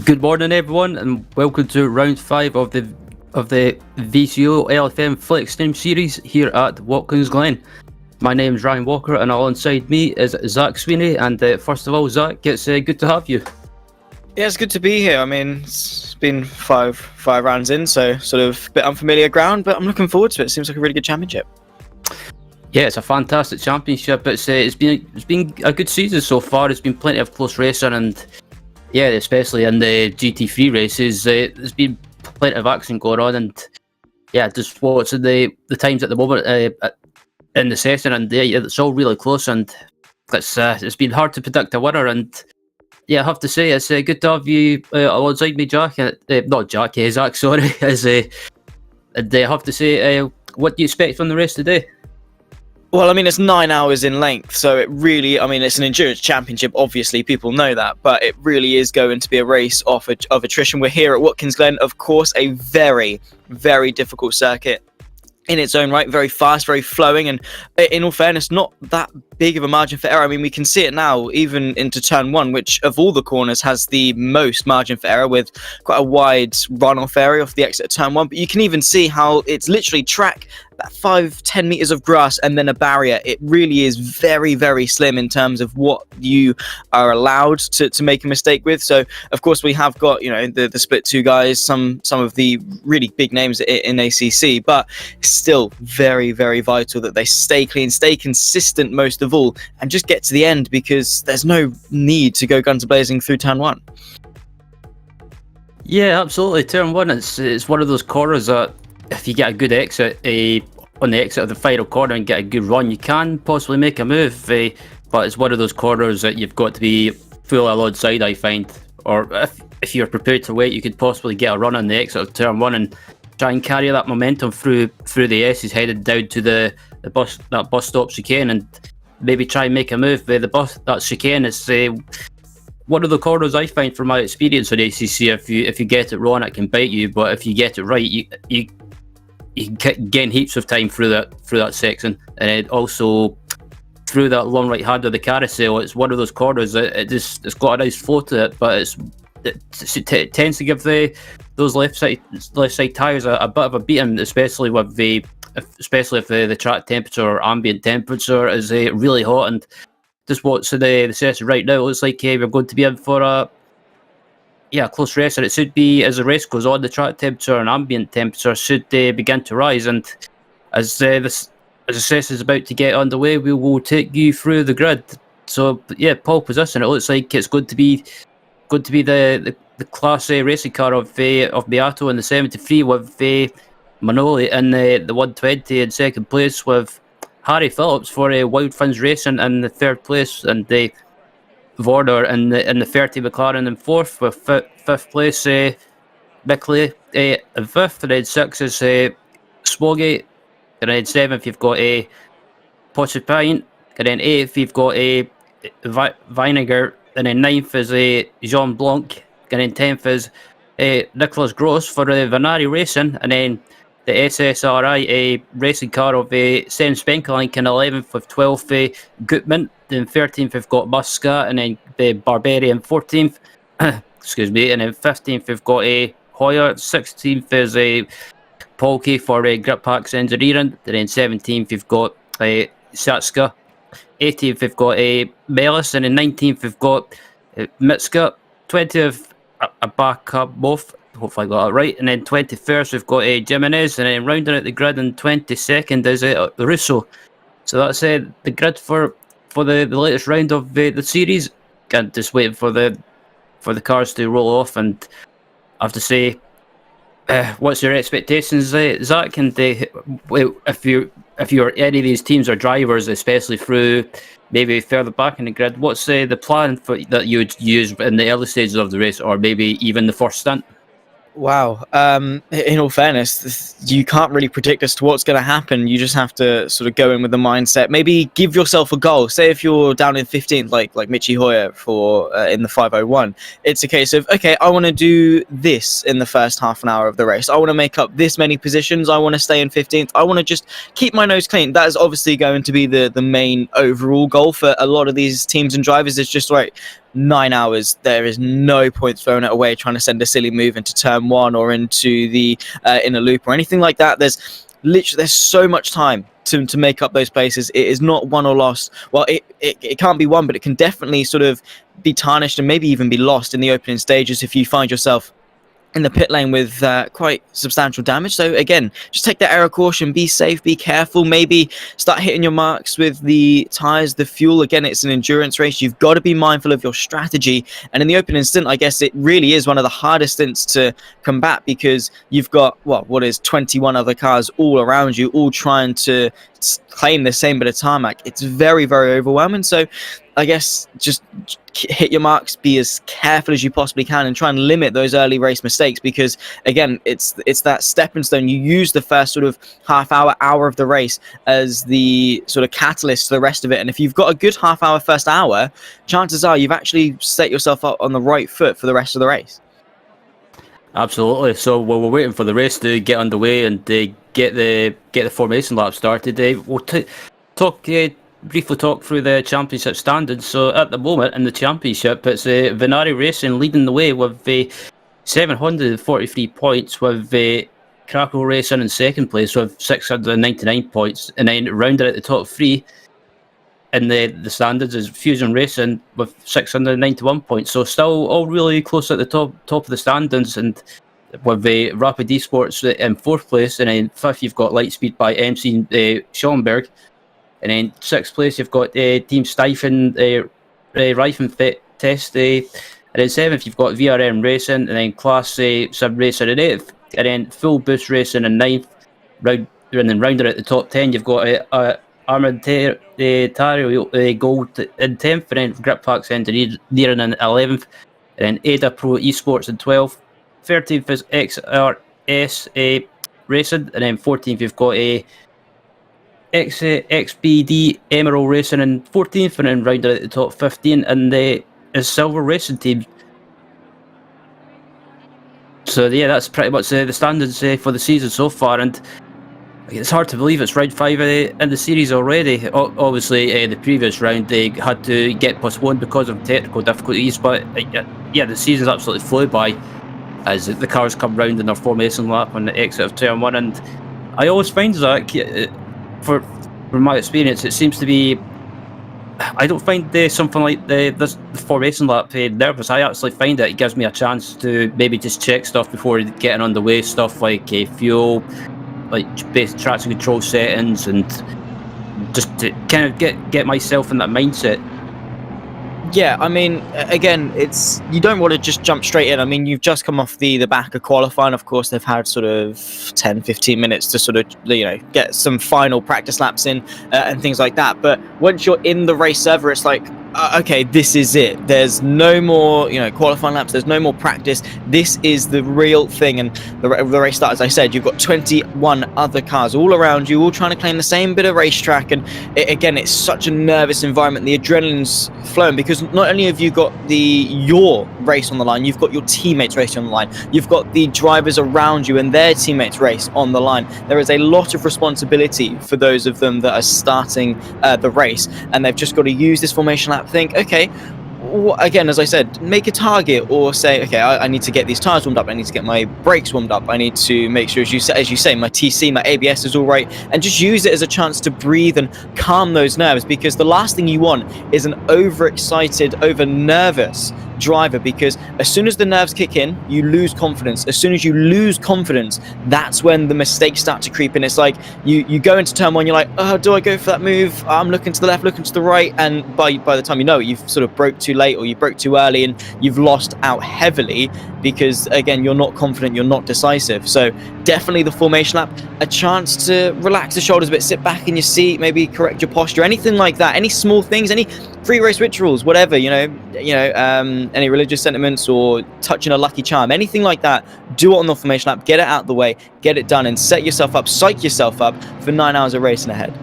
Good morning, everyone, and welcome to round 5 of the VCO LFM FLExTREME series here at Watkins Glen. My name is Ryan Walker, and alongside me is Zach Sweeney. And first of all, Zach, it's good to have you. Yeah, it's good to be here. I mean, it's been five rounds in, so sort of a bit unfamiliar ground, but I'm looking forward to it. It seems like a really good championship. Yeah, it's a fantastic championship. It's been a good season so far. There's been plenty of close racing, and yeah, especially in the GT3 races, there's been plenty of action going on. And yeah, just watching the times at the moment in the session, and yeah, it's all really close, and it's been hard to predict a winner. And yeah, I have to say it's good to have you alongside me, Zach. Zach. Sorry, and I have to say, what do you expect from the race today? Well, I mean, it's 9 hours in length, so it really, I mean, it's an endurance championship, obviously, people know that, but it really is going to be a race of attrition. We're here at Watkins Glen, of course, a very, very difficult circuit in its own right, very fast, very flowing, and in all fairness, not that big of a margin for error. I mean, we can see it now, even into turn 1, which of all the corners has the most margin for error, with quite a wide runoff area off the exit of turn 1, but you can even see how it's literally track, about 5-10 meters of grass and then a barrier. It really is very, very slim in terms of what you are allowed to make a mistake with. So of course we have got, you know, the split 2 guys, some of the really big names in ACC, but still very, very vital that they stay clean, stay consistent most of all, and just get to the end, because there's no need to go guns blazing through turn 1. Yeah, absolutely. Turn 1, it's one of those corners that if you get a good exit on the exit of the final corner and get a good run, you can possibly make a move, but it's one of those corners that you've got to be full alongside, I find. Or if you're prepared to wait, you could possibly get a run on the exit of turn 1 and try and carry that momentum through the S's headed down to the bus stop chicane, and maybe try and make a move. That chicane is one of the corners I find, from my experience on ACC, if you get it wrong, it can bite you, but if you get it right, you can gain heaps of time through that section. And then also through that long right hand of the carousel, it's one of those corners that it's got a nice flow to it, but it tends to give those left side tyres a bit of a beating, especially if the track temperature or ambient temperature is really hot. And just watching the session right now, it looks like we're going to be in for a close race, and it should be, as the race goes on, the track temperature and ambient temperature should begin to rise. And as the session is about to get underway, we will take you through the grid. So yeah, pole position, it looks like it's going to be the Class A racing car of Beato in the 73, with Manoli in the 120 in second place, with Harry Phillips for Wild Funds Racing in the third place, and Vorder in the 30 McLaren in fourth, with fifth place Bickley in fifth, and then sixth is Swogate, and then seventh you've got Pochepine, and then eighth you've got Vinegar, and then ninth is Jean Blanc, and then 10th is Nicholas Gross for Vanari Racing, and then the SSRI racing car of Sam Spenkelink in 11th, with 12th Gutman, then 13th we've got Muscat, and then the Barbarian 14th, excuse me, and then 15th we've got Hoyer, 16th is Polke for Grip Packs Engineering, and then 17th we've got Satska, 18th we've got Melis, and then 19th we've got Mitska, 20th a backup both, hopefully I got it right, and then 21st we've got Jimenez, and then rounding out the grid in 22nd is Russo. So that's the grid for the latest round of the series. And just waiting for the cars to roll off. And I have to say, what's your expectations, Zach? And if you're any of these teams or drivers, especially through maybe further back in the grid, what's the plan that you would use in the early stages of the race, or maybe even the first stint? Wow. In all fairness, you can't really predict as to what's going to happen. You just have to sort of go in with the mindset. Maybe give yourself a goal. Say if you're down in 15th, like Michi Hoyer for in the 501, it's a case of, okay, I want to do this in the first half an hour of the race. I want to make up this many positions. I want to stay in 15th. I want to just keep my nose clean. That is obviously going to be the main overall goal for a lot of these teams and drivers. Is just right. 9 hours, there is no point throwing it away trying to send a silly move into turn 1 or into the inner loop or anything like that. There's so much time to make up those places. It is not won or lost. Well, it can't be won, but it can definitely sort of be tarnished and maybe even be lost in the opening stages if you find yourself in the pit lane with quite substantial damage. So again, just take that error caution, be safe, be careful, maybe start hitting your marks with the tires, the fuel. Again, it's an endurance race. You've got to be mindful of your strategy. And in the opening stint, I guess it really is one of the hardest stints to combat, because you've got, well, what is 21 other cars all around you, all trying to claim the same bit of tarmac. It's very, very overwhelming. So I guess just hit your marks, be as careful as you possibly can, and try and limit those early race mistakes, because again, it's that stepping stone. You use the first sort of half hour of the race as the sort of catalyst to the rest of it. And if you've got a good half hour first hour, chances are you've actually set yourself up on the right foot for the rest of the race. Absolutely. So while we're waiting for the race to get underway and get the formation lap started, we'll briefly talk through the championship standings. So at the moment in the championship, it's Venari Racing leading the way with 743 points, with Krakow Racing in second place with 699 points, and then rounded at the top three in the standards is Fusion Racing with 691 points. So still all really close at the top of the standings, and with Rapid Esports in fourth place, and then fifth you've got Lightspeed by MC Schomburg. And then sixth place, you've got Team Steifen, Reifen Test. And then seventh, you've got VRM Racing, and then Class Sub Racing in eighth, and then Full Boost Racing in ninth. And then rounded at the top 10, you've got Armentario Gold in 10th, and then Grip Packs Engineering in 11th, and then Ada Pro Esports in 12th. 13th is XRS Racing, and then 14th, you've got XBD Emerald Racing in 14th, and then rounded at the top 15 and the Silver Racing team. So yeah, that's pretty much the standards for the season so far, and it's hard to believe it's round 5 in the series already. Obviously, the previous round they had to get postponed because of technical difficulties, but yeah, the season's absolutely flew by as the cars come round in their formation lap on the exit of turn 1, and I always find that from my experience, it seems to be. I don't find something like the formation lap nervous. I actually find it gives me a chance to maybe just check stuff before getting underway. Stuff like fuel, like basic traction control settings, and just to kind of get myself in that mindset. Yeah, I mean, again, it's you don't want to just jump straight in. I mean, you've just come off the back of qualifying. Of course, they've had sort of 10-15 minutes to sort of, get some final practice laps in and things like that. But once you're in the race server, it's like, okay, this is it. There's no more, qualifying laps. There's no more practice. This is the real thing. And the race start, as I said, you've got 21 other cars all around you, all trying to claim the same bit of racetrack. And again, it's such a nervous environment. The adrenaline's flowing because not only have you got your race on the line, you've got your teammates race on the line. You've got the drivers around you and their teammates race on the line. There is a lot of responsibility for those of them that are starting the race, and they've just got to use this formation lap. Think, okay, again, as I said, make a target, or say, okay, I need to get these tires warmed up, I need to get my brakes warmed up, I need to make sure, as you say, my TC, my ABS is all right, and just use it as a chance to breathe and calm those nerves, because the last thing you want is an overexcited, over nervous driver, because as soon as the nerves kick in, you lose confidence. As soon as you lose confidence, that's when the mistakes start to creep in. It's like you go into turn 1, you're like, oh, do I go for that move? I'm looking to the left, looking to the right, and by the time you know it, you've sort of broke too late, or you broke too early, and you've lost out heavily because, again, you're not confident, you're not decisive. So definitely the formation lap, a chance to relax the shoulders a bit, sit back in your seat, maybe correct your posture, anything like that, any small things, any pre-race rituals, whatever, any religious sentiments or touching a lucky charm, anything like that, do it on the formation lap, get it out of the way, get it done, and set yourself up, psych yourself up for 9 hours of racing ahead.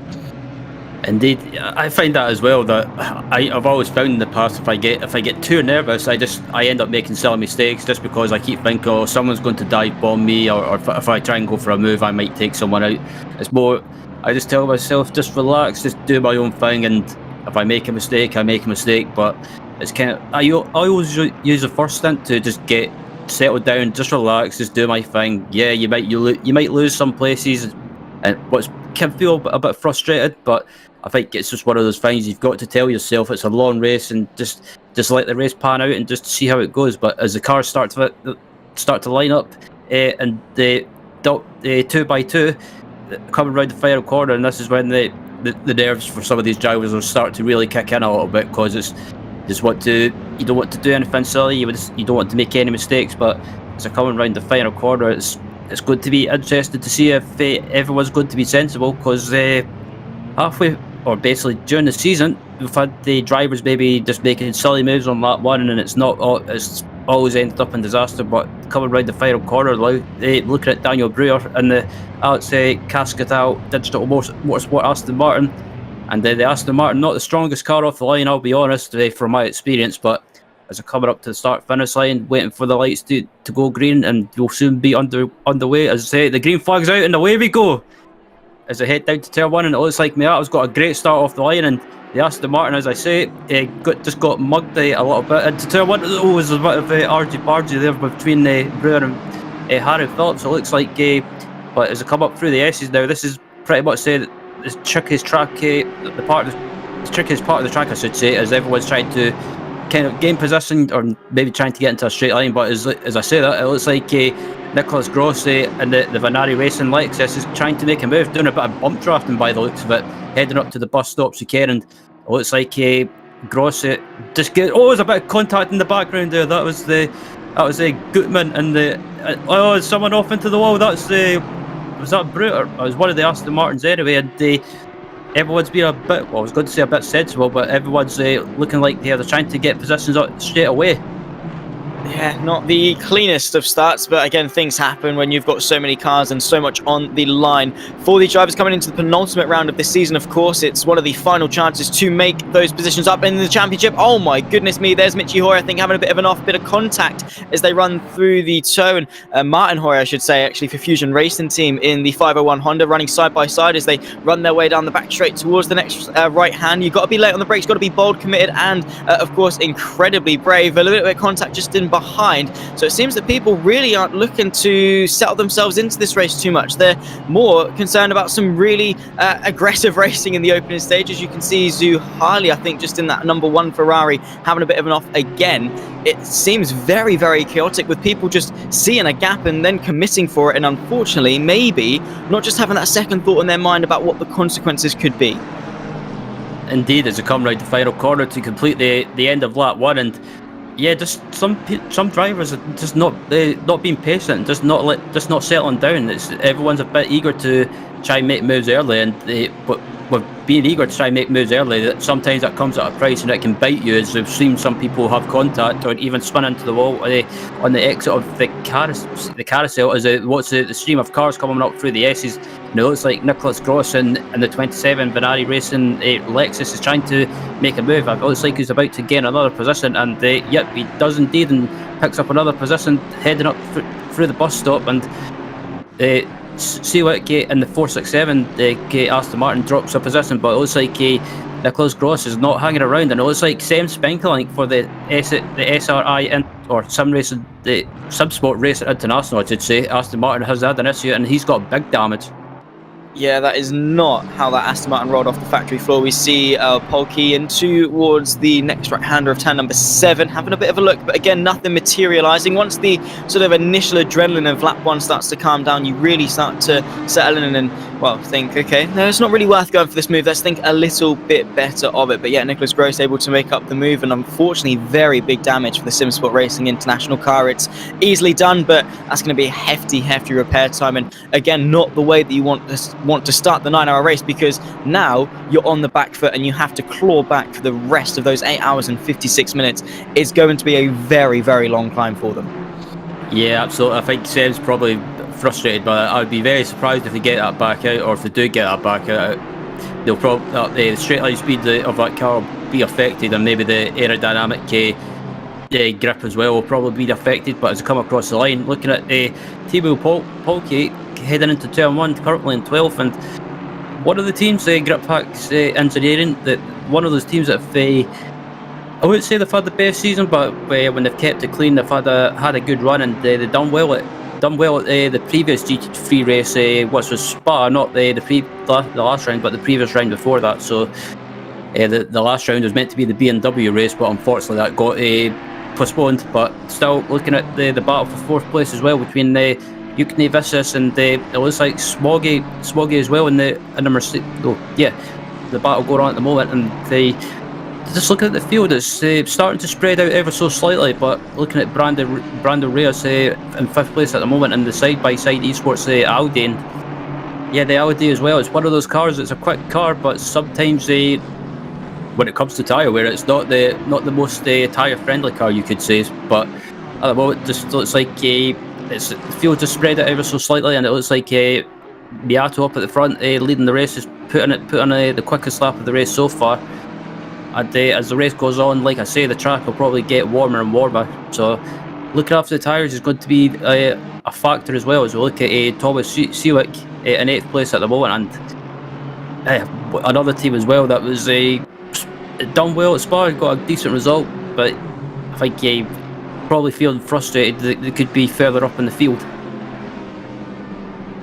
Indeed, I find that as well, that I've always found in the past, if I get too nervous, I end up making silly mistakes just because I keep thinking, oh, someone's going to dive bomb me, or if I try and go for a move, I might take someone out. It's more, I just tell myself, just relax, just do my own thing, and if I make a mistake, I make a mistake. But it's kind of I always use the first stint to just get settled down, just relax, just do my thing. Yeah, you might lose some places, and what's can feel a bit frustrated, but I think it's just one of those things you've got to tell yourself it's a long race and just let the race pan out and just see how it goes. But as the cars start to line up, and the 2x2 coming around the final corner, and this is when the nerves for some of these drivers will start to really kick in a little bit, because it's just you don't want to do anything silly, you don't want to make any mistakes. But as they're coming around the final corner, it's going to be interesting to see if everyone's going to be sensible, because halfway, or basically during the season, we've had the drivers maybe just making silly moves on lap 1, and it's always ended up in disaster. But coming around the final corner, looking at Daniel Brewer and the Alex Cascatal Digital Motorsport Aston Martin, and the Aston Martin, not the strongest car off the line, I'll be honest, from my experience, but as they're coming up to the start-finish line, waiting for the lights to go green, and we'll soon be underway. As I say, the green flag's out and away we go. As I head down to turn 1, and it looks like Miata's got a great start off the line, and the Aston Martin, as I say, just got mugged a little bit into turn 1. Oh, there's a bit of argy-bargy there between Brewer and Harry Phillips, it looks like. But as I come up through the S's now, this is pretty much the trickiest track, the trickiest part of the track, I should say, as everyone's trying to kind of gain possession, or maybe trying to get into a straight line. But as I say that, it looks like Nicholas Grossi and the Vanari Racing Lexus is trying to make a move, doing a bit of bump drafting by the looks of it, heading up to the bus stop chicane, and it looks like Grossi just there's a bit of contact in the background there. That was Gutman and someone off into the wall. Was that Brewer? It was one of the Aston Martins anyway, and everyone's been a bit, I was going to say a bit sensible, but everyone's looking like they're trying to get positions up straight away. Yeah, not the cleanest of starts, but again, things happen when you've got so many cars and so much on the line. For the drivers coming into the penultimate round of this season, of course, it's one of the final chances to make those positions up in the championship. Oh my goodness me, there's Michi Hoyer, I think, having a bit of contact as they run through the toe. And Martin Hoyer, I should say, actually, for Fusion Racing Team in the 501 Honda, running side by side as they run their way down the back straight towards the next right hand. You've got to be late on the brakes, got to be bold, committed, and of course, incredibly brave. A little bit of contact just in behind, so it seems that people really aren't looking to settle themselves into this race too much. They're more concerned about some really aggressive racing in the opening stage. As you can see, Zhu Harley, I think, just in that number 1 Ferrari, having a bit of an off again. It seems very, very chaotic, with people just seeing a gap and then committing for it, and unfortunately maybe not just having that second thought in their mind about what the consequences could be. Indeed, as they come round the final corner to complete the end of lap 1, and yeah, just some drivers are just not being patient, just not settling down. Everyone's a bit eager to try and make moves early, and but with being eager to try and make moves early, that sometimes that comes at a price, and it can bite you. As we've seen some people have contact or even spin into the wall on the exit of the carousel. As what's the stream of cars coming up through the S's. And it looks like Nicholas Gross and the 27 Vanari Racing Lexus is trying to make a move. It looks like he's about to gain another position, and yep, he does indeed, and picks up another position, heading up through the bus stop. And see what in the 467 Aston Martin drops a position, but it looks like Nicholas Gross is not hanging around, and it looks like Sam Spenkelink for the SRI or Sim Racing, the Subsport Racing International, I should say. Aston Martin has had an issue, and he's got big damage. Yeah, that is not how that Aston Martin rolled off the factory floor. We see Polke in towards the next right-hander of turn number 7, having a bit of a look, but again, nothing materialising. Once the sort of initial adrenaline of lap 1 starts to calm down, you really start to settle in and, well, think, okay, no, it's not really worth going for this move. Let's think a little bit better of it. But yeah, Nicholas Gross able to make up the move, and unfortunately, very big damage for the SimSport Racing International car. It's easily done, but that's going to be a hefty repair time, and again, not the way that you want to start the 9-hour race, because now you're on the back foot and you have to claw back for the rest of those 8 hours and 56 minutes. It's going to be a very, very long climb for them. Yeah, absolutely. I think Seb's probably frustrated by that. I'd be very surprised if they get that back out, or if they do get that back out, they'll probably the straight line speed of that car will be affected, and maybe the aerodynamic grip as well will probably be affected. But as they come across the line, looking at Thibaut Polke heading into turn 1, currently in 12th, and one of the teams, Grip Packs Engineering, that one of those teams that I wouldn't say they've had the best season, but when they've kept it clean, they've had a good run, and they've done well at the previous GT3 race, which was Spa, not the last round, but the previous round before that. So the last round was meant to be the BMW race, but unfortunately that got postponed. But still, looking at the battle for fourth place as well between Yukne Vissus and it looks like Smoggy as well in the Mercedes. Oh, yeah, the battle going on at the moment, and just looking at the field, it's starting to spread out ever so slightly. But looking at Brando Reyes in fifth place at the moment, and the side-by-side Esports Audi, and yeah, the Audi as well. It's one of those cars. It's a quick car, but sometimes when it comes to tyre wear, it's not the most tyre-friendly car, you could say. But at the moment, it just looks like the field just spread out ever so slightly, and it looks like Miato up at the front, leading the race, is put on the quickest lap of the race so far. And as the race goes on, like I say, the track will probably get warmer and warmer. So looking after the tyres is going to be a factor as well, as we look at Thomas Sewick in 8th place at the moment, and another team as well that was done well at Spa, got a decent result, but I think probably feeling frustrated that they could be further up in the field.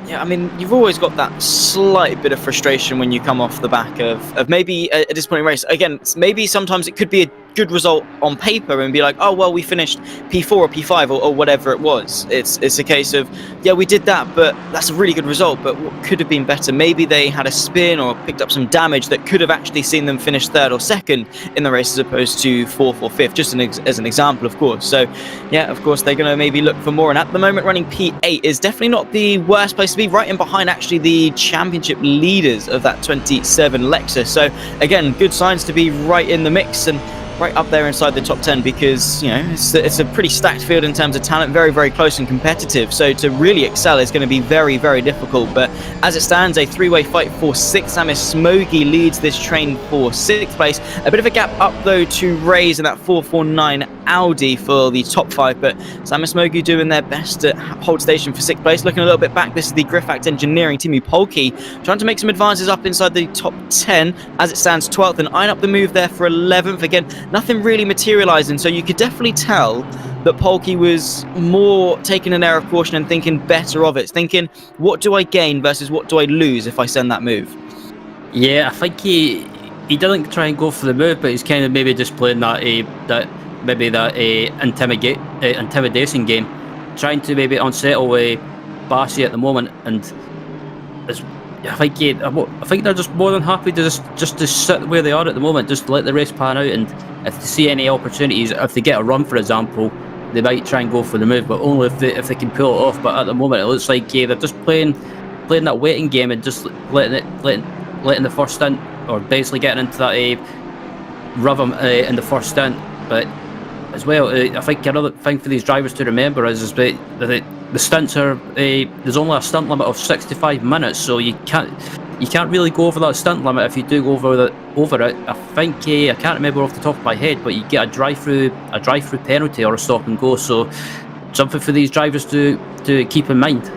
Yeah, I mean, you've always got that slight bit of frustration when you come off the back of maybe a disappointing race. Again, maybe sometimes it could be a good result on paper and be like, oh, well, we finished P4 or P5 or whatever it was. It's a case of, yeah, we did that, but that's a really good result, but what could have been better? Maybe they had a spin or picked up some damage that could have actually seen them finish third or second in the race as opposed to fourth or fifth, just as an example, of course. So, yeah, of course, they're going to maybe look for more. And at the moment, running P8 is definitely not the worst place to be, right in behind, actually, the championship leaders of that 27 Lexus. So, again, good signs to be right in the mix and right up there inside the top 10, because it's a pretty stacked field in terms of talent, very, very close and competitive. So to really excel is going to be very, very difficult. But as it stands, a three-way fight for 6th. Samis Smogi leads this train for 6th place. A bit of a gap up though to Rays in that 449 Audi for the top 5, but Samis Smogi doing their best to hold station for 6th place. Looking a little bit back, this is the Griffact Engineering Timu Polki trying to make some advances up inside the top 10. As it stands, 12th, and eyeing up the move there for 11th. Again, nothing really materialising, so you could definitely tell that Polki was more taking an air of caution and thinking better of it, thinking, what do I gain versus what do I lose if I send that move? Yeah, I think he doesn't try and go for the move, but he's kind of maybe just playing that intimidation game, trying to maybe unsettle Bassi at the moment, and I think they're just more than happy to just to sit where they are at the moment, just let the race pan out, and if they see any opportunities, if they get a run, for example, they might try and go for the move, but only if they can pull it off. But at the moment, it looks like they're just playing that waiting game and just letting the first stint, or basically getting into that rhythm in the first stint. But as well, I think another thing for these drivers to remember is that the stints are there's only a stint limit of 65 minutes, so you can't really go over that stint limit. If you do go over it, I think I can't remember off the top of my head, but you get a drive-through penalty or a stop and go. So something for these drivers to keep in mind.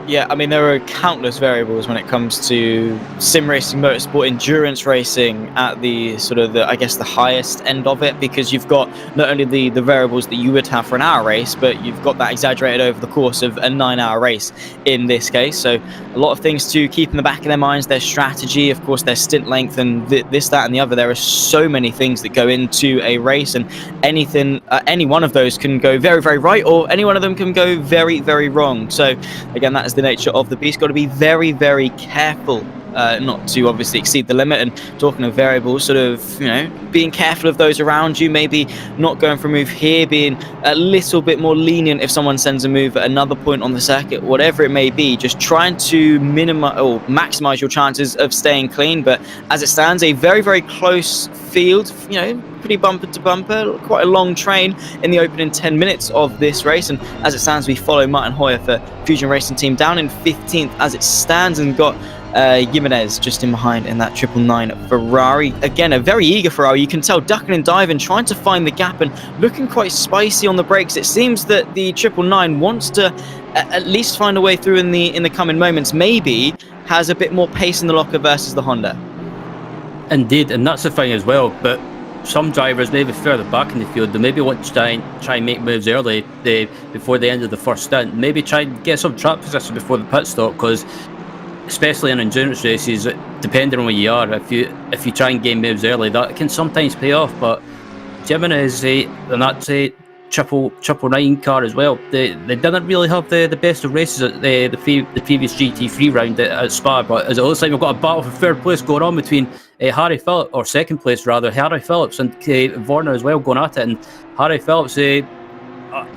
Yeah, I mean, there are countless variables when it comes to sim racing, motorsport, endurance racing at the sort of the highest end of it, because you've got not only the variables that you would have for an hour race, but you've got that exaggerated over the course of a 9-hour race in this case. So a lot of things to keep in the back of their minds, their strategy, of course, their stint length, and this, that, and the other. There are so many things that go into a race, and any one of those can go very, very right, or any one of them can go very, very wrong. So again, that is the nature of the beast. Got to be very, very careful not to obviously exceed the limit. And talking of variables, sort of, being careful of those around you, maybe not going for a move here, being a little bit more lenient if someone sends a move at another point on the circuit, whatever it may be, just trying to minimize or maximize your chances of staying clean. But as it stands, a very, very close field, pretty bumper to bumper, quite a long train in the opening 10 minutes of this race. And as it stands, we follow Martin Hoyer for Fusion Racing Team down in 15th as it stands, and got Jimenez just in behind in that 999 Ferrari. Again, a very eager Ferrari. You can tell ducking and diving, trying to find the gap and looking quite spicy on the brakes. It seems that the 999 wants to at least find a way through in the coming moments. Maybe has a bit more pace in the locker versus the Honda. Indeed, and that's the thing as well. But some drivers maybe further back in the field, they maybe want to try and make moves early before the end of the first stint. Maybe try and get some track position before the pit stop, because especially in endurance races, depending on where you are, if you try and gain moves early, that can sometimes pay off. But Gemini is and that's a triple nine car as well. They didn't really have the best of races at the previous GT3 round at Spa, but as it looks like we've got a battle for third place going on between Harry Phillips, or second place rather, Harry Phillips and Warner as well going at it. And Harry Phillips,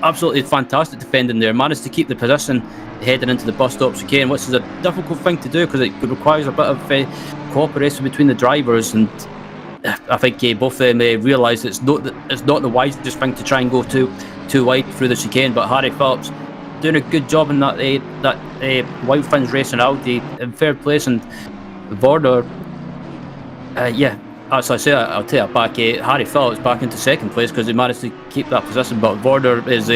absolutely fantastic defending there, managed to keep the position heading into the bus stop chicane, which is a difficult thing to do because it requires a bit of cooperation between the drivers. And I think both of them realised it's not the wisest thing to try and go too wide through the chicane. But Harry Phillips doing a good job in that White Fins Racing Audi in third place, and Vorder, as I say, I'll take it back. Harry Phillips back into second place because he managed to keep that position, but Vorder is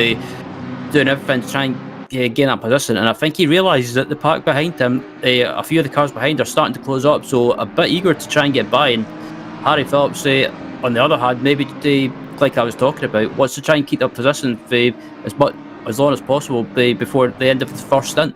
doing everything to try and gain that position. And I think he realises that the pack behind him, a few of the cars behind, are starting to close up, so a bit eager to try and get by. And Harry Phillips, on the other hand, maybe like I was talking about, wants to try and keep that position as long as possible before the end of the first stint.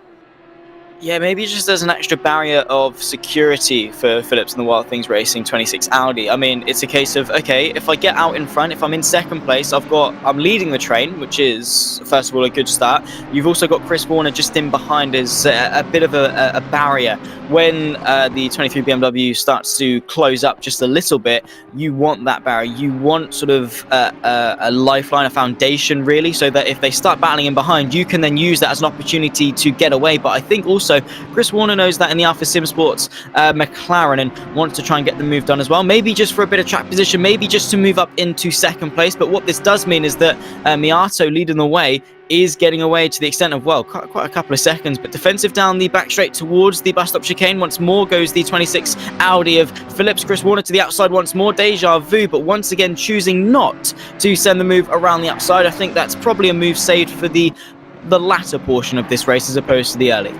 Yeah, maybe just as an extra barrier of security for Phillips and the Wild Things Racing 26 Audi. I mean, it's a case of, okay, if I get out in front, if I'm in second place, I'm leading the train, which is, first of all, a good start. You've also got Chris Warner just in behind as a bit of a barrier. When the 23 BMW starts to close up just a little bit, you want that barrier. You want sort of a lifeline, a foundation, really, so that if they start battling in behind, you can then use that as an opportunity to get away. But I think also Chris Warner knows that in the Alpha Sim Sports McLaren, and wants to try and get the move done as well. Maybe just for a bit of track position, maybe just to move up into second place. But what this does mean is that Miato leading the way is getting away to the extent of, well, quite a couple of seconds, but defensive down the back straight towards the bus stop chicane. Once more goes the 26 Audi of Phillips. Chris Warner to the outside once more, deja vu, but once again choosing not to send the move around the outside. I think that's probably a move saved for the latter portion of this race as opposed to the early.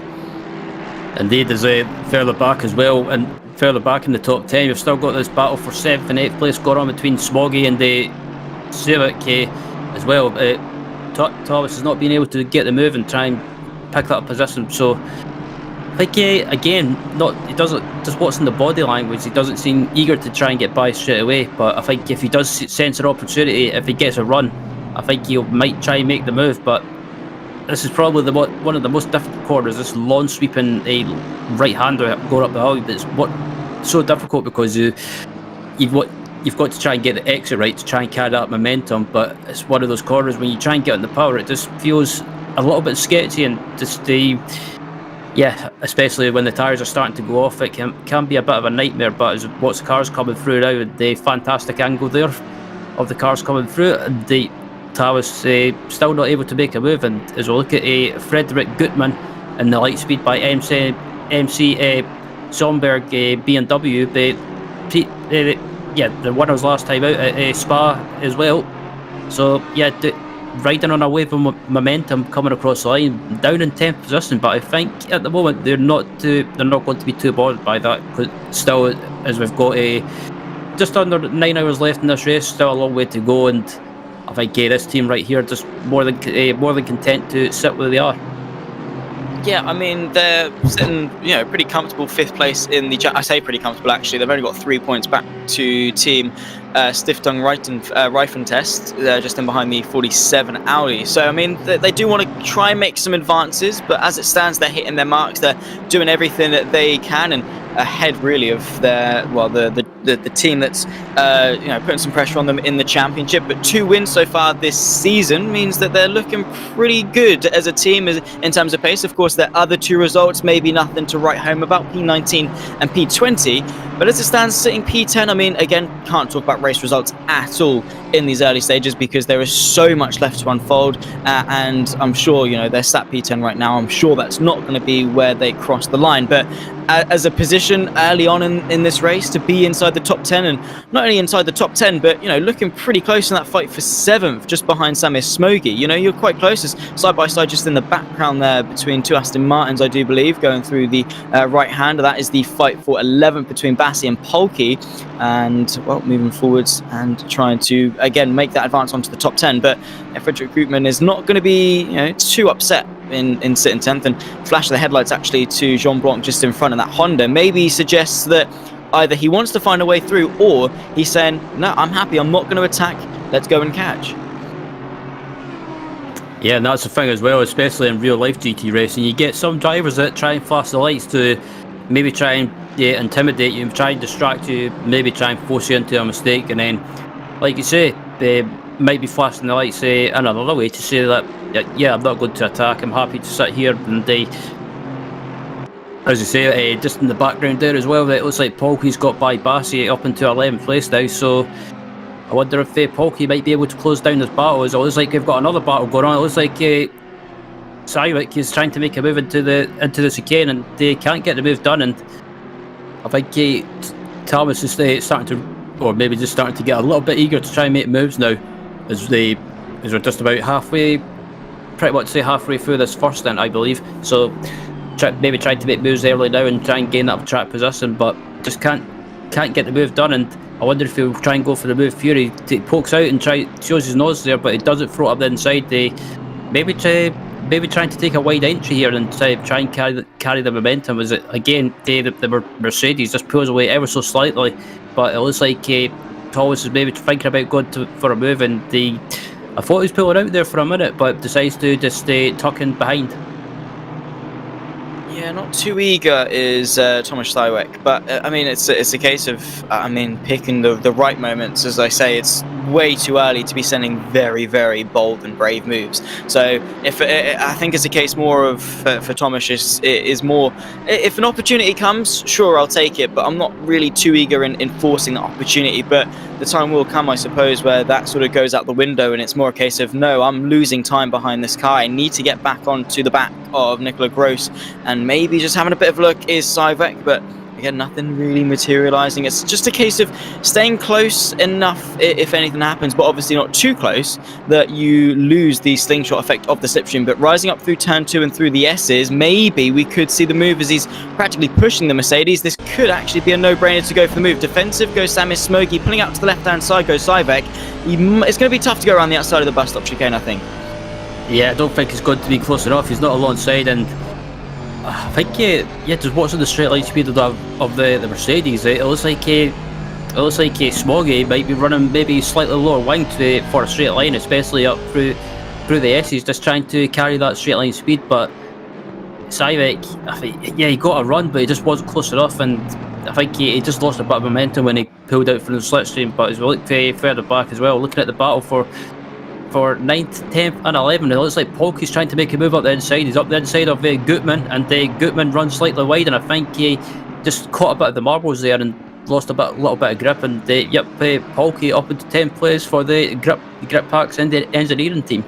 Indeed, there's further back as well, and further back in the top 10, we've still got this battle for 7th and 8th place going on between Smoggy and the Civic as well. Thomas has not been able to get the move and try and pick that position. So I think again, he doesn't, just what's in the body language, he doesn't seem eager to try and get by straight away. But I think if he does sense an opportunity, if he gets a run, I think he might try and make the move. But this is probably one of the most difficult corners, this lawn sweeping right-hander going up the hill. It's so difficult because you've got to try and get the exit right to try and carry that momentum. But it's one of those corners when you try and get on the power, it just feels a little bit sketchy, and just especially when the tyres are starting to go off, it can be a bit of a nightmare. But as what's the cars coming through now, the fantastic angle there of the cars coming through, and the Tawas still not able to make a move. And as we look at Frederick Gutmann and the light speed by MC Somberg BMW, the winners last time out at Spa as well. So riding on a wave of momentum coming across the line, down in 10th position. But I think at the moment they're not going to be too bothered by that, because still, as we've got just under 9 hours left in this race, still a long way to go. And I think this team right here just more than content to sit where they are. Yeah, I mean, they're sitting, pretty comfortable 5th place in the... I say pretty comfortable, actually. They've only got 3 points back to team Stiftung Reifentest, just in behind the 47 Audi. So, I mean, they do want to try and make some advances, but as it stands, they're hitting their marks. They're doing everything that they can, and ahead, really, of the team that's putting some pressure on them in the championship. But 2 wins so far this season means that they're looking pretty good as a team in terms of pace. Of course, their other 2 results maybe nothing to write home about, P19 and P20. But as it stands, sitting P10, I mean, again, can't talk about race results at all in these early stages, because there is so much left to unfold, and I'm sure, you know, they're sat P10 right now. I'm sure that's not going to be where they cross the line, but as a position early on in this race to be inside the top 10, and not only inside the top 10, but, you know, looking pretty close in that fight for 7th, just behind Samir Smogy. You know, you're quite close, as side by side just in the background there between 2 Aston Martins, I do believe, going through the right hand. That is the fight for 11th between Bassi and Polke, and, well, moving forwards and trying to again make that advance onto the top 10. But Frederick Gutmann is not going to be, you know, too upset in sitting 10th, and flash of the headlights actually to Jean Blanc just in front of that Honda maybe suggests that either he wants to find a way through, or he's saying, no, I'm happy, I'm not going to attack, let's go and catch. Yeah, and that's the thing as well, especially in real life GT racing. You get some drivers that try and flash the lights to maybe try and intimidate you, try and distract you, maybe try and force you into a mistake, and then, like you say, they might be flashing the lights in another way to say that, yeah, I'm not going to attack, I'm happy to sit here. And they, as you say, just in the background there as well, it looks like Polke's got by Bassi up into 11th place now, so I wonder if Polke might be able to close down this battle. As it looks like they've got another battle going on. It looks like Sajewicz is trying to make a move into the chicane, and they can't get the move done, and I think Thomas is starting to, or maybe just starting to get a little bit eager to try and make moves now, as we're just about halfway, pretty much halfway through this first stint, I believe. So maybe trying to make moves early now and try and gain that track position, but just can't get the move done. And I wonder if he'll try and go for the move. Fury pokes out and shows his nose there, but he doesn't throw it up the inside. Maybe trying to take a wide entry here and try and carry the momentum. As it again, the Mercedes just pulls away ever so slightly, but it looks like Thomas is maybe thinking about going for a move, and I thought he was pulling out there for a minute, but decides to just tuck in behind. Yeah, not too eager is Thomas Sajewicz, but I mean, it's a case of picking the right moments. As I say, it's way too early to be sending very, very bold and brave moves. So I think it's a case more of for Thomas is more, if an opportunity comes, sure, I'll take it, but I'm not really too eager in forcing that opportunity. But the time will come, I suppose, where that sort of goes out the window, and it's more a case of, no, I'm losing time behind this car, I need to get back onto the back of Nicola Gross, and maybe just having a bit of a look is Sajewicz, but again, nothing really materializing. It's just a case of staying close enough if anything happens, but obviously not too close that you lose the slingshot effect of the slipstream. But rising up through turn 2 and through the S's, maybe we could see the move as he's practically pushing the Mercedes. This could actually be a no-brainer to go for the move. Defensive goes Samir Smogy, pulling out to the left-hand side goes Sajewicz. It's going to be tough to go around the outside of the bus stop chicane, I think. Yeah, I don't think he's going to be close enough. He's not alongside, and I think just watching the straight line speed of the Mercedes, it looks like Smoggy might be running maybe slightly lower wing for a straight line, especially up through the S's, just trying to carry that straight line speed. But Sajewicz, I think, he got a run, but he just wasn't close enough, and I think he just lost a bit of momentum when he pulled out from the slipstream. But as we look further back as well, looking at the battle for 9th, 10th and 11th, it looks like Polke's trying to make a move up the inside. He's up the inside of Gutmann, and Gutmann runs slightly wide, and I think he just caught a bit of the marbles there and lost a little bit of grip. And Polke up into 10th place for the grip packs and the engineering team.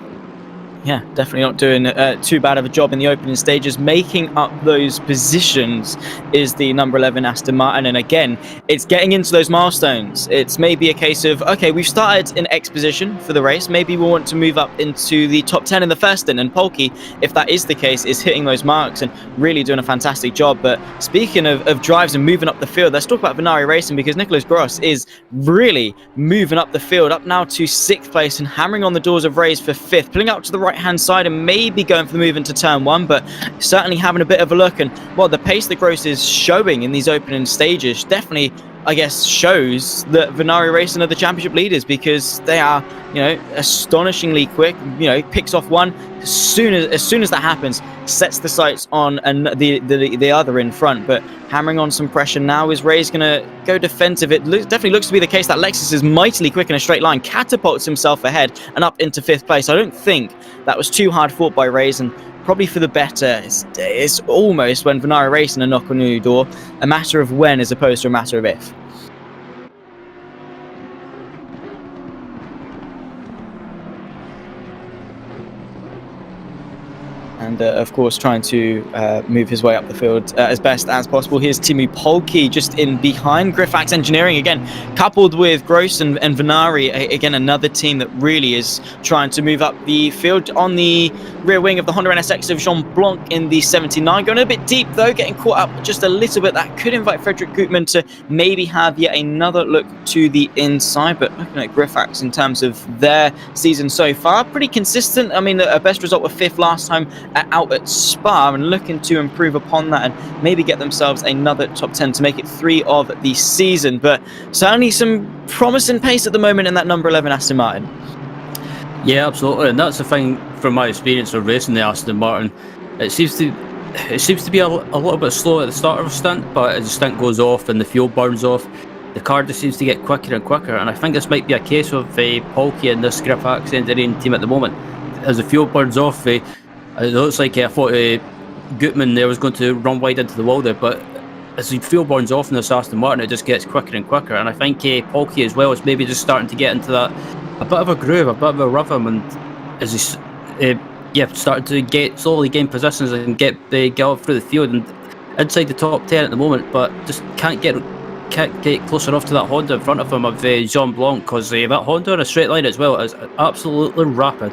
Yeah, definitely not doing too bad of a job in the opening stages. Making up those positions is the number 11 Aston Martin, and again, it's getting into those milestones. It's maybe a case of, okay, we've started in X position for the race, maybe we want to move up into the top 10 in the first stint, and Polke, if that is the case, is hitting those marks and really doing a fantastic job. But speaking of drives and moving up the field, let's talk about Venari Racing, because Nicolas Gross is really moving up the field, up now to 6th place and hammering on the doors of Rays for 5th, pulling out to the right hand side and maybe going for the move into turn 1, but certainly having a bit of a look. And well, the pace that Gross is showing in these opening stages definitely, I guess, shows that Venari Racing are the championship leaders, because they are, astonishingly quick. Picks off one as soon as that happens, sets the sights on the other in front. But hammering on some pressure now, is Ray's going to go defensive. It definitely looks to be the case that Lexus is mightily quick in a straight line, catapults himself ahead and up into 5th place. I don't think that was too hard fought by Rays, and probably for the better. It's almost, when Venari Racing are knocking on your door, a matter of when as opposed to a matter of if. and of course trying to move his way up the field as best as possible. Here's Timu Polki just in behind Griffax Engineering again, coupled with Gross and Venari, again another team that really is trying to move up the field. On the rear wing of the Honda NSX of Jean Blanc in the 79, going a bit deep though, getting caught up just a little bit. That could invite Frederick Gutmann to maybe have yet another look to the inside. But looking at Griffax in terms of their season so far, pretty consistent. I mean, a best result was 5th last time out at Spa, and looking to improve upon that and maybe get themselves another top 10 to make it 3 of the season. But certainly some promising pace at the moment in that number 11 Aston Martin. Yeah, absolutely, and that's the thing from my experience of racing the Aston Martin. It seems to be a little bit slow at the start of a stint, but as the stint goes off and the fuel burns off, the car just seems to get quicker and quicker. And I think this might be a case of Polki and this Griffax Engineering team at the moment. As the fuel burns off, it looks like I thought Gutmann there was going to run wide into the wall there, but as the fuel burns off in this Aston Martin, it just gets quicker and quicker. And I think Polki as well is maybe just starting to get into that a bit of a groove, a bit of a rhythm, and as he's starting to slowly gain positions and get up through the field and inside the top 10 at the moment, but just can't get close enough to that Honda in front of him of Jean Blanc, because that Honda in a straight line as well is absolutely rapid.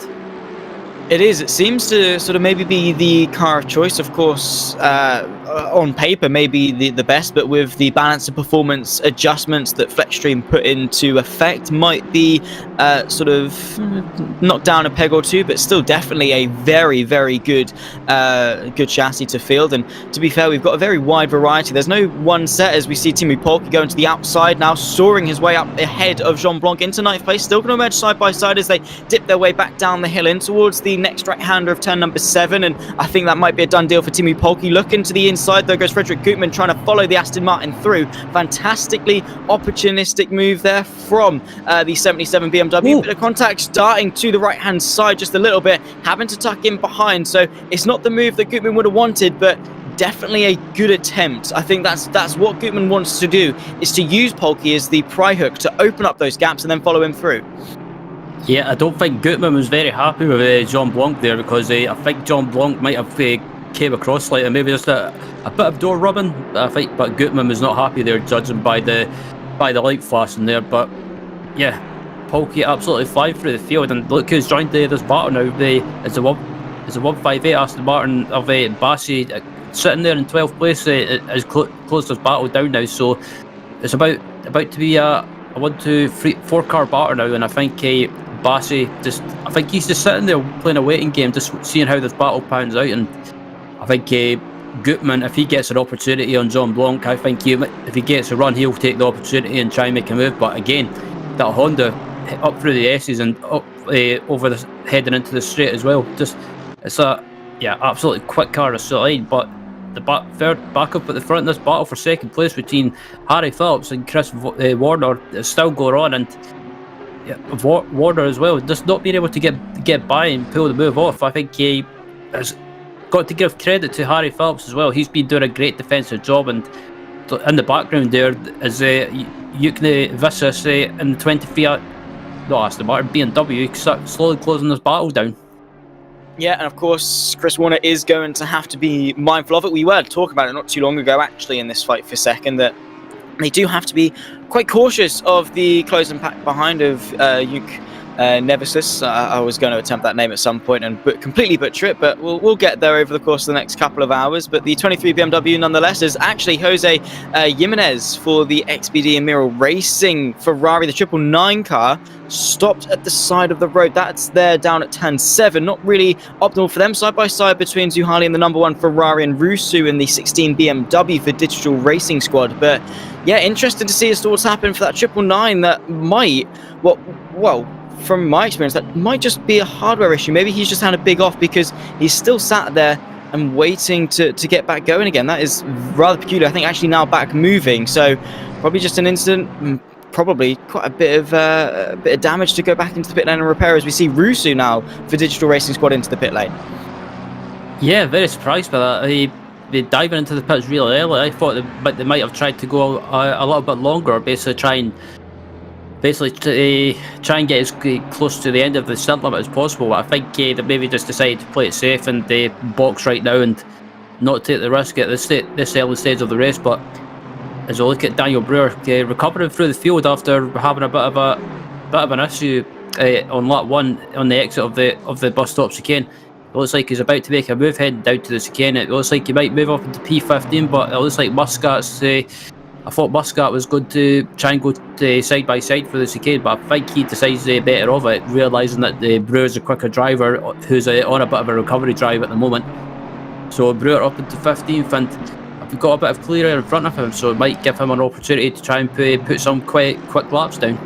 It is. It seems to sort of maybe be the car of choice, of course, on paper, maybe the best, but with the balance of performance adjustments that FLExTREME put into effect, might be sort of knocked down a peg or two, but still definitely a very, very good chassis to field. And to be fair, we've got a very wide variety. There's no one set, as we see Timu Polki going to the outside now, soaring his way up ahead of Jean Blanc into 9th place, still going to emerge side by side as they dip their way back down the hill in towards the next right-hander of turn number 7, and I think that might be a done deal for Timu Polki. Looking to the inside, there goes Frederick Gutmann trying to follow the Aston Martin through. Fantastically opportunistic move there from the 77 BMW. Ooh. Bit of contact starting to the right-hand side just a little bit, having to tuck in behind, so it's not the move that Gutmann would have wanted, but definitely a good attempt. I think that's what Gutmann wants to do, is to use Polki as the pry hook to open up those gaps and then follow him through. Yeah, I don't think Gutmann was very happy with Jean Blanc there, because I think Jean Blanc might have came across slightly, maybe just a bit of door rubbing. I think, but Gutmann was not happy there, judging by the light flashing there. But yeah, Polki absolutely flying through the field, and look who's joined this battle now. It's a 158 Aston Martin of Bassi sitting there in 12th place, has closed this battle down now. So it's about to be a 1, 2, 3, 4 car battle now, and I think Bassi I think he's just sitting there playing a waiting game, just seeing how this battle pans out. And I think Gutmann, if he gets an opportunity on Jean Blanc, I think if he gets a run, he'll take the opportunity and try and make a move. But again, that Honda up through the S's and up heading into the straight as well. It's a absolutely quick car to line, but the third backup at the front in this battle for second place between Harry Phillips and Chris Warner is still going on, and Warner as well, just not being able to get by and pull the move off. I think he has got to give credit to Harry Phillips as well. He's been doing a great defensive job, and in the background there is Yukne Visas in the 23 not Aston Martin, BMW, slowly closing this battle down. Yeah, and of course, Chris Warner is going to have to be mindful of it. We were talking about it not too long ago, actually, in this fight for second, that they do have to be quite cautious of the closing pack behind of Nevesis. I was going to attempt that name at some point and completely butcher it, but we'll get there over the course of the next couple of hours. But the 23 BMW nonetheless is actually Jose Jimenez for the XBD Amiral Racing Ferrari, the 999 car, stopped at the side of the road. That's there down at turn 7. Not really optimal for them. Side by side between Zuhali and the number 1 Ferrari, and Rusu in the 16 BMW for Digital Racing Squad. But yeah, interesting to see as to what's happened for that 999 that might, well, from my experience, that might just be a hardware issue. Maybe he's just had a big off because he's still sat there and waiting to get back going again. That is rather peculiar. I think actually now back moving, so probably just an incident. Probably quite a bit of damage to go back into the pit lane and repair, as we see Rusu now for Digital Racing Squad into the pit lane. Yeah, very surprised by that. They diving into the pits really early. I thought they might have tried to go a little bit longer, basically try and basically to try and get as close to the end of the stint limit as possible. I think they maybe just decided to play it safe and box right now and not take the risk at this early stage of the race. But as we look at Daniel Brewer recovering through the field after having a bit of an issue on lap 1 on the exit of the bus stop chicane. It looks like he's about to make a move heading down to the chicane. It looks like he might move up into P15, but it looks like Muscat's. I thought Muscat was going to try and go side by side for the chicane, but I think he decides better of it, realising that Brewer's a quicker driver who's on a bit of a recovery drive at the moment. So Brewer up into 15th, and we've got a bit of clear air in front of him, so it might give him an opportunity to try and put some quick laps down.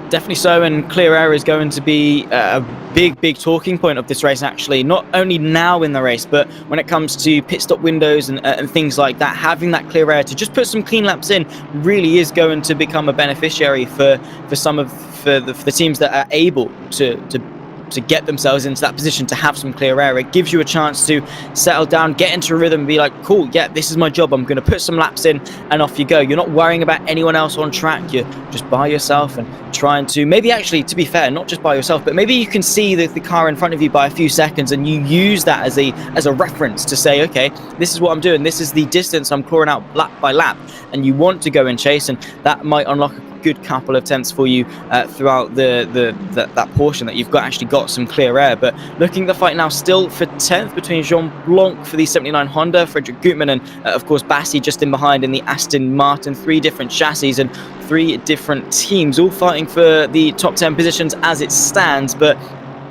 Definitely so, and clear air is going to be a big talking point of this race, actually. Not only now in the race, but when it comes to pit stop windows and things like that, having that clear air to just put some clean laps in really is going to become a beneficiary for the teams that are able to get themselves into that position to have some clear air. It gives you a chance to settle down, get into a rhythm, and be like, cool, yeah, this is my job. I'm going to put some laps in, and off you go. You're not worrying about anyone else on track. You're just by yourself and trying to, maybe actually, to be fair, not just by yourself, but maybe you can see the car in front of you by a few seconds, and you use that as a reference to say, okay, this is what I'm doing. This is the distance I'm clawing out lap by lap, and you want to go and chase, and that might unlock a good couple of tenths for you throughout that portion that you've actually got some clear air. But looking at the fight now, still for 10th between Jean Blanc for the 79 Honda, Frederick Gutmann, and of course Bassi just in behind in the Aston Martin. 3 different chassis and 3 different teams all fighting for the top 10 positions as it stands. But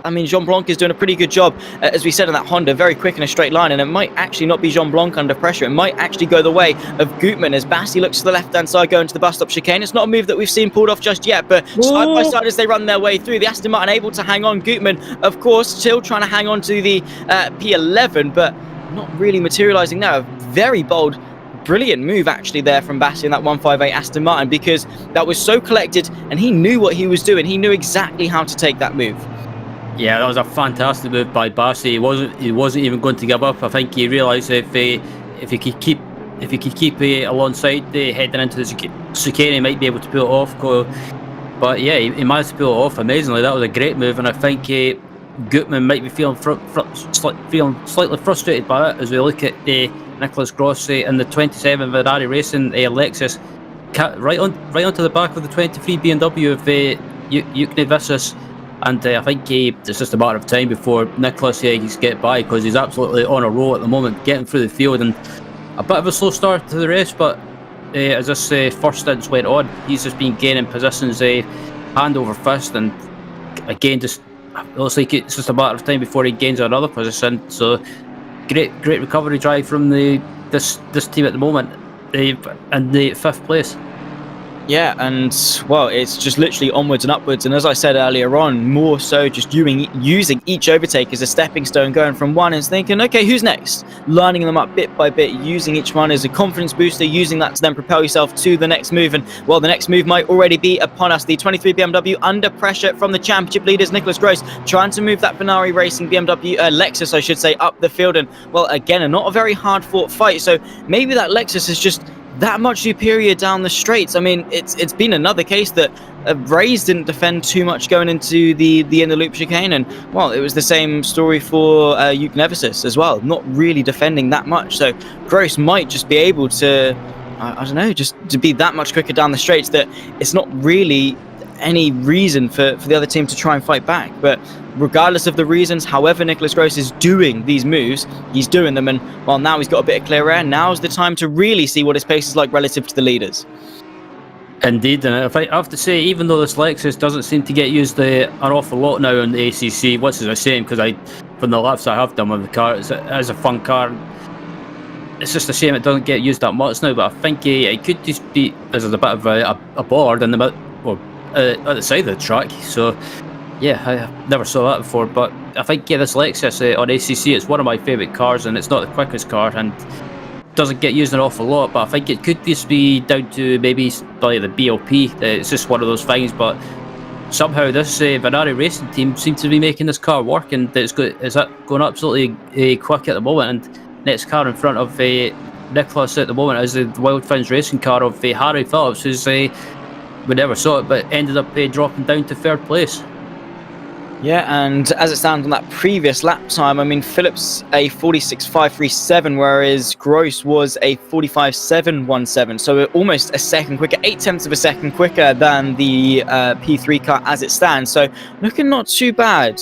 I mean, Jean Blanc is doing a pretty good job, as we said, in that Honda, very quick in a straight line, and it might actually not be Jean Blanc under pressure. It might actually go the way of Gutmann as Bassi looks to the left-hand side going to the bus stop chicane. It's not a move that we've seen pulled off just yet, but side by side as they run their way through, the Aston Martin able to hang on. Gutmann, of course, still trying to hang on to the P11, but not really materialising now. A very bold, brilliant move actually there from Bassi in that 158 Aston Martin, because that was so collected and he knew what he was doing. He knew exactly how to take that move. Yeah, that was a fantastic move by Bassi. He wasn't even going to give up. I think he realised if he could keep alongside heading into the chicane, he might be able to pull it off. But yeah, he managed to pull it off amazingly. That was a great move, and I think Gutmann might be feeling slightly frustrated by it as we look at Nicholas Grossi in the 27 Ferrari Racing Lexus, right onto the back of the 23 BMW of Yukne Vissus. And I think it's just a matter of time before Nicholas he's get by, because he's absolutely on a roll at the moment, getting through the field. And a bit of a slow start to the race, but as this first stints went on, he's just been gaining positions hand over fist, and again, just it looks like it's just a matter of time before he gains another position. So great recovery drive from this team at the moment, in the 5th place. Yeah, and well, it's just literally onwards and upwards, and as I said earlier on, more so just using each overtake as a stepping stone, going from one and thinking, okay, who's next? Lining them up bit by bit, using each one as a confidence booster, using that to then propel yourself to the next move. And well, the next move might already be upon us. The 23 BMW under pressure from the championship leaders, Nicholas Gross, trying to move that Ferrari Racing BMW Lexus, I should say, up the field. And well, again, not a very hard fought fight, so maybe that Lexus is just that much superior down the straights. I mean, it's been another case that Rays didn't defend too much going into the inner loop chicane, and well, it was the same story for Yukne Vissus as well, not really defending that much. So Gross might just be able to, I don't know, just to be that much quicker down the straights that it's not really any reason for the other team to try and fight back. But regardless of the reasons, however Nicholas Gross is doing these moves, he's doing them, and well, now he's got a bit of clear air. Now's the time to really see what his pace is like relative to the leaders. Indeed, and I have to say, even though this Lexus doesn't seem to get used an awful lot now on the ACC, which is a shame, because from the laps I have done with the car, it's a fun car. It's just a shame it doesn't get used that much now, but I think it could just be, there's a bit of a board in the at the side of the track. So yeah, I never saw that before, but I think this Lexus on ACC, it's one of my favourite cars, and it's not the quickest car and doesn't get used an awful lot, but I think it could just be down to maybe by the BLP. It's just one of those things, but somehow this Ferrari Racing team seems to be making this car work, and it's going absolutely quick at the moment. And next car in front of Nicholas at the moment is the Wild Things Racing car of Harry Phillips, who's we never saw it, but ended up dropping down to third place. Yeah, and as it stands on that previous lap time, I mean, Phillips a 46.537, whereas Gross was a 45.717, so almost a second quicker, 0.8 of a second quicker than the P3 car as it stands. So looking not too bad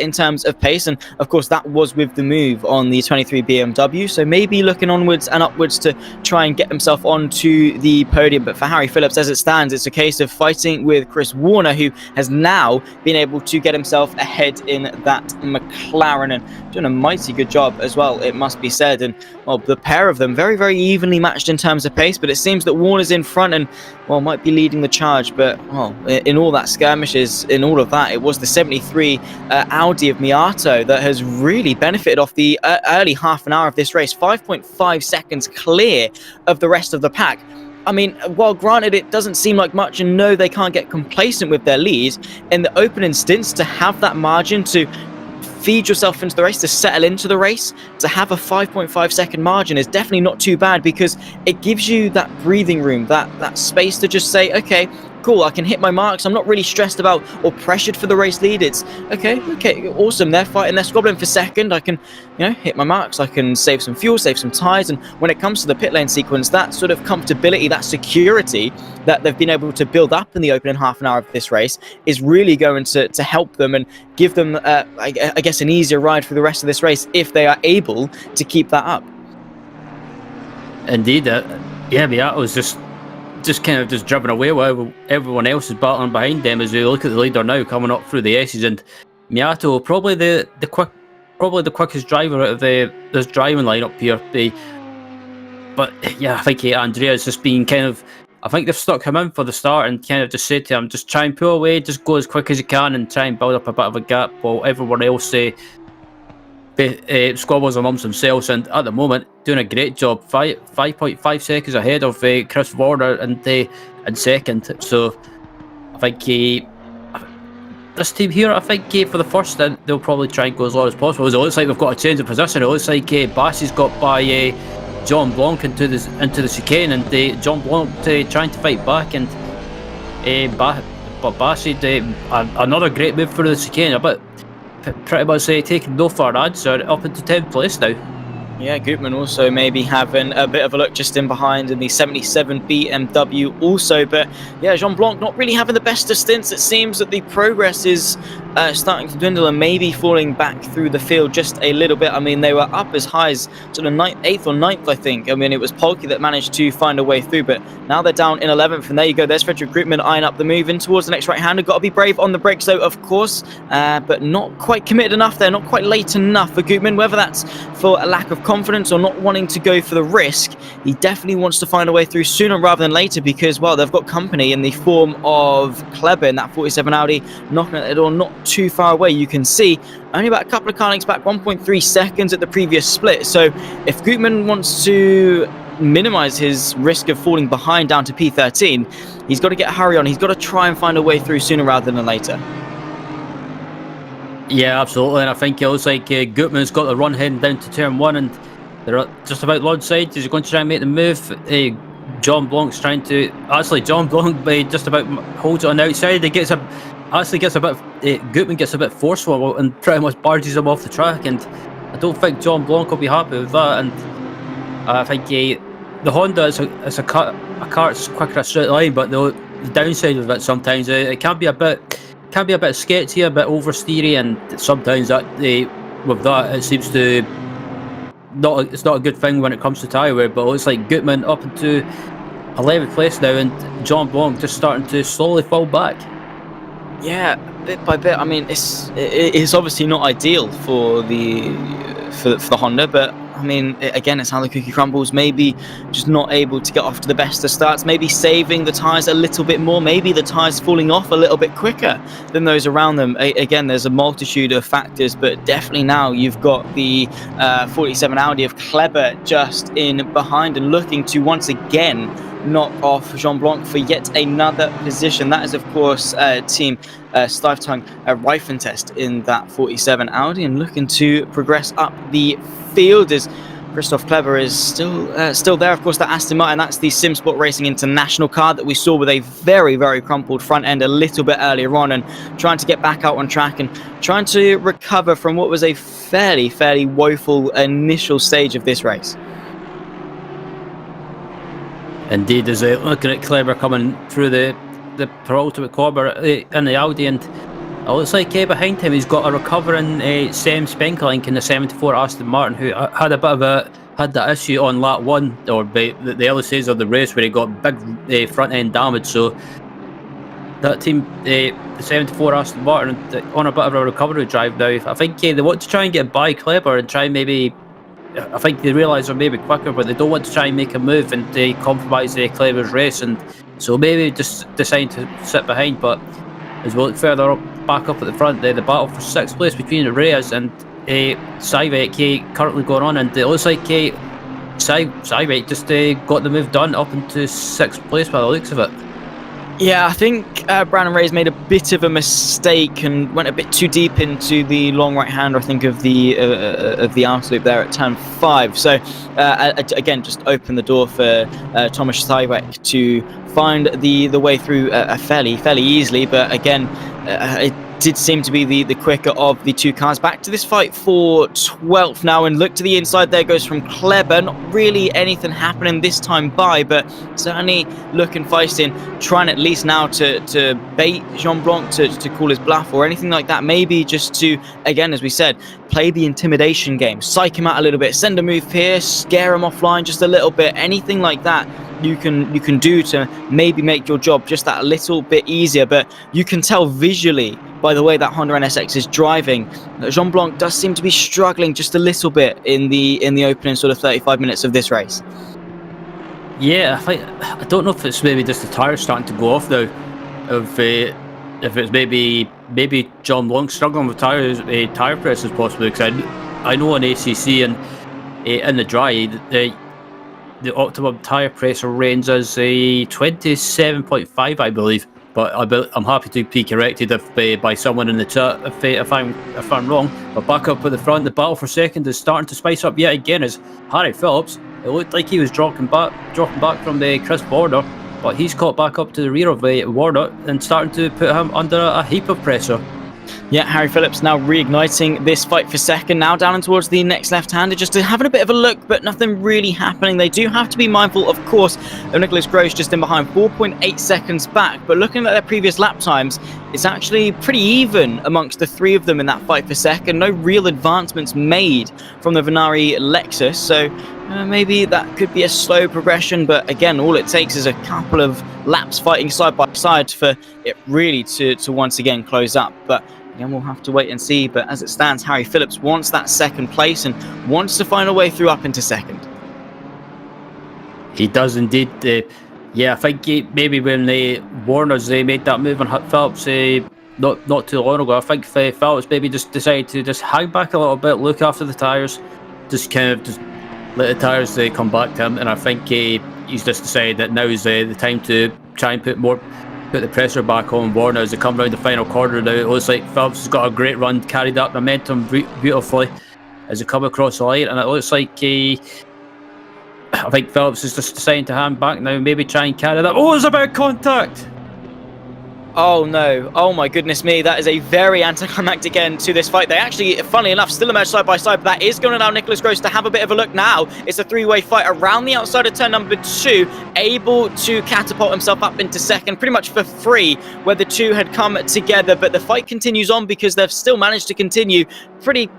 in terms of pace, and of course that was with the move on the 23 BMW, so maybe looking onwards and upwards to try and get himself onto the podium. But for Harry Phillips, as it stands, it's a case of fighting with Chris Warner, who has now been able to get himself ahead in that McLaren and doing a mighty good job as well, it must be said. And well, the pair of them very, very evenly matched in terms of pace, but it seems that Warner's in front and well might be leading the charge. But well, in all that skirmishes, in all of that, it was the 73 Audi of Miato that has really benefited off the early half an hour of this race, 5.5 seconds clear of the rest of the pack. I mean, while granted it doesn't seem like much, and no, they can't get complacent with their lead, in the opening stints, to have that margin to feed yourself into the race, to settle into the race, to have a 5.5 second margin is definitely not too bad, because it gives you that breathing room, that space to just say, okay, cool, I can hit my marks. I'm not really stressed about or pressured for the race lead. It's okay, awesome. They're fighting, they're squabbling for second. I can, hit my marks. I can save some fuel, save some tires. And when it comes to the pit lane sequence, that sort of comfortability, that security that they've been able to build up in the opening half an hour of this race is really going to help them and give them, I guess, an easier ride for the rest of this race if they are able to keep that up. Indeed, Miato's just kind of just driven away while everyone else is battling behind them. As we look at the leader now coming up through the S's, and Miato probably the quickest driver out of this driving lineup here. But yeah, I think Andrea's just been kind of, I think they've stuck him in for the start and kind of just said to him, just try and pull away, just go as quick as you can and try and build up a bit of a gap while everyone else squabbles amongst themselves. And at the moment, doing a great job, 5.5 seconds ahead of Chris Warner in second. So I think this team here, I think for the first stint, they'll probably try and go as low as possible. It looks like they've got a change of position. It looks like Bassi's got by John Blanc into the chicane, and John Blanc trying to fight back, and but Bassi another great move for the chicane. But pretty much taking no far answer, up into 10th place now. Yeah, Gutmann also maybe having a bit of a look just in behind in the 77 BMW also. But yeah, Jean Blanc not really having the best of stints. It seems that the progress is starting to dwindle and maybe falling back through the field just a little bit. I mean, they were up as high as sort of 8th or 9th, I think. I mean, it was Polke that managed to find a way through, but now they're down in 11th. And there you go, there's Frederick Gutmann eyeing up the move in towards the next right-hander. Got to be brave on the brakes though, of course, but not quite committed enough there, not quite late enough for Gutmann. Whether that's for a lack of confidence or not wanting to go for the risk, he definitely wants to find a way through sooner rather than later, because, well, they've got company in the form of Kleber in that 47 Audi, knocking at the door not too far away. You can see only about a couple of car lengths back, 1.3 seconds at the previous split. So if Gutmann wants to minimize his risk of falling behind down to P13, he's got to get a hurry on. He's got to try and find a way through sooner rather than later. Yeah, absolutely. And I think it looks like Gutmann's got the run heading down to turn 1, and they're just about onside. He's going to try and make the move. John Blanc's trying to, actually John Blanc just about holds it on the outside. He gets a bit, Gutmann gets a bit forceful and pretty much barges him off the track, and I don't think John Blanc will be happy with that. And I think the Honda is a car that's quicker a straight line, but the downside of it sometimes it can be a bit sketchy, a bit oversteery, and sometimes that with that it seems to it's not a good thing when it comes to tyre wear. But it looks like Gutmann up into 11th place now, and John Blanc just starting to slowly fall back. Yeah, bit by bit. I mean, it's obviously not ideal for the Honda, but I mean, again, it's how the cookie crumbles. Maybe just not able to get off to the best of starts. Maybe saving the tyres a little bit more. Maybe the tyres falling off a little bit quicker than those around them. Again, there's a multitude of factors, but definitely now you've got the 47 Audi of Kleber just in behind and looking to once again knock off Jean Blanc for yet another position. That is, of course, Team Steiftung Reifentest in that 47 Audi, and looking to progress up the field. As Christoph Kleber is still there. Of course, that Aston Martin, that's the SimSport Racing International car that we saw with a very, very crumpled front end a little bit earlier on, and trying to get back out on track and trying to recover from what was a fairly woeful initial stage of this race. Indeed, as looking at Kleber coming through the penultimate corner in the Audi, and it looks like behind him he's got a recovering Sam Spenkelink in the 74 Aston Martin, who had a bit of that issue on lap 1, or the early stages of the race, where he got big front end damage. So that team, the 74 Aston Martin, on a bit of a recovery drive now. I think they want to try and get by Kleber and try and maybe. I think they realise they're maybe quicker, but they don't want to try and make a move and compromise Kleber's race, and so maybe just decide to sit behind. But as we look further back up at the front, the battle for 6th place between Reyes and Sivek currently going on, and it looks like Sivek just got the move done up into 6th place by the looks of it. Yeah, I think Brandon Reyes made a bit of a mistake and went a bit too deep into the long right-hander, I think, of the outer loop there at turn 5. So, again, just opened the door for Thomas Sivek to find the way through fairly easily. But again, it did seem to be the quicker of the two cars. Back to this fight for 12th now, and look to the inside, there goes from Kleber. Not really anything happening this time by, but certainly looking feisty and trying at least now to bait Jean Blanc to call his bluff or anything like that. Maybe just to, again, as we said, play the intimidation game, psych him out a little bit, send a move here, scare him offline just a little bit, anything like that you can do to maybe make your job just that a little bit easier. But you can tell visually by the way that Honda NSX is driving, Jean Blanc does seem to be struggling just a little bit in the opening sort of 35 minutes of this race. Yeah, I don't know if it's maybe just the tyres starting to go off now, if it's maybe Jean Blanc struggling with tyre pressures possibly, because I know on ACC and in the dry the optimum tyre pressure range is 27.5, I believe. But I'm happy to be corrected by someone in the chat if I'm wrong. But back up at the front, the battle for second is starting to spice up yet again as Harry Phillips. It looked like he was dropping back from the Chris Warner, but he's caught back up to the rear of Warner and starting to put him under a heap of pressure. Yeah, Harry Phillips now reigniting this fight for second, now down and towards the next left-hander, just having a bit of a look, but nothing really happening. They do have to be mindful, of course, of Nicholas Gross just in behind, 4.8 seconds back, but looking at their previous lap times, it's actually pretty even amongst the three of them in that fight for second. No real advancements made from the Venari Lexus, so maybe that could be a slow progression, but again, all it takes is a couple of laps fighting side by side for it really to once again close up. But again, we'll have to wait and see. But as it stands, Harry Phillips wants that second place and wants to find a way through up into second. He does indeed. Yeah, I think maybe when Warners made that move on Phillips not too long ago, I think Phillips maybe just decided to just hang back a little bit, look after the tyres, just let the tyres come back to him. And I think he's just decided that now is the time to try and put the pressure back on Warner as they come round the final corner now. It looks like Phillips has got a great run, carried that momentum beautifully as they come across the line, and it looks like I think Phillips is just deciding to hand back now, maybe try and carry that. Oh, there's a bit of contact! Oh no, oh my goodness me, that is a very anticlimactic end to this fight. They actually, funnily enough, still emerge side by side, but that is going to allow Nicholas Gross to have a bit of a look now. It's a three-way fight around the outside of turn number 2, able to catapult himself up into second pretty much for free, where the two had come together. But the fight continues on because they've still managed to continue pretty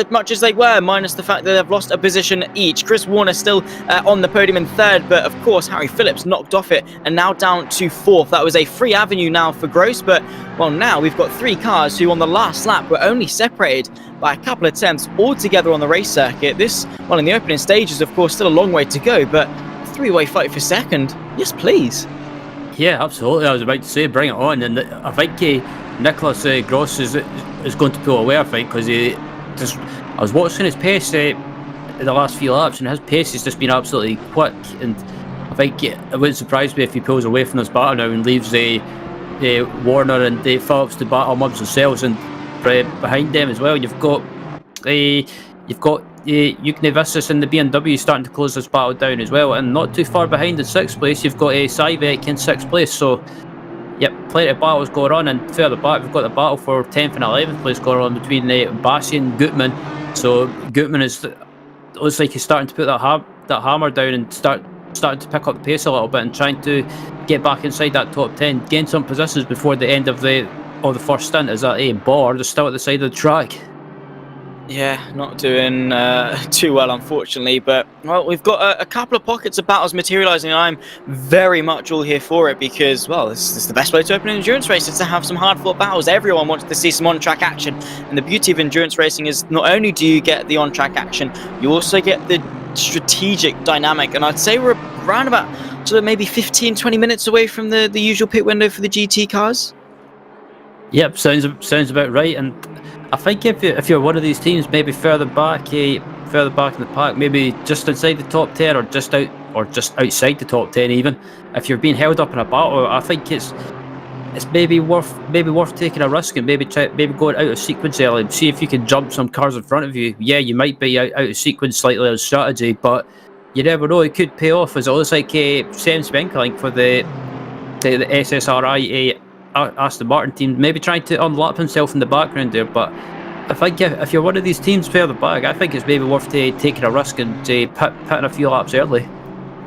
much as they were, minus the fact that they've lost a position each. Chris Warner still on the podium in third, but of course Harry Phillips knocked off it and now down to fourth. That was a free avenue now for Gross, but well, now we've got three cars who on the last lap were only separated by a couple of tenths all together on the race circuit. This, well, in the opening stages, of course, still a long way to go, but a three-way fight for second, yes please. Yeah, absolutely. I was about to say, bring it on. And I think Nicholas Gross is going to pull away, I think, because I was watching his pace in the last few laps, and his pace has just been absolutely quick. And I think it wouldn't surprise me if he pulls away from this battle now and leaves Warner and Phillips to battle amongst themselves. And behind them as well, you've got Uknevissus and the BMW starting to close this battle down as well, and not too far behind in 6th place you've got a Cyvec in 6th place. So yep, plenty of battles going on, and further back we've got the battle for 10th and 11th place going on between Bassi and Gutman. So Gutman looks like he's starting to put that hammer down and starting to pick up the pace a little bit and trying to get back inside that top 10, gain some positions before the end of the first stint. Is that a bar? They're still at the side of the track. Yeah, not doing too well, unfortunately. But, well, we've got a couple of pockets of battles materialising, and I'm very much all here for it because, well, this is the best way to open an endurance race, is to have some hard-fought battles. Everyone wants to see some on-track action. And the beauty of endurance racing is not only do you get the on-track action, you also get the strategic dynamic. And I'd say we're around about sort of maybe 15-20 minutes away from the usual pit window for the GT cars. Yep, sounds about right. And I think if you're one of these teams, maybe further back in the pack, maybe just inside the top 10 or just outside the top 10 even, if you're being held up in a battle, I think it's maybe worth taking a risk and maybe going out of sequence early and see if you can jump some cars in front of you. Yeah, you might be out of sequence slightly on strategy, but you never know, it could pay off. As it looks like Sam Spenkelink for the SSRI Aston Martin team, maybe trying to unlap himself in the background there. But I think if you're one of these teams further back, I think it's maybe worth taking a risk and pitting a few laps early.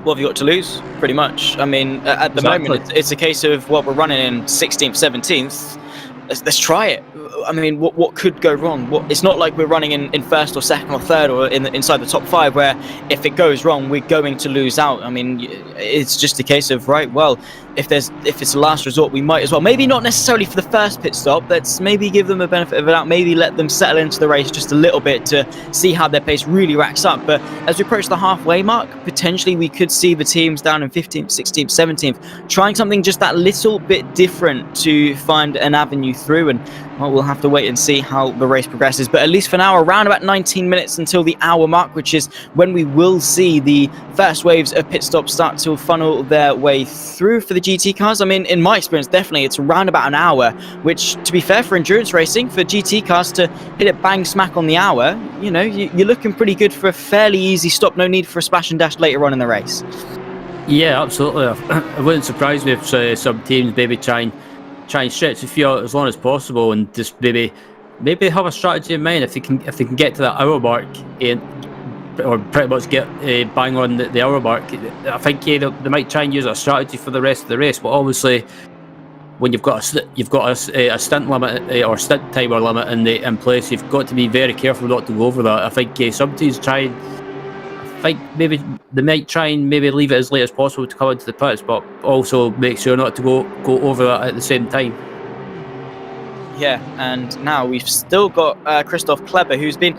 What have you got to lose? Pretty much. I mean, at the moment, it's a case of, well, we're running in 16th, 17th. Let's try it. I mean, what could go wrong? It's not like we're running in first or second or third or inside the top 5, where if it goes wrong, we're going to lose out. I mean, it's just a case of, right, well, if it's a last resort, we might as well. Maybe not necessarily for the first pit stop. Let's maybe give them a benefit of the doubt. Maybe let them settle into the race just a little bit to see how their pace really racks up. But as we approach the halfway mark, potentially we could see the teams down in 15th, 16th, 17th trying something just that little bit different to find an avenue through. And, well, we'll have to wait and see how the race progresses. But at least for now, around about 19 minutes until the hour mark, which is when we will see the first waves of pit stops start to funnel their way through for the GT cars. I mean, in my experience, definitely it's around about an hour, which, to be fair, for endurance racing, for GT cars to hit it bang smack on the hour, you know, you're looking pretty good for a fairly easy stop. No need for a splash and dash later on in the race. Yeah, absolutely. It wouldn't surprise me if some teams maybe try and stretch the field as long as possible and just maybe have a strategy in mind. If they can get to that hour mark or pretty much get bang on the hour mark, I think they might try and use a strategy for the rest of the race. But obviously, when you've got a stint limit or stint timer limit in place, you've got to be very careful not to go over that. I think some teams maybe they might try and maybe leave it as late as possible to come into the pits, but also make sure not to go over that at the same time. Yeah, and now we've still got Christoph Kleber, who's been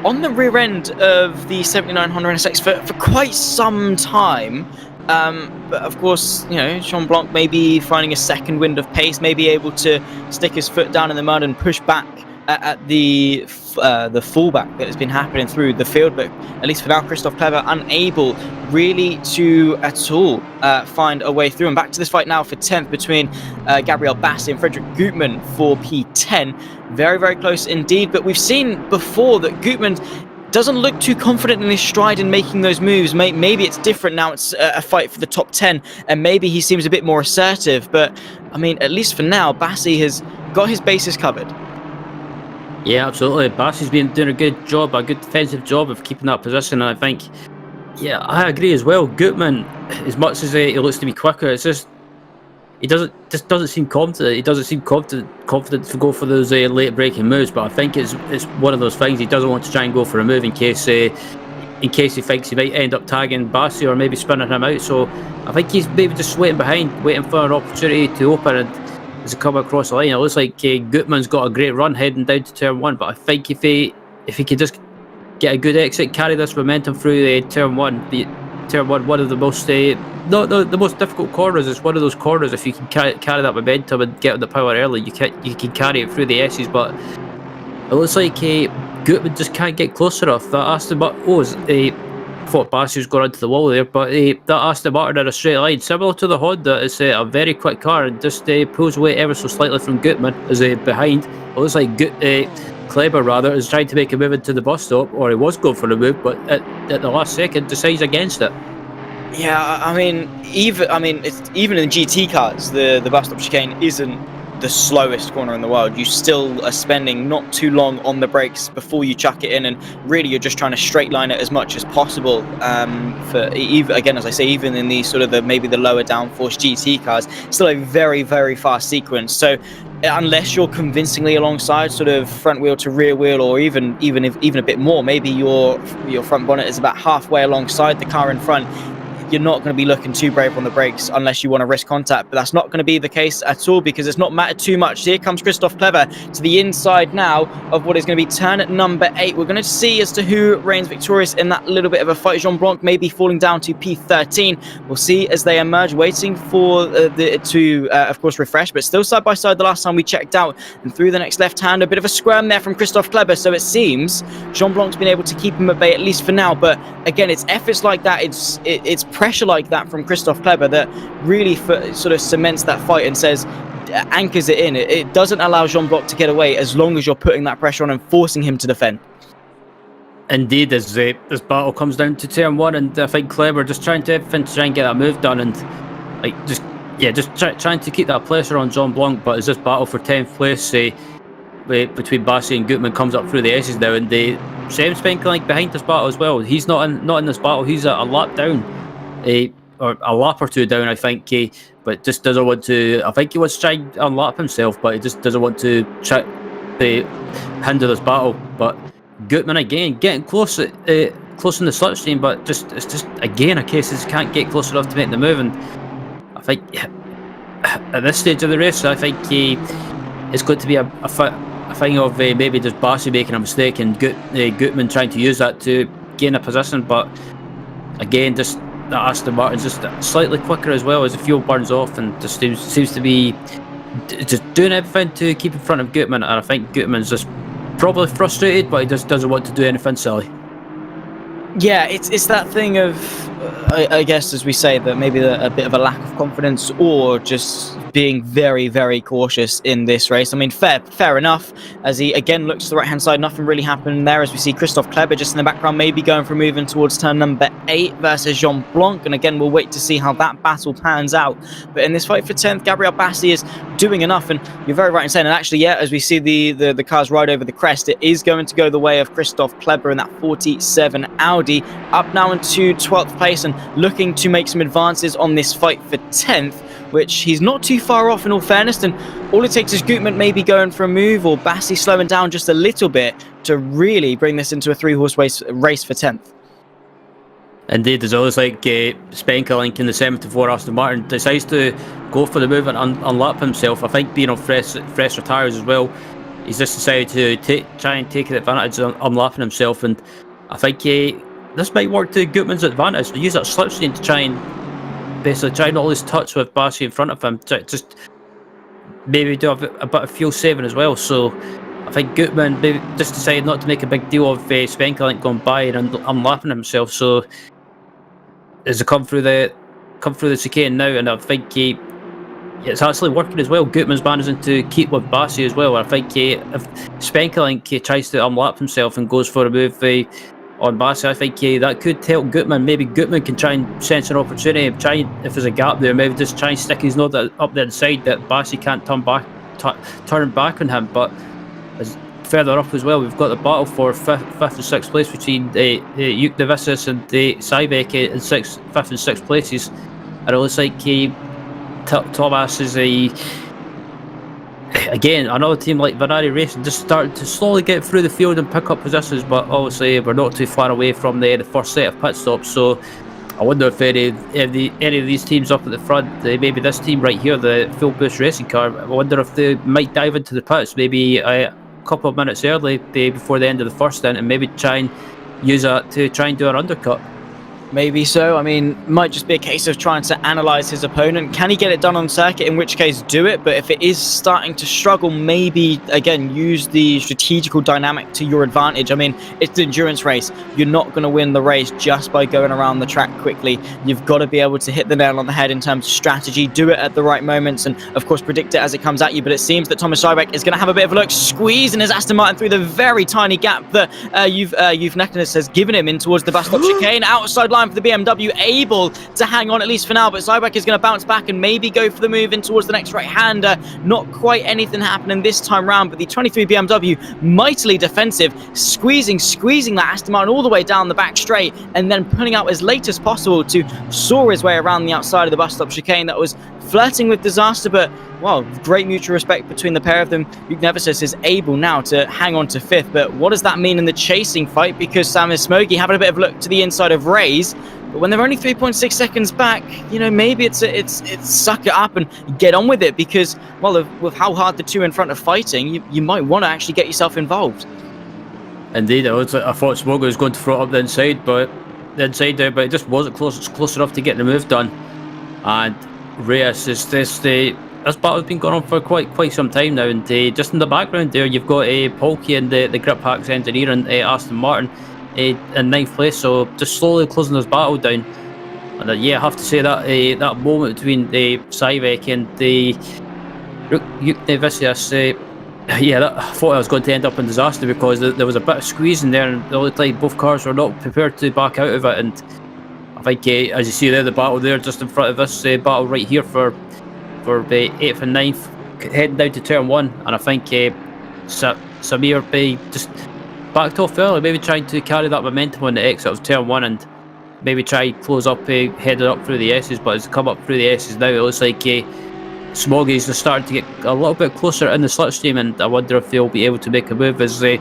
on the rear end of the 79 Honda NSX for quite some time. But of course, you know, Jean Blanc maybe finding a second wind of pace, maybe able to stick his foot down in the mud and push back at the fallback that has been happening through the field. But at least for now, Christoph Kleber unable really to at all find a way through. And back to this fight now for 10th between Gabriel Bassi and Frederick Gutmann for P10. Very, very close indeed. But we've seen before that Gutmann doesn't look too confident in his stride in making those moves. Maybe it's different now. It's a fight for the top 10, and maybe he seems a bit more assertive. But, I mean, at least for now, Bassi has got his bases covered. Yeah, absolutely. Bassi's been doing a good defensive job of keeping that position, and I think, yeah, I agree as well. Gutmann, as much as he looks to be quicker, it's just he doesn't seem confident. He doesn't seem confident to go for those late breaking moves. But I think it's one of those things. He doesn't want to try and go for a move in case he thinks he might end up tagging Bassi or maybe spinning him out. So I think he's maybe just waiting for an opportunity to open and as he come across the line. It looks like Gutmann's got a great run heading down to turn 1, but I think if he could just get a good exit, carry this momentum through turn 1, one of the most not the most difficult corners. It's one of those corners, if you can carry that momentum and get on the power early, you can carry it through the S's. But it looks like Gutmann just can't get close enough. That Aston Martin, thought Bassi was going onto the wall there, but that Aston Martin in a straight line, similar to the Honda, is a very quick car and just pulls away ever so slightly from Gutmann as behind. It looks like Kleber rather is trying to make a move into the bus stop, or he was going for the move, but at the last second decides against it. Yeah, I mean, even in GT cars, the bus stop chicane isn't the slowest corner in the world. You still are spending not too long on the brakes before you chuck it in, and really you're just trying to straight line it as much as possible. For even, again, as I say, even in these sort of maybe the lower downforce GT cars, still a very, very fast sequence. So unless you're convincingly alongside sort of front wheel to rear wheel, or even a bit more, maybe your front bonnet is about halfway alongside the car in front, you're not going to be looking too brave on the brakes unless you want to risk contact. But that's not going to be the case at all, because it's not mattered too much. Here comes Christophe Kleber to the inside now of what is going to be turn at number 8. We're going to see as to who reigns victorious in that little bit of a fight. Jean Blanc maybe falling down to P13. We'll see as they emerge, waiting for of course, refresh, but still side by side the last time we checked out. And through the next left hand, a bit of a squirm there from Christophe Kleber. So it seems Jean Blanc's been able to keep him at bay, at least for now. But again, it's efforts like that, it's pressure like that from Christophe Kleber that really sort of cements that fight and says, anchors it in. It doesn't allow Jean Blanc to get away as long as you're putting that pressure on and forcing him to defend. Indeed, as this battle comes down to turn 1, and I think Kleber just trying to try and get that move done, and trying to keep that pressure on Jean Blanc. But as this battle for 10th place between Bassi and Gutmann comes up through the S's now, and the same Spenkelink behind this battle as well. He's not in this battle. He's a lap down, or a lap or two down, I think. But just doesn't want to. I think he wants to try and unlap himself, but he just doesn't want to try to hinder this battle. But Gutmann again getting close in the slipstream, but it's just again a case he can't get close enough to make the move. And I think at this stage of the race, I think it's going to be a thing of maybe just Bassi making a mistake and Gutmann trying to use that to gain a position. But again, just that Aston Martin's just slightly quicker as well as the fuel burns off, and just seems to be just doing everything to keep in front of Gutmann. And I think Gutmann's just probably frustrated, but he just doesn't want to do anything silly. Yeah, it's that thing of, I guess, as we say, that maybe a bit of a lack of confidence, or just being very, very cautious in this race. I mean, fair enough, as he again looks to the right hand side. Nothing really happened there, as we see Christophe Kleber just in the background, maybe going for moving towards turn number 8 versus Jean Blanc. And again, we'll wait to see how that battle pans out. But in this fight for 10th, Gabriel Bassi is doing enough, and you're very right in saying, and actually, yeah, as we see the cars ride over the crest, it is going to go the way of Christophe Kleber in that 47 Audi, up now into 12th place and looking to make some advances on this fight for 10th, which he's not too far off in all fairness. And all it takes is Gutmann maybe going for a move, or Bassi slowing down just a little bit, to really bring this into a 3-horse race for 10th. Indeed, there's always like Spenkelink in the 74 Aston Martin decides to go for the move and unlap himself. I think being on fresh retires as well, he's just decided to try and take advantage of unlapping himself, and I think this might work to Gutmann's advantage. To use that slipstream to try and basically try not lose touch with Bassi in front of him, to just maybe do a bit of fuel saving as well. So I think Gutmann maybe just decided not to make a big deal of Spenkelink going by and unlapping himself. So as they come through the chicane now, and I think it's actually working as well. Gutmann's managing to keep with Bassi as well. I think if Spenkelink tries to unlap himself and goes for a move on Bassi, I think that could help Gutmann. Maybe Gutmann can try and sense an opportunity, if there's a gap there, maybe just try and stick his nose up the inside that Bassi can't turn back on him. But as further up as well, we've got the battle for 5th and 6th place between Yuke de Visses and Sybek in 5th and 6th places. And it looks like Thomas is again, another team like Ferrari Racing just starting to slowly get through the field and pick up positions, but obviously we're not too far away from the first set of pit stops. So I wonder if any of these teams up at the front, maybe this team right here, the Full Boost Racing car, I wonder if they might dive into the pits maybe a couple of minutes early before the end of the first stint, and maybe try and use that to try and do an undercut. Maybe so. I mean, might just be a case of trying to analyze his opponent. Can he get it done on circuit? In which case, do it. But if it is starting to struggle, maybe again use the strategical dynamic to your advantage. I mean, it's an endurance race. You're not going to win the race just by going around the track quickly. You've got to be able to hit the nail on the head in terms of strategy. Do it at the right moments, and of course, predict it as it comes at you. But it seems that Thomas Scheibeck is going to have a bit of a look, squeezing his Aston Martin through the very tiny gap that Youth Necklace has given him in towards the bus stop chicane. Outside line for the BMW, able to hang on at least for now, but Scheibeck is going to bounce back and maybe go for the move in towards the next right-hander. Not quite anything happening this time round, but the 23 BMW mightily defensive, squeezing that Aston Martin all the way down the back straight, and then pulling out as late as possible to soar his way around the outside of the bus stop chicane. That was flirting with disaster, but well, great mutual respect between the pair of them. Luke Nevesis is able now to hang on to 5th, but what does that mean in the chasing fight? Because Sam Smogy having a bit of a look to the inside of Ray's, but when they're only 3.6 seconds back, you know, maybe it's suck it up and get on with it, because, well, with how hard the two in front are fighting, you might want to actually get yourself involved. Indeed, I thought Smogy was going to throw it up the inside, but it just wasn't close enough to get the move done. And Reyes is this battle has been going on for quite some time now, and just in the background there, you've got Polky and the Grip Hacks engineer and Aston Martin in 9th place, so just slowly closing this battle down. And yeah, I have to say that that moment between Scheibeck and Vicious, yeah, I thought I was going to end up in disaster, because there was a bit of squeezing there, and it looked like both cars were not prepared to back out of it. And I think, as you see there, the battle there just in front of us, battle right here for the 8th and 9th, heading down to turn 1, and I think Samir just backed off early, maybe trying to carry that momentum on the exit of turn 1 and maybe try close up, heading up through the S's. But as they come up through the S's now, it looks like Smoggy's just starting to get a little bit closer in the slipstream, and I wonder if they'll be able to make a move as they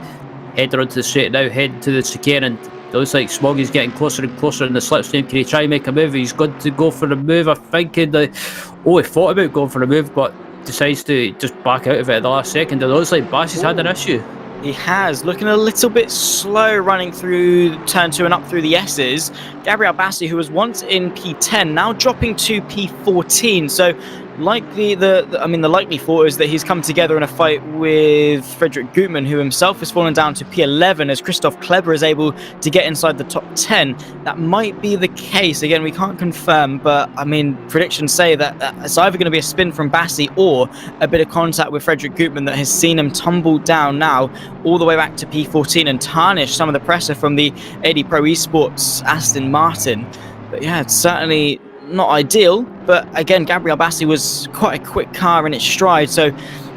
head onto the straight now, heading to the chicane. And it looks like Smoggy's getting closer and closer in the slipstream. Can he try and make a move? He's going to go for the move, I think. He thought about going for the move, but decides to just back out of it at the last second. It looks like Bassi's had an issue. He has, looking a little bit slow running through turn 2 and up through the S's. Gabriel Bassi, who was once in P10, now dropping to P14. So likely the likely thought is that he's come together in a fight with Frederick Gutmann, who himself has fallen down to P11 as Christoph Kleber is able to get inside the top 10. That might be the case. Again, we can't confirm, but I mean, predictions say that it's either going to be a spin from Bassi or a bit of contact with Frederick Gutmann that has seen him tumble down now all the way back to P14 and tarnish some of the pressure from the AD Pro Esports Aston Martin. But yeah, it's certainly not ideal, but again, Gabriel Bassi was quite a quick car in its stride, so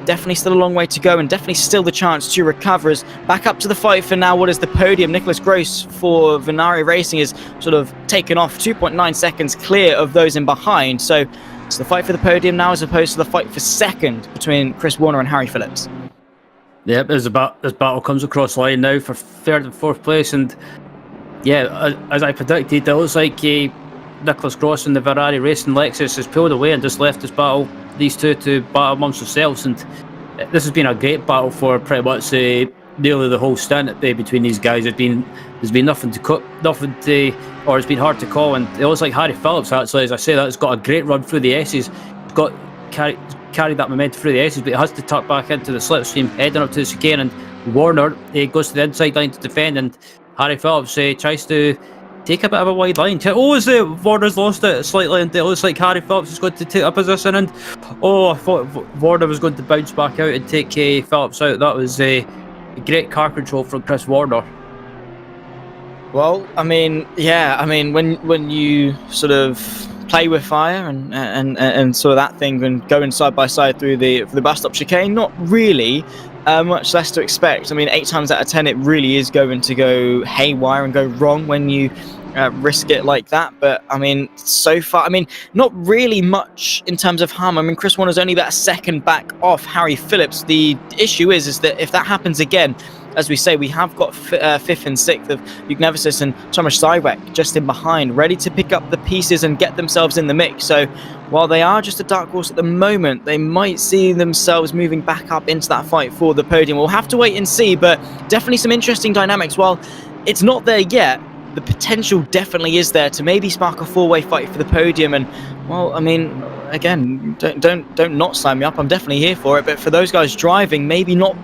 definitely still a long way to go, and definitely still the chance to recover. As back up to the fight for now, what is the podium? Nicholas Gross for Venari Racing is sort of taken off 2.9 seconds clear of those in behind, so it's the fight for the podium now as opposed to the fight for second between Chris Warner and Harry Phillips. Yep, this battle comes across line now for 3rd and 4th place, and yeah, as I predicted, it looks like Nicholas Gross and the Ferrari Racing Lexus has pulled away and just left this battle, these two, to battle amongst themselves. And this has been a great battle for pretty much nearly the whole stint between these guys. There's been nothing to, or it's been hard to call. And it looks like Harry Phillips, actually, as I say that, has got a great run through the S's. He's got carried that momentum through the S's, but he has to tuck back into the slipstream, heading up to the chicane. And Warner goes to the inside line to defend, and Harry Phillips tries to take a bit of a wide line. Warner's lost it slightly, and it looks like Harry Phillips is going to take a position, and I thought Warner was going to bounce back out and take Phillips out. That was a great car control from Chris Warner. Well, I mean, yeah, when you sort of play with fire and sort of that thing, and going side by side through the bus stop chicane, not really much less to expect. I mean, 8 times out of 10, it really is going to go haywire and go wrong when you risk it like that. But I mean, so far, not really much in terms of harm. I mean, Chris Warner's only about a second back off Harry Phillips. The issue is that if that happens again, as we say, we have got 5th and 6th of Luke Nevesis and Thomas Scheibeck just in behind, ready to pick up the pieces and get themselves in the mix. So while they are just a dark horse at the moment, they might see themselves moving back up into that fight for the podium. We'll have to wait and see, but definitely some interesting dynamics. While it's not there yet, the potential definitely is there to maybe spark a four-way fight for the podium. And well, I mean, again, don't not sign me up. I'm definitely here for it. But for those guys driving, maybe not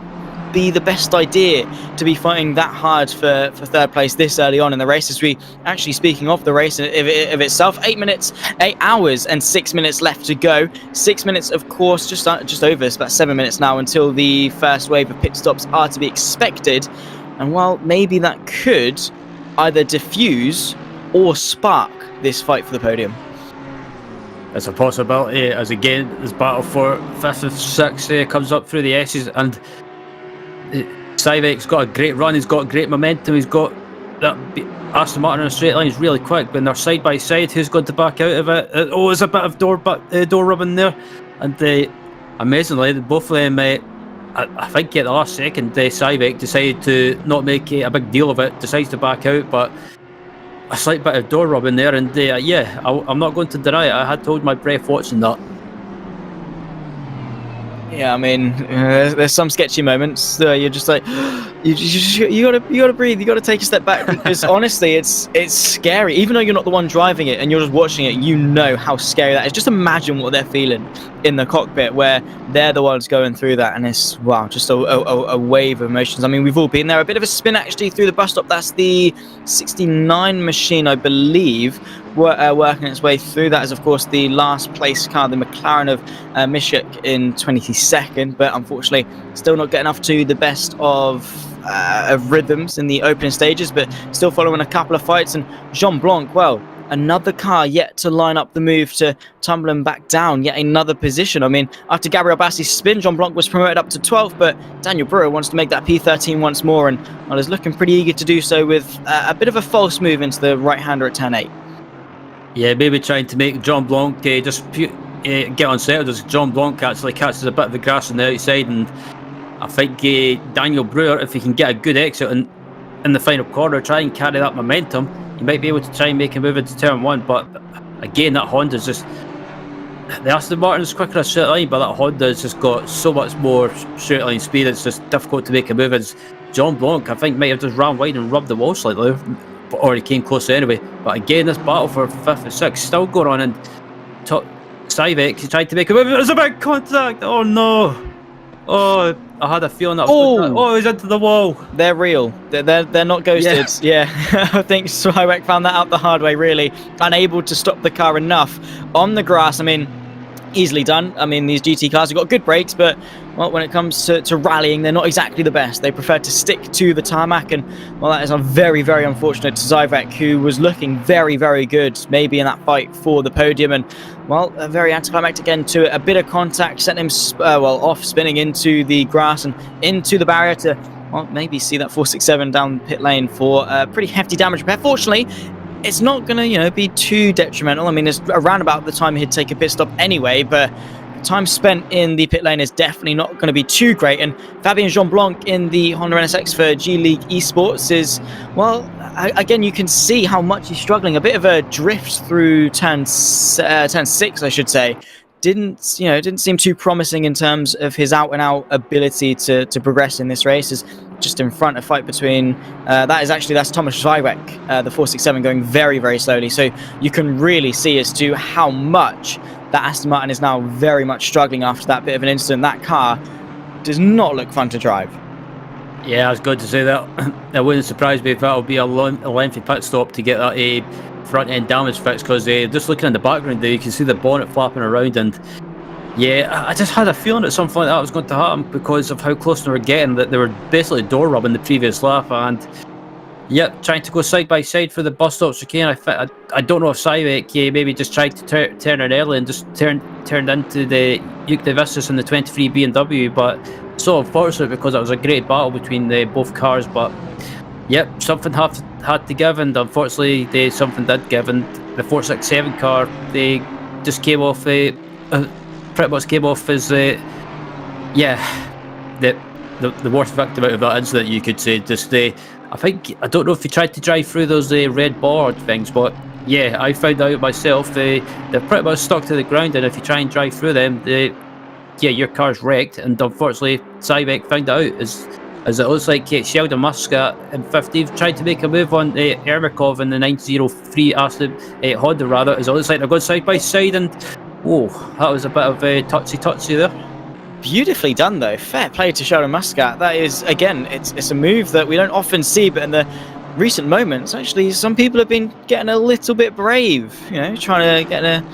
be the best idea to be fighting that hard for third place this early on in the race. As we actually, speaking of the race of itself, 8 hours and 6 minutes left to go. 6 minutes, of course, just over. It's about 7 minutes now until the first wave of pit stops are to be expected. And while maybe that could either diffuse or spark this fight for the podium. It's a possibility, as again this battle for 5th and 6th comes up through the S's, and Civic's got a great run, he's got great momentum, he's got that Aston Martin in a straight line is really quick. When they're side by side, who's going to back out of it? Oh, there's a bit of door rubbing there, and amazingly, both of them, I think at the last second, Civic decided to not make a big deal of it, decides to back out, but a slight bit of door rubbing there, and yeah, I'm not going to deny it, I had to hold my breath watching that. Yeah, I mean, there's some sketchy moments. You're just like, you gotta breathe. You gotta take a step back, because honestly, it's scary. Even though you're not the one driving it and you're just watching it, you know how scary that is. Just imagine what they're feeling in the cockpit, where they're the ones going through that, and it's wow, just a wave of emotions. I mean, we've all been there. A bit of a spin actually through the bus stop. That's the 69 machine, I believe, working its way through. That is, of course, the last place car, the McLaren of Mishuk in 22nd, but unfortunately still not getting off to the best of rhythms in the opening stages, but still following a couple of fights. And Jean Blanc, well, another car yet to line up the move to tumbling back down, yet another position. I mean, after Gabriel Bassi's spin, Jean Blanc was promoted up to 12th, but Daniel Brewer wants to make that P13 once more, and well, is looking pretty eager to do so with a bit of a false move into the right-hander at turn 8. Yeah, maybe trying to make Jean Blanc just get unsettled, as Jean Blanc actually catches a bit of the grass on the outside, and I think Daniel Brewer, if he can get a good exit in the final corner, try and carry that momentum, he might be able to try and make a move into turn 1. But again, that Honda's just, the Aston Martin's quicker a straight line, but that Honda's just got so much more straight line speed, it's just difficult to make a move. As Jean Blanc, I think, might have just ran wide and rubbed the wall slightly, or he came close anyway. But again, this battle for 5th and 6th still going on, and Civic, he tried to make a move, there's a big contact, oh no! Oh, I had a feeling that was he's into the wall. They're real. They're not ghosted. Yeah. I think Civic found that out the hard way, really. Unable to stop the car enough on the grass. I mean, easily done. I mean, these GT cars have got good brakes, but well, when it comes to rallying, they're not exactly the best. They prefer to stick to the tarmac, and well, that is very, very unfortunate to Zyvek, who was looking very, very good, maybe in that fight for the podium. And well, very anticlimactic again to a bit of contact, sent him off spinning into the grass and into the barrier to, well, maybe see that 467 down pit lane for pretty hefty damage repair. Fortunately, it's not going to, be too detrimental. I mean, it's around about the time he'd take a pit stop anyway, but time spent in the pit lane is definitely not going to be too great. And Fabien Jean Blanc in the Honda NSX for G League Esports is, well, again, you can see how much he's struggling. A bit of a drift through turn 6, I should say. Didn't seem too promising in terms of his out-and-out ability to progress in this race. Is just in front, a fight between that's Thomas Zyvek, the 467, going very, very slowly. So you can really see as to how much that Aston Martin is now very much struggling after that bit of an incident. That car does not look fun to drive. Yeah, I was going to say that. It wouldn't surprise me if that'll be a lengthy pit stop to get that front end damage fixed, because just looking in the background there, you can see the bonnet flapping around, and yeah, I just had a feeling that something like that was going to happen because of how close they were getting, that they were basically door rubbing the previous lap. And yep, trying to go side by side for the bus stop chicane. I don't know if Civec maybe just tried to turn in early and just turned into the Yuke de Vistas in the 23 BMW, but so unfortunate because it was a great battle between both cars. But yep, something had to give, and unfortunately something did give, and the 467 car, they just came off pretty much came off as the worst victim out of that incident, you could say. Just I don't know if he tried to drive through those red board things, but yeah, I found out myself they're pretty much stuck to the ground, and if you try and drive through them, your car's wrecked. And unfortunately Civec found out as as it looks like Sheldon Muscat in 50th tried to make a move on Ermakov in the 903 Honda rather, as it looks like they're going side by side, and oh, that was a bit of a touchy there. Beautifully done though. Fair play to Sheldon Muscat. That is, again, it's a move that we don't often see, but in the recent moments, actually, some people have been getting a little bit brave, you know, trying to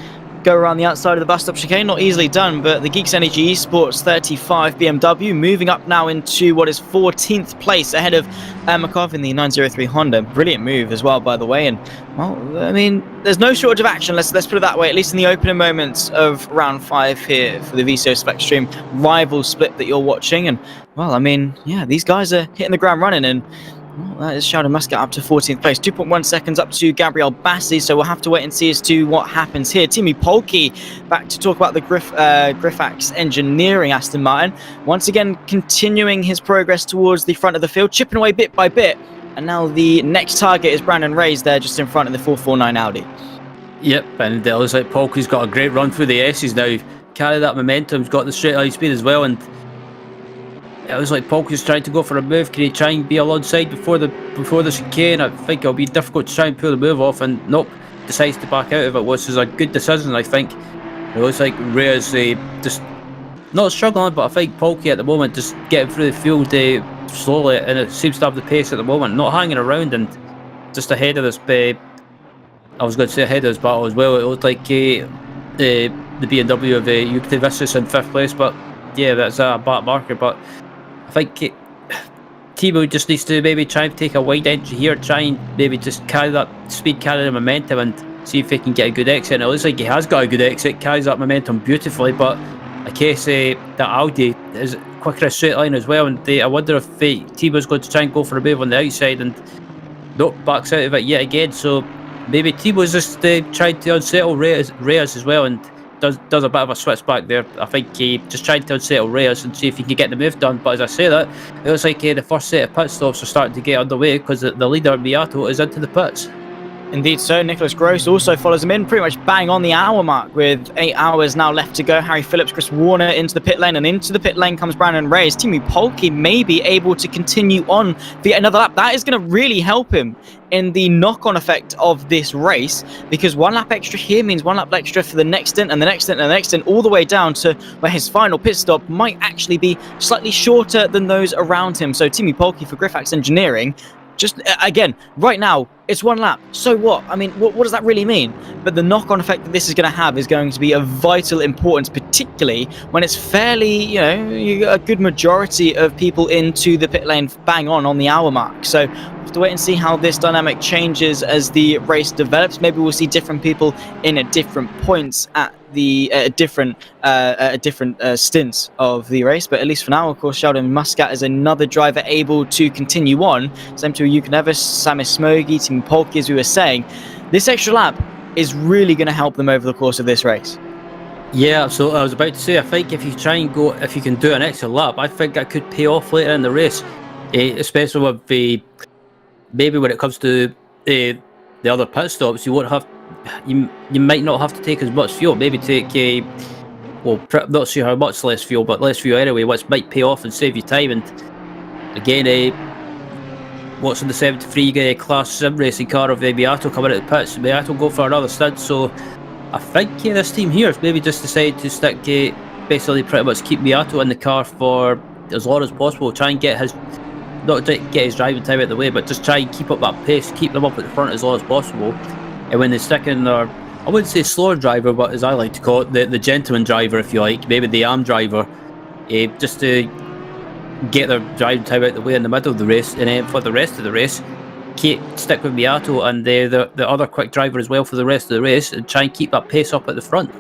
go around the outside of the bus stop chicane. Not easily done, but the Geeks Energy Esports 35 BMW moving up now into what is 14th place ahead of Ermakov in the 903 Honda. Brilliant move as well, by the way. And well, I mean, there's no shortage of action. Let's put it that way. At least in the opening moments of round 5 here for the VCO FLExTREME rival split that you're watching. And well, I mean, yeah, these guys are hitting the ground running, and well, that is Sheldon Muscat up to 14th place, 2.1 seconds up to Gabriel Bassi, so we'll have to wait and see as to what happens here. Timmy Polke back to talk about the Griphax Engineering Aston Martin, once again continuing his progress towards the front of the field, chipping away bit by bit, and now the next target is Brandon Ray's there just in front of the 449 Audi. Yep, and it looks like Polke's got a great run through the S's now, carry that momentum, he's got the straight line speed as well, and it was like Polke's trying to go for a move. Can he try and be alongside before the chicane? I think it'll be difficult to try and pull the move off, and nope, decides to back out of it, which is a good decision, I think. It looks like Reyes just not struggling, but I think Polke at the moment just getting through the field slowly, and it seems to have the pace at the moment, not hanging around, and just ahead of this. I was going to say ahead of this battle as well. It looked like the BMW of Yuki Vissus in 5th place, but yeah, that's a back marker, but I think Timo just needs to maybe try and take a wide entry here, try and maybe just carry that speed, carry the momentum, and see if he can get a good exit. And it looks like he has got a good exit, carries that momentum beautifully, but I guess that Audi is quicker a straight line as well, and I wonder if Timo's going to try and go for a move on the outside, and nope, backs out of it yet again. So maybe Timo's just trying to unsettle Reyes as well, and does a bit of a switch back there. I think he just tried to unsettle Reyes and see if he can get the move done. But as I say that, it looks like the first set of pit stops are starting to get underway because the leader, Miato, is into the pits. Indeed so. Nicholas Gross also follows him in, pretty much bang on the hour mark with 8 hours now left to go. Harry Phillips, Chris Warner into the pit lane, and into the pit lane comes Brandon Reyes. Timmy Polke may be able to continue on via another lap. That is going to really help him in the knock-on effect of this race, because 1 lap extra here means 1 lap extra for the next stint and the next stint and the next stint, all the way down to where his final pit stop might actually be slightly shorter than those around him. So Timmy Polke for Griphax Engineering, just again, right now, it's 1 lap. So what? I mean, what does that really mean? But the knock-on effect that this is going to have is going to be of vital importance, particularly when it's fairly, you know, you got a good majority of people into the pit lane bang on the hour mark. So we'll have to wait and see how this dynamic changes as the race develops. Maybe we'll see different people in at different points at the different stints of the race, but at least for now, of course, Sheldon Muscat is another driver able to continue on. Same to Yuki Neves, Samis Smogi, Tim Polke, as we were saying. This extra lap is really going to help them over the course of this race. Yeah, so I was about to say, I think if you can do an extra lap, I think that could pay off later in the race, especially with maybe when it comes to the other pit stops. You might not have to take as much fuel. Maybe take not sure how much less fuel, but less fuel anyway, which might pay off and save you time. And again, what's in the 73 class sim racing car of Miato coming out of the pits? Miato go for another stint. So I think this team here has maybe just decided to stick, basically pretty much keep Miato in the car for as long as possible. Try and get his driving time out of the way, but just try and keep up that pace, keep them up at the front as long as possible. And when they stick in their, I wouldn't say slower driver, but as I like to call it, the gentleman driver, if you like, maybe the arm driver, just to get their driving time out of the way in the middle of the race, and then for the rest of the race, stick with Miato and the other quick driver as well for the rest of the race, and try and keep that pace up at the front.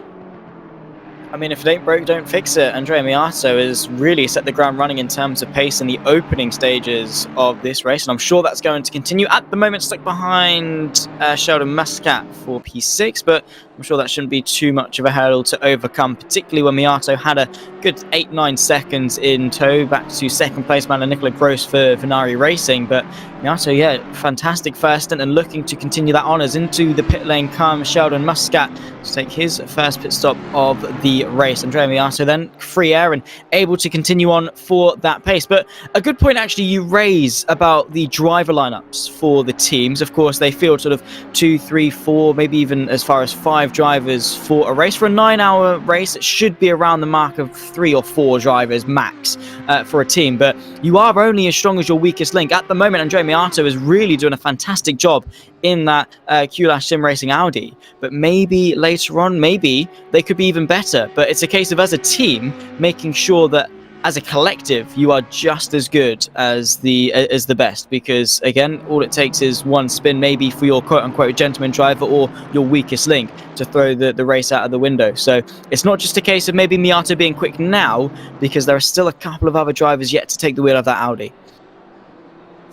I mean, if it ain't broke, don't fix it. Andrea Miato has really set the ground running in terms of pace in the opening stages of this race, and I'm sure that's going to continue. At the moment, stuck behind Sheldon Muscat for P6, but I'm sure that shouldn't be too much of a hurdle to overcome, particularly when Miato had a good 8-9 seconds in tow back to second place man Nicola Gross for Venari Racing. But Miato, yeah, fantastic first stint, and looking to continue that honours. Into the pit lane comes Sheldon Muscat to take his first pit stop of the race. Andrea Miato then free air and able to continue on for that pace. But a good point actually you raise about the driver lineups for the teams. Of course, they field sort of 2, 3, 4, maybe even as far as 5 drivers for a race. For a 9-hour race, it should be around the mark of 3 or 4 drivers max for a team. But you are only as strong as your weakest link. At the moment, Andrea Miato is really doing a fantastic job in that Q-Sim Racing Audi. But maybe later on, maybe they could be even better. But it's a case of, as a team, making sure that as a collective, you are just as good as the best, because again, all it takes is one spin, maybe for your quote-unquote gentleman driver or your weakest link, to throw the race out of the window. So it's not just a case of maybe Miato being quick now, because there are still a couple of other drivers yet to take the wheel of that Audi.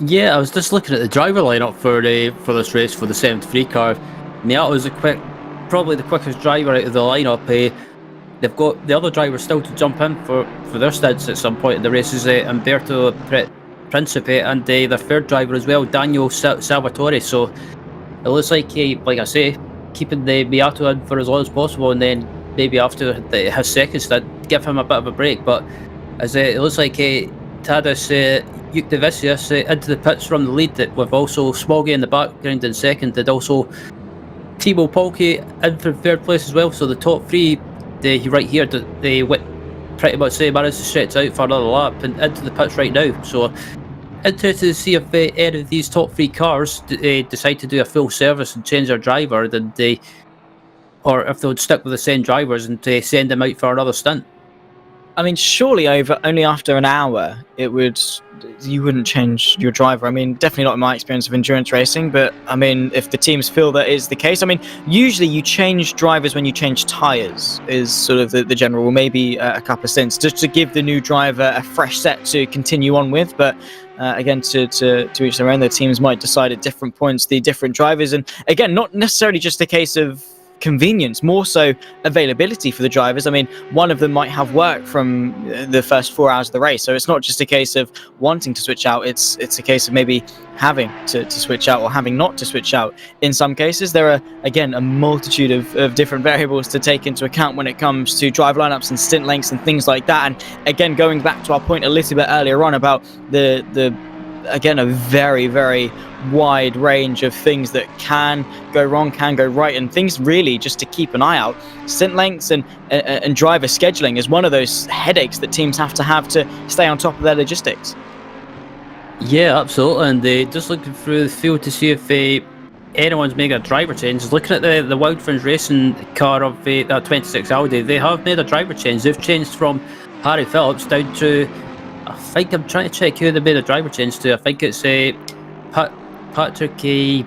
Yeah, I was just looking at the driver lineup for this race for the 73 car. Miato is probably the quickest driver out of the lineup. They've got the other drivers still to jump in for their stints at some point in the races, Umberto Principe and their third driver as well, Daniel Salvatore. So it looks like I say, keeping the Miato in for as long as possible, and then maybe after his second stint, give him a bit of a break. But as it looks like Tadeusz Juktavicius into the pits from the lead, with also Smoggy in the background in second, and also Timo Polke in for third place as well. So the top 3, right here, they pretty much managed to stretch out for another lap and into the pits right now. So interested to see if any of these top 3 cars decide to do a full service and change their driver, or if they would stick with the same drivers and send them out for another stint. I mean, surely only after an hour, you wouldn't change your driver. I mean, definitely not in my experience of endurance racing, but I mean, if the teams feel that is the case, I mean, usually you change drivers when you change tyres, is sort of the general, or maybe a couple of stints, just to give the new driver a fresh set to continue on with. But again, to each their own, the teams might decide at different points the different drivers. And again, not necessarily just a case of convenience, more so availability for the drivers. I mean, one of them might have work from the first 4 hours of the race, so it's not just a case of wanting to switch out, it's a case of maybe having to switch out, or having not to switch out. In some cases, there are, again, a multitude of different variables to take into account when it comes to drive lineups and stint lengths and things like that. And again, going back to our point a little bit earlier on about the again, a very, very wide range of things that can go wrong, can go right, and things really just to keep an eye out. Stint lengths and driver scheduling is one of those headaches that teams have to stay on top of their logistics. Yeah, absolutely. And just looking through the field to see if anyone's making a driver change. Looking at the Wildfins Racing car of that 26 Audi, they have made a driver change. They've changed from Harry Phillips down to, I think, I'm trying to check who they made a driver change to. I think it's Patrick I'm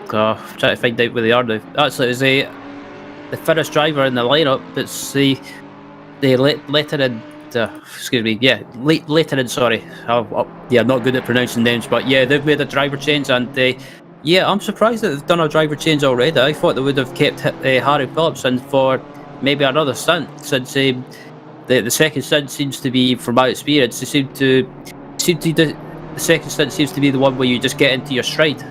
trying to find out where they are now. Actually, it's the fittest driver in the lineup. It's the Lettinen, excuse me, yeah, Lettinen, sorry. Yeah, I'm not good at pronouncing names, but yeah, they've made a driver change, and yeah, I'm surprised that they've done a driver change already. I thought they would have kept Harry Phillips in for maybe another stint, since the second stint seems to be, from my experience, the second stint seems to be the one where you just get into your stride.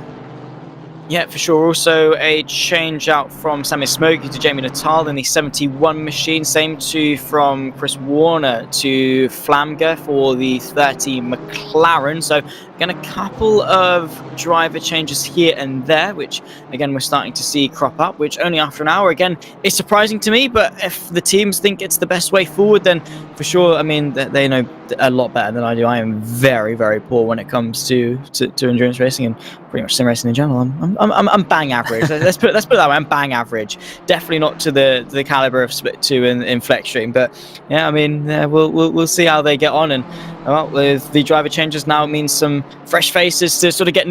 Yeah, for sure. Also, a change out from Sammy Smokey to Jamie Natal in the 71 machine. Same from Chris Warner to Flamger for the 30 McLaren. So, again, a couple of driver changes here and there, which, again, we're starting to see crop up, which only after an hour, again, is surprising to me. But if the teams think it's the best way forward, then for sure, I mean, they know a lot better than I do. I am very, very poor when it comes to endurance racing and pretty much sim racing in general. I'm bang average. let's put it that way. I'm bang average. Definitely not to the caliber of Split 2 in FLExTREME. But yeah, I mean, we'll see how they get on. And well, with the driver changes now, it means some fresh faces to sort of get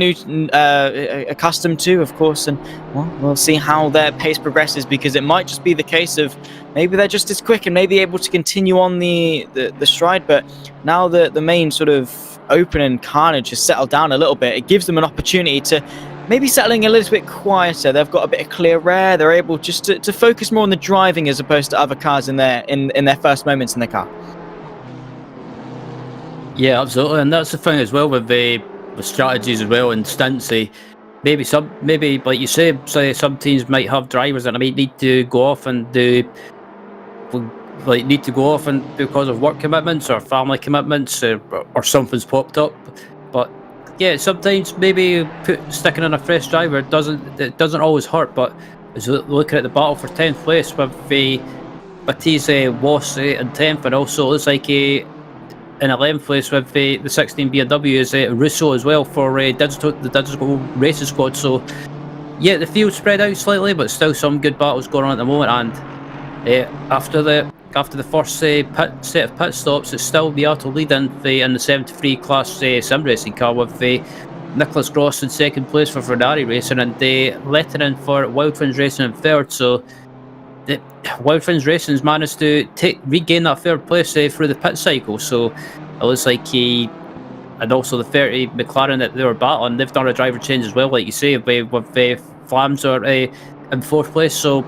accustomed to, of course. And well, we'll see how their pace progresses, because it might just be the case of maybe they're just as quick and maybe able to continue on the stride. But now the main sort of opening carnage has settled down a little bit. It gives them an opportunity to maybe settling a little bit quieter. They've got a bit of clear air. They're able just to focus more on the driving as opposed to other cars in their first moments in the car. Yeah, absolutely, and that's the thing as well with strategies as well and stunts. Maybe like you say some teams might have drivers that might need to go off and because of work commitments or family commitments or something's popped up. But yeah, sometimes maybe sticking in a fresh driver doesn't always hurt. But as looking at the battle for 10th place with Matisse was in 10th, and also it looks like in 11th place with the 16 BMW is Russo as well for the digital racing squad. So yeah, the field spread out slightly, but still some good battles going on at the moment. And after the first set of pit stops, it's still Beato leading in the 73 class sim racing car with Nicholas Gross in second place for Ferrari Racing, and Lettinen for Wild Twins Racing in third. So the Wild Twins Racing's managed to regain that third place through the pit cycle. So it looks like and also the 30 McLaren that they were battling, they've done a driver change as well, like you say, with Flams are in fourth place. So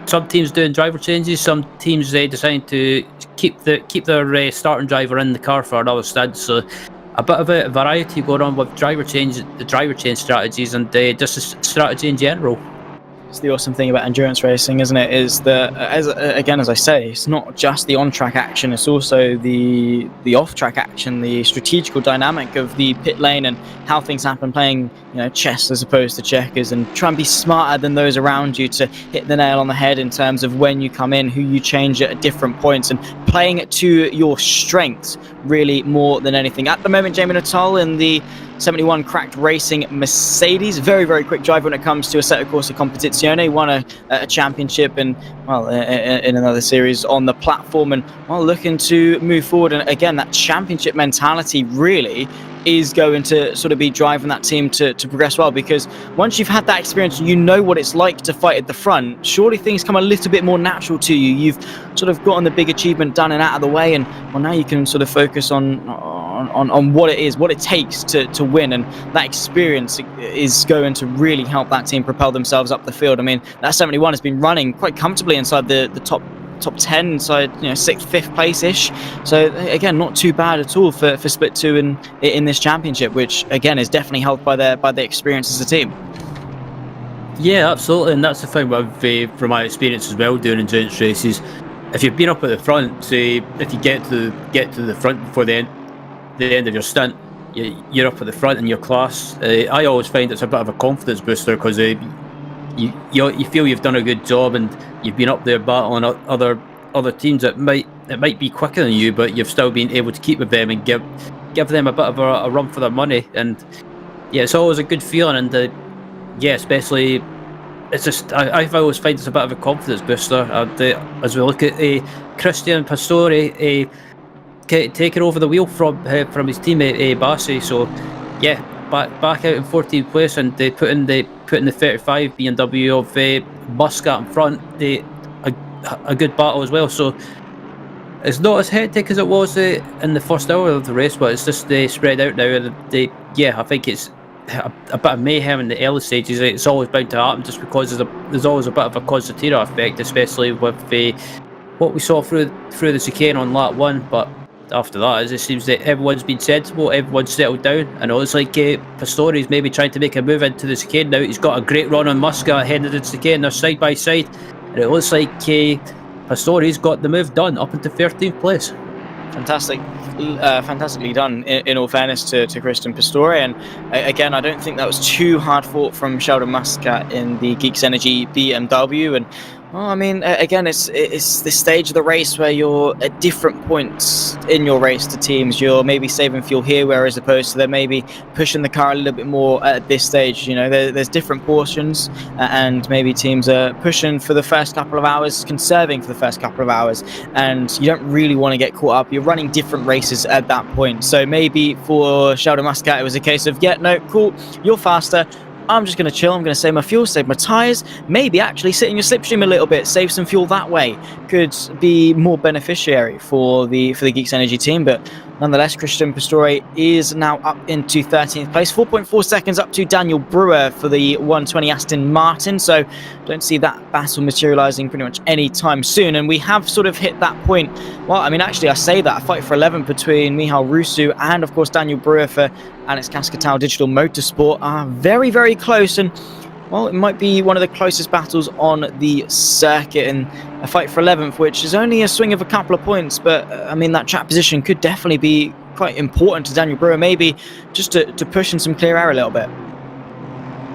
some teams doing driver changes, some teams decide to keep their starting driver in the car for another stint. So a bit of a variety going on with the driver change strategies, and just a strategy in general. It's the awesome thing about endurance racing, isn't it? Is that as I say, it's not just the on-track action; it's also the off-track action, the strategical dynamic of the pit lane and how things happen. Playing chess as opposed to checkers, and try and be smarter than those around you to hit the nail on the head in terms of when you come in, who you change at different points, and playing it to your strengths really more than anything. At the moment, Jamie Nuttall in the 71 cracked racing Mercedes, very, very quick driver when it comes to Assetto Corsa Competizione. Won a championship and in another series on the platform, and looking to move forward. And again, that championship mentality really is going to sort of be driving that team to progress well, because once you've had that experience, you know what it's like to fight at the front. Surely things come a little bit more natural to you. You've sort of gotten the big achievement done and out of the way, and now you can sort of focus on what it takes to win, and that experience is going to really help that team propel themselves up the field. I mean, that 71 has been running quite comfortably inside the top 10, inside 6th, 5th place-ish. So again, not too bad at all for split 2 in this championship, which again is definitely helped by their experience as a team. Yeah, absolutely, and that's the thing with from my experience as well doing endurance races. If you've been up at the front, say if you get to the front before the end of your stint, you're up at the front in your class. I always find it's a bit of a confidence booster, because you feel you've done a good job and you've been up there battling other teams that might be quicker than you, but you've still been able to keep with them and give them a bit of a run for their money. And yeah, it's always a good feeling. And especially it's just I've always find it's a bit of a confidence booster. As we look at Christian Pastore taking over the wheel from his teammate Bassi. So yeah, back out in 14th place, and they put in the 35 BMW of Muscat in front. A good battle as well. So it's not as hectic as it was in the first hour of the race, but it's just spread out now. And I think it's a bit of mayhem in the early stages. It's always bound to happen, just because there's always a bit of a concertina effect, especially with what we saw through the chicane on lap 1. But after that, it seems that everyone's been sensible, everyone's settled down, and it looks like Pastore's maybe trying to make a move into the chicane now. He's got a great run on Muscat heading into the chicane. They're side by side, and it looks like Pastore's got the move done up into 13th place. Fantastically done, in all fairness to Christian Pastore. And again, I don't think that was too hard fought from Sheldon Muscat in the Geeks Energy BMW. And I mean, again, it's this stage of the race where you're at different points in your race to teams. You're maybe saving fuel here, whereas opposed to they're maybe pushing the car a little bit more at this stage. There's different portions, and maybe teams are pushing for the first couple of hours, conserving for the first couple of hours, and you don't really want to get caught up. You're running different races at that point. So maybe for Sheldon Muscat, it was a case of, cool, you're faster, I'm just going to chill, I'm going to save my fuel, save my tyres, maybe actually sit in your slipstream a little bit, save some fuel that way. Could be more beneficiary for the Geeks Energy team. But Nonetheless, Christian Pastore is now up into 13th place, 4.4 seconds up to Daniel Brewer for the 120 Aston Martin. So don't see that battle materializing pretty much any time soon. And we have sort of hit that point. Well, I mean, actually, I say that a fight for 11 between Michal Rusu and, of course, Daniel Brewer for Alex Cascatau Digital Motorsport are very, very close. And well, it might be one of the closest battles on the circuit, and a fight for 11th, which is only a swing of a couple of points, but I mean, that track position could definitely be quite important to Daniel Brewer, maybe just to push in some clear air a little bit.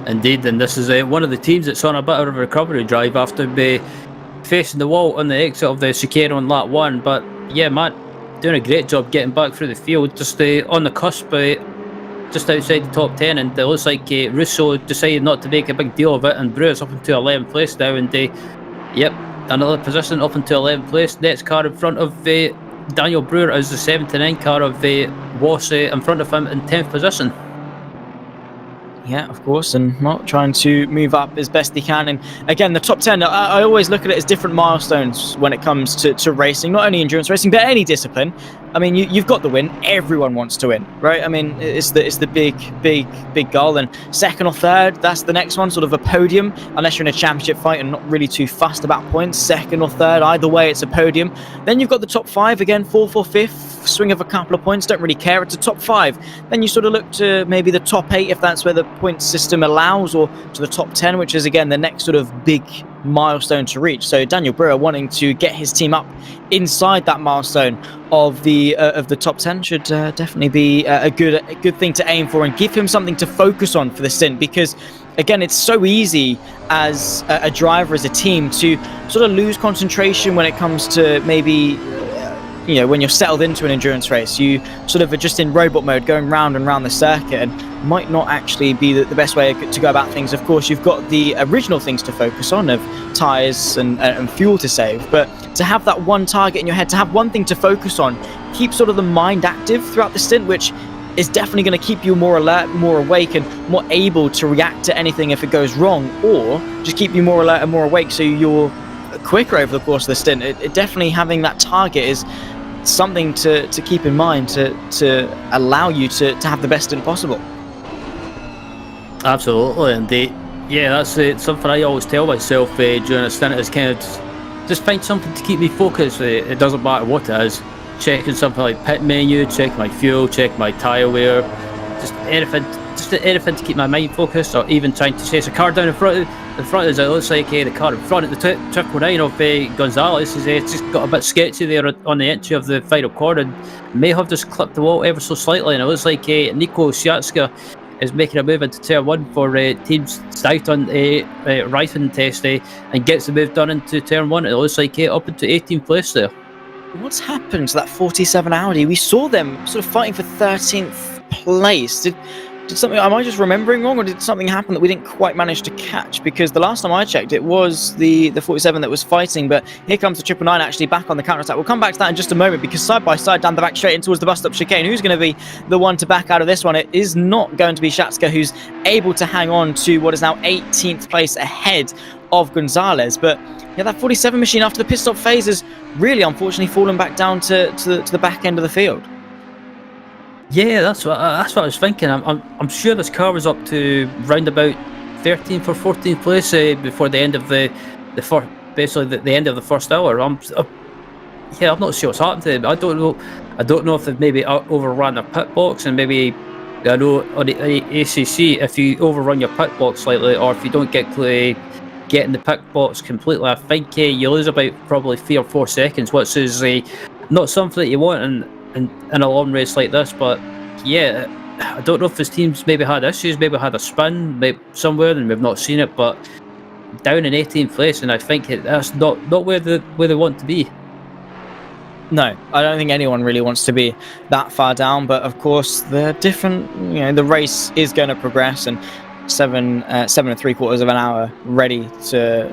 Indeed, and this is one of the teams that's on a bit of a recovery drive after facing the wall on the exit of the chicane on lap 1. But yeah, Matt doing a great job getting back through the field, just on the cusp, just outside the top 10, and it looks like Russo decided not to make a big deal of it, and Brewer's up into 11th place now, and yep, another position up into 11th place. Next car in front of Daniel Brewer is the 79 car of Was in front of him in 10th position. Yeah, of course, and not trying to move up as best he can. And again, the top 10, I always look at it as different milestones when it comes to racing, not only endurance racing, but any discipline. I mean, you've got the win. Everyone wants to win, right? I mean, it's the big goal. And second or third, that's the next one, sort of a podium, unless you're in a championship fight and not really too fussed about points. Second or third, either way, it's a podium. Then you've got the top 5 again, 4th or 5th, swing of a couple of points, don't really care. It's a top 5. Then you sort of look to maybe the top 8 if that's where the point system allows, or to the top 10, which is again the next sort of big milestone to reach. So Daniel Brewer wanting to get his team up inside that milestone of the top 10 should definitely be a good thing to aim for, and give him something to focus on for the stint, because again, it's so easy as a driver, as a team, to sort of lose concentration when it comes to maybe when you're settled into an endurance race. You sort of are just in robot mode, going round and round the circuit, and might not actually be the best way to go about things. Of course, you've got the original things to focus on of tyres and fuel to save, but to have that one target in your head, to have one thing to focus on, keep sort of the mind active throughout the stint, which is definitely going to keep you more alert, more awake, and more able to react to anything if it goes wrong, or just keep you more alert and more awake so you're quicker over the course of the stint. It definitely, having that target is something to keep in mind to allow you to have the best stint possible. Absolutely, and that's something I always tell myself during a stint, is kind of just find something to keep me focused. It doesn't matter what it is. Checking something like pit menu, check my fuel, check my tyre wear, just anything to keep my mind focused, or even trying to chase a car down in front. It looks like the car in front at the 999 of Gonzalez is just got a bit sketchy there on the entry of the final corner, and may have just clipped the wall ever so slightly, and it looks like Nico Siatska is making a move into turn 1 for Team Stout on a Ryfen test, and gets the move done into turn 1. It looks like up into 18th place there. What's happened to that 47 Audi? We saw them sort of fighting for 13th place. Did something, am I just remembering wrong, or did something happen that we didn't quite manage to catch? Because the last time I checked, it was the 47 that was fighting, but here comes the 999 actually back on the counter attack. We'll come back to that in just a moment, because side by side down the back straight in towards the bus stop chicane, who's going to be the one to back out of this one? It is not going to be Shatska, who's able to hang on to what is now 18th place ahead of Gonzalez. But yeah, that 47 machine after the pit stop phase has really unfortunately fallen back down to the back end of the field. Yeah, that's what I was thinking. I'm sure this car was up to round about 13th or 14th place before the end of the end of the first hour. I'm not sure what's happened to them. I don't know if they've maybe overrun their pit box, and maybe, I know on the ACC, if you overrun your pit box slightly, or if you don't get in the pit box completely, I think you lose about probably 3 or 4 seconds, which is not something that you want in a long race like this. But yeah, I don't know if this team's maybe had issues, maybe had a spin somewhere and we've not seen it, but down in 18th place, and I think that's not where they want to be. No, I don't think anyone really wants to be that far down, but of course the race is going to progress, and 7 3/4 of an hour ready to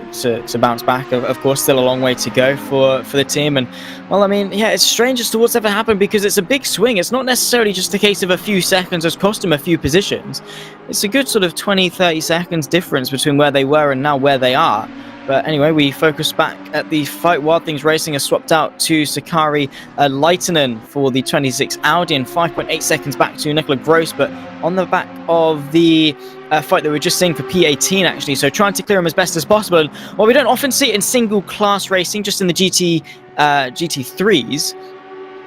bounce back. Of course, still a long way to go for the team. And well, I mean, yeah, it's strange as to what's ever happened, because it's a big swing. It's not necessarily just a case of a few seconds has cost them a few positions. It's a good sort of 20-30 seconds difference between where they were and now where they are. But anyway, we focus back at the fight. Wild Things Racing has swapped out to Sakari Leitinen for the 26 Audi and 5.8 seconds back to Nicola Gross. But on the back of the fight that we were just seeing for P18, actually, so trying to clear him as best as possible. And while we don't often see it in single class racing, just in the GT3s,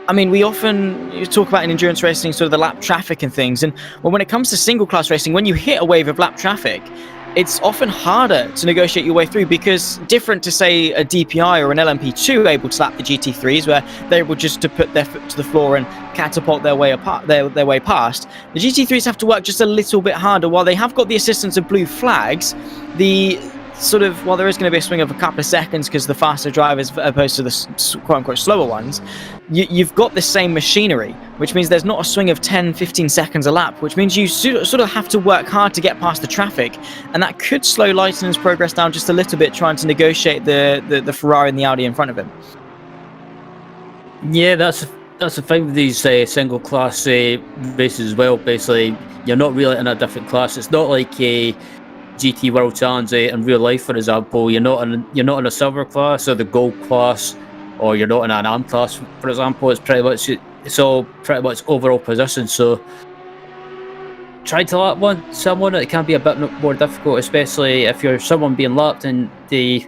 I mean, we often talk about in endurance racing sort of the lap traffic and things. And well, when it comes to single class racing, when you hit a wave of lap traffic, it's often harder to negotiate your way through, because different to, say, a DPI or an LMP2 able to lap the GT3s, where they're able just to put their foot to the floor and catapult their way apart, their way past. The GT3s have to work just a little bit harder. While they have got the assistance of blue flags, the sort of, while there is going to be a swing of a couple of seconds because the faster drivers opposed to the quote-unquote slower ones, you've got the same machinery, which means there's not a swing of 10-15 seconds a lap, which means you sort of have to work hard to get past the traffic, and that could slow Leighton's progress down just a little bit, trying to negotiate the Ferrari and the Audi in front of him. Yeah, that's the thing with these single class races as well. Basically, you're not really in a different class. It's not like a GT World Challenge in real life, for example. You're not in a silver class or the gold class, or you're not in an AM class, for example. It's all pretty much overall position. So trying to lap someone, it can be a bit more difficult, especially if you're someone being lapped and you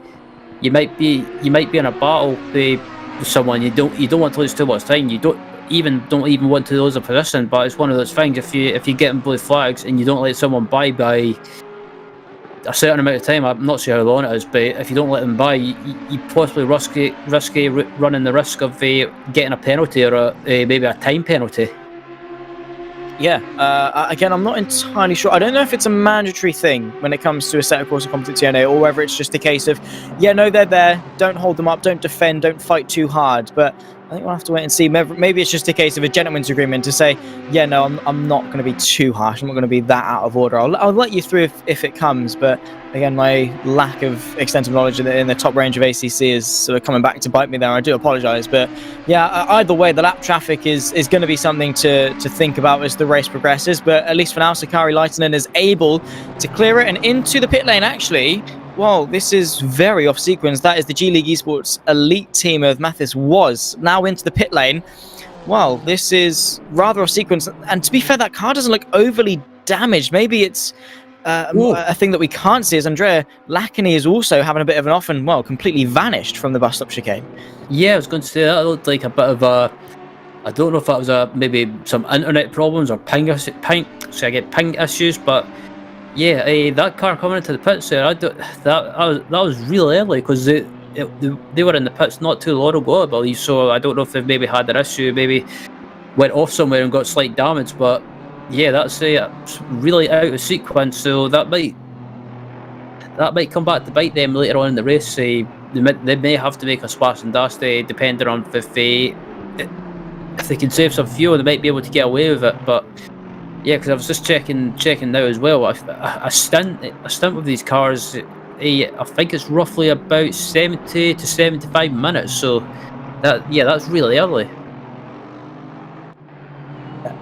might be in a battle with someone. You don't want to lose too much time. You don't even want to lose a position. But it's one of those things. If you get in blue flags and you don't let someone by a certain amount of time, I'm not sure how long it is, but if you don't let them by, you possibly risk running the risk of getting a penalty or maybe a time penalty. Yeah, again, I'm not entirely sure. I don't know if it's a mandatory thing when it comes to Assetto Corsa Competizione, or whether it's just a case of, yeah, no, they're there, don't hold them up, don't defend, don't fight too hard. But I think we'll have to wait and see. Maybe it's just a case of a gentleman's agreement to say, yeah, no, I'm not going to be too harsh. I'm not going to be that out of order. I'll let you through if it comes. But again, my lack of extensive knowledge in the top range of ACC is sort of coming back to bite me there. I do apologise. But yeah, either way, the lap traffic is going to be something to think about as the race progresses. But at least for now, Sakari Leitinen is able to clear it and into the pit lane, actually. Well, this is very off sequence. That is the G League Esports elite team of Mathis was now into the pit lane. Well, this is rather off sequence. And to be fair, that car doesn't look overly damaged. Maybe it's a thing that we can't see, as Andrea Lacany is also having a bit of an off and, well, completely vanished from the bus stop chicane. Yeah, I was going to say that looked like a bit of a, I don't know if that was maybe some internet problems or ping issues, but yeah, that car coming into the pits there, that was really early, because they were in the pits not too long ago, I believe. So I don't know if they've maybe had an issue, maybe went off somewhere and got slight damage. But yeah, that's really out of sequence. So that might come back to bite them later on in the race. They may have to make a splash and dash, depending on if they can save some fuel, they might be able to get away with it. But yeah, because I was just checking now as well. A stint with these cars, I think it's roughly about 70 to 75 minutes. So that's really early.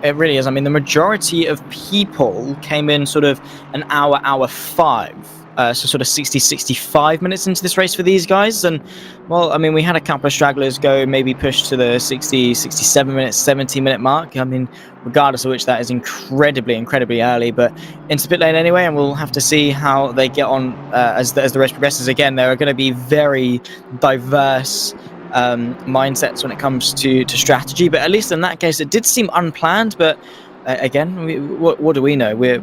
It really is. I mean, the majority of people came in sort of an hour 5. So sort of 60-65 minutes into this race for these guys. And, well, I mean, we had a couple of stragglers go maybe push to the 60-67 minutes, 70-minute mark. I mean, regardless of which, that is incredibly early. But into the pit lane anyway, and we'll have to see how they get on as the race progresses. Again, there are going to be very diverse mindsets when it comes to strategy. But at least in that case, it did seem unplanned. But again, what do we know? We're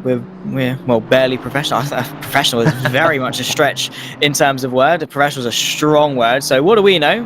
well, barely professional. Professional is very much a stretch in terms of word. Professional is a strong word. So what do we know?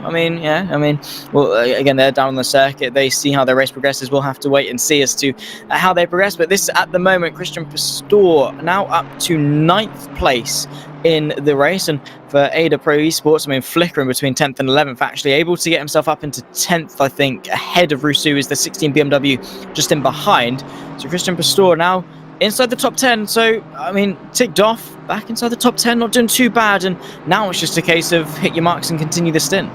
Well, again, they're down on the circuit. They see how their race progresses. We'll have to wait and see as to how they progress. But this, at the moment, Christian Pastor now up to 9th place in the race. And for Ada Pro Esports, flickering between 10th and 11th, actually able to get himself up into 10th, I think, ahead of Rousseau, is the 16 BMW just in behind. So Christian Pastor now inside the top 10. So, ticked off, back inside the top 10, not doing too bad. And now it's just a case of hit your marks and continue the stint.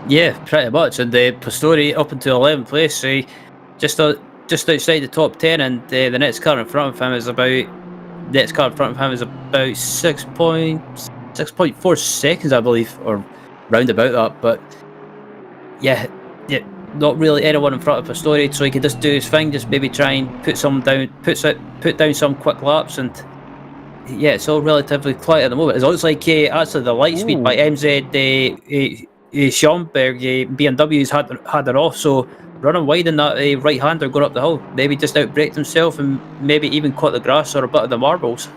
Yeah, pretty much. And Pastori up into 11th place, so just outside the top 10, and the next car in front of him is about 6.6 6.4 seconds, I believe, or round about that. But yeah, not really anyone in front of Pistori, so he could just do his thing, just maybe try and put down some quick laps, and yeah, it's all relatively quiet at the moment. It looks like actually the light speed by MZ Schomburg, BMW's had it off, so running wide in that right-hander going up the hill, maybe just outbraked himself and maybe even caught the grass or a bit of the marbles.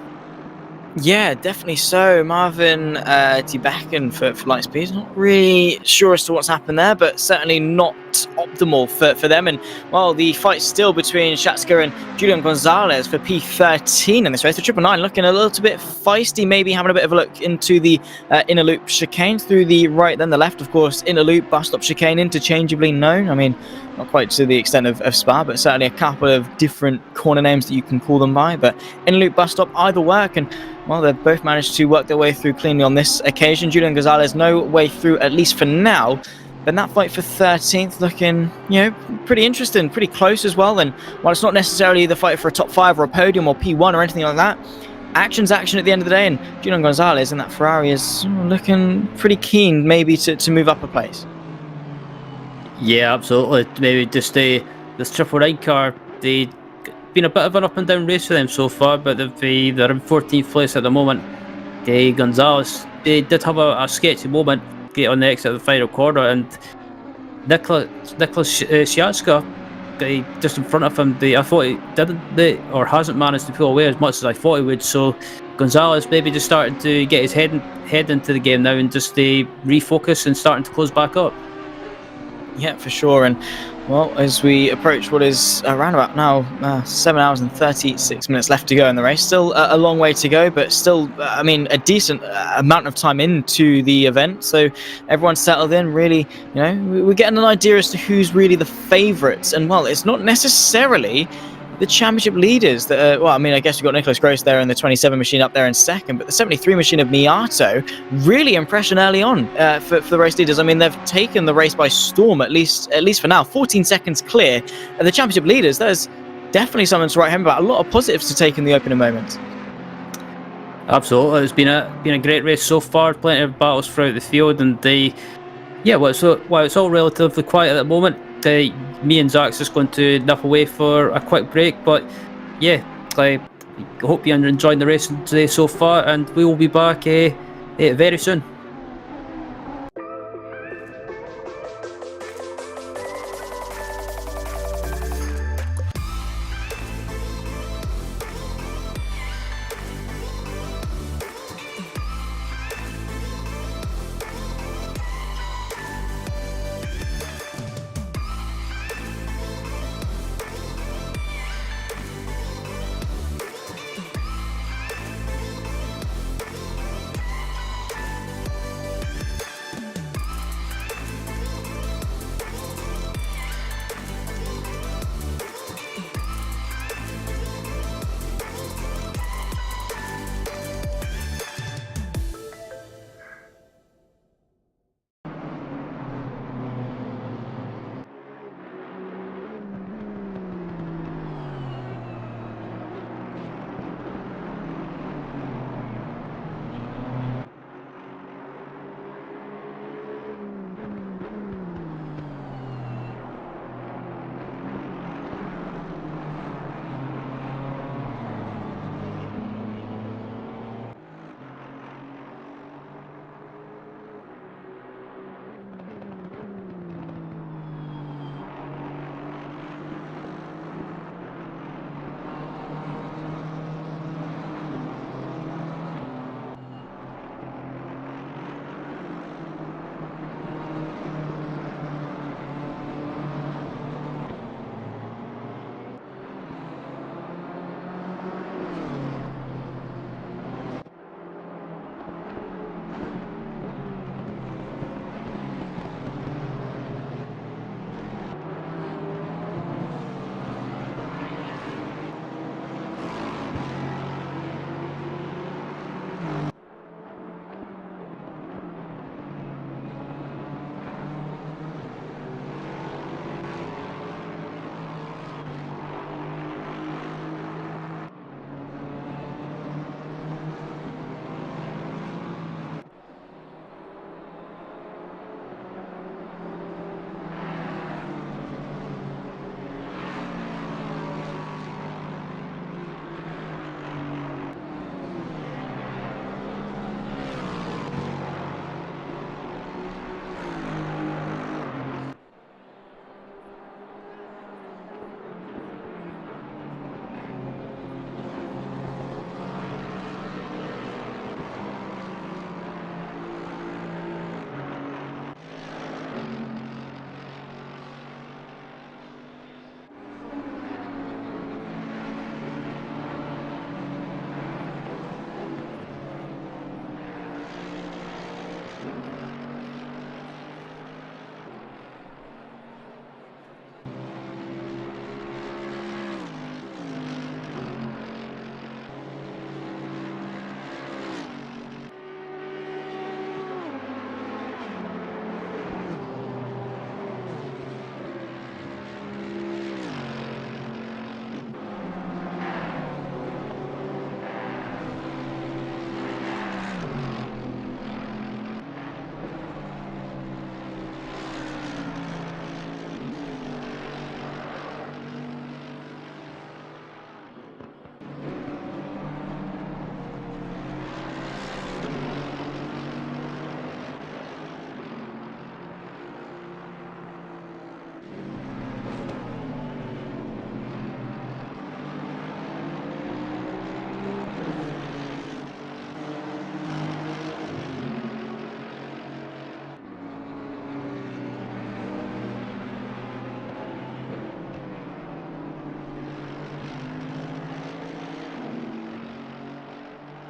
Yeah, definitely so. Marvin Tibacken for Lightspeed. Not really sure as to what's happened there, but certainly not optimal for them. And while the fight's still between Shatska and Julian Gonzalez for P13 in this race, the 999 looking a little bit feisty, maybe having a bit of a look into the inner loop chicane through the right, then the left, of course. Inner loop, bus stop chicane, interchangeably known. I mean, not quite to the extent of Spa, but certainly a couple of different corner names that you can call them by. But inner loop, bus stop, either work. And well, they've both managed to work their way through cleanly on this occasion. Julian Gonzalez, no way through, at least for now. Then that fight for 13th looking, pretty interesting, pretty close as well. And while it's not necessarily the fight for a top 5 or a podium or P1 or anything like that, action's action at the end of the day. And Julian Gonzalez in that Ferrari is looking pretty keen maybe to move up a place. Yeah, absolutely. Maybe just this 999 car, they been a bit of an up and down race for them so far, but they're in 14th place at the moment. Gonzalez, they did have a sketchy moment get on the exit of the final corner, and Nicholas Shatska, just in front of him, I thought he or hasn't managed to pull away as much as I thought he would. So Gonzalez maybe just started to get his head into the game now and just refocus and starting to close back up. Yeah, for sure. And well, as we approach what is around about now 7 hours and 36 minutes left to go in the race, still a long way to go, but still, a decent amount of time into the event. So everyone's settled in, really, we're getting an idea as to who's really the favourites. And well, it's not necessarily the championship leaders that I guess we've got Nicholas Gross there in the 27 machine up there in second, but the 73 machine of Miato, really impression early on for the race leaders. I mean, they've taken the race by storm, at least for now. 14 seconds clear. And the championship leaders, there's definitely something to write home about. A lot of positives to take in the opening moments. Absolutely. It's been a great race so far, plenty of battles throughout the field, and while it's all relatively quiet at the moment, me and Zach's just going to nip away for a quick break. But yeah, I hope you're enjoying the racing today so far, and we will be back very soon.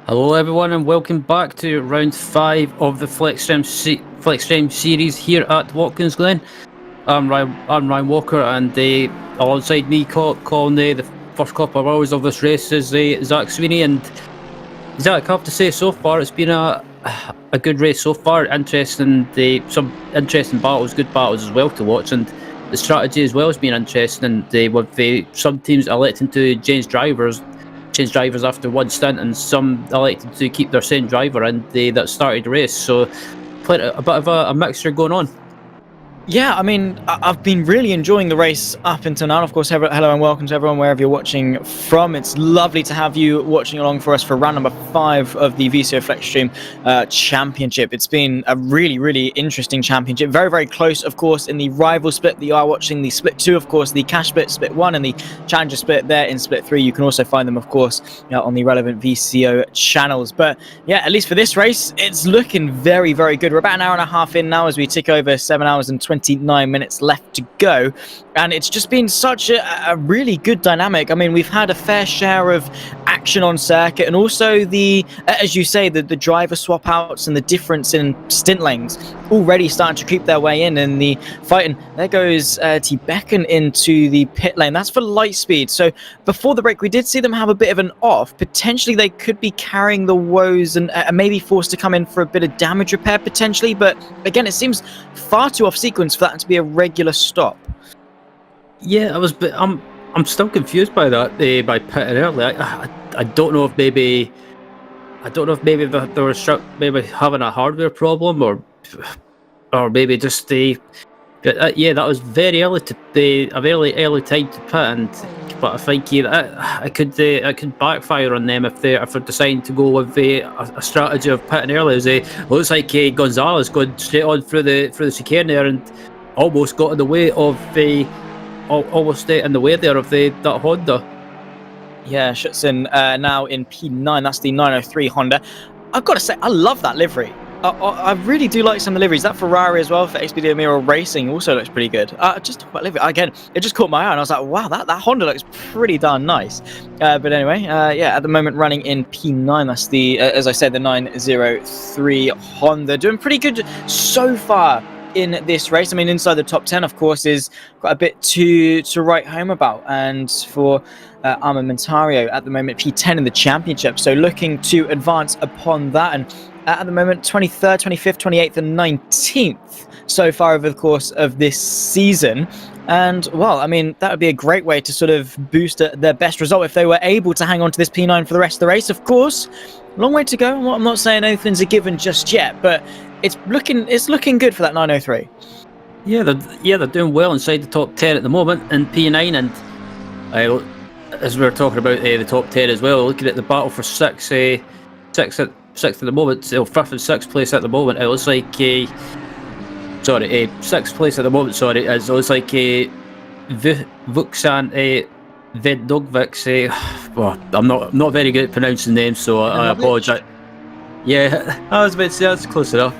Hello everyone and welcome back to round 5 of the FLExTREME series here at Watkins Glen. I'm Ryan Walker, and alongside me calling the first couple of hours of this race is Zach Sweeney. And Zach, I have to say, so far it's been a good race so far. Interesting, some interesting battles, good battles as well to watch, and the strategy as well has been interesting. And with some teams electing to change drivers after one stint, and some elected to keep their same driver and that started the race. So a bit of a mixture going on. Yeah, I mean, I've been really enjoying the race up until now. Of course, hello and welcome to everyone wherever you're watching from. It's lovely to have you watching along for us for round number 5 of the VCO FLExTREME Championship. It's been a really, really interesting championship. Very, very close, of course, in the rival split that you are watching. The split 2, of course, the cash split 1, and the challenger split there in split 3. You can also find them, of course, on the relevant VCO channels. But yeah, at least for this race, it's looking very, very good. We're about an hour and a half in now as we tick over 7 hours and 29 minutes left to go, and it's just been such a really good dynamic. I mean, we've had a fair share of action on circuit, and also the, as you say, the driver swap outs and the difference in stint lanes already starting to creep their way in, and the fighting. There goes T-Becken into the pit lane. That's for light speed. So before the break, we did see them have a bit of an off. Potentially they could be carrying the woes and maybe forced to come in for a bit of damage repair potentially, but again, it seems far too off sequence for that to be a regular stop. Yeah, I'm still confused by that, by pitting early. I don't know if maybe they were maybe having a hardware problem, or maybe just yeah, that was very early a very early time to pit, but I think it could backfire on them if they're deciding to go with a strategy of pitting early. Looks like Gonzalez going straight on through the chicane there and almost got in the way of that Honda. Yeah, Schutzen now in P9. That's the 903 Honda. I've got to say, I love that livery. I really do like some of the liveries. That Ferrari as well for Expedition Miro Racing also looks pretty good. Just talk about livery again. It just caught my eye, and I was like, wow, that Honda looks pretty darn nice. But anyway, yeah, at the moment running in P9. That's the, as I said, the 903 Honda, doing pretty good so far in this race. I mean, inside the top 10, of course, is quite a bit to write home about. And for Armamentario at the moment, P10 in the championship. So looking to advance upon that. And at the moment, 23rd, 25th, 28th, and 19th so far over the course of this season. And, well, I mean, that would be a great way to sort of boost their best result if they were able to hang on to this P9 for the rest of the race. Of course, long way to go. I'm not saying anything's a given just yet, but it's looking good for that 903. Yeah, they're doing well inside the top 10 at the moment in P9, and as we were talking about the top 10 as well, looking at the battle for sixth at the moment, fifth and sixth place at the moment. It looks like sixth place at the moment. Sorry, it looks like Vuksan Vedogvic. Well, I'm not very good at pronouncing names, so I apologise. Yeah, I was about to say that's close enough.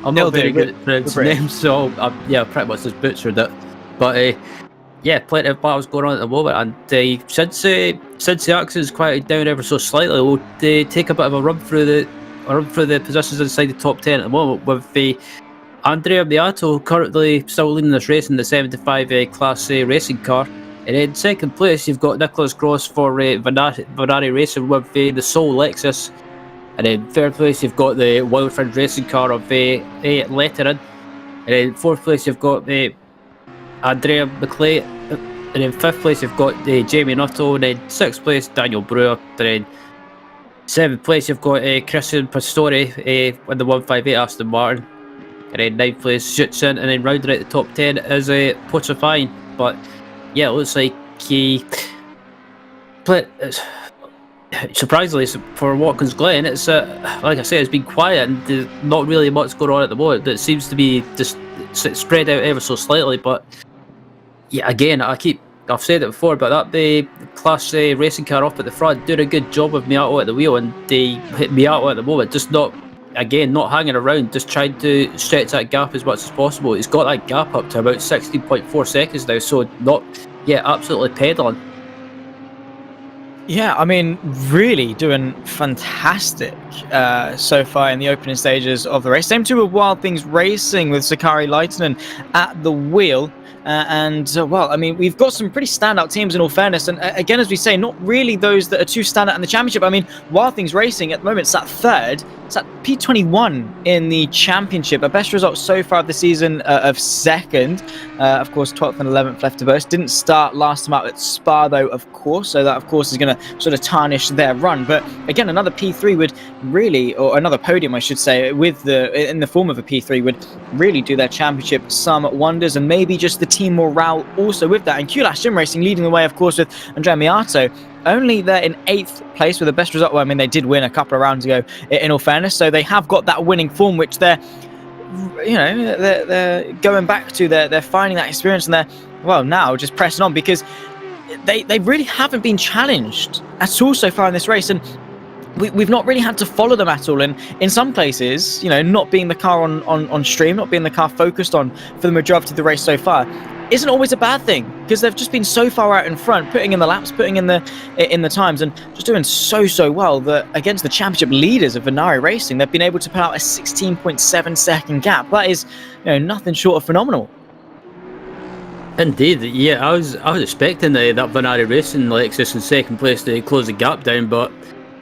I'm not very good at pronouncing names, so yeah, pretty much just butchered it. But yeah, plenty of battles going on at the moment, and since the accident's quieted down ever so slightly, we'll take a bit of a run through the positions inside the top 10 at the moment, with Andrea Beato currently still leading this race in the 75 Class A racing car. And in second place, you've got Nicholas Gross for Vanari Racing with the Soul Lexus. And in third place, you've got the Wildfriend Racing car of Letterin. And in fourth place, you've got Andrea McClay. And in fifth place, you've got Jamie Nuttall. And in sixth place, Daniel Brewer. And in seventh place, you've got Christian Pastore with the 158 Aston Martin. And in ninth place, Schutzen. And then rounding out the top 10 is Porsche Fine. But yeah, it looks like surprisingly for Watkins Glen, it's like I say, it's been quiet and there's not really much going on at the moment. It seems to be just spread out ever so slightly. But yeah, again, I've said it before, but that the Class A racing car up at the front doing a good job with Miato at the wheel, and Miato at the moment just not hanging around, just trying to stretch that gap as much as possible. He's got that gap up to about 16.4 seconds now, so not absolutely pedalling. Yeah, I mean, really doing fantastic so far in the opening stages of the race. Same too with Wild Things Racing with Sakari Leitonen at the wheel. Well, I mean, we've got some pretty standout teams in all fairness. And again, as we say, not really those that are too standout in the championship. I mean, Wild Things Racing at the moment is at third. It's at P21 in the championship. Our best result so far of the season of second. Of course, 12th and 11th left to boast. Didn't start last time out at Spa, though, of course. So that, of course, is going to sort of tarnish their run. But again, another P3 would really, or another podium, I should say, in the form of a P3 would really do their championship some wonders, and maybe just the team morale also with that. And Q-Lash Sim Racing leading the way, of course, with Andrea Miato. Only they're in 8th place with the best result. Well, I mean, they did win a couple of rounds ago, in all fairness. So they have got that winning form, which they're going back to. They're finding that experience, and they're, well, now just pressing on, because they really haven't been challenged at all so far in this race. And we've not really had to follow them at all, and in some places, not being the car on stream, not being the car focused on for the majority of the race so far, isn't always a bad thing, because they've just been so far out in front, putting in the laps, putting in the times, and just doing so well that against the championship leaders of Venari Racing, they've been able to put out a 16.7 second gap. That is, nothing short of phenomenal. Indeed, yeah, I was expecting that Venari Racing Lexus in second place to close the gap down, but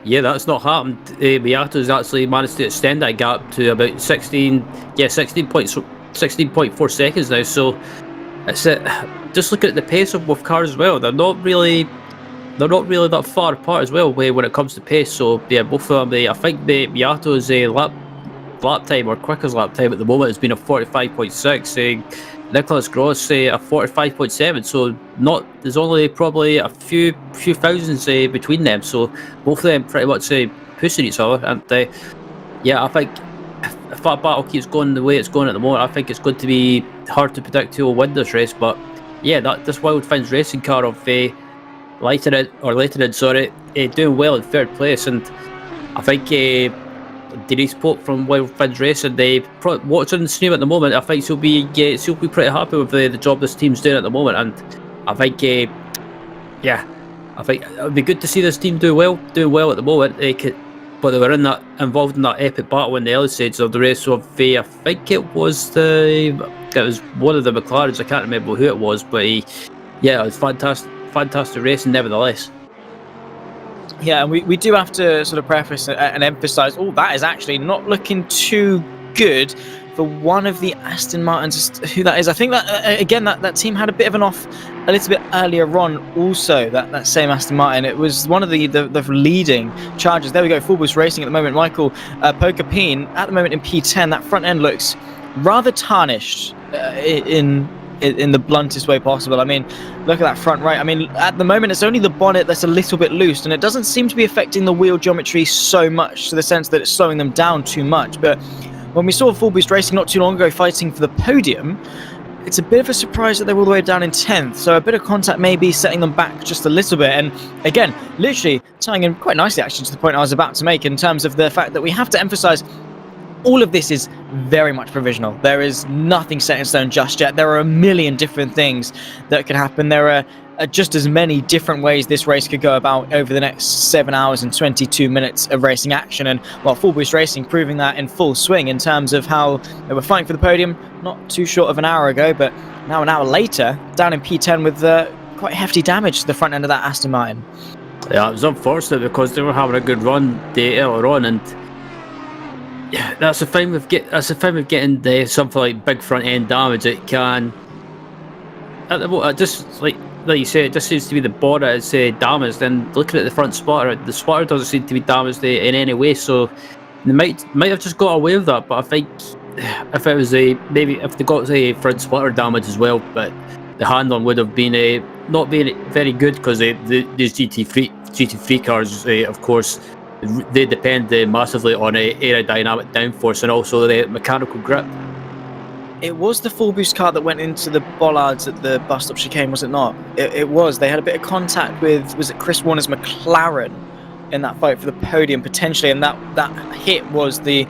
yeah, that's not happened. Miato's actually managed to extend that gap to about 16.4 seconds now. So it's just look at the pace of both cars as well. They're not really that far apart as well when it comes to pace. So yeah, both of them. I think Miato's lap time, or quickest lap time at the moment, has been a 45.6. Nicholas Gross a 45.7, so there's only probably a few thousands between them, so both of them pretty much pushing each other. And yeah, I think if that battle keeps going the way it's going at the moment, I think it's going to be hard to predict who will win this race. But yeah, this Wild Things Racing car of Leitonen, doing well in third place, and I think Denise Pope from Wild Things Racing, watching the stream at the moment, I think she'll be pretty happy with the job this team's doing at the moment. And I think I think it would be good to see this team doing well at the moment. But they were involved in that epic battle in the early stages of the race. So I think it was one of the McLarens. I can't remember who it was, but it was fantastic racing nevertheless. Yeah, and we do have to sort of preface and emphasise, that is actually not looking too good for one of the Aston Martins. Who that is, I think that again that team had a bit of an off a little bit earlier on. Also, that same Aston Martin, it was one of the leading chargers. There we go, Full Boost Racing at the moment. Michael Pokapin at the moment in P10. That front end looks rather tarnished in the bluntest way possible. I mean, look at that front right. I mean, at the moment, it's only the bonnet that's a little bit loose, and it doesn't seem to be affecting the wheel geometry so much, to the sense that it's slowing them down too much. But when we saw Full Boost Racing not too long ago fighting for the podium, it's a bit of a surprise that they're all the way down in 10th. So a bit of contact may be setting them back just a little bit. And again, literally tying in quite nicely actually to the point I was about to make, in terms of the fact that we have to emphasize all of this is very much provisional. There is nothing set in stone just yet. There are a million different things that can happen. There are just as many different ways this race could go about over the next 7 hours and 22 minutes of racing action. And Full Boost Racing proving that in full swing, in terms of how they were fighting for the podium not too short of an hour ago, but now an hour later, down in P10 with quite hefty damage to the front end of that Aston Martin. Yeah, it was unfortunate because they were having a good run earlier on, and yeah, that's the thing with getting something like big front end damage. It can, just like you say, it just seems to be the bonnet is damaged. And looking at the front spotter doesn't seem to be damaged in any way. So they might have just got away with that. But I think if it was maybe if they got the front spotter damage as well, but the handling would have been not being very good, because these GT3 cars, of course, they depend massively on aerodynamic downforce and also the mechanical grip. It was the Full Boost car that went into the bollards at the bus stop chicane, was it not? It was. They had a bit of contact with, was it Chris Warner's McLaren in that fight for the podium potentially, and that hit was the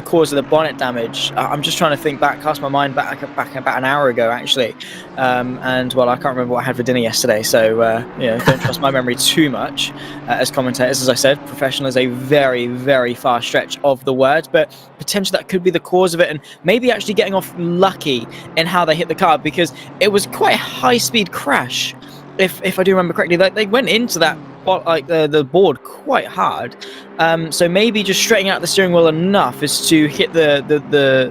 cause of the bonnet damage. I'm just trying to think back, cast my mind back about an hour ago actually, and well, I can't remember what I had for dinner yesterday, so don't trust my memory too much. As commentators, as I said, professional is a very, very far stretch of the word, but potentially that could be the cause of it, and maybe actually getting off lucky in how they hit the car, because it was quite a high-speed crash. If I do remember correctly, they went into that the board quite hard, so maybe just straightening out the steering wheel enough as to hit the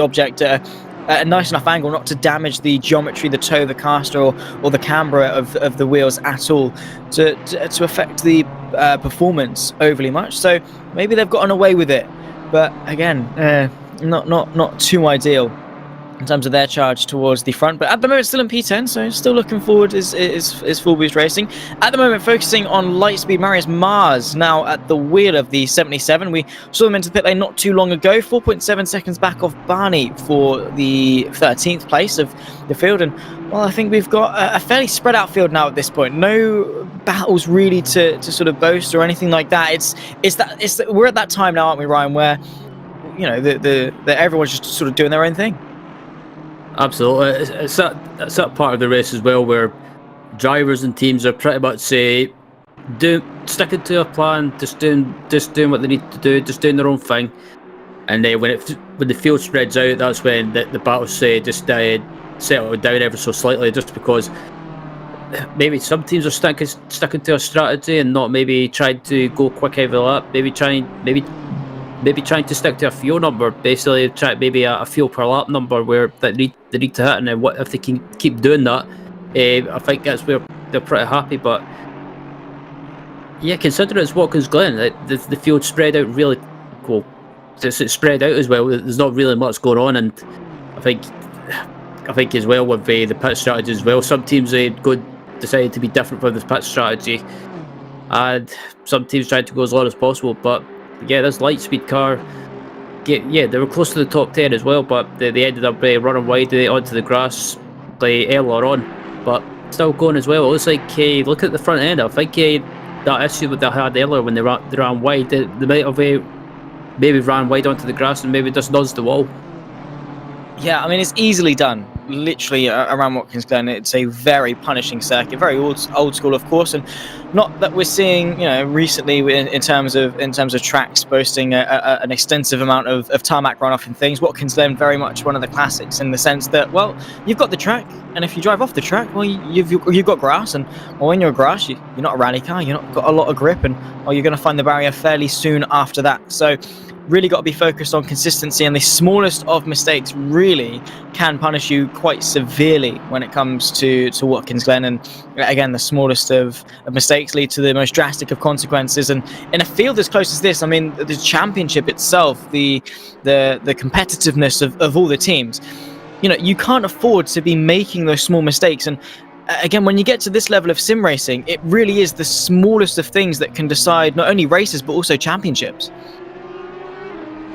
object at a nice enough angle, not to damage the geometry, the toe, the caster, or the camber of the wheels at all, to affect the performance overly much. So maybe they've gotten away with it, but again, not too ideal in terms of their charge towards the front. But at the moment, still in P10, so still looking forward is Full Boost Racing. At the moment, focusing on Lightspeed Marius Mars, now at the wheel of the 77. We saw them into the pit lane not too long ago, 4.7 seconds back off Barney for the 13th place of the field. And, well, I think we've got a fairly spread out field now at this point. No battles really to sort of boast or anything like that. We're at that time now, aren't we, Ryan, where, everyone's just sort of doing their own thing. Absolutely, it's that part of the race as well where drivers and teams are pretty much sticking to a plan, just doing what they need to do, just doing their own thing. And then when the field spreads out, that's when the battles just settle down ever so slightly, just because maybe some teams are sticking to a strategy and not maybe trying to go quick every lap, maybe trying to stick to a fuel number, basically try maybe a fuel per lap number where they need to hit, and then what if they can keep doing that? I think that's where they're pretty happy. But yeah, considering it's Watkins Glen, the field spread out really cool. It's spread out as well. There's not really much going on, and I think as well with the pit strategy as well. Some teams decided to be different with the pit strategy, and some teams tried to go as low as possible. But yeah, this Lightspeed car, they were close to the top 10 as well, but they ended up running wide onto the grass earlier on, but still going as well. It looks like, look at the front end, I think that issue that they had earlier when they ran wide, they might have maybe ran wide onto the grass and maybe just nudged the wall. Yeah, I mean, it's easily done, literally, around Watkins Glen. It's a very punishing circuit, very old school, of course, and not that we're seeing, recently in terms of tracks boasting an extensive amount of tarmac runoff and things. Watkins Glen very much one of the classics in the sense that, well, you've got the track, and if you drive off the track, well, you've got grass, and when you're grass, you're not a rally car, you're not got a lot of grip, and you're going to find the barrier fairly soon after that. So really got to be focused on consistency, and the smallest of mistakes really can punish you quite severely when it comes to Watkins Glen. And again, the smallest of mistakes lead to the most drastic of consequences. And in a field as close as this, I mean, the championship itself, the competitiveness of all the teams, you can't afford to be making those small mistakes. And again, when you get to this level of sim racing, it really is the smallest of things that can decide not only races but also championships.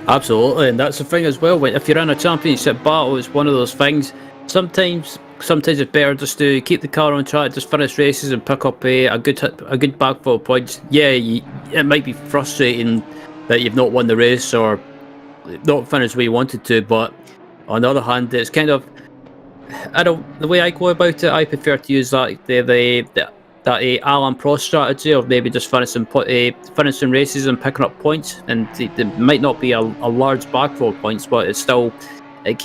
Absolutely, and that's the thing as well. If you're in a championship battle, it's one of those things. Sometimes it's better just to keep the car on track, just finish races and pick up a good bag full of points. Yeah, it might be frustrating that you've not won the race or not finished where you wanted to, but on the other hand, it's kind of, the way I go about it, I prefer to use that Alan Prost strategy of maybe just finishing races and picking up points, and it might not be a large bag full of points, but it's still it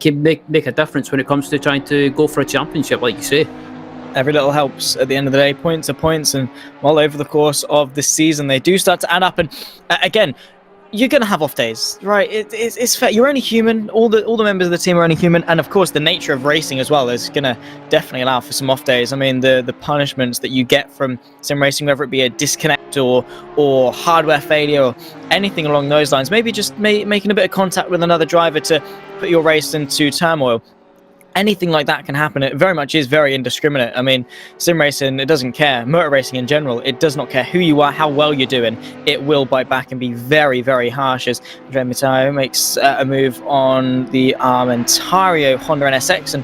can make a difference when it comes to trying to go for a championship, like you say. Every little helps at the end of the day. Points are points, and well, over the course of the season, they do start to add up. And again, you're going to have off days, right? It's fair. You're only human. All the members of the team are only human. And of course, the nature of racing as well is going to definitely allow for some off days. I mean, the punishments that you get from sim racing, whether it be a disconnect or hardware failure or anything along those lines, maybe just making a bit of contact with another driver to put your race into turmoil. Anything like that can happen. It very much is very indiscriminate. I mean, sim racing, it doesn't care. Motor racing in general, it does not care who you are, how well you're doing. It will bite back and be very, very harsh, as Andrea Mitaio makes a move on the Armentario Honda NSX. And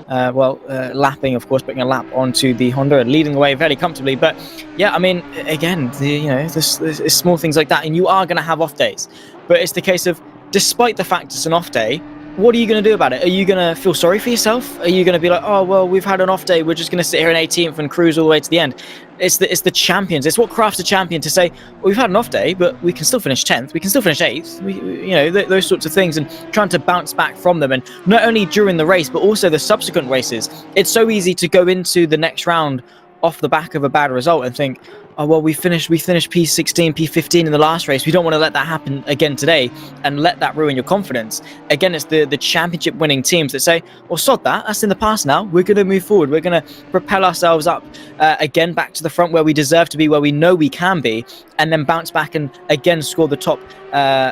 lapping, of course, putting a lap onto the Honda and leading the way very comfortably. But yeah, I mean, again, there's small things like that, and you are going to have off days. But it's the case of, despite the fact it's an off day, what are you going to do about it? Are you going to feel sorry for yourself? Are you going to be like, oh, well, we've had an off day, we're just going to sit here in 18th and cruise all the way to the end? It's the champions. It's what crafts a champion to say, well, we've had an off day, but we can still finish 10th. We can still finish 8th. Those sorts of things, and trying to bounce back from them. And not only during the race, but also the subsequent races. It's so easy to go into the next round off the back of a bad result and think, oh, well, we finished P16, P15 in the last race. We don't want to let that happen again today and let that ruin your confidence. Again, it's the championship winning teams that say, well, sod that. That's in the past now. We're going to move forward. We're going to propel ourselves up again back to the front where we deserve to be, where we know we can be, and then bounce back and again score the top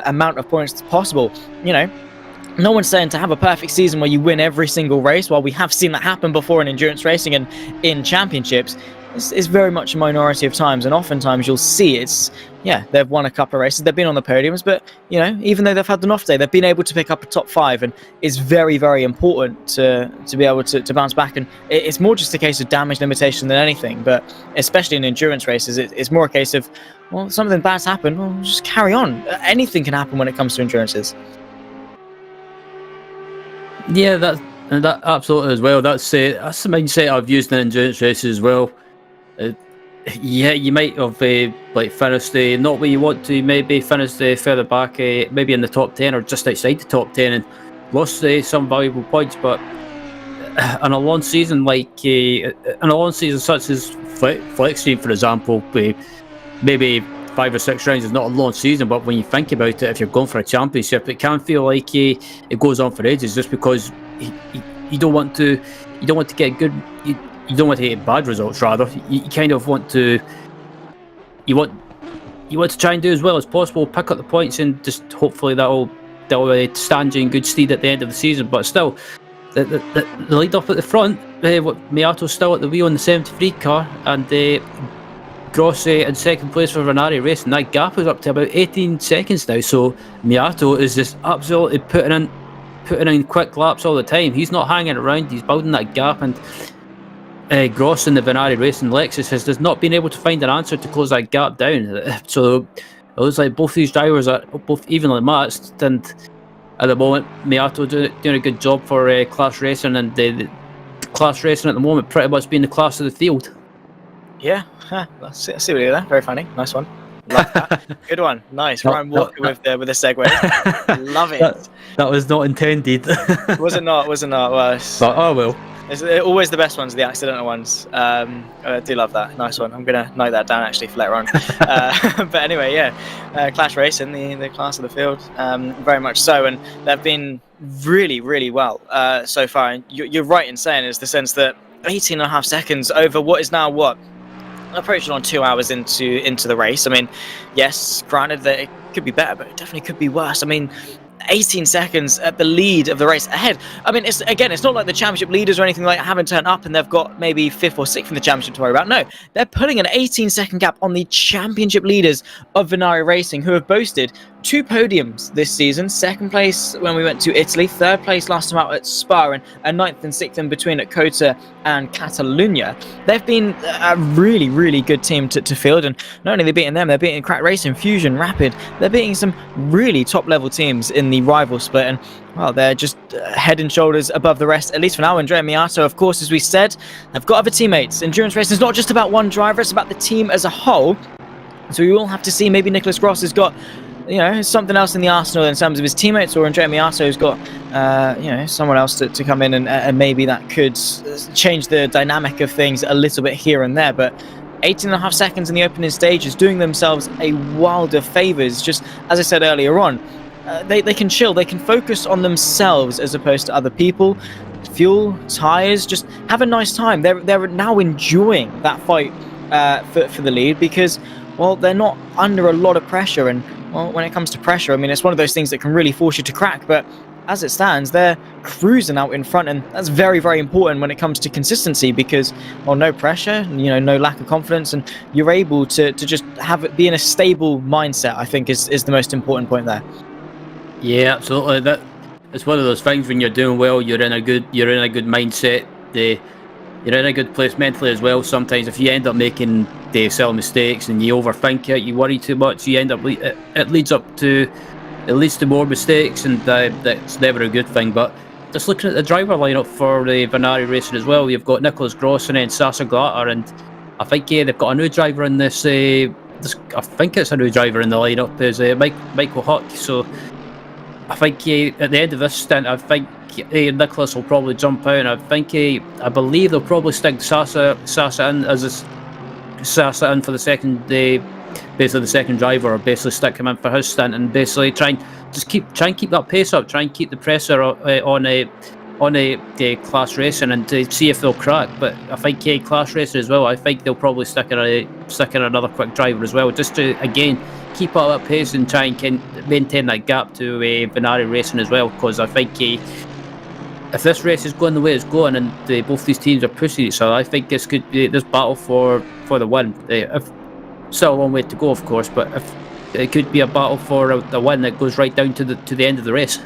amount of points possible. No one's saying to have a perfect season where you win every single race. While we have seen that happen before in endurance racing and in championships, it's very much a minority of times, and oftentimes you'll see they've won a couple of races, they've been on the podiums, but even though they've had an off day, they've been able to pick up a top 5, and it's very, very important to be able to bounce back. And it's more just a case of damage limitation than anything, but especially in endurance races, it's more a case of, well, something bad's happened, well, just carry on. Anything can happen when it comes to endurances. Yeah, that absolutely as well. That's the mindset I've used in endurance races as well. You might have finished not where you want to, maybe finished further back, maybe in the top 10 or just outside the top 10, and lost some valuable points. But on a long season such as FLExTREME, for example, maybe 5 or 6 rounds is not a long season, but when you think about it, if you're going for a championship, it can feel like it goes on for ages, just because you don't want to get good. You don't want to get bad results. Rather, you kind of want to. You want to try and do as well as possible, pick up the points, and just hopefully they'll stand you in good stead at the end of the season. But still, the lead up at the front, Miato's still at the wheel in the 73 car, and Grossi in second place for Vanari Racing. That gap is up to about 18 seconds now. So Miato is just absolutely putting in quick laps all the time. He's not hanging around. He's building that gap, and Gross in the Vanari Racing Lexus has not been able to find an answer to close that gap down. So it looks like both these drivers are both evenly matched, and at the moment Miato doing a good job for class racing, and the class racing at the moment pretty much being the class of the field. Yeah, I see what you did there. Very funny. Nice one. Love that. Good one. Nice. Ryan Walker with the segue. Love it. That was not intended. Was it not? Well, oh well. It's always the best ones, the accidental ones. I do love that. Nice one. I'm going to note that down actually for later on. But anyway, yeah, Clash Racing, the class of the field, very much so. And they've been really, really well so far. And you're right in saying it's the sense that 18.5 seconds over what is now approaching on 2 hours into the race. I mean, yes, granted that it could be better, but it definitely could be worse. I mean, 18 seconds at the lead of the race ahead. I mean, it's not like the championship leaders or anything like that haven't turned up and they've got maybe 5th or 6th in the championship to worry about. No, they're putting an 18-second gap on the championship leaders of Vanari Racing, who have boasted 2 podiums this season. 2nd place when we went to Italy, 3rd place last time out at Spa, and 9th and 6th in between at Cota and Catalunya. They've been a really, really good team to field, and not only are they beating them, they're beating Crack Racing, Fusion, Rapid. They're beating some really top-level teams in the rival split, and well, they're just head and shoulders above the rest, at least for now. Andrea Miato, of course, as we said, have got other teammates. Endurance racing is not just about one driver, it's about the team as a whole. So we will have to see. Maybe Nicholas Gross has got something else in the arsenal in terms of his teammates, or Andrea Miato's got someone else to come in, and maybe that could change the dynamic of things a little bit here and there. But 18.5 seconds in the opening stage is doing themselves a world of favours. Just as I said earlier on, they can chill, they can focus on themselves as opposed to other people. Fuel, tyres, just have a nice time. They're now enjoying that fight for the lead, because, well, they're not under a lot of pressure. And well, when it comes to pressure, I mean, it's one of those things that can really force you to crack. But as it stands, they're cruising out in front, and that's very, very important when it comes to consistency, because, well, no pressure, no lack of confidence, and you're able to just have it be in a stable mindset, I think is the most important point there. Yeah, absolutely. it's one of those things when you're doing well, you're in a good mindset. You're in a good place mentally as well. Sometimes if you end up making the silly mistakes and you overthink it, you worry too much, you end up it leads to more mistakes, and that's never a good thing. But just looking at the driver lineup for the Venari Racing as well, you've got Nicholas Gross and then Sasa Glatter, and I think they've got a new driver in this. I think it's a new driver in the lineup is Michael Huck. So I think at the end of this stint, I think Nicholas will probably jump out, and I believe they'll probably stick Sasa in for the second basically the second driver, or basically stick him in for his stint, and basically try and keep that pace up, try and keep the pressure on a class racing, and to see if they'll crack. But I think class racing as well, I think they'll probably stick in another quick driver as well, just to again keep up that pace and try and maintain that gap to Venari Racing as well, because I think if this race is going the way it's going, and both these teams are pushing each other, I think this could be this battle for the win. Still a long way to go, of course, but if it could be a battle for the win that goes right down to the end of the race.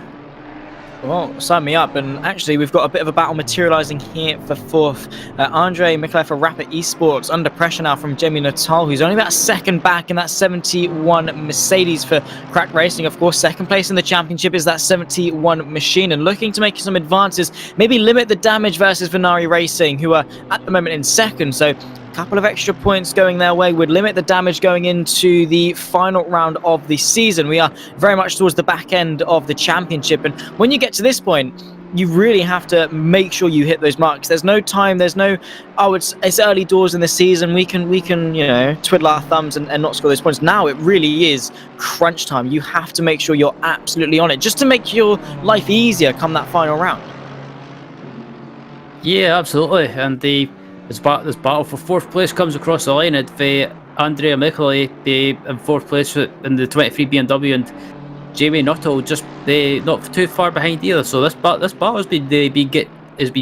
Well, sign me up. And actually, we've got a bit of a battle materialising here for fourth. Andre Mikhail for Rapid Esports under pressure now from Jamie Nuttall, who's only about a second back in that 71 Mercedes for Crack Racing. Of course, second place in the championship is that 71 machine, and looking to make some advances, maybe limit the damage versus Venari Racing, who are at the moment in second. So couple of extra points going their way would limit the damage going into the final round of the season. We are very much towards the back end of the championship, and when you get to this point, you really have to make sure you hit those marks. There's no time, there's no, it's early doors in the season, we can twiddle our thumbs and not score those points. Now it really is crunch time. You have to make sure you're absolutely on it, just to make your life easier come that final round. Yeah, absolutely. And this battle for fourth place comes across the line at Andrea Michele in fourth place in the 23 BMW, and Jamie Nuttall just not too far behind either. So this battle has been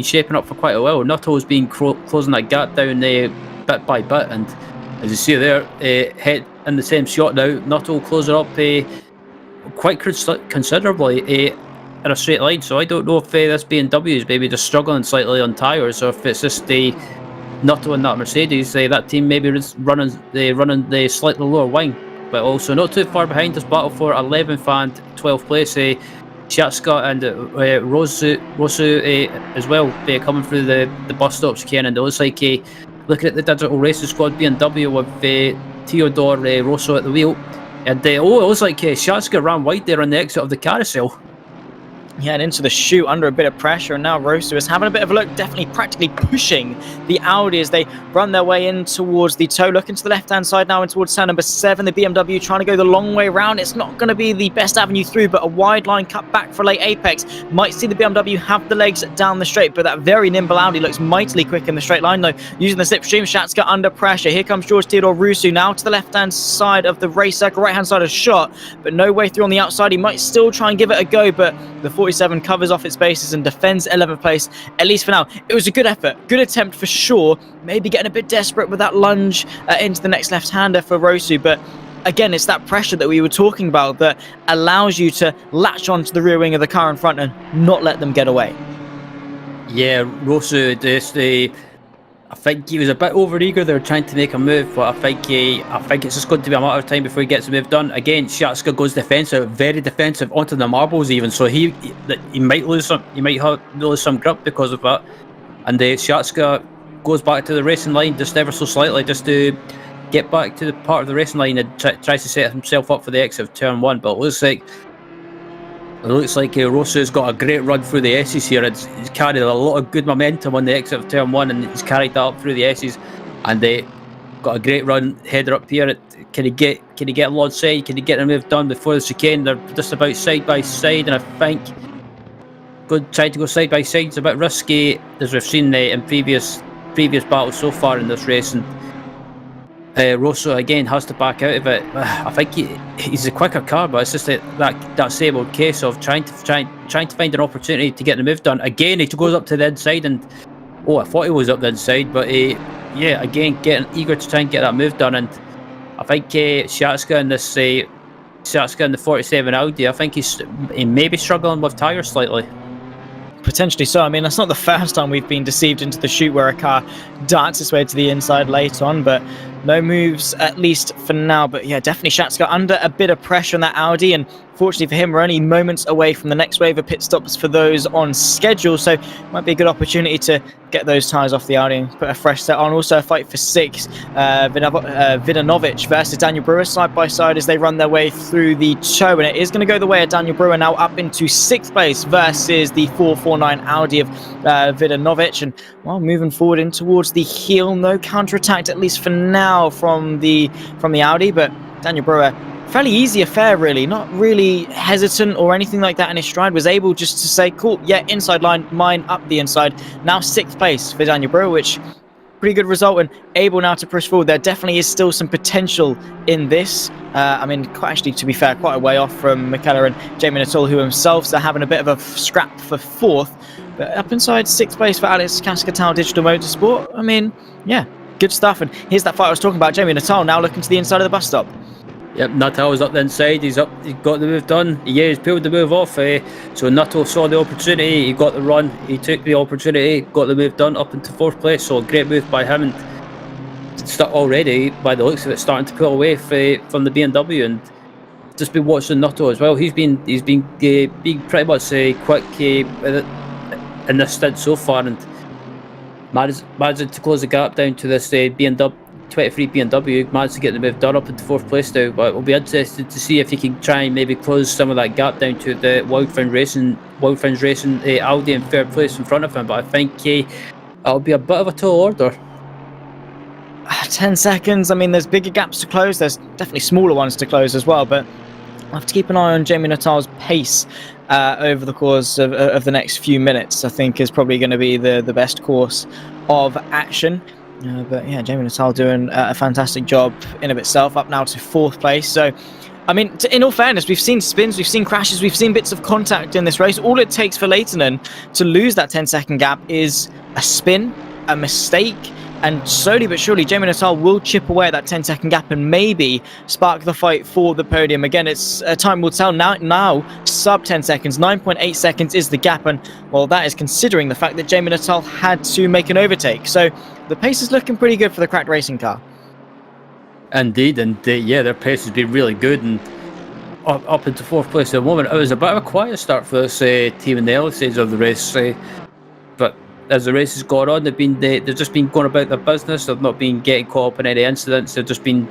shaping up for quite a while. Nuttall has been closing that gap down bit by bit, and as you see there, head in the same shot now. Nuttall closing up quite considerably in a straight line. So I don't know if this BMW is maybe just struggling slightly on tyres, or if it's just Nuttall in that Mercedes, that team maybe is running the slightly lower wing. But also not too far behind this battle for 11th and 12th place, Shatska and Rosu as well, coming through the bus stops again. And it looks like looking at the digital racing squad BMW with Theodore Rosso at the wheel, and it looks like Shatska ran wide there on the exit of the carousel. Yeah, and into the chute under a bit of pressure, and now Rosso is having a bit of a look, definitely practically pushing the Audi as they run their way in towards the toe. Looking to the left-hand side now and towards turn number 7, the BMW trying to go the long way round. It's not going to be the best avenue through, but a wide line cut back for late apex might see the BMW have the legs down the straight, but that very nimble Audi looks mightily quick in the straight line though, using the slipstream. Shatska under pressure. Here comes George Theodore Rousseau now to the left-hand side of the race circle, right-hand side of shot, but no way through on the outside. He might still try and give it a go, but the 47 covers off its bases and defends 11th place, at least for now. It was a good effort, good attempt for sure. Maybe getting a bit desperate with that lunge into the next left-hander for Rosu, but again, it's that pressure that we were talking about that allows you to latch onto the rear wing of the car in front and not let them get away. Yeah, Rosu just I think he was a bit overeager there, trying to make a move, but I think it's just going to be a matter of time before he gets the move done. Again, Shatska goes defensive, very defensive, onto the marbles even, so he might lose some grip because of that. And Shatska goes back to the racing line just ever so slightly, just to get back to the part of the racing line, and tries to set himself up for the exit of turn 1. But it looks like Rosso's got a great run through the S's here. He's carried a lot of good momentum on the exit of turn 1, and he's carried that up through the S's, and got a great run header up here. Can he get alongside? Can he get a move done before the chicane? They're just about side by side, and I think trying to go side by side is a bit risky, as we've seen in previous battles so far in this race. And Rosso again has to back out of it. I think he's a quicker car, but it's just that same old case of trying to find an opportunity to get the move done. Again, he goes up to the inside, and I thought he was up the inside, but again, getting eager to try and get that move done. And I think Shatska in this Saskia in the 47 Audi. I think he may be struggling with tyres slightly. Potentially so. I mean, that's not the first time we've been deceived into the chute where a car darts its way to the inside late on, but no moves, at least for now. But yeah, definitely Shatska under a bit of pressure on that Audi, and fortunately for him, we're only moments away from the next wave of pit stops for those on schedule, so might be a good opportunity to get those tyres off the Audi and put a fresh set on. Also a fight for 6, Vidanovic versus Daniel Brewer side by side as they run their way through the tow, and it is going to go the way of Daniel Brewer, now up into 6th place versus the 449 Audi of Vidanovic, and well, moving forward in towards the heel. No counter-attack, at least for now, from the Audi, but Daniel Brewer, fairly easy affair really, not really hesitant or anything like that in his stride, was able just to say, cool, yeah, inside line, mine up the inside. Now 6th place for Daniel Brewer, which pretty good result, and able now to push forward. There definitely is still some potential in this. I mean, quite actually, to be fair, quite a way off from McKellar and Jamie Nuttall, who himself are having a bit of a scrap for 4th, but up inside 6th place for Alex Cascatal Digital Motorsport. I mean, yeah, good stuff. And here's that fight I was talking about. Jamie Nuttall now looking to the inside of the bus stop. Yep, Nuttall was up the inside, he's got the move done. Yeah, he's pulled the move off, so Nuttall saw the opportunity, he got the run, he took the opportunity, got the move done up into 4th place, so a great move by him, and start already, by the looks of it, starting to pull away from the BMW, and just been watching Nuttall as well. He's been being pretty much quick in this stint so far, and managed to close the gap down to this BMW 23 BMW, managed to get the move done up into 4th place now, but we'll be interested to see if he can try and maybe close some of that gap down to the Wildfriends Racing Audi in 3rd place in front of him, but I think it'll be a bit of a tall order. 10 seconds, I mean, there's bigger gaps to close, there's definitely smaller ones to close as well, but I'll have to keep an eye on Jamie Nuttall's pace over the course of the next few minutes. I think is probably going to be the best course of action. But yeah, Jamie Nuttall doing a fantastic job in of itself, up now to 4th place. So, I mean, in all fairness, we've seen spins, we've seen crashes, we've seen bits of contact in this race. All it takes for Lehtinen to lose that 10-second gap is a spin, a mistake, and slowly but surely Jamie Nuttall will chip away at that 10-second gap and maybe spark the fight for the podium. Again, it's time will tell. Now sub 10 seconds, 9.8 seconds is the gap, and well, that is considering the fact that Jamie Nuttall had to make an overtake. So the pace is looking pretty good for the cracked racing car. Indeed, and yeah, their pace has been really good, and up into 4th place at the moment. It was a bit of a quiet start for this team in the early stages of the race, but as the race has gone on, they've just been going about their business. They've not been getting caught up in any incidents. They've just been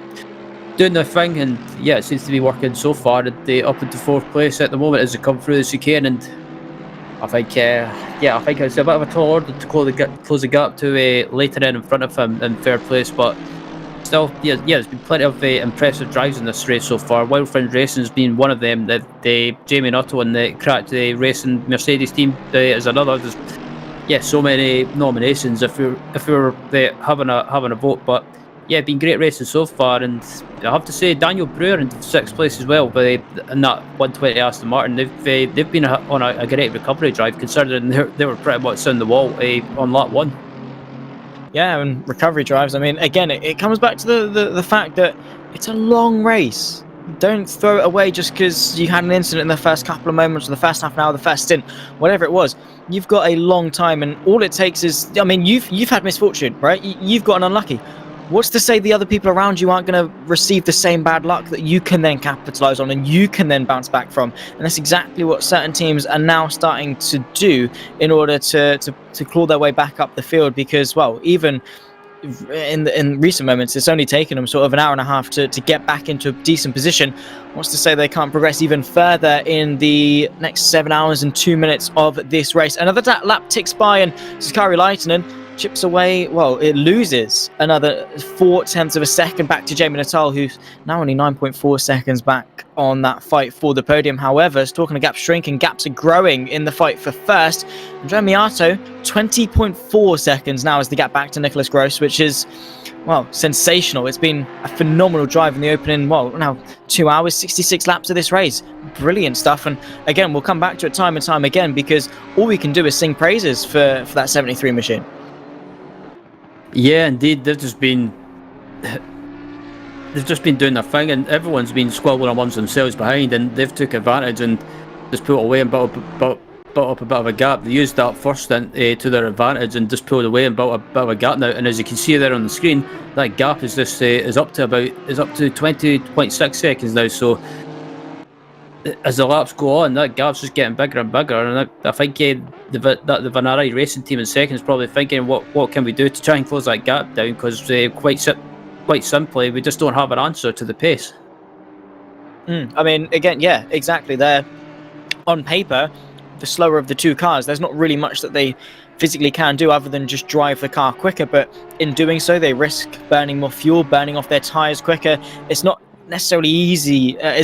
doing their thing, and yeah, it seems to be working so far. And they up into 4th place at the moment as they come through the chicane, and I think it's a bit of a tall order to close the gap to Lehtinen in front of him in 3rd place, but still, yeah, there's been plenty of impressive drives in this race so far. Wildfriends Racing has been one of them. The Jamie Nuttall and the cracked racing Mercedes team is another. There's so many nominations if we were having a vote, but yeah, been great races so far, and I have to say Daniel Brewer in 6th place as well, but in that 120 Aston Martin, they've been on a great recovery drive considering they were pretty much on the wall on lap 1. Yeah, and recovery drives, I mean, again, it comes back to the fact that it's a long race. Don't throw it away just because you had an incident in the first couple of moments, or the first half an hour, the first stint, whatever it was. You've got a long time, and all it takes is, I mean, you've had misfortune, right? You've gotten unlucky. What's to say the other people around you aren't going to receive the same bad luck that you can then capitalize on and you can then bounce back from? And that's exactly what certain teams are now starting to do in order to claw their way back up the field, because, well, even in recent moments, it's only taken them sort of an hour and a half to get back into a decent position. What's to say they can't progress even further in the next 7 hours and 2 minutes of this race? Another lap ticks by, and Sakari Lehtinen chips away. Well, it loses another 0.4 of a second back to Jamie Nuttall, who's now only 9.4 seconds back on that fight for the podium. However, it's talking of gaps shrinking, gaps are growing in the fight for first. Andrea Miato, 20.4 seconds now is the gap back to Nicholas Gross, which is, well, sensational. It's been a phenomenal drive in the opening, well, now 2 hours, 66 laps of this race. Brilliant stuff. And again, we'll come back to it time and time again, because all we can do is sing praises for that 73 machine. they've just been doing their thing, and everyone's been squabbling amongst themselves behind, and they've took advantage and just pulled away and built up a bit of a gap. They used that first stint to their advantage and just pulled away and built a bit of a gap now. And as you can see there on the screen, that gap is just is up to 20.6 seconds now. So as the laps go on, that gap's just getting bigger and bigger. And I think the Vanari Racing team in second is probably thinking, what can we do to try and close that gap down? Because quite simply, we just don't have an answer to the pace. I mean, again, yeah, exactly. They're on paper the slower of the two cars. There's not really much that they physically can do other than just drive the car quicker, but in doing so they risk burning more fuel, burning off their tires quicker. It's not necessarily as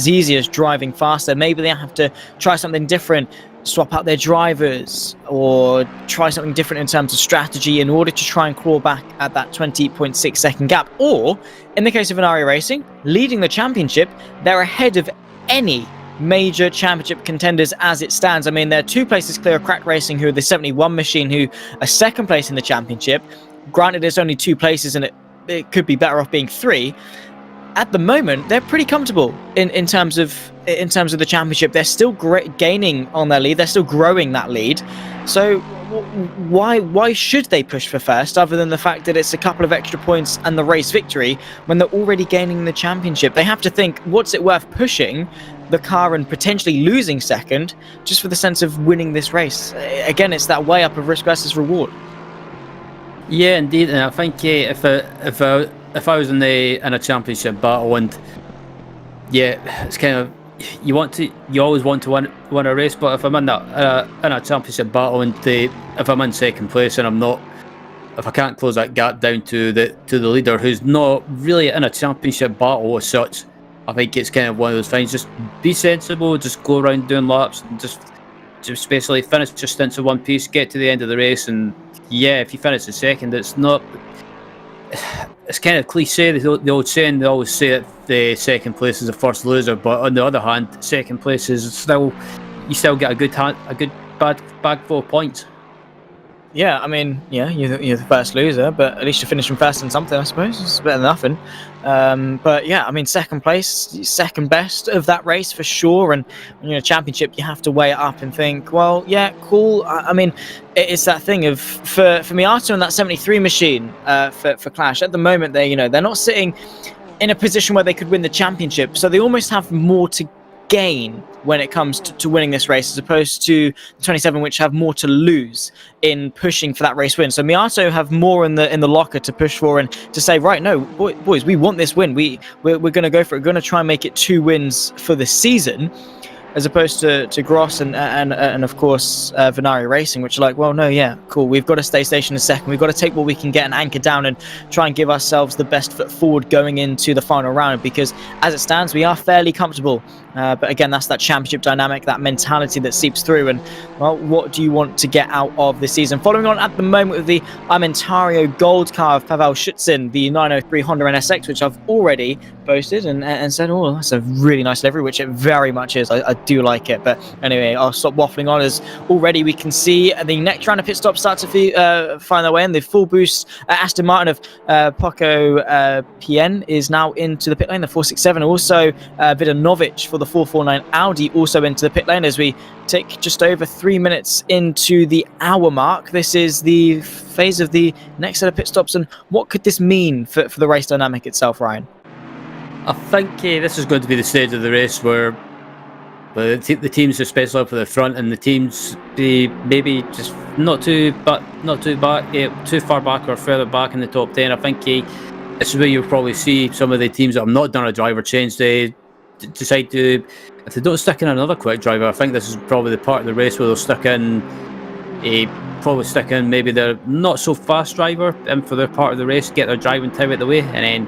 easy as driving faster. Maybe they have to try something different, swap out their drivers, or try something different in terms of strategy in order to try and claw back at that 20.6 second gap. Or in the case of Vanari Racing, leading the championship, they're ahead of any major championship contenders as it stands. I mean, they're 2 places clear of Crack Racing, who are the 71 machine, who are second place in the championship. Granted, it's only 2 places and it could be better off being 3. At the moment, they're pretty comfortable in terms of the championship. They're still gaining on their lead. They're still growing that lead. So why should they push for first, other than the fact that it's a couple of extra points and the race victory when they're already gaining the championship? They have to think, what's it worth pushing the car and potentially losing second just for the sense of winning this race? Again, it's that way up of risk versus reward. Yeah, indeed. And I think if I was in a championship battle, and yeah, it's kind of, you always want to win a race, but if I'm in a championship battle and if I'm in second place and if I can't close that gap down to the leader, who's not really in a championship battle as such, I think it's kind of one of those things. Just be sensible, just go around doing laps, and just basically finish your stints in one piece, get to the end of the race, and yeah, if you finish in second, it's kind of cliche, the old saying. They always say that the second place is the first loser, but on the other hand, second place is you still get a good bag full of points. Yeah, I mean, yeah, you're the first loser, but at least you're finishing first in something, I suppose. It's better than nothing. But yeah, I mean, second place, second best of that race for sure. And when you're in a championship, you have to weigh it up and think, well, yeah, cool. I mean, it's that thing of for Miato and that 73 machine for Clash at the moment. They're not sitting in a position where they could win the championship, so they almost have more to gain when it comes to winning this race, as opposed to the 27, which have more to lose in pushing for that race win. So Miato have more in the locker to push for and to say, right, no, boys, we want this win. We're going to go for it. We're going to try and make it 2 wins for the season, as opposed to Gross and of course Vanari Racing, which are like, well, no, yeah, cool. We've got to stay stationed a second. We've got to take what we can get and anchor down and try and give ourselves the best foot forward going into the final round, because as it stands, we are fairly comfortable. But again, that's that championship dynamic, that mentality that seeps through. And, well, what do you want to get out of the season? Following on at the moment with the Armentario Gold car of Pavel Schutzin, the 903 Honda NSX, which I've already boasted and said, oh, that's a really nice livery, which it very much is. I do like it. But anyway, I'll stop waffling on, as already we can see the next round of pit stops start to find their way in. The full boost Aston Martin of Paco PN is now into the pit lane. The 467, also Vidanovic for the 449 Audi also into the pit lane, as we take just over 3 minutes into the hour mark. This is the phase of the next set of pit stops, and what could this mean for the race dynamic itself, Ryan? I think this is going to be the stage of the race where the teams, especially up at the front, and the teams maybe just not too far back or further back in the top 10. I think this is where you'll probably see some of the teams that have not done a driver change. They decide to, if they don't stick in another quick driver, I think this is probably the part of the race where they'll stick in maybe their not so fast driver for their part of the race, get their driving time out of the way, and then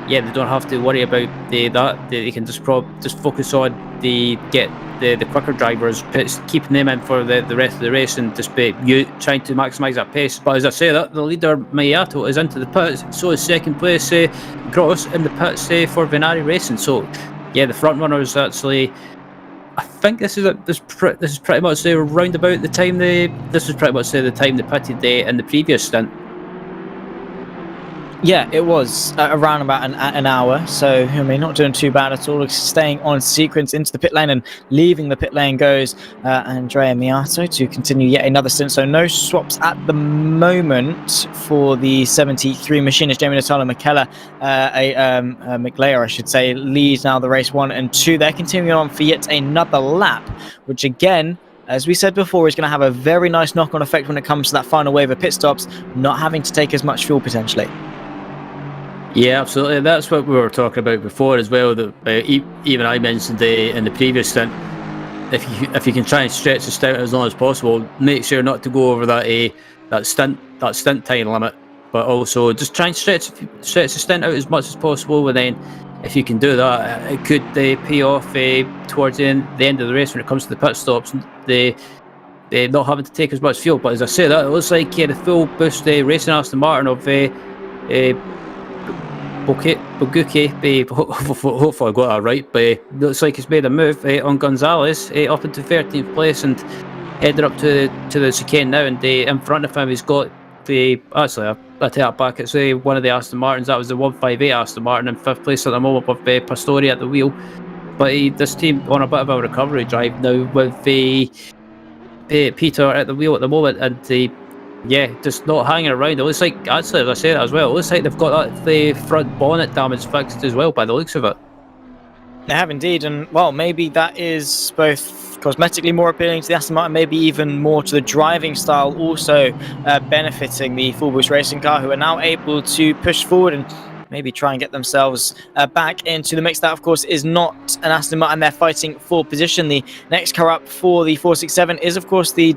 yeah, they don't have to worry about that. They can just focus on get the quicker drivers, keeping them in for the rest of the race, and just trying to maximise that pace. But as I say, that the leader Miato is into the pits, so is second place Gross in the pits for Vanari Racing. So yeah, the front runners actually, I think this is pretty much round about the time the time they pitted in the previous stint. Yeah, it was around about an hour. So, I mean, not doing too bad at all. Staying on sequence into the pit lane, and leaving the pit lane goes Andrea Miato to continue yet another stint. So no swaps at the moment for the 73 machine, as Jamie Natala McKellar, McLear, I should say, leads now the race 1 and 2. They're continuing on for yet another lap, which again, as we said before, is going to have a very nice knock-on effect when it comes to that final wave of pit stops, not having to take as much fuel potentially. Yeah, absolutely. That's what we were talking about before as well. That even I mentioned in the previous stint. If you can try and stretch the stint as long as possible, make sure not to go over that stint time limit. But also just try and stretch the stint out as much as possible. And then, if you can do that, it could pay off towards the end of the race when it comes to the pit stops. They not having to take as much fuel. But as I say, that it looks like the full boost racing Aston Martin of Boguki, hopefully I got that right, but it looks like he's made a move on Gonzalez up into 13th place and heading up to the chicane now. And in front of him, he's got actually, I take that back, it's one of the Aston Martins. That was the 158 Aston Martin in 5th place at the moment with Pastori at the wheel. But this team on a bit of a recovery drive now with Peter at the wheel at the moment, and yeah, just not hanging around. It looks like, actually, as I say that as well, it looks like they've got the front bonnet damage fixed as well by the looks of it. They have indeed, and well, maybe that is both cosmetically more appealing to the Aston Martin, maybe even more to the driving style, also benefiting the full boost racing car, who are now able to push forward and maybe try and get themselves back into the mix. That, of course, is not an Aston Martin. They're fighting for position. The next car up for the 467 is, of course, the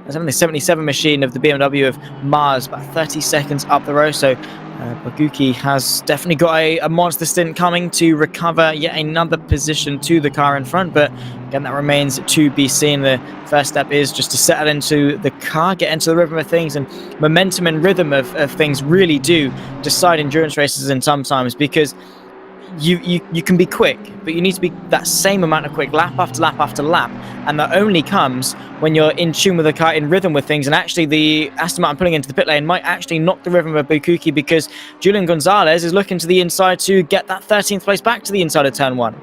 77 machine of the BMW of Mars, about 30 seconds up the row. So Boguki has definitely got a monster stint coming to recover yet another position to the car in front, but again, that remains to be seen. The first step is just to settle into the car, get into the rhythm of things, and momentum and rhythm of things really do decide endurance races in sometimes, because you can be quick, but you need to be that same amount of quick lap after lap after lap, and that only comes when you're in tune with the car, in rhythm with things. And actually, the Aston Martin pulling into the pit lane might actually knock the rhythm of Boguki, because Julian Gonzalez is looking to the inside to get that 13th place back to the inside of turn 1.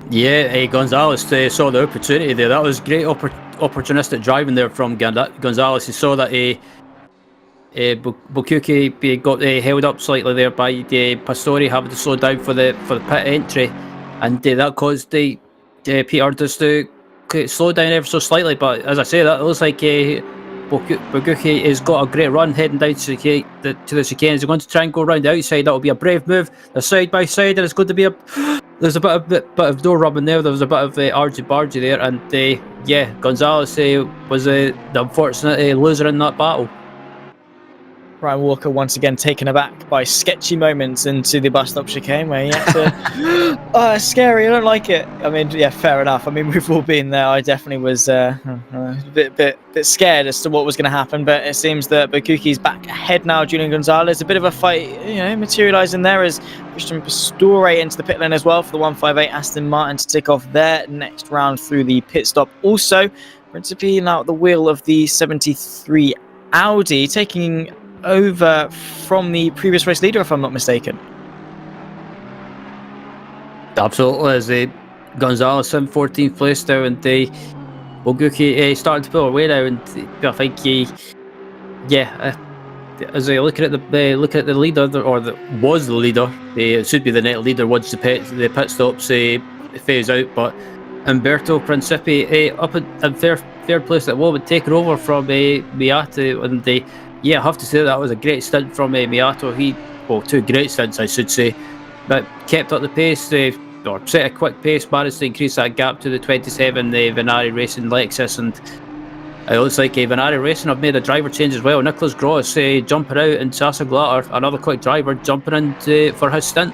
Yeah, Gonzalez saw the opportunity there. That was great opportunistic driving there from Gonzalez. He saw that Boguki got held up slightly there by Pastori having to slow down for the pit entry, and that caused Peter just to slow down ever so slightly. But as I say, that looks like Boguki has got a great run heading down to the chicane. He's going to try and go around the outside. That will be a brave move. They're side by side, and it's going to be there's a bit of door rubbing there. There was a bit of argy-bargy there, and yeah, Gonzalez was the unfortunate loser in that battle. Ryan Walker once again taken aback by sketchy moments into the bus stop chicane, where he had to oh, it's scary, I don't like it. I mean, yeah, fair enough. I mean, we've all been there. I definitely was a bit scared as to what was going to happen, but it seems that Boguki's back ahead now. Julian Gonzalez, a bit of a fight, materialising there as Christian Pastore into the pit lane as well for the 158 Aston Martin to tick off their next round through the pit stop. Also, Principe now at the wheel of the 73 Audi, taking over from the previous race leader, if I'm not mistaken. Absolutely, as Gonzalez in 14th place now, and Boguki starting to pull away now, and I think as I look at the leader, or was the leader, it should be the net leader once the pit stops phase out, but Umberto Principe up in third place at the moment, taking over from Miato, and yeah, I have to say that was a great stint from Miato. Two great stints, I should say, but kept up the pace, or set a quick pace, managed to increase that gap to the 27 Venari Racing Lexus, and it looks like Venari Racing have made a driver change as well. Nicholas Gross jumping out, and Sasa Glatter, another quick driver, jumping in for his stint.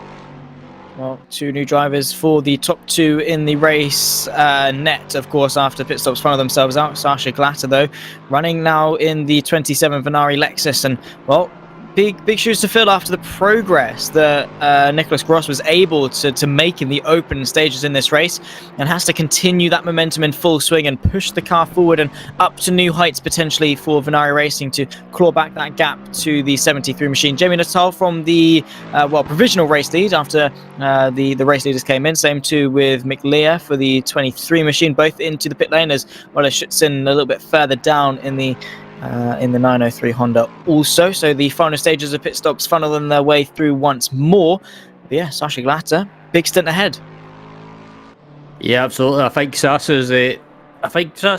Well, two new drivers for the top two in the race. Net, of course, after pit stops, found themselves out. Sasha Glatter, though, running now in the 27 Venari Lexus. And, well, big shoes to fill after the progress that Nicholas Gross was able to make in the open stages in this race, and has to continue that momentum in full swing and push the car forward and up to new heights potentially for Venari Racing to claw back that gap to the 73 machine. Jamie Nuttall from the provisional race lead after the race leaders came in. Same too with Mick Lear for the 23 machine, both into the pit lane, as well as Schutzen a little bit further down in the 903 Honda also. So the final stages of pit stops funneling their way through once more. But yeah, Sasha Glatter, big stint ahead. Yeah, absolutely. I think Sasha's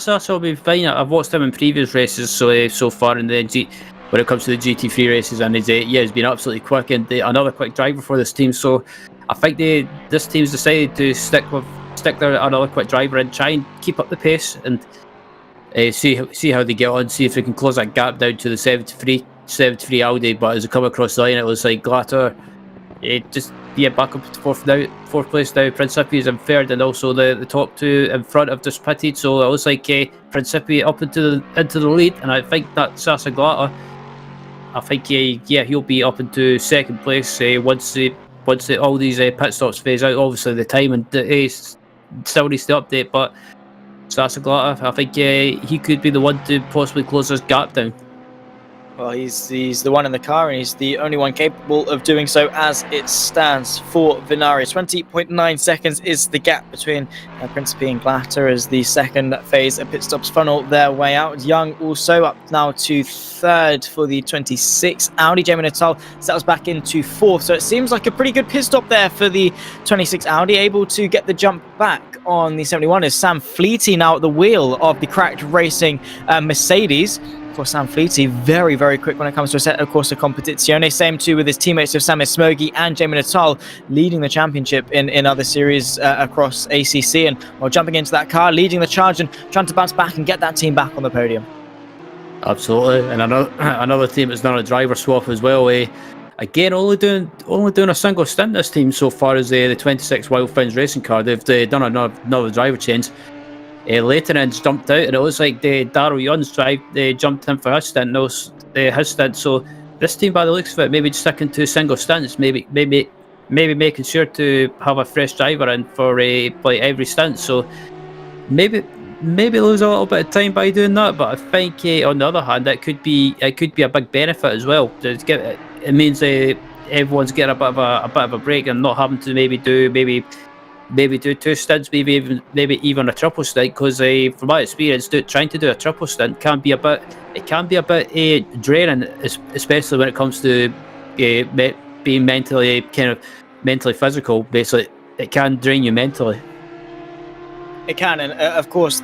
Sasha will be fine. I've watched him in previous races so far in the when it comes to the GT3 races, and he's been absolutely quick and another quick driver for this team. So I think this team's decided to stick their another quick driver and try and keep up the pace and see how they get on, see if they can close that gap down to the 73 Audi. But as they come across the line, it was like Glatter back up to fourth place now. Principi is in third, and also the top two in front have just pitted. So it was like Principi up into the lead, and I think that Sasa Glatter, I think he'll be up into second place once all these pit stops phase out. Obviously the time and still needs to update, but Sasa Glatter, I think he could be the one to possibly close this gap down. Well, he's the one in the car, and he's the only one capable of doing so as it stands for Venari. 20.9 seconds is the gap between Principi and Glatter as the second phase of pit stops funnel their way out. Young also up now to third for the 26 Audi. Jamie Nuttall settles back into fourth. So it seems like a pretty good pit stop there for the 26 Audi. Able to get the jump back on the 71 is Sam Fleety now at the wheel of the Cracked Racing Mercedes. Of course, Sam Fleety very, very quick when it comes to Assetto Corsa Competizione. Same too with his teammates of Samir Smogi and Jamie Nuttall leading the championship in other series across ACC, and jumping into that car, leading the charge and trying to bounce back and get that team back on the podium. Absolutely, and another team that's done a driver swap as well. Again, only doing a single stint this team so far as the 26 Wild Fins racing car. They've done another driver change. Leightonen's jumped out, and it looks like Daryl Young's jumped in for his stint. So this team, by the looks of it, maybe just sticking to single stints, maybe making sure to have a fresh driver in for every stint. So maybe lose a little bit of time by doing that. But I think on the other hand, it could be a big benefit as well. It means everyone's getting a bit of a break and not having to maybe do two stints, maybe even a triple stint, because from my experience, trying to do a triple stint can be a bit draining, especially when it comes to being mentally physical. Basically, it can drain you mentally. It can, and of course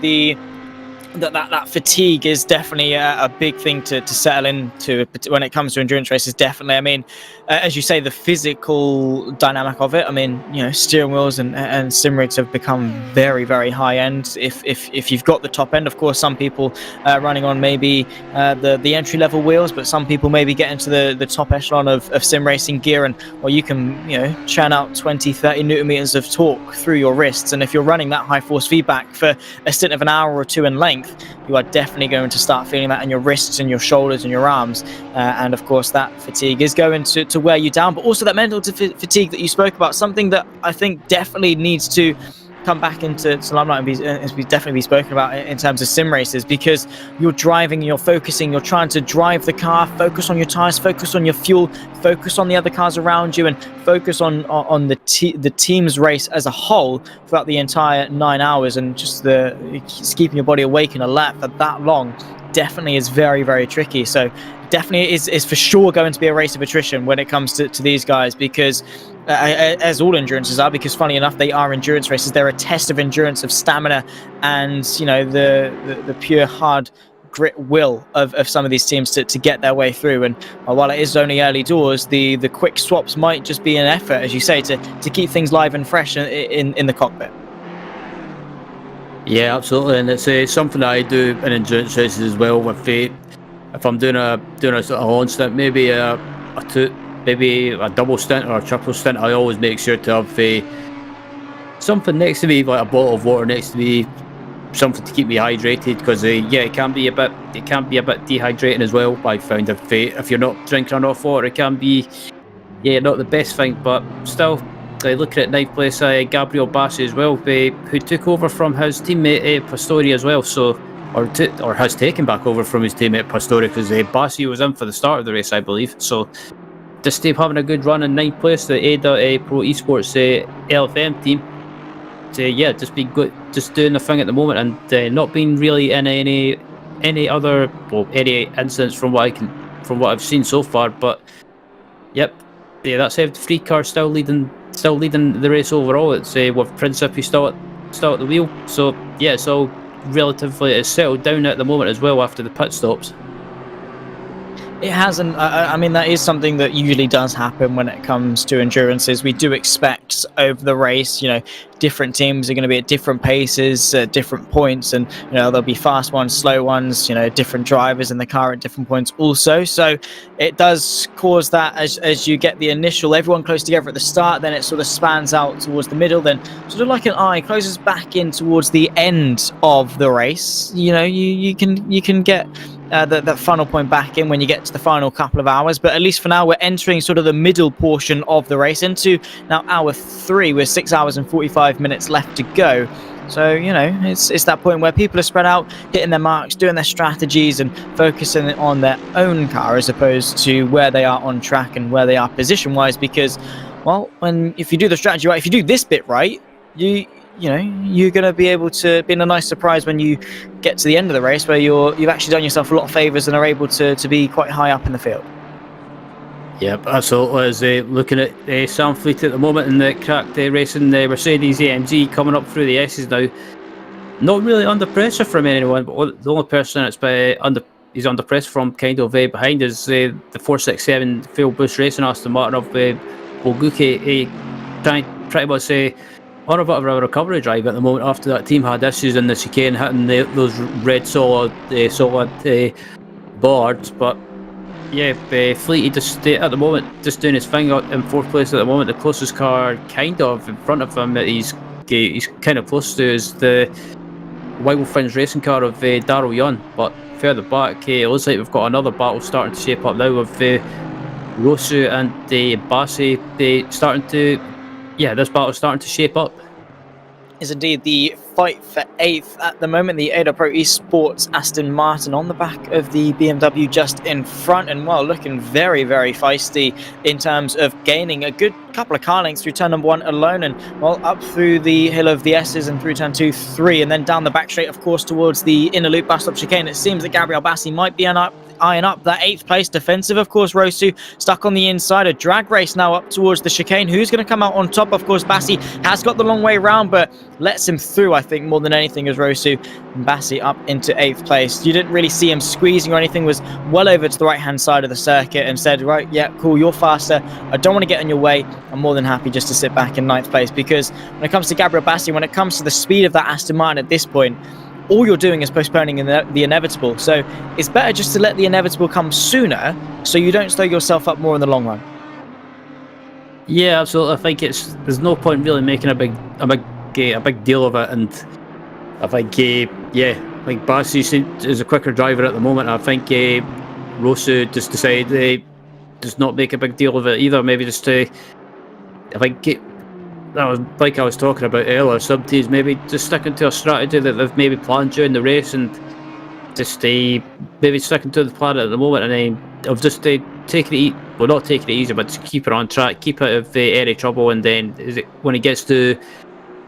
that fatigue is definitely a big thing to settle into when it comes to endurance races. Definitely, I mean, as you say, the physical dynamic of it. I mean, steering wheels and sim rigs have become very, very high end. If you've got the top end, of course, some people running on maybe the entry level wheels, but some people maybe get into the top echelon of sim racing gear, and you can churn out 20-30 newton meters of torque through your wrists. And if you're running that high force feedback for a stint of an hour or two in length, you are definitely going to start feeling that in your wrists and your shoulders and your arms, and of course that fatigue is going to wear you down. But also that mental fatigue that you spoke about, something that I think definitely needs to come back into limelight and definitely be spoken about in terms of sim races, because you're driving, you're focusing, you're trying to drive the car, focus on your tires, focus on your fuel, focus on the other cars around you, and focus on the team's race as a whole throughout the entire 9 hours. And just keeping your body awake and alert for that long definitely is very, very tricky. So definitely is for sure going to be a race of attrition when it comes to these guys, because as all endurances are, because funny enough, they are endurance races. They're a test of endurance, of stamina, and the pure hard grit will of some of these teams to get their way through. And while it is only early doors, the quick swaps might just be an effort, as you say, to keep things live and fresh in the cockpit. Yeah, absolutely, and it's something that I do in endurance races as well. If I'm doing a sort of long stint, maybe a double stint or a triple stint, I always make sure to have something next to me, like a bottle of water next to me, something to keep me hydrated, because yeah, it can be a bit dehydrating as well. I found if you're not drinking enough water, it can be not the best thing. But still, looking at ninth place, Gabriel Bassi as well, who took over from his teammate Pastori as well. So or has taken back over from his teammate Pastori, because Bassi was in for the start of the race, I believe. So just having a good run in ninth place, the Ada Pro Esports LFM team. Yeah, just being good, just doing the thing at the moment, and not being really in any incidents from what I've seen so far. But yep, yeah, that's the free car still leading the race overall. It's with Principi still at the wheel. So yeah, it's all relatively it's settled down at the moment as well after the pit stops. It hasn't. I mean, that is something that usually does happen when it comes to endurances. We do expect over the race, different teams are going to be at different paces, at different points, and there'll be fast ones, slow ones, different drivers in the car at different points also. So it does cause that as you get the initial everyone close together at the start, then it sort of spans out towards the middle, then sort of like an eye closes back in towards the end of the race. You can get that final point back in when you get to the final couple of hours, but at least for now we're entering sort of the middle portion of the race into now hour 3 with 6 hours and 45 minutes left to go. So it's that point where people are spread out, hitting their marks, doing their strategies, and focusing on their own car as opposed to where they are on track and where they are position wise. Because if you do the strategy right, if you do this bit right, you're going to be able to be in a nice surprise when you get to the end of the race, where you've actually done yourself a lot of favours and are able to be quite high up in the field. Yep, absolutely. As looking at Sam Fleet at the moment in the cracked racing, Mercedes AMG coming up through the S's now. Not really under pressure from anyone, but the only person that's he's under pressure from kind of behind is the 467 Fuel Boost Racing Aston Martin of Boguki, trying pretty much on a bit of a recovery drive at the moment after that team had issues in the chicane, hitting those red solid boards. But yeah, Fleety just at the moment just doing his thing in 4th place at the moment. The closest car kind of in front of him that he's kind of close to is the Wild Fins racing car of Daryl Young. But further back, it looks like we've got another battle starting to shape up now with Rosu and Bassi this battle's starting to shape up. Is indeed the fight for 8th at the moment. The Ada Pro Esports Aston Martin on the back of the BMW just in front, and looking very, very feisty in terms of gaining a good couple of car lengths through turn number 1 alone, and up through the hill of the S's and through turn 2, 3, and then down the back straight, of course, towards the inner loop bus stop chicane. It seems that Gabriel Bassi might be eyeing up that 8th place defensive. Of course, Rosu stuck on the inside. A drag race now up towards the chicane. Who's going to come out on top? Of course, Bassi has got the long way round, but lets him through, I think, more than anything, as Rosu and Bassi up into 8th place. You didn't really see him squeezing or anything, was well over to the right-hand side of the circuit and said, right, yeah, cool, you're faster. I don't want to get in your way. I'm more than happy just to sit back in 9th place, because when it comes to Gabriel Bassi, when it comes to the speed of that Aston Martin at this point, all you're doing is postponing the inevitable. So it's better just to let the inevitable come sooner so you don't slow yourself up more in the long run. Yeah, absolutely. I think there's no point really making a big deal of it, and I think Bassi is a quicker driver at the moment. I think Rosu just decided does not make a big deal of it either. Maybe just that was like I was talking about earlier. Some teams maybe just sticking to a strategy that they've maybe planned during the race, and just maybe sticking to the plan at the moment, and then of just not taking it easy, but just keep it on track, keep out of any trouble, and then when it gets to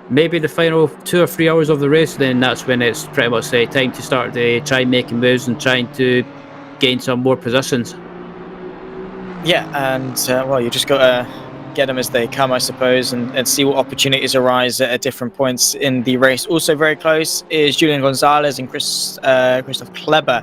maybe the final 2 or 3 hours of the race, then that's when it's pretty much time to start trying making moves and trying to gain some more positions. Yeah, and you just got to get them as they come, I suppose, and see what opportunities arise at different points in the race. Also very close is Julian Gonzalez and Christoph Kleber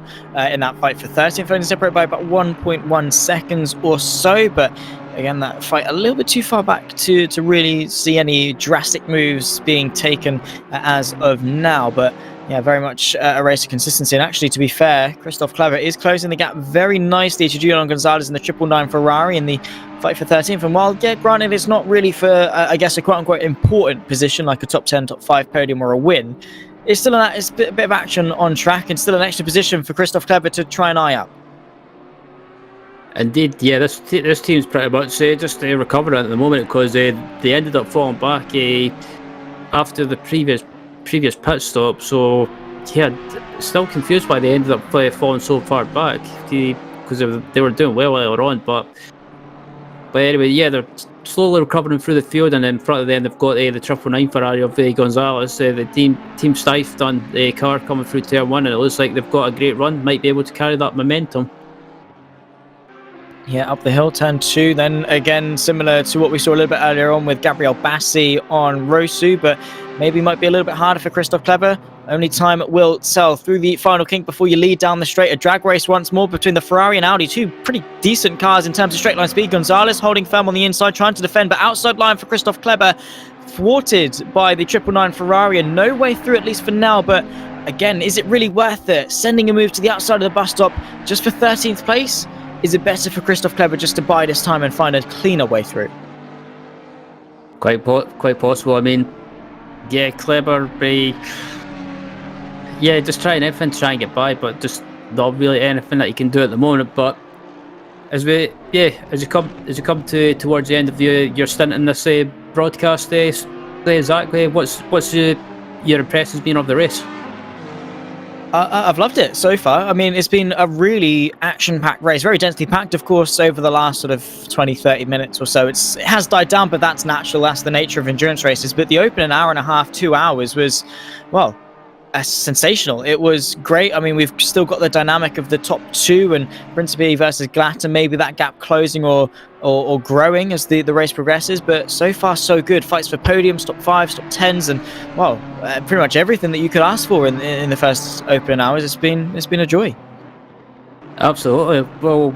in that fight for 13th, only separated by about 1.1 seconds or so, but again, that fight a little bit too far back to really see any drastic moves being taken as of now. But yeah, very much a race of consistency. And actually, to be fair, Christoph Kleber is closing the gap very nicely to Julian Gonzalez in the 999 Ferrari in the fight for 13th. And while, granted, it's not really for, I guess, a quote-unquote important position like a top 10, top 5 podium or a win, it's still it's a bit of action on track and still an extra position for Christoph Kleber to try and eye up. Indeed, yeah, this team's pretty much just recovering at the moment, because they ended up falling back after the previous pit stop. So yeah, still confused why they ended up falling so far back, because they were doing well earlier on. But anyway, yeah, they're slowly recovering through the field, and in front of them they've got the 999 Ferrari of Gonzalez, the team Stife done the car coming through turn 1, and it looks like they've got a great run, might be able to carry that momentum. Yeah, up the hill, turn 2. Then again, similar to what we saw a little bit earlier on with Gabriel Bassi on Rosu, but maybe might be a little bit harder for Christoph Kleber. Only time will tell. Through the final kink before you lead down the straight. A drag race once more between the Ferrari and Audi. Two pretty decent cars in terms of straight line speed. Gonzalez holding firm on the inside, trying to defend, but outside line for Christoph Kleber. Thwarted by the 999 Ferrari, and no way through, at least for now. But again, is it really worth it? Sending a move to the outside of the bus stop just for 13th place? Is it better for Christoph Kleber just to bide his time and find a cleaner way through? Quite possible. I mean, yeah, Kleber, yeah, just trying everything to try and get by, but just not really anything that you can do at the moment. But as you come towards the end of your stint in this broadcast, exactly what's your impressions been of the race? I've loved it so far. I mean, it's been a really action-packed race, very densely packed, of course, over the last sort of 20-30 minutes or so. It has died down, but that's natural. That's the nature of endurance races. But the open, an hour and a half, 2 hours, was, well, sensational. It was great. I mean, we've still got the dynamic of the top 2 and Principe versus Glatter, maybe that gap closing or growing as the race progresses, but so far so good. Fights for podiums, top 5s, top 10s, and well, pretty much everything that you could ask for in the first open hours. It's been a joy. Absolutely. Well,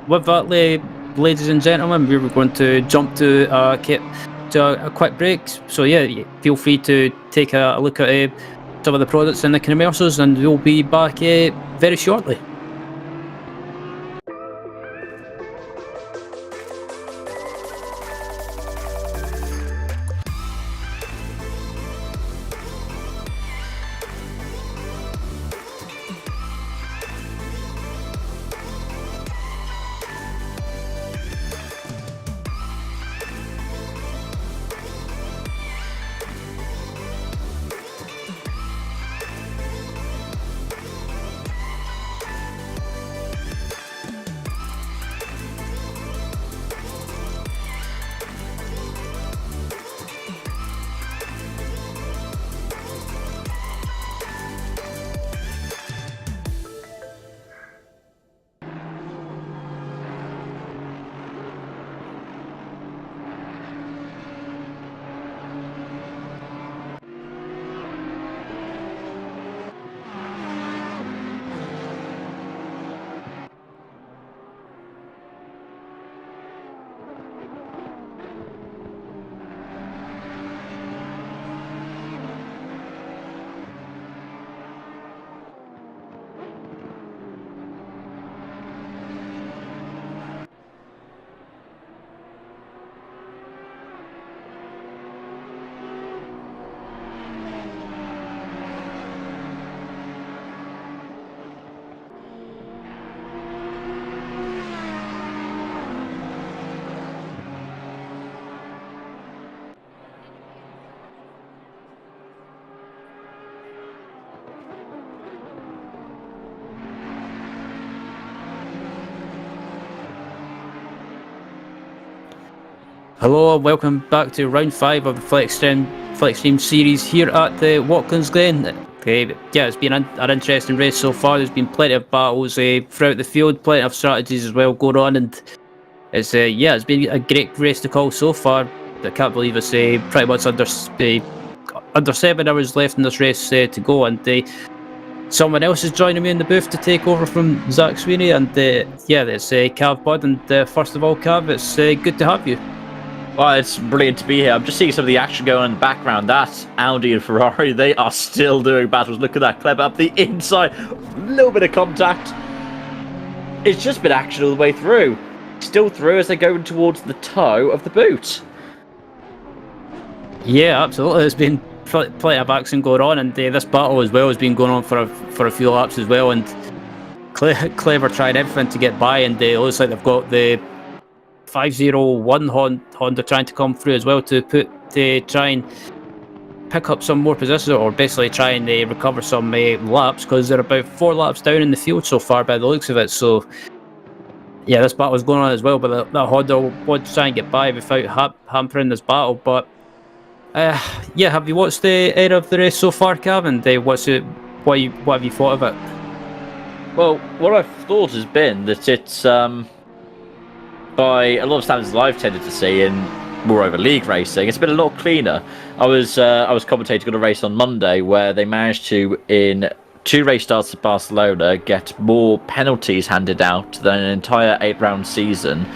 with that, ladies and gentlemen, we were going to jump to a quick break. So yeah, feel free to take a look at some of the products in the commercials, and we'll be back very shortly. Hello and welcome back to round 5 of the FLExTREME series here at the Watkins Glen. Okay, yeah, it's been an interesting race so far. There's been plenty of battles throughout the field, plenty of strategies as well going on, and it's it's been a great race to call so far. I can't believe it's pretty much under 7 hours left in this race to go, and someone else is joining me in the booth to take over from Zach Sweeney, and it's Cav Bud. And first of all, Cav, it's good to have you. Well, it's brilliant to be here. I'm just seeing some of the action going on in the background. That's Audi and Ferrari. They are still doing battles. Look at that. Kleber up the inside. A little bit of contact. It's just been action all the way through. Still through as they go towards the toe of the boot. Yeah, absolutely. It's been plenty of action going on, and this battle as well has been going on for a few laps as well, and Clever trying everything to get by, and it looks like they've got the 501 Honda trying to come through as well to try and pick up some more positions, or basically try and recover some laps, because they're about 4 laps down in the field so far by the looks of it. So yeah, this battle is going on as well, but that Honda wants to try and get by without hampering this battle. But yeah, have you watched the end of the race so far, Kevin? What have you thought of it? Well, what I've thought has been that it's by a lot of standards that I've tended to see in moreover league racing, it's been a lot cleaner. I was commentating on a race on Monday where they managed to, in 2 race starts at Barcelona, get more penalties handed out than an entire 8-round season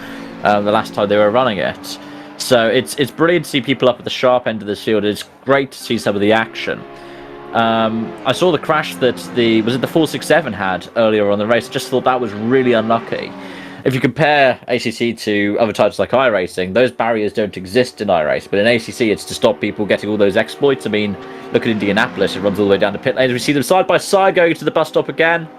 the last time they were running it. So it's brilliant to see people up at the sharp end of this field. It's great to see some of the action. I saw the crash that the 467 had earlier on the race. I just thought that was really unlucky. If you compare ACC to other types like iRacing, those barriers don't exist in iRace, but in ACC it's to stop people getting all those exploits. I mean, look at Indianapolis, it runs all the way down to pit lanes. We see them side by side going to the bus stop again.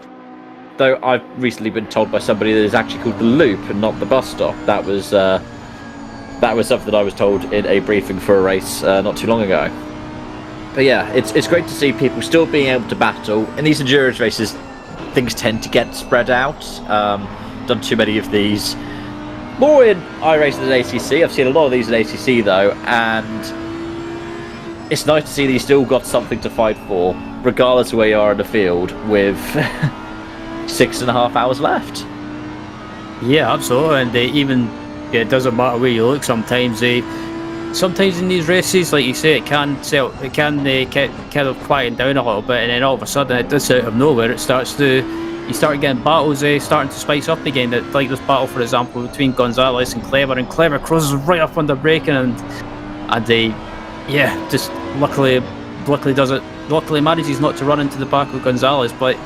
Though I've recently been told by somebody that it's actually called the Loop and not the bus stop. That was something that I was told in a briefing for a race not too long ago. But yeah, it's great to see people still being able to battle. In these endurance races, things tend to get spread out. Done too many of these. More in iRacing than ACC. I've seen a lot of these in ACC though, and it's nice to see that you still got something to fight for, regardless of where you are in the field, with 6.5 hours left. Yeah, absolutely, and it doesn't matter where you look. Sometimes in these races, like you say, it can kind of quieten down a little bit, and then all of a sudden, it does out of nowhere. You start getting battles starting to spice up again. Like this battle, for example, between Gonzalez and Clever crosses right up under braking, and just luckily manages not to run into the back of Gonzalez, but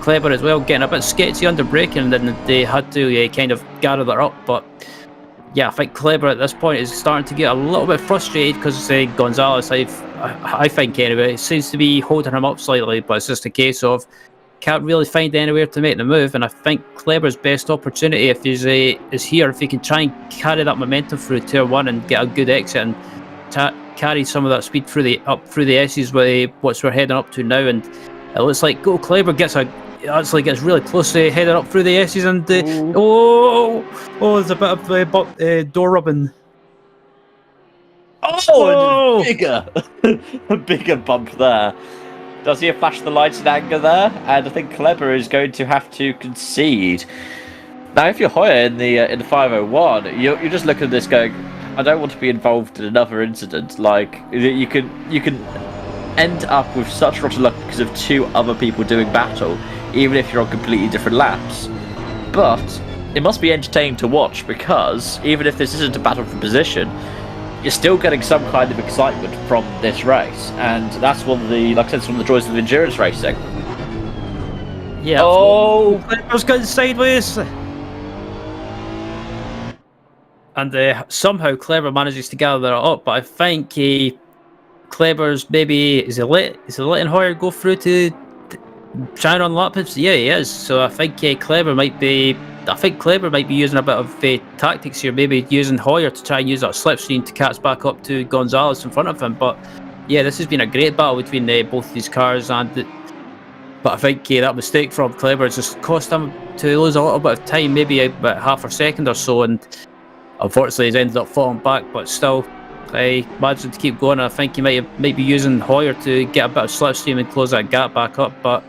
Clever as well getting a bit sketchy under braking, and then they had to kind of gather that up. But yeah, I think Clever at this point is starting to get a little bit frustrated because Gonzalez, I think anyway, seems to be holding him up slightly, but it's just a case of can't really find anywhere to make the move. And I think Clever's best opportunity is here, if he can try and carry that momentum through Tier 1 and get a good exit and carry some of that speed up through the S's with what we're heading up to now. And it looks like Clever gets really close to heading up through the S's, and there's a bit of door rubbing. Oh! A bigger bump there. Does he flash the lights in anger there? And I think Clever is going to have to concede. Now, if you're higher in the 501, you're just looking at this going, I don't want to be involved in another incident. Like, you can end up with such rotten luck because of 2 other people doing battle, even if you're on completely different laps. But it must be entertaining to watch, because even if this isn't a battle for position, you're still getting some kind of excitement from this race, and that's one of the joys of endurance racing. Yeah. Oh, I was going sideways, and somehow Clever manages to gather that up. But I think Clever's maybe is he letting Hoyer go through to try and unlap him? Yeah, he is. So I think Clever might be using a bit of tactics here, maybe using Hoyer to try and use that slipstream to catch back up to Gonzalez in front of him. But yeah, this has been a great battle between both these cars, but I think that mistake from Clever has just cost him to lose a little bit of time, maybe about half a second or so, and unfortunately he's ended up falling back. But still, I managed to keep going. I think he might be using Hoyer to get a bit of slipstream and close that gap back up. But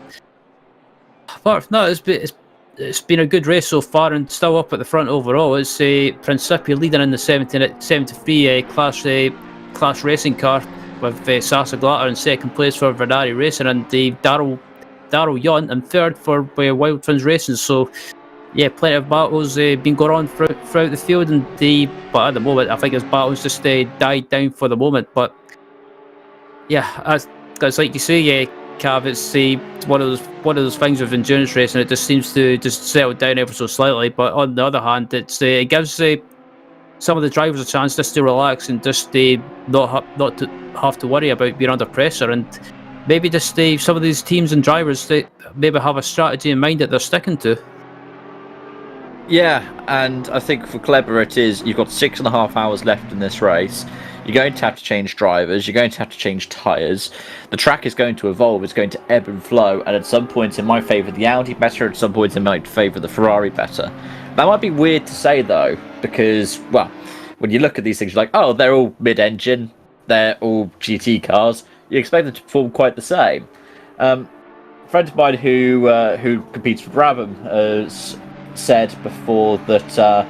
apart from that, it's been a good race so far, and still up at the front overall. It's Principia leading in the 73 class racing car, with Sasa Glatter in second place for Vernari Racing, and Daryl Yunt in third for Wild Twins Racing. So yeah, plenty of battles been going on throughout the field, but at the moment I think his battles just died down for the moment. But yeah, that's like you say, Cav, it's one of those things with endurance racing. It just seems to just settle down ever so slightly. But on the other hand, it gives some of the drivers a chance just to relax and just not to have to worry about being under pressure, and maybe just some of these teams and drivers, they maybe have a strategy in mind that they're sticking to. Yeah, and I think for Cleber it is, you've got 6.5 hours left in this race. You're going to have to change drivers, you're going to have to change tyres. The track is going to evolve, it's going to ebb and flow, and at some points it might favour the Audi better, at some points it might favour the Ferrari better. That might be weird to say though, because, well, when you look at these things, you're like, oh, they're all mid-engine, they're all GT cars, you expect them to perform quite the same. A friend of mine who competes for Brabham said before that,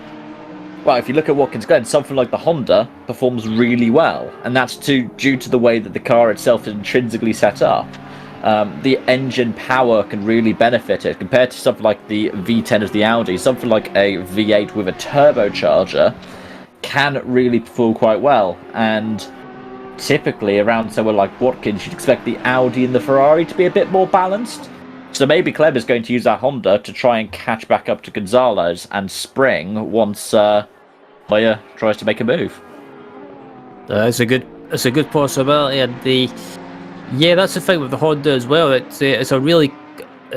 well, if you look at Watkins Glen, something like the Honda performs really well, and that's due to the way that the car itself is intrinsically set up. The engine power can really benefit it compared to something like the V10 of the Audi. Something like a V8 with a turbocharger can really perform quite well, and typically around somewhere like Watkins, you'd expect the Audi and the Ferrari to be a bit more balanced. So maybe Kleber's going to use that Honda to try and catch back up to Gonzalez and Spring once Hoyer tries to make a move. That's a good possibility, and that's the thing with the Honda as well. It's a really,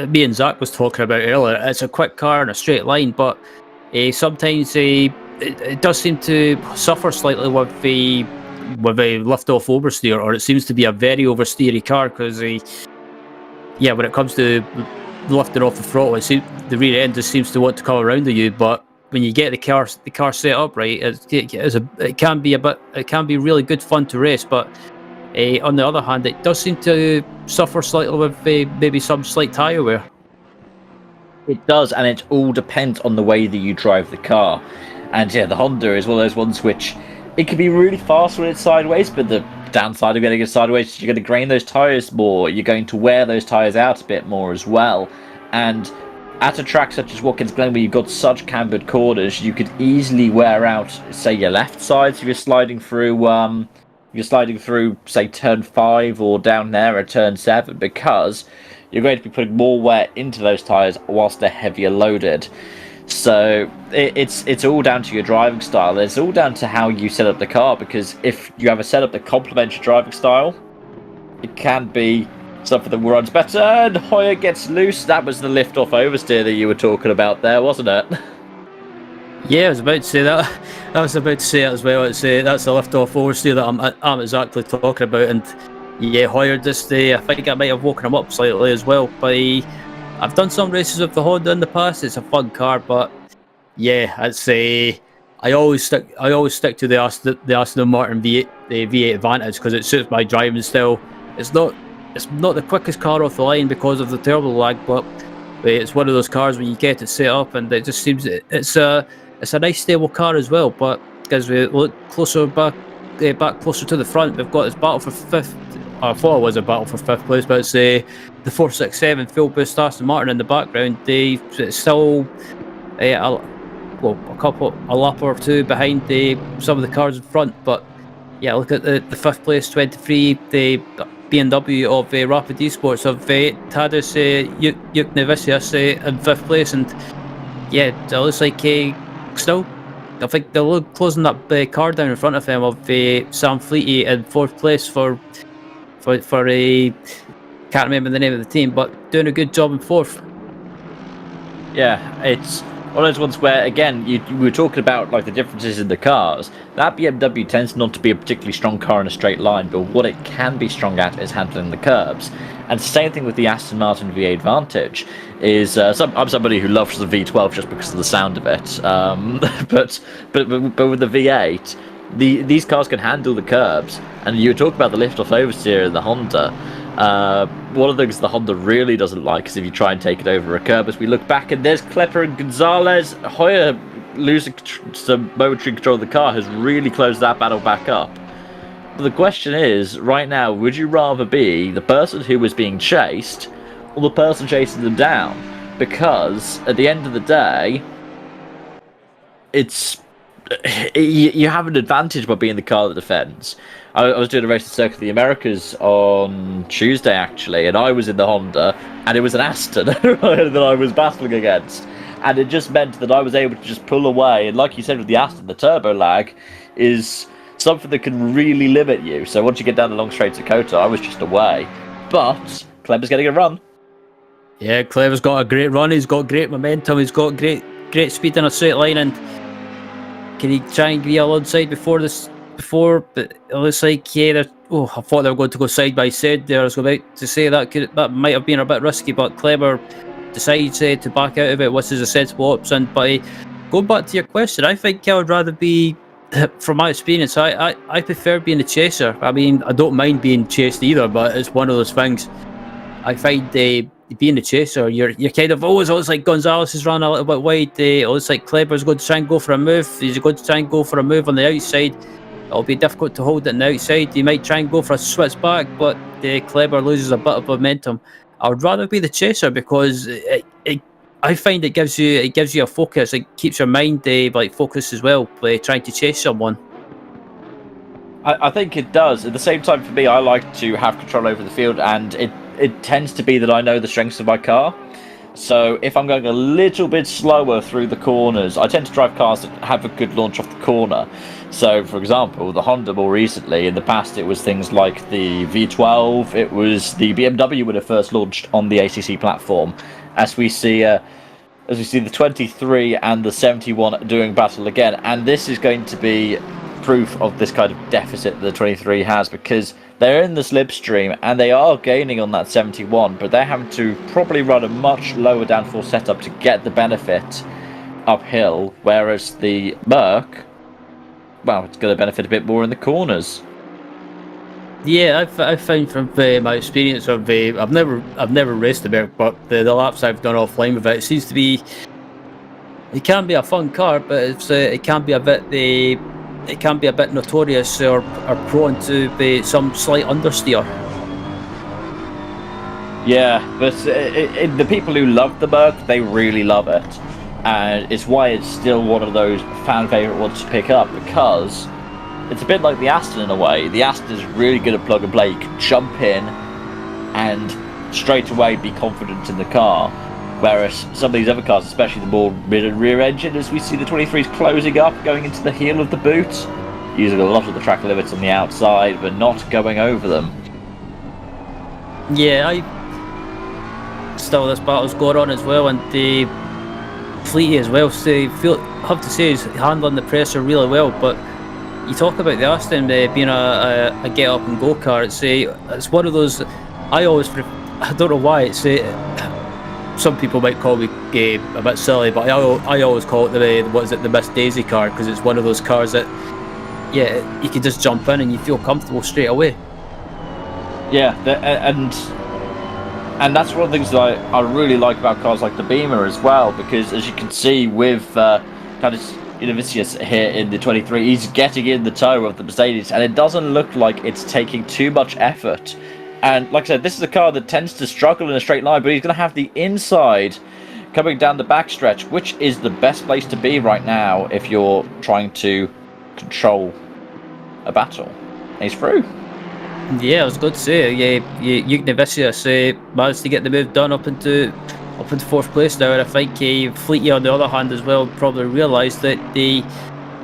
me and Zach was talking about earlier. It's a quick car in a straight line, but sometimes it does seem to suffer slightly with a lift-off oversteer, or it seems to be a very oversteery car because when it comes to lifting off the throttle, the rear end just seems to want to come around to you. But when you get the car set up right, it can be really good fun to race. But on the other hand, it does seem to suffer slightly with maybe some slight tyre wear. It does, and it all depends on the way that you drive the car. And yeah, the Honda is one of those ones which it can be really fast when it's sideways, but the downside of getting it sideways is you're going to grain those tyres more, you're going to wear those tyres out a bit more as well. And at a track such as Watkins Glen, where you've got such cambered corners, you could easily wear out, say, your left sides if you're sliding through, say, turn 5 or down there at turn 7, because you're going to be putting more wear into those tyres whilst they're heavier loaded. So it's all down to your driving style. It's all down to how you set up the car, because if you have a setup that complements your driving style, it can be something that runs better. And Hoyer gets loose. That was the lift-off oversteer that you were talking about there, wasn't it? Yeah, I was about to say that. I was about to say it as well. That's the lift-off oversteer that I'm exactly talking about. And yeah, Hoyer just, I think I might have woken him up slightly as well. But I've done some races with the Honda in the past. It's a fun car, but yeah, I'd say I always stick to the Aston Martin V8, the V8 Advantage, because it suits my driving style. It's not the quickest car off the line because of the turbo lag, but it's one of those cars when you get it set up, and it just seems it's a nice stable car as well. But as we look closer back closer to the front, we've got this battle for fifth. I thought it was a battle for fifth place, but it's the 467 full boost Aston Martin in the background. It's still a lap or two behind some of the cars in front. But yeah, look at the fifth place, 23, the BMW of Rapid Esports of Tadeusz Juknevicius in fifth place, and yeah, it looks like still, I think they're closing that car down in front of him of Sam Fleety in fourth place for a can't remember the name of the team, but doing a good job in fourth. Yeah, it's one of those ones where, again, we were talking about like the differences in the cars. That BMW tends not to be a particularly strong car in a straight line, but what it can be strong at is handling the curbs. And same thing with the Aston Martin V8 Advantage. I'm somebody who loves the V12 just because of the sound of it. But with the V8, these cars can handle the curbs. And you were talking about the lift-off oversteer in the Honda. One of the things the Honda really doesn't like is if you try and take it over a curb. As we look back, and there's Klepper and Gonzalez. Hoyer, losing some momentary control of the car, has really closed that battle back up. But the question is, right now, would you rather be the person who was being chased or the person chasing them down? Because at the end of the day, you have an advantage by being the car that defends. I was doing a race at Circuit of the Americas on Tuesday, actually, and I was in the Honda, and it was an Aston that I was battling against. and it just meant that I was able to just pull away. And like you said with the Aston, the turbo lag is something that can really limit you. So once you get down the long straight to Kota, I was just away. But Cleber's getting a run. Yeah, Clever's got a great run. He's got great momentum. He's got great speed in a straight line. And can he try and be alongside before? But it looks like, yeah, I thought they were going to go side by side there. I was about to say that might have been a bit risky, but Clever decides to back out of it, which is a sensible option. But going back to your question, I think I would rather be, from my experience, I prefer being a chaser. I mean, I don't mind being chased either, but it's one of those things. I find being a chaser, you're kind of always like Gonzalez is running a little bit wide. It's like Clever's going to try and go for a move. He's going to try and go for a move on the outside. It'll be difficult to hold it on the outside. He might try and go for a switch back, but Clever loses a bit of momentum. I would rather be the chaser because I find it gives you a focus. It keeps your mind like focused as well, trying to chase someone. I think it does. At the same time, for me, I like to have control over the field, and it tends to be that I know the strengths of my car. So if I'm going a little bit slower through the corners, I tend to drive cars that have a good launch off the corner. So, for example, the Honda more recently, in the past it was things like the V12, it was the BMW when it first launched on the ACC platform. As we see the 23 and the 71 doing battle again, and this is going to be proof of this kind of deficit that the 23 has, because they're in the slipstream and they are gaining on that 71, but they're having to probably run a much lower downforce setup to get the benefit uphill, whereas the Merc, well, it's going to benefit a bit more in the corners. Yeah, I found from my experience of I've never raced the Merc, but the laps I've done offline with it seems to be, it can be a fun car, but it can be a bit notorious or prone to be some slight understeer. Yeah, but the people who love the Merc, they really love it, and it's why it's still one of those fan favourite ones to pick up, because it's a bit like the Aston in a way. The Aston is really good at plug and play. You can jump in and straight away be confident in the car. Whereas some of these other cars, especially the more mid and rear engine, as we see the 23s closing up, going into the heel of the boot, using a lot of the track limits on the outside, but not going over them. Yeah, still this battle's going on as well, and the Fleety as well. So I have to say he's handling the pressure really well. But you talk about the Aston being a get up and go car. It's one of those. I don't know why it's. Some people might call me a bit silly, but I always call it the Miss Daisy car, because it's one of those cars that, yeah, you can just jump in and you feel comfortable straight away. Yeah, and that's one of the things that I really like about cars like the Beamer as well, because as you can see with Vinicius here in the 23, he's getting in the toe of the Mercedes, and it doesn't look like it's taking too much effort. And like I said, this is a car that tends to struggle in a straight line, but he's going to have the inside coming down the backstretch, which is the best place to be right now if you're trying to control a battle. And he's through. Yeah, I was going to say, Vinicius managed to get the move done up into fourth place now, and I think Fleety on the other hand as well probably realised that the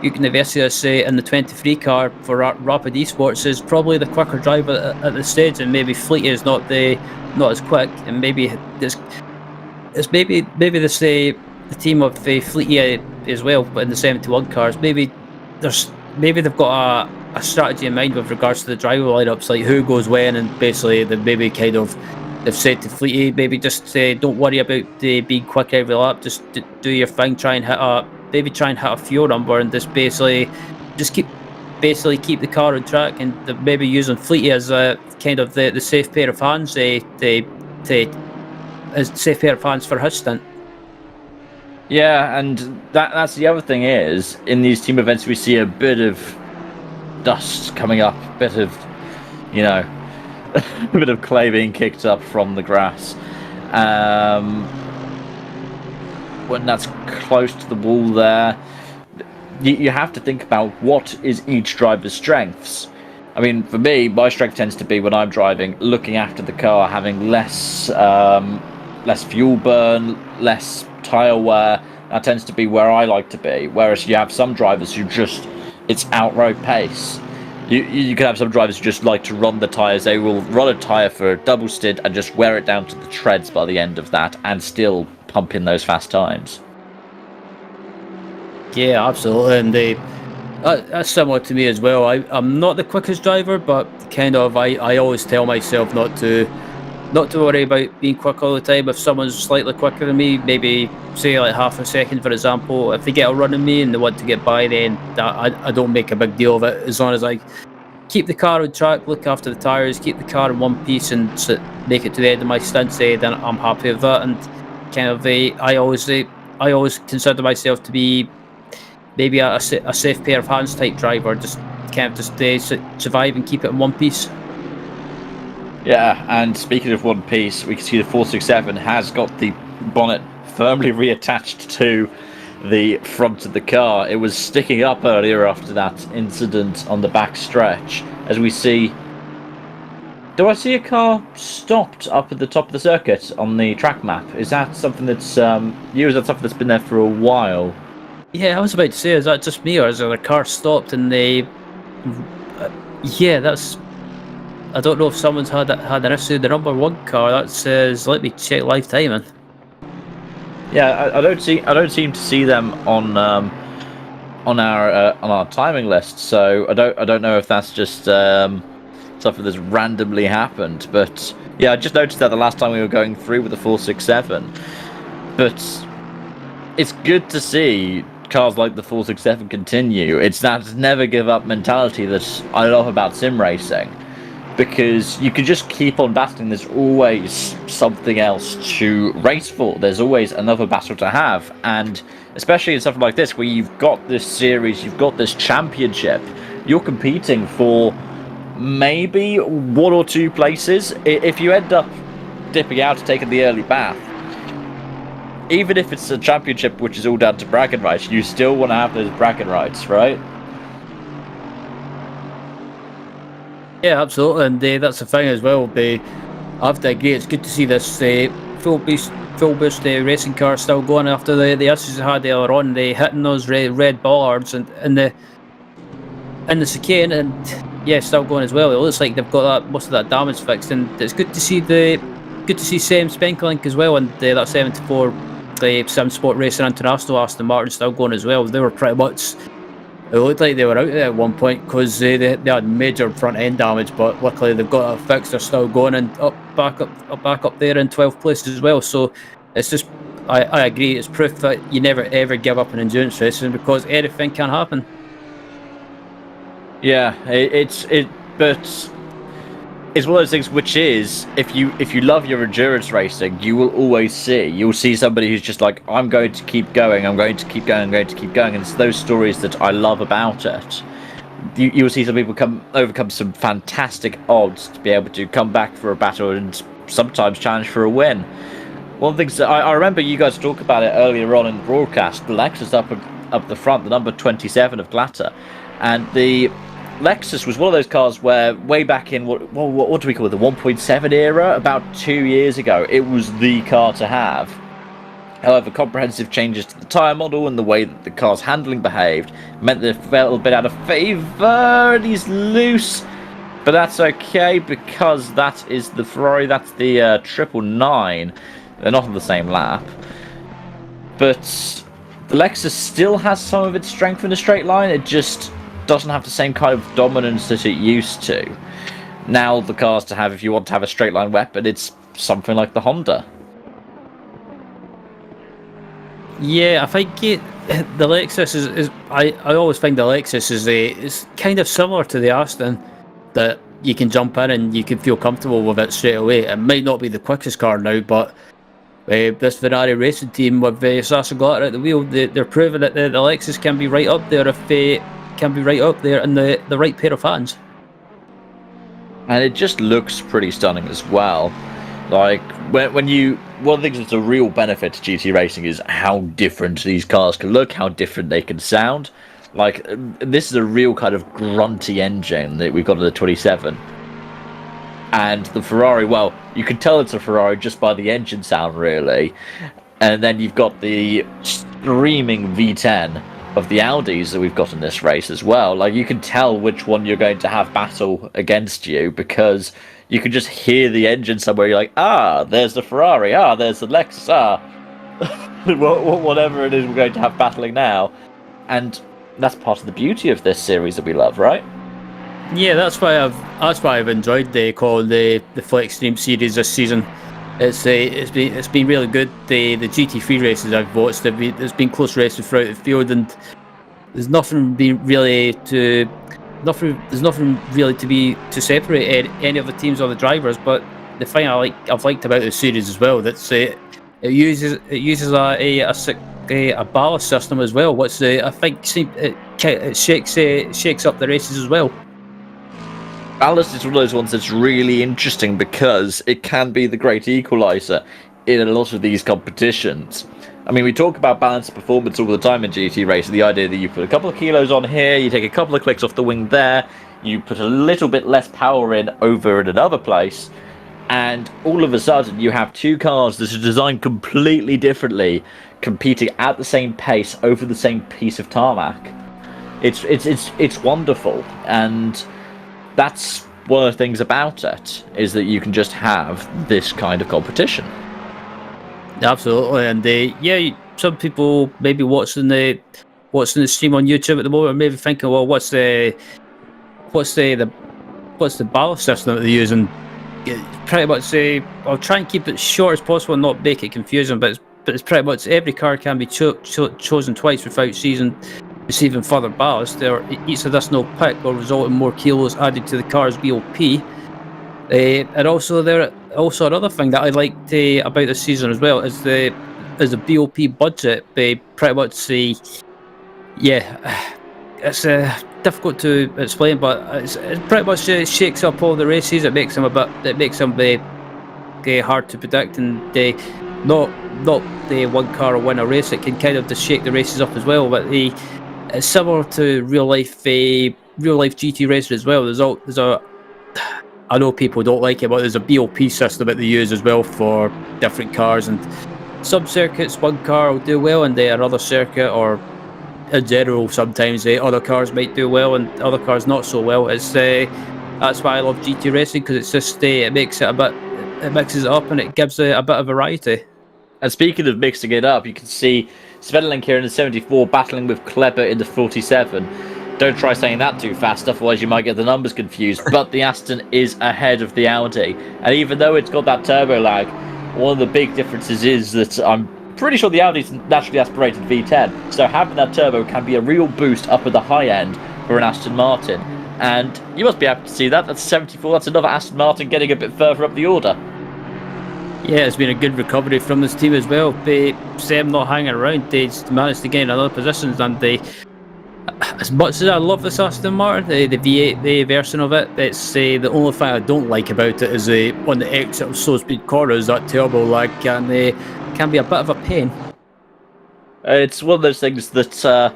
Vinicius in the 23 car for Rapid Esports is probably the quicker driver at the stage, and maybe Fleety is not as quick, and maybe the team of Fleety as well, but in the 71 cars, maybe they've got a strategy in mind with regards to the driver lineups, like who goes when, and basically they've said to Fleety, maybe just don't worry about being quick every lap, just do your thing, try and hit a fuel number, and just keep the car on track, and maybe using Fleety as a kind of the safe pair of hands, as safe pair of hands for his stint. Yeah, and that's the other thing is, in these team events we see a bit of dust coming up, a bit of a bit of clay being kicked up from the grass. When that's close to the wall there, you have to think about what is each driver's strengths. I mean, for me, my strength tends to be when I'm driving, looking after the car, having less fuel burn, less tyre wear. That tends to be where I like to be. Whereas you have some drivers who just, it's outright pace. You can have some drivers who just like to run the tyres. They will run a tyre for a double stint and just wear it down to the treads by the end of that and still pump in those fast times. Yeah, absolutely, and that's similar to me as well. I'm not the quickest driver, but kind of I always tell myself not to worry about being quick all the time. If someone's slightly quicker than me, maybe say like half a second, for example, if they get a run on me and they want to get by, then I don't make a big deal of it, as long as I keep the car on track, look after the tyres, keep the car in one piece, and make it to the end of my stints. Then I'm happy with that. And kind of I always consider myself to be maybe a safe pair of hands type driver, just kind of just survive and keep it in one piece. Yeah, and speaking of one piece, we can see the 467 has got the bonnet firmly reattached to the front of the car. It was sticking up earlier after that incident on the back stretch. As we see, do I see a car stopped up at the top of the circuit on the track map? Is that something that's is that something that's been there for a while? Yeah, I was about to say, is that just me, or is there a car stopped and they? Yeah, that's. I don't know if someone's had an issue. The number one car that says, let me check live timing. Yeah, I don't seem to see them on our timing list. So I don't know if that's just something that's randomly happened. But yeah, I just noticed that the last time we were going through with the 467. But it's good to see cars like the 467 continue. It's that never give up mentality that I love about sim racing. Because you can just keep on battling. There's always something else to race for. There's always another battle to have. And especially in something like this, where you've got this series, you've got this championship, you're competing for maybe one or two places. If you end up dipping out, taking the early bath, even if it's a championship which is all down to bragging rights, you still want to have those bragging rights, right? Yeah, absolutely, and that's the thing as well. I have to agree, it's good to see this full boost racing car still going after the issues they had earlier on. They hitting those red bollards and in the chicane, and yeah, still going as well. It looks like they've got most of that damage fixed, and it's good to see Sam Spenkelink as well, and that 74 Sim Sport Racing International Aston Martin still going as well. They were pretty much. It looked like they were out there at one point because they had major front end damage, but luckily they've got it fixed. They're still going and back up there in 12th place as well. So it's just, I agree. It's proof that you never ever give up in endurance racing because anything can happen. Yeah, but it's one of those things which is, if you love your endurance racing, you'll see somebody who's just like, I'm going to keep going, I'm going to keep going, I'm going to keep going, and it's those stories that I love about it. You'll see some people overcome some fantastic odds to be able to come back for a battle and sometimes challenge for a win. One of the things that I remember you guys talk about it earlier on in the broadcast, the Lexus up the front, the number 27 of Glatter, and the Lexus was one of those cars where way back in what do we call it, the 1.7 era, about 2 years ago, it was the car to have. However, comprehensive changes to the tyre model and the way that the car's handling behaved meant that it felt a bit out of favour, and he's loose. But that's okay, because that is the Ferrari, that's the 999. They're not on the same lap. But the Lexus still has some of its strength in a straight line, it just doesn't have the same kind of dominance that it used to. Now the cars to have, if you want to have a straight line weapon, it's something like the Honda. Yeah, I think the Lexus is I always think the Lexus is kind of similar to the Aston, that you can jump in and you can feel comfortable with it straight away. It might not be the quickest car now, but this Ferrari racing team with Sasha Glatter at the wheel, they're proving that the Lexus can be right up there in the right pair of hands. And it just looks pretty stunning as well. Like, one of the things that's a real benefit to GT racing is how different these cars can look, how different they can sound. Like, this is a real kind of grunty engine that we've got in the 27. And the Ferrari, well, you can tell it's a Ferrari just by the engine sound, really. And then you've got the screaming V10 of the Audis that we've got in this race as well. Like, you can tell which one you're going to have battle against you, because you can just hear the engine somewhere. You're like, there's the Ferrari, there's the Lexus, whatever it is we're going to have battling now. And that's part of the beauty of this series that we love, right? Yeah, that's why I've enjoyed the FLExTREME series this season. It's been really good. The GT3 races I've watched, there's been close races throughout the field, and there's nothing really to separate any of the teams or the drivers. But the thing I've liked about the series as well, that's it uses a ballast system as well, which I think it shakes up the races as well. Ballast is one of those ones that's really interesting because it can be the great equalizer in a lot of these competitions. I mean, we talk about balanced performance all the time in GT racing. The idea that you put a couple of kilos on here, you take a couple of clicks off the wing there, you put a little bit less power in over in another place, and all of a sudden you have two cars that are designed completely differently, competing at the same pace over the same piece of tarmac. It's wonderful, and that's one of the things about it, is that you can just have this kind of competition. Absolutely, and some people maybe watching the stream on YouTube at the moment are maybe thinking, well, what's the ballast system that they're using? Pretty much, I'll try and keep it short as possible and not make it confusing, but it's pretty much every car can be chosen twice without receiving further ballast. Each additional pick will result in more kilos added to the car's BOP. And also another thing that I liked about this season as well is the BOP budget. Pretty much it's difficult to explain, but it pretty much shakes up all the races. It makes them hard to predict, and not the one car will win a race. It can kind of just shake the races up as well. But it's similar to real life GT racing as well. I know people don't like it, but there's a BOP system that they use as well for different cars, and some circuits one car will do well, and another circuit, or in general sometimes other cars might do well and other cars not so well. That's why I love GT racing, because it's just it mixes it up and it gives a bit of variety. And speaking of mixing it up, you can see Svedling here in the 74 battling with Kleber in the 47. Don't try saying that too fast, otherwise you might get the numbers confused. But the Aston is ahead of the Audi, and even though it's got that turbo lag, one of the big differences is that I'm pretty sure the Audi's naturally aspirated V10, so having that turbo can be a real boost up at the high end for an Aston Martin. And you must be happy to see that. That's 74. That's another Aston Martin getting a bit further up the order. Yeah, it's been a good recovery from this team as well. Them not hanging around, they managed to gain another positions, and as much as I love this Aston Martin, the V8 version of it, it's the only thing I don't like about it is on the exit of slow speed corners, that turbo lag can be a bit of a pain. It's one of those things that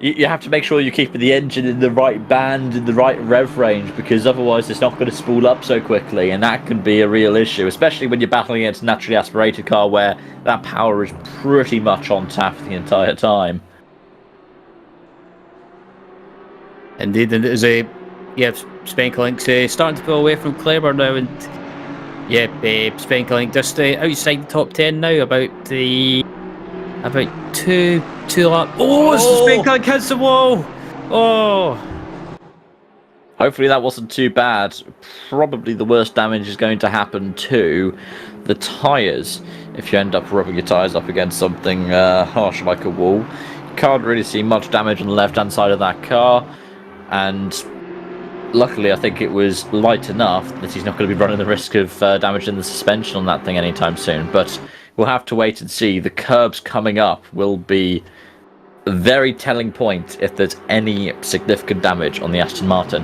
you have to make sure you're keeping the engine in the right band, in the right rev range, because otherwise it's not going to spool up so quickly, and that can be a real issue, especially when you're battling against a naturally aspirated car where that power is pretty much on tap the entire time. Indeed, and it is Spenkelink starting to pull away from Kleber now, and Spenkelink just outside the top 10 now, about two laps. Spenkelink hits the wall. Hopefully that wasn't too bad. Probably the worst damage is going to happen to the tyres if you end up rubbing your tyres up against something harsh like a wall. You can't really see much damage on the left hand side of that car, and luckily I think it was light enough that he's not going to be running the risk of damaging the suspension on that thing anytime soon. But we'll have to wait and see. The curbs coming up will be a very telling point if there's any significant damage on the Aston Martin.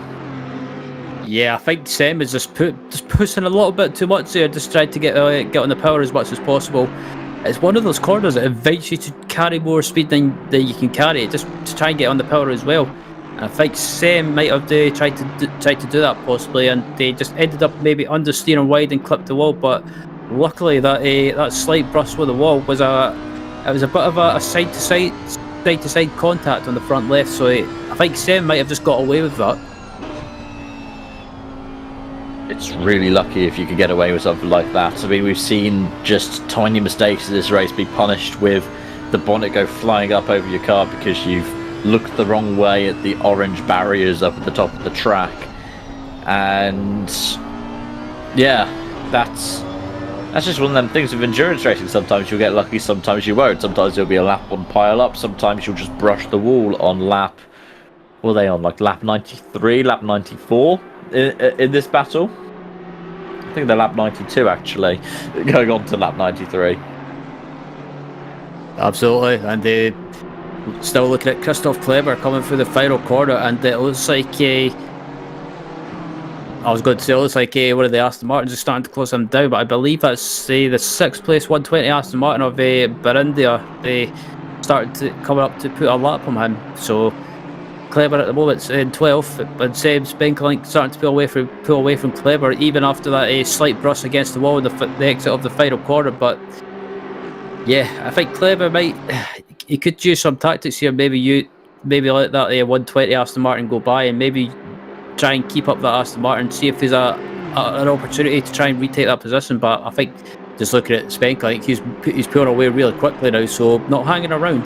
Yeah, I think Sam is just pushing a little bit too much there, just trying to get on the power as much as possible. It's one of those corners that invites you to carry more speed than you can carry, just to try and get on the power as well. I think Sam might have tried to do that possibly, and they just ended up maybe understeering wide and clipped the wall. But luckily that slight brush with the wall was a bit of a side to side contact on the front left. So I think Sam might have just got away with that. It's really lucky if you could get away with something like that. I mean, we've seen just tiny mistakes in this race be punished with the bonnet go flying up over your car because you've looked the wrong way at the orange barriers up at the top of the track. And yeah, that's just one of them things with endurance racing. Sometimes you'll get lucky, sometimes you won't. Sometimes there'll be a lap one pile up, sometimes you'll just brush the wall on lap, what are they on, like lap 93, lap 94 in this battle? I think they're lap 92 actually, going on to lap 93. Absolutely, and still looking at Christoph Kleber coming through the final corner, and it looks like I was going to say, it looks like one of the Aston Martins is starting to close him down, but I believe that's the 6th place 120 Aston Martin of Barindia. They started coming up to put a lap on him. So Kleber at the moment's in 12th, but Seb's Benkelink starting to pull away from Kleber, even after that slight brush against the wall in the exit of the final corner. But yeah, I think Kleber he could use some tactics here. Maybe let that 120 Aston Martin go by, and maybe try and keep up that Aston Martin, see if there's an opportunity to try and retake that position. But I think just looking at Spenker, I think he's pulling away really quickly now, so not hanging around.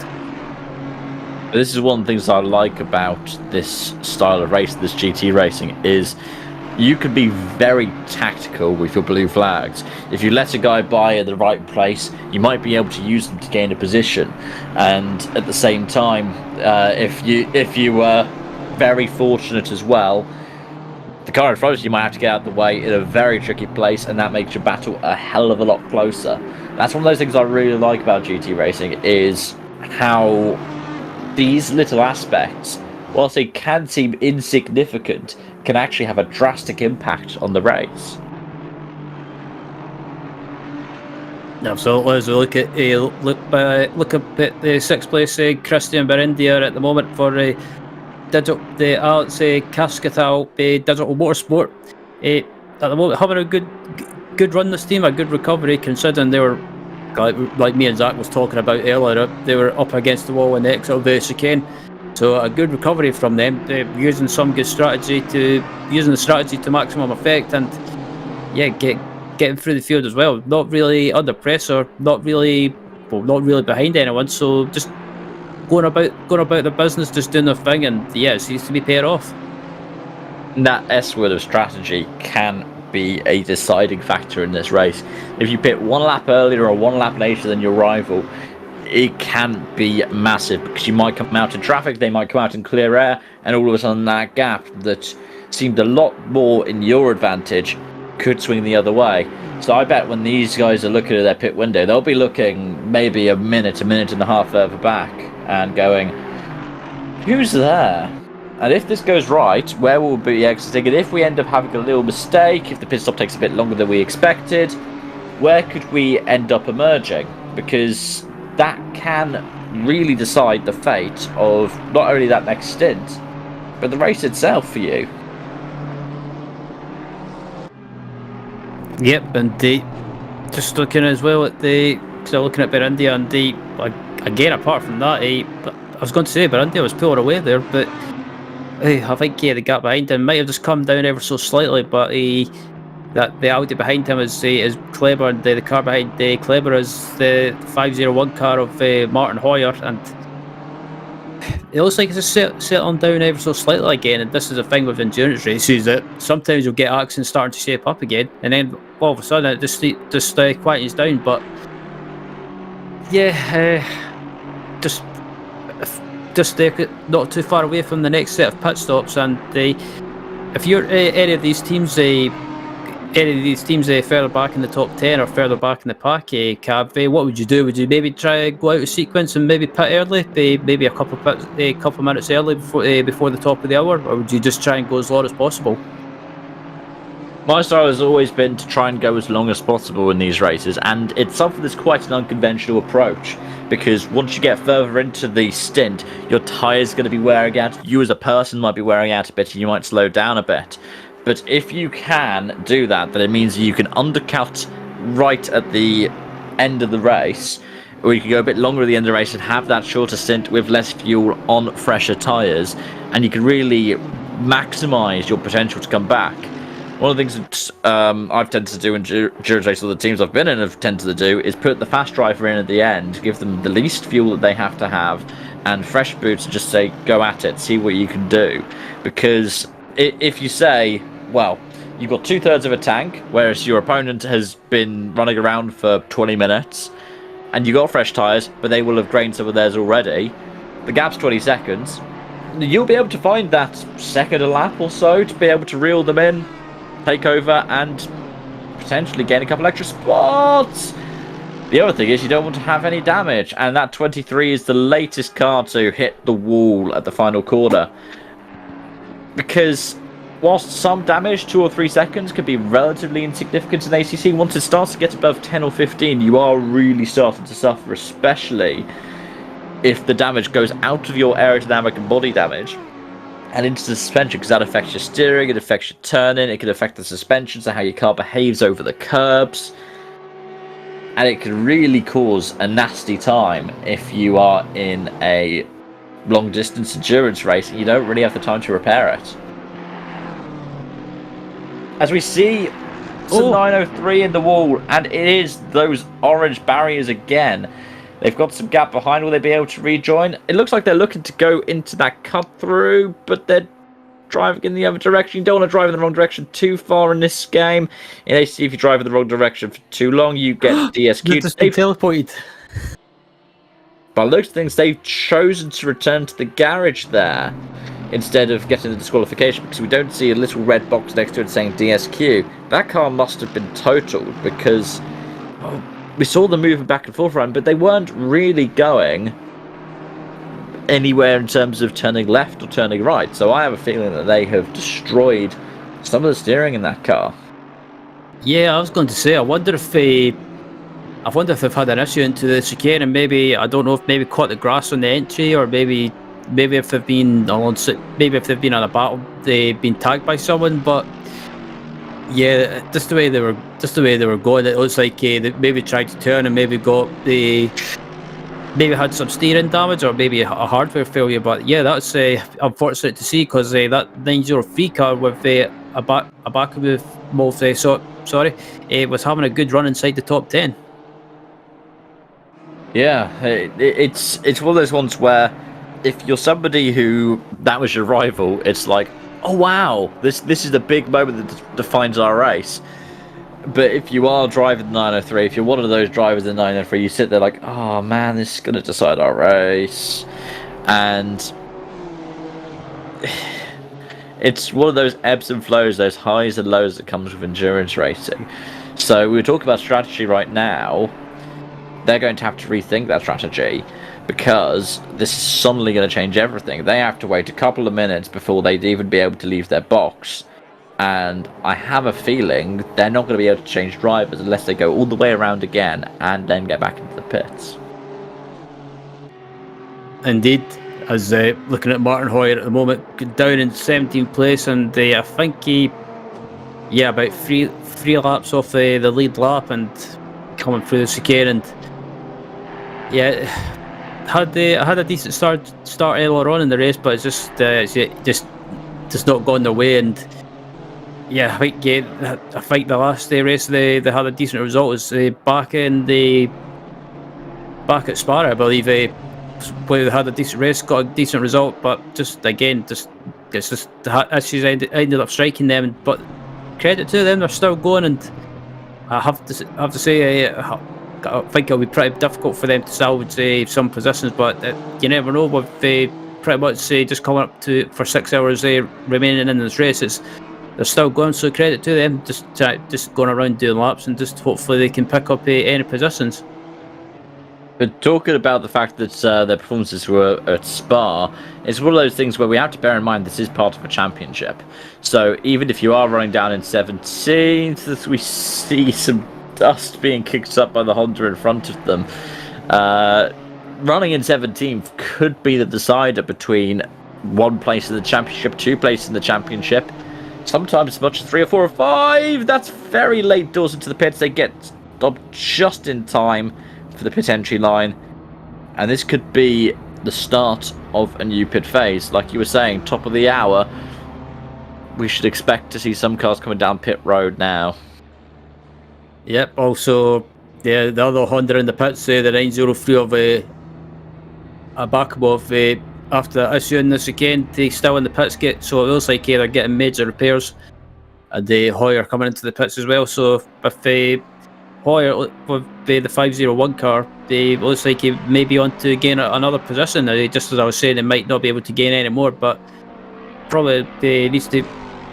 This is one of the things I like about this style of race, this GT racing, is you can be very tactical with your blue flags. If you let a guy by at the right place, you might be able to use them to gain a position. And at the same time, if you were very fortunate as well, the car in front of you might have to get out of the way in a very tricky place, and that makes your battle a hell of a lot closer. That's one of those things I really like about GT racing, is how these little aspects, whilst they can seem insignificant, can actually have a drastic impact on the race. Absolutely. As we look at the 6th place Christian Barindia at the moment for the Alex Cascatal Digital Motorsport. At the moment, having a good run this team, a good recovery, considering they were, like me and Zach was talking about earlier, they were up against the wall in the exit of the chicane. So a good recovery from them. They're using some good strategy to maximum effect, and yeah, getting through the field as well. Not really under pressure, not really behind anyone. So just going about the business, just doing their thing, and yeah, it seems to be paying off. That S-word of strategy can be a deciding factor in this race. If you pit one lap earlier or one lap later than your rival, it can be massive, because you might come out in traffic, they might come out in clear air, and all of a sudden that gap that seemed a lot more in your advantage could swing the other way. So I bet when these guys are looking at their pit window, they'll be looking maybe a minute and a half further back and going, who's there? And if this goes right, where will we be exiting? And if we end up having a little mistake, if the pit stop takes a bit longer than we expected, where could we end up emerging? Because that can really decide the fate of not only that next stint, but the race itself for you. Yep, and just looking as well at looking at Barindia, and again, apart from that, I was going to say Barindia was pulling away there, but I think the gap behind him might have just come down ever so slightly, but that the Audi behind him is Kleber, and the car behind Kleber is the 501 car of Martin Hoyer, and it looks like it's just settling down ever so slightly again. And this is the thing with endurance races, that sometimes you'll get accidents starting to shape up again, and then all of a sudden it just quietens down. But yeah, just not too far away from the next set of pit stops, and if you're any of these teams further back in the top 10 or further back in the pack, Cav, what would you do? Would you maybe try to go out of sequence and maybe pit early, maybe a couple of minutes early before the top of the hour, or would you just try and go as long as possible? My style has always been to try and go as long as possible in these races, and it's something that's quite an unconventional approach, because once you get further into the stint, your tyres are going to be wearing out, you as a person might be wearing out a bit, and you might slow down a bit. But if you can do that, then it means you can undercut right at the end of the race, or you could go a bit longer at the end of the race and have that shorter stint with less fuel on fresher tyres, and you can really maximise your potential to come back. One of the things that I've tended to do in endurance races, or the teams I've been in have tended to do, is put the fast driver in at the end, give them the least fuel that they have to have, and fresh boots, and just say, go at it, see what you can do. Because if you say, well, you've got 2/3 of a tank, whereas your opponent has been running around for 20 minutes, and you got fresh tyres, but they will have drained some of theirs already, the gap's 20 seconds, you'll be able to find that second a lap or so to be able to reel them in, take over, and potentially gain a couple extra spots. The other thing is you don't want to have any damage, and that 23 is the latest car to hit the wall at the final corner. Because whilst some damage, 2 or 3 seconds, could be relatively insignificant in ACC, once it starts to get above 10 or 15, you are really starting to suffer, especially if the damage goes out of your aerodynamic and body damage and into the suspension, because that affects your steering, it affects your turning, it can affect the suspension, so how your car behaves over the curbs, and it can really cause a nasty time if you are in a long distance endurance race and you don't really have the time to repair it. As we see, it's a 903 in the wall, and it is those orange barriers again. They've got some gap behind. Will they be able to rejoin? It looks like they're looking to go into that cut through, but they're driving in the other direction. You don't want to drive in the wrong direction too far in this game. In AC, if you drive in the wrong direction for too long, you get DSQ'd. Just been teleported. By the looks of things, they've chosen to return to the garage there instead of getting the disqualification, because we don't see a little red box next to it saying DSQ. That car must have been totaled, because we saw them moving back and forth around, but they weren't really going anywhere in terms of turning left or turning right. So I have a feeling that they have destroyed some of the steering in that car. Yeah, I was going to say, I wonder if they've had an issue into the chicane, and maybe, I don't know, if maybe caught the grass on the entry, or maybe if they've been on a battle, they've been tagged by someone. But yeah, just the way they were going, it looks like they maybe tried to turn and maybe had some steering damage, or maybe a hardware failure. But yeah, that's unfortunate to see, because that 903 car with a Baku was having a good run inside the top 10. Yeah, it's one of those ones where if you're somebody who that was your rival, it's like, oh wow, this is the big moment that defines our race. But if you are driving the 903, if you're one of those drivers in the 903, you sit there like, oh man, this is going to decide our race. And it's one of those ebbs and flows, those highs and lows that comes with endurance racing. So we were talking about strategy right now. They're going to have to rethink that strategy, because this is suddenly going to change everything. They have to wait a couple of minutes before they'd even be able to leave their box. And I have a feeling they're not going to be able to change drivers unless they go all the way around again and then get back into the pits. Indeed, as looking at Martin Hoyer at the moment, down in 17th place, and I think about three laps off the lead lap and coming through the chicane, and yeah, had a decent start earlier on in the race, but it's just not gone their way. And yeah, I think the last race they had a decent result. Was back at Spa, I believe. Where they had a decent race, got a decent result, but just issues ended up striking them. But credit to them, they're still going, and I have to say, I think it'll be pretty difficult for them to salvage some positions, but you never know. With pretty much just coming up for 6 hours remaining in this race, they're still going. So credit to them, just going around doing laps, and just hopefully they can pick up any positions. But talking about the fact that their performances were at Spa, it's one of those things where we have to bear in mind this is part of a championship. So even if you are running down in 17th, we see some dust being kicked up by the Honda in front of them. Running in 17th could be the decider between one place in the championship, 2 places in the championship, sometimes as much as 3 or 4 or 5. That's very late doors into the pits. They get stop just in time for the pit entry line, and this could be the start of a new pit phase. Like you were saying, top of the hour, we should expect to see some cars coming down pit road now. Yep. Also, yeah, the other Honda in the pits, the 903 of Abakabov, after issuing this again, they still in the pits so it looks like they're getting major repairs, and Hoyer coming into the pits as well. So if Hoyer with the 501 car, it looks like he may be on to gain another position. Just as I was saying, it might not be able to gain any more, but probably needs to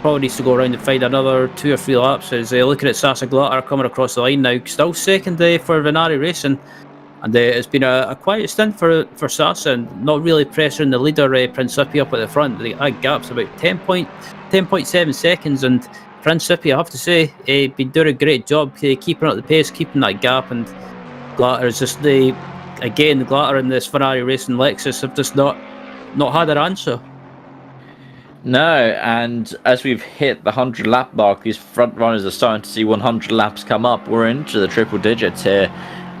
go around and find another 2 or 3 laps. As looking at Sasa Glatter coming across the line now, still second for Venari Racing, and it's been a quiet stint for Sasa, and not really pressuring the leader Principi up at the front. That gap's about 10.7 seconds, and Principi, I have to say, been doing a great job keeping up the pace, keeping that gap, and Glatter is just the Glatter and this Ferrari Racing Lexus have just not had their answer. No, and as we've hit the 100 lap mark, these front runners are starting to see 100 laps come up. We're into the triple digits here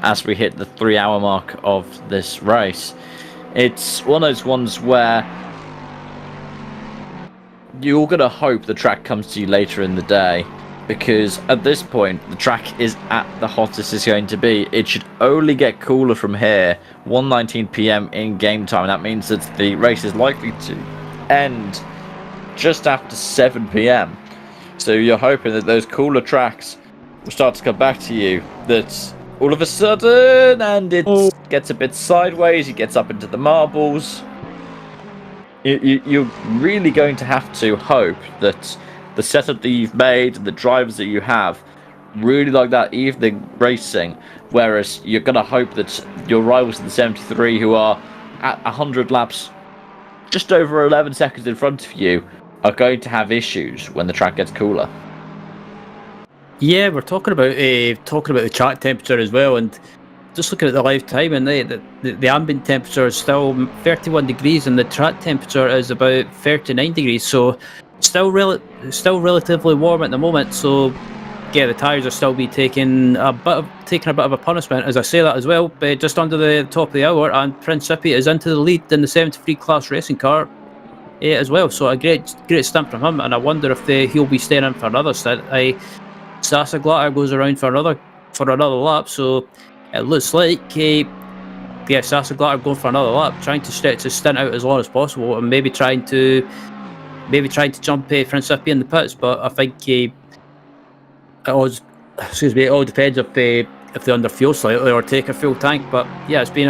as we hit the 3 hour mark of this race. It's one of those ones where you're going to hope the track comes to you later in the day, because at this point the track is at the hottest it's going to be. It should only get cooler from here. 1:19 p.m. in game time. That means that the race is likely to end just after 7 p.m. So you're hoping that those cooler tracks will start to come back to you, that all of a sudden, and it gets a bit sideways, it gets up into the marbles. You're really going to have to hope that the setup that you've made, the drivers that you have, really like that evening racing, whereas you're going to hope that your rivals in the 73, who are at 100 laps, just over 11 seconds in front of you, are going to have issues when the track gets cooler. Yeah, we're talking about the track temperature as well, and just looking at the live time, and the ambient temperature is still 31 degrees, and the track temperature is about 39 degrees. So still relatively warm at the moment. So yeah, the tyres will still be taking a bit of a punishment, as I say that as well. But just under the top of the hour, and Principi is into the lead in the 73 class racing car as well. So a great stint from him, and I wonder if he'll be staying in for another stint. Sasa Glatter goes around for another lap, so it looks like Sasa Glatter going for another lap, trying to stretch his stint out as long as possible, and maybe trying to jump Principi in the pits. But I think it all depends if they under fuel slightly or take a full tank. But yeah, it's been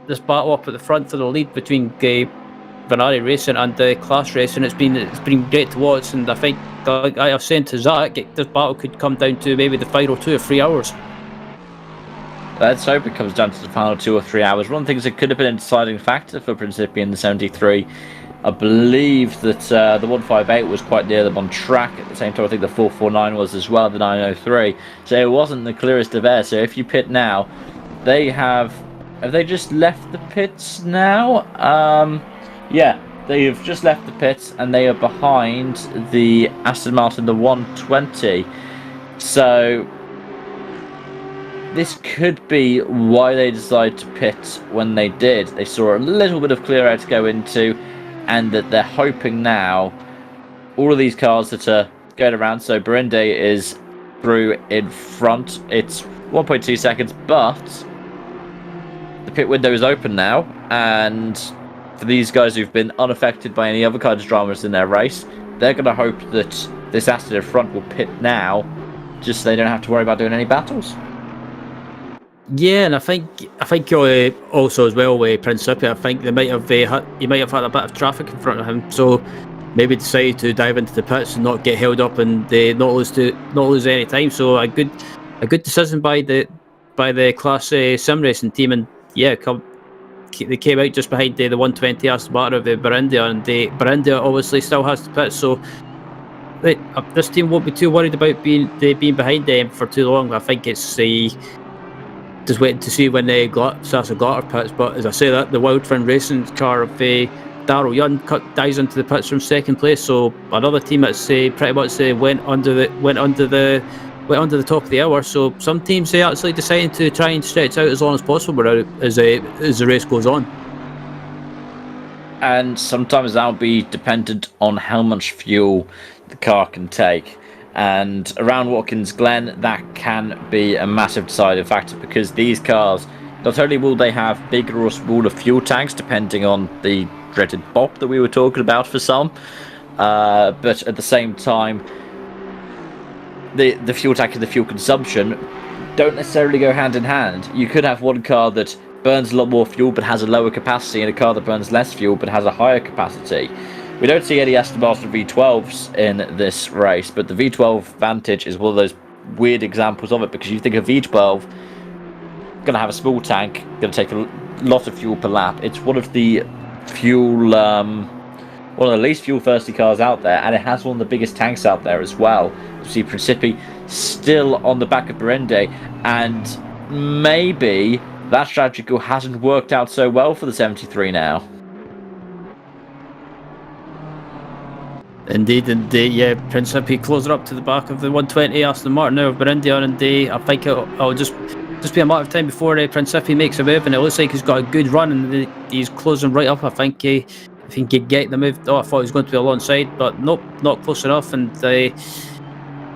this battle up at the front for the lead between Venari Racing and Class Racing. It's been great to watch, and I think, like I was saying to Zach, this battle could come down to maybe the final 2 or 3 hours. Let's hope it comes down to the final 2 or 3 hours. One of the things that could have been a deciding factor for Principi in the 73, I believe that the 158 was quite near them on track. At the same time, I think the 449 was as well, the 903. So it wasn't the clearest of air. So if you pit now, have they just left the pits now? Yeah, they have just left the pits, and they are behind the Aston Martin, the 120. So this could be why they decided to pit when they did. They saw a little bit of clear air to go into, and that they're hoping now all of these cars that are going around. So Berinde is through in front. It's 1.2 seconds, but the pit window is open now, and for these guys who've been unaffected by any other kind of dramas in their race, they're going to hope that this Aston in front will pit now, just so they don't have to worry about doing any battles. Yeah, and I think also as well with Principi, I think he might have had a bit of traffic in front of him, so maybe decide to dive into the pits and not get held up and not lose any time. So a good decision by the Class Sim Racing team, and yeah, they came out just behind the 120 Aston Martin of Berinde, and Berinde obviously still has to pit, so this team won't be too worried about being behind them for too long. I think it's just waiting to see when Sasa Glatter pits. But as I say, that the Wildfin Racing car of Darryl Young dives into the pits from second place, so another team that's pretty much went under the under the top of the hour. So some teams, they actually decided to try and stretch out as long as possible as the race goes on. And sometimes that'll be dependent on how much fuel the car can take. And around Watkins Glen, that can be a massive deciding factor, because these cars, not only will they have bigger or smaller fuel tanks, depending on the dreaded bop that we were talking about for some, but at the same time, the fuel tank and the fuel consumption don't necessarily go hand in hand. You could have one car that burns a lot more fuel but has a lower capacity, and a car that burns less fuel but has a higher capacity. We don't see any Aston Martin V12s in this race, but the V12 Vantage is one of those weird examples of it, because you think a V12 going to have a small tank, going to take a lot of fuel per lap. It's one of the fuel, one of the least fuel thirsty cars out there, and it has one of the biggest tanks out there as well. You see Principi still on the back of Berende, and maybe that strategy hasn't worked out so well for the 73 now. Indeed, yeah, Principi closer up to the back of the 120 Aston Martin now of Berende, and I think it'll just be a matter of time before Principi makes a move, and it looks like he's got a good run, and he's closing right up. I think if he can get the move, I thought he was going to be alongside, but nope, not close enough. And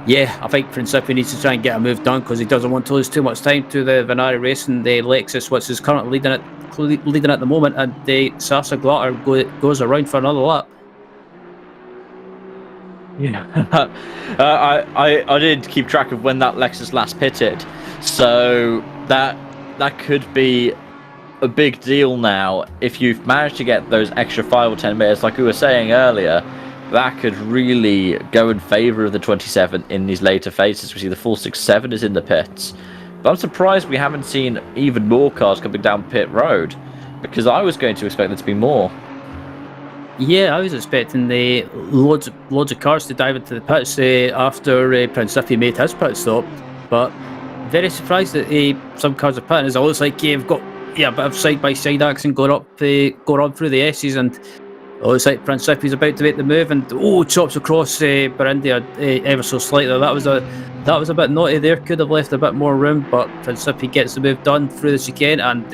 yeah, I think Principi needs to try and get a move done, because he doesn't want to lose too much time to the Vanari Racing, the Lexus, which is currently leading at the moment, and the Sasa Glatter goes around for another lap. Yeah, I did keep track of when that Lexus last pitted, so that could be a big deal now. If you've managed to get those extra 5 or 10 minutes, like we were saying earlier, that could really go in favour of the 27 in these later phases. We see the full 6-7 is in the pits, but I'm surprised we haven't seen even more cars coming down pit road, because I was going to expect there to be more. Yeah, I was expecting the loads of cars to dive into the pits after Principi made his pit stop, but very surprised that some cars are pitting, as it looks like you've got a bit of side-by-side action going on through the S's, and it looks like Principi's about to make the move, and chops across Berende ever so slightly. That was a bit naughty there, could have left a bit more room, but Principi gets the move done through the chicane, and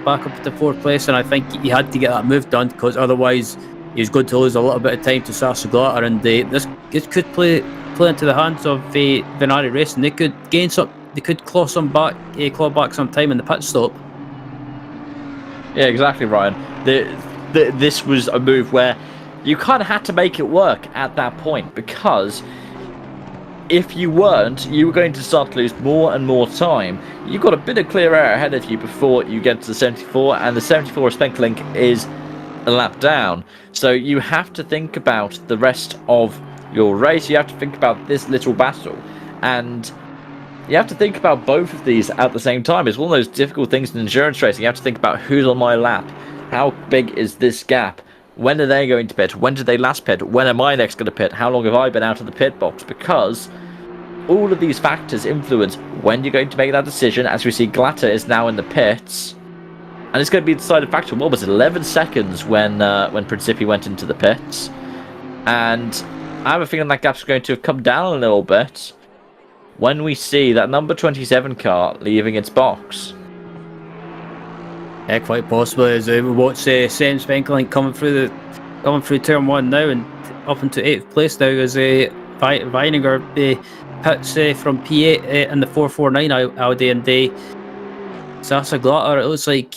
back up to 4th place, and I think he had to get that move done, because otherwise he was going to lose a little bit of time to Sasa Glatter, and this could play into the hands of Vanari Racing. They could gain some, they could claw back some time in the pit stop. Yeah, exactly, Ryan. This was a move where you kind of had to make it work at that point, because if you weren't, you were going to start to lose more and more time. You've got a bit of clear air ahead of you before you get to the 74, and the 74 Spenklink is a lap down. So you have to think about the rest of your race. You have to think about this little battle, and you have to think about both of these at the same time. It's one of those difficult things in endurance racing. You have to think about who's on my lap, how big is this gap, when are they going to pit, when did they last pit, when am I next going to pit, how long have I been out of the pit box, because all of these factors influence when you're going to make that decision. As we see, Glatter is now in the pits, and it's going to be a decided factor. What was it, 11 seconds when Principi went into the pits, and I have a feeling that gap's going to have come down a little bit when we see that number 27 car leaving its box. Yeah, quite possibly. As we watch Sam Spenklink coming through turn 1 now, and up into 8th place now, as Weininger pits from P8 in the 449 Audi, and Sasa Glatter, it looks like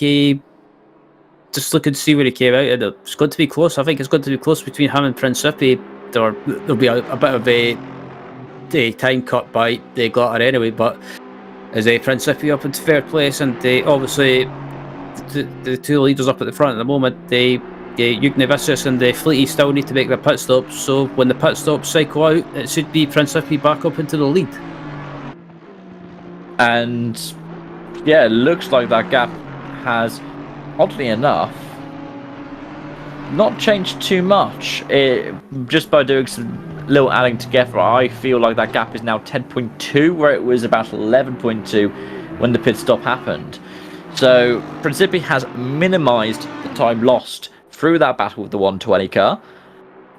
just looking to see where he came out, and it's going to be close. I think it's going to be close between him and Principi. There'll be a bit of a time cut by Glatter anyway, but as Principi up into 3rd place, and obviously the two leaders up at the front at the moment, Ugnevicius and Fleety still need to make their pit stops, so when the pit stops cycle out, it should be Principi back up into the lead. And yeah, it looks like that gap has, oddly enough, not changed too much. Just by doing some little adding together, I feel like that gap is now 10.2, where it was about 11.2 when the pit stop happened. So Principi has minimised the time lost through that battle with the 120 car,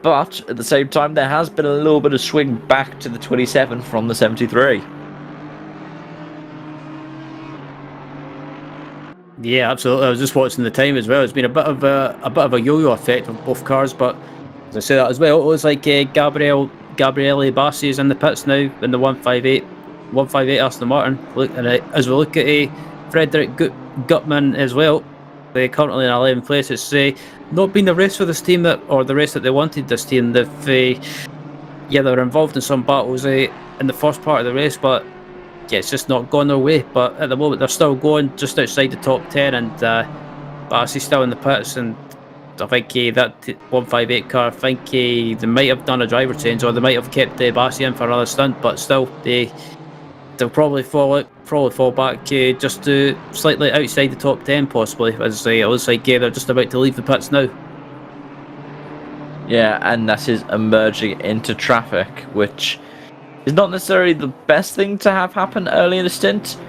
but at the same time, there has been a little bit of swing back to the 27 from the 73. Yeah, absolutely. I was just watching the time as well. It's been a bit of a yo-yo effect of both cars, but as I say that as well, it was like Gabriele Bassi is in the pits now in the 158 Aston Martin. As we look at Frederick Gutman as well, they're currently in 11th place. It's not been the race for this team or the race that they wanted. This team, they were involved in some battles in the first part of the race, but yeah, it's just not gone their way. But at the moment, they're still going just outside the top 10, and Bassi's still in the pits. And I think that 158 car, I think they might have done a driver change, or they might have kept Bassi in for another stunt. But still, they'll probably fall back just to slightly outside the top 10, possibly. As it looks like they're just about to leave the pits now. Yeah, and that is emerging into traffic, which is not necessarily the best thing to have happen early in a stint.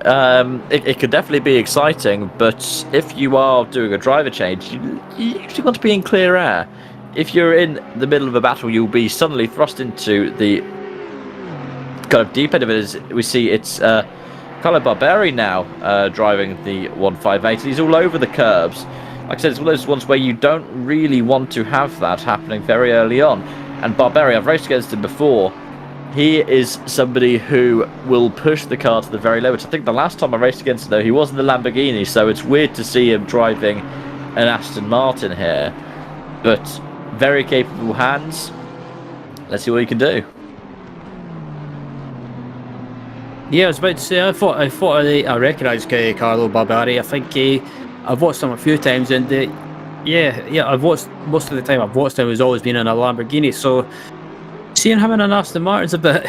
It could definitely be exciting, but if you are doing a driver change, you usually want to be in clear air. If you're in the middle of a battle, you'll be suddenly thrust into the kind of deep end of it. As we see, it's Carlo Barberi now driving the 158. He's all over the curbs. Like I said, it's one of those ones where you don't really want to have that happening very early on. And Barberi, I've raced against him before. He is somebody who will push the car to the very limit. I think the last time I raced against him, though, he was in the Lamborghini, so it's weird to see him driving an Aston Martin here. But very capable hands. Let's see what he can do. Yeah, I was about to say, I thought I recognised Carlo Barberi. I think I've watched him a few times, and I've watched most of the time. I've watched him. He's always been in a Lamborghini, so seeing him in an Aston Martin's a bit.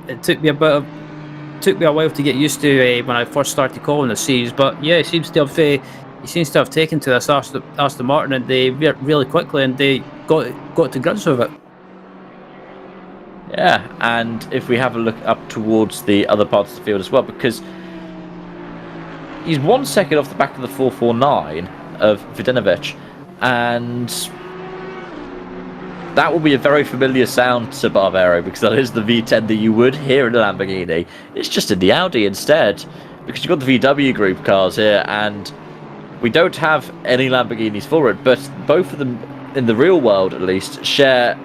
It took me a while to get used to when I first started calling the series. But yeah, he seems to have taken to this Aston Martin, and they really quickly, and they got to grips with it. Yeah, and if we have a look up towards the other parts of the field as well, because he's 1 second off the back of the 449 of Vidinovic, and that will be a very familiar sound to Barberi, because that is the V10 that you would hear in a Lamborghini. It's just in the Audi instead, because you've got the VW group cars here, and we don't have any Lamborghinis for it, but both of them, in the real world at least, share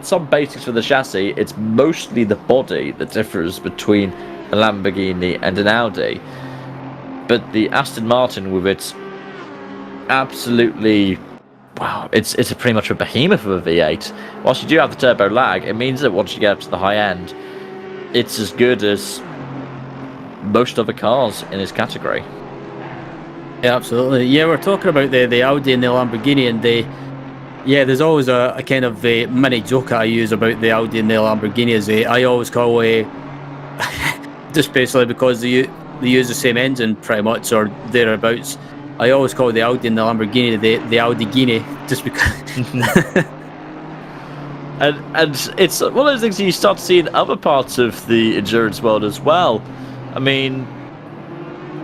some basics for the chassis. It's mostly the body that differs between a Lamborghini and an Audi. But the Aston Martin, with its absolutely, wow, it's a pretty much a behemoth of a V8. Whilst you do have the turbo lag, it means that once you get up to the high end, it's as good as most other cars in its category. Yeah, absolutely. Yeah, we're talking about the Audi and the Lamborghini, and there's always a kind of mini joke I use about the Audi and the Lamborghini. Is I always call just basically because they use the same engine pretty much, or thereabouts. I always call the Audi and the Lamborghini the Audi Guinea, just because. and it's one of those things you start to see in other parts of the endurance world as well. I mean,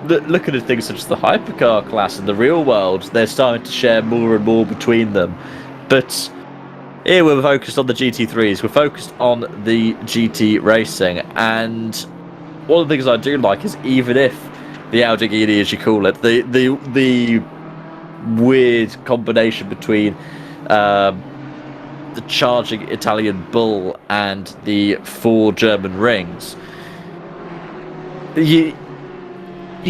look at things such as the hypercar class in the real world. They're starting to share more and more between them. But here we're focused on the GT3s. We're focused on the GT racing. And one of the things I do like is, even if the Audi Guinea, as you call it, the weird combination between the charging Italian bull and the 4 German rings, you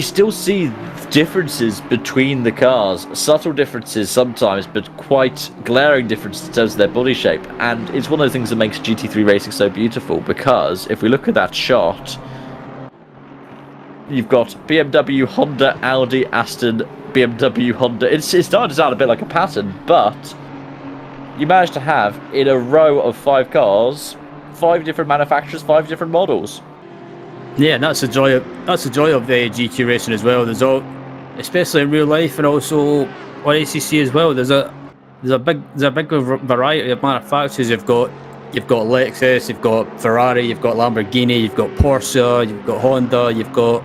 still see differences between the cars, subtle differences sometimes, but quite glaring differences in terms of their body shape. And it's one of the things that makes GT3 racing so beautiful, because if we look at that shot, you've got BMW, Honda, Audi, Aston, BMW, Honda. It's starting to sound a bit like a pattern, but you managed to have, in a row of 5 cars, 5 different manufacturers, 5 different models. Yeah, and that's the joy of the GT racing as well. There's especially in real life, and also on ACC as well. There's a big variety of manufacturers. You've got Lexus, you've got Ferrari, you've got Lamborghini, you've got Porsche, you've got Honda, you've got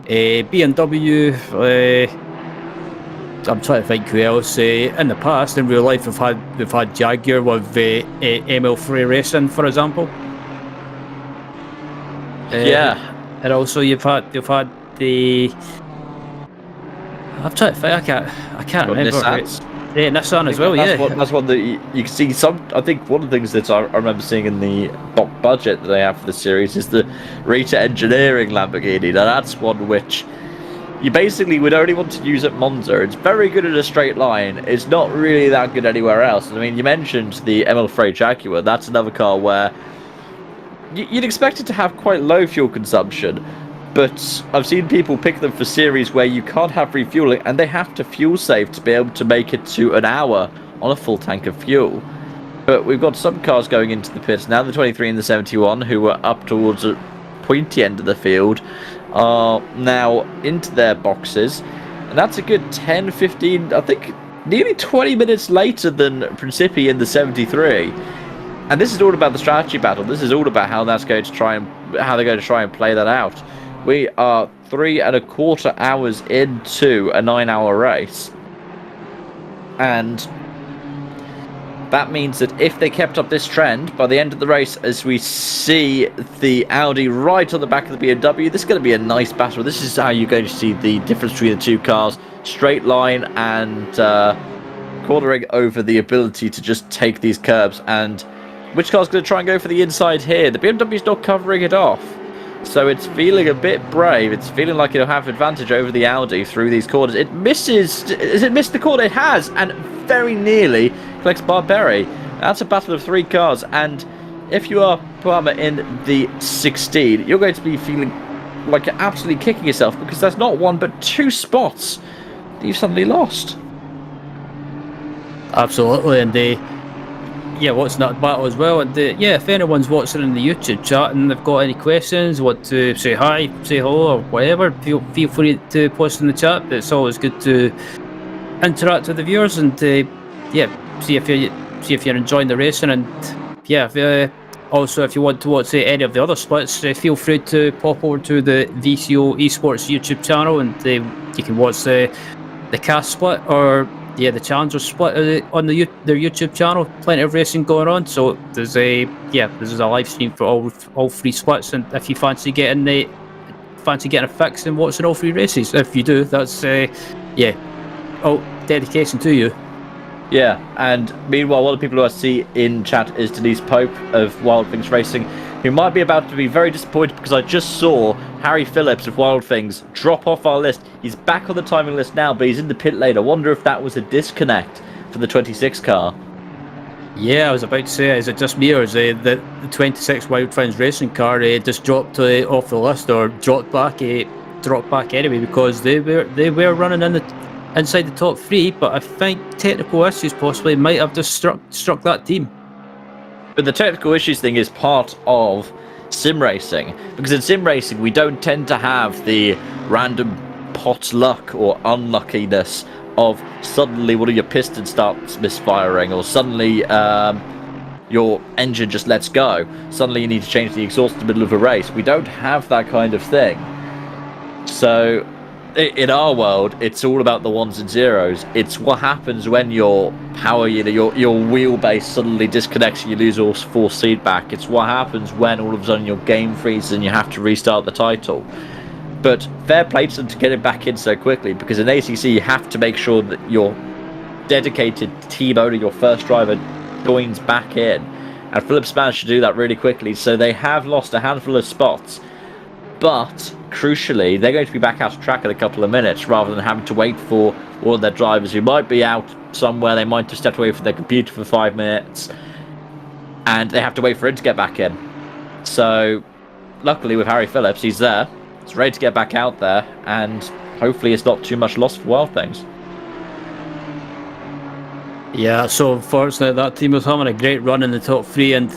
BMW. I'm trying to think who else. In the past, in real life, we've had Jaguar with FLExTREME Racing, for example. And also you've had the. I'm trying to think. I can't remember. Nissan as well. That's one that you can see. I think one of the things that I remember seeing in the budget that they have for the series is the Rita Engineering Lamborghini. Now that's one which you basically would only want to use at Monza. It's very good at a straight line. It's not really that good anywhere else. I mean, you mentioned the ML Jaguar. That's another car where you'd expect it to have quite low fuel consumption, but I've seen people pick them for series where you can't have refueling, and they have to fuel save to be able to make it to an hour on a full tank of fuel. But we've got some cars going into the pits now. The 23 and the 71, who were up towards the pointy end of the field, are now into their boxes, and that's a good 10-15, I think nearly 20 minutes later than Principi in the 73. And this is all about the strategy battle. This is all about how they're going to try and play that out. We are 3.25 hours into a 9-hour race, and that means that if they kept up this trend, by the end of the race, as we see the Audi right on the back of the BMW, this is going to be a nice battle. This is how you're going to see the difference between the two cars. Straight line and cornering over the ability to just take these curbs. And which car's going to try and go for the inside here? The BMW's not covering it off, so it's feeling a bit brave. It's feeling like it'll have advantage over the Audi through these corners. It misses. Has it missed the corner? It has, and very nearly collects Barberi. That's a battle of 3 cars, and if you are Palmer in the 16, you're going to be feeling like you're absolutely kicking yourself, because there's not 1 but 2 spots that you've suddenly lost. Absolutely, and watching that battle as well. And if anyone's watching in the YouTube chat and they've got any questions, want to say hi, say hello, or whatever, feel free to post in the chat. It's always good to interact with the viewers and see if you're enjoying the racing. And also if you want to watch any of the other splits, feel free to pop over to the VCO Esports YouTube channel, and you can watch the cast split or the Challenger split on their YouTube channel. Plenty of racing going on, so there's a live stream for all 3 splits. And if you fancy getting a fix and watching all 3 races, if you do, that's dedication to you. Yeah, and meanwhile, one of the people who I see in chat is Denise Pope of Wild Things Racing, who might be about to be very disappointed because I just saw Harry Phillips of Wild Things drop off our list. He's back on the timing list now, but he's in the pit lane. I wonder if that was a disconnect for the 26 car. Yeah, I was about to say, is it just me, or is the 26 Wild Things Racing car just dropped off the list, or dropped back anyway, because they were running inside the top 3, but I think technical issues possibly might have just struck that team. But the technical issues thing is part of sim racing, because in sim racing we don't tend to have the random pot luck or unluckiness of suddenly one of your pistons starts misfiring, or suddenly your engine just lets go. Suddenly you need to change the exhaust in the middle of a race. We don't have that kind of thing. So in our world, it's all about the 1s and 0s. It's what happens when your power unit, your wheelbase suddenly disconnects and you lose all force feedback. It's what happens when all of a sudden your game freezes and you have to restart the title. But fair play to them to get it back in so quickly, because in ACC you have to make sure that your dedicated team owner, your first driver, joins back in. And Phillips managed to do that really quickly, so they have lost a handful of spots. But crucially, they're going to be back out of track in a couple of minutes, rather than having to wait for all of their drivers who might be out somewhere. They might have stepped away from their computer for 5 minutes, and they have to wait for him to get back in. So luckily with Harry Phillips, he's there. He's ready to get back out there, and hopefully it's not too much loss for Wild Things. Yeah, so unfortunately that team was having a great run in the top 3, and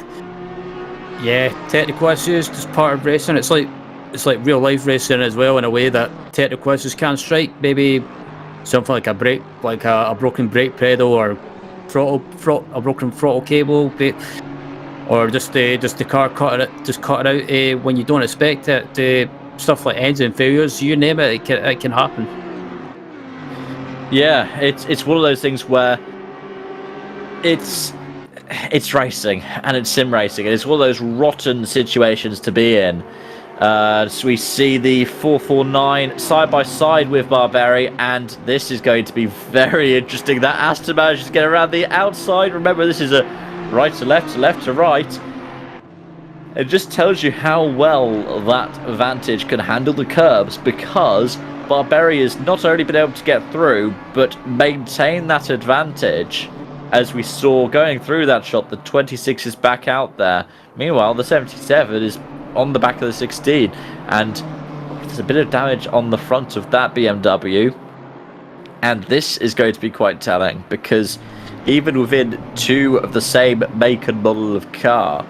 technical issues, just part of racing. It's like real life racing as well, in a way that technical issues can strike. Maybe something like a broken brake pedal, or a broken throttle cable, or just the car cut it out when you don't expect it. Stuff like engine failures, you name it, it can happen. Yeah, it's one of those things where it's racing and it's sim racing, and it's one of those rotten situations to be in. So we see the 449 side by side with Barberi, and this is going to be very interesting. That Aston manages to get around the outside. Remember, this is a right to left to right. It just tells you how well that Vantage can handle the curbs, because Barberi has not only been able to get through, but maintain that advantage. As we saw going through that shot, the 26 is back out there. Meanwhile, the 77 is on the back of the 16, and there's a bit of damage on the front of that BMW. And this is going to be quite telling, because even within two of the same make and model of car,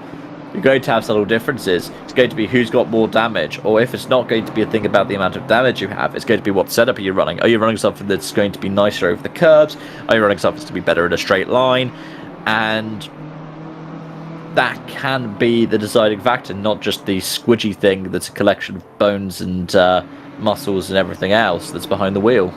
you're going to have subtle differences. It's going to be who's got more damage, or if it's not going to be a thing about the amount of damage you have, it's going to be what setup are you running. Are you running something that's going to be nicer over the curbs? Are you running something that's going to be better in a straight line? And that can be the deciding factor, not just the squidgy thing that's a collection of bones and muscles and everything else that's behind the wheel.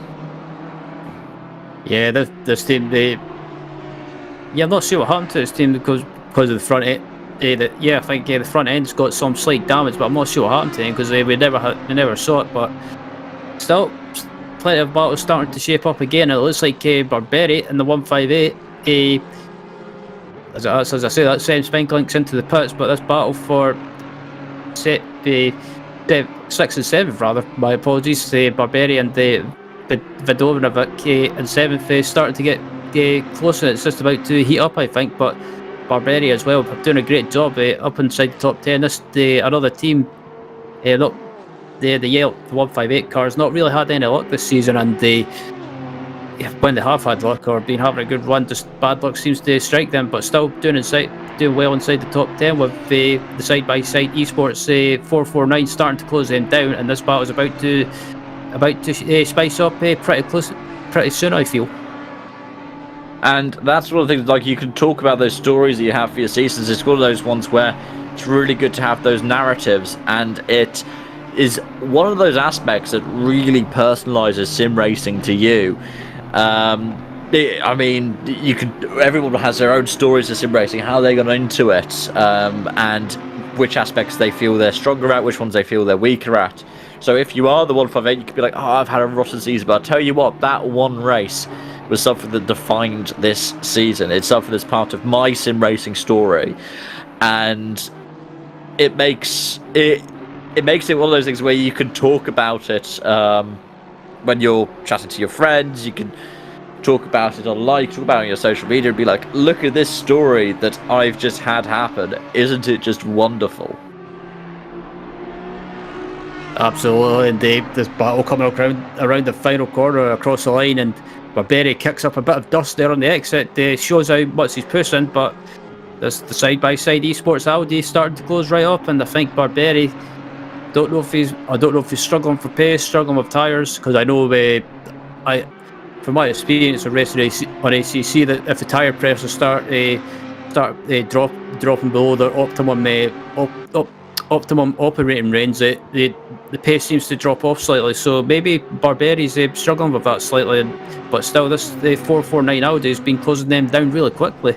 Yeah, this team, I'm not sure what happened to this team because of the front end. I think the front end's got some slight damage, but I'm not sure what happened to them because we never saw it. But still, plenty of battles starting to shape up again. It looks like Barberi in the 158. As I say, that same Spank links into the pits, but this battle for set the 6 and 7, rather. My apologies. The Barberi and the Vidovinovic in 7th starting to get closer. It's just about to heat up, I think, but Barberi as well doing a great job up inside the top 10. Another team, look, the 158 cars not really had any luck this season, and when they have had luck or been having a good run, just bad luck seems to strike them. But still doing well inside the top 10 with the side by side Esports 449 starting to close them down, and this battle is about to spice up pretty soon, I feel. And that's one of the things, like, you can talk about those stories that you have for your seasons. It's one of those ones where it's really good to have those narratives, and it is one of those aspects that really personalizes sim racing to you. Everyone has their own stories of sim racing, how they got into it, and which aspects they feel they're stronger at, which ones they feel they're weaker at. So if you are the 158, you could be like, oh, I've had a rotten season, but I'll tell you what, that one race was something that defined this season. It's something that's part of my sim racing story, and it makes it one of those things where you can talk about it when you're chatting to your friends. You can talk about it online, talk about it on your social media, and be like, look at this story that I've just had happen. Isn't it just wonderful? Absolutely, indeed. This battle coming around the final corner across the line, and Barberi kicks up a bit of dust there on the exit. Shows how much he's pushing, but the side-by-side Esports Audi starting to close right up, and I think Barberi, I don't know if he's struggling for pace, struggling with tyres, because I know from my experience of racing on ACC, that if the tyre pressures start dropping below their optimum operating range, the pace seems to drop off slightly. So maybe Barberi's struggling with that slightly, but still, the 449 Audi has been closing them down really quickly.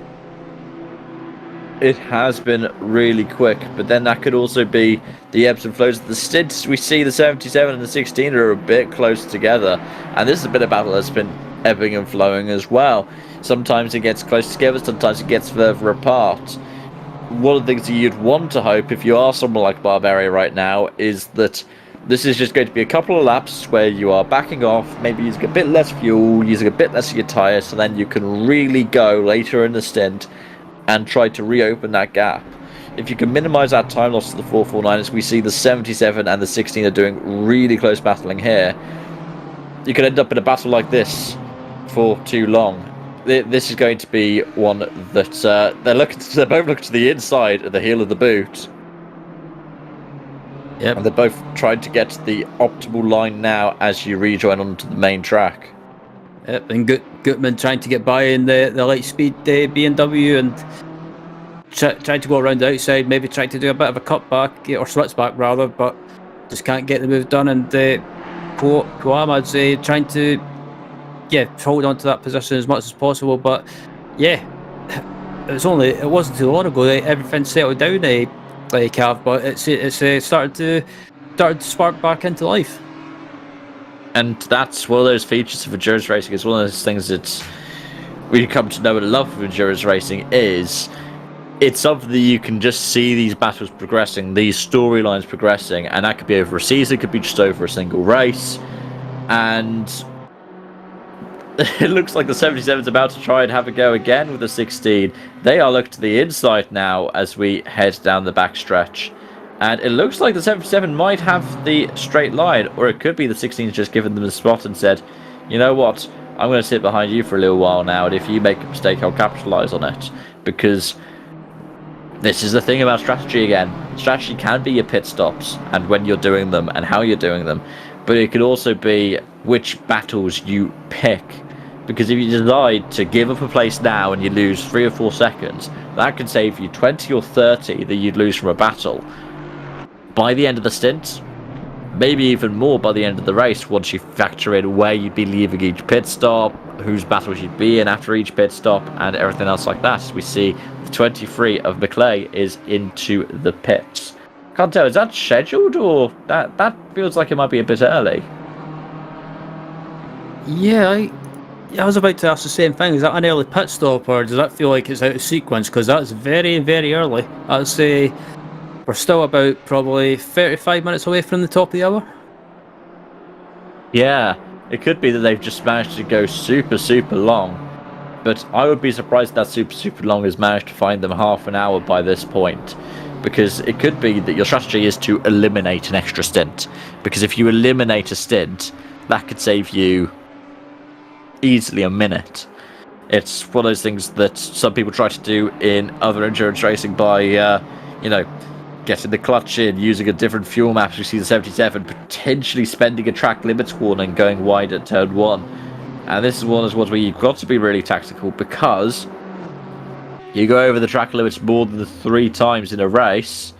It has been really quick, but then that could also be the ebbs and flows of the stints. We see the 77 and the 16 are a bit close together, and this is a bit of battle that's been ebbing and flowing as well. Sometimes it gets close together, sometimes it gets further apart. One of the things that you'd want to hope, if you are someone like Barberi right now, is that this is just going to be a couple of laps where you are backing off, maybe using a bit less fuel, using a bit less of your tyres, so then you can really go later in the stint and try to reopen that gap. If you can minimise that time loss to the 449, as we see the 77 and the 16 are doing really close battling here, you could end up in a battle like this for too long. This is going to be one that they're both looking to the inside of the heel of the boot. Yep. And they're both trying to get to the optimal line now as you rejoin onto the main track. Yep, and Gutman trying to get by in the light speed BMW and trying to go around the outside, maybe trying to do a bit of a cutback, or switch back rather, but just can't get the move done. And Kawama's trying to hold on to that position as much as possible. But yeah, it wasn't too long ago that everything settled down, Cav, but it's started to spark back into life. And that's one of those features of endurance racing. It's one of those things that we come to know and love of endurance racing is it's something that you can just see these battles progressing, these storylines progressing, and that could be over a season, it could be just over a single race. And it looks like the 77's about to try and have a go again with the 16. They are looking to the inside now as we head down the backstretch. And it looks like the 77 might have the straight line, or it could be the 16's just given them the spot and said, you know what, I'm going to sit behind you for a little while now, and if you make a mistake, I'll capitalise on it. Because this is the thing about strategy again. Strategy can be your pit stops, and when you're doing them, and how you're doing them. But it could also be which battles you pick. Because if you decide to give up a place now and you lose 3 or 4 seconds, that could save you 20 or 30 that you'd lose from a battle. By the end of the stint, maybe even more by the end of the race, once you factor in where you'd be leaving each pit stop, whose battles you'd be in after each pit stop, and everything else like that. As we see the 23 of McClay is into the pits. Can't tell, is that scheduled, or that feels like it might be a bit early? Yeah, I was about to ask the same thing. Is that an early pit stop, or does that feel like it's out of sequence? Because that's very, very early. I'd say we're still about probably 35 minutes away from the top of the hour. Yeah, it could be that they've just managed to go super, super long. But I would be surprised that super, super long has managed to find them half an hour by this point. Because it could be that your strategy is to eliminate an extra stint. Because if you eliminate a stint, that could save you easily a minute. It's one of those things that some people try to do in other endurance racing by, getting the clutch in, using a different fuel map. We see the 77 potentially spending a track limits warning going wide at turn 1. And this is one of those ones where you've got to be really tactical, because you go over the track limits more than 3 times in a race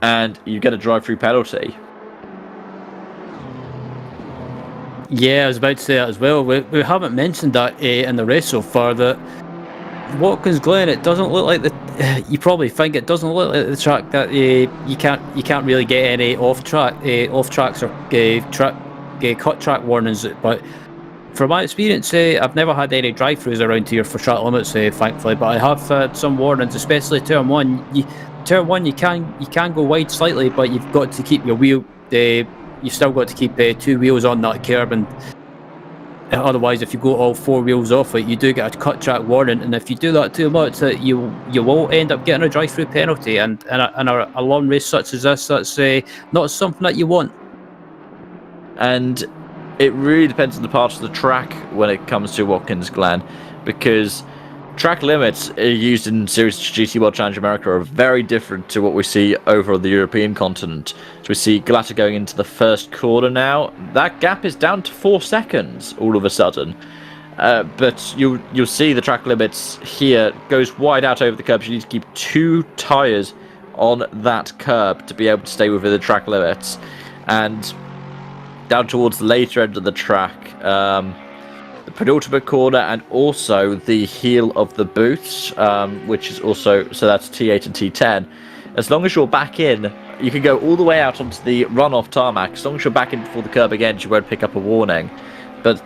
and you get a drive-through penalty. Yeah, I was about to say that as well. We haven't mentioned that in the race so far, that Watkins Glen, it doesn't look like you probably think it doesn't look like the track that you can't really get any off tracks or cut track warnings. But from my experience, I've never had any drive-throughs around here for track limits, thankfully. But I have had some warnings, especially turn 1. Turn 1, you can go wide slightly, but you've got to keep your wheel. You've still got to keep 2 wheels on that curb, and otherwise, if you go all 4 wheels off it, you do get a cut track warning. And if you do that too much, you will end up getting a drive-through penalty. And a long race such as this, that's not something that you want. And it really depends on the part of the track when it comes to Watkins Glen, because track limits used in Series GT World Challenge America are very different to what we see over on the European continent. So we see Galata going into the first corner now. That gap is down to 4 seconds all of a sudden. But you'll see the track limits here goes wide out over the curb. You need to keep 2 tyres on that curb to be able to stay within the track limits. And down towards the later end of the track, the penultimate corner, and also the heel of the boots, which is also, so that's T8 and T10. As long as you're back in, you can go all the way out onto the runoff tarmac. As long as you're back in before the curb again, you won't pick up a warning. But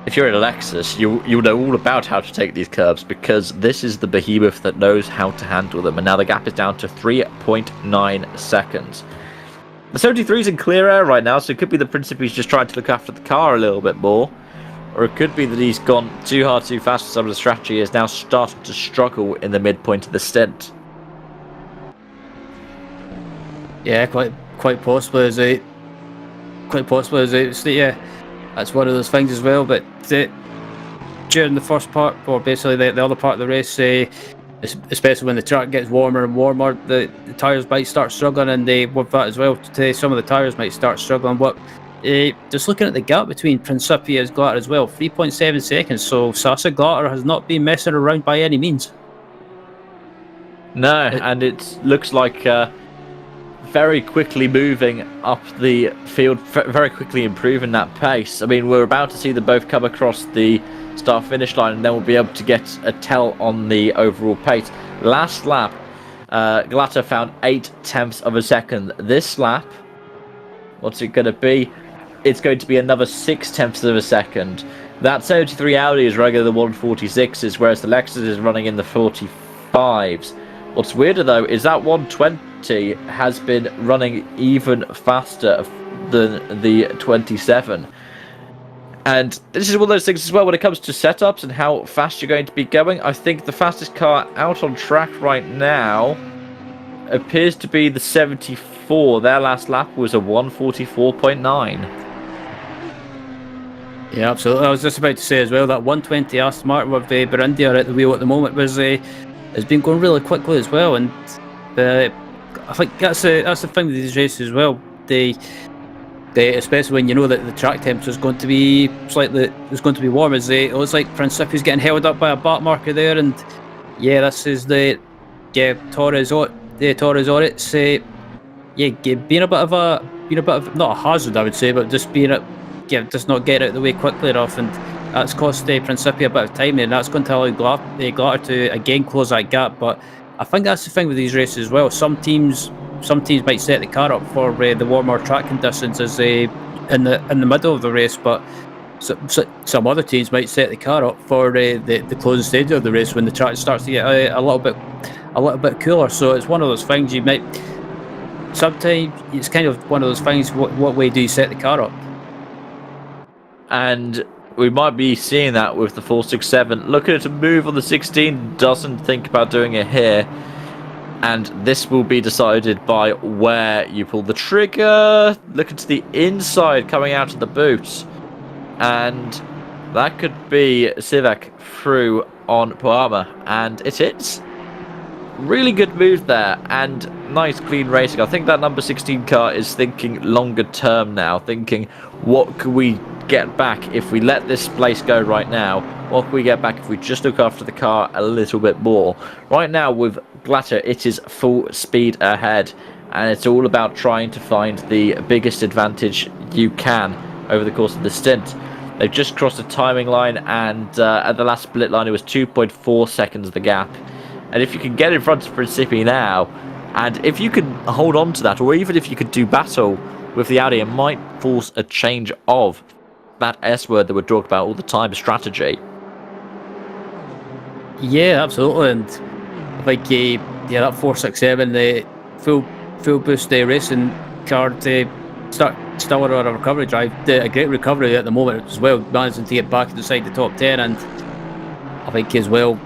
if you're in a Lexus, you'll know all about how to take these curbs, because this is the behemoth that knows how to handle them. And now the gap is down to 3.9 seconds. The 73's in clear air right now, so it could be the Principi's just trying to look after the car a little bit more. Or it could be that he's gone too hard, too fast for some of the strategy, is now starting to struggle in the midpoint of the stint. Yeah, quite possibly. Yeah, that's one of those things as well. But during the first part, or basically the other part of the race, especially when the track gets warmer and warmer, the tyres might start struggling, and with that as well, some of the tyres might start struggling. But just looking at the gap between Principia and Glatter as well, 3.7 seconds. So Sasa Glatter has not been messing around by any means. No, and it looks like very quickly moving up the field, very quickly improving that pace. I mean, we're about to see them both come across the start-finish line, and then we'll be able to get a tell on the overall pace. Last lap, Glatter found 0.8 of a second. This lap, what's it going to be? It's going to be another 0.6 of a second. That 73 Audi is running in the 146s, whereas the Lexus is running in the 45s. What's weirder though is that 120 has been running even faster than the 27. And this is one of those things as well when it comes to setups and how fast you're going to be going. I think the fastest car out on track right now appears to be the 74. Their last lap was a 144.9. Yeah, absolutely. I was just about to say as well that 120 Aston Martin with Burundi at the wheel at the moment has been going really quickly as well, and I think that's the thing with these races as well. They especially when you know that the track temperature is going to be warm. It looks like Principi's getting held up by a back marker there, and yeah, this is Torres on it. Being a bit of not a hazard, I would say, but just just not get out of the way quickly enough, and that's cost Principi a bit of time, and that's going to allow Glatter to again close that gap. But I think that's the thing with these races as well. Some teams might set the car up for the warmer track conditions as in the middle of the race, but some other teams might set the car up for the closing stage of the race when the track starts to get a little bit cooler. So it's one of those things sometimes it's kind of one of those things. What way do you set the car up? And we might be seeing that with the 467. Looking at a move on the 16, doesn't think about doing it here. And this will be decided by where you pull the trigger. Looking to the inside coming out of the boot. And that could be Sivak through on Poama. And it is. Really good move there. And nice clean racing. I think that number 16 car is thinking longer term now. Thinking, what could we get back if we let this place go right now? What can we get back if we just look after the car a little bit more? Right now with Glatter, it is full speed ahead, and it's all about trying to find the biggest advantage you can over the course of the stint. They've just crossed the timing line, and at the last split line it was 2.4 seconds the gap. And if you can get in front of Principi now, and if you can hold on to that, or even if you could do battle with the Audi, it might force a change of that S word that we talk about all the time, strategy. Yeah, absolutely. And I think that 467, the full boost racing car still on a recovery drive, did a great recovery at the moment as well, managing to get back inside the top 10, and I think as well,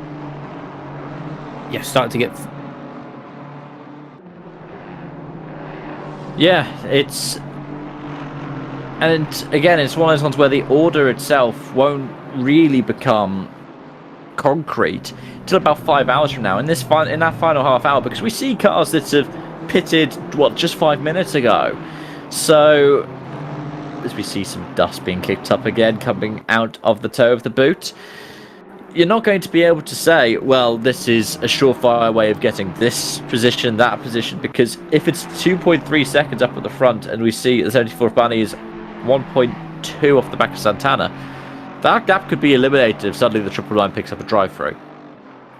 starting to get. Yeah, it's. And again, it's one of those ones where the order itself won't really become concrete until about 5 hours from now. In that final half hour, because we see cars that have pitted just 5 minutes ago. So as we see some dust being kicked up again, coming out of the toe of the boot, you're not going to be able to say, well, this is a surefire way of getting this position, that position, because if it's 2.3 seconds up at the front, and we see the 74th Bunny is 1.2 off the back of Santana, that gap could be eliminated if suddenly the 999 picks up a drive-through.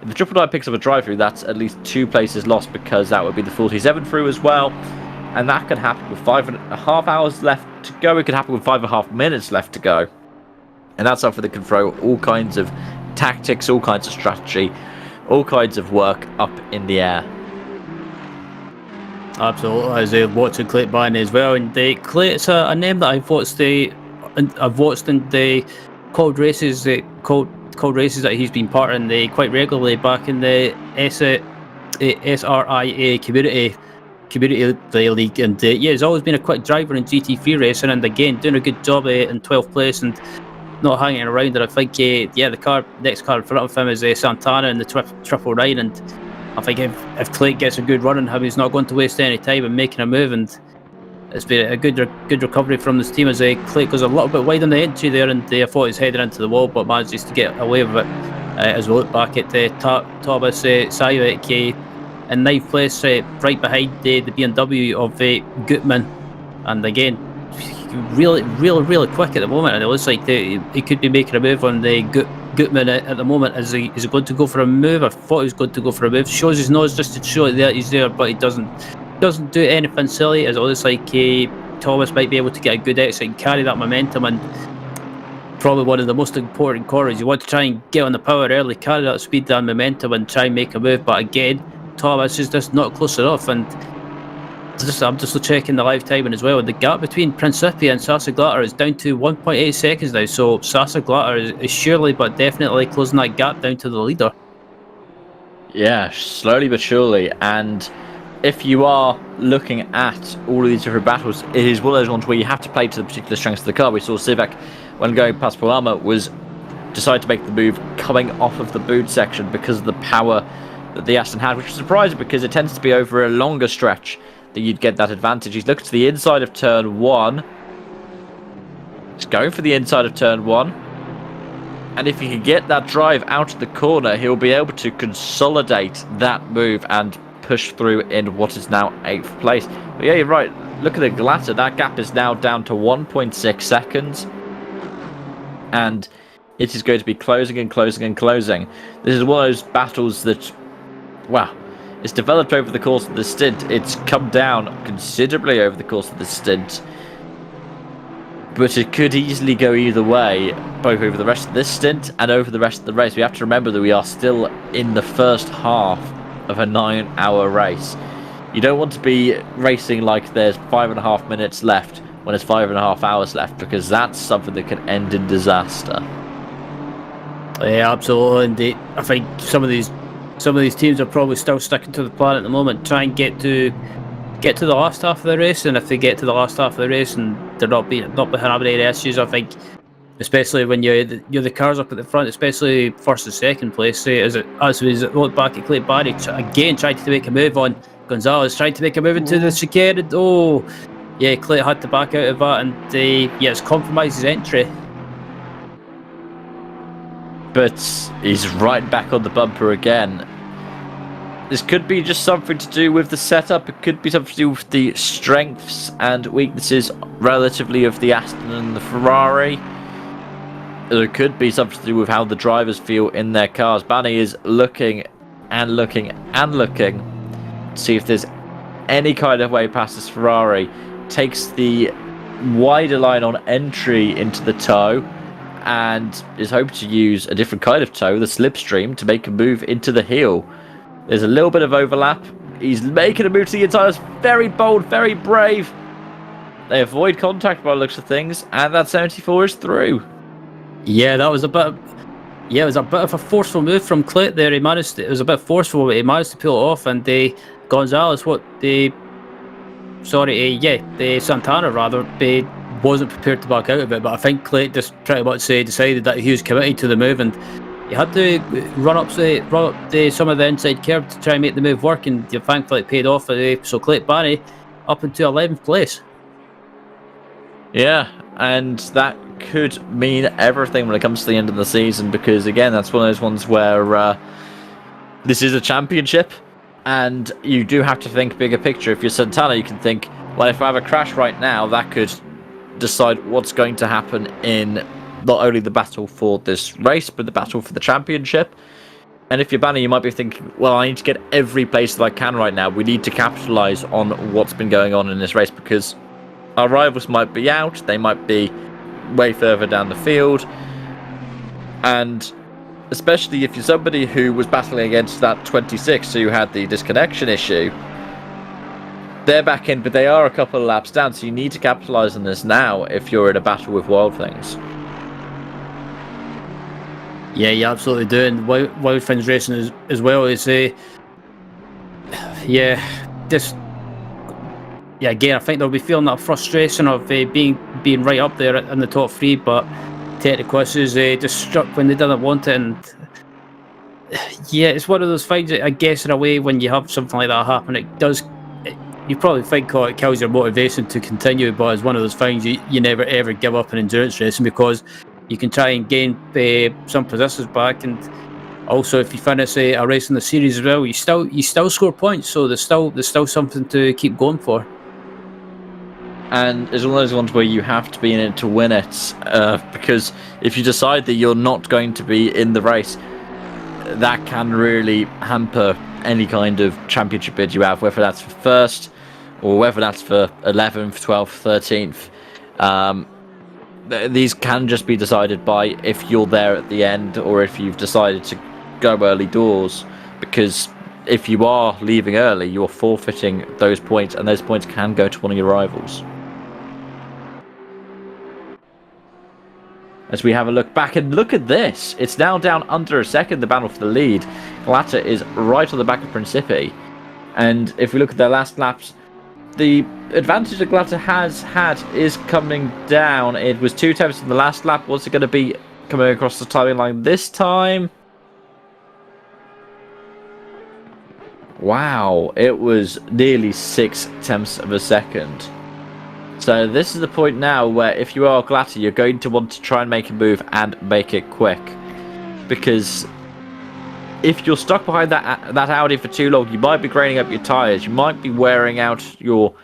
If the 999 picks up a drive-through, that's at least 2 places lost, because that would be the 47 through as well, and that could happen with 5.5 hours left to go. It could happen with 5.5 minutes left to go, and that's something that can throw all kinds of tactics, all kinds of strategy, all kinds of work up in the air. Absolutely, as watching Clay Byrne as well, and Clay, it's a name that I've watched in the cold races that he's been part in quite regularly back in the SRIA community league, and he's always been a quick driver in GT3 racing, and again doing a good job in 12th place and not hanging around. And I think the next car in front of him is Santana in the triple nine, and I think if Clay gets a good run on him, he's not going to waste any time in making a move, and it's been a good recovery from this team as Clay goes a little bit wide on the entry there, and I thought he's heading into the wall, but manages to get away with it as we look back at Thomas Sayek in ninth place, right behind the BMW of Gutman. And again, really quick at the moment, and it looks like he could be making a move on the Gutman at the moment. Is he going to go for a move? I thought he was going to go for a move. Shows his nose just to show that he's there, but he doesn't do anything silly. As it looks like Thomas might be able to get a good exit and carry that momentum, and probably one of the most important corners. You want to try and get on the power early, carry that speed and momentum, and try and make a move. But again, Thomas is just not close enough, and I'm just checking the live timing as well. And the gap between Principi and Sasa Glatter is down to 1.8 seconds now. So Sasa Glatter is surely but definitely closing that gap down to the leader. Yeah, slowly but surely. And if you are looking at all of these different battles, it is one of those ones where you have to play to the particular strengths of the car. We saw Sivak, when going past Palama, decided to make the move coming off of the boot section because of the power that the Aston had, which was surprising because it tends to be over a longer stretch that you'd get that advantage. He's looking to the inside of turn 1. He's going for the inside of turn 1. And if he can get that drive out of the corner, he'll be able to consolidate that move and push through in what is now 8th place. But yeah, you're right. Look at the Glatter. That gap is now down to 1.6 seconds. And it is going to be closing and closing and closing. This is one of those battles that, wow, it's developed over the course of the stint. It's come down considerably over the course of the stint. But it could easily go either way, both over the rest of this stint and over the rest of the race. We have to remember that we are still in the first half of a 9-hour race. You don't want to be racing like there's 5.5 minutes left when there's 5.5 hours left, because that's something that can end in disaster. Yeah, absolutely. Indeed. I think some of these teams are probably still sticking to the plan at the moment, try and get to the last half of the race. And if they get to the last half of the race and they're not having any issues, I think, especially when you're the cars up at the front, especially first and second place, as we look back at Clay Barry again trying to make a move on Gonzalez, trying to make a move into the chicane. Oh yeah, Clay had to back out of that, and it's compromised his entry. But he's right back on the bumper again. This could be just something to do with the setup. It could be something to do with the strengths and weaknesses relatively of the Aston and the Ferrari. It could be something to do with how the drivers feel in their cars. Bani is looking and looking and looking to see if there's any kind of way past this Ferrari. Takes the wider line on entry into the toe, and is hoping to use a different kind of toe, the slipstream, to make a move into the heel. There's a little bit of overlap. He's making a move to the inside. That's very bold, very brave. They avoid contact by the looks of things, and that 74 is through. Yeah, that was a bit. It was a bit of a forceful move from Clit there. It was a bit forceful, but he managed to pull it off. And Gonzalez, Santana rather, wasn't prepared to back out of it, but I think Clay just pretty much decided that he was committed to the move, and he had to run up some of the inside curve to try and make the move work, and thankfully it paid off. So Clay Barry up into 11th place. Yeah, and that could mean everything when it comes to the end of the season, because again, that's one of those ones where this is a championship, and you do have to think bigger picture. If you're Santana, you can think, well, if I have a crash right now, that could decide what's going to happen in not only the battle for this race, but the battle for the championship. And if you're Banner, you might be thinking, well, I need to get every place that I can right now. We need to capitalize on what's been going on in this race, because our rivals might be out, they might be way further down the field, and especially if you're somebody who was battling against that 26 who had the disconnection issue, they're back in, but they are a couple of laps down, so you need to capitalize on this now if you're in a battle with Wild Things. Yeah, you absolutely do. And Wild Things Racing as well is again, I think they'll be feeling that frustration of being right up there in the top three, but technical issues just struck when they didn't want it. And yeah, it's one of those things that, I guess, in a way, when you have something like that happen, you probably think, it kills your motivation to continue, but it's one of those things you never ever give up in endurance racing, because you can try and gain some positions back, and Also, if you finish a race in the series as well, you still score points. So there's still something to keep going for. And it's one of those ones where you have to be in it to win it, because if you decide that you're not going to be in the race, that can really hamper any kind of championship bid you have, whether that's for first or whether that's for 11th, 12th, 13th. These can just be decided by if you're there at the end or if you've decided to go early doors, because if you are leaving early, you're forfeiting those points, and those points can go to one of your rivals. As we have a look back, and look at this, it's now down under a second, the battle for the lead. Glatter is right on the back of Principi, and if we look at their last laps, the advantage that Glatter has had is coming down. It was 2 tenths in the last lap. What's it going to be coming across the timing line this time? Wow, it was nearly 6 tenths of a second. So this is the point now where if you are Glatter, you're going to want to try and make a move and make it quick. Because if you're stuck behind that Audi for too long, you might be graining up your tyres, you might be wearing out your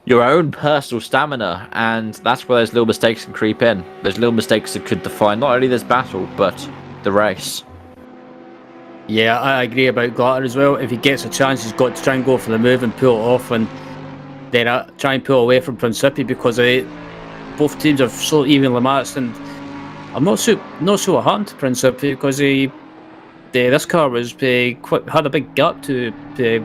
own personal stamina, and that's where those little mistakes can creep in. Those little mistakes that could define not only this battle, but the race. Yeah, I agree about Glatter as well. If he gets a chance, he's got to try and go for the move and pull it off, and then try and pull away from Principi, because both teams are so evenly matched, and I'm not sure what happened to Principi, because this car was had a big gap to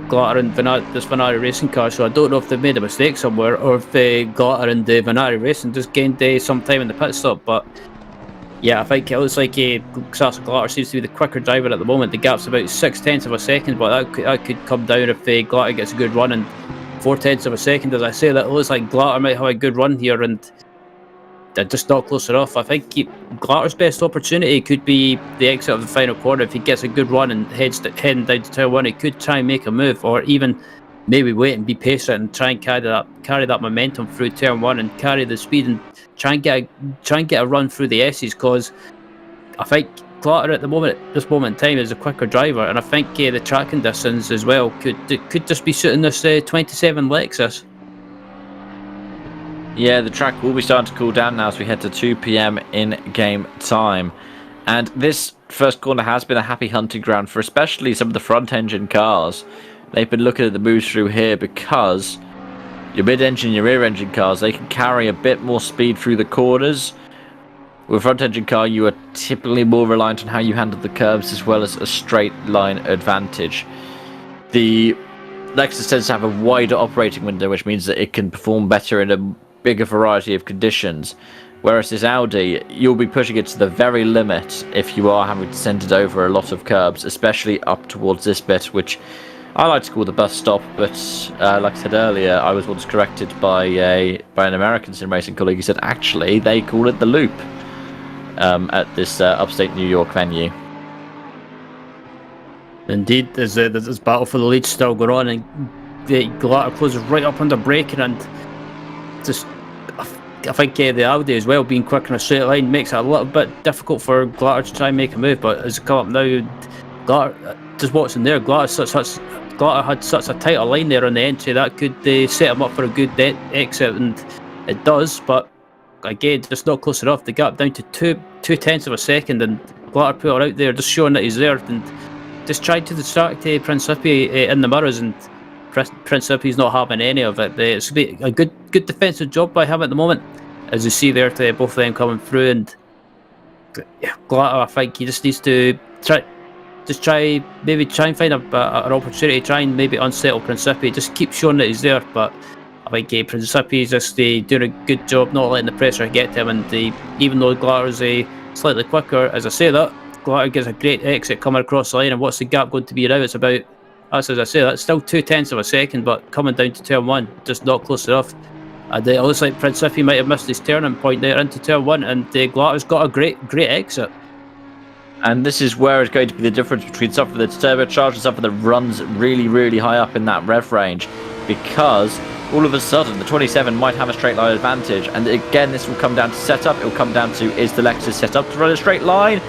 Glatter and this Venari Racing car, so I don't know if they've made a mistake somewhere, or if Glatter and Venari Racing just gained some time in the pit stop. But yeah, I think it looks like Sasa Glatter seems to be the quicker driver at the moment. The gap's about 6 tenths of a second, but that could come down if Glatter gets a good run, and 4 tenths of a second, as I say, that looks like Glatter might have a good run here, and they're just not close enough. I think Glatter's best opportunity could be the exit of the final corner. If he gets a good run and heading down to turn 1, he could try and make a move, or even maybe wait and be patient and try and carry that momentum through turn 1 and carry the speed and try and get a run through the S's, because I think Glatter at this moment in time is a quicker driver, and I think the track conditions as well could just be suiting this 27 Lexus. Yeah, the track will be starting to cool down now as we head to 2 PM in game time, and this first corner has been a happy hunting ground for especially some of the front engine cars. They've been looking at the moves through here, because your mid-engine, your rear-engine cars, they can carry a bit more speed through the corners. With a front-engine car, you are typically more reliant on how you handle the curves as well as a straight-line advantage. The Lexus tends to have a wider operating window, which means that it can perform better in a bigger variety of conditions. Whereas this Audi, you'll be pushing it to the very limit if you are having to send it over a lot of curbs, especially up towards this bit, which I like to call the bus stop, but like I said earlier, I was once corrected by an American sim racing colleague who said actually they call it the loop at this upstate New York venue. Indeed, there's battle for the lead still going on, and the Glatter closes right up under braking, and just I think the Audi as well, being quick in a straight line, makes it a little bit difficult for Glatter to try and make a move. But as it comes up now, Glatter, just watching there, Glatter had such a tighter line there on the entry that could set him up for a good exit, and it does, but again, just not close enough. The gap down to 2 tenths of a second, and Glatter put her out there, just showing that he's there, and just tried to distract Principi in the mirrors, and Principi's not having any of it. It's a good defensive job by him at the moment, as you see there, both of them coming through, and Glatter, I think he just needs to try and find an opportunity, try and maybe unsettle Principi, just keep showing that he's there. But I think Principi is just doing a good job not letting the pressure get to him, and even though Glatter's slightly quicker, as I say that, Glatter gets a great exit coming across the line, and what's the gap going to be now? It's about, as I say, that's still 2 tenths of a second, but coming down to turn 1, just not close enough. And it looks like Principi might have missed his turning point there into turn 1, and Glatter's got a great exit. And this is where it's going to be the difference between something that's turbocharged and something that runs really, really high up in that rev range. Because all of a sudden, the 27 might have a straight line advantage. And again, this will come down to setup. It will come down to, is the Lexus set up to run a straight line?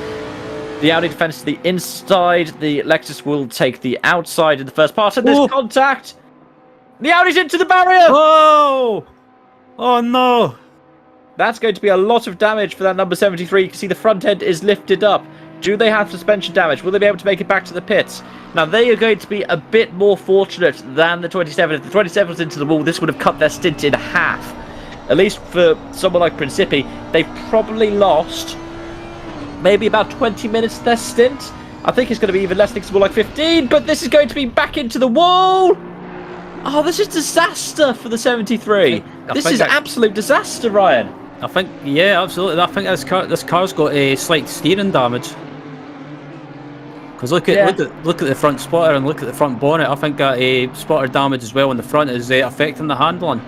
The Audi defends to the inside. The Lexus will take the outside in the first part. And there's contact. The Audi's into the barrier. Oh! Oh no! That's going to be a lot of damage for that number 73. You can see the front end is lifted up. Do they have suspension damage? Will they be able to make it back to the pits? Now, they are going to be a bit more fortunate than the 27. If the 27 was into the wall, this would have cut their stint in half. At least for someone like Principi, they've probably lost maybe about 20 minutes of their stint. I think it's going to be even less. I think it's more like 15, but this is going to be back into the wall. Oh, this is disaster for the 73. This is absolute disaster, Ryan. I think, yeah, absolutely. I think this car's got a slight steering damage. Because look at the front spotter and look at the front bonnet. I think that a spotter damage as well on the front is affecting the handling.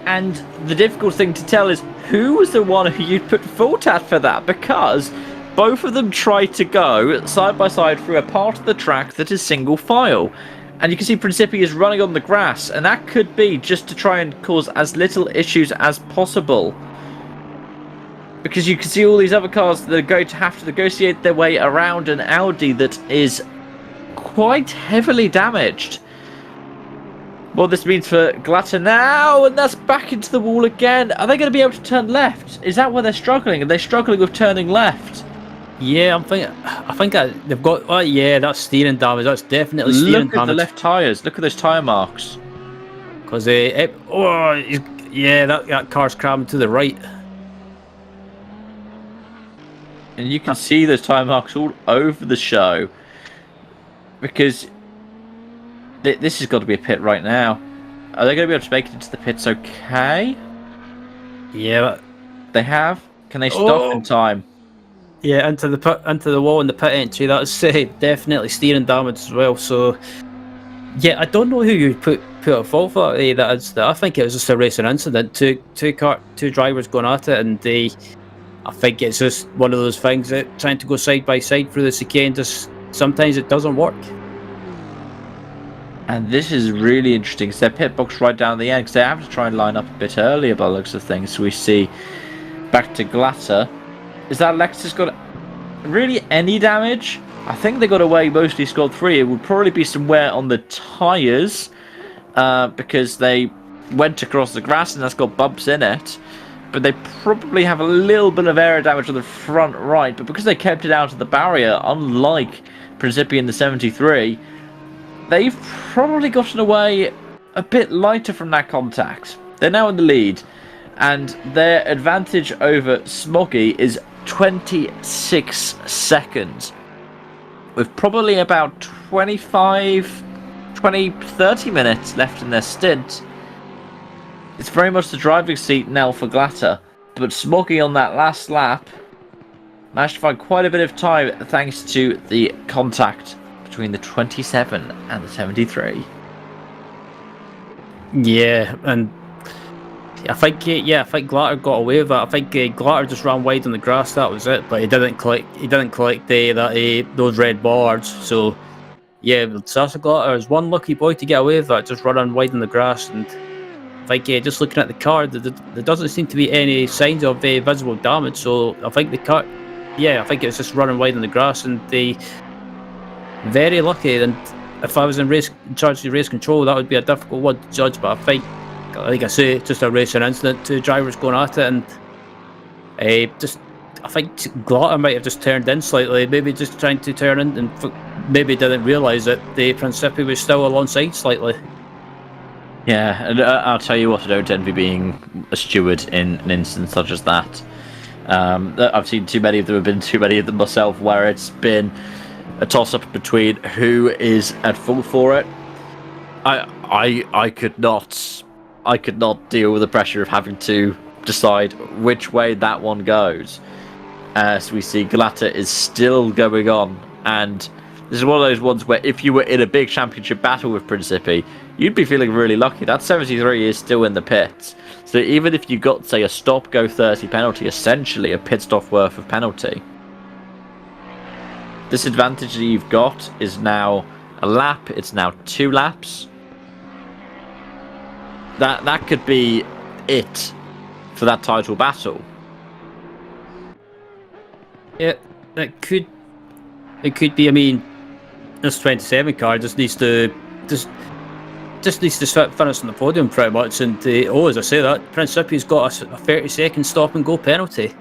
And the difficult thing to tell is who was the one who you'd put fault at for that, because both of them tried to go side by side through a part of the track that is single file. And you can see Principi is running on the grass, and that could be just to try and cause as little issues as possible. Because you can see all these other cars that are going to have to negotiate their way around an Audi that is quite heavily damaged. What this means for Glatter now, and that's back into the wall again. Are they going to be able to turn left? Is that where they're struggling? Are they struggling with turning left? Yeah, I think they've got. Oh yeah, that's steering damage. That's definitely steering damage. Look at the left tyres. Look at those tyre marks. Because yeah, that car's crabbing to the right. And you can see those tyre marks all over the show. Because this has got to be a pit right now. Are they going to be able to make it into the pits okay? Yeah. They have? Can they stop in time? Yeah, into the wall in the pit entry. That's definitely steering damage as well. So, yeah, I don't know who you put at fault for that. I think it was just a racing incident. Two drivers going at it, and I think it's just one of those things that trying to go side by side through the chicane, just sometimes it doesn't work. And this is really interesting because their pit box right down the end, because they have to try and line up a bit earlier by the looks of things. So we see back to Glatter. Is that Lexus got really any damage? I think they got away mostly scored 3. It would probably be some wear on the tyres because they went across the grass and that's got bumps in it. But they probably have a little bit of air damage on the front right. But because they kept it out of the barrier, unlike Principi in the 73, they've probably gotten away a bit lighter from that contact. They're now in the lead. And their advantage over Smoggy is 26 seconds. With probably about 30 minutes left in their stint. It's very much the driving seat now for Glatter. But Smoggy on that last lap managed to find quite a bit of time thanks to the contact between the 27 and the 73. Yeah, and I think Glatter got away with that. I think Glatter just ran wide on the grass. That was it. But he didn't collect those red boards. So yeah, Sasa Glatter is one lucky boy to get away with that. Just running wide on the grass, and I think just looking at the car, there doesn't seem to be any signs of visible damage. So I think the car, I think it's just running wide on the grass, and they very lucky. And if I was in charge of race control, that would be a difficult one to judge. But I think, like I say, just a racing incident. Two drivers going at it, and I think Glatter might have just turned in slightly, maybe just trying to turn in, and maybe didn't realise that the Principi was still alongside slightly. Yeah, and I'll tell you what, I don't envy being a steward in an instance such as that. I've seen too many of them, have been too many of them myself, where it's been a toss-up between who is at fault for it. I could not deal with the pressure of having to decide which way that one goes. As we see, Glatter is still going on, and this is one of those ones where if you were in a big championship battle with Principi, you'd be feeling really lucky. That 73 is still in the pits. So even if you got, say, a stop, go 30 penalty, essentially a pit stop worth of penalty, this advantage that you've got is now a lap. It's now 2 laps. That could be it for that title battle. it could be. I mean, this 27 car just needs to finish on the podium pretty much. And as I say that, Principi's got a 30-second stop and go penalty.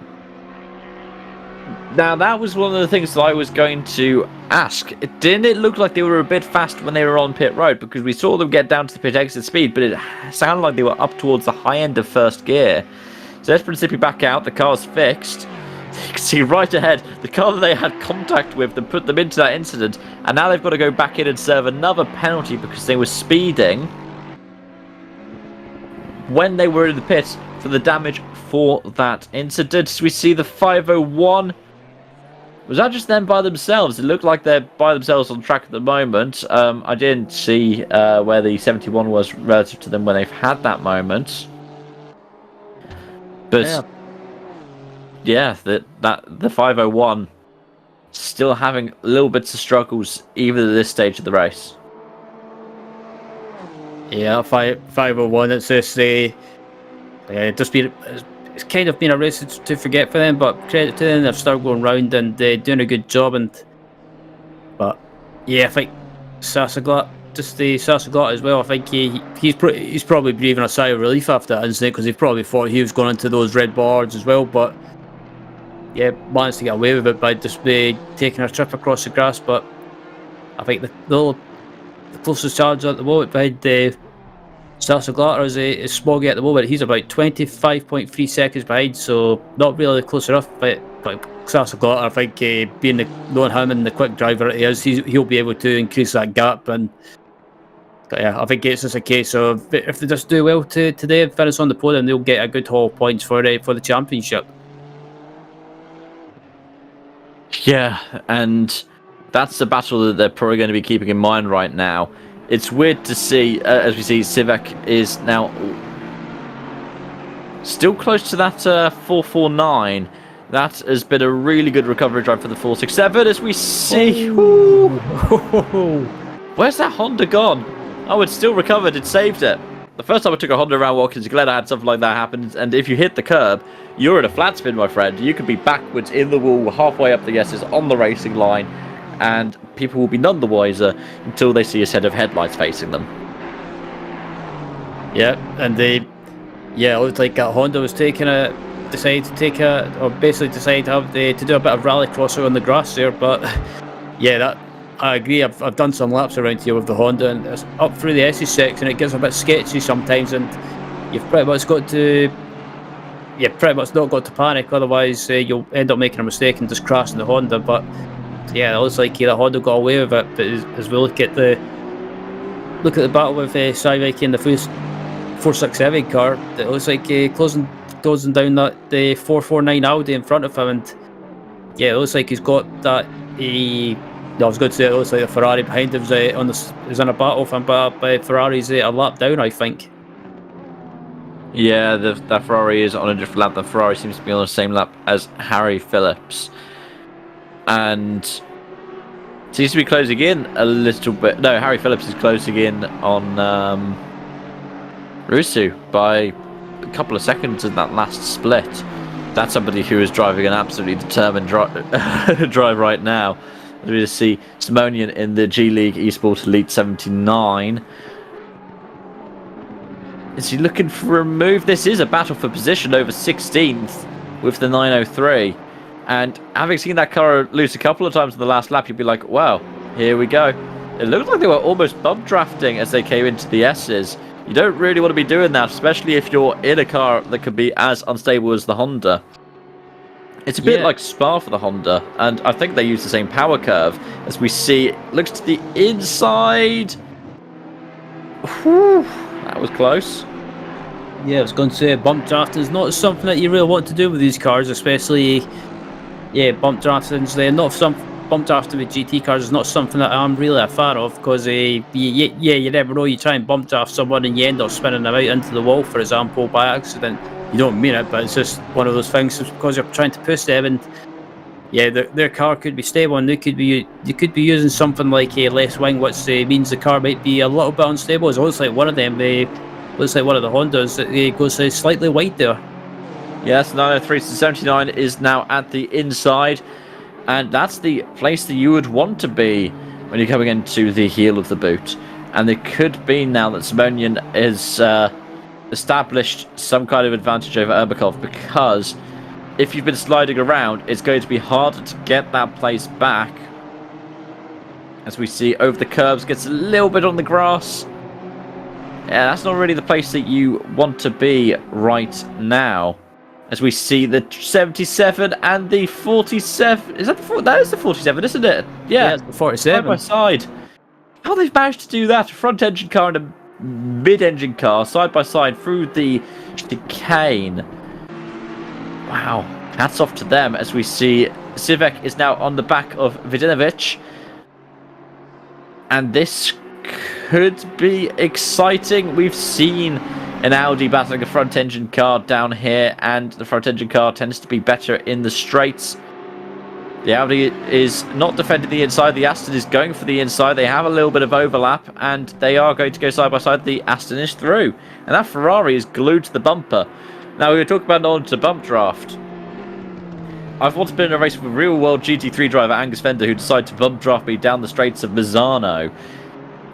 Now, that was one of the things that I was going to ask. Didn't it look like they were a bit fast when they were on pit road? Because we saw them get down to the pit exit speed, but it sounded like they were up towards the high end of first gear. So there's Principi back out. The car's fixed. You can see right ahead the car that they had contact with that put them into that incident. And now they've got to go back in and serve another penalty because they were speeding when they were in the pit for the damage for that incident. So we see the 501. Was that just them by themselves? It looked like they're by themselves on track at the moment. I didn't see where the 71 was relative to them when they've had that moment. But yeah, the 501 still having little bits of struggles even at this stage of the race. Yeah, 501. It's just it's kind of been a race to forget for them, but credit to them, they've started going round and doing a good job. But yeah, I think Sasaglat as well. I think he's probably breathing a sigh of relief after that incident because he probably thought he was going into those red boards as well. But yeah, managed to get away with it by just taking a trip across the grass. But I think the closest charger at the moment behind Sasaglat is Smoggy at the moment. He's about 25.3 seconds behind, so not really close enough. But Sasaglat, I think, knowing him and the quick driver he is, he'll be able to increase that gap. And yeah, I think it's just a case of if they just do well today and finish on the podium, they'll get a good haul of points for the championship. Yeah, and that's the battle that they're probably going to be keeping in mind right now. It's weird to see, as we see, Sivak is now still close to that 449. That has been a really good recovery drive for the 467, as we see. Where's that Honda gone? Oh, it's still recovered. It saved it. The first time I took a Honda around Watkins Glen, I had something like that happen. And if you hit the curb, you're in a flat spin, my friend. You could be backwards in the wall, halfway up the S's on the racing line. And people will be none the wiser until they see a set of headlights facing them. Yeah, and it looked like Honda was decided to do a bit of rally crossing on the grass there. But yeah, I agree. I've done some laps around here with the Honda, and it's up through the S's section. It gets a bit sketchy sometimes, and you've pretty much not got to panic. Otherwise, you'll end up making a mistake and just crashing the Honda. But yeah, it looks like the Honda got away with it. But as we look at the battle with Sivak in the 467 car, it looks like closing down the 449 Audi in front of him, and yeah, it looks like he's got that. I was going to say it looks like the Ferrari behind him is in a battle with him, but Ferrari's a lap down, I think. Yeah, that Ferrari is on a different lap. The Ferrari seems to be on the same lap as Harry Phillips. And seems to be closing in a little bit. No, Harry Phillips is closing in on Rusu by a couple of seconds in that last split. That's somebody who is driving an absolutely determined drive right now. We just see Simonian in the G League Esports Elite 79. Is he looking for a move? This is a battle for position over 16th with the 903. And having seen that car lose a couple of times in the last lap, you'd be like, wow, here we go. It looked like they were almost bump drafting as they came into the S's. You don't really want to be doing that, especially if you're in a car that can be as unstable as the Honda. It's a bit like Spa for the Honda, and I think they use the same power curve. As we see, it looks to the inside. Whew, that was close. Yeah, I was going to say bump drafting is not something that you really want to do with these cars, especially bump drafting. Bump drafting with GT cars is not something that I'm really a fan of, because you never know. You try and bump draft someone and you end up spinning them out into the wall, for example, by accident. You don't mean it, but it's just one of those things because you're trying to push them, and their car could be stable, and you could be using something like a less wing, which means the car might be a little bit unstable. It looks like one of them, looks like one of the Hondas, it goes slightly wide there. Yes, 903 to 79 is now at the inside. And that's the place that you would want to be when you're coming into the heel of the boot. And it could be now that Simonian is established some kind of advantage over Urbakov, because if you've been sliding around, it's going to be harder to get that place back. As we see over the curbs, gets a little bit on the grass. Yeah, that's not really the place that you want to be right now. As we see the 77 and the 47. Is that the that is the 47, isn't it? Yeah, it's the 47. Side by side. How they've managed to do that? A front engine car and a mid engine car side by side through the chicane. Wow. Hats off to them. As we see Sivek is now on the back of Vidinovic. And this could be exciting. We've seen an Audi battling a front engine car down here, and the front engine car tends to be better in the straights. The Audi is not defending the inside. The Aston is going for the inside. They have a little bit of overlap, and they are going to go side by side. The Aston is through, and that Ferrari is glued to the bumper. Now, we were talking about knowledge to bump draft. I've once been in a race with a real-world GT3 driver, Angus Fender, who decided to bump draft me down the straights of Misano.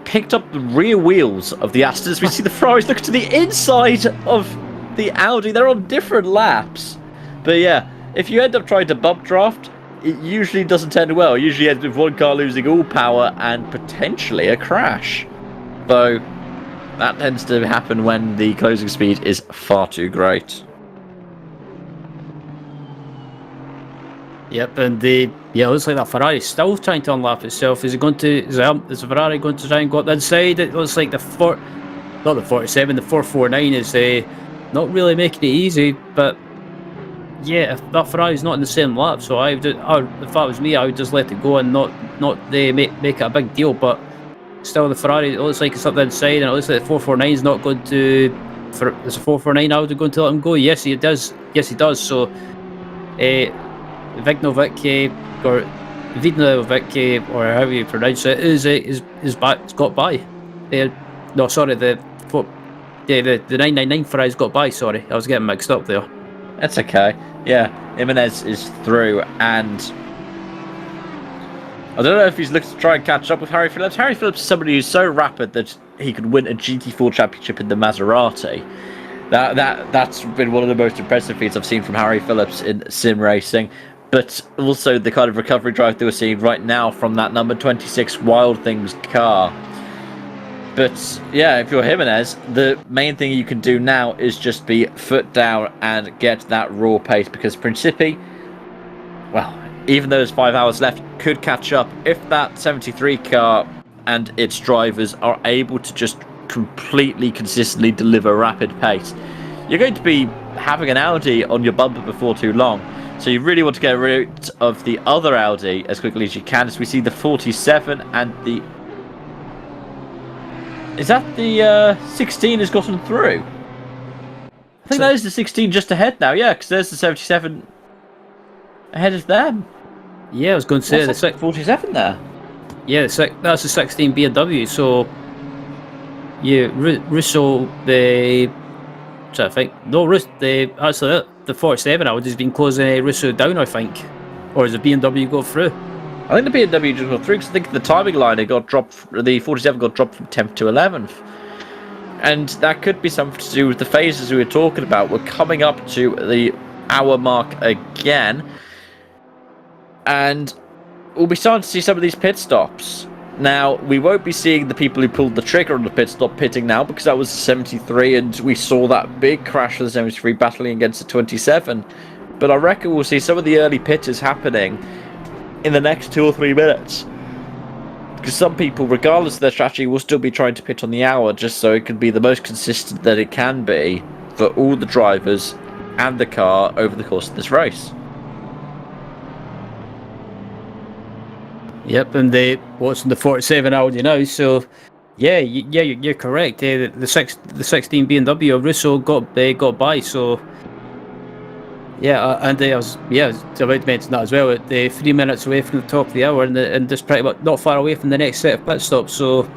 Picked up the rear wheels of the Aston. As we see the Ferraris look to the inside of the Audi. They're on different laps. But yeah, if you end up trying to bump draft, it usually doesn't end well. It usually ends with one car losing all power and potentially a crash. Though that tends to happen when the closing speed is far too great. Yep, and it looks like that Ferrari's still trying to unlap itself. Is the Ferrari going to try and go up the inside? It looks like not the 47, the 449 is not really making it easy. But yeah, if that Ferrari's not in the same lap, so if that was me, I would just let it go and not make it a big deal. But still, the Ferrari, it looks like it's up the inside, and it looks like the 449 is not going to. Is the 449 Audi going to let him go? Yes, he does. Yes, he does. So. Vignovic or Vidnovic, or however you pronounce it, is back. It's got by. No, sorry, the 999 Ferrari's got by. Sorry, I was getting mixed up there. That's okay. Yeah, Jimenez is through, and I don't know if he's looking to try and catch up with Harry Phillips. Harry Phillips is somebody who's so rapid that he could win a GT4 championship in the Maserati. That's been one of the most impressive feats I've seen from Harry Phillips in sim racing. But also the kind of recovery drive that we're seeing right now from that number 26 Wild Things car. But yeah, if you're Jimenez, the main thing you can do now is just be foot down and get that raw pace, because Principi, well, even though there's 5 hours left, could catch up if that 73 car and its drivers are able to just completely consistently deliver rapid pace. You're going to be having an Audi on your bumper before too long. So you really want to get rid of the other Audi as quickly as you can. As we see the 47 and the... Is that the 16 has gotten through? I think that is the 16 just ahead now. Yeah, because there's the 77 ahead of them. Yeah, I was going to say the 47 there. Yeah, that's the 16 BMW. So yeah, Russo I think actually the 47 Audi has been closing Russo down, I think, or has the BMW got through? I think the BMW just got through, because I think the timing line it got dropped. The 47 got dropped from 10th to 11th, and that could be something to do with the phases we were talking about. We're coming up to the hour mark again, and we'll be starting to see some of these pit stops. Now, we won't be seeing the people who pulled the trigger on the pit stop pitting now, because that was the 73, and we saw that big crash of the 73 battling against the 27. But I reckon we'll see some of the early pitters happening in the next 2 or 3 minutes. Because some people, regardless of their strategy, will still be trying to pit on the hour, just so it can be the most consistent that it can be for all the drivers and the car over the course of this race. Yep, and watching the 47 Audi now, so yeah, you're correct. The 16 BMW Russo got by, so yeah, and I was about to mention that as well. At 3 minutes away from the top of the hour, and just pretty much not far away from the next set of pit stops. So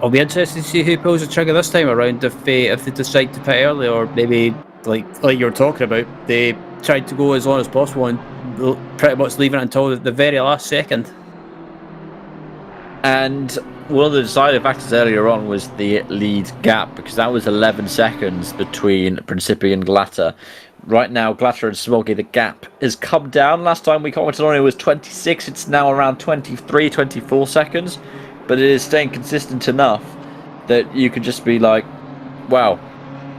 I'll be interested to see who pulls the trigger this time around, if they decide to pit early, or maybe like you're talking about, they tried to go as long as possible and pretty much leaving it until the very last second. And one of the deciding factors earlier on was the lead gap, because that was 11 seconds between Principi and Glatter. Right now, Glatter and Smoggy, the gap has come down. Last time we commented on it was 26. It's now around 23, 24 seconds. But it is staying consistent enough that you could just be like, wow,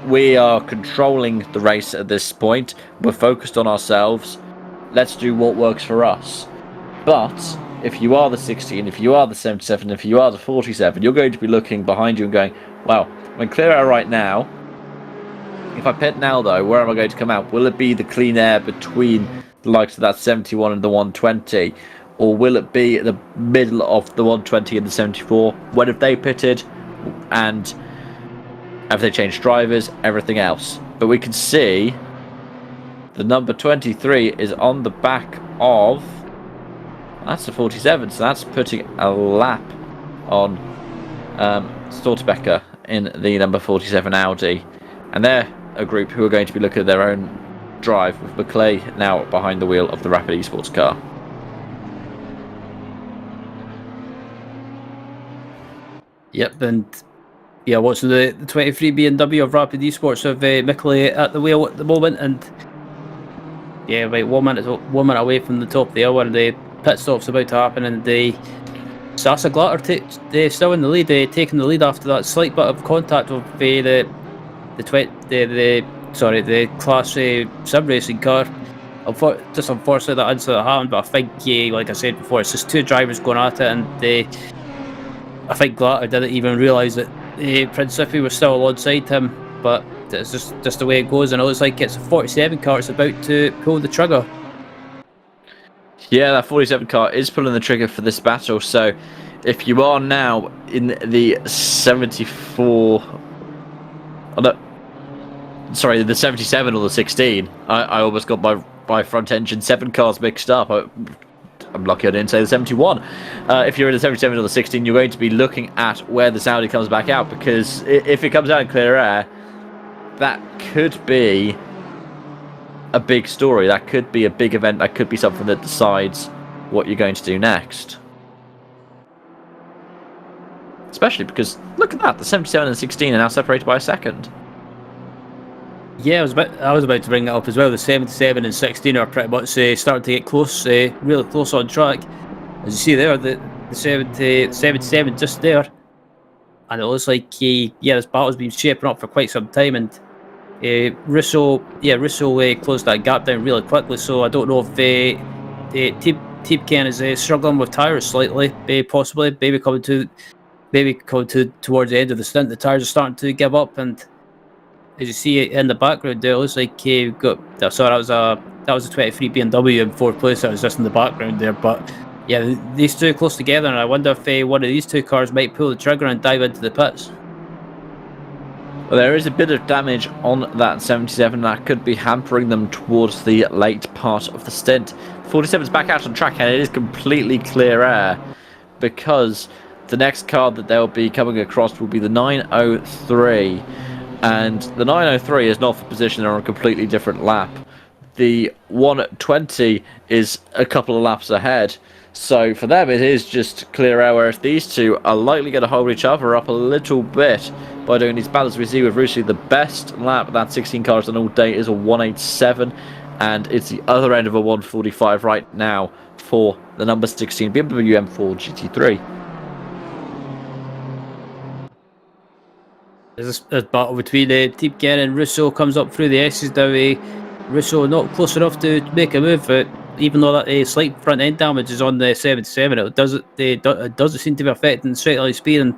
we are controlling the race at this point. We're focused on ourselves. Let's do what works for us. But if you are the 16, if you are the 77, if you are the 47, you're going to be looking behind you and going, wow, I'm in clear air right now. If I pit now, though, where am I going to come out? Will it be the clean air between the likes of that 71 and the 120? Or will it be the middle of the 120 and the 74? When have they pitted? And have they changed drivers? Everything else. But we can see the number 23 is on the back of... That's the 47, so that's putting a lap on Stortebecker in the number 47 Audi. And they're a group who are going to be looking at their own drive, with Maclay now behind the wheel of the Rapid Esports car. Yep, and yeah, watching the 23 BMW of Rapid Esports of Mickley at the wheel at the moment, and yeah, about 1 minute away from the top there, where the pit stop's about to happen, and the Sasa Glatter they're still in the lead, taking the lead after that slight bit of contact with the Class Sim Racing car. Just unfortunately that incident happened, but I think, like I said before, it's just two drivers going at it, and I think Glatter didn't even realise that Principi was still alongside him, but it's just the way it goes, and it looks like it's a 47 car that's about to pull the trigger. Yeah, that 47 car is pulling the trigger for this battle, so if you are now in the 74... Oh, no, sorry, the 77 or the 16, I almost got my front engine 7 cars mixed up. I'm lucky I didn't say the 71. If you're in the 77 or the 16, you're going to be looking at where the Audi comes back out, because if it comes out in clear air, that could be a big story. That could be a big event. That could be something that decides what you're going to do next. Especially because, look at that, the 77 and the 16 are now separated by a second. Yeah, I was about to bring that up as well. The 77 and 16 are pretty much starting to get close, really close on track. As you see there, the 77 just there, and it looks like this battle's been shaping up for quite some time. And Russo closed that gap down really quickly. So I don't know if Team Ken is struggling with tires slightly, possibly, maybe coming towards the end of the stint. The tires are starting to give up, and as you see in the background there, it looks like we've got. Sorry, that was a 23 BMW in 4th place. That was just in the background there, but yeah, these two are close together, and I wonder if one of these two cars might pull the trigger and dive into the pits. Well, there is a bit of damage on that 77 that could be hampering them towards the late part of the stint. 47's back out on track, and it is completely clear air, because the next car that they'll be coming across will be the 903. And the 903 is not for position, they're on a completely different lap. The 120 is a couple of laps ahead. So for them it is just clear air, whereas these two are likely going to hold each other up a little bit by doing these battles. We see with Rusi the best lap that 16 cars on all day is a 187, and it's the other end of a 145 right now for the number 16 BMW M2 GT3. This battle between Team Ken and Russo comes up through the S's now. Russo not close enough to make a move, even though that slight front end damage is on the 77. It doesn't seem to be affecting straight line speed, and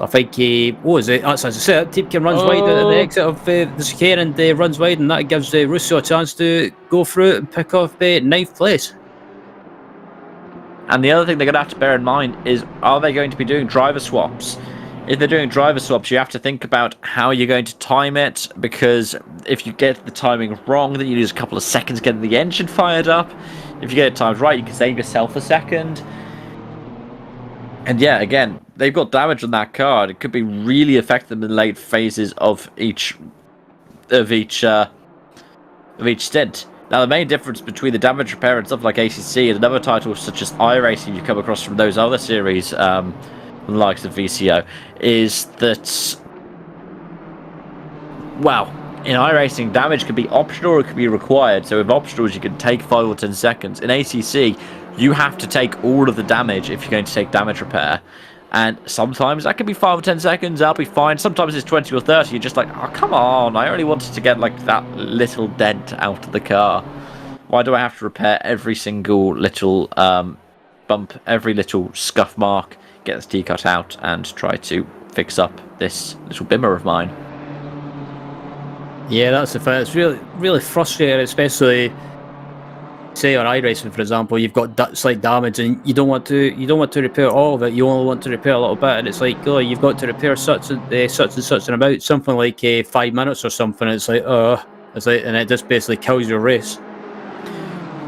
I think as I said, Team Ken runs wide at the exit of the chicane, and runs wide, and that gives Russo a chance to go through it and pick off 9th place. And the other thing they're going to have to bear in mind is, are they going to be doing driver swaps? If they're doing driver swaps, you have to think about how you're going to time it, because if you get the timing wrong, then you lose a couple of seconds getting the engine fired up. If you get it timed right, you can save yourself a second. And yeah, again, they've got damage on that car. It could be really affect them in the late phases of each of each stint. Now, the main difference between the damage repair and stuff like ACC and another title such as iRacing you come across from those other series, the likes of VCO, is that, well, in iRacing, damage can be optional or it can be required. So with optionals, you can take 5 or 10 seconds. In ACC, you have to take all of the damage if you're going to take damage repair. And sometimes that can be 5 or 10 seconds, I'll be fine. Sometimes it's 20 or 30, you're just like, oh, come on, I only wanted to get, like, that little dent out of the car. Why do I have to repair every single little bump, every little scuff mark, get this T cut out, and try to fix up this little bimmer of mine? Yeah, that's the thing. It's really frustrating, especially say on iRacing, for example, you've got slight damage and you don't want to repair all of it. You only want to repair a little bit, and it's like, oh, you've got to repair such and such an amount, something like 5 minutes or something. It's like, and it just basically kills your race.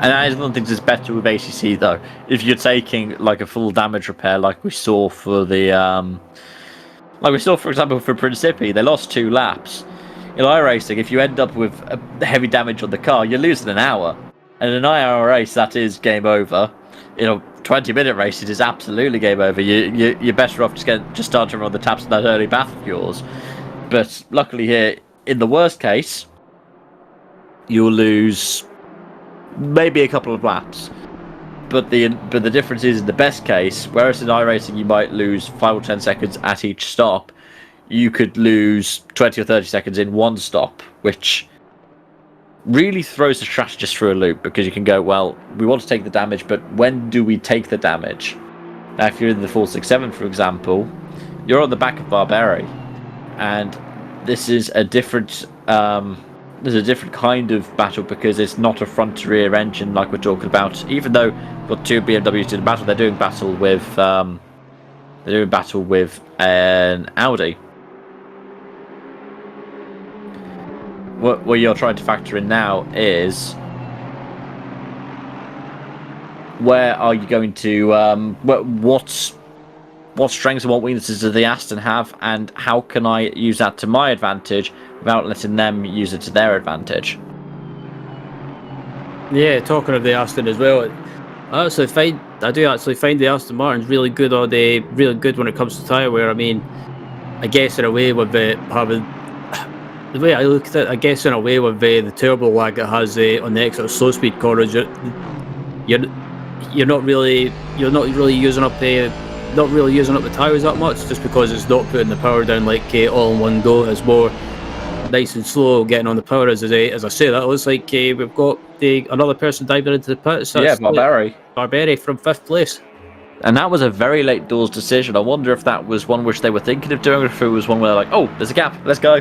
And I don't think it's better with ACC though. If you're taking like a full damage repair, like we saw for the, for example, for Principi, they lost 2 laps. In iRacing, if you end up with heavy damage on the car, you're losing an hour. And in an IR race, that is game over. In a 20-minute race, it is absolutely game over. You're better off just starting on the taps of that early bath of yours. But luckily here, in the worst case, you'll lose maybe a couple of laps. But the difference is, in the best case, whereas in iRacing you might lose 5 or 10 seconds at each stop, you could lose 20 or 30 seconds in one stop, which really throws the strategist through a loop, because you can go, well, we want to take the damage, but when do we take the damage? Now, if you're in the 467, for example, you're on the back of Barberi, and this is a different kind of battle, because it's not a front to rear engine like we're talking about. Even though we've got 2 BMWs in the battle, they're doing battle with an Audi. What you're trying to factor in now is, where are you going to what strengths and what weaknesses does the Aston have, and how can I use that to my advantage without letting them use it to their advantage? Yeah, talking of the Aston as well, I do actually find the Aston Martin's really good when it comes to tyre wear. I mean, I guess in a way with the way I look at it, I guess in a way with the turbo lag it has on the exit of slow speed corners, you're not really using up the tyres that much, just because it's not putting the power down like all in one go. It's more nice and slow getting on the power. As I say, that looks like we've got another person diving into the pits. Yeah, Barberi from 5th place. And that was a very late doors decision. I wonder if that was one which they were thinking of doing, or if it was one where they're like, oh, there's a gap, let's go.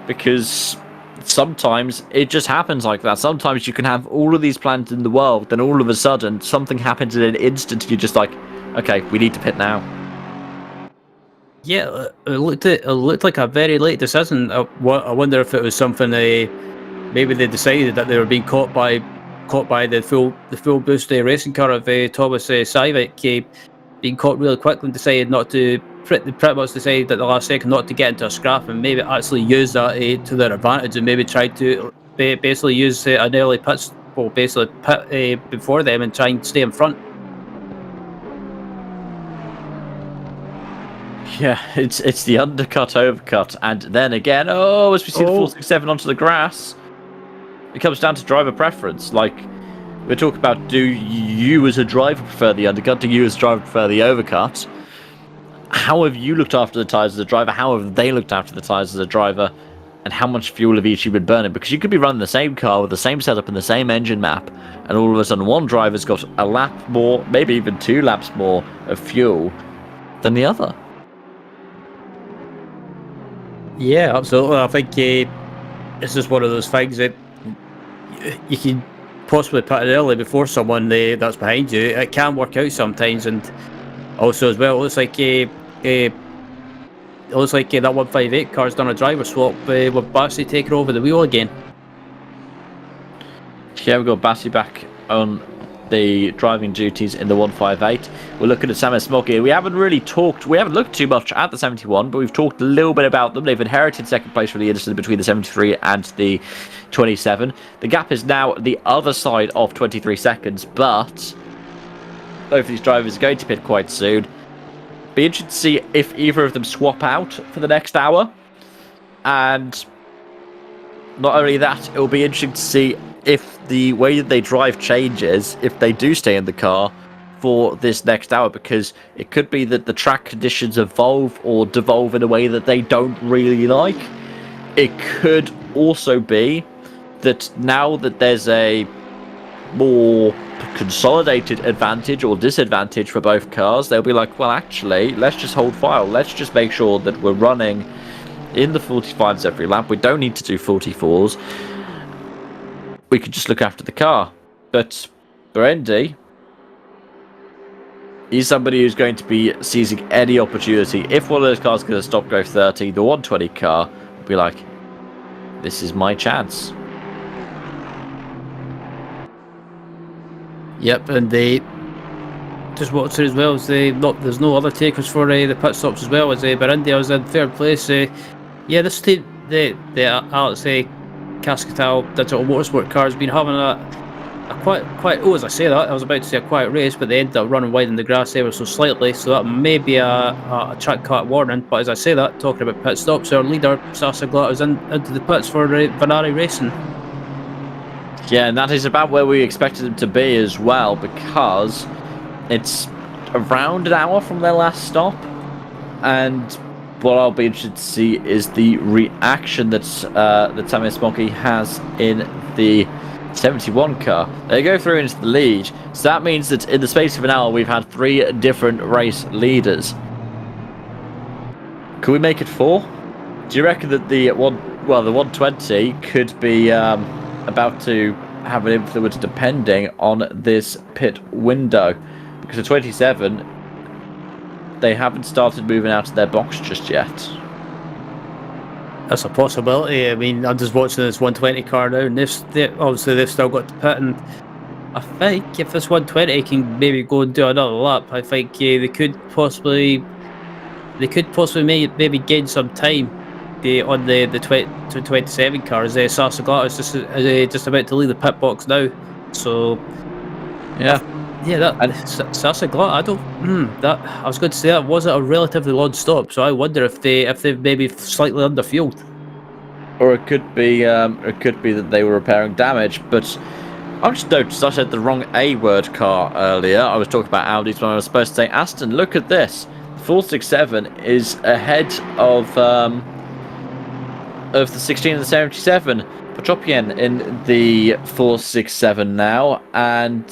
Because sometimes it just happens like that. Sometimes you can have all of these plans in the world, then all of a sudden something happens in an instant, and you're just like, okay, we need to pit now. Yeah, it looked like a very late decision. I wonder if it was something maybe they decided that they were being caught by the full boost racing car of Thomas Savic, being caught really quickly, and decided not to. Pretty much decided at the last second not to get into a scrap, and maybe actually use that to their advantage, and maybe try to basically use an early pit before them and try and stay in front. Yeah, it's the undercut, overcut, and then again, as we see the 467 onto the grass, it comes down to driver preference. Like, we're talking about, do you as a driver prefer the undercut? Do you as a driver prefer the overcut? How have you looked after the tyres as a driver? How have they looked after the tyres as a driver? And how much fuel have each been burning? Because you could be running the same car with the same setup and the same engine map, and all of a sudden one driver's got a lap more, maybe even 2 laps more of fuel than the other. Yeah, absolutely. I think it's just one of those things that you can possibly put it early before someone that's behind you. It can work out sometimes, and also as well, it looks like that 158 car's done a driver swap with Bassi taking over the wheel again. Yeah, we've got Bassi back on the driving duties in the 158. We're looking at Sam and Smoggy. We haven't looked too much at the 71, but we've talked a little bit about them. They've inherited second place from the incident between the 73 and the 27. The gap is now the other side of 23 seconds, but both of these drivers are going to pit quite soon. Be interested to see if either of them swap out for the next hour. And not only that, it will be interesting to see if the way that they drive changes, if they do stay in the car for this next hour, because it could be that the track conditions evolve or devolve in a way that they don't really like. It could also be that now that there's a more consolidated advantage or disadvantage for both cars, they'll be like, well, actually, let's just hold fire. Let's just make sure that we're running in the 45s every lap. We don't need to do 44s. We could just look after the car. But Berendi, he's somebody who's going to be seizing any opportunity. If one of those cars is going to stop go 30, the 120 car will be like, this is my chance. Yep, and they just watched it as well as there's no other takers for the pit stops as well as Berendi. I was in third place. Yeah, this team, the Alex Cascatal Digital Motorsport car has been having a quite. Oh, as I say that, I was about to say a quiet race, but they ended up running wide in the grass ever so slightly. So that may be a track cut warning. But as I say that, talking about pit stops, our leader Sasa Glatt is into the pits for Vanari Racing. Yeah, and that is about where we expected them to be as well, because it's around an hour from their last stop, and what I'll be interested to see is the reaction that Samir Smokey has in the 71 car. They go through into the lead, so that means that in the space of an hour we've had 3 different race leaders. Could we make it 4? Do you reckon that the 120 could be about to have an influence depending on this pit window? Because the 27, they haven't started moving out of their box just yet. That's a possibility. I mean, I'm just watching this 120 car now, and obviously they've still got to pit, and I think if this 120 can maybe go and do another lap, I think they could possibly maybe gain some time on the 27 car, as Sasa Glatt is just about to leave the pit box now. So yeah. Sasa Glatt, I was going to say that wasn't a relatively long stop, so I wonder if they've maybe slightly underfueled. Or it could be that they were repairing damage. But I just noticed I said the wrong A-word car earlier. I was talking about Audis when I was supposed to say Aston. Look at this. The 467 is ahead of the 16 and the 77. Petropian in the 467 now, and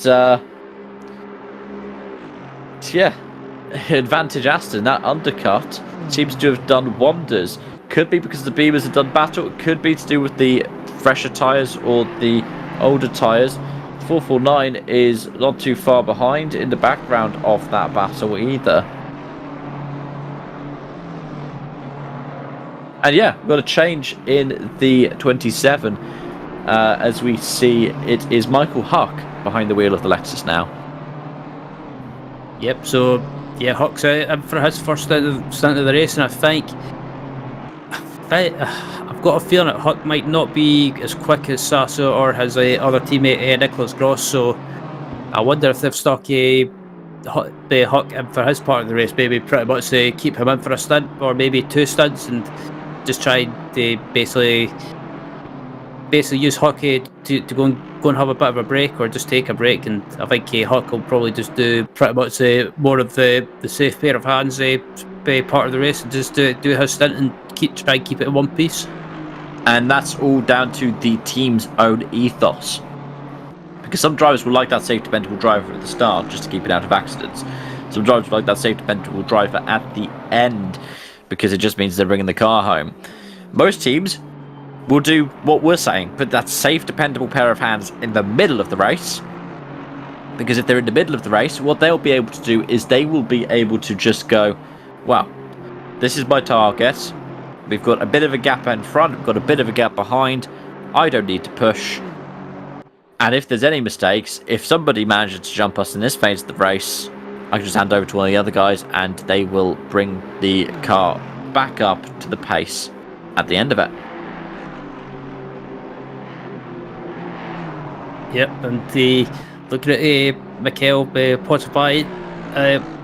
yeah, advantage Aston. That undercut seems to have done wonders. Could be because the Beamers have done battle. It could be to do with the fresher tyres or the older tyres. 449 is not too far behind in the background of that battle either. And yeah, we've got a change in the 27 as we see it is Michael Huck behind the wheel of the Lexus now. Yep, so yeah, Huck's out for his first stint of the race, and I think I've got a feeling that Huck might not be as quick as Sasa or his other teammate Nicholas Gross, so I wonder if they've stuck Huck in for his part of the race, maybe pretty much keep him in for a stint or maybe 2 stints and just try to basically use Huck to go and have a bit of a break or just take a break, and I think Huck will probably just do pretty much more of the safe pair of hands part of the race and just do his stint and try and keep it in one piece. And that's all down to the team's own ethos, because some drivers will like that safe dependable driver at the start just to keep it out of accidents. Some drivers will like that safe dependable driver at the end because it just means they're bringing the car home. Most teams will do what we're saying, put that safe, dependable pair of hands in the middle of the race, because if they're in the middle of the race, what they'll be able to do is they will be able to just go, well, this is my target, we've got a bit of a gap in front, we've got a bit of a gap behind, I don't need to push, And if there's any mistakes, if somebody manages to jump us in this phase of the race, I can just hand over to one of the other guys and they will bring the car back up to the pace at the end of it. Yep, and looking at Mikel Potify,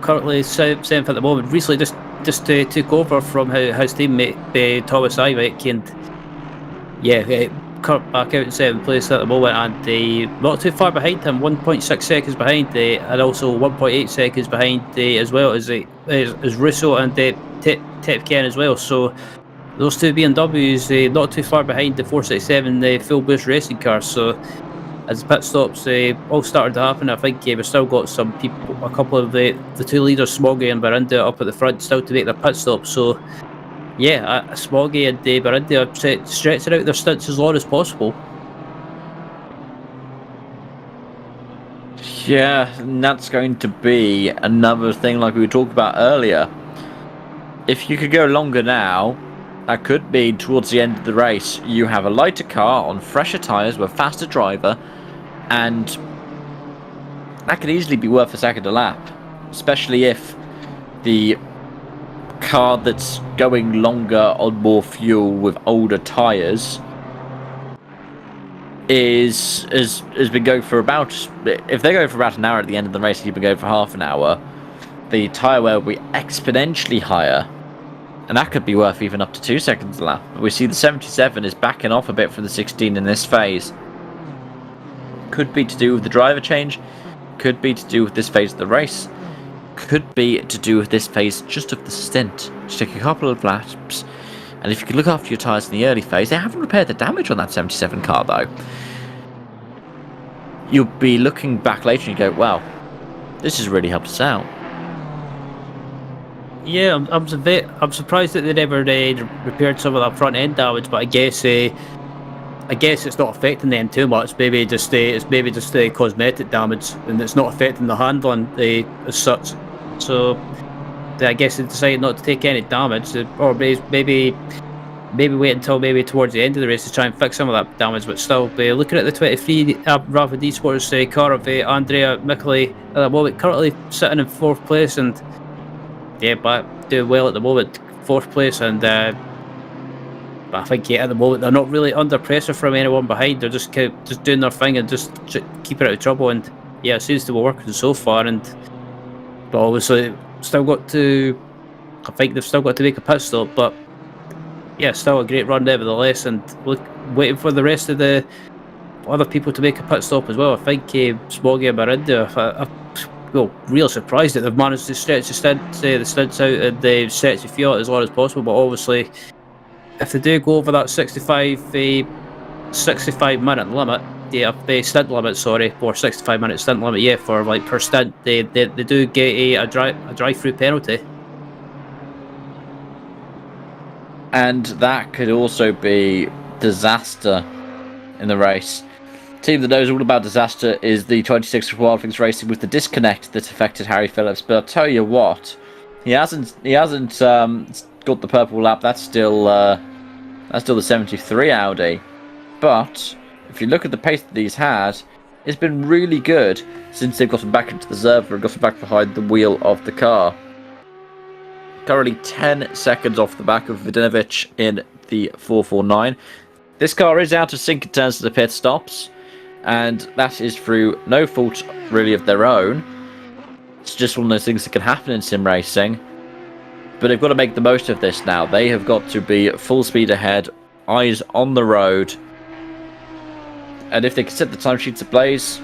currently 7th at the moment, recently just took over from his teammate Thomas Iwick, and Kurt back out in 7th place at the moment, and not too far behind him, 1.6 seconds behind, and also 1.8 seconds behind as well as Russo and Tepken as well. So those two BMWs not too far behind the 467 full boost racing cars. So as the pit stops all started to happen, I think we've still got some people, a couple of the two leaders, Smoggy and Barinda, up at the front still to make their pit stop. So yeah, Smoggy and Barinda are stretching out their stints as long as possible. Yeah, and that's going to be another thing like we were talking about earlier. If you could go longer now, that could mean towards the end of the race you have a lighter car on fresher tyres with a faster driver, and that could easily be worth a second a lap, especially if the car that's going longer on more fuel with older tyres has been going for about, if they're going for about an hour at the end of the race and you've been going for half an hour, the tyre wear will be exponentially higher, and that could be worth even up to 2 seconds a lap. We see the 77 is backing off a bit from the 16 in this phase. Could be to do with the driver change, could be to do with this phase of the race, could be to do with this phase just of the stint. Just take a couple of laps, and if you can look after your tyres in the early phase, they haven't repaired the damage on that 77 car though. You'll be looking back later and you go, wow, this has really helped us out. Yeah, I'm surprised that they never repaired some of that front end damage, but I guess it's not affecting them too much. Maybe it's just cosmetic damage, and it's not affecting the handling as such. So I guess they decided not to take any damage, or maybe wait until maybe towards the end of the race to try and fix some of that damage. But still, looking at the 23 Rapid Esports car of Andrea Micheli at the moment, currently sitting in 4th place, and yeah, but doing well at the moment, 4th place, and but I think at the moment they're not really under pressure from anyone behind. They're just doing their thing and just keeping out of trouble, and yeah, it seems to be working so far. But obviously, still got to. I think they've still got to make a pit stop, but yeah, still a great run nevertheless. And waiting for the rest of the other people to make a pit stop as well. I think Smoggy and Barinda. Real surprised that they've managed to stretch the stints out and the stretch the Fiat as long as possible. But obviously, if they do go over that 65 minute limit, stint limit, sorry, or 65 minute stint limit, yeah, for like per stint, they do get a drive-through penalty. And that could also be disaster in the race. Team that knows all about disaster is the 26 Wildlings Racing with the disconnect that affected Harry Phillips. But I'll tell you what, he hasn't got the purple lap. That's still the 73 Audi. But if you look at the pace that he's had, it's been really good since they've gotten back into the server and gotten back behind the wheel of the car. Currently 10 seconds off the back of Vidinovic in the 449. This car is out of sync in terms of the pit stops, and that is through no fault really of their own. It's just one of those things that can happen in sim racing. But they've got to make the most of this now. They have got to be full speed ahead, eyes on the road. And if they could set the timesheets ablaze,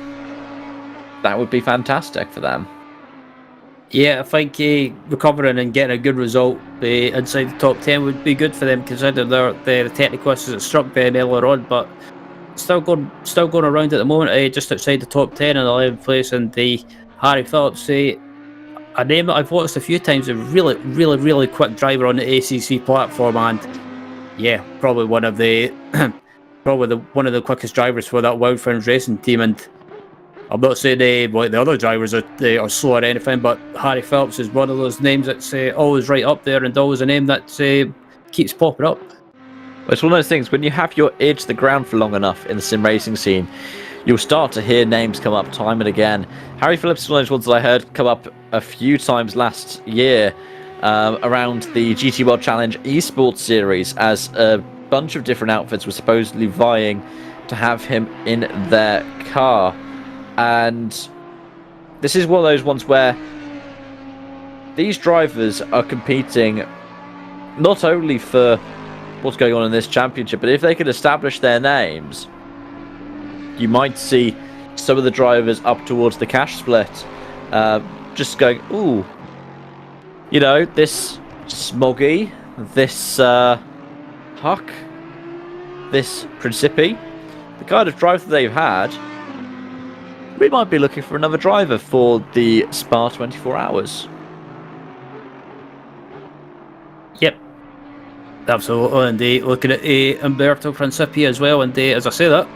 that would be fantastic for them. Yeah, I think recovering and getting a good result inside the top 10 would be good for them, considering the technical issues that struck them earlier on. But still going around at the moment, just outside the top 10 in 11th place, and the Harry Phillips, a name that I've watched a few times, a really quick driver on the ACC platform, and yeah, probably one of the one of the quickest drivers for that Wild Friends Racing team. And I'm not saying like the other drivers are slow or anything, but Harry Phillips is one of those names that's always right up there, and always a name that keeps popping up. Well, it's one of those things, when you have your ear to the ground for long enough in the sim racing scene, you'll start to hear names come up time and again. Harry Phillips is one of those ones that I heard come up a few times last year around the GT World Challenge Esports series, as a bunch of different outfits were supposedly vying to have him in their car. And this is one of those ones where these drivers are competing not only for what's going on in this championship, but if they could establish their names, you might see some of the drivers up towards the cash split just going, ooh, you know, this Smoggy, this Huck, this Principi, the kind of driver that they've had, we might be looking for another driver for the Spa 24 Hours. Yep. Absolutely, and looking at Umberto Principi as well, and as I say that,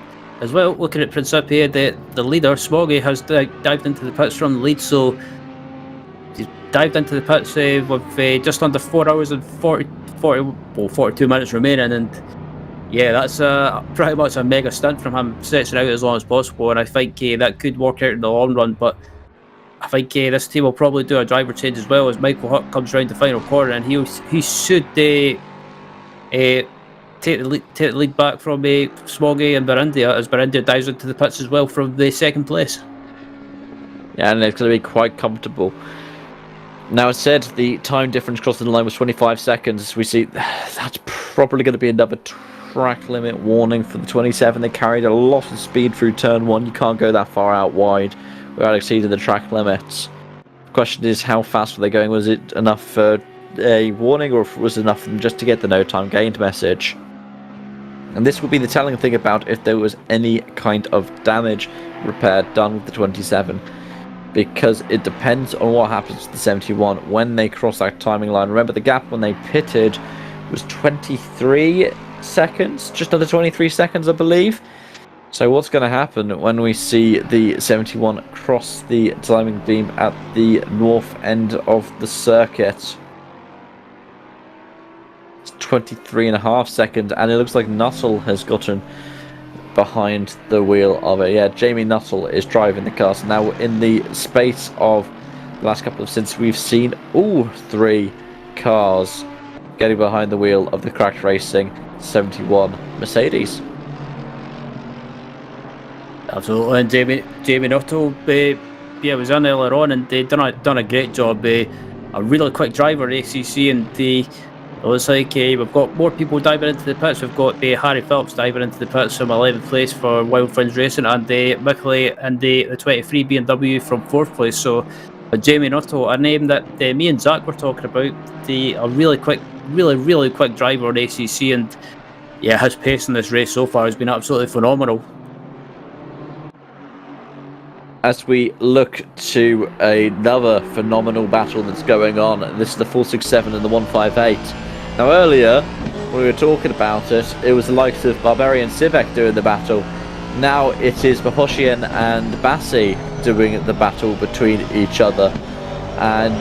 as well, looking at Principi, the leader, Smoggy, has dived into the pits from the lead, so he's dived into the pits with just under 4 hours and 42 minutes remaining, and yeah, that's pretty much a mega stunt from him, stretching out as long as possible, and I think that could work out in the long run, but I think this team will probably do a driver change as well as Michael Huck comes around the final corner, and he should take the lead back from Smoggy and Barindia, as Barindia dives into the pits as well from the second place. Yeah, and it's going to be quite comfortable. Now, as said, the time difference crossing the line was 25 seconds. We see that's probably going to be another track limit warning for the 27. They carried a lot of speed through turn 1. You can't go that far out wide without exceeding the track limits. The question is, how fast were they going? Was it enough for a warning, or was it enough for them just to get the no time gained message? And this would be the telling thing about if there was any kind of damage repair done with the 27, because it depends on what happens to the 71 when they cross that timing line. Remember, the gap when they pitted was 23 seconds, just under 23 seconds, I believe. So what's going to happen when we see the 71 cross the timing beam at the north end of the circuit? 23.5 seconds, and it looks like Nuttall has gotten behind the wheel of it. Yeah, Jamie Nuttall is driving the car. So now in the space of the last couple of since we've seen all 3 cars getting behind the wheel of the Cracked Racing 71 Mercedes. Absolutely, and Jamie Nuttall was on earlier on, and they done a great job. A really quick driver, ACC, and it looks like we've got more people diving into the pits. We've got Harry Phillips diving into the pits from 11th place for Wild Friends Racing, and Mickley and the 23 BMW from 4th place. So Jamie Nuttall, a name that me and Zach were talking about, a really quick driver on ACC, and yeah, his pace in this race so far has been absolutely phenomenal. As we look to another phenomenal battle that's going on, this is the 467 and the 158. Now earlier, when we were talking about it, it was the likes of Barbarian Sivek doing the battle. Now it is Bahoshian and Bassi doing the battle between each other. And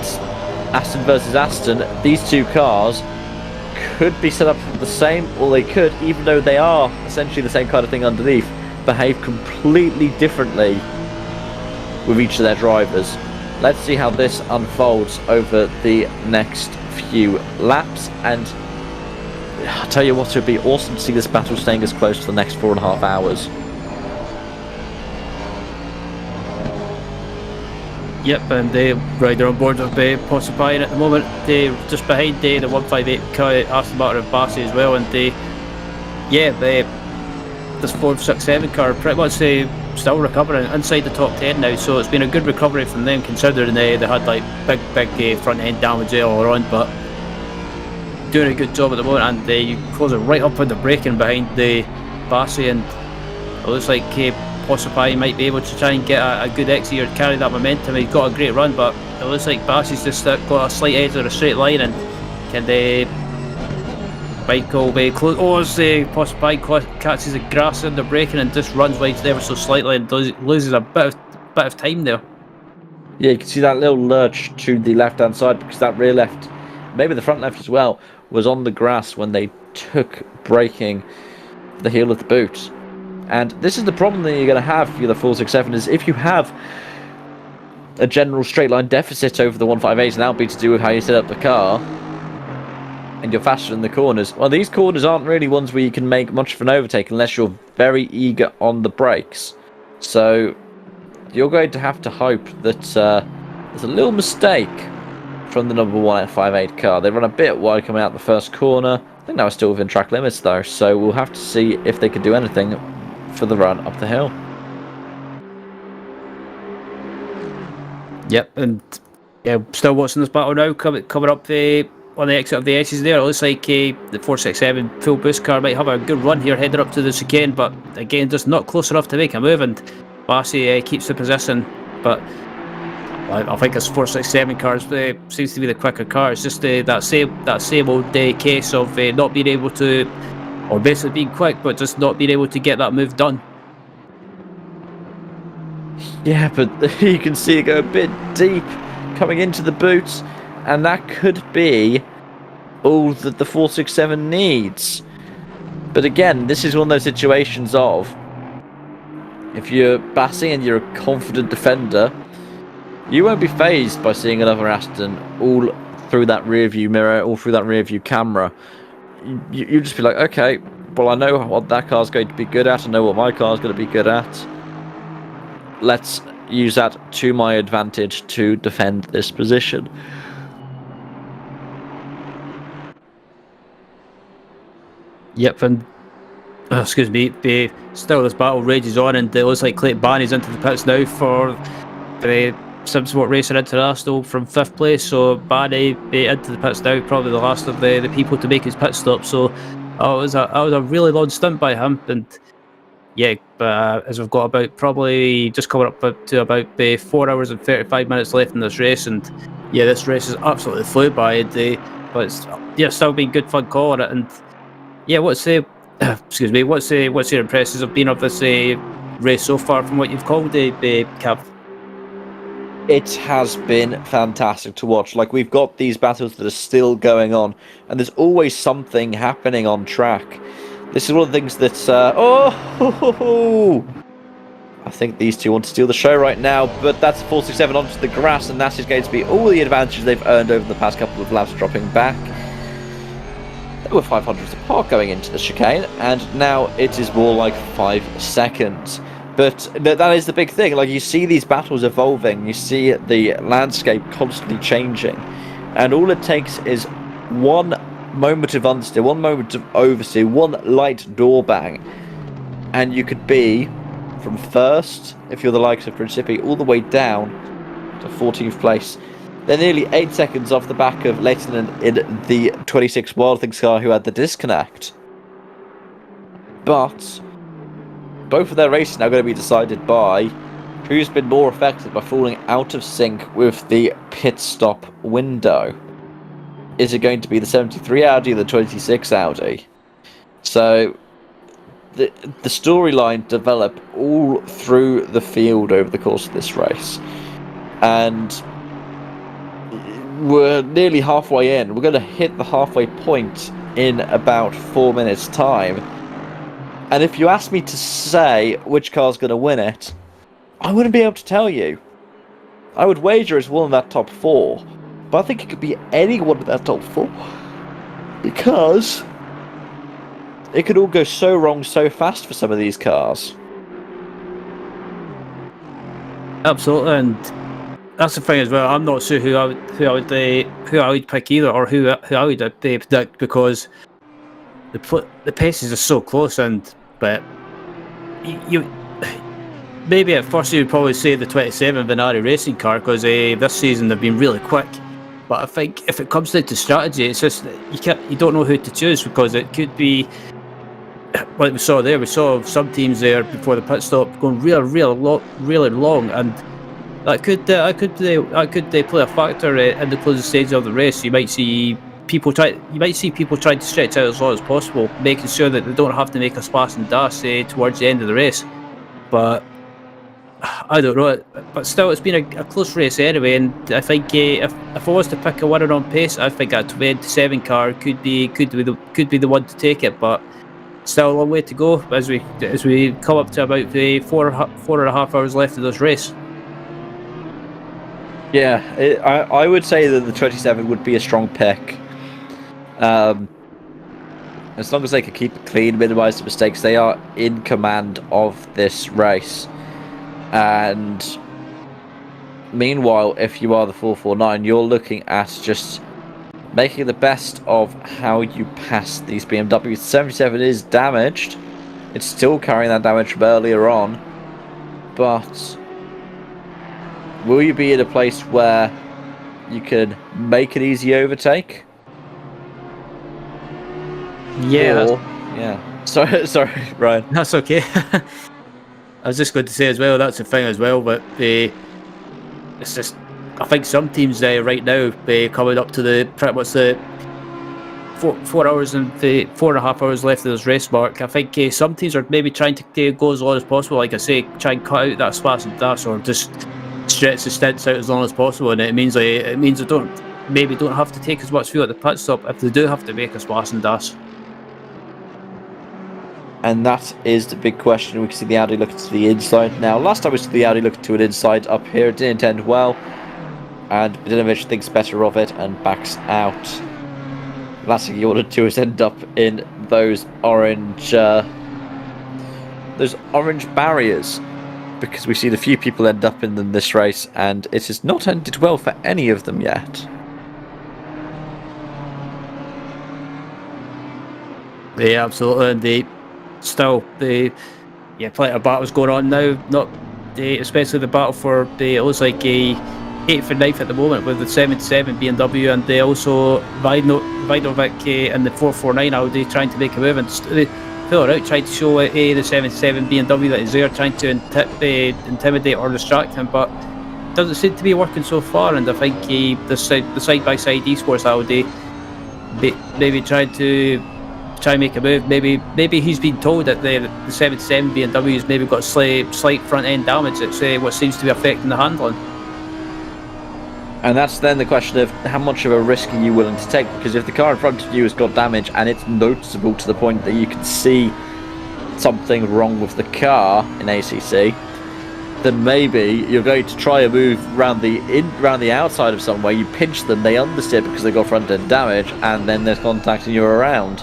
Aston versus Aston, these 2 cars could be set up the same, or they could, even though they are essentially the same kind of thing underneath, behave completely differently with each of their drivers. Let's see how this unfolds over the next few laps, and I'll tell you what, it would be awesome to see this battle staying as close to the next 4.5 hours. Yep, and they rider on board with Porsche at the moment. They just behind the 158 Aston Martin and Bassi as well, and this 467 car pretty much still recovering inside the top 10 now, so it's been a good recovery from them, considering they had like big front end damage earlier on, but doing a good job at the moment, and you close it right up with the braking behind the Bassi, and it looks like Porsche might be able to try and get a good exit or carry that momentum. He's got a great run, but it looks like Bassi's just got a slight edge of a straight line, and can Michael close? Oh, as Porsche catches the grass in the braking and just runs wide ever so slightly and loses a bit of time there. Yeah, you can see that little lurch to the left-hand side, because that rear left, maybe the front left as well, was on the grass when they took braking the heel of the boot. And this is the problem that you're going to have for the 467, is if you have a general straight line deficit over the 158, and that'll be to do with how you set up the car, and you're faster in the corners. Well, these corners aren't really ones where you can make much of an overtake unless you're very eager on the brakes. So you're going to have to hope that there's a little mistake from the number 1 F58 car. They run a bit wide coming out the first corner. I think that was still within track limits though, so we'll have to see if they can do anything for the run up the hill. Yep, and yeah, still watching this battle now, coming up on the exit of the S's there. It looks like the 467 full boost car might have a good run here heading up to the chicane, but again just not close enough to make a move, and Bassi keeps the position. But I think this 467 car seems to be the quicker car. It's just that same old case of not being able to, or basically being quick but just not being able to get that move done. Yeah, but you can see it go a bit deep coming into the boots, and that could be all that the 467 needs. But again, this is one of those situations of, if you're Bassi and you're a confident defender, you won't be phased by seeing another Aston all through that rear view mirror, all through that rear view camera. You just be like, okay, well, I know what that car's going to be good at, I know what my car's going to be good at. Let's use that to my advantage to defend this position. Yep, and excuse me, still this battle rages on, and it looks like Clayton Barney's into the pits now for the Simsport Racing International from 5th place. So Barney into the pits now, probably the last of the people to make his pit stop. So it was a really long stint by him, and yeah, as we've got about probably just coming up to about 4 hours and 35 minutes left in this race, and yeah, this race is absolutely flew by, but it's still been good fun calling it. And yeah, what's your impressions of being of this race so far from what you've called Cav? It has been fantastic to watch. Like, we've got these battles that are still going on, and there's always something happening on track. This is one of the things that's... I think these two want to steal the show right now, but that's a 467 onto the grass, and that is going to be all the advantages they've earned over the past couple of laps dropping back. They were 500s apart going into the chicane, and now it is more like 5 seconds. But that is the big thing. Like, you see these battles evolving, you see the landscape constantly changing, and all it takes is one moment of understeer, one moment of oversteer, one light door bang, and you could be from first, if you're the likes of Principi, all the way down to 14th place. They're nearly 8 seconds off the back of Leighton in the 26 Wild Things car who had the disconnect. But both of their races now going to be decided by who's been more affected by falling out of sync with the pit stop window. Is it going to be the 73 Audi or the 26 Audi? So the storyline develop all through the field over the course of this race, and we're nearly halfway in. We're going to hit the halfway point in about 4 minutes time, and if you ask me to say which car's going to win it, I wouldn't be able to tell you. I would wager it's one of that top 4, but I think it could be any one of that top 4, because it could all go so wrong so fast for some of these cars. Absolutely, and that's the thing as well. I'm not sure who I would pick either, or who I would predict, because the paces are so close. But you maybe at first you would probably say the 27 Venari racing car, because this season they've been really quick. But I think if it comes down to strategy, it's just you don't know who to choose, because it could be like we saw there. We saw some teams there before the pit stop going really long, and that could play a factor in the closing stages of the race. You might see people trying to stretch out as long as possible, making sure that they don't have to make a splash and dash towards the end of the race. But I don't know. But still, it's been a close race anyway, and I think if I was to pick a winner on pace, I think that 27 car could be the one to take it. But still a long way to go as we come up to about the 4.5 hours left of this race. Yeah, I would say that the 27 would be a strong pick. As long as they can keep it clean, minimise the mistakes, they are in command of this race. And meanwhile, if you are the 449, you're looking at just making the best of how you pass these BMWs. 77 is damaged. It's still carrying that damage from earlier on. But will you be in a place where you can make an easy overtake? Yeah. Yeah. Sorry, Ryan. That's okay. I was just going to say as well, that's the thing as well, but it's just, I think some teams right now coming up to the pretty much the 4 hours and the 4.5 hours left of this race mark. I think some teams are maybe trying to go as long as possible. Like I say, try and cut out that splash and dash, or just stretch the stints out as long as possible. And it means they don't have to take as much fuel at the pit stop if they do have to make a splash and dash. And that is the big question. We can see the Audi looking to the inside. Now, last time we saw the Audi looking to an inside up here, it didn't end well. And Bedinovich thinks better of it and backs out. Last thing you want to do is end up in those orange barriers. Because we've seen a few people end up in them this race, and it has not ended well for any of them yet. Yeah, absolutely. And plenty of battles going on now. Not especially the battle for it looks like a 8th and 9th at the moment with the 77 BMW, and also Vidovic and the 449 Audi trying to make a move and pull it out, trying to show the 77 BMW that is there, trying to intimidate or distract him, but doesn't seem to be working so far. And I think the side-by-side Esports Audi maybe try and make a move. Maybe he's been told that the 77 BMW has maybe got slight front end damage. It's what seems to be affecting the handling. And that's then the question of how much of a risk are you willing to take? Because if the car in front of you has got damage and it's noticeable to the point that you can see something wrong with the car in ACC, then maybe you're going to try a move around the outside of somewhere. You pinch them, they understeer because they've got front end damage, and then there's contact and you're around.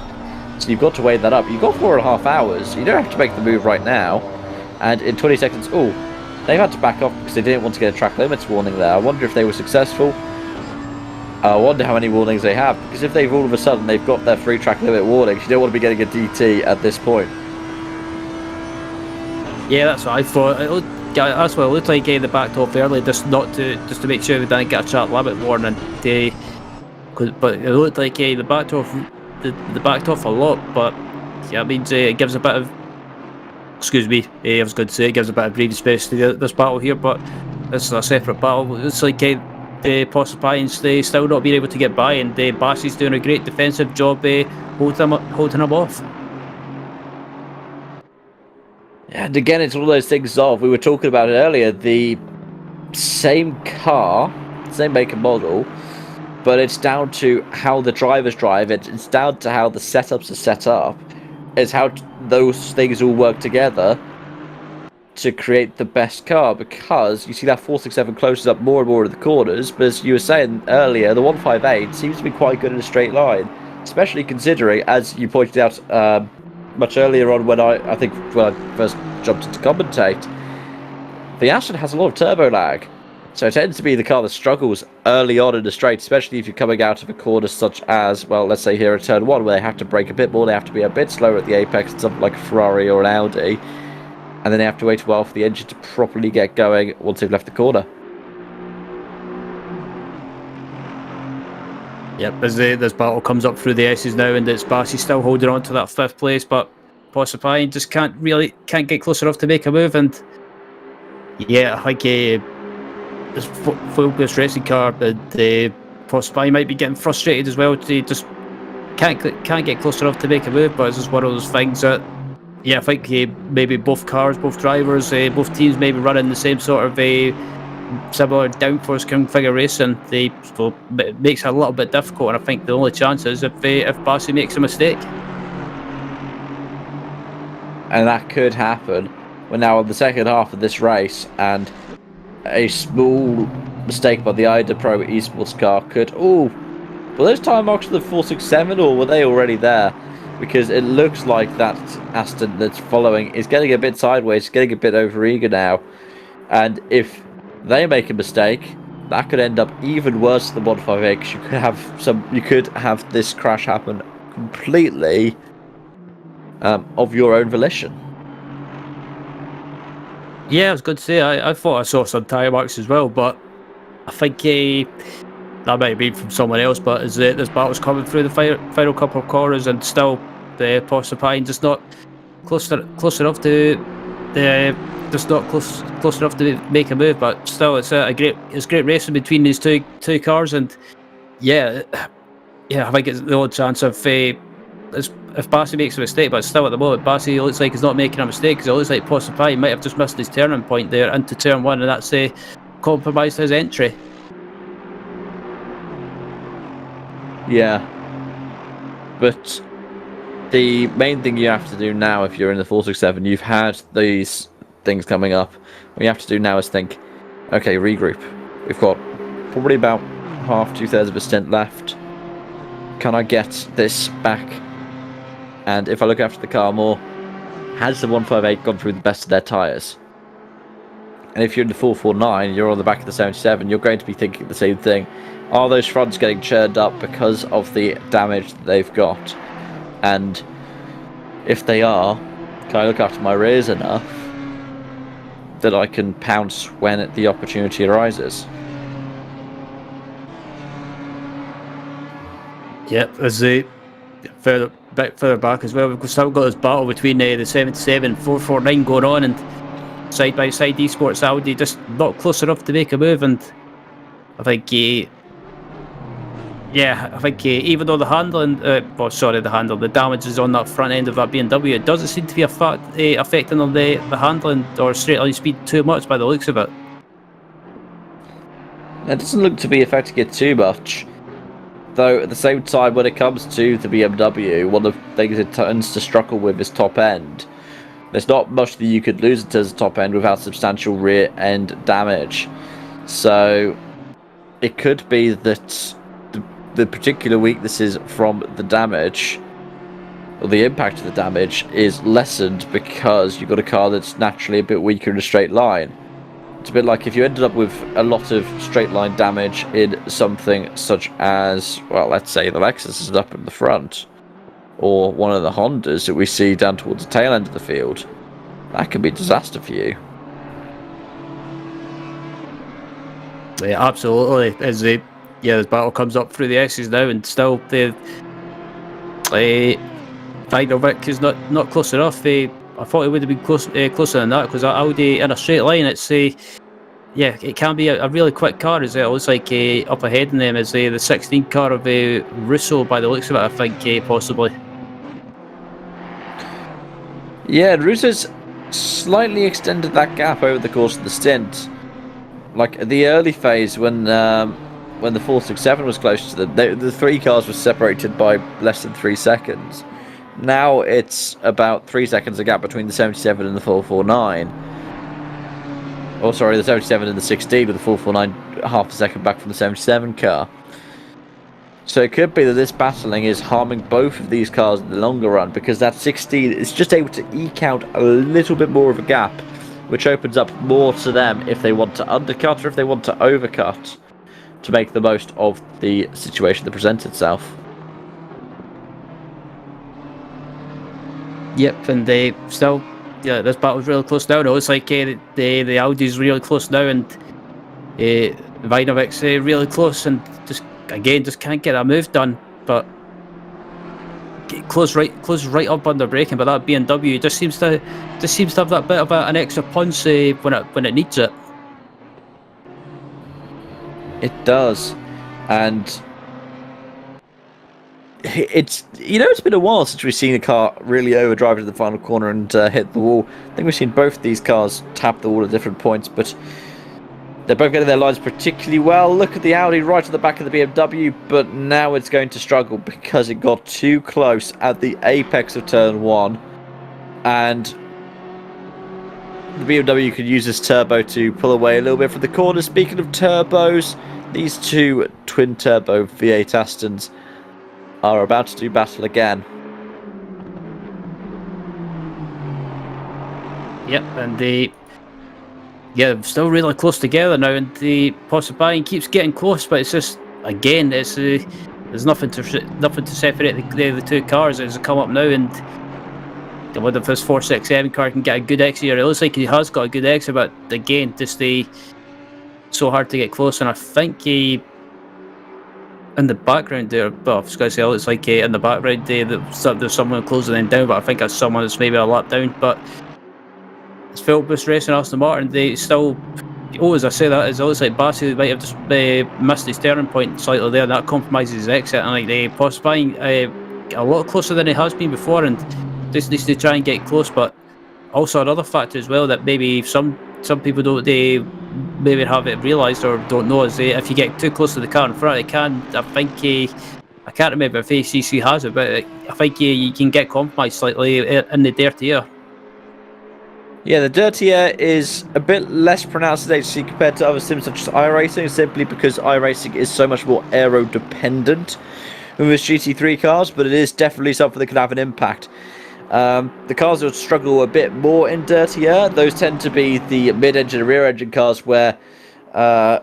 So you've got to weigh that up. You've got 4.5 hours. You don't have to make the move right now. And in 20 seconds, they've had to back off because they didn't want to get a track limits warning there. I wonder if they were successful. I wonder how many warnings they have, because if they've all of a sudden they've got their free track limit warnings, you don't want to be getting a DT at this point. Yeah, that's what I thought. That's what it looked like. They backed off early just to make sure they didn't get a track limit warning. But it looked like they backed off. They backed off a lot, but yeah, it means it gives a bit of. Excuse me, I was going to say it gives a bit of breathing space to this battle here, but this is a separate battle. It's like the Porsche they still not being able to get by, and Bassi's doing a great defensive job holding them off. And again, it's one of those things of, we were talking about it earlier, the same car, same make and model, but it's down to how the drivers drive it. It's down to how the setups are set up. It's how those things all work together to create the best car, because you see that 467 closes up more and more of the corners, but as you were saying earlier, the 158 seems to be quite good in a straight line, especially considering, as you pointed out much earlier on when I think when I first jumped in to commentate, the Aston has a lot of turbo lag. So it tends to be the car that struggles early on in the straight, especially if you're coming out of a corner such as, well, let's say here at turn 1, where they have to brake a bit more, they have to be a bit slower at the apex than something like a Ferrari or an Audi, and then they have to wait a while for the engine to properly get going once they've left the corner. Yep, as this battle comes up through the S's now, and it's Bassi still holding on to that 5th place, but Porsche just can't get close enough to make a move. And yeah, I think this focus racing car, the Porsche might be getting frustrated as well. They just can't get close enough to make a move. But it's just one of those things that, yeah, I think maybe both cars, both drivers, both teams maybe running the same sort of similar downforce configuration. So it makes it a little bit difficult, and I think the only chance is if Bassi makes a mistake. and that could happen. We're now on the second half of this race, and a small mistake by the Ida Pro Esports car could... Ooh, were those time marks for the 467, or were they already there? Because it looks like that Aston that's following is getting a bit sideways, getting a bit overeager now. And if they make a mistake, that could end up even worse than 158, because you could have this crash happen completely of your own volition. Yeah, I was going to say, I thought I saw some tyre marks as well, but I think that might have been from someone else, but as this battle's coming through the final couple of corners, and still the Porsche Pine just not close enough to close enough to make a move. But still, it's great racing between these two cars, and yeah, I think it's the odd chance of if Bassi makes a mistake, but still at the moment Bassi looks like he's not making a mistake, because it looks like Porsche Pine might have just missed his turning point there into turn one, and that's compromised his entry. Yeah, but the main thing you have to do now, if you're in the 467, you've had these things coming up. What you have to do now is think, okay, regroup. We've got probably about half, 2/3 of a stint left. Can I get this back? And if I look after the car more, has the 158 gone through the best of their tyres? And if you're in the 449, you're on the back of the 77, you're going to be thinking the same thing. Are those fronts getting churned up because of the damage that they've got? And if they are, can I look after my rears enough that I can pounce when the opportunity arises? Yep, as the further back as well, we've still got this battle between the 77 and 449 going on, and side by side Esports Audi just not close enough to make a move. And I think even though the damage is on that front end of that BMW, it doesn't seem to be affecting on the handling or straight line speed too much by the looks of it. It doesn't look to be affecting it too much. Though at the same time, when it comes to the BMW, one of the things it tends to struggle with is top end. There's not much that you could lose in terms of top end without substantial rear end damage. So it could be that the particular weaknesses from the damage, or the impact of the damage, is lessened because you've got a car that's naturally a bit weaker in a straight line. It's a bit like if you ended up with a lot of straight line damage in something such as, well, let's say the Lexus is up in the front, or one of the Hondas that we see down towards the tail end of the field. That could be a disaster for you. Yeah, absolutely. As this battle comes up through the S's now, and still the Vidovic is not close enough. I thought it would have been closer than that, because Audi in a straight line, it can be a really quick car. As it looks like up ahead in them is the 16 car of Russo by the looks of it, I think, possibly. Yeah, Russo's slightly extended that gap over the course of the stint. Like the early phase when the 467 was close to them, the three cars were separated by less than 3 seconds. Now it's about 3 seconds a gap between the 77 and the 449. Oh, sorry, the 77 and the 16, with the 449 half a second back from the 77 car. So it could be that this battling is harming both of these cars in the longer run, because that 16 is just able to eke out a little bit more of a gap, which opens up more to them if they want to undercut or if they want to overcut to make the most of the situation that presents itself. Yep, and this battle's really close now. It looks like the Audi's really close now, and Vinovic's really close, and just can't get a move done. But close right up under braking, but that BMW just seems to have that bit of an extra punch when it needs it. It does, and it's been a while since we've seen a car really overdrive to the final corner and hit the wall. I think we've seen both of these cars tap the wall at different points, but they're both getting their lines particularly well. Look at the Audi right at the back of the BMW, but now it's going to struggle because it got too close at the apex of turn one, and the BMW could use this turbo to pull away a little bit from the corner. Speaking of turbos, these two twin-turbo V8 Astons are about to do battle again. Yep, and still really close together now, and the Porsche keeps getting close, but it's just, again, there's nothing to separate the two cars as they come up now, and I wonder if this 467 car can get a good exit here. It looks like he has got a good exit, but again, just so hard to get close, and I think in the background there, well, I was going to say, it looks like in the background there's someone closing them down, but I think that's someone that's maybe a lap down, but it's Phil Bush Racing, Aston Martin, they still, as I say that, it looks like Bassi might have just missed his turning point slightly there, and that compromises his exit, and like the Porsche a lot closer than he has been before, and just needs to try and get close. But also another factor as well that maybe some people don't maybe haven't realised or don't know is if you get too close to the car in front, it can, I can't remember if ACC has it, but I think you can get compromised slightly in the dirty air. Yeah, the dirty air is a bit less pronounced at HC compared to other sims such as iRacing, simply because iRacing is so much more aero dependent with GT3 cars, but it is definitely something that can have an impact. The cars that struggle a bit more in dirty air, those tend to be the mid-engine and rear-engine cars where the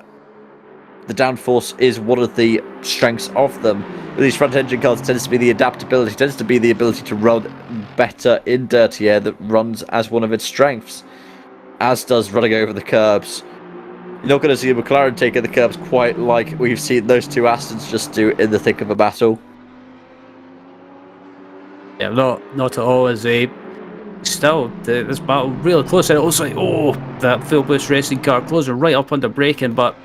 downforce is one of the strengths of them. With these front-engine cars, it tends to be the adaptability, it tends to be the ability to run better in dirty air that runs as one of its strengths, as does running over the curbs. You're not going to see a McLaren take at the curbs quite like we've seen those two Astons just do in the thick of a battle. Yeah, not at all. As still this battle really close, and it looks like that Phil Bush Racing car closing right up under braking, but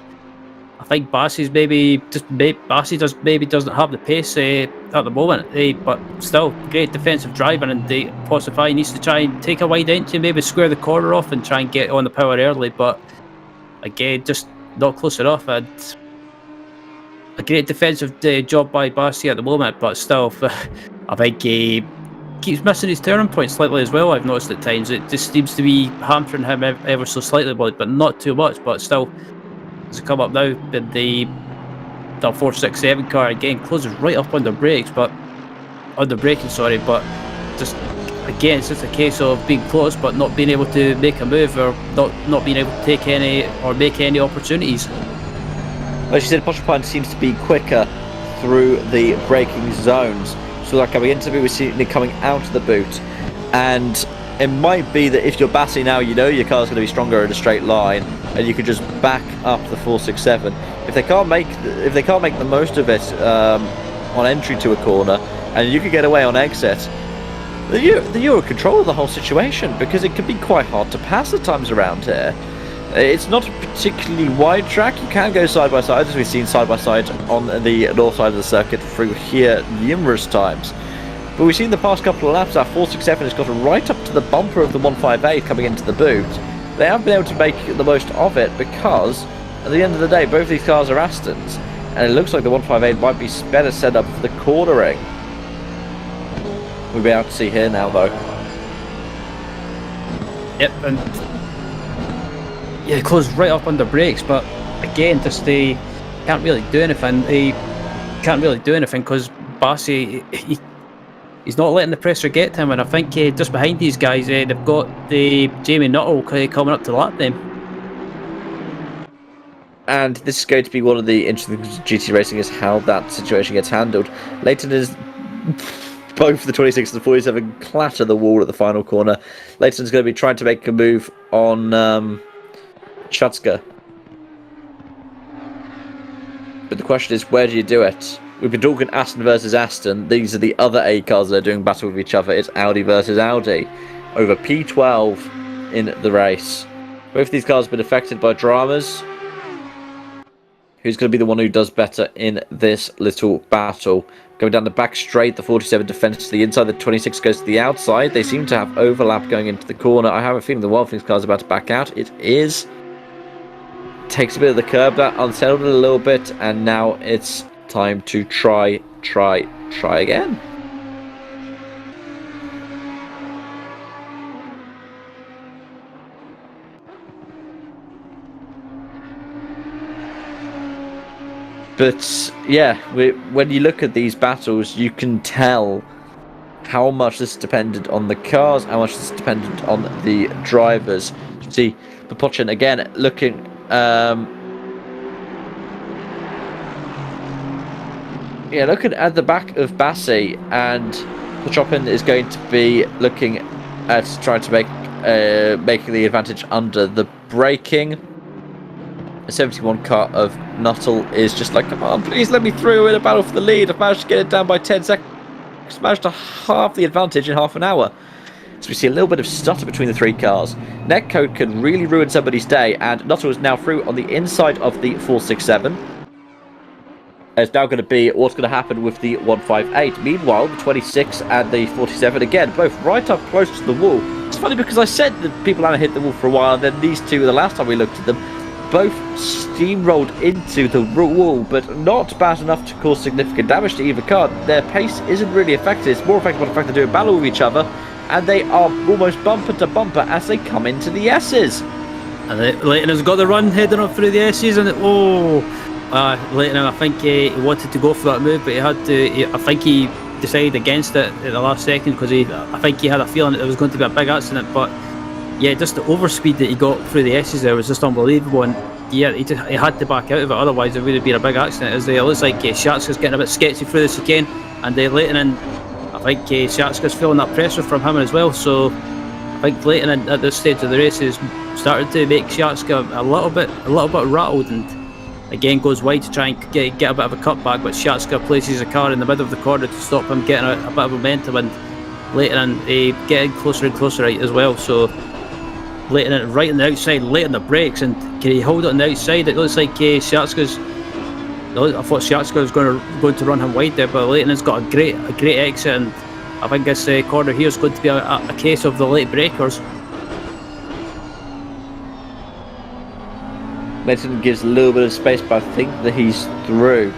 I think Bassi doesn't have the pace at the moment. But still, great defensive driving, and the Porsche needs to try and take a wide entry, maybe square the corner off and try and get on the power early. But again, just not close enough. And a great defensive job by Bassi at the moment, but still, I think he keeps missing his turning point slightly as well. I've noticed at times it just seems to be hampering him ever so slightly, but not too much. But still, as I come up now, the 467 car again closes right up under braking, but just again, it's just a case of being close but not being able to make a move, or not being able to take any or make any opportunities. As you said, Porsche seems to be quicker through the braking zones. So like coming into the boot, we're seeing it coming out of the boot, and it might be that if you're Bassi now, you know your car's going to be stronger in a straight line, and you can just back up the 467. If they can't make the most of it on entry to a corner, and you can get away on exit, you're in control of the whole situation, because it can be quite hard to pass at times around here. It's not a particularly wide track. You can go side by side, as we've seen side by side on the north side of the circuit through here numerous times. But we've seen the past couple of laps, that 467 has got right up to the bumper of the 158 coming into the boot. They haven't been able to make the most of it because, at the end of the day, both these cars are Astons, and it looks like the 158 might be better set up for the cornering. We'll be able to see here now, though. Yep, and yeah, it closed right up under brakes, but again, just they can't really do anything. They can't really do anything because Bassi, he's not letting the pressure get to him, and I think just behind these guys, they've got the Jamie Nuttall coming up to lap them. And this is going to be one of the interesting things with GT Racing, is how that situation gets handled. Leighton is both the 26 and the 47 clatter the wall at the final corner. Leighton's going to be trying to make a move on Schutzke. But the question is, where do you do it? We've been talking Aston versus Aston. These are the other A cars that are doing battle with each other. It's Audi versus Audi over P12 in the race. Both of these cars have been affected by dramas. Who's going to be the one who does better in this little battle? Going down the back straight, the 47 defends to the inside, the 26 goes to the outside. They seem to have overlap going into the corner. I have a feeling the Wildflings car is about to back out. It is. Takes a bit of the curb, that unsettled it a little bit, and now it's time to try again. But yeah, when you look at these battles, you can tell how much this is dependent on the cars, how much this is dependent on the drivers. You see, Popochin again looking. Yeah, looking at the back of Bassi, and Popochin is going to be looking at trying to make making the advantage under the braking. The 71 car of Nuttall is just like, come on, please let me through in a battle for the lead. I've managed to get it down by 10 seconds. I've managed to halve the advantage in half an hour. So we see a little bit of stutter between the three cars. Netcode can really ruin somebody's day, and Nuttall is now through on the inside of the 467. It's now going to be what's going to happen with the 158. Meanwhile, the 26 and the 47, again, both right up close to the wall. It's funny because I said that people hadn't hit the wall for a while, and then these two, the last time we looked at them, both steamrolled into the wall, but not bad enough to cause significant damage to either car. Their pace isn't really affected. It's more affected by the fact they're doing battle with each other, and they are almost bumper to bumper as they come into the S's. And Leighton has got the run heading up through the S's, and Leighton, I think he wanted to go for that move, but he had to. I think he decided against it at the last second because I think he had a feeling that there was going to be a big accident, but. Yeah, just the overspeed that he got through the S's there was just unbelievable, and yeah, he had to back out of it, otherwise there would have been a big accident. As it looks like Shatska's getting a bit sketchy through the chicane, and Leighton, and I think Shatska's feeling that pressure from him as well, so I think Leighton at this stage of the race has started to make Shatska a little bit rattled, and again goes wide to try and get a bit of a cutback, but Shatska places a car in the middle of the corner to stop him getting a bit of momentum, and Leighton getting closer and closer right as well, so Leighton right on the outside, late on the brakes, and can he hold it on the outside? It looks like Shatska's. I thought Shatska was going to run him wide there, but Leighton has got a great exit, and I think this corner here is going to be a case of the late breakers. Leighton gives a little bit of space, but I think that he's through.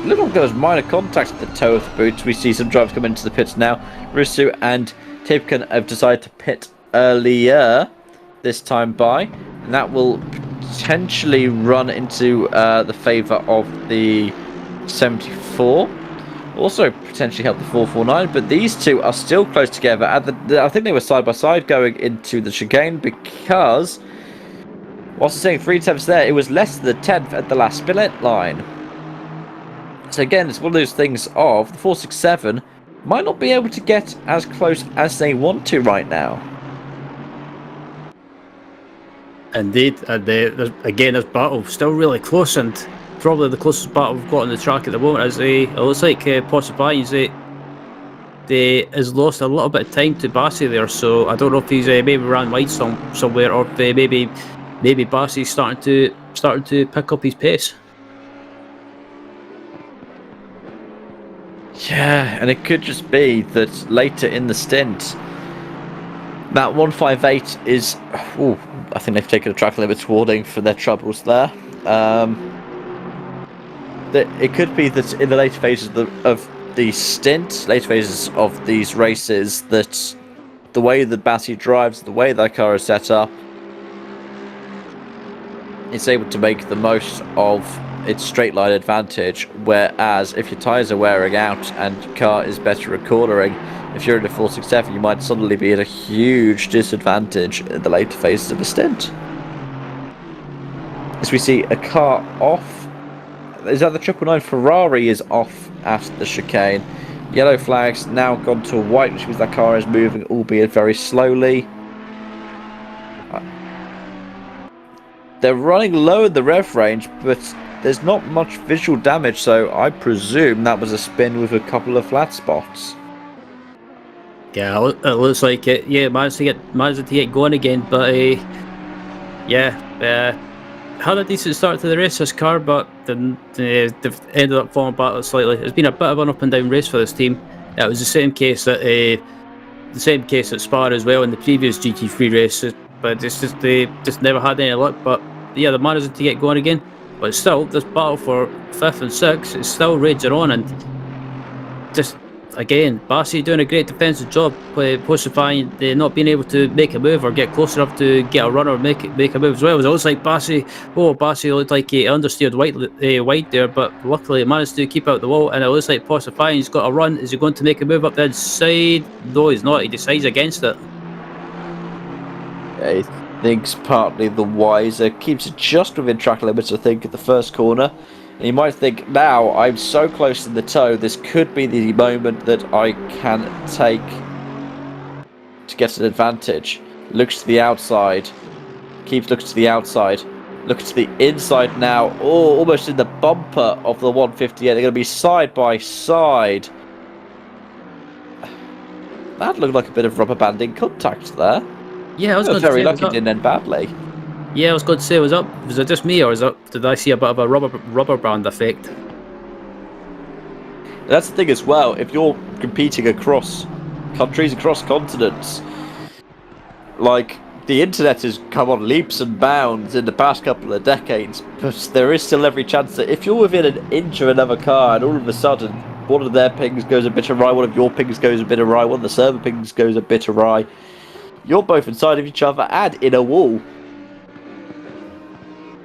Little there was minor contact at the toe of the boots. We see some drivers come into the pits now. Risu and Tipkin have decided to pit earlier this time by, and that will potentially run into the favour of the 74. Also potentially help the 449, but these two are still close together. I think they were side by side going into the chicane, because whilst saying 3/10 there, it was less than the 10th at the last split line. So again, it's one of those things of the 467 might not be able to get as close as they want to right now. Indeed, and again, this battle still really close, and probably the closest battle we've got on the track at the moment. As it looks like Porsche has lost a little bit of time to Bassi there, so I don't know if he's maybe ran wide somewhere, or if maybe Bassi's starting to pick up his pace. Yeah, and it could just be that later in the stint, that 158 is. Ooh, I think they've taken a track limits warning for their troubles there. It could be that in the later phases of the stint, later phases of these races, that the way that Bassi drives, the way that car is set up, it's able to make the most of its straight line advantage, whereas if your tyres are wearing out and your car is better at cornering, if you're in a 467, you might suddenly be at a huge disadvantage in the later phases of the stint. As we see a car off, is that the 999 Ferrari is off at the chicane. Yellow flags now gone to white, which means that car is moving, albeit very slowly. They're running low in the rev range, but there's not much visual damage, so I presume that was a spin with a couple of flat spots. Yeah, it looks like it. Yeah, managed to get going again, but had a decent start to the race, this car, but then they've ended up falling back slightly. It's been a bit of an up and down race for this team. It was the same case at Spa as well in the previous GT3 race, but they just never had any luck. But yeah, they managed to get going again. But still, this battle for 5th and 6th is still raging on, and just again, Bassi doing a great defensive job, pacifying not being able to make a move or get close enough to get a run or make a move as well. It looks like Bassi looked like he understeered wide there, but luckily he managed to keep out the wall, and it looks like pacifying's got a run. Is he going to make a move up the inside? No, he's not. He decides against it. Yeah, he thinks partly the wiser, keeps it just within track limits, I think, at the first corner. And you might think, now I'm so close to the toe, this could be the moment that I can take to get an advantage. Looks to the outside, keeps looking to the outside, looks to the inside now. Oh, almost in the bumper of the 158. They're going to be side by side. That looked like a bit of rubber banding contact there. Yeah, I was going to very say, lucky it didn't end badly. Yeah, I was going to say, was it just me, or did I see a bit of a rubber band effect? That's the thing as well, if you're competing across countries, across continents, like, the internet has come on leaps and bounds in the past couple of decades, but there is still every chance that if you're within an inch of another car and all of a sudden one of their pings goes a bit awry, one of your pings goes a bit awry, one of the server pings goes a bit awry, you're both inside of each other and in a wall.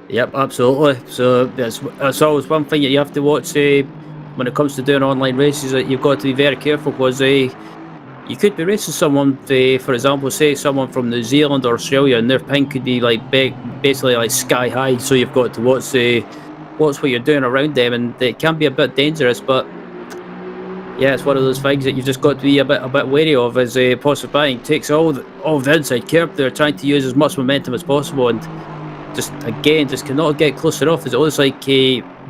Yep, absolutely. So that's always one thing that you have to watch when it comes to doing online races, that you've got to be very careful, because you could be racing someone, for example, say someone from New Zealand or Australia, and their ping could be like basically like sky high. So you've got to watch what you're doing around them, and it can be a bit dangerous. But yeah, it's one of those things that you've just got to be a bit wary of, as Porsche takes all the inside curb there, trying to use as much momentum as possible, and just cannot get close enough, as it looks like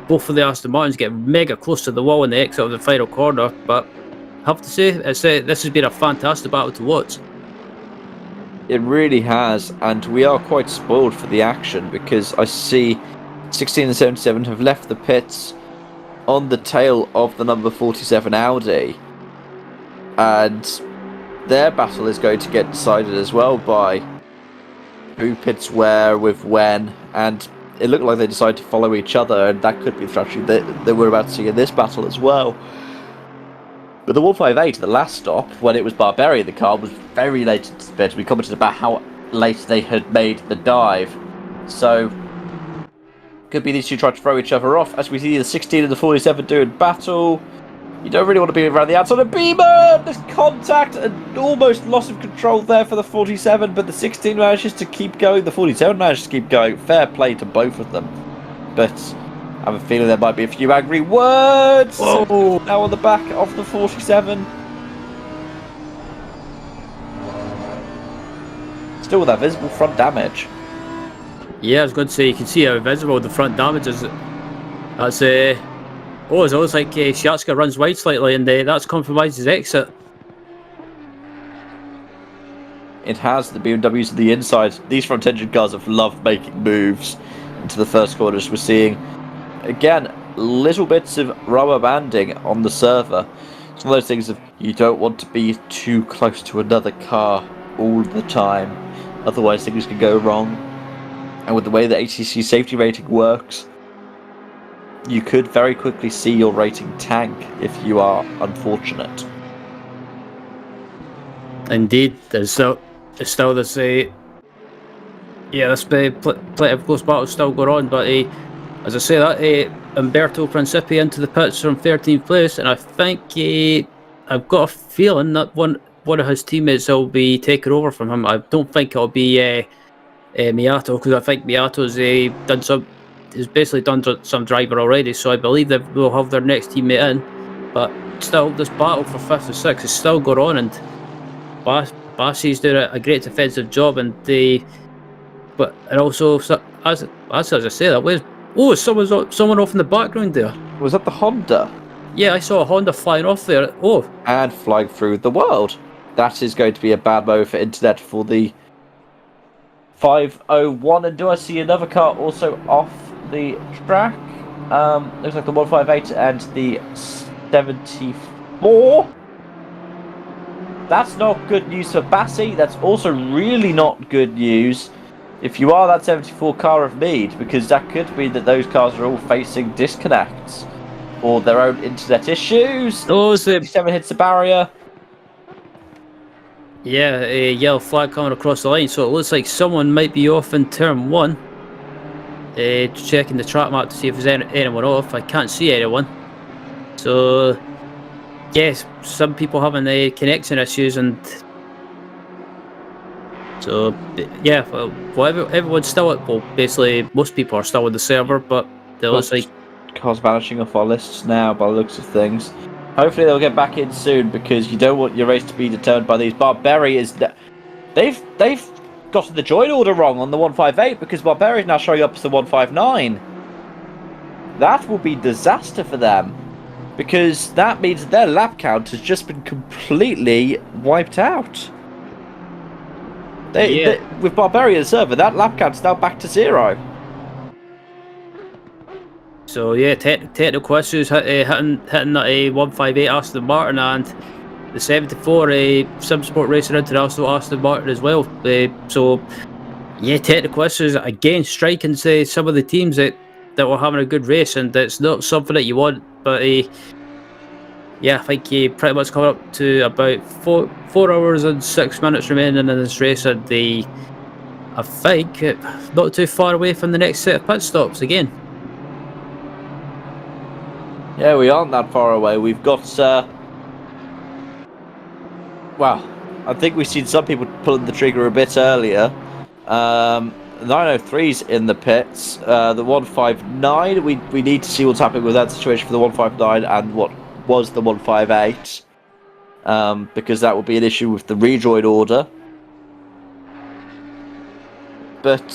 both of the Aston Martins get mega close to the wall in the exit of the final corner. But I have to say, this has been a fantastic battle to watch. It really has, and we are quite spoiled for the action, because I see 16 and 77 have left the pits on the tail of the number 47 Audi, and their battle is going to get decided as well by who pits where with when, and it looked like they decided to follow each other, and that could be the strategy that we're about to see in this battle as well. But the 158, the last stop, when it was Barbarian, the car was very late into the pit. We commented about how late they had made the dive, so could be these two trying to throw each other off, as we see the 16 and the 47 doing battle. You don't really want to be around the outside of Beamer! There's contact and almost loss of control there for the 47, but the 16 manages to keep going, the 47 manages to keep going. Fair play to both of them. But I have a feeling there might be a few angry words. Oh. Now on the back of the 47. Still with that visible front damage. Yeah, I was going to say, you can see how visible the front damage is. That's oh, it looks like Shiatsuka runs wide slightly, and that's compromised his exit. It has. The BMWs to the inside. These front engine cars have loved making moves into the first corners. We're seeing, again, little bits of rubber banding on the server. It's one of those things of, you don't want to be too close to another car all the time, otherwise things can go wrong. And with the way the ACC safety rating works, you could very quickly see your rating tank if you are unfortunate. Indeed, there's still this this plenty of close battles still going on, but as I say, that Umberto Principi into the pits from 13th place, and I think I've got a feeling that one of his teammates will be taking over from him. I don't think it'll be Miato, because I think Miato's has basically done some driver already, so I believe they will have their next teammate in. But still, this battle for 5th and 6th is still going on, and Bassi's doing a great defensive job, and also as I say that, someone off in the background there. Was that the Honda? Yeah, I saw a Honda flying off there. Oh, and flying through the world. That is going to be a bad moment for internet for the 501. And do I see another car also off the track? Looks like the 158 and the 74. That's not good news for Bassi. That's also really not good news if you are that 74 car of Mead, because that could mean that those cars are all facing disconnects. or their own internet issues. Those 7 hits the barrier. Yeah, a yellow flag coming across the line, so it looks like someone might be off in turn 1. Checking the track map to see if there's anyone off. I can't see anyone. So, yes, some people having connection issues, and so yeah, well, everyone's still at, well, basically most people are still on the server, but it looks like cars vanishing off our lists now by the looks of things. Hopefully they'll get back in soon, because you don't want your race to be determined by these. Barberi is... They've gotten the join order wrong on the 158, because Barberi is now showing up as the 159. That will be disaster for them, because that means their lap count has just been completely wiped out. With Barberi in the server, that lap count is now back to 0. so. Yeah, technical issues hitting that 158 Aston Martin, and the 74 SimSport Racing International Aston Martin as well. So yeah, technical issues again striking some of the teams that were having a good race, and it's not something that you want. But yeah, I think pretty much coming up to about 4 hours and 6 minutes remaining in this race, and I think not too far away from the next set of pit stops again. Yeah, we aren't that far away. We've got... well, I think we've seen some people pulling the trigger a bit earlier. 903's in the pits. The 159, we need to see what's happening with that situation for the 159 and what was the 158. Because that will be an issue with the rejoin order. But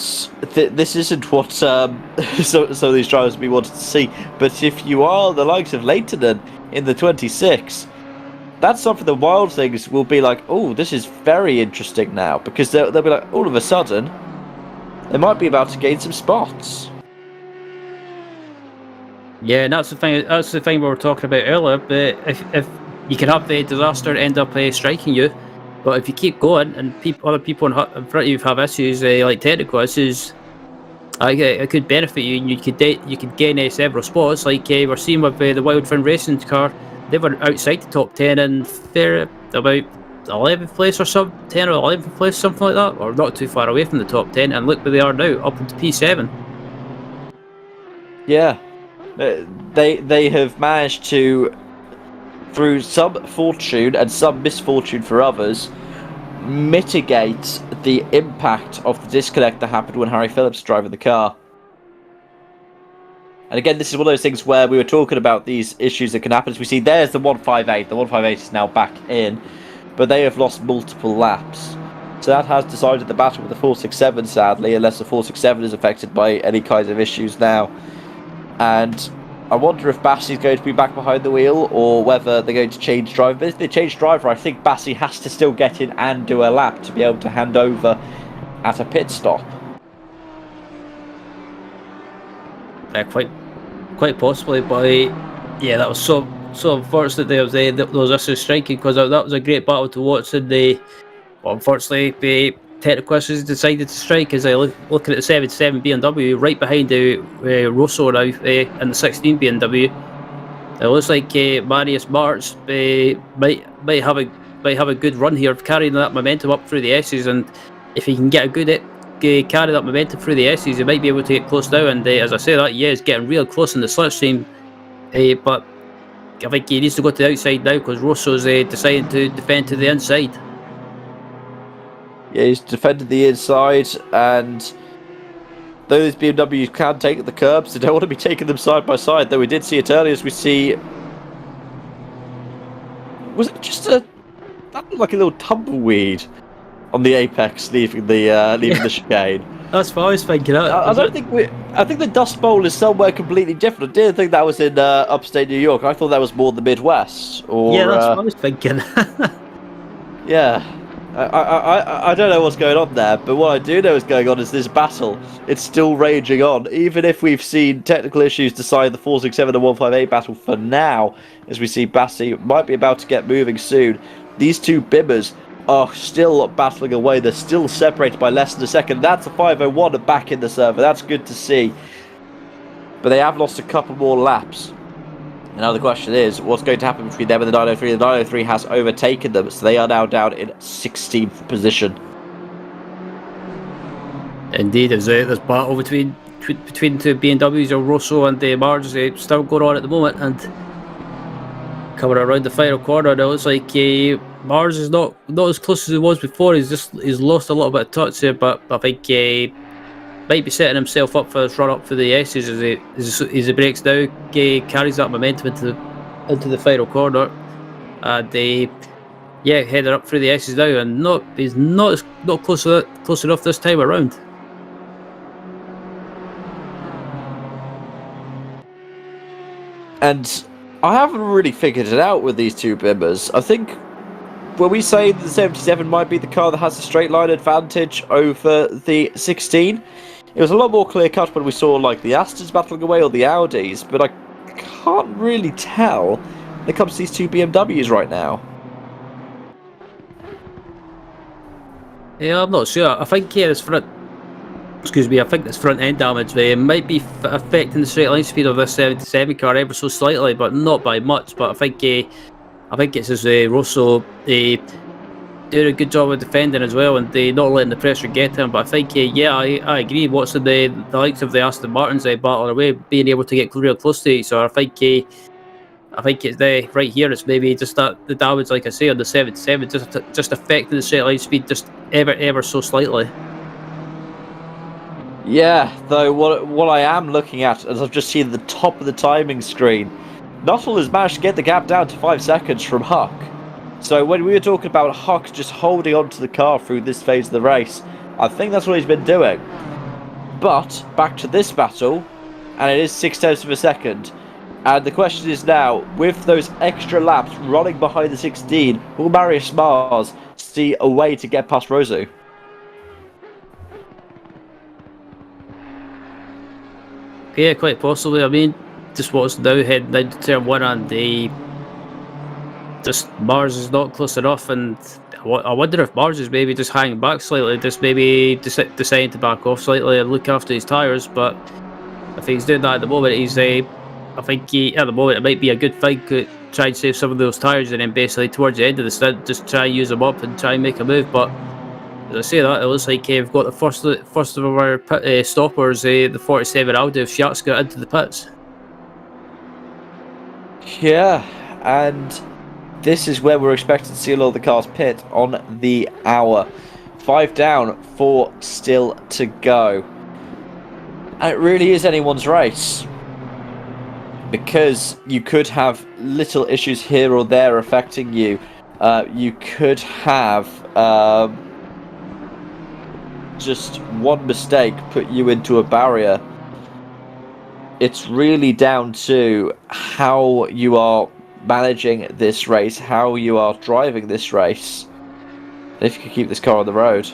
this isn't what some of these drivers we wanted to see. But if you are the likes of Leitonen in the 26, that's something the Wild Things will be like, oh, this is very interesting now. Because they'll be like, all of a sudden, they might be about to gain some spots. Yeah, and that's the thing. That's the thing we were talking about earlier. But if you can have the disaster end up striking you, but if you keep going and other people in front of you have issues like technical issues, it could benefit you, and you could gain several spots. Like we're seeing with the Wild Fin Racing car, they were outside the top 10 and they're about 11th place or something, 10 or 11th place, something like that, or not too far away from the top 10. And look where they are now, up into P7. Yeah, they have managed to, through some fortune and some misfortune for others, mitigate the impact of the disconnect that happened when Harry Phillips was driving the car. And again, this is one of those things where we were talking about these issues that can happen. As we see, there's the 158. The 158 is now back in, but they have lost multiple laps. So that has decided the battle with the 467, sadly, unless the 467 is affected by any kinds of issues now. And I wonder if Bassi's going to be back behind the wheel, or whether they're going to change driver. But if they change driver, I think Bassi has to still get in and do a lap to be able to hand over at a pit stop. Quite possibly, but yeah, that was so unfortunate. There was those issues striking, because that was a great battle to watch. And unfortunately, the technical issues decided to strike as I looking at the 77 BMW right behind the Rosso now in the 16 BMW. It looks like Marius Martz might have a good run here of carrying that momentum up through the S's, and if he can get a good carry that momentum through the S's, he might be able to get close now. And as I say that, yeah, he's getting real close in the slipstream, but I think he needs to go to the outside now, because Rosso's deciding to defend to the inside. Yeah, he's defended the inside, and though these BMWs can take the curbs, they don't want to be taking them side by side. Though we did see it earlier, as we see. Was it just that looked like a little tumbleweed on the apex leaving the chicane? That's what I was thinking. I think the Dust Bowl is somewhere completely different. I didn't think that was in upstate New York. I thought that was more the Midwest. Or, yeah, that's what I was thinking. Yeah. I don't know what's going on there, but what I do know is going on is this battle. It's still raging on, even if we've seen technical issues decide the 467 and 158 battle for now. As we see Bassi might be about to get moving soon. These two bimmers are still battling away. They're still separated by less than a second. That's a 501 back in the server. That's good to see. But they have lost a couple more laps. Now the question is, what's going to happen between them and the 903? The 903 has overtaken them, so they are now down in 16th position. Indeed, there's battle between two BMWs, or Rosso and Mars, still going on at the moment, and coming around the final corner, it looks like Mars is not as close as he was before. He's lost a little bit of touch here, but I think might be setting himself up for his run up for the S's as he breaks down, carries that momentum into the final corner, and heading up through the S's now, and he's not close enough this time around. And I haven't really figured it out with these two bimmers. I think when we say the 77 might be the car that has a straight line advantage over the 16, it was a lot more clear cut when we saw like the Astons battling away or the Audis, but I can't really tell when it comes to these two BMWs right now. Yeah, I'm not sure. I think this front end damage might be affecting the straight line speed of this 77 car ever so slightly, but not by much. But I think it's as Rosso doing a good job of defending as well, and not letting the pressure get to him. But I think I agree. Watching the likes of the Aston Martins battling away, being able to get real close to each other. I think it's right here. It's maybe just that the damage, like I say, on the 77, just affecting the straight line speed just ever so slightly. Yeah, though what I am looking at, as I've just seen the top of the timing screen, Nuttall has managed to get the gap down to 5 seconds from Huck. So when we were talking about Huck just holding on to the car through this phase of the race, I think that's what he's been doing. But back to this battle, and it is 0.6 of a second. And the question is now, with those extra laps running behind the 16, will Marius Mars see a way to get past Rosu? Yeah, quite possibly. I mean, just what's now heading down to turn 1, and just Mars is not close enough, and I wonder if Mars is maybe just hanging back slightly, just maybe deciding to back off slightly and look after his tyres. But if he's doing that at the moment, I think at the moment it might be a good thing to try and save some of those tyres, and then basically towards the end of the stint just try and use them up and try and make a move. But as I say that, it looks like we've got the first of our stoppers, the 47 Audi of Shatska into the pits. Yeah, and this is where we're expecting to see a lot of the cars pit on the hour. 5 down, 4 still to go. And it really is anyone's race, because you could have little issues here or there affecting you. You could have just one mistake put you into a barrier. It's really down to how you are managing this race, how you are driving this race, if you can keep this car on the road.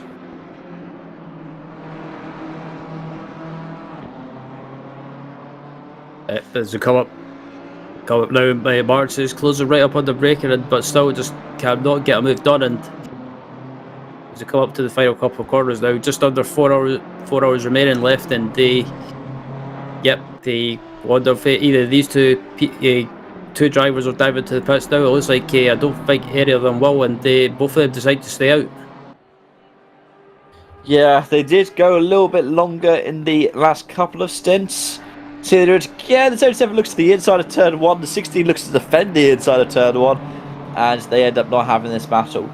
As we come up now, March is closing right up on the braking, but still just cannot get a move done. And as we come up to the final couple of corners now, just under 4 hours remaining left, and the one of either these two drivers will dive into the pits now. It looks like I don't think any of them will, and both of them decide to stay out. Yeah, they did go a little bit longer in the last couple of stints. See, the 77 looks to the inside of turn 1, the 16 looks to defend the inside of turn 1, and they end up not having this battle.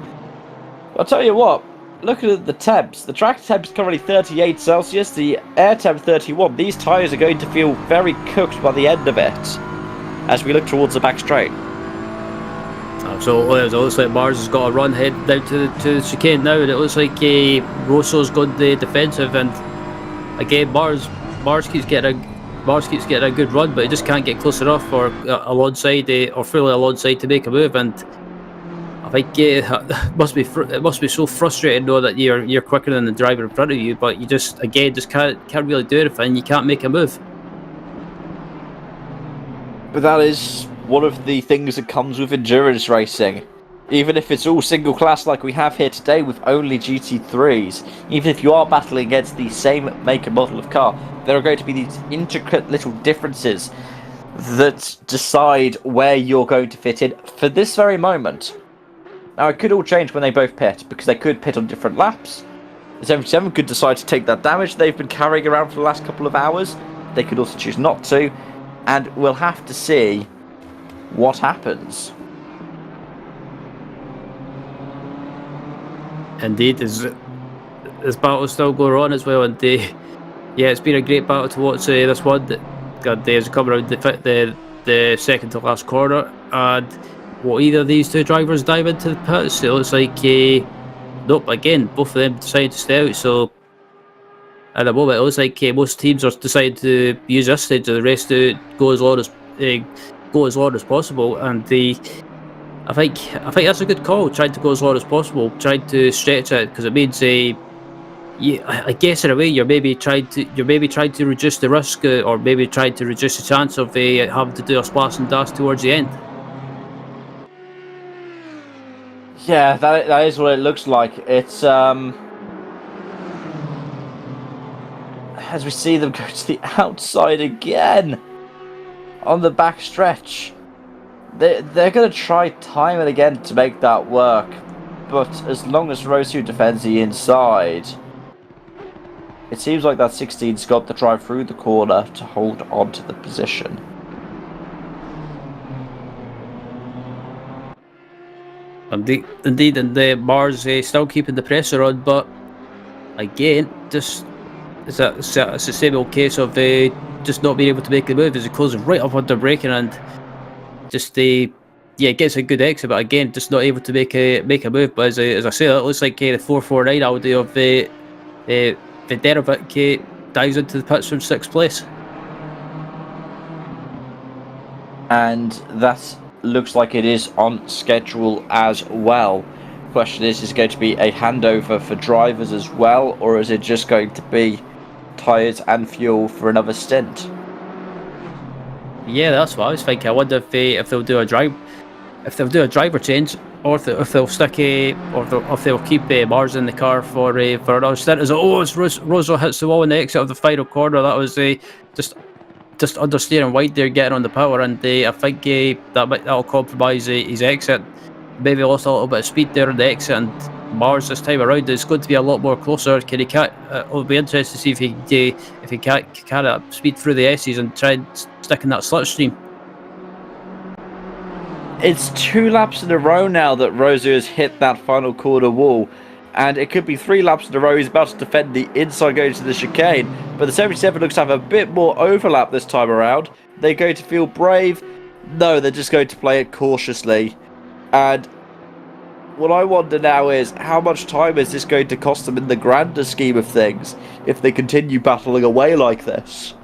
I'll tell you what, looking at the temps, the track temp is currently 38 Celsius, the air temp 31. These tyres are going to feel very cooked by the end of it as we look towards the back straight. Absolutely, it looks like Mars has got a run head down to the chicane now, and it looks like Rosso's gone the defensive, and again Mars keeps getting a good run, but he just can't get close enough or alongside or fully alongside to make a move. And I think it must be so frustrating though that you're quicker than the driver in front of you, but you just can't really do anything. You can't make a move. But that is one of the things that comes with endurance racing. Even if it's all single class like we have here today with only GT3s, even if you are battling against the same make and model of car, there are going to be these intricate little differences that decide where you're going to fit in for this very moment. Now, it could all change when they both pit, because they could pit on different laps. The 77 could decide to take that damage they've been carrying around for the last couple of hours. They could also choose not to, and we'll have to see what happens. Indeed, there's battle still going on as well, and yeah, it's been a great battle to watch this one. As come around the second to last corner, and what either of these two drivers dive into the pits, it looks like nope, again, both of them decide to stay out. So at the moment, it looks like most teams are deciding to use this stage of the race to go as long as possible, and I think that's a good call. Trying to go as long as possible, trying to stretch it, because it means I guess in a way you're maybe trying to reduce the risk, or maybe trying to reduce the chance of having to do a splash and dash towards the end. Yeah, that is what it looks like. It's as we see them go to the outside again on the back stretch. They're going to try time and again to make that work, but as long as Rosu defends the inside, it seems like that 16's got to drive through the corner to hold on to the position. Indeed, and the Mars still keeping the pressure on, but again, just it's the same old case of just not being able to make a move as it closes right up under braking, and just gets a good exit, but again, just not able to make a move. But as I say, it looks like the 449 Audi of Viderovic dives into the pits from 6th place, and that looks like it is on schedule as well. Question is it going to be a handover for drivers as well, or is it just going to be tyres and fuel for another stint? Yeah, that's what I was thinking. I wonder if they'll do a driver change, or if they'll stick if they'll keep Mars in the car for another stint. As Rosso hits the wall in the exit of the final corner. That was just understeering wide there, getting on the power, and I think that'll compromise his exit. Maybe lost a little bit of speed there on the exit, and Mars this time around is going to be a lot more closer. Can he it'll be interesting to see if he can carry that speed through the S's and try and stick in that slipstream. It's 2 laps in a row now that Rosu has hit that final corner wall, and it could be 3 laps in a row. He's about to defend the inside going to the chicane, but the 77 looks to have a bit more overlap this time around. They're going to feel brave. No, they're just going to play it cautiously. And what I wonder now is, how much time is this going to cost them in the grander scheme of things if they continue battling away like this?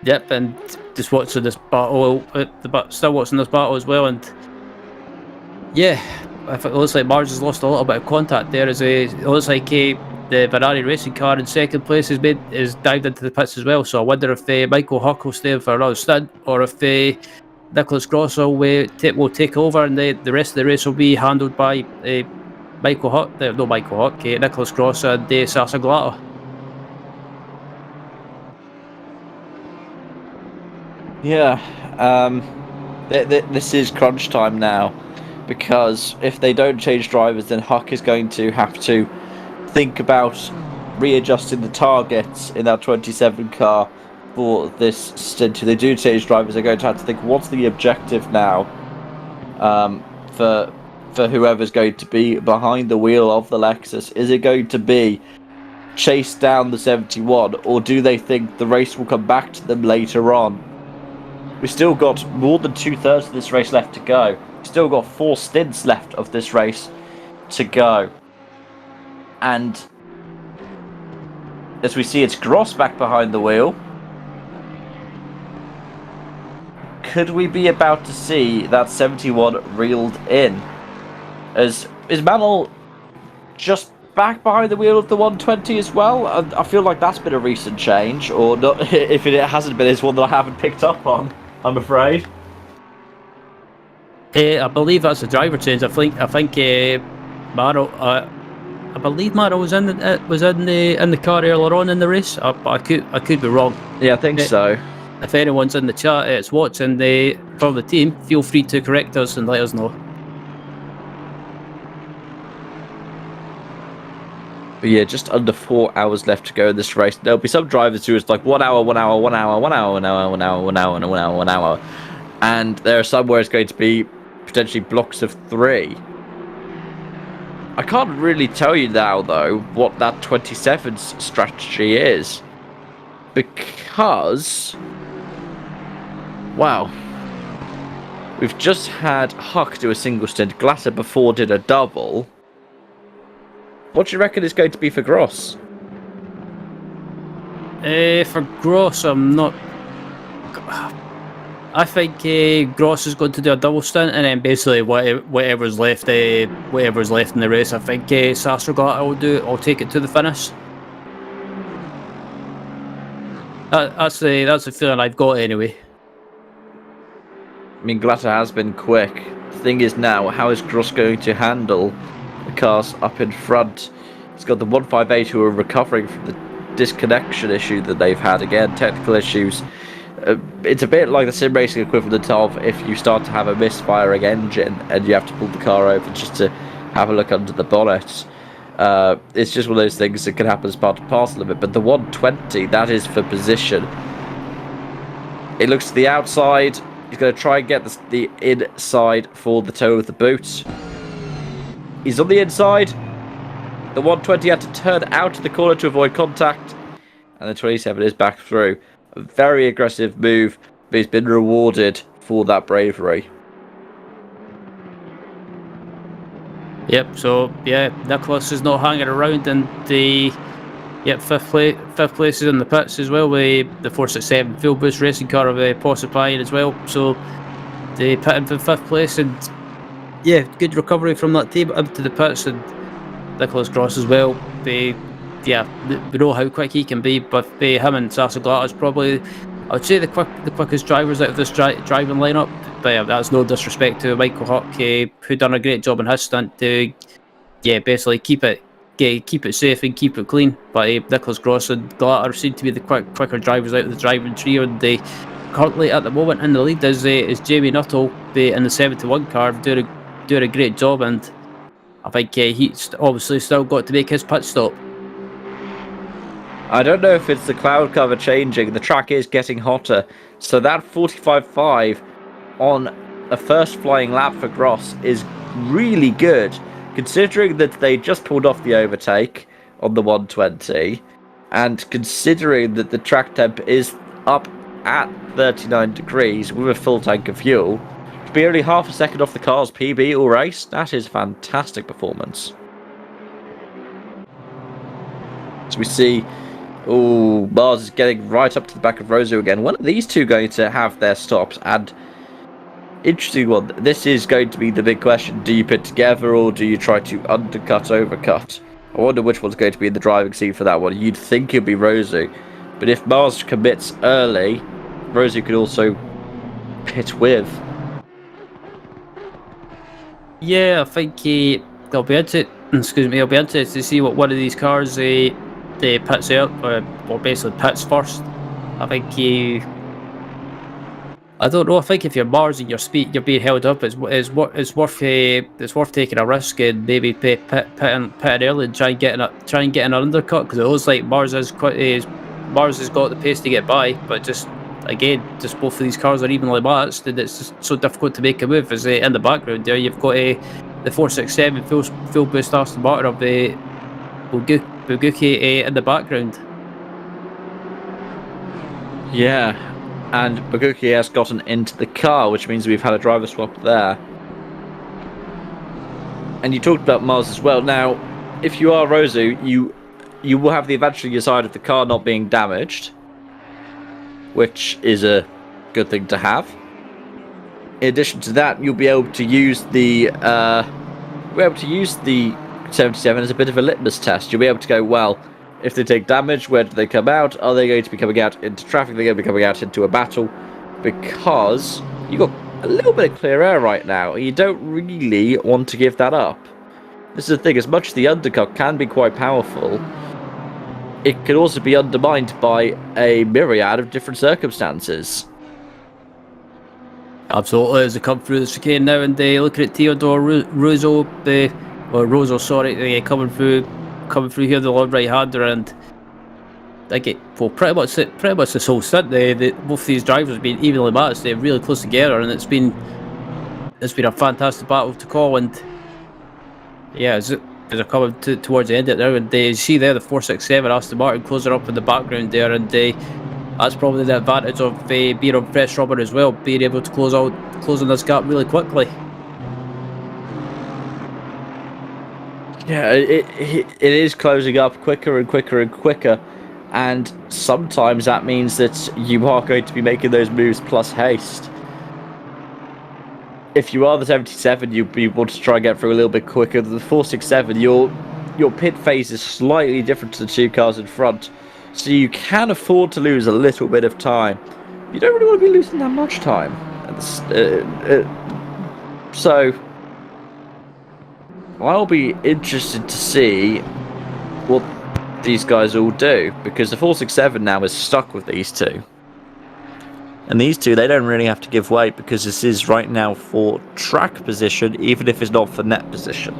Yep, and just watching this battle, still watching this battle as well, and yeah, it looks like Mars has lost a little bit of contact there. It looks like the Ferrari racing car in 2nd place is dived into the pits as well. So I wonder if Michael Huck will stay for another stint, or if Nicholas Grosso will take over, and the rest of the race will be handled by Nicholas Grosso and Sasaglato. Yeah, this is crunch time now, because if they don't change drivers, then Huck is going to have to think about readjusting the targets in that 27 car for this stint. If they do change drivers, they're going to have to think, what's the objective now for whoever's going to be behind the wheel of the Lexus? Is it going to be chase down the 71, or do they think the race will come back to them later on? We've still got more than 2/3 of this race left to go. We've still got 4 stints left of this race to go. And as we see, it's Gross back behind the wheel. Could we be about to see that 71 reeled in? Is Manel just back behind the wheel of the 120 as well? I feel like that's been a recent change, or not. If it hasn't been, it's one that I haven't picked up on, I'm afraid. I believe that's a driver change. I think Manel. I believe Mara was in the car earlier on in the race, but I could be wrong. Yeah, I think so. If anyone's in the chat that's watching from the team, feel free to correct us and let us know. But yeah, just under 4 hours left to go in this race. There'll be some drivers who it's like 1 hour, 1 hour, 1 hour, 1 hour, 1 hour, 1 hour, 1 hour, 1 hour, 1 hour. And there are some where it's going to be potentially blocks of 3. I can't really tell you now, though, what that 27's strategy is. Because... wow. We've just had Huck do a single stint. Glasser before did a double. What do you reckon is going to be for Gross? For Gross, I'm not... I think Gross is going to do a double stint, and then basically whatever's left in the race, I think Sasser will take it to the finish. That's the feeling I've got anyway. I mean, Glasser has been quick. The thing is now, how is Gross going to handle the cars up in front? He's got the 158 who are recovering from the disconnection issue that they've had. Again, technical issues. It's a bit like the sim racing equivalent of if you start to have a misfiring engine and you have to pull the car over just to have a look under the bonnet. It's just one of those things that can happen as part and parcel of it. But the 120, that is for position. It looks to the outside. He's going to try and get the inside for the toe of the boot. He's on the inside. The 120 had to turn out of the corner to avoid contact. And the 27 is back through. A very aggressive move, but he's been rewarded for that bravery. Yep, so yeah, Nicholas is not hanging around, and the fifth place is in the pits as well with the 467 fuel boost racing car of Porsche supplying as well. So they pit in for 5th place, and yeah, good recovery from that team into the pits, and Nicholas Gross as well. We know how quick he can be, but him and Sasser is probably, I would say, the quickest drivers out of this driving lineup. But yeah, that's no disrespect to Michael Huck, who done a great job in his stint to, basically keep it safe and keep it clean. But Nicholas Gross and Glatter seem to be the quicker drivers out of the driving trio, and currently at the moment in the lead is Jamie Nuttall in the 71 car doing a great job, and I think he's obviously still got to make his pit stop. I don't know if it's the cloud cover changing. The track is getting hotter. So that 45.5 on a first flying lap for Gross is really good, considering that they just pulled off the overtake on the 120, and considering that the track temp is up at 39 degrees with a full tank of fuel. To be only half a second off the car's PB all race, that is fantastic performance. So we see... oh, Mars is getting right up to the back of Rosu again. When are these two going to have their stops? And interesting one. This is going to be the big question. Do you pit together or do you try to undercut, overcut? I wonder which one's going to be in the driving seat for that one. You'd think it'd be Rosu. But if Mars commits early, Rosu could also pit with. Yeah, I think I'll be interested to see what one of these cars they pits out, or basically pits first. I think I don't know. I think if you're Mars and you're being held up, it's worth taking a risk and maybe pit early and try and get an undercut, because it looks like Mars has got the pace to get by, but just both of these cars are evenly matched, and it's just so difficult to make a move. As in the background there, you've got the 467 full boost Aston Martin of the Buguki in the background. Yeah, and Buguki has gotten into the car, which means we've had a driver swap there. And you talked about Mars as well. Now, if you are Rosu, you will have the advantage on your side of the car not being damaged, which is a good thing to have. In addition to that, you'll be able to use the 77 as a bit of a litmus test. You'll be able to go, well, if they take damage, where do they come out? Are they going to be coming out into traffic? They're going to be coming out into a battle, because you've got a little bit of clear air right now. You don't really want to give that up. this is the thing, as much as the undercut can be quite powerful, it can also be undermined by a myriad of different circumstances. Absolutely, as they come through the chicane now, and looking at Theodore Rosso, sorry, coming through here, the long right-hander, and I get pretty much this whole stint. Both these drivers have been evenly matched. They're really close together, and it's been a fantastic battle to call. And yeah, as they're coming towards the end of it now, and you see there the 467 Aston Martin closing up in the background there, and that's probably the advantage of being on fresh rubber as well, being able to closing this gap really quickly. Yeah, it is closing up quicker and quicker and quicker, and sometimes that means that you are going to be making those moves plus haste. If you are the 77, you'll be able to try and get through a little bit quicker. The 467, your pit phase is slightly different to the two cars in front, so you can afford to lose a little bit of time. You don't really want to be losing that much time. So I'll be interested to see what these guys all do, because the 467 now is stuck with these two. And these two, they don't really have to give way, because this is right now for track position, even if it's not for net position.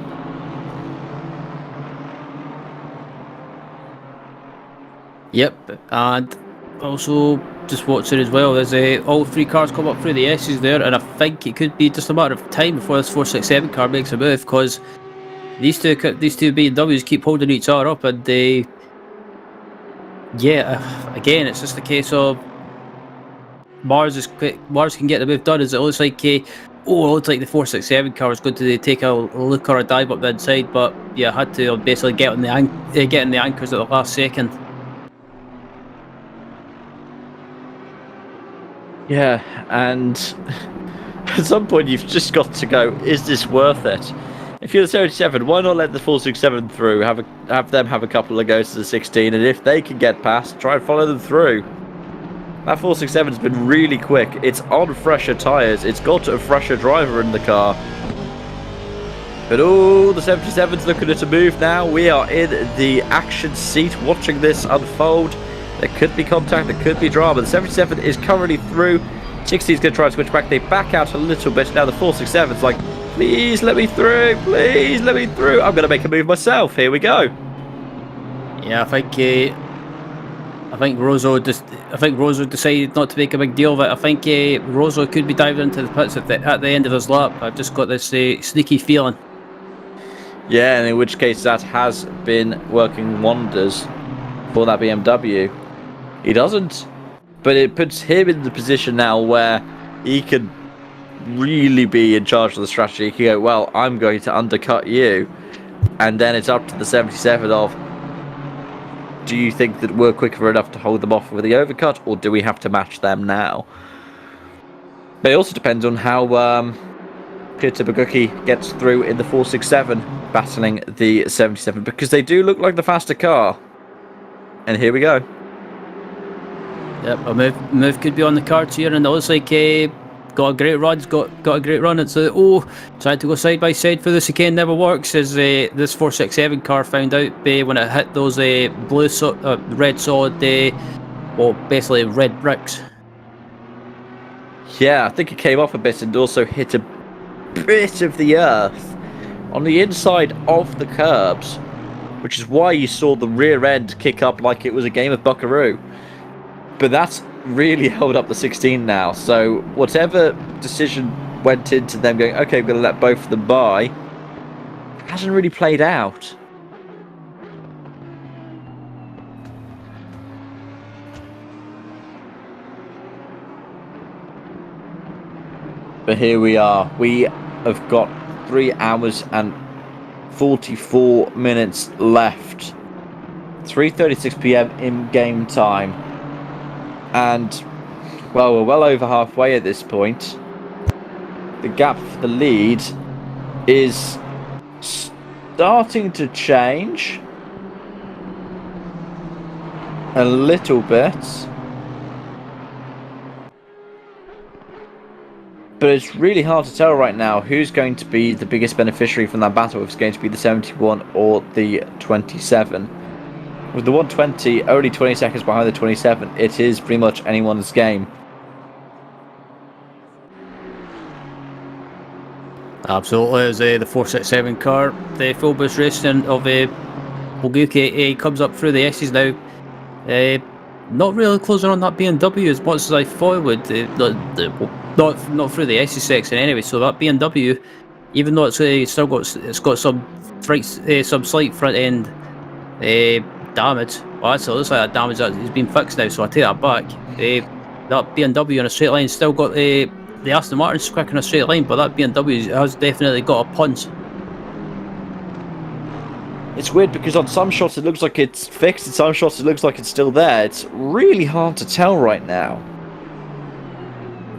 Yep, and also just watching as well, there's all three cars come up through the S's there, and I think it could be just a matter of time before this 467 car makes a move, because these two BMWs keep holding each other up, and again, it's just a case of Mars can get the move done. As it looks like the 467 car was going to take a look or a dive up the inside, but yeah, had to basically get in the anchors at the last second. Yeah, and at some point you've just got to go, is this worth it? If you're the 77, why not let the 467 through, have them have a couple of goes to the 16, and if they can get past, try and follow them through. That 467 has been really quick. It's on fresher tyres. It's got a fresher driver in the car. But the 77's looking at a move now. We are in the action seat watching this unfold. There could be contact, there could be drama. The 77 is currently through. 60 is going to try to switch back. They back out a little bit. Now the 467's like, please let me through. Please let me through. I'm going to make a move myself. Here we go. Yeah, I think Rosso decided not to make a big deal of it. I think Rosso could be diving into the pits at the end of his lap. I've just got this sneaky feeling. Yeah, and in which case that has been working wonders for that BMW. He doesn't, but it puts him in the position now where he can really be in charge of the strategy. He can go, well, I'm going to undercut you, and then it's up to the 77 of, do you think that we're quicker enough to hold them off with the overcut, or do we have to match them now? But it also depends on how Peter Bagucki gets through in the 467, battling the 77, because they do look like the faster car. And here we go. Yep, a move could be on the cards here, and it looks like got a great run. Got a great run. It's trying to go side by side for the chicane never works, as this 467 car found out when it hit those red solid, basically red bricks. Yeah, I think it came off a bit and also hit a bit of the earth on the inside of the curbs, which is why you saw the rear end kick up like it was a game of Buckaroo. But that's really held up the 16 now, so whatever decision went into them going, okay, we're going to let both of them by, hasn't really played out. But here we are. We have got 3 hours and 44 minutes left. 3:36 p.m. in game time. And, well, we're well over halfway at this point. The gap for the lead is starting to change a little bit. But it's really hard to tell right now who's going to be the biggest beneficiary from that battle, if it's going to be the 71 or the 27. With the 120 only 20 seconds behind the 27, it is pretty much anyone's game. Absolutely, as the 467 car, the full boost racing of Boguki comes up through the S's now. Not really closing on that BMW as much as I thought it would. Not through the S's section anyway. So that BMW, even though it's got some slight front end damage. Well, actually, it looks like that damage has been fixed now. So I take that back. That BMW in a straight line still got the Aston Martin's quick in a straight line, but that BMW has definitely got a punch. It's weird because on some shots it looks like it's fixed, and some shots it looks like it's still there. It's really hard to tell right now.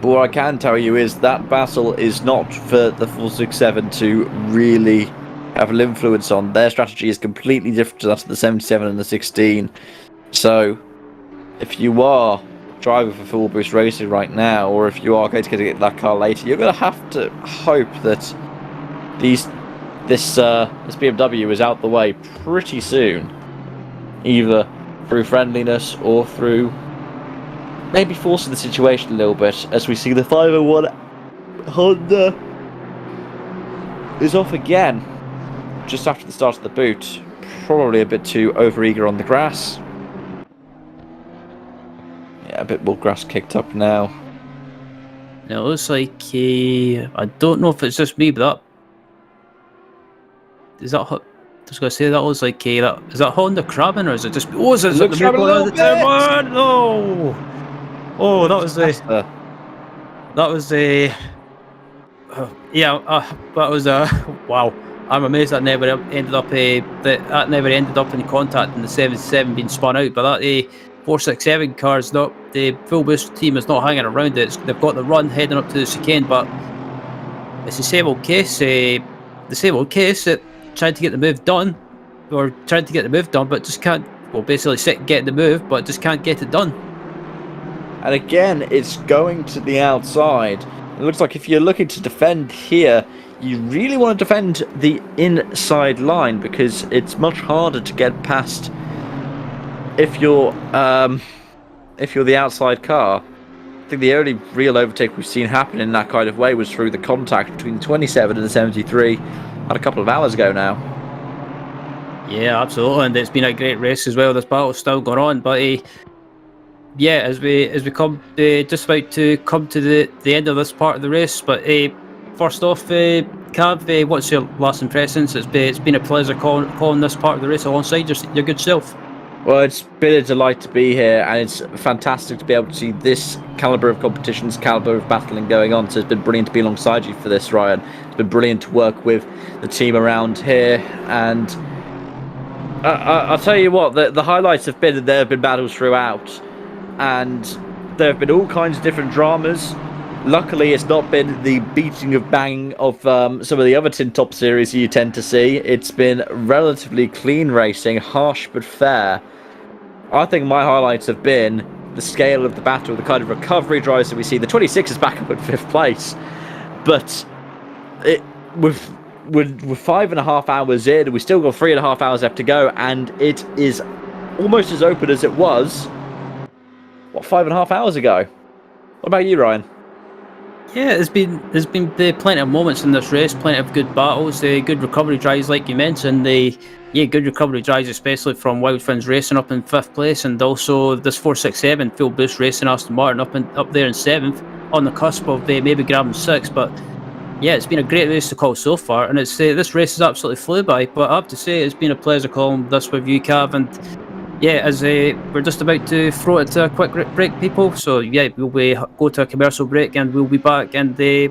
But what I can tell you is that battle is not for the 467 to really have an influence on. Their strategy is completely different to that of the 77 and the 16. So, if you are driving for full boost racing right now, or if you are going to get that car later, you're going to have to hope that this BMW is out the way pretty soon, either through friendliness or through maybe forcing the situation a little bit, as we see the 501 Honda is off again just after the start of the boot. Probably a bit too overeager on the grass. Yeah, a bit more grass kicked up now. It looks like I don't know if it's just me, but is that? I was gonna say that was like is that Honda crabbing, or is it just? Oh, is it the crabbing a out of little the bit. turn? No! Oh, that was the. That was the. That was wow. I'm amazed that never ended up that never ended up in contact in the 77 being spun out. But that 467 car is not, the full boost team is not hanging around it. They've got the run heading up to the chicane, but it's the same old case. That trying to get the move done, but just can't. Well, basically get the move, but just can't get it done. And again, it's going to the outside. It looks like if you're looking to defend here, you really want to defend the inside line, because it's much harder to get past if you're the outside car. I think the only real overtake we've seen happen in that kind of way was through the contact between the 27 and the 73 a couple of hours ago now. Yeah, absolutely, and it's been a great race as well. This battle's still going on, but yeah, as we come just about to come to the end of this part of the race. But first off, Cav, what's your last impressions? It's been a pleasure calling this part of the race alongside your good self. Well, it's been a delight to be here, and it's fantastic to be able to see this calibre of competitions, calibre of battling going on. So it's been brilliant to be alongside you for this, Ryan. It's been brilliant to work with the team around here, and I'll tell you what, the highlights have been that there have been battles throughout, and there have been all kinds of different dramas. Luckily, it's not been the beating of bang of some of the other Tin Top series you tend to see. It's been relatively clean racing, harsh but fair. I think my highlights have been the scale of the battle, the kind of recovery drives that we see. The 26 is back up at 5th place, but with 5.5 hours in, we still got 3.5 hours left to go, and it is almost as open as it was 5.5 hours ago. What about you, Ryan? Yeah, there's been plenty of moments in this race, plenty of good battles, good recovery drives like you mentioned. Good recovery drives, especially from Wild Fins Racing up in 5th place, and also this 467 full boost racing Aston Martin up there in 7th, on the cusp of maybe grabbing 6th. But yeah, it's been a great race to call so far, and it's this race has absolutely flew by. But I have to say, it's been a pleasure calling this with you, Cav, and yeah, as we're just about to throw it to a quick break, people. So yeah, we'll go to a commercial break, and we'll be back in pretty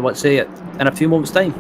much say it in a few moments' time.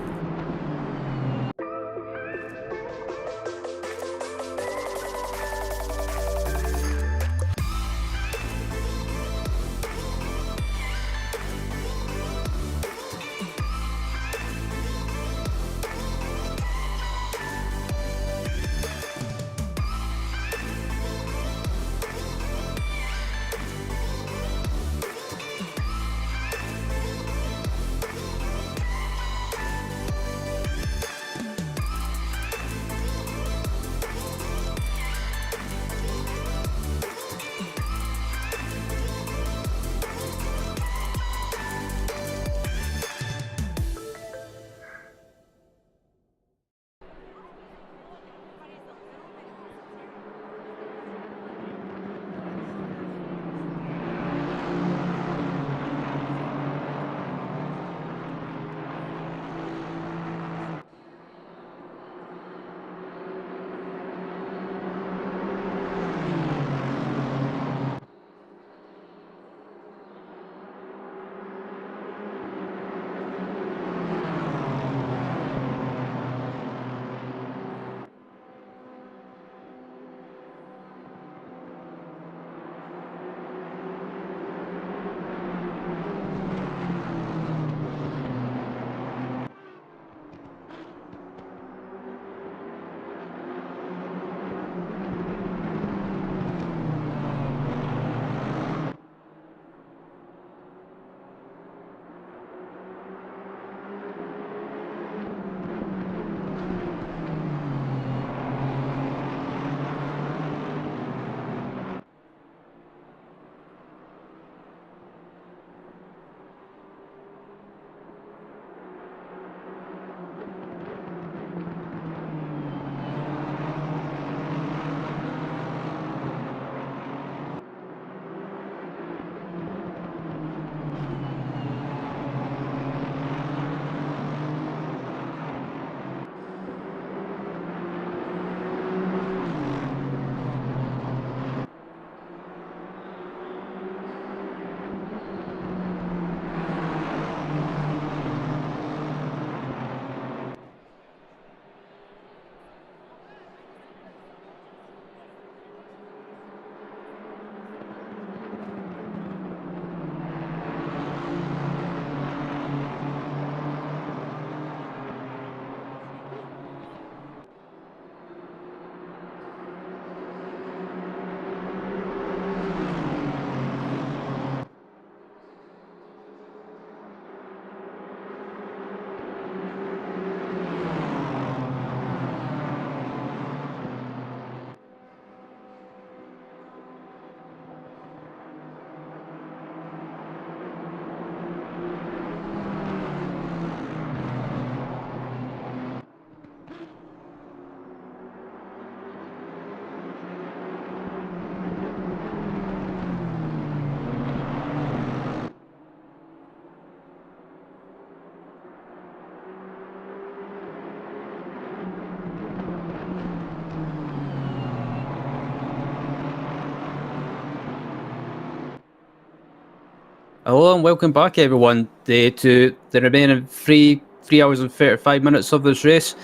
Hello and welcome back, everyone, to the remaining 3 hours and 35 minutes of this race.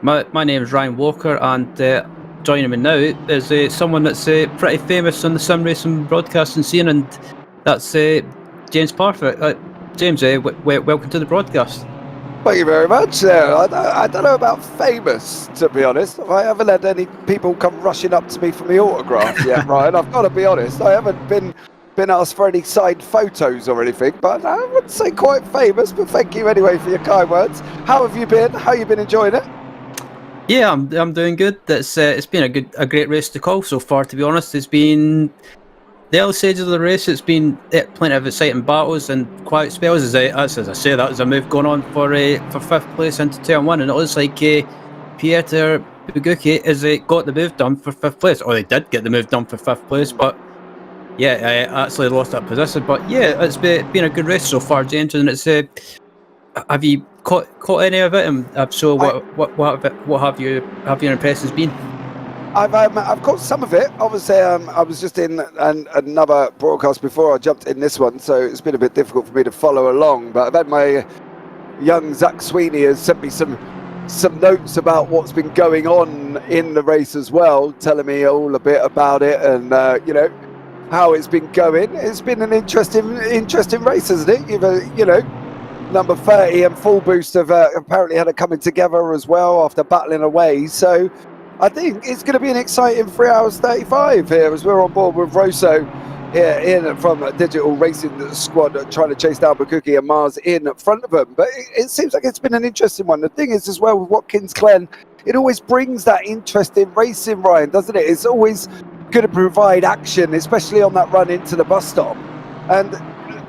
My name is Ryan Walker, and joining me now is someone that's pretty famous on the sim racing broadcasting scene, and that's James Parfitt. James, welcome to the broadcast. Thank you very much. I don't know about famous, to be honest. I haven't had any people come rushing up to me for my autograph yet, Ryan. I've got to be honest. I haven't been asked for any signed photos or anything, but I wouldn't say quite famous. But thank you anyway for your kind words. How have you been? How you been enjoying it? Yeah, I'm doing good. It's been a great race to call so far. To be honest, it's been the early stages of the race. It's been plenty of exciting battles and quiet spells. As I say, that was a move going on for 5th place into turn 1, and it looks like Pieter Buguki has got the move done for 5th place, or they did get the move done for 5th place, but. Yeah, I actually lost that position, but yeah, it's been a good race so far, James. And it's have you caught any of it? And if so, what have your impressions been? I've caught some of it. Obviously, I was just in another broadcast before I jumped in this one, so it's been a bit difficult for me to follow along. But I've had my young Zach Sweeney has sent me some notes about what's been going on in the race as well, telling me all a bit about it, and you know, how it's been going. It's been an interesting race, hasn't it? You know, number 30 and Full Boost have apparently had a coming together as well after battling away. So I think it's going to be an exciting 3 hours 35 here as we're on board with Rosso here in from Digital Racing Squad, trying to chase down Bukuki and Mars in front of them. But it seems like it's been an interesting one. The thing is as well with Watkins Glen, it always brings that interesting racing, Ryan, doesn't it? It's always going to provide action, especially on that run into the bus stop. And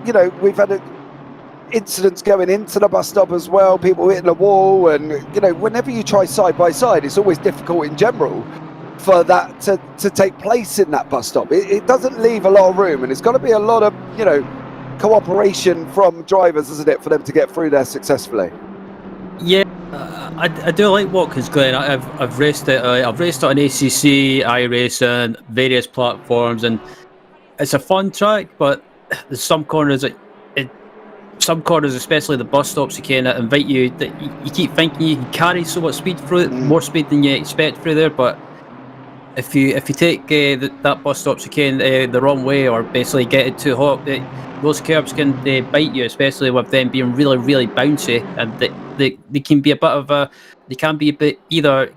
you know, we've had incidents going into the bus stop as well, people hitting the wall, and you know, whenever you try side by side, it's always difficult in general for that to take place in that bus stop. It doesn't leave a lot of room, and it's got to be a lot of, you know, cooperation from drivers, isn't it, for them to get through there successfully. Yeah, I do like Watkins Glen. I've raced it. I've raced it on ACC, iRacing, various platforms, and it's a fun track. But there's some corners especially the bus stops, you kind of invite you that you keep thinking you can carry so much speed through it, more speed than you expect through there. But if you take that bus stops, you can the wrong way, or basically get it too hot, those curbs can bite you, especially with them being really, really bouncy, and they can be a bit of a, they can be a bit either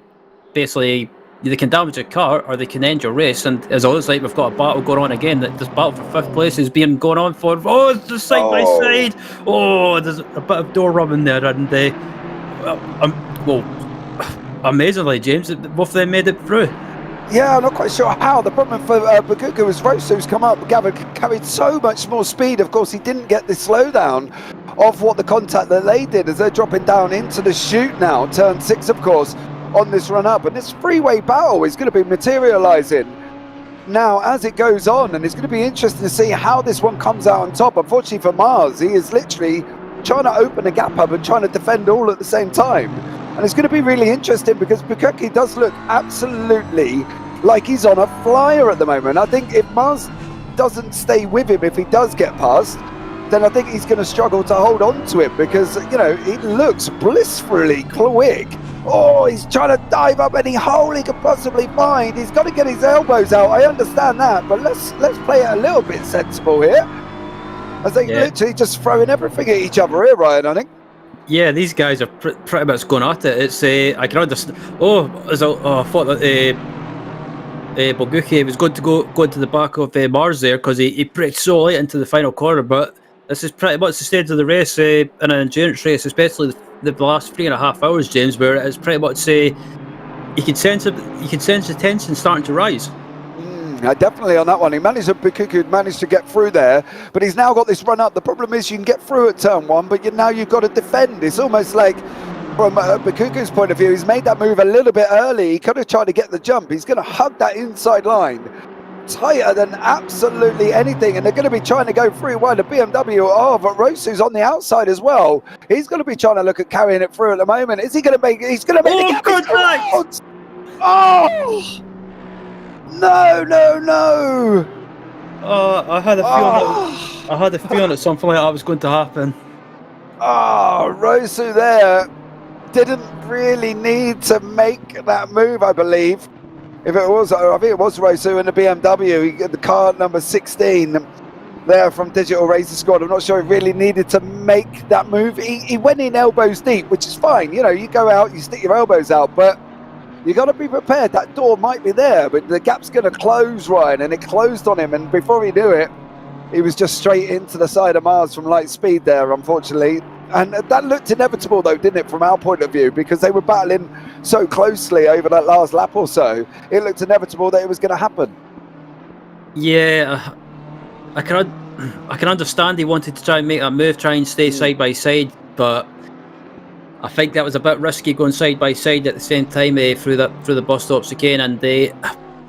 basically they can damage your car or they can end your race. And as always, like, we've got a battle going on again. That this battle for 5th place is being going on for, it's just side by side. Oh, there's a bit of door rubbing there, and well, amazingly, James, both of them made it through. Yeah, I'm not quite sure how. The problem for Bakuka was Rosso's come up, carried so much more speed. Of course, he didn't get the slowdown of what the contact that they did as they're dropping down into the chute now. Turn 6, of course, on this run up. And this freeway battle is going to be materialising now as it goes on. And it's going to be interesting to see how this one comes out on top. Unfortunately for Mars, he is literally trying to open a gap up and trying to defend all at the same time. And it's going to be really interesting because Bukuki does look absolutely like he's on a flyer at the moment. I think if Mars doesn't stay with him, if he does get past, then I think he's going to struggle to hold on to it because, you know, he looks blissfully quick. Oh, he's trying to dive up any hole he could possibly find. He's got to get his elbows out. I understand that, but let's play it a little bit sensible here. As they literally just throwing everything at each other here, Ryan, I think. Yeah, these guys are pretty much going at it. It's I can understand. I thought that Boguki was going to go into the back of Mars there because he braked so late into the final corner. But this is pretty much the stage of the race in an endurance race, especially the last 3.5 hours, James, where it's pretty much you can sense the tension starting to rise. Definitely on that one. Bukuku managed to get through there, but he's now got this run up. The problem is you can get through at turn 1, but now you've got to defend. It's almost like, from Bukuku's point of view, he's made that move a little bit early. He could have tried to get the jump. He's going to hug that inside line tighter than absolutely anything, and they're going to be trying to go through while the BMW, but Rosu's on the outside as well. He's going to be trying to look at carrying it through at the moment. Is he going to make, he's going to make the gap. Good night. Oh! No! I had a feeling I had a feeling that something like that was going to happen. Oh, Rosu there didn't really need to make that move, I believe. If it was, I think it was Rosu in the BMW, the car number 16 there from Digital Racing Squad. I'm not sure he really needed to make that move. He went in elbows deep, which is fine. You know, you go out, you stick your elbows out, but you got to be prepared. That door might be there, but the gap's going to close, Ryan, and it closed on him. And before he knew it, he was just straight into the side of Mars from light speed there, unfortunately. And that looked inevitable, though, didn't it, from our point of view, because they were battling so closely over that last lap or so. It looked inevitable that it was going to happen. Yeah, I can understand he wanted to try and make that move, try and stay side by side, but I think that was a bit risky going side by side at the same time through the bus stops again. And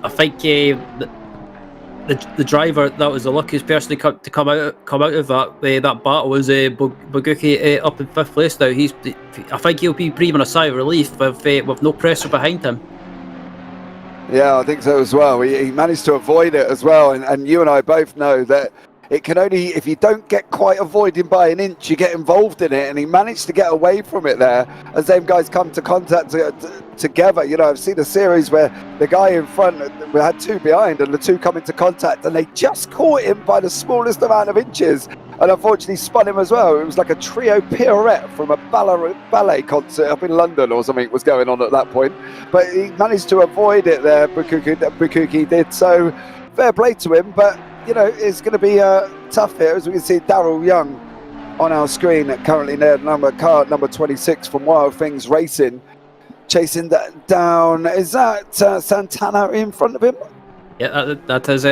I think the driver that was the luckiest person to come out of that battle was Boguki up in 5th place now. I think he'll be breathing a sigh of relief with no pressure behind him. Yeah, I think so as well. He managed to avoid it as well, and you and I both know that it can only, if you don't get quite avoiding by an inch, you get involved in it, and he managed to get away from it there as them guys come to contact together. You know, I've seen a series where the guy in front, we had two behind, and the two come into contact, and they just caught him by the smallest amount of inches, and unfortunately spun him as well. It was like a trio pirouette from a ballet concert up in London or something was going on at that point, but he managed to avoid it there, Bukuki did, so fair play to him. But you know, it's going to be tough here, as we can see Daryl Young on our screen currently there, car number 26 from Wild Things Racing, chasing that down. Is that Santana in front of him? Yeah, that is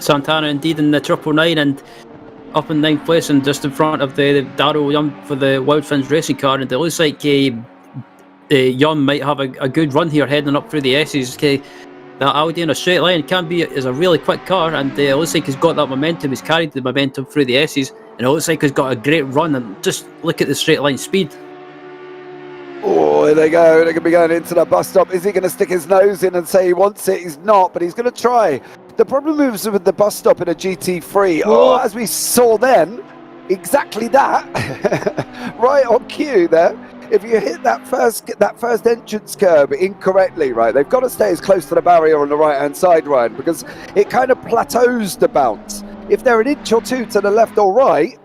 Santana indeed in the 999 and up in 9th place and just in front of the Daryl Young for the Wild Things Racing car. And it looks like Young might have a good run here heading up through the S's. That Audi in a straight line is a really quick car, and it looks like he's got that momentum. He's carried the momentum through the S's, and it looks like he's got a great run. And just look at the straight line speed. Oh, there they go. They're going to be going into the bus stop. Is he going to stick his nose in and say he wants it? He's not, but he's going to try. The problem is with the bus stop in a GT3. Oh, as we saw then, exactly that. Right on cue there. If you hit that first entrance curb incorrectly, right, they've got to stay as close to the barrier on the right-hand side, Ryan, because it kind of plateaus the bounce. If they're an inch or two to the left or right,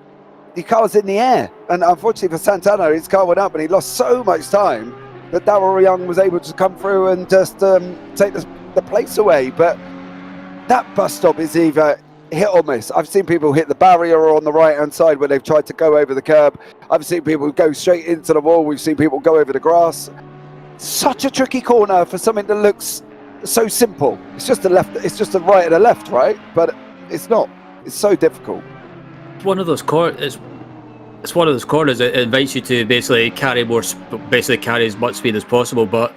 the car's in the air. And unfortunately for Santana, his car went up and he lost so much time that Daryl Young was able to come through and just take the place away. But that bus stop is either hit or miss. I've seen people hit the barrier on the right-hand side where they've tried to go over the curb. I've seen people go straight into the wall. We've seen people go over the grass. Such a tricky corner for something that looks so simple. It's just the left. It's just the right and the left, right? But it's not. It's so difficult. It's one of those corners. It's one of those corners that invites you to basically carry as much speed as possible. But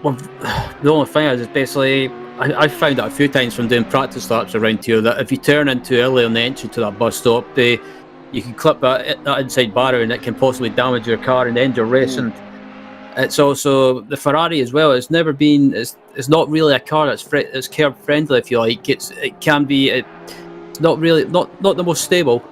the only thing is basically, I found that a few times from doing practice laps around here that if you turn in too early on the entry to that bus stop, you can clip that inside barrier and it can possibly damage your car and end your race. And it's also the Ferrari as well. It's never been. It's not really a car that's curb friendly, if you like. It's not really not the most stable.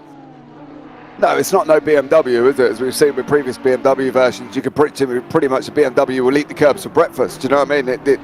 No, it's not no BMW, is it? As we've seen with previous BMW versions, you can pretty much a BMW will eat the curbs for breakfast. Do you know what I mean? It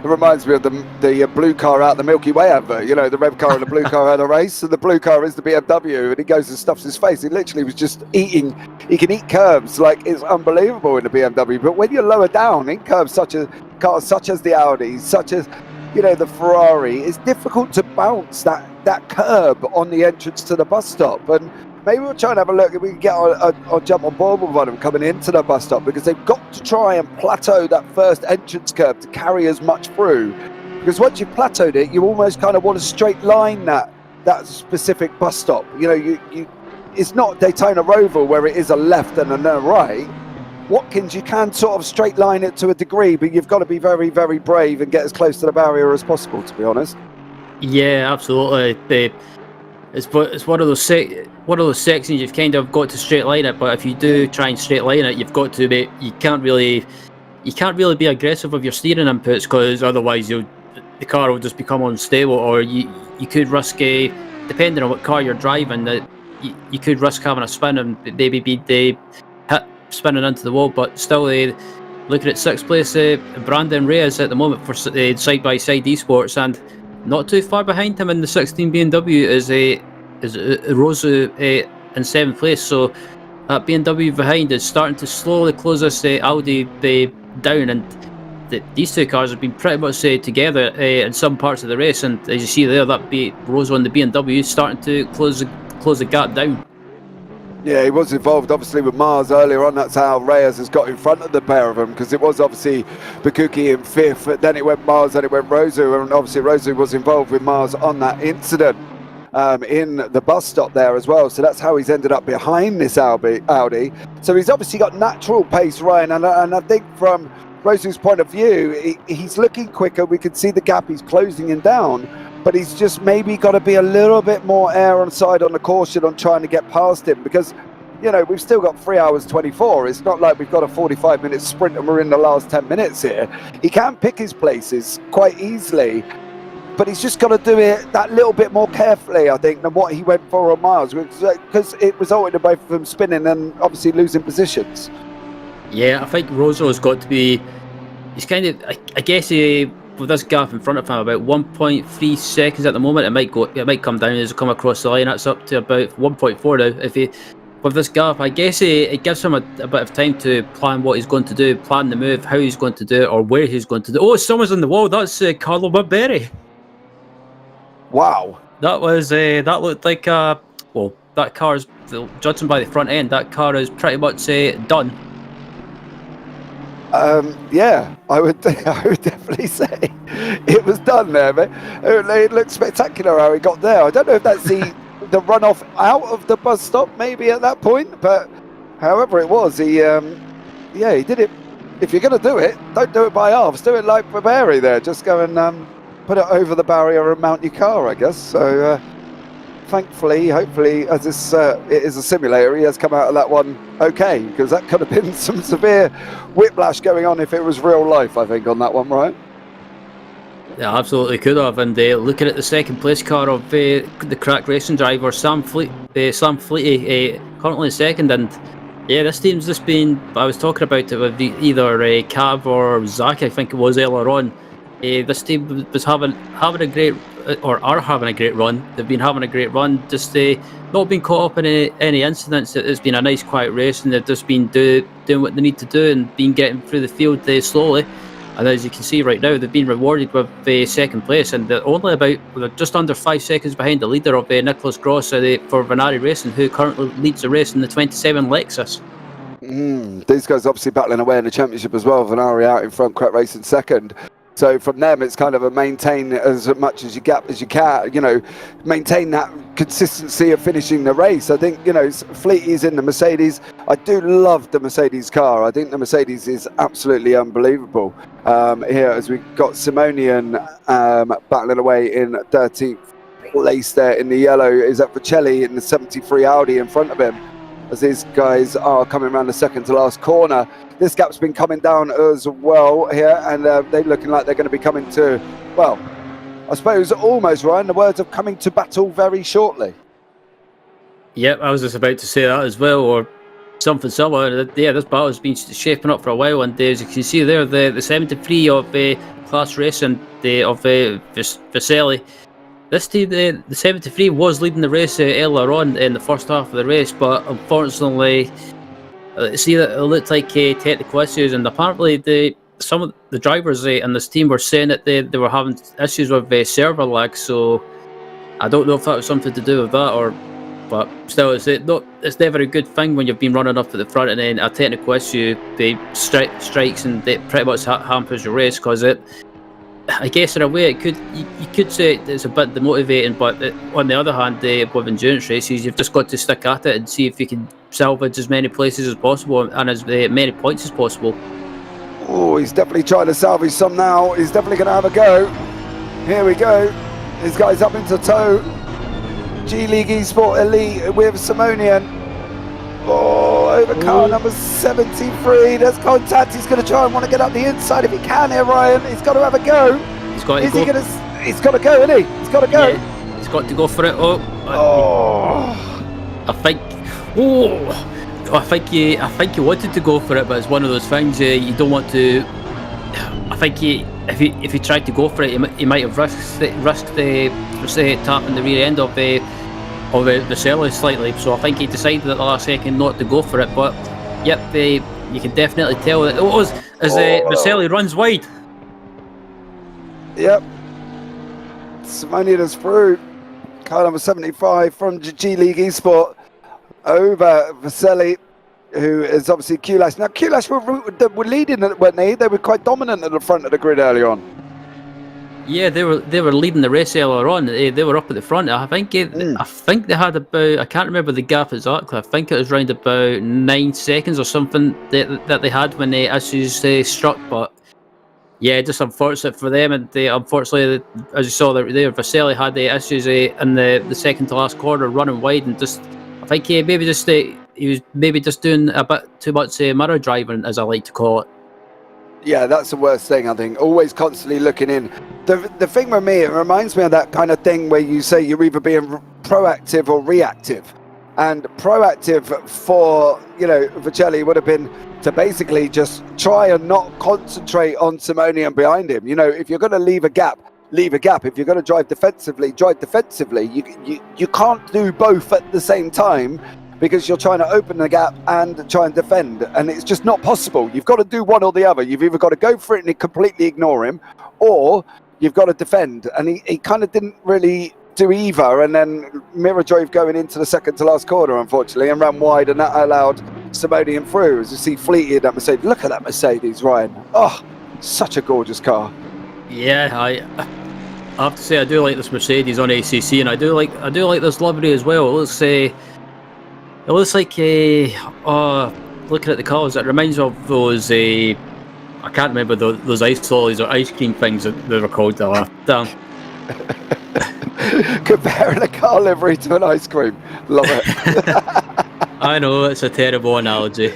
reminds me of the blue car out the Milky Way advert. You know, the red car and the blue car had a race, and the blue car is the BMW, and he goes and stuffs his face. He literally was just eating. He can eat curbs like it's unbelievable in the BMW. But when you're lower down in curbs, such as cars such as the Audi, such as the Ferrari, it's difficult to bounce that curb on the entrance to the bus stop. And maybe we'll try and have a look if we can get or jump on board with one of them coming into the bus stop, because they've got to try and plateau that first entrance curve to carry as much through. Because once you've plateaued it, you almost kind of want to straight line that specific bus stop. It's not Daytona Roval where it is a left and a right. Watkins, you can sort of straight line it to a degree, but you've got to be very, very brave and get as close to the barrier as possible, to be honest. Yeah, absolutely. It's one of those sections you've kind of got to straight line it, but if you do try and straight line it, you've got to be. You can't really be aggressive with your steering inputs, because otherwise the car will just become unstable, or you could risk depending on what car you're driving, that you could risk having a spin and maybe be hit spinning into the wall. But still, looking at sixth place, Brandon Reyes at the moment for side by side esports, and not too far behind him in the 16 BMW is Rosu in seventh place. So that BMW behind is starting to slowly close this Audi down, and these two cars have been pretty much together in some parts of the race. And as you see there, that Rosu on the BMW starting to close the gap down. Yeah, he was involved obviously with Mars earlier on. That's how Reyes has got in front of the pair of them, because it was obviously Bakuki in fifth, then it went Mars, then it went Rosu, and obviously Rosu was involved with Mars on that incident in the bus stop there as well. So that's how he's ended up behind this Audi. So he's obviously got natural pace, Ryan, and I think from Rosu's point of view, he's looking quicker. We can see the gap, he's closing him down, but he's just maybe got to be a little bit more air on side on the caution on trying to get past him, because, you know, we've still got 3 hours 24. It's not like we've got a 45-minute sprint and we're in the last 10 minutes here. He can pick his places quite easily, but he's just got to do it that little bit more carefully, I think, than what he went for on Miles, because it resulted in both of them spinning and obviously losing positions. Yeah, I think Roso's got to be, he's kind of, I guess with this gap in front of him, about 1.3 seconds at the moment. It might come down as it come across the line. That's up to about 1.4 now. If he, with this gap, I guess it gives him a bit of time to plan what he's going to do, plan the move, how he's going to do it, or where he's going to do it. Oh, someone's on the wall. That's Carlo Barbieri. Wow. That was that looked like well, that car's, judging by the front end, that car is pretty much done. Yeah, I would definitely say it was done there, man. It looked spectacular how he got there. I don't know if that's the runoff out of the bus stop maybe at that point, but however it was, he did it. If you're going to do it, don't do it by halves. Do it like Barbieri there. Just go and put it over the barrier and mount your car, I guess. So thankfully, hopefully, as this it is a simulator, he has come out of that one okay, because that could have been some severe whiplash going on if it was real life, I think, on that one, right? Yeah, absolutely could have. And looking at the second place car of the crack racing driver Sam Fleety, currently in second. And yeah, this team's just been, I was talking about it with either Cav or Zach, I think it was earlier on. This team was having a great, or are having a great run. They've been having a great run, just not been caught up in any incidents. It's been a nice quiet race, and they've just been doing what they need to do and been getting through the field slowly. And as you can see right now, they've been rewarded with second place, and they're only about just under 5 seconds behind the leader of Nicholas Gross for Venari Racing, who currently leads the race in the 27 Lexus. These guys obviously battling away in the championship as well. Venari out in front, Crack Racing second. So from them, it's kind of a maintain as much as you can, you know, maintain that consistency of finishing the race. I think, you know, Fleet is in the Mercedes. I do love the Mercedes car. I think the Mercedes is absolutely unbelievable. Here, as we've got Simonian battling away in 13th place there in the yellow, is that Vicelli in the 73 Audi in front of him, as these guys are coming around the second to last corner. This gap's been coming down as well here, and they're looking like they're going to be coming to, well, I suppose almost, Ryan, the words of coming to battle very shortly. Yep, I was just about to say that as well, or something similar. Yeah, this battle's been shaping up for a while, and as you can see there, the 73 of Class Racing of Vicelli. This team, the 73, was leading the race earlier on in the first half of the race, but unfortunately, it looked like technical issues, and apparently some of the drivers in this team were saying that they were having issues with server lag. So I don't know if that was something to do with that, but still, it's never a good thing when you've been running up at the front and then a technical issue strikes and it pretty much hampers your race, because I guess in a way you could say it's a bit demotivating, but on the other hand, with endurance races, you've just got to stick at it and see if you can salvage as many places as possible and as many points as possible. Oh, he's definitely trying to salvage some now. He's definitely going to have a go. Here we go. This guy's up into tow. G League Esport Elite with Simonian. Oh, over car number 73. There's contact. He's going to try and want to get up the inside if he can here, Ryan. He's got to have a go. He's got to go, isn't he? He's got to go. He's He's got to go for it. Oh, I think. I think he wanted to go for it, but it's one of those things you don't want to. I think if he tried to go for it, he might have risked tapping the rear end of the Vasselli slightly. So I think he decided at the last second not to go for it. But yep, you can definitely tell that as Vasselli runs wide. Yep. Simonian is through. Car number 75 from G League Esport over Vasselli, who is obviously Q-Lash. Now Q-Lash were leading, weren't they? They were quite dominant at the front of the grid early on. Yeah, they were leading the race earlier on. They were up at the front. I think they had about, I can't remember the gap exactly. I think it was around about 9 seconds or something that they had when the issues struck. But yeah, just unfortunate for them. And unfortunately, as you saw there, Vasselli had the issues in the second to last corner, running wide, and just I think he was maybe just doing a bit too much mirror driving, as I like to call it. Yeah, that's the worst thing, I think. Always constantly looking in. The thing with me, it reminds me of that kind of thing where you say you're either being proactive or reactive. And proactive for, Vasselli would have been to basically just try and not concentrate on Simonian behind him. If you're going to leave a gap, leave a gap. If you're going to drive defensively, drive defensively. You can't do both at the same time, because you're trying to open the gap and try and defend, and it's just not possible. You've got to do one or the other. You've either got to go for it and completely ignore him, or you've got to defend. And he kind of didn't really do either, and then mirror drove going into the second to last corner, unfortunately, and ran wide, and that allowed Simonian through. As you see Fleety in that Mercedes. Look at that Mercedes, Ryan. Oh, such a gorgeous car. Yeah, I have to say I do like this Mercedes on ACC, and I do like this livery as well. It looks like looking at the colours, it reminds me of those I can't remember those ice lollies or ice cream things that they were called. Damn. Comparing a car livery to an ice cream. Love it. I know, it's a terrible analogy.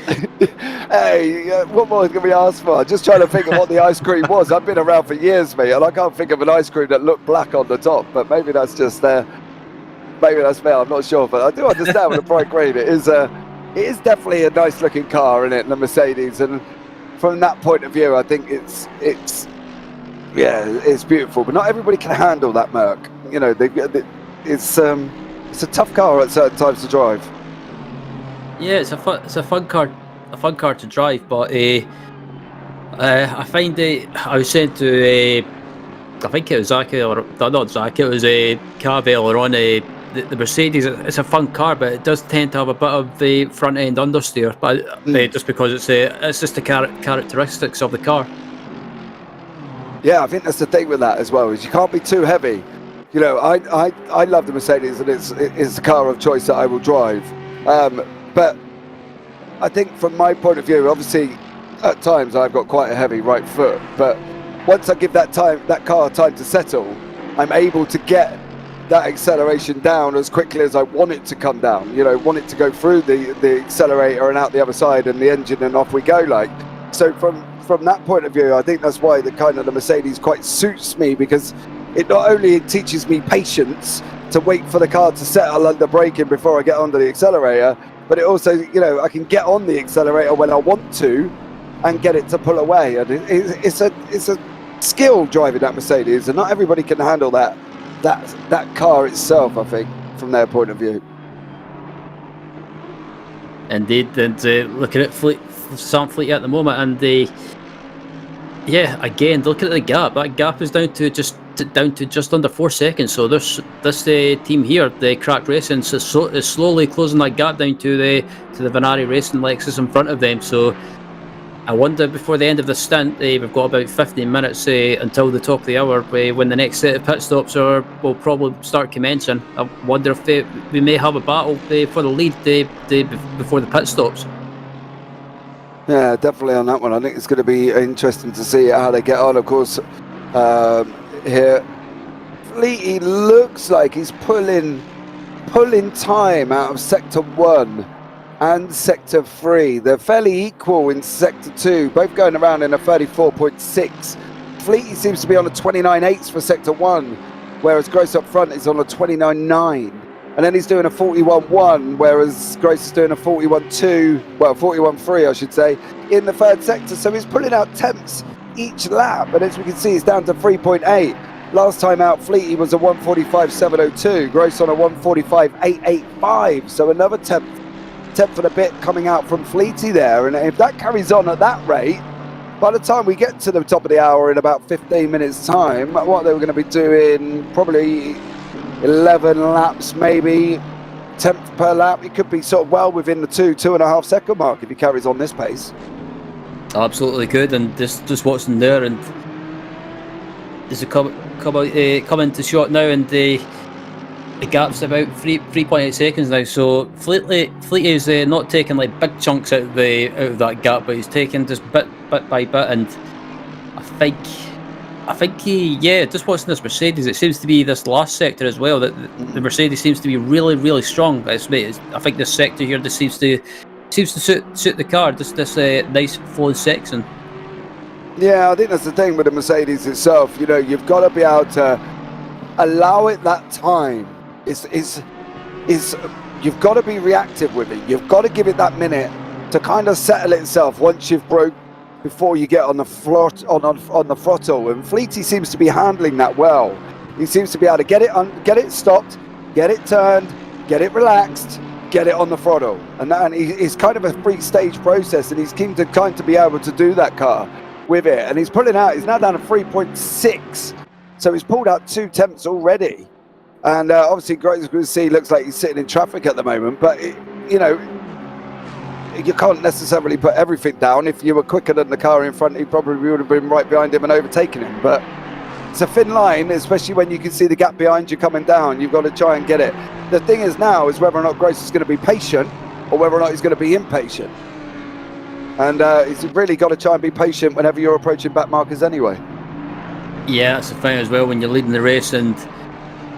Hey, what more can we ask for? Just trying to think of what the ice cream was. I've been around for years, mate, and I can't think of an ice cream that looked black on the top, but maybe that's just maybe that's fair, I'm not sure, but I do understand with a bright green. It is definitely a nice looking car, isn't it, the Mercedes, and from that point of view, I think it's beautiful, but not everybody can handle that Merc. It's a tough car at certain times to drive. Yeah, it's a fun car to drive, but I find I was saying to I think it was Zach, or not Zach, it was Cavill on the Mercedes. It's a fun car, but it does tend to have a bit of the front end understeer, but just because it's just the characteristics of the car. Yeah, I think that's the thing with that as well, is you can't be too heavy. I love the Mercedes, and it's the car of choice that I will drive. But I think from my point of view, obviously at times I've got quite a heavy right foot, but once I give that car time to settle, I'm able to get that acceleration down as quickly as I want it to come down. Want it to go through the accelerator and out the other side and the engine, and off we go. So from that point of view, I think that's why the Mercedes quite suits me, because it not only teaches me patience to wait for the car to settle under braking before I get onto the accelerator, but it also, I can get on the accelerator when I want to and get it to pull away. And it's a skill driving that Mercedes, and not everybody can handle that car itself, I think, from their point of view. Indeed, and looking at Sam Fleet at the moment, and again, looking at the gap, that gap is down to just under 4 seconds. So this team here, the Crack Racing, is slowly closing that gap down to the Vanari Racing Lexus in front of them. So I wonder, before the end of the stint, we've got about 15 minutes until the top of the hour, when the next set of pit stops will probably start commencing. I wonder if we may have a battle for the lead before the pit stops. Yeah, definitely on that one. I think it's going to be interesting to see how they get on. Of course, here, Fleety looks like he's pulling time out of Sector 1 and Sector 3. They're fairly equal in Sector 2, both going around in a 34.6. Fleety seems to be on a 29.8 for Sector 1. whereas Gross up front is on a 29.9. And then he's doing a 41.1, whereas Gross is doing a 41.2, well, 41.3, I should say, in the third sector. So he's pulling out tenths each lap. And as we can see, he's down to 3.8. Last time out, Fleety was a 145.702, Gross on a 145.885. So another tenth and a bit coming out from Fleety there. And if that carries on at that rate, by the time we get to the top of the hour in about 15 minutes time, what they were going to be doing, probably 11 laps, maybe 10th per lap. It could be sort of well within the 2.5 second mark if he carries on this pace. Absolutely could, and just watching there, and there's a come into shot now, and the gap's about 3.8 seconds now. So Fleety is not taking like big chunks out of that gap, but he's taking just bit by bit, and I think just watching this Mercedes, it seems to be this last sector as well that the Mercedes seems to be really, really strong. I think this sector here just seems to suit the car, just this nice flowing section. Yeah, I think that's the thing with the Mercedes itself. You know, you've got to be able to allow it that time. You've got to be reactive with it. You've got to give it that minute to kind of settle itself once you've broke before you get on the on the throttle. And Fleety seems to be handling that well. He seems to be able to get it stopped, get it turned, get it relaxed, get it on the throttle. And he's kind of a 3-stage process, and he's keen to kind of be able to do that car with it. And he's pulling out, he's now down to 3.6. So he's pulled out 2 tenths already. And obviously, great to see, looks like he's sitting in traffic at the moment. But, you know, you can't necessarily put everything down. If you were quicker than the car in front, he probably would have been right behind him and overtaken him. But it's a thin line, especially when you can see the gap behind you coming down. You've got to try and get it. The thing is now is whether or not Gross is going to be patient or whether or not he's going to be impatient. And he's really got to try and be patient whenever you're approaching back markers anyway. Yeah, that's the thing as well, when you're leading the race and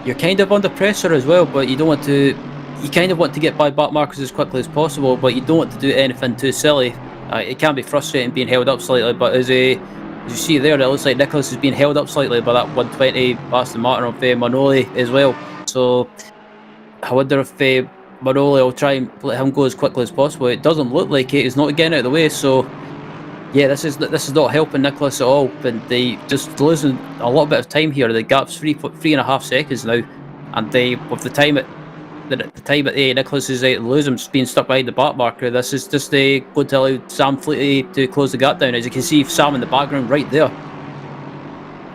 you're kind of under pressure as well, but you don't want to. You kind of want to get by back markers as quickly as possible, but you don't want to do anything too silly. It can be frustrating being held up slightly, but as you see there, it looks like Nicholas is being held up slightly by that 120 Aston Martin of Manoli as well. So I wonder if Manoli will try and let him go as quickly as possible. It doesn't look like it. He's not getting out of the way, so yeah, this is not helping Nicholas at all. But they just losing a little bit of time here. The gap's 3.5 seconds now, and with the time at Nicholas is losing, being stuck behind the back marker. This is just going to allow Sam Fleety to close the gap down. As you can see, Sam in the background right there.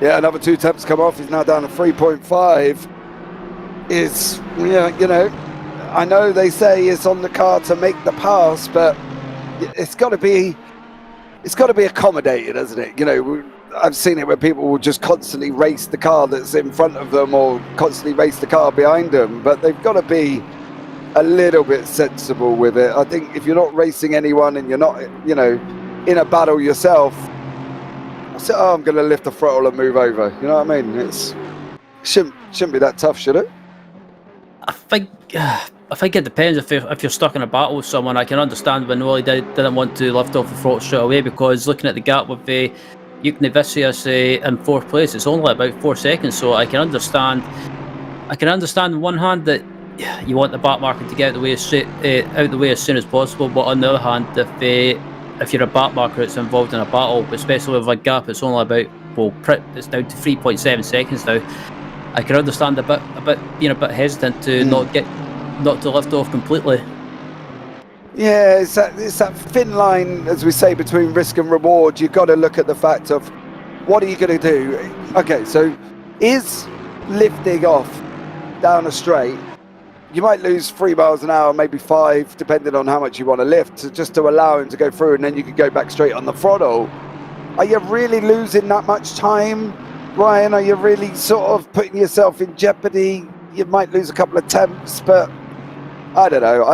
Yeah, another 2 tenths come off. He's now down to 3.5. You know, I know they say it's on the car to make the pass, but it's got to be accommodated, hasn't it? You know, I've seen it where people will just constantly race the car that's in front of them or constantly race the car behind them, but they've got to be a little bit sensible with it. I think if you're not racing anyone and you're not, you know, in a battle yourself, say, oh, I'm going to lift the throttle and move over. You know what I mean? It shouldn't be that tough, should it? I think it depends. If you're stuck in a battle with someone, I can understand Manoli didn't want to lift off the throttle straight away, because looking at the gap with Vicious in 4th place, it's only about 4 seconds. So I can understand on one hand that you want the back marker to get out of the way as soon as possible, but on the other hand, if you're a back marker that's involved in a battle, especially with a gap, it's only about it's down to 3.7 seconds now. I can understand being a bit hesitant to not to lift off completely. Yeah, it's that thin line, as we say, between risk and reward. You've got to look at the fact of what are you going to do? Okay, so is lifting off down a straight, you might lose 3 miles an hour, maybe 5, depending on how much you want to lift, just to allow him to go through, and then you could go back straight on the throttle. Are you really losing that much time, Ryan? Are you really sort of putting yourself in jeopardy? You might lose a couple of tenths, but I don't know.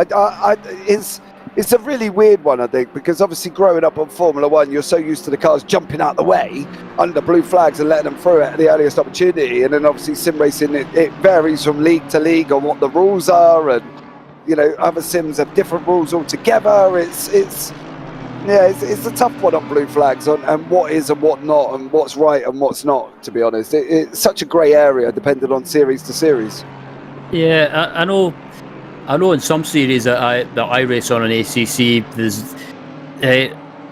It's a really weird one, I think, because obviously growing up on Formula One, you're so used to the cars jumping out the way under blue flags and letting them through at the earliest opportunity. And then obviously sim racing, it varies from league to league on what the rules are, and you know, other sims have different rules altogether. It's Yeah, it's a tough one on blue flags and what is and what not and what's right and what's not, to be honest. It's such a grey area depending on series to series. Yeah, I know in some series that I race on an ACC, there's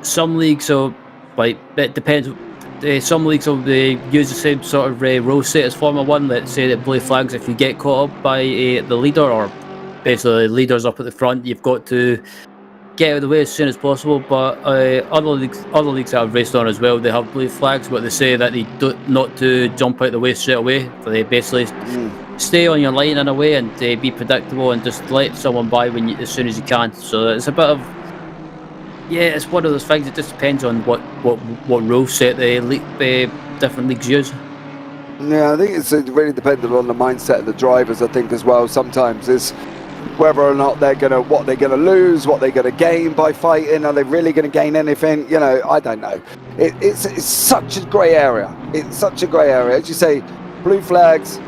some leagues, so like it depends. Some leagues will use the same sort of rule set as Formula 1. Let's say that blue flags, if you get caught up by the leader, or basically the leader's up at the front, you've got to get out of the way as soon as possible. But other leagues that I've raced on as well, they have blue flags, but they say that they do not to jump out the way straight away. They basically stay on your line in a way and be predictable and just let someone by as soon as you can. So it's a bit of, yeah, it's one of those things. It just depends on what rule set the different leagues use. Yeah, I think it's really dependent on the mindset of the drivers, I think, as well. Sometimes is whether or not what they're gonna lose, what they're gonna gain by fighting. Are they really gonna gain anything? You know, I don't know. It's such a grey area. It's such a grey area. As you say, blue flags,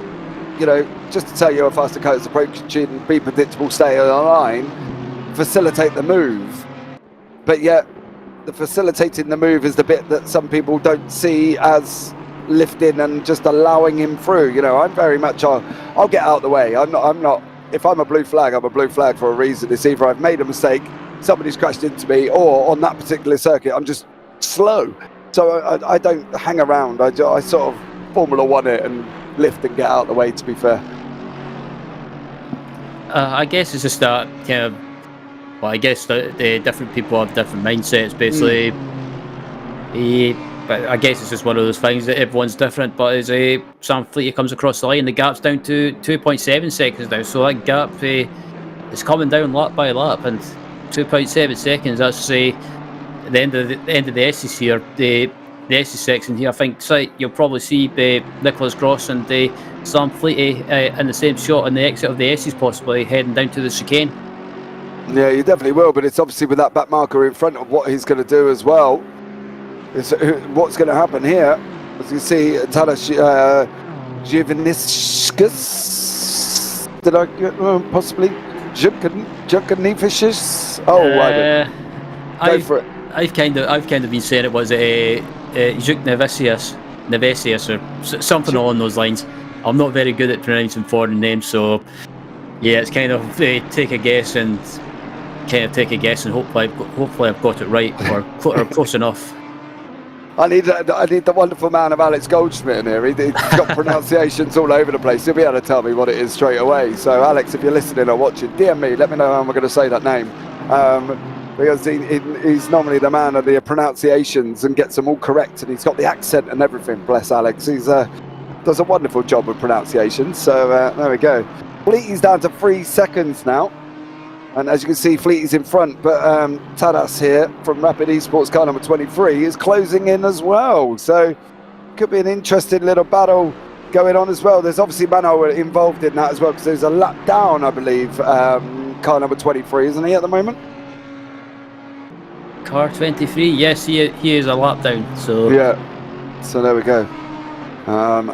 you know, just to tell you how fast the car's approaching, be predictable, stay on the line, facilitate the move. But yet, the facilitating the move is the bit that some people don't see as lifting and just allowing him through. You know, I'm very much, I'll get out of the way. I'm not. If I'm a blue flag, I'm a blue flag for a reason. It's either I've made a mistake, somebody's crashed into me, or on that particular circuit, I'm just slow. So I don't hang around. I sort of Formula 1 it and lift and get out of the way, to be fair. I guess it's just that kind of, well, I guess the different people have different mindsets, basically. But I guess it's just one of those things that everyone's different. But as Sam Fleety comes across the line, the gap's down to 2.7 seconds now. So that gap is coming down lap by lap, and 2.7 seconds. That's the end of the SEC or the SE section here. I think you'll probably see Nicholas Gross and Sam Fleety in the same shot on the exit of the S's, possibly heading down to the chicane. Yeah, you definitely will. But it's obviously with that back marker in front of what he's going to do as well. What's going to happen here, as you see, Tadas Giovanniscus, did I get possibly Jukanifishis? Oh, go for it. I've kind of been saying it was Juk Nevesius or something along those lines. I'm not very good at pronouncing foreign names, so yeah, it's kind of take a guess and hopefully I've got it right or close enough. I need the wonderful man of Alex Goldschmidt in here. He's got pronunciations all over the place. He'll be able to tell me what it is straight away. So Alex, if you're listening or watching, DM me. Let me know how I'm going to say that name. Because he's normally the man of the pronunciations and gets them all correct, and he's got the accent and everything. Bless Alex. He's does a wonderful job with pronunciation. So there we go. Fleety's down to 3 seconds now. And as you can see, Fleety's in front, but Tadas here from Rapid Esports car number 23 is closing in as well. So could be an interesting little battle going on as well. There's obviously Mano involved in that as well, because there's a lap down, I believe, car number 23, isn't he, at the moment? Car 23, yes, he is a lap down. So yeah, so there we go.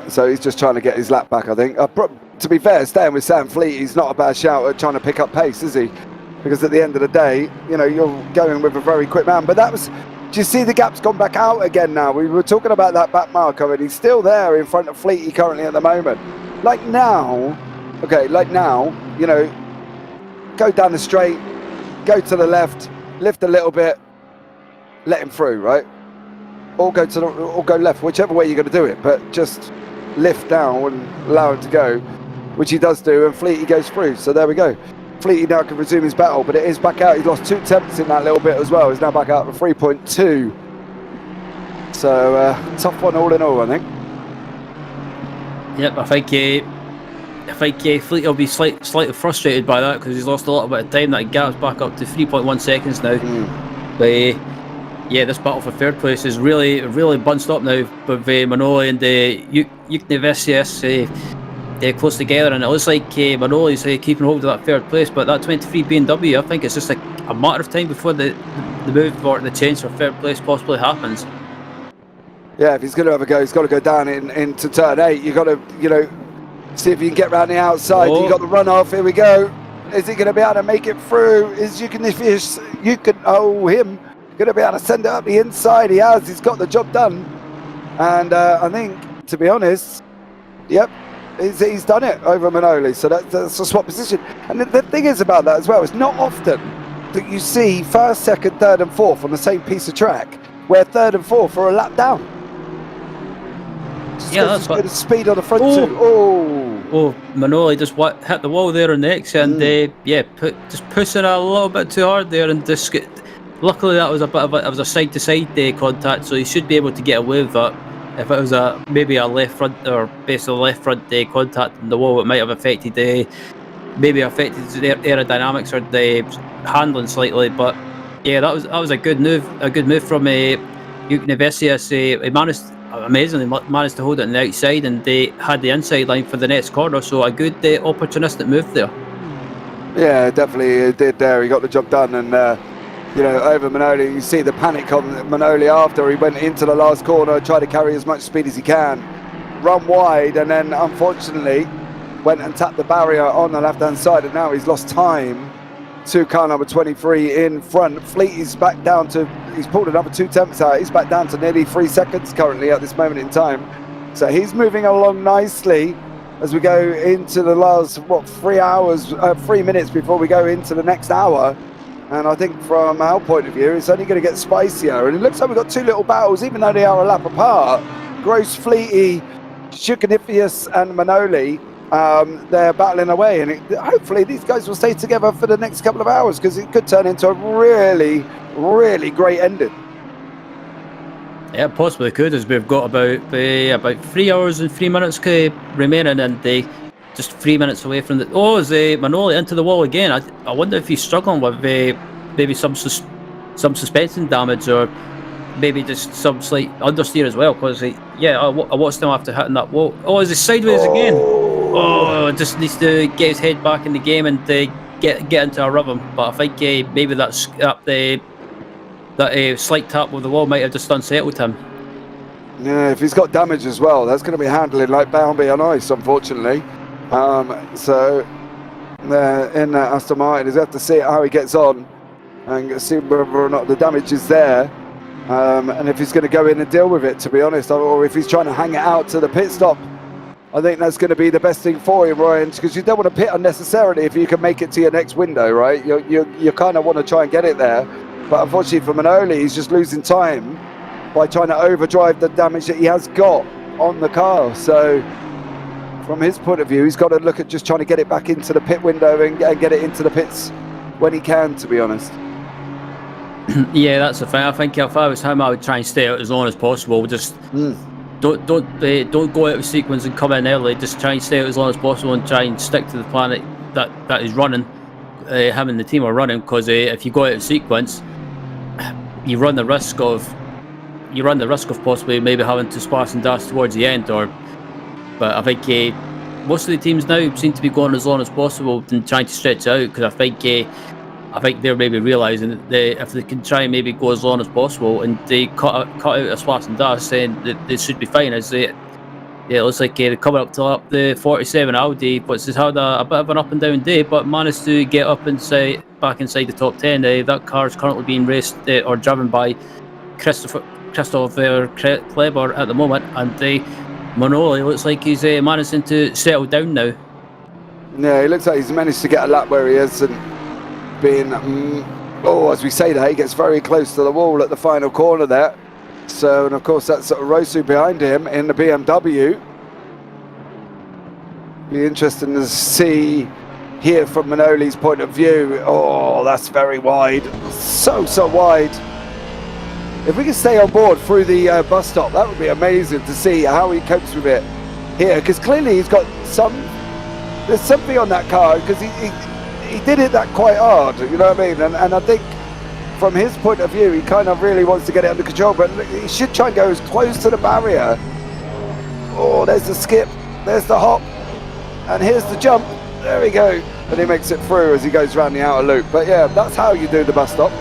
So he's just trying to get his lap back, I think. To be fair, staying with Sam Fleet, he's not a bad shout at trying to pick up pace, is he? Because at the end of the day, you know, you're going with a very quick man. But that was, do you see the gap's gone back out again now? We were talking about that back marker, and he's still there in front of Fleety currently at the moment. Like now, you know, go down the straight, go to the left, lift a little bit, let him through, right? Or go left, whichever way you're going to do it. But just lift down and allow him to go, which he does do, and Fleety goes through. So there we go. Fleety now can resume his battle, but it is back out. He lost 2 tenths in that little bit as well. He's now back out to 3.2. So tough one all in all, I think. Yep, I think Fleety will be slightly frustrated by that, because he's lost a little bit of time. That gap's back up to 3.1 seconds now. But yeah, this battle for third place is really bunched up now with Manoli and Yuknevesius close together, and it looks like Manoli's keeping hold of that third place. But that 23 BMW, I think it's just a matter of time before the move or the change for third place possibly happens. Yeah, if he's going to have a go, he's got to go down into turn 8. You've got to, you know, see if you can get round the outside. You've got the run off. Here we go. Is he going to be able to make it through? Is him going to be able to send it up the inside. He has. He's got the job done. And I think, to be honest, yep, he's done it over Manoli. So that's a swap position. And the thing is about that as well, it's not often that you see first, second, third and fourth on the same piece of track, where third and fourth are a lap down. Yeah, that's what. Speed on the front two. Oh, Manoli just hit the wall there on the exit, and just pushing a little bit too hard there, and just luckily that was a side to side contact, so he should be able to get away with that. If it was maybe a left front or basically left front contact in the wall, it might have affected the aerodynamics or the handling slightly. But yeah, that was a good move from Universitas. He amazingly managed to hold it on the outside, and they had the inside line for the next corner, so a good opportunistic move there. Yeah, definitely did there. He got the job done, and over Manoli, you see the panic on Manoli after he went into the last corner, tried to carry as much speed as he can, run wide, and then unfortunately went and tapped the barrier on the left hand side, and now he's lost time to car number 23 in front. Fleet is back down to, he's pulled another 2 tenths out, he's back down to nearly 3 seconds currently at this moment in time. So he's moving along nicely as we go into the last, 3 minutes before we go into the next hour. And I think from our point of view, it's only going to get spicier. And it looks like we've got 2 little battles, even though they are a lap apart. Gross, Fleety, Shukanifius and Manoli, they're battling away, and hopefully these guys will stay together for the next couple of hours, because it could turn into a really, really great ending. Yeah, possibly could, as we've got about 3 hours and 3 minutes remaining, and they just 3 minutes away from the. Oh, is Manoli into the wall again? I wonder if he's struggling with maybe some suspension damage, or maybe just some slight understeer as well, because I watched him after hitting that wall. Oh, is he sideways again? Oh, just needs to get his head back in the game and get into a rhythm. But I think maybe that slight tap with the wall might have just unsettled him. Yeah, if he's got damage as well, that's going to be handling like Bambi on ice, unfortunately. So in Aston Martin, he's have to see how he gets on and see whether or not the damage is there. And if he's going to go in and deal with it, to be honest, or if he's trying to hang it out to the pit stop. I think that's going to be the best thing for him, Ryan, because you don't want to pit unnecessarily if you can make it to your next window, right? You kind of want to try and get it there. But unfortunately for Manoli, he's just losing time by trying to overdrive the damage that he has got on the car. So from his point of view, he's got to look at just trying to get it back into the pit window and get it into the pits when he can, to be honest. Yeah, that's the thing. I think if I was him, I would try and stay out as long as possible. Just don't go out of sequence and come in early. Just try and stay out as long as possible and try and stick to the plan that is running. Him and the team are running, because if you go out of sequence, you run the risk of possibly maybe having to splash and dash towards the end. But I think most of the teams now seem to be going as long as possible and trying to stretch out, because I think they're maybe realising that if they can try and maybe go as long as possible and they cut out a splash and dash, then they should be fine. It looks like they're coming up to up the 47 Audi, which has had a bit of an up and down day, but managed to get back inside the top 10. That car is currently being raced or driven by Christopher Kleber at the moment, and Manoli looks like he's managing to settle down now. Yeah, he looks like he's managed to get a lap where he is, and being, as we say that, he gets very close to the wall at the final corner there. So, and of course that's sort of Rosu behind him in the BMW. Be interesting to see here from Manoli's point of view. Oh, that's very wide, so wide. If we can stay on board through the bus stop, that would be amazing to see how he copes with it here, because clearly he's got there's something on that car, because he did hit that quite hard, you know what I mean? And I think from his point of view, he kind of really wants to get it under control, but he should try and go as close to the barrier. Oh, there's the skip, there's the hop, and here's the jump. There we go. And he makes it through as he goes around the outer loop. But yeah, that's how you do the bus stop,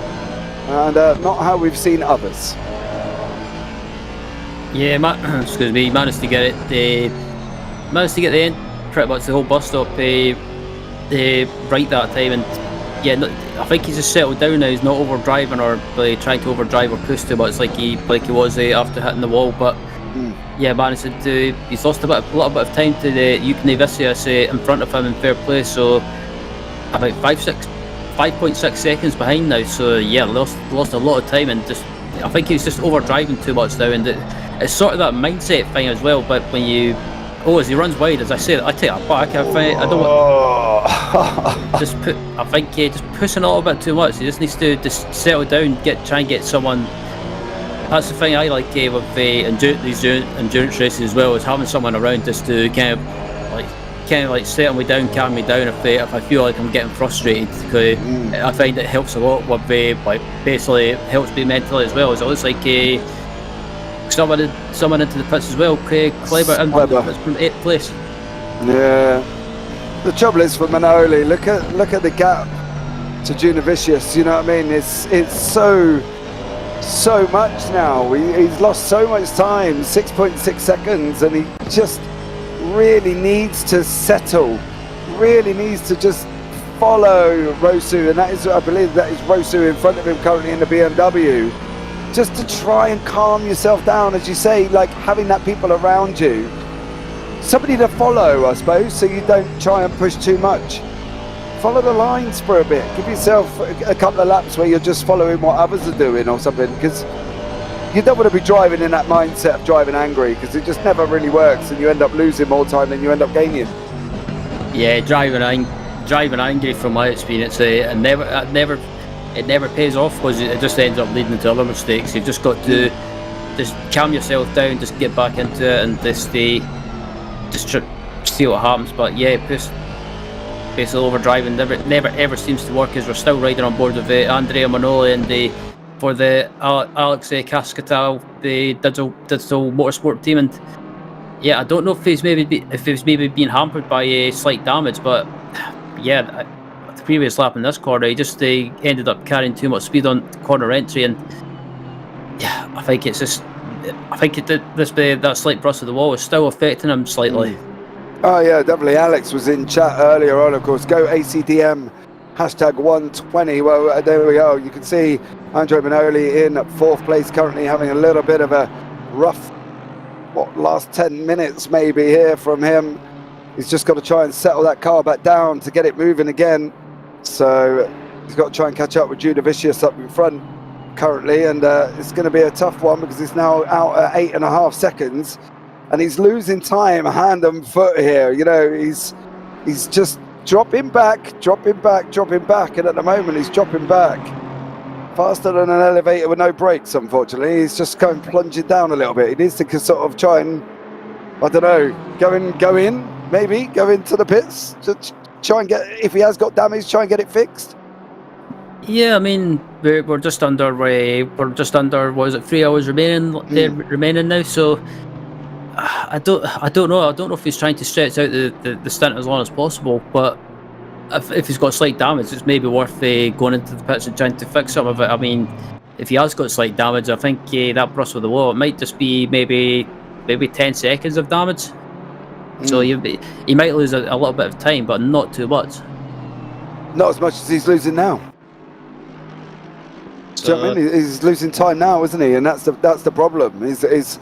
and not how we've seen others. Yeah, excuse me, managed to get it. Managed to get the end, pretty much the whole bus stop right that time, and yeah, no, I think he's just settled down now. He's not overdriving or trying to overdrive or push too much like he was after hitting the wall. But yeah, managed to he's lost a little bit of time to the Yukine Vicious in front of him in third place. So about 5.6 seconds behind now. So yeah, lost a lot of time, and just I think he's just overdriving too much now, and it's sort of that mindset thing as well. But when you as he runs wide, as I say, I take that back. I don't want just pushing a little bit too much. He just needs to just settle down, try and get someone. That's the thing I like with these endurance races as well, is having someone around just to kind of settle me down, calm me down if I feel like I'm getting frustrated. Because I find it helps a lot with basically helps me mentally as well. So it's like someone into the pits as well. Kleber in the pits from 8th place. Yeah. The trouble is for Manoli, look at the gap to Junavicius. You know what I mean? It's so much now. He's lost so much time, 6.6 seconds, and he just really needs to settle. Really needs to just follow Rosu, and I believe that is Rosu in front of him currently in the BMW. Just to try and calm yourself down, as you say, like having that people around you. Somebody to follow, I suppose, so you don't try and push too much. Follow the lines for a bit. Give yourself a couple of laps where you're just following what others are doing or something, because you don't want to be driving in that mindset of driving angry, because it just never really works, and you end up losing more time than you end up gaining. Yeah, driving angry from my experience, it never pays off, because it just ends up leading to other mistakes. You've just got to just calm yourself down, just get back into it, and just see what happens. But yeah, basically overdriving never ever seems to work, as we're still riding on board with Andrea Manoli and for the Alex Cascatal, the digital motorsport team. And yeah, I don't know if he's maybe being hampered by slight damage, but yeah, the previous lap in this corner, he just ended up carrying too much speed on corner entry, and yeah, I think that slight brush of the wall is still affecting him slightly. Oh yeah, definitely. Alex was in chat earlier on, of course. Go ACDM #120. Well, there we go. You can see Andrea Manoli in 4th place, currently having a little bit of a rough last 10 minutes maybe here from him. He's just got to try and settle that car back down to get it moving again. So he's got to try and catch up with Junavicius up in front currently, and it's going to be a tough one, because he's now out at 8.5 seconds. And he's losing time hand and foot here. You know, he's just dropping back, and at the moment he's dropping back faster than an elevator with no brakes. Unfortunately, he's just going plunging down a little bit. He needs to sort of try and, I don't know, go into the pits to try and get, if he has got damage, try and get it fixed. Yeah, I mean, we're just under what is it, 3 hours remaining now, so I don't know if he's trying to stretch out the stint as long as possible, but if he's got slight damage, it's maybe worth going into the pits and trying to fix some of it. I mean, if he has got slight damage, I think that brush with the wall, it might just be maybe 10 seconds of damage. So he might lose a little bit of time, but not too much. Not as much as he's losing now. Do you know what I mean? He's losing time now, isn't he? And that's the problem. Is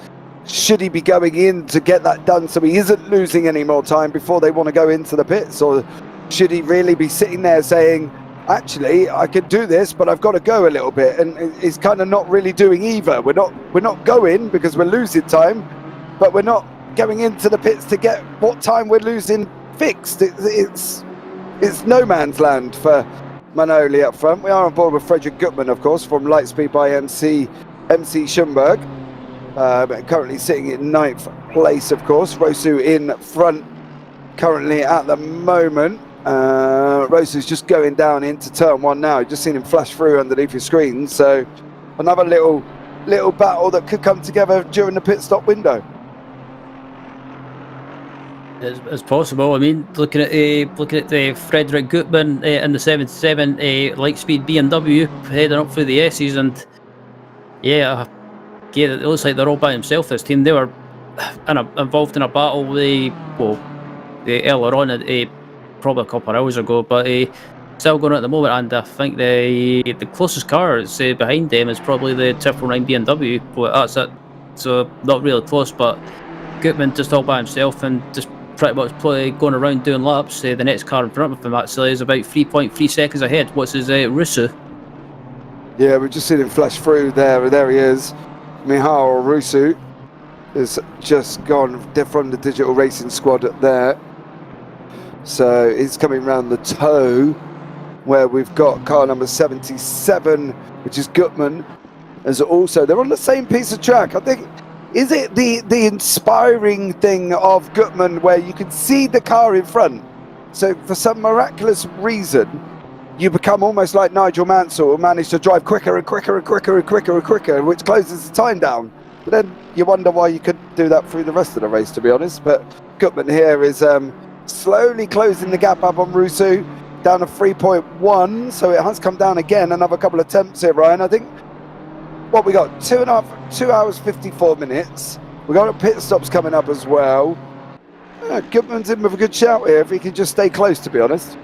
should he be going in to get that done so he isn't losing any more time before they want to go into the pits, or should he really be sitting there saying, actually, I could do this, but I've got to go a little bit? And he's kind of not really doing either. We're not going because we're losing time, but we're not going into the pits to get what time we're losing fixed. It's no man's land for Manoli up front. We are on board with Frederick Gutmann, of course, from Lightspeed by MC Schumberg. Currently sitting in 9th place, of course. Rosu in front currently at the moment. Rosu's just going down into turn 1 now. You've just seen him flash through underneath your screen. So another little battle that could come together during the pit stop window. It's possible. I mean, looking at the Frederick Gutmann in the 77 Lightspeed BMW heading up through the S's, and yeah, it looks like they're all by himself. This team, they were involved in a battle earlier on, probably a couple of hours ago. But still going at the moment, and I think the closest car is behind them is probably the 999 BMW, but that's it. So not really close, but Gutman just all by himself and just pretty much going around doing laps. The next car in front of him actually is about 3.3 seconds ahead. What's his Russo? Yeah, we've just seen him flash through there. There he is. Michał Russo has just gone from the digital racing squad there. So he's coming round the toe where we've got car number 77, which is Gutman. As also, they're on the same piece of track. I think, is it the inspiring thing of Gutman where you can see the car in front? So for some miraculous reason, you become almost like Nigel Mansell, who managed to drive quicker and quicker and quicker and quicker and quicker, which closes the time down. But then you wonder why you couldn't do that through the rest of the race, to be honest. But Gutman here is slowly closing the gap up on Russo, down to 3.1. So it has come down again, another couple of attempts here, Ryan. I think, what we got, 2 hours 54 minutes. We got pit stops coming up as well. Gutman's in with a good shout here if he can just stay close, to be honest.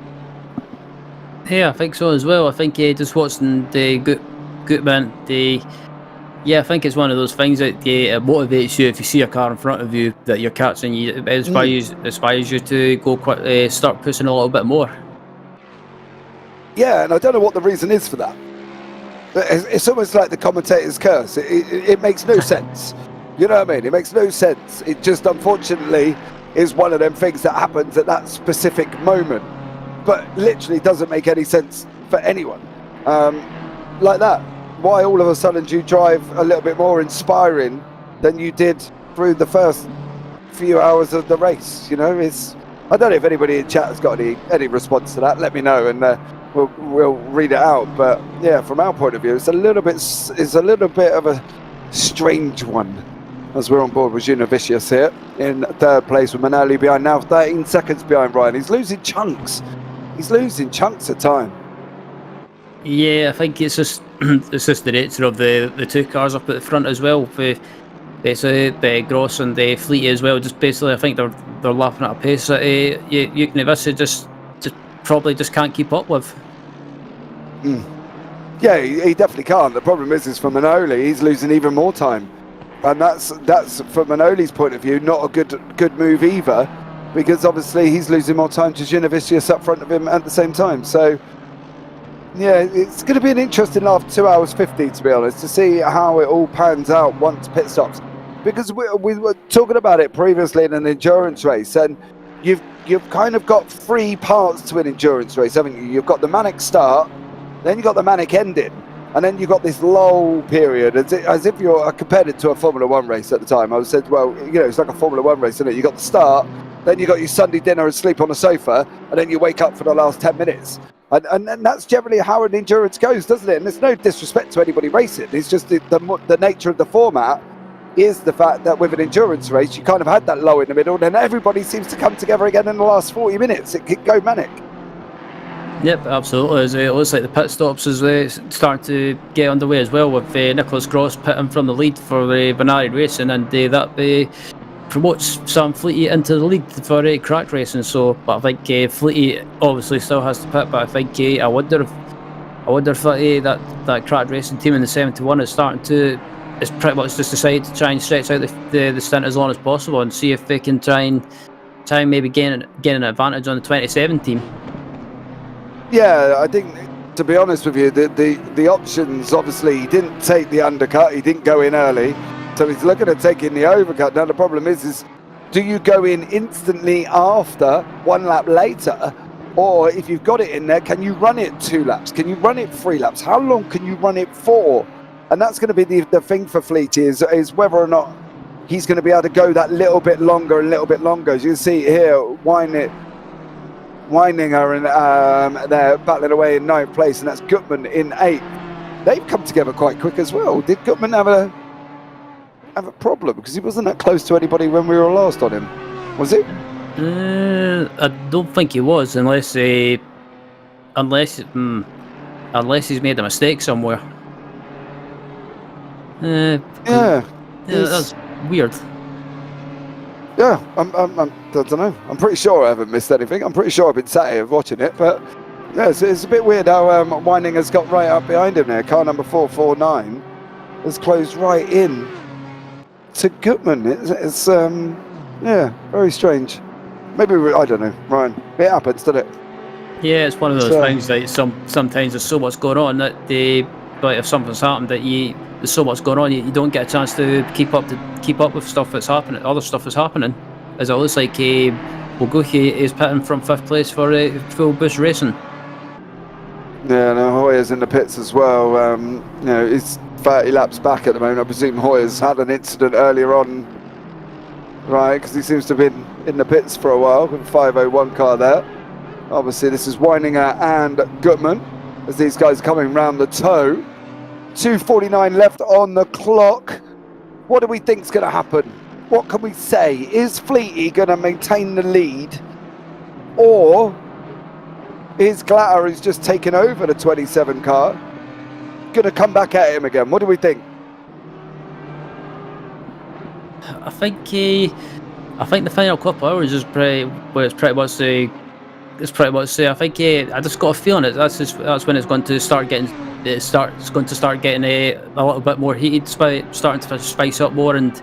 Yeah, I think so as well. I think just watching the Gutman, I think it's one of those things that it motivates you if you see a car in front of you that you're catching. It inspires you to go start pushing a little bit more. Yeah, and I don't know what the reason is for that. It's almost like the commentator's curse. It makes no sense. You know what I mean? It makes no sense. It just, unfortunately, is one of them things that happens at that specific moment, but literally doesn't make any sense for anyone. Like that. Why all of a sudden do you drive a little bit more inspiring than you did through the first few hours of the race? You know, I don't know if anybody in chat has got any response to that. Let me know, and we'll read it out. But yeah, from our point of view, it's a little bit of a strange one. As we're on board with Univicius here in third place with Manoli behind now, 13 seconds behind Ryan. He's losing chunks. He's losing chunks of time. Yeah, I think it's just the nature of the two cars up at the front as well. Basically, Gross and Fleety as well. Just basically, I think they're laughing at a pace that Univicius just probably just can't keep up with. Yeah, he definitely can't. The problem is for Manoli, he's losing even more time. And that's from Manoli's point of view not a good move either, because obviously he's losing more time to Univicius up front of him at the same time. So yeah, it's going to be an interesting last 2 hours 50, to be honest, to see how it all pans out once pit stops, because we were talking about it previously in an endurance race, and you've kind of got 3 parts to an endurance race, haven't you? You've got the manic start, then you've got the manic ending, and then you've got this lull period, as if you're compared it to a Formula 1 race at the time. I said, well, you know, it's like a Formula 1 race, isn't it? You've got the start, then you've got your Sunday dinner and sleep on the sofa, and then you wake up for the last 10 minutes. And that's generally how an endurance goes, doesn't it? And there's no disrespect to anybody racing. It's just the nature of the format is the fact that with an endurance race, you kind of had that low in the middle, and then everybody seems to come together again in the last 40 minutes. It could go manic. Yep, absolutely. It looks like the pit stops is starting to get underway as well, with Nicholas Gross pitting from the lead for Binari Racing, and that promotes Sam Fleety into the lead for crack racing. So, but I think Fleety obviously still has to pit. But I think I wonder if that crack racing team in the 71 is pretty much just decided to try and stretch out the stint as long as possible and see if they can try and maybe gain an advantage on the 27 team. Yeah, I think, to be honest with you, the options, obviously he didn't take the undercut, he didn't go in early, so he's looking at taking the overcut. Now the problem is do you go in instantly after, 1 lap later, or if you've got it in there, can you run it 2 laps? Can you run it 3 laps? How long can you run it for? And that's going to be the thing for Fleety is whether or not he's going to be able to go that little bit longer and little bit longer. As you can see here, Weininger and they're battling away in 9th place, and that's Gutman in 8th. They've come together quite quick as well. Did Gutman have a problem? Because he wasn't that close to anybody when we were last on him, was it? I don't think he was, unless he's made a mistake somewhere. That's weird. Yeah, I don't know. I'm pretty sure I haven't missed anything. I'm pretty sure I've been sat here watching it, but Yeah, it's a bit weird how Winding has got right up behind him there. Car number 449 has closed right in to Gutman. It's yeah, very strange. Maybe I don't know, Ryan. It happens, doesn't it? Yeah, it's one of those things that sometimes there's so much going on that but if something's happened that there's so much going on, you don't get a chance to keep up with stuff that's happening. Other stuff is happening. As it looks like Boguchi is pitting from 5th place for Full Bush Racing. Yeah, no, Hoyer's in the pits as well. You know, he's 30 laps back at the moment. I presume Hoyer's had an incident earlier on, right? Because he seems to have been in the pits for a while with a 501 car there. Obviously, this is Weininger and Gutman as these guys are coming round the toe. 2:49 left on the clock. What do we think's going to happen? What can we say? Is Fleety going to maintain the lead, or is Glatter, who's just taken over the 27 car, going to come back at him again? What do we think? I think the final couple hours is pretty much the. It's pretty much. I think I just got a feeling that's when it's going to start getting. It's going to start getting a little bit more heated, starting to spice up more, and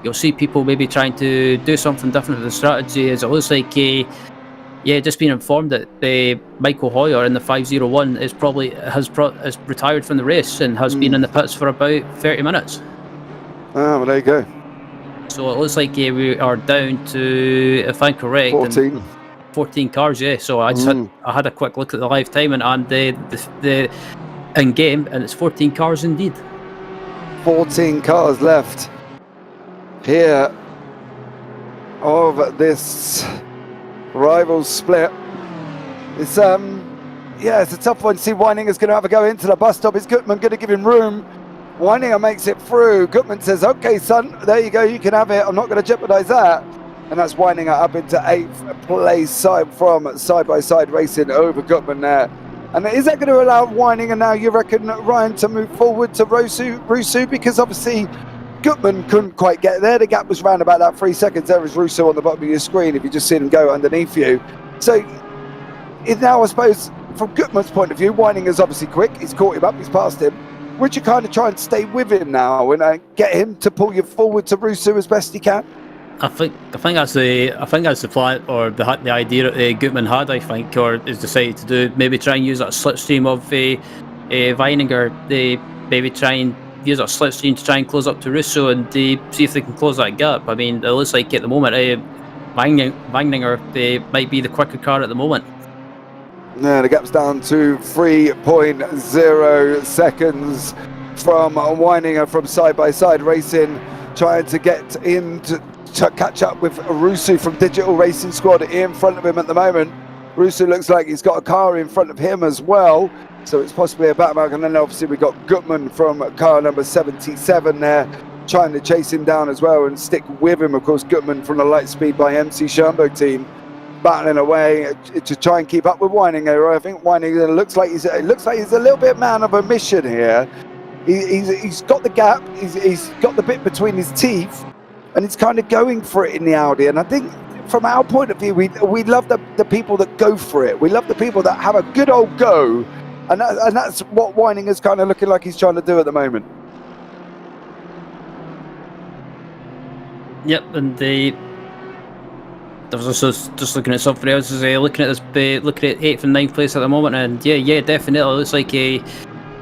you'll see people maybe trying to do something different with the strategy. As it looks like, just being informed that Michael Hoyer in the 501 has retired from the race and has been in the pits for about 30 minutes. Ah, well, there you go. So it looks like we are down to, if I'm correct, 14 cars. Yeah. So I just had a quick look at the live timing and the in game, and it's 14 cars indeed. 14 cars left here of this rivals split. It's it's a tough one. See, Weininger's going to have a go into the bus stop. Is Gutman going to give him room? Weininger makes it through. Gutman says, "Okay, son, there you go. You can have it. I'm not going to jeopardize that." And that's Weininger up into 8th place from side-by-side racing over Gutman there. And is that going to allow Weininger now, you reckon, Ryan, to move forward to Russo? Because obviously Gutman couldn't quite get there. The gap was around about that 3 seconds. There was Russo on the bottom of your screen if you just see him go underneath you. So now, I suppose, from Gutman's point of view, Weininger's obviously quick. He's caught him up. He's passed him. Would you kind of try and stay with him now and get him to pull you forward to Russo as best he can? I think that's the plan, or the idea that Gutman had. I think, or is decided to do. Maybe try and use that slipstream of Weininger. Maybe try and use that slipstream to try and close up to Russo and see if they can close that gap. I mean, it looks like at the moment Weininger might be the quicker car at the moment. Yeah, the gap's down to 3.0 seconds from Weininger from side-by-side racing, trying to get in to catch up with Russo from Digital Racing Squad in front of him at the moment. Russo looks like he's got a car in front of him as well, so it's possibly a backmark. And then obviously we got Gutman from car number 77 there, trying to chase him down as well and stick with him. Of course, Gutman from the Lightspeed by MC Schoenberg team, battling away to try and keep up with Weininger. I think Weininger looks like he's a little bit man of a mission here. He's got the gap, he's got the bit between his teeth, and he's kind of going for it in the Audi. And I think from our point of view, we love the people that go for it. We love the people that have a good old go. And that's what Weininger's kind of looking like he's trying to do at the moment. Yep, and I was also just looking at something else. Looking at 8th and 9th place at the moment, and yeah, definitely it looks like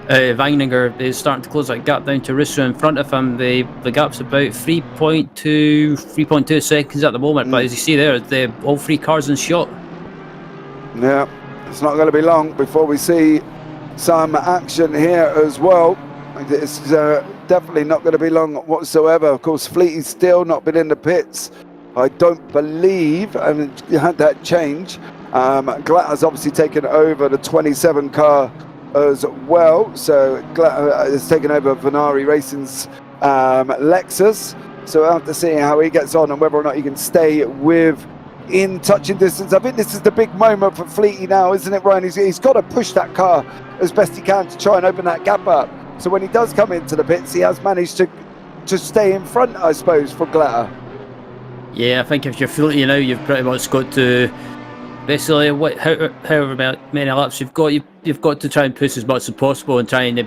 Weininger is starting to close that gap down to Russo in front of him. The gap's about 3.2 seconds at the moment, but as you see there, all 3 cars in shot. Yeah, it's not going to be long before we see some action here as well. It's definitely not going to be long whatsoever. Of course, Fleety's still not been in the pits, I don't believe, and you had that change. Glatter's obviously taken over the 27 car as well, so Glatter has taken over Venari Racing's Lexus, so we'll have to see how he gets on and whether or not he can stay in touching distance. I think this is the big moment for Fleety now, isn't it, Ryan? He's got to push that car as best he can to try and open that gap up, so when he does come into the pits, he has managed to stay in front, I suppose, for Glatter. Yeah, I think if you're Fleety now, you've pretty much got to basically, however many laps you've got to try and push as much as possible and try and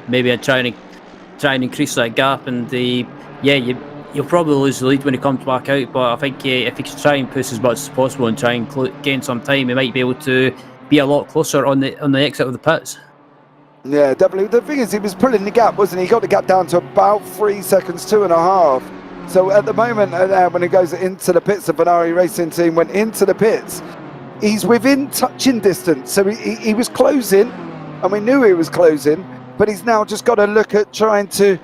increase that gap. And you'll probably lose the lead when he comes back out. But I think if he can try and push as much as possible and try and gain some time, he might be able to be a lot closer on the exit of the pits. Yeah, definitely. The thing is, he was pulling the gap, wasn't he? He got the gap down to about 3 seconds, 2.5. So at the moment, when he goes into the pits, the Ferrari racing team went into the pits. He's within touching distance, so he was closing, and we knew he was closing. But he's now just got to look at trying to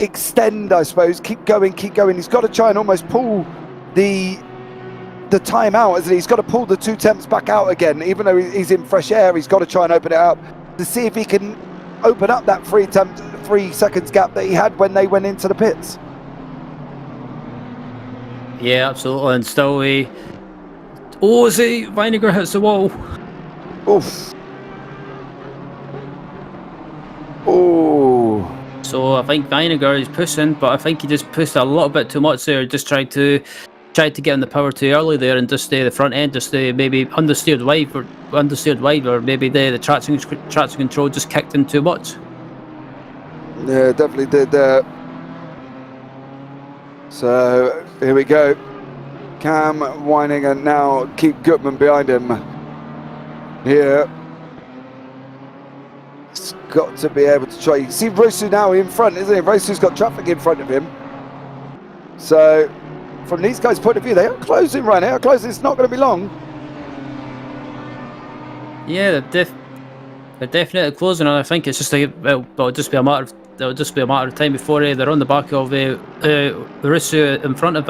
extend, I suppose. Keep going. He's got to try and almost pull the time out, isn't he? He's got to pull the 2 temps back out again, even though he's in fresh air. He's got to try and open it up to see if he can open up that 3 seconds gap that he had when they went into the pits. Yeah, absolutely. And still, Weininger hits the wall. Oof. Oh. So I think Weininger is pushing, but I think he just pushed a little bit too much there. Just tried to get in the power too early there, and just the front end, just maybe understeered wide, or maybe the traction control just kicked in too much. Yeah, definitely did that. So here we go. Cam Weininger now keep Gutmann behind him here. He's got to be able to try. You see Rusu now in front, isn't he? Rusu's got traffic in front of him. So from these guys' point of view, they are closing right now. Closing. It's not going to be long. Yeah, they're definitely closing, and I think it's just it'll just be a matter of time before they're on the back of Rusu in front of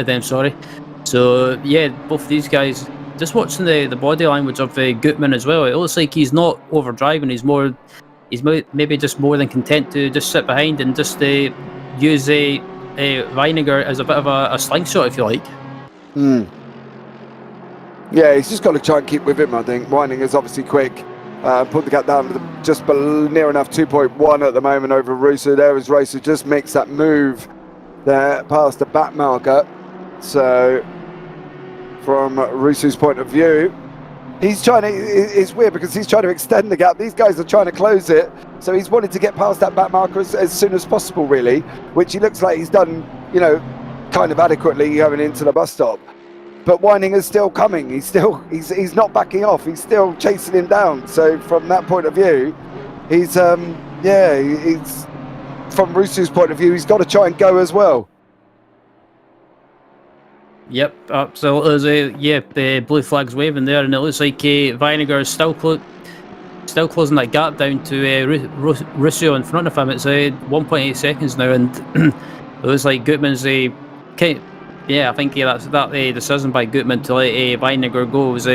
them. Sorry. So yeah, both these guys. Just watching the body language of Gutmann as well, it looks like he's not overdriving. He's maybe just more than content to just sit behind and just use Weininger as a bit of a slingshot, if you like. Yeah, he's just got to try and keep with him, I think. Weininger's obviously quick. Put the gap down to just near enough 2.1 at the moment over Rusu. There is Rusu just makes that move there past the back marker. So from Rusu's point of view, he's trying to, it's weird because he's trying to extend the gap. These guys are trying to close it. So he's wanted to get past that back marker as soon as possible, really, which he looks like he's done, kind of adequately going into the bus stop. But Weininger's still coming. He's not backing off. He's still chasing him down. So from that point of view, he's from Rusu's point of view, he's got to try and go as well. Yep, absolutely. The blue flag's waving there, and it looks like Weininger is still closing that gap down to Rusu in front of him. It's 1.8 seconds now, and it looks like Gutmann's I think that decision by Gutmann to let Weininger go was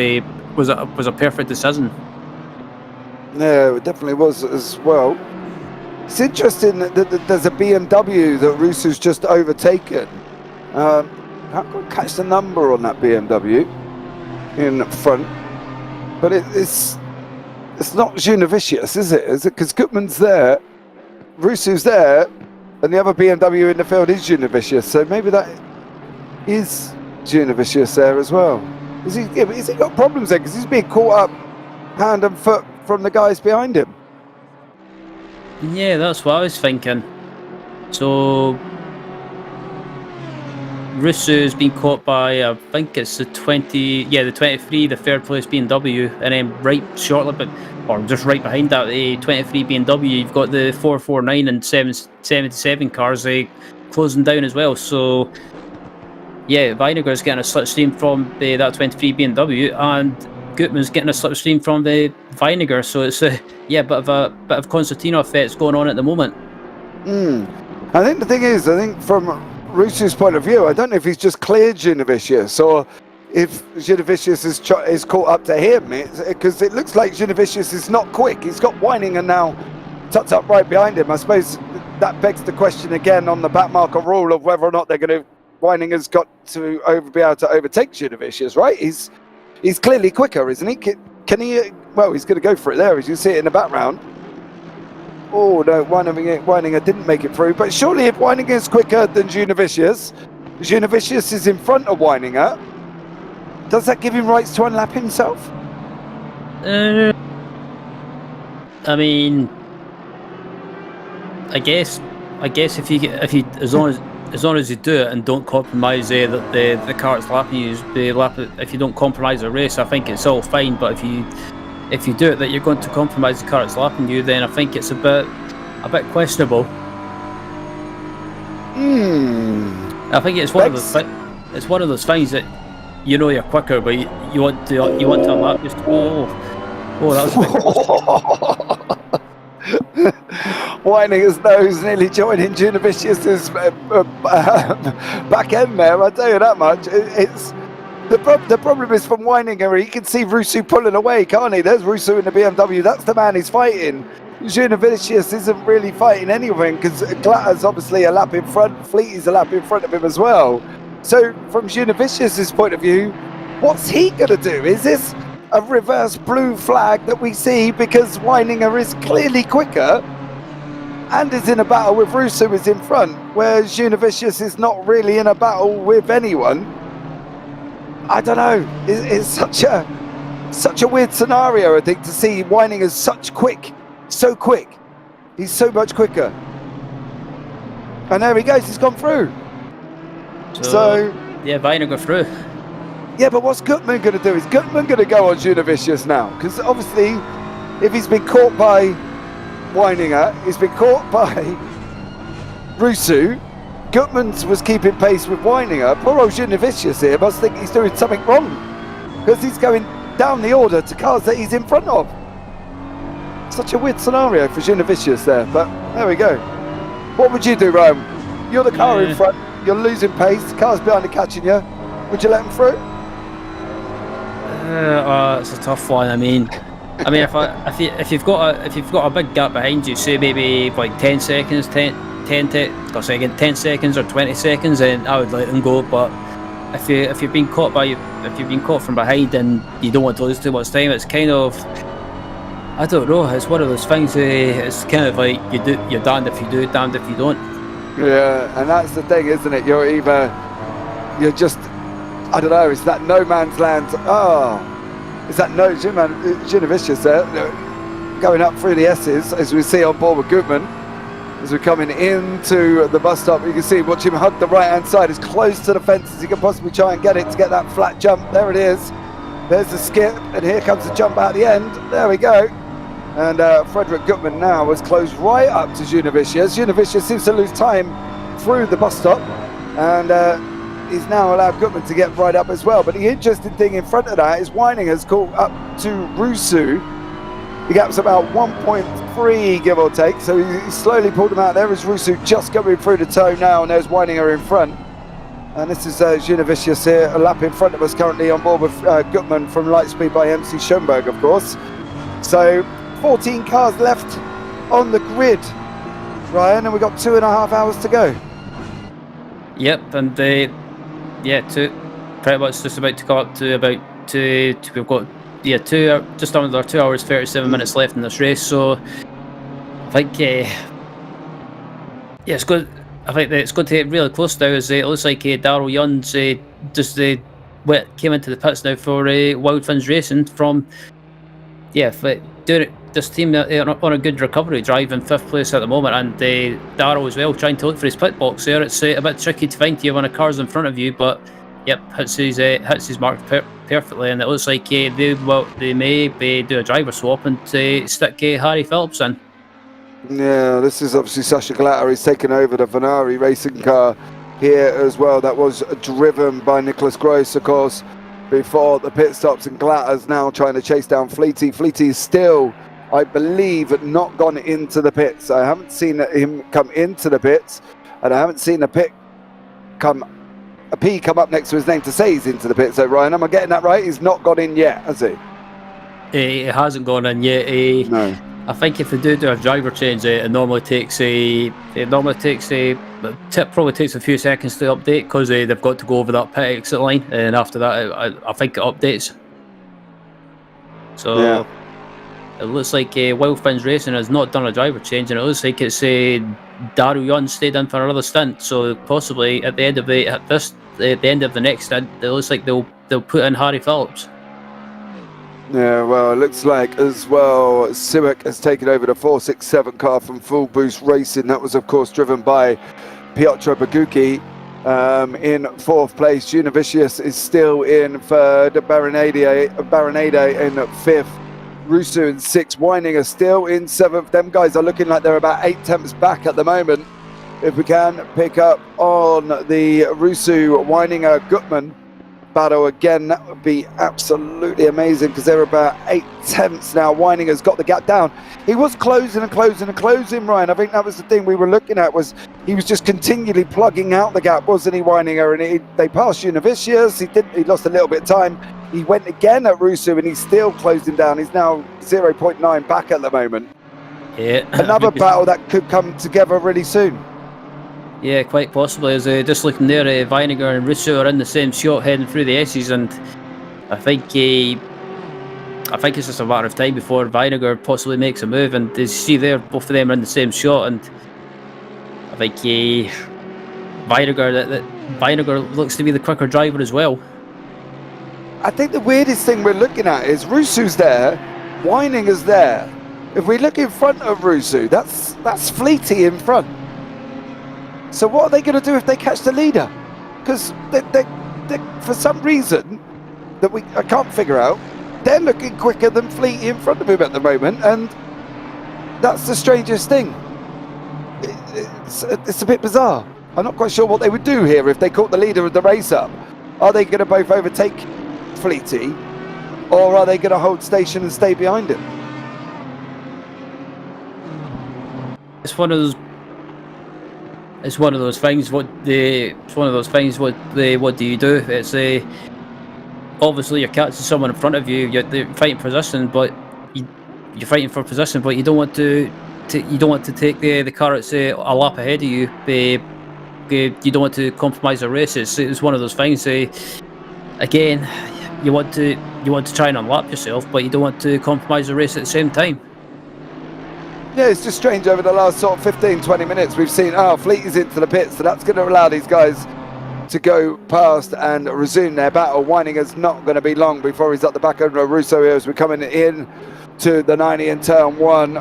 a perfect decision. Yeah, it definitely was as well. It's interesting that there's a BMW that Rusu's just overtaken. I can't catch the number on that BMW in front, but it's not Junavicius, is it? Is it because Gutmann's there, Rusu's there, and the other BMW in the field is Junavicius? So maybe that is Junavicius there as well. Is he got problems there because he's being caught up hand and foot from the guys behind him? Yeah, that's what I was thinking. So Rusu's been caught by, I think it's the 23, the third place BMW, and then right shortly, or just right behind that, the 23 BMW, you've got the 449 and 777 cars closing down as well. So yeah, Weininger's getting a slipstream from that 23 BMW, and Gutmann's getting a slipstream from the Weininger. So it's a bit of concertina effects going on at the moment. I think the thing is, from Rusu's point of view, I don't know if he's just cleared Junavicius or if Junavicius is caught up to him, because it looks like Junavicius is not quick. He's got Weininger now tucked up right behind him. I suppose that begs the question again on the back marker rule of whether or not Weininger's got to be able to overtake Junavicius, right? He's clearly quicker, isn't he? Can he? Well, he's going to go for it there, as you see it in the background. Oh no, Weininger didn't make it through. But surely if Weininger is quicker than Junavicius is in front of Weininger, Does that give him rights to unlap himself? I mean, I guess if you as long as you do it and don't compromise the car that's lapping you, if you don't compromise the race, I think it's all fine. But if you do it that you're going to compromise the car that's lapping you, then I think it's a bit questionable. I think it's one of those things that you know you're quicker, but you want to unlap just that was a bit Weininger's nose nearly joining Junovicius's back end there, I'll tell you that much. It's the problem is from Weininger, he can see Rusu pulling away, can't he? There's Rusu in the BMW, that's the man he's fighting. Junovicius isn't really fighting anything because Glatter's obviously a lap in front, Fleety's a lap in front of him as well. So from Junovicius's point of view, what's he going to do? Is this a reverse blue flag that we see because Weininger is clearly quicker and is in a battle with Rusu is in front, whereas Junovicius is not really in a battle with anyone? I don't know. It's such a weird scenario, I think, to see Weininger's so quick. He's so much quicker. And there he goes, he's gone through. So yeah, Weininger through. Yeah, but what's Gutman going to do? Is Gutman going to go on Junovicius now? Because obviously, if he's been caught by Weininger, he's been caught by Rusu, Gutman's was keeping pace with Weininger. Poor old Junovicius here must think he's doing something wrong because he's going down the order to cars that he's in front of. Such a weird scenario for Junovicius there, but there we go. What would you do, Ryan? You're the car in front, you're losing pace, the car's behind are catching you. Would you let him through? It's a tough one. I mean, if you've got a big gap behind you, say maybe like 10 seconds, 10 seconds or 20 seconds, then I would let them go. But if you've been caught from behind and you don't want to lose too much time, it's kind of, I don't know. It's one of those things. It's kind of like you're damned if you do, damned if you don't. Yeah, and that's the thing, isn't it? You're just, I don't know. It's that no man's land. Is that Junovicius there going up through the S's as we see on board with Goodman. As we're coming into the bus stop, you can see, watch him hug the right hand side as close to the fence as he can possibly try and get it to get that flat jump. There it is. There's the skip, and here comes the jump at the end. There we go. And Frederick Gutman now has closed right up to Junovicius. Junovicius seems to lose time through the bus stop, and he's now allowed Gutman to get right up as well. But the interesting thing in front of that is Weininger's caught up to Rusu. The gap's about 1.3, give or take, so he slowly pulled him out. There is Rusu just going through the toe now, and there's Weininger in front. And this is Junovicius here, a lap in front of us currently on board with Gutman from Lightspeed by MC Schoenberg, of course. So 14 cars left on the grid, Ryan, and we've got 2.5 hours to go. Yep, and pretty much just about to come up to we've got just under 2 hours 37 minutes left in this race. So I think it's good. I think it's going to get really close now. As it looks like Daryl Yunn's just came into the pits now for Wild Fins Racing from doing it. This team on a good recovery drive in 5th place at the moment, and Daryl as well trying to look for his pit box there. It's a bit tricky to find you when a car's in front of you, but yep, hits his mark perfectly, and it looks like they may do a driver swap and stick Harry Phillips in. Yeah, this is obviously Sasha Glatter. He's taken over the Venari racing car here as well. That was driven by Nicholas Gross, of course, before the pit stops, and Glatter's now trying to chase down Fleety. Fleety is still, I believe, not gone into the pits. I haven't seen him come into the pits, and I haven't seen a P come up next to his name to say he's into the pits. So Ryan, am I getting that right? He's not gone in yet, has he? He hasn't gone in yet. No. I think if they do a driver change, it probably takes a few seconds to update because they've got to go over that pit exit line, and after that, I think it updates. So yeah. It looks like Wild Fins Racing has not done a driver change, and it looks like it's Daryl Yunn stayed in for another stint. So possibly at the end of the next stint, it looks like they'll they'll put in Harry Phillips. Yeah, well, it looks like as well Siwak has taken over the 467 car from Full Boost Racing. That was, of course, driven by Piotr Bogucki in 4th place. Junavicius is still in 3rd. Baronade in 5th. Rusu in 6th. Weininger still in 7th. Them guys are looking like they're about 8 tenths back at the moment. If we can pick up on the Rusu, Weininger, Gutmann battle again, that would be absolutely amazing, because they're about 8 tenths now. Weininger's got the gap down. He was closing, Ryan. I think that was the thing we were looking at, was he was just continually plugging out the gap, wasn't he, Weininger? And they passed Univicius. He lost a little bit of time. He went again at Rusu, and he's still closing down. He's now 0.9 back at the moment. Yeah. Another battle that could come together really soon. Yeah, quite possibly. As just looking there, Weininger and Russo are in the same shot heading through the S's, and I think it's just a matter of time before Weininger possibly makes a move. And as you see there, both of them are in the same shot, and I think Weininger looks to be the quicker driver as well. I think the weirdest thing we're looking at is Rusu's there, Weininger's there. If we look in front of Rusu, that's Fleety in front. So what are they going to do if they catch the leader? Because they for some reason that I can't figure out, they're looking quicker than Fleety in front of him at the moment, and that's the strangest thing. It's a bit bizarre. I'm not quite sure what they would do here if they caught the leader of the race up. Are they going to both overtake Fleety, or are they going to hold station and stay behind him? It's one of those things. What do you do? It's obviously you're catching someone in front of you. You're fighting position, but you're fighting for position. But you don't want to take the car that's a lap ahead of you. You don't want to compromise the race. It's one of those things. Again, you want to try and unlap yourself, but you don't want to compromise the race at the same time. Yeah, it's just strange. Over the last sort of 15-20 minutes, we've seen Fleet is into the pits, so that's going to allow these guys to go past and resume their battle. Weininger's not going to be long before he's at the back end of Russo here as we're coming in to the 90 in turn 1.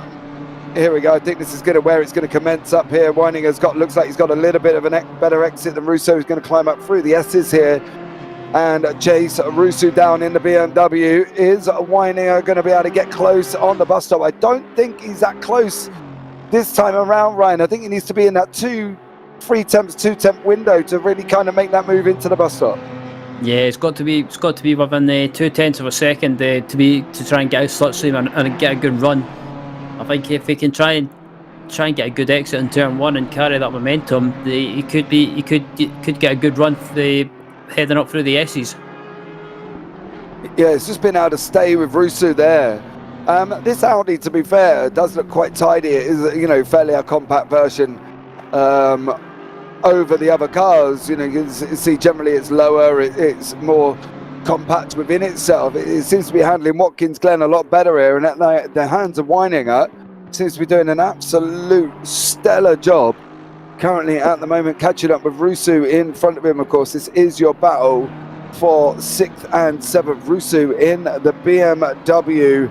Here we go. I think this is where it's going to commence up here. Weininger's looks like he's got a little bit of a better exit than Russo. He's going to climb up through the S's here and chase Rusu down in the BMW. Is Weininger going to be able to get close on the bus stop? I don't think he's that close this time around, Ryan. I think he needs to be in that 2 temp window to really kind of make that move into the bus stop. Yeah, it's got to be within 0.2 of a second to try and get out slipstream and get a good run. I think if he can try and get a good exit in turn 1 and carry that momentum, he could get a good run heading up through the S's. Yeah, it's just been able to stay with Rusu there. This Audi, to be fair, does look quite tidy. It is, fairly a compact version over the other cars. You can see generally it's lower, it's more compact within itself. It seems to be handling Watkins Glen a lot better here, and at the hands of Weininger seems to be doing an absolute stellar job. Currently at the moment catching up with Rusu in front of him. Of course, this is your battle for 6th and 7th. Rusu in the BMW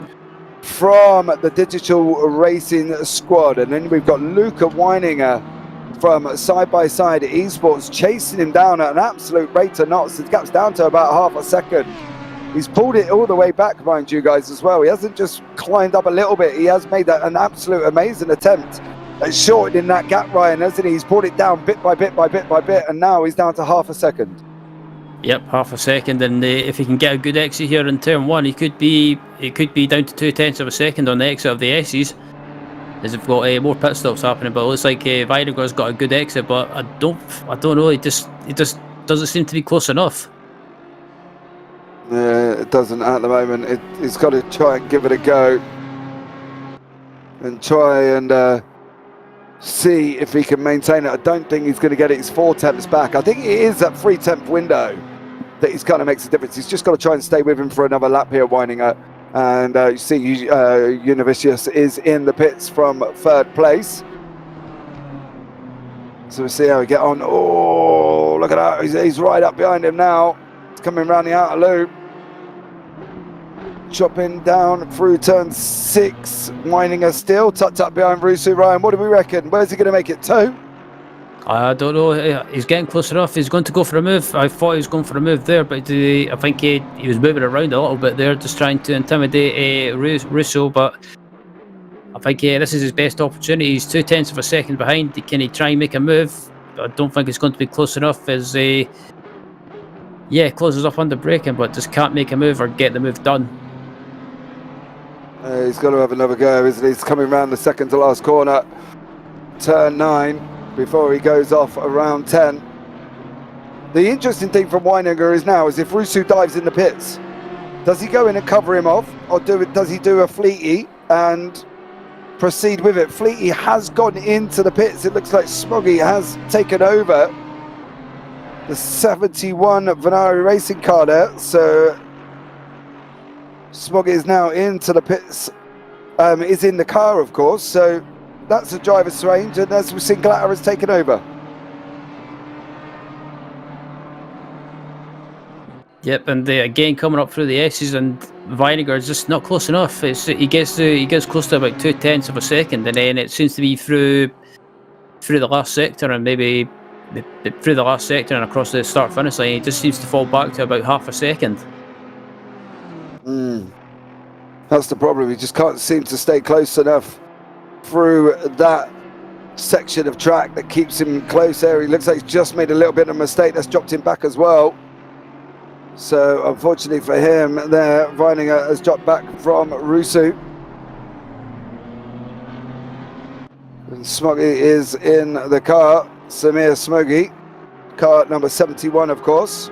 from the Digital Racing Squad, and then we've got Luca Weininger from Side by Side Esports chasing him down at an absolute rate of knots. The gap's down to about half a second. He's pulled it all the way back, mind you guys, as well. He hasn't just climbed up a little bit. He has made an absolute amazing attempt at shortening that gap, Ryan, hasn't he? He's pulled it down bit by bit, and now he's down to half a second. Yep, half a second, and if he can get a good exit here in turn 1, he could be down to 0.2 of a second on the exit of the S's, as they've got more pit stops happening. But it looks like Weininger's got a good exit, but I don't know. It just doesn't seem to be close enough. Yeah, it doesn't at the moment. He's got to try and give it a go and try and see if he can maintain it. I don't think he's going to get it. He's 4 temps back. I think it is that 3 temp window that he's kind of makes a difference. He's just got to try and stay with him for another lap here, Weininger. And you see Univicius is in the pits from 3rd place. So we'll see how we get on. Oh, look at that. He's right up behind him now. It's coming around the outer loop. Chopping down through turn 6. Weininger still tucked up behind Rusu. Ryan, what do we reckon? Where's he going to make it? 2? I don't know. He's getting close enough. He's going to go for a move. I thought he was going for a move there, but I think he was moving around a little bit there, just trying to intimidate Russo. But I think this is his best opportunity. He's 0.2 of a second behind. Can he try and make a move? I don't think it's going to be close enough as closes up under braking, but just can't make a move or get the move done. He's got to have another go, isn't he? He's coming round the second to last corner, turn 9, before he goes off around 10. The interesting thing from Weininger is now is if Rusu dives in the pits, does he go in and cover him off, or does he do a Fleety and proceed with it? Fleety has gone into the pits. It looks like Smoggy has taken over the 71 Venari racing car there, so Smoggy is now into the pits, is in the car of course, so that's a driver's range, and as we've seen, Glatter has taken over. Yep, and again coming up through the S's, and Weininger is just not close enough. He gets close to about 0.2 of a second, and then it seems to be through the last sector, and maybe through the last sector and across the start finish line, he just seems to fall back to about half a second. That's the problem. He just can't seem to stay close enough through that section of track that keeps him close there. He looks like he's just made a little bit of a mistake that's dropped him back as well. So unfortunately for him there, Weininger has dropped back from Rusu. And Smoggy is in the car. Samir Smoggy, car number 71 of course.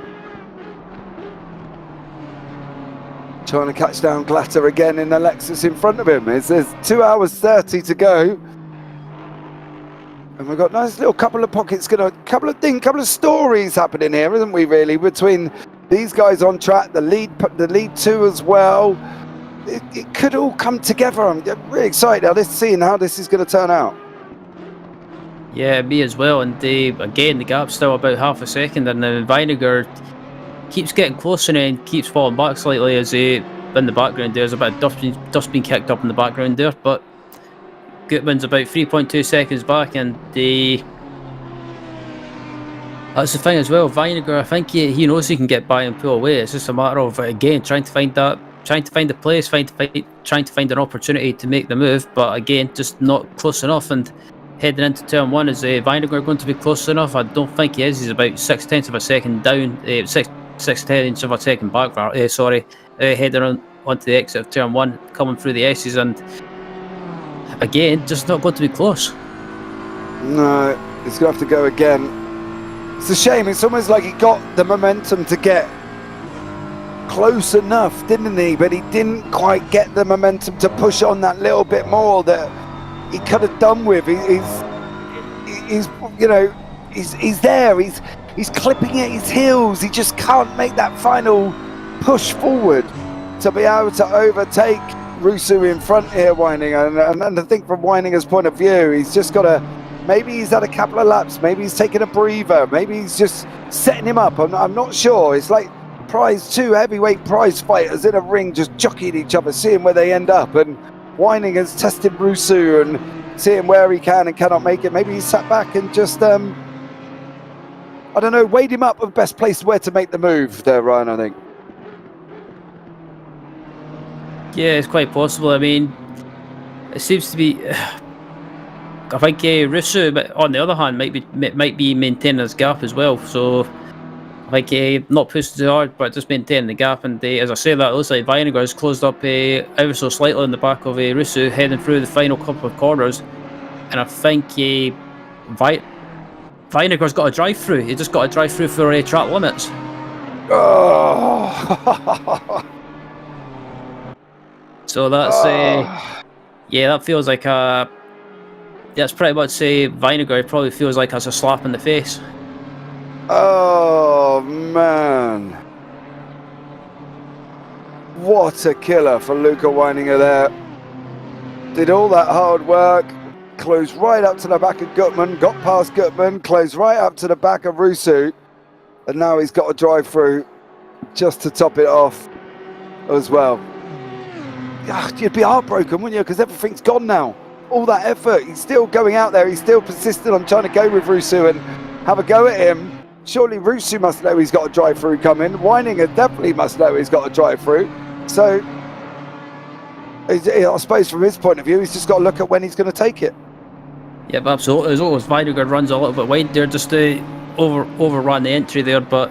Trying to catch down Glatter again in the Lexus in front of him. There's 2 hours 30 to go. And we've got nice little couple of pockets, couple of stories happening here, isn't we really, between these guys on track, the lead 2 as well. It could all come together. I'm really excited seeing how this is going to turn out. Yeah, me as well. And again, the gap's still about half a second, and then Weininger keeps getting closer and keeps falling back slightly as in the background there's a bit of dust being kicked up in the background there, but Gutman's about 3.2 seconds back, and that's the thing as well. Weininger, I think he knows he can get by and pull away. It's just a matter of again trying to find the place, trying to find an opportunity to make the move, but again just not close enough. And heading into turn 1, is Weininger going to be close enough? I don't think he is. He's about 0.6 of a second down, 0.6 of a second back. Heading onto the exit of turn 1, coming through the S's, and again, just not going to be close. No, he's going to have to go again. It's a shame. It's almost like he got the momentum to get close enough, didn't he? But he didn't quite get the momentum to push on that little bit more that he could have done with. He's there. He's clipping at his heels. He just can't make that final push forward to be able to overtake Rusu in front here, Weininger. And I think from Weininger's point of view, he's just got to, maybe he's had a couple of laps, maybe he's taking a breather, maybe he's just setting him up. I'm not sure. It's like two heavyweight prize fighters in a ring just jockeying each other, seeing where they end up. And Weininger's testing Rusu and seeing where he can and cannot make it. Maybe he sat back and just, I don't know, weighed him up of best place where to make the move there, Ryan, I think. Yeah, it's quite possible. I mean, it seems to be. I think Rusu, on the other hand, might be maintaining his gap as well. So I think not pushed too hard, but just maintaining the gap. And as I say that, it looks like Weininger has closed up ever so slightly in the back of Rusu, heading through the final couple of corners. And I think Weininger's got a drive through. He just got a drive through for track limits. Oh. So that's that feels like that's pretty much Weininger probably feels like that's a slap in the face. Oh man, what a killer for Luca Weininger there. Did all that hard work, closed right up to the back of Gutman, got past Gutman, closed right up to the back of Rusu, and now he's got to drive through. just to top it off as well. You'd be heartbroken, wouldn't you? Because everything's gone now. All that effort, he's still going out there. He's still persistent on trying to go with Rusu and have a go at him. Surely Rusu must know he's got a drive-through coming. Weininger definitely must know he's got a drive-through. So, I suppose from his point of view, he's just got to look at when he's going to take it. Yeah, absolutely. As always, Weininger runs a little bit wide there just to overrun the entry there. But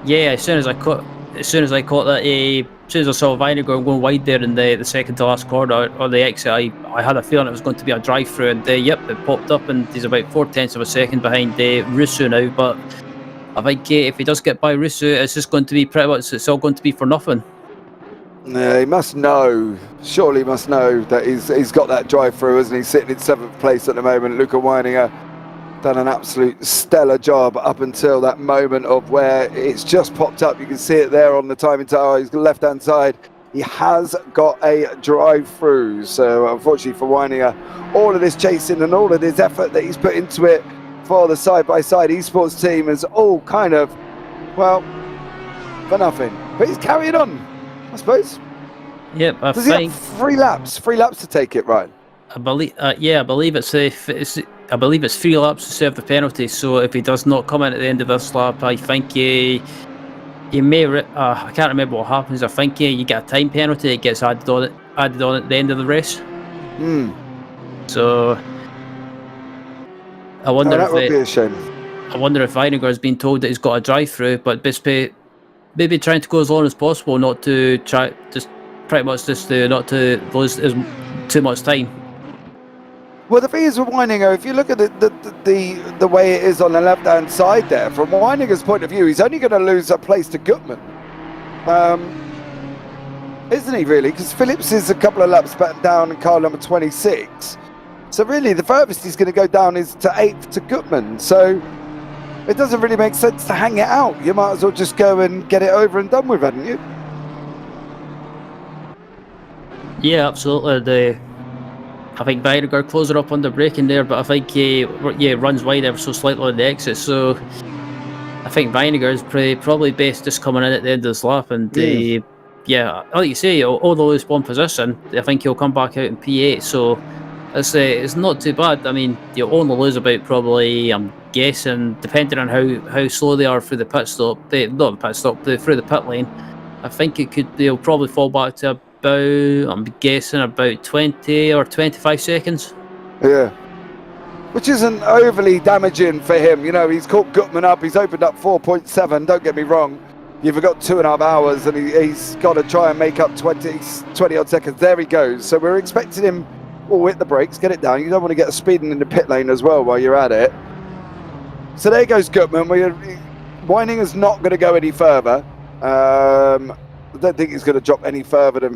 yeah, as soon as I caught that, as soon as I saw Weininger going wide there in the second to last corner or the exit, I had a feeling it was going to be a drive-through, and yep, it popped up, and he's about 0.4 of a second behind Rusu now. But I think if he does get by Rusu, it's just going to be pretty much, it's all going to be for nothing. Yeah, he must know. Surely he must know that he's got that drive-through, isn't he? Sitting in 7th place at the moment. Luca Weininger done an absolute stellar job up until that moment of where it's just popped up. You can see it there on the timing tower. He's got the left-hand side. He has got a drive-through. So unfortunately for Weininger, all of this chasing and all of this effort that he's put into it for the side-by-side esports team is all kind of, well, for nothing. But he's carrying on, I suppose. Yep, I Does he have 3 laps? 3 laps to take it, right? I believe it's 3 laps to serve the penalty. So if he does not come in at the end of this lap, I think he may. I can't remember what happens. I think you get a time penalty. It gets added on at the end of the race. So I wonder that would be a shame. I wonder if Weininger has been told that he's got a drive-through, but maybe trying to go as long as possible, not to try, just pretty much just to not to lose too much time. Well, the thing is with Weininger, if you look at the way it is on the left-hand side there, from Weininger's point of view, he's only going to lose a place to Gutmann. Isn't he, really? Because Phillips is a couple of laps back down in car number 26. So really, the furthest he's going to go down is to 8th to Gutmann. So it doesn't really make sense to hang it out. You might as well just go and get it over and done with, hadn't you? Yeah, absolutely. I think Weininger closing up on the braking there, but I think he runs wide ever so slightly on the exit. So I think Weininger is probably best just coming in at the end of this lap. And like you say, although lose one position, I think he'll come back out in P8. So it's not too bad. I mean, you'll only lose about probably, I'm guessing, depending on how slow they are through the pit stop, through the pit lane. I think they'll probably fall back to I'm guessing about 20 or 25 seconds. Yeah. Which isn't overly damaging for him. You know, he's caught Gutmann up. He's opened up 4.7. Don't get me wrong. You've got 2.5 hours and he's got to try and make up 20 odd seconds. There he goes. So we're expecting him, hit the brakes, get it down. You don't want to get speeding in the pit lane as well while you're at it. So there goes Gutmann. Weininger's not going to go any further. I don't think he's going to drop any further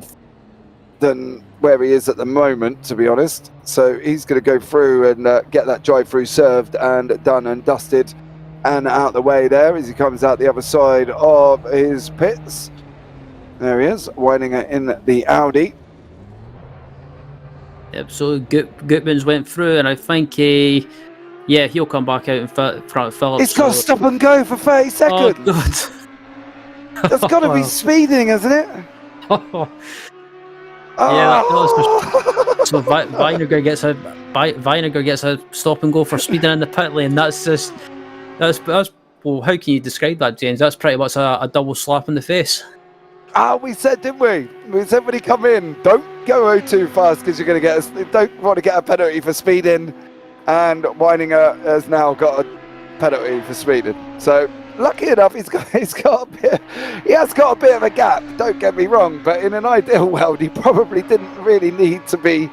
than where he is at the moment, to be honest. So he's going to go through and get that drive-through served and done and dusted and out the way there as he comes out the other side of his pits. There he is, Weininger in the Audi. Yep, so Gutmann's went through, and I think he'll come back out in front of Phillips. He's got to stop and go for 30 seconds. Oh, God. That's got to be speeding, hasn't it? Yeah, so Weininger gets a stop and go for speeding in the pit lane. That's well, how can you describe that, James? That's pretty much a double slap in the face. We said, didn't we? We said when he come in, don't go too fast because you're going to don't want to get a penalty for speeding. And Weininger has now got a penalty for speeding. So lucky enough, he has got a bit of a gap. Don't get me wrong, but in an ideal world, he probably didn't really need to be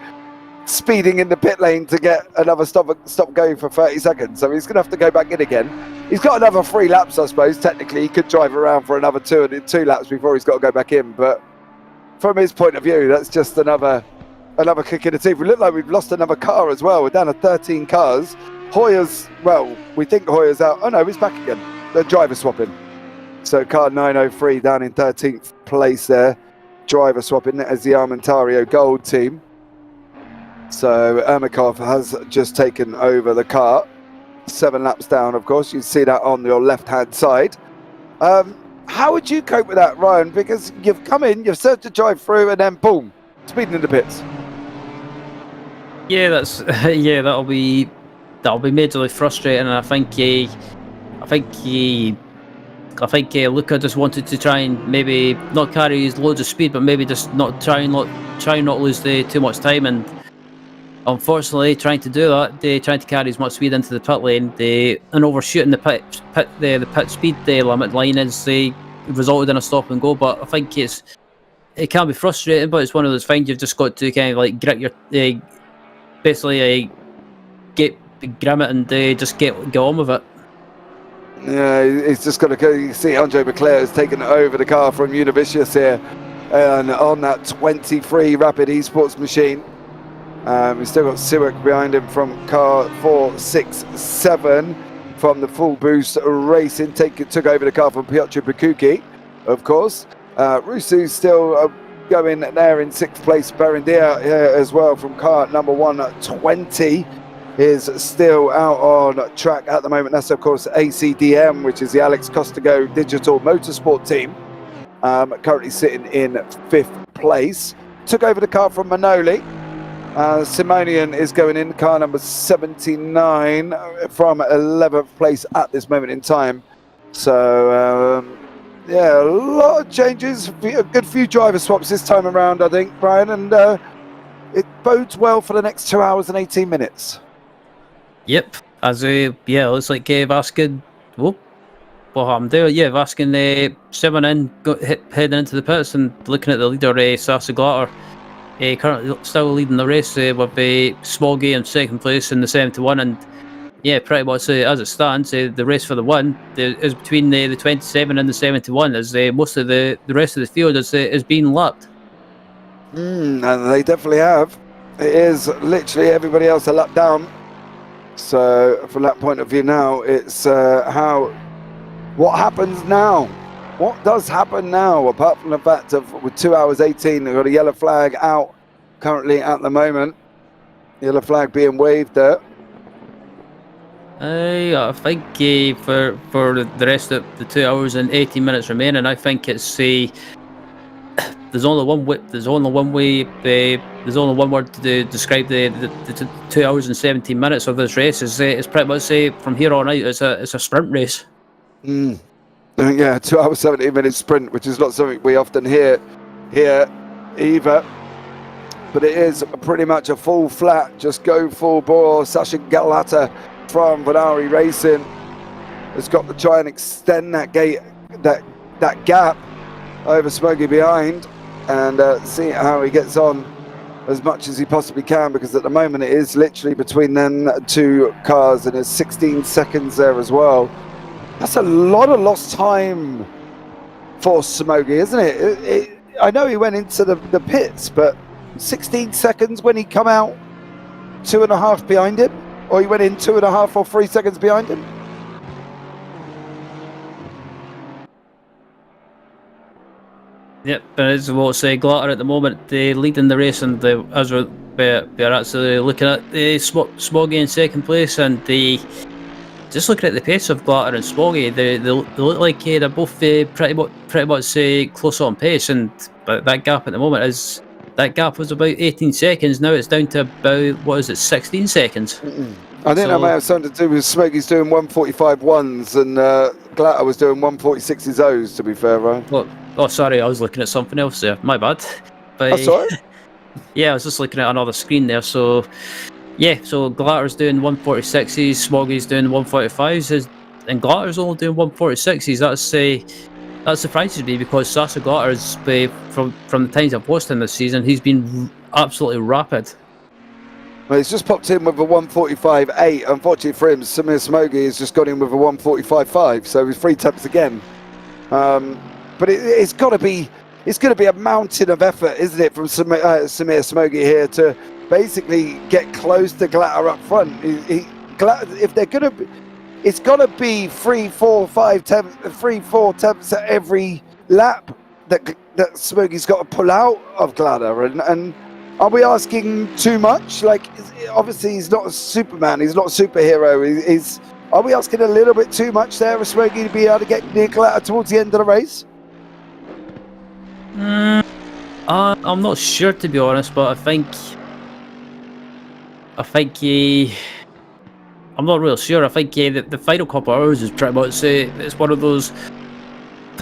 speeding in the pit lane to get another stop going for 30 seconds. So he's going to have to go back in again. He's got another 3 laps, I suppose. Technically, he could drive around for another 2 laps before he's got to go back in. But from his point of view, that's just another kick in the teeth. We look like we've lost another car as well. We're down to 13 cars. We think Hoyer's out. Oh no, he's back again. They're driver swapping. So car 903 down in 13th place there. Driver swapping as the Armentario Gold team. So Ermakov has just taken over the car. 7 laps down, of course. You see that on your left-hand side. How would you cope with that, Ryan? Because you've come in, you've started to drive through, and then boom, speeding in the pits. Yeah, that's that'll be majorly frustrating. And I think Luca just wanted to try and maybe not carry his loads of speed, but maybe just not lose too much time. And unfortunately, trying to do that, trying to carry as much speed into the pit lane, and overshooting the pit speed limit line is resulted in a stop and go. But I think it can be frustrating, but it's one of those things you've just got to kind of like grit your basically grim it and just get on with it. Yeah, he's just got to go. You see, Andre Leclerc has taken over the car from Univicious here, and on that 23 Rapid Esports machine. We've still got Siwak behind him from car 467 from the Full Boost Racing. Took over the car from Piotr Bukuki, of course. Rusu's still going there in 6th place. Berendier as well from car number 120 is still out on track at the moment. That's, of course, ACDM, which is the Alex Costago Digital Motorsport team. Currently sitting in 5th place. Took over the car from Manoli. Simonian is going in, car number 79 from 11th place at this moment in time. So, yeah, a lot of changes, a good few driver swaps this time around, I think, Brian, and it bodes well for the next 2 hours and 18 minutes. Yep, looks like Vaskin. What happened there? Yeah, Vaskin 7 in, heading into the pits and looking at the leader, Sasa Glatter. Currently still leading the race with Smoggy in 2nd place in the 71, and yeah, pretty much as it stands, the race for the win is between the 27 and the 71, as most of the rest of the field is being lapped. And they definitely have. It is literally everybody else a lap down. So from that point of view now, it's what happens now? What does happen now, apart from the fact of with 2 hours 18, they've got a yellow flag out currently at the moment. Yellow flag being waved there. I think for the rest of the 2 hours and 18 minutes remaining, I think it's there's only one word to describe the 2 hours and 17 minutes of this race. It's pretty much from here on out, it's a sprint race. Yeah, 2 hours 17 minutes sprint, which is not something we often hear here either. But it is pretty much a full flat, just go full bore. Sasha Galata from Vanari Racing has got to try and extend that gap over Smoggy behind, and see how he gets on as much as he possibly can, because at the moment it is literally between them two cars, and there's 16 seconds there as well. That's a lot of lost time for Smoggy, isn't it? I know he went into the pits, but 16 seconds when he come out 2.5 behind him, or he went in 2.5 or 3 seconds behind him. Yep, but as we'll say, Glatter at the moment leading the race, and as we're actually looking at Smoggy in 2nd place, and just looking at the pace of Glatter and Smoggy, they look like they're both pretty much close on pace, but that gap at the moment was about 18 seconds. Now it's down to about 16 seconds. I think that may have something to do with Smoggy's doing 145.1s and Glatter was doing 146 O's, to be fair, Ryan. Oh, sorry, I was looking at something else there. My bad. But, sorry? Yeah, I was just looking at another screen there. So, yeah, so Glatter's doing 146s, Smoggy's doing 145s, and Glatter's only doing 146s. That surprises me, because Sasa Glatter's from the times I've watched him this season, he's been absolutely rapid. Well, he's just popped in with a 145.8. Unfortunately for him, Samir Smoggy has just got in with a 145.5, so he's 3 tenths again. But it's going to be a mountain of effort, isn't it, from Samir Smoggy here to basically get close to Glatter up front. If they're going to be, it's got to be 3, 4 tenths at every lap that Smoggy's got to pull out of Glatter. And are we asking too much? Like, obviously he's not a Superman, he's not a superhero. Are we asking a little bit too much there for Smokey to be able to get near Galata towards the end of the race? I'm not sure, to be honest, but I think I'm not real sure. I think the final couple of hours is pretty much it's one of those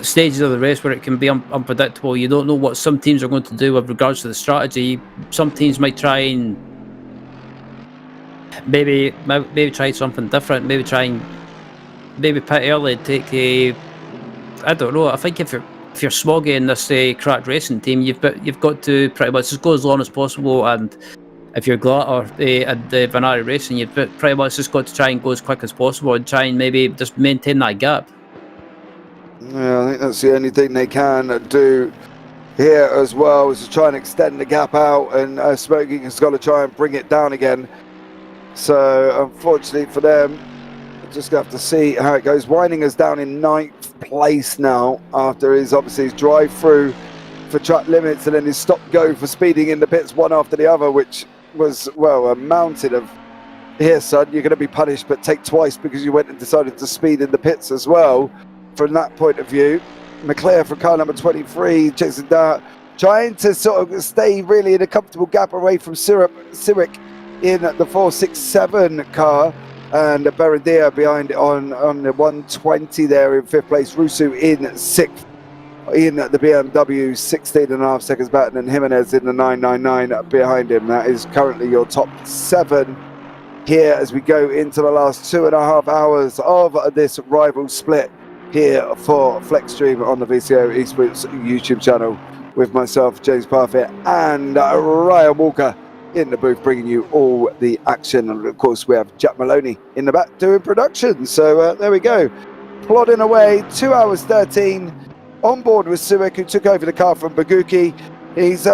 stages of the race where it can be unpredictable. You don't know what some teams are going to do with regards to the strategy. Some teams might try and maybe try something different. Maybe pit early, take a. I don't know. I think if you're Smoggy in this cracked racing team, you've got to pretty much just go as long as possible. And if you're Glatter at the Vanari Racing, you've pretty much just got to try and go as quick as possible and try and maybe just maintain that gap. Yeah, I think that's the only thing they can do here as well, is to try and extend the gap out, and Smokey has got to try and bring it down again. So unfortunately for them, we're just going to have to see how it goes. Whining is down in 9th place now after his drive through for track limits and then his stop go for speeding in the pits one after the other, which was, well, a mountain of, here son, you're going to be punished, but take twice because you went and decided to speed in the pits as well. From that point of view, McClare for car number 23 chasing down, trying to sort of stay really in a comfortable gap away from Sirik in the 467 car, and Berendia behind on the 120 there in 5th place. Rusu in 6th in the BMW, 16.5 seconds back, and then Jimenez in the 999 behind him. That is currently your top 7 here as we go into the last 2.5 hours of this rival split here for FLExTREME on the VCO Esports YouTube channel, with myself, James Parfitt, and Ryan Walker in the booth bringing you all the action. And of course we have Jack Maloney in the back doing production. So there we go, plodding away, 2 hours 13 on board with Suik, who took over the car from Baguki. He's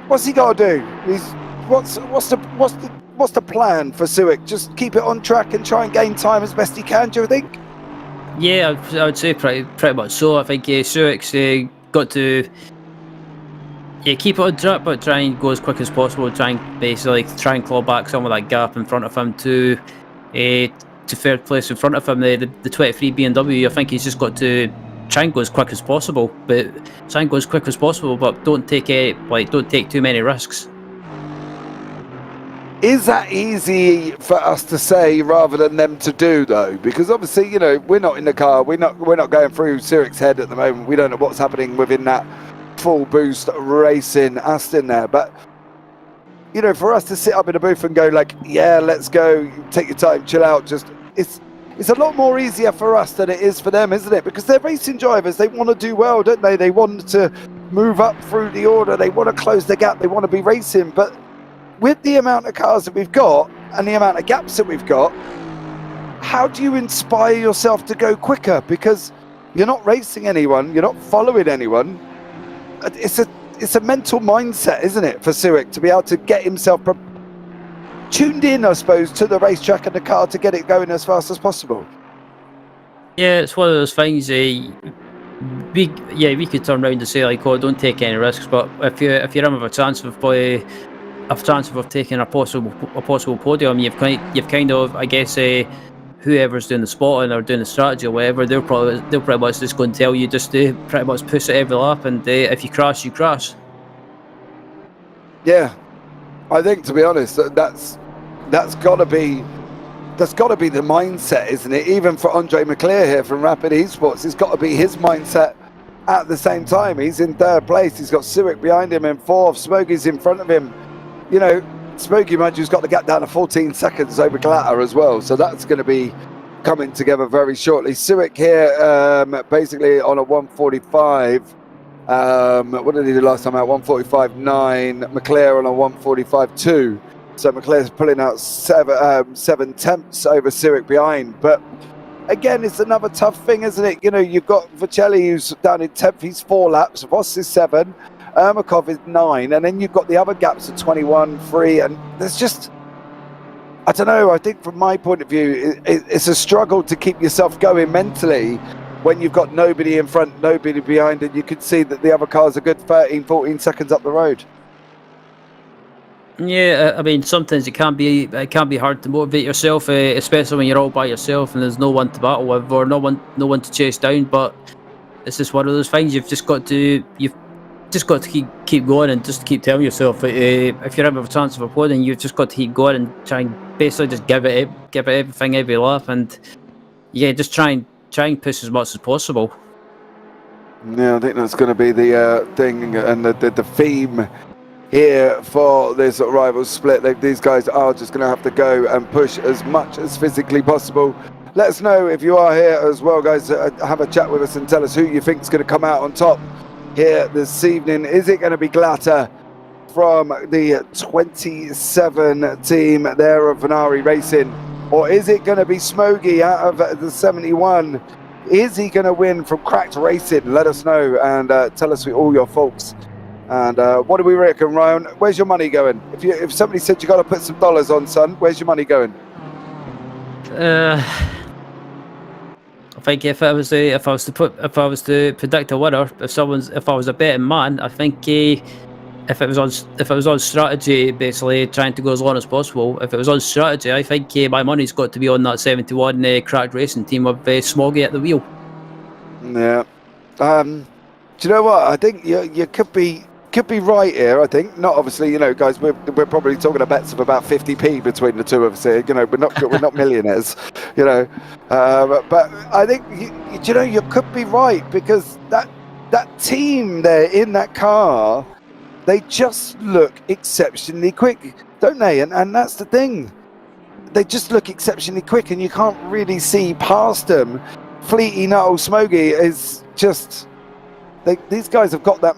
what's he got to do? What's the plan for Suik? Just keep it on track and try and gain time as best he can, do you think? Yeah, I would say pretty much so. I think Suik's got to keep it on track, but try and go as quick as possible. Try and claw back some of that gap in front of him to 3rd place in front of him. The 23 BMW. I think he's just got to try and go as quick as possible, but don't take too many risks. Is that easy for us to say rather than them to do, though? Because obviously, you know, we're not in the car. We're not going through Sirik's head at the moment. We don't know what's happening within that full boost racing Aston there. But, you know, for us to sit up in a booth and go like, yeah, let's go, take your time, chill out, just it's a lot more easier for us than it is for them, isn't it? Because they're racing drivers. They want to do well, don't they? They want to move up through the order. They want to close the gap. They want to be racing. But with the amount of cars that we've got and the amount of gaps that we've got, how do you inspire yourself to go quicker? Because you're not racing anyone, you're not following anyone. It's a mental mindset, isn't it, for Suik to be able to get himself tuned in, I suppose, to the racetrack and the car to get it going as fast as possible. Yeah, it's one of those things. We could turn around and say like, "Oh, don't take any risks," but if you're in with a chance of taking a possible podium, you've kind of, I guess, whoever's doing the spotting or doing the strategy or whatever, they'll pretty much just go and tell you just to pretty much push it every lap, and if you crash, you crash. Yeah, I think, to be honest, that's got to be the mindset, isn't it? Even for Andre McClare here from Rapid Esports, it's got to be his mindset. At the same time, he's in 3rd place. He's got Suik behind him in 4th. Smokey's in front of him. You know, Smokey, mind you, has got the gap down to 14 seconds over Glatter as well. So that's going to be coming together very shortly. Suik here, basically on a 145. What did he do last time out? 145.9. McClare on a 145.2. So McClare's pulling out 7 tenths over Suik behind. But again, it's another tough thing, isn't it? You know, you've got Vercelli, who's down in 10th. He's 4 laps. Voss is 7. Ermakov is 9, and then you've got the other gaps of 21, 3, and there's just, I don't know, I think from my point of view, it's a struggle to keep yourself going mentally when you've got nobody in front, nobody behind, and you can see that the other cars are good 13, 14 seconds up the road. Yeah, I mean, sometimes it can be hard to motivate yourself, especially when you're all by yourself and there's no one to battle with or no one to chase down. But it's just one of those things. You've just got to keep going and just keep telling yourself that if you have a chance of applauding, you've just got to keep going and try and basically just give it everything, every lap, and yeah, just try and push as much as possible. Yeah, I think that's going to be the thing and the theme here for this rival split. These guys are just going to have to go and push as much as physically possible. Let us know if you are here as well, guys. Have a chat with us and tell us who you think is going to come out on top here this evening. Is it going to be Glatter from the 27 team there of Venari Racing, or is it going to be Smoggy out of the 71? Is he going to win from Cracked Racing? Let us know and tell us all your thoughts. And what do we reckon, Ryan? Where's your money going? If somebody said you got to put some dollars on, son, where's your money going? I think if I was to predict a winner, if I was a betting man, I think if it was on strategy, basically trying to go as long as possible. If it was on strategy, I think my money's got to be on that 71 Cracked Racing team with Smoggy at the wheel. Yeah. Do you know what? I think you could be right here. I think not obviously. Guys, we're probably talking about bets of about 50p between the two of us here. We're not millionaires. But I think you could be right, because that team there in that car, they just look exceptionally quick, don't they? And that's the thing. They just look exceptionally quick, and you can't really see past them. Fleety Nuttall Smoggy is just... These guys have got that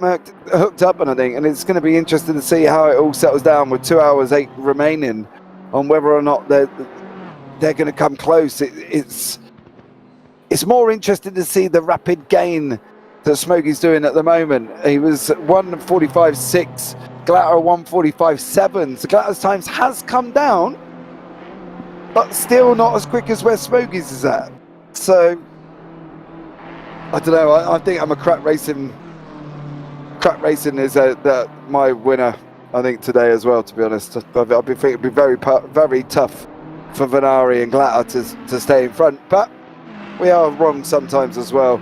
hooked up, and I think, and it's going to be interesting to see how it all settles down with 2 hours 8 remaining, on whether or not they're going to come close. It's more interesting to see the rapid gain that Smoggy's doing at the moment. He was 1:45.6, Glatter 1:45.7. So Glatter's times has come down, but still not as quick as where Smoggy's is at. So I don't know. I think I'm a Crack Racing. Crack Racing is my winner, I think, today as well. To be honest, I think it'd be very tough for Venari and Glatter to stay in front, but we are wrong sometimes as well.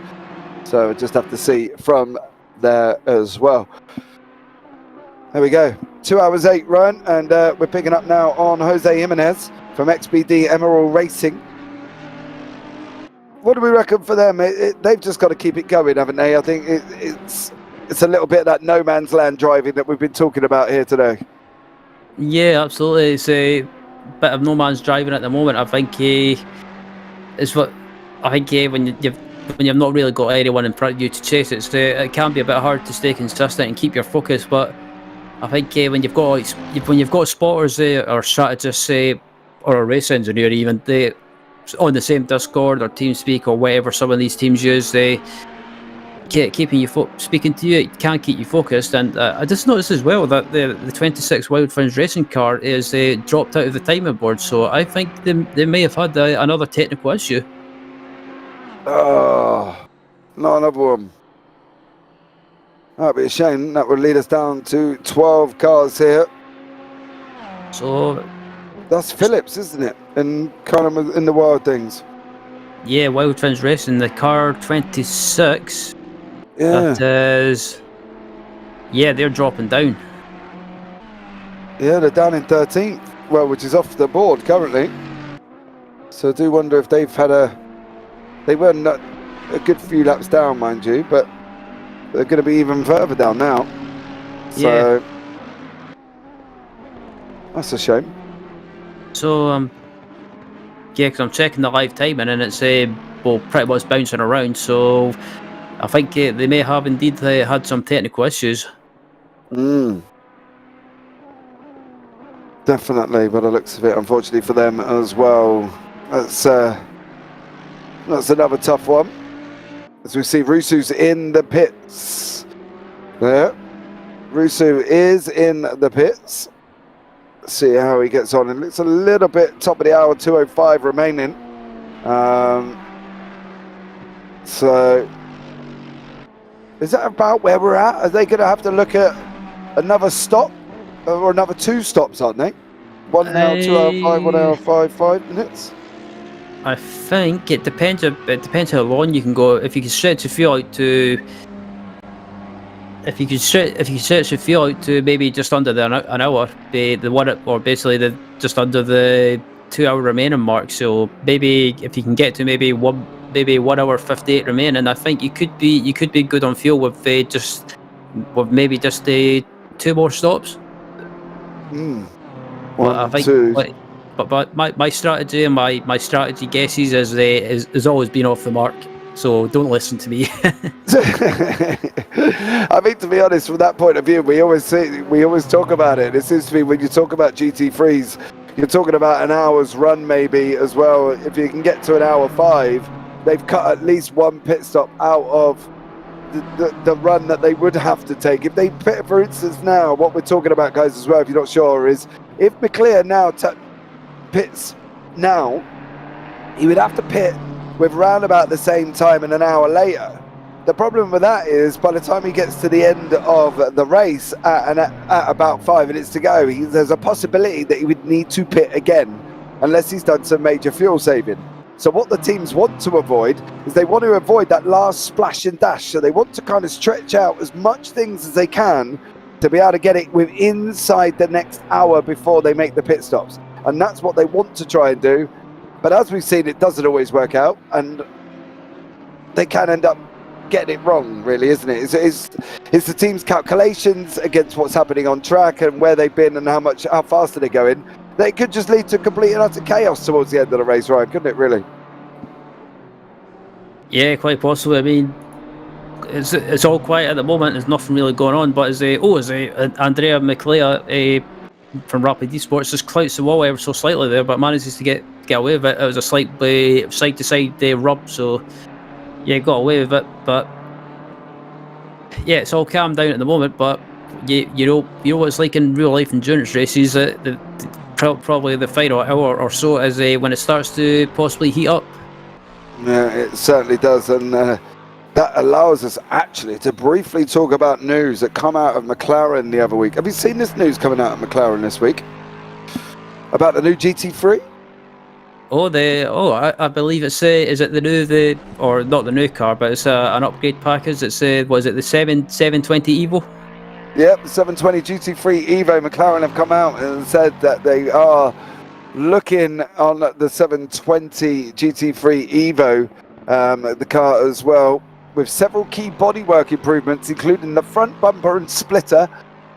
So we just have to see from there as well. There we go. 2 hours 8 run, and we're picking up now on Jose Jimenez from XBD Emerald Racing. What do we reckon for them? They've just got to keep it going, haven't they? I think it's a little bit of that no man's land driving that we've been talking about here today. Yeah, absolutely. It's a bit of no man's driving at the moment. I think when you've not really got anyone in front of you to chase it can be a bit hard to stay consistent and keep your focus. But I think when you've got spotters or strategists or a race engineer even, they on the same Discord or TeamSpeak or whatever some of these teams use, keeping you speaking to you, it can keep you focused. And I just noticed as well that the 26 Wild Friends racing car is dropped out of the timing board, so I think they may have had another technical issue. Oh, not another one. That'd be a shame. That would lead us down to 12 cars here. So that's Phillips, isn't it? And kind of in the Wild Things. Yeah, Wild Friends Racing, the car 26. Yeah. That is. Yeah, they're dropping down. Yeah, they're down in 13th. Well, which is off the board currently. So I do wonder if they've had they were not a good few laps down, mind you, but they're going to be even further down now. So yeah. That's a shame. So yeah, because I'm checking the live timing and it's pretty much bouncing around. So I think they may have indeed had some technical issues. Definitely, by the looks of it, unfortunately for them as well. That's another tough one. As we see, Rusu's in the pits. There, Rusu is in the pits. Let's see how he gets on. It looks a little bit top of the hour, 2:05 remaining. So, is that about where we're at? Are they going to have to look at another stop or another 2 stops, aren't they? 1 hour, 2 hour 5, 1 hour 5 minutes. I think it depends. It depends how long you can go. If you can stretch the fuel out to, if you can stretch the fuel out to maybe just under an hour, the one or basically the just under the 2 hour remaining mark. So maybe if you can get to maybe 1 hour 58 remaining, I think you could be good on fuel with maybe just 2 more stops. Well, I think. 2. But my strategy and my strategy guesses is always been off the mark. So don't listen to me. I mean, to be honest, from that point of view, we always talk about it. It seems to be when you talk about GT3s, you're talking about an hour's run maybe as well. If you can get to an hour 5, they've cut at least 1 pit stop out of the run that they would have to take. If they pit, for instance, now what we're talking about, guys, as well, if you're not sure, is if McLear now pits now, he would have to pit with round about the same time and an hour later. The problem with that is by the time he gets to the end of the race at about 5 minutes to go, there's a possibility that he would need to pit again unless he's done some major fuel saving. So what the teams want to avoid is they want to avoid that last splash and dash. So they want to kind of stretch out as much things as they can to be able to get it inside the next hour before they make the pit stops. And that's what they want to try and do. But as we've seen, it doesn't always work out. And they can end up getting it wrong, really, isn't it? It's the team's calculations against what's happening on track and where they've been and how fast are they going. They could just lead to complete and utter chaos towards the end of the race, Ryan, couldn't it, really? Yeah, quite possibly. I mean, it's all quiet at the moment. There's nothing really going on. But Andrea McLear from Rapid Esports just clouts the wall ever so slightly there, but manages to get away with it. It was a slight side-to-side rub, so yeah, got away with it. But yeah, it's all calmed down at the moment. But you know what it's like in real life endurance races. Probably the final hour or so is when it starts to possibly heat up. Yeah, it certainly does, and that allows us actually to briefly talk about news that come out of McLaren the other week. Have you seen this news coming out of McLaren this week about the new GT3? I believe it's is it or not the new car, but it's an upgrade package. It's was it the 720 Evo? Yep, the 720 GT3 Evo. McLaren have come out and said that they are looking on the 720 GT3 Evo, the car as well, with several key bodywork improvements, including the front bumper and splitter,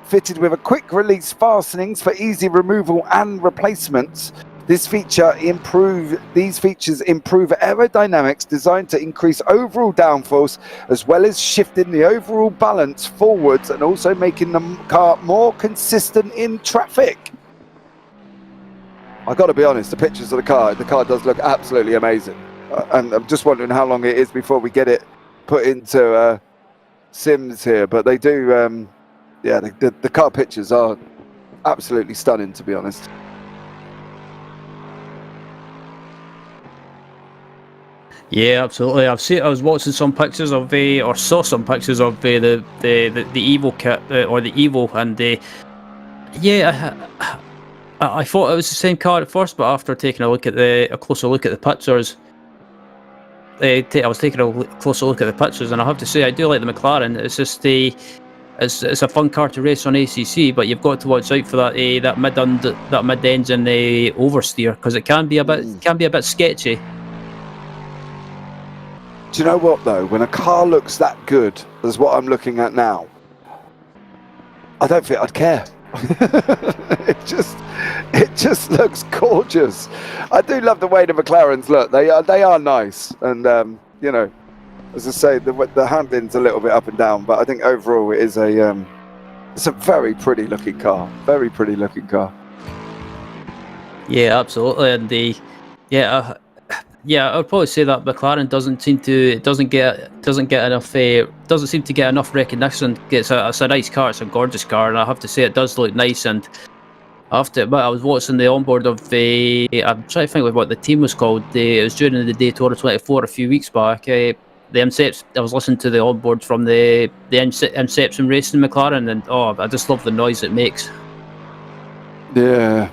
fitted with a quick release fastenings for easy removal and replacements. These features improve aerodynamics, designed to increase overall downforce, as well as shifting the overall balance forwards and also making the car more consistent in traffic. I got to be honest, the pictures of the car does look absolutely amazing. And I'm just wondering how long it is before we get it put into Sims here. But they do, the car pictures are absolutely stunning, to be honest. Yeah, absolutely. I was watching some pictures of or saw some pictures of the Evo kit or the Evo, and I thought it was the same car at first, but after taking a closer look at the pictures, I was taking a closer look at the pictures, and I have to say I do like the McLaren. It's just it's a fun car to race on ACC, but you've got to watch out for that mid-engine oversteer, because it can be a bit sketchy. Do you know what though? When a car looks that good as what I'm looking at now, I don't think I'd care. it just looks gorgeous. I do love the way the McLarens look. They are nice, and as I say, the handling's a little bit up and down, but I think overall it's a very pretty looking car. Very pretty looking car. Yeah, absolutely, and I would probably say that McLaren doesn't seem to get enough recognition. It's a nice car, it's a gorgeous car, and I have to say it does look nice. And I have to admit, I was watching the onboard of I'm trying to think of what the team was called. It was during the Daytona 24 a few weeks back. The Inception, I was listening to the onboard from the Inception Racing McLaren, and I just love the noise it makes. Yeah,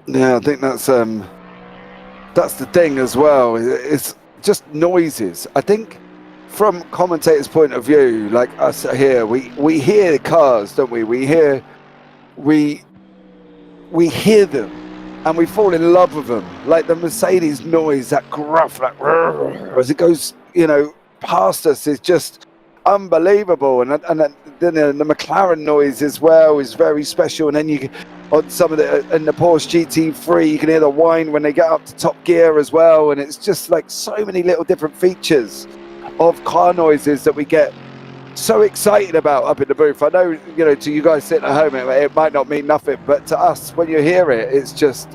I think that's the thing as well. It's just noises. I think from commentators' point of view, like us here, we hear the cars, don't we? We hear them, and we fall in love with them. Like the Mercedes noise, that gruff, like as it goes, past us, is just unbelievable. And then the McLaren noise as well is very special. And then you, on some of the in the Porsche GT3, you can hear the whine when they get up to top gear as well. And it's just like so many little different features of car noises that we get so excited about up in the booth. I know, to you guys sitting at home, it might not mean nothing, but to us, when you hear it, it's just,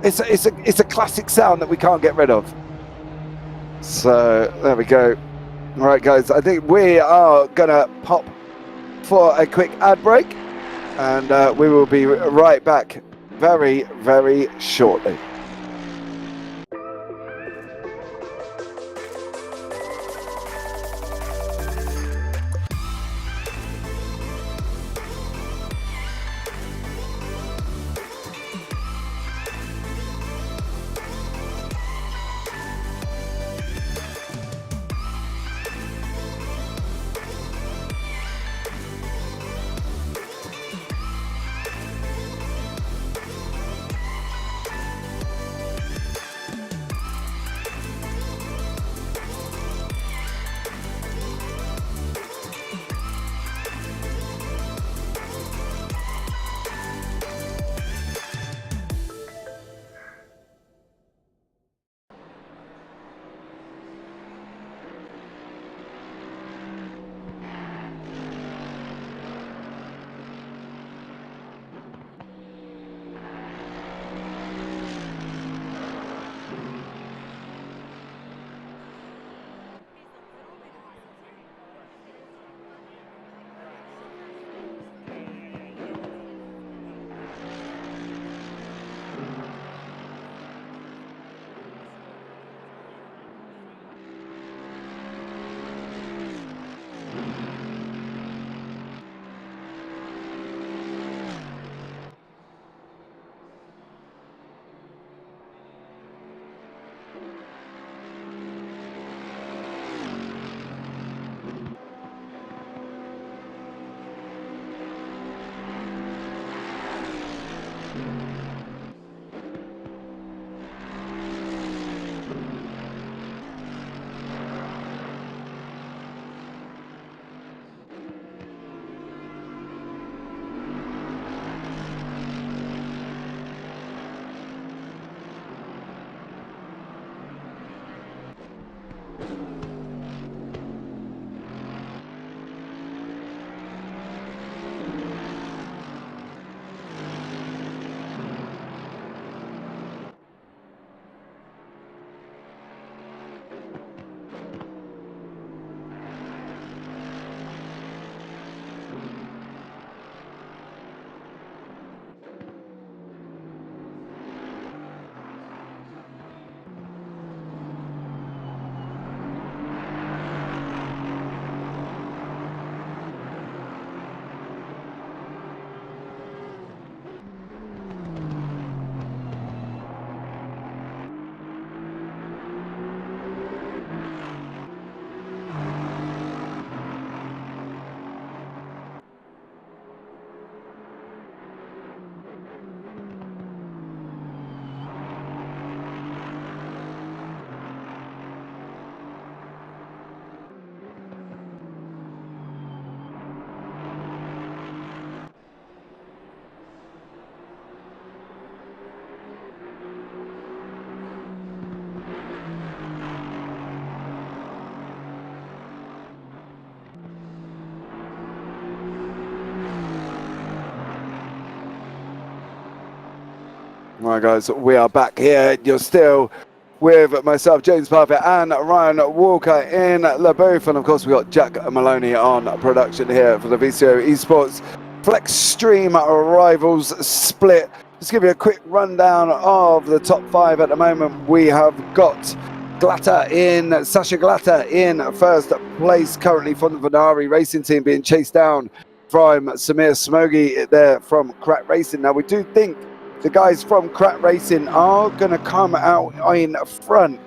it's a classic sound that we can't get rid of. So there we go. All right, guys, I think we are gonna pop for a quick ad break, and we will be right back very, very shortly. Right, guys, we are back here. You're still with myself, James Parfitt, and Ryan Walker in the booth. And of course, we got Jack Maloney on production here for the VCO Esports FLExTREME Rivals split. Just give you a quick rundown of the top 5 at the moment. We have got Sasha Glatter in first place, currently from the Venari Racing team, being chased down from Samir Smogi there from Crack Racing. Now, we do think the guys from Crack Racing are going to come out in front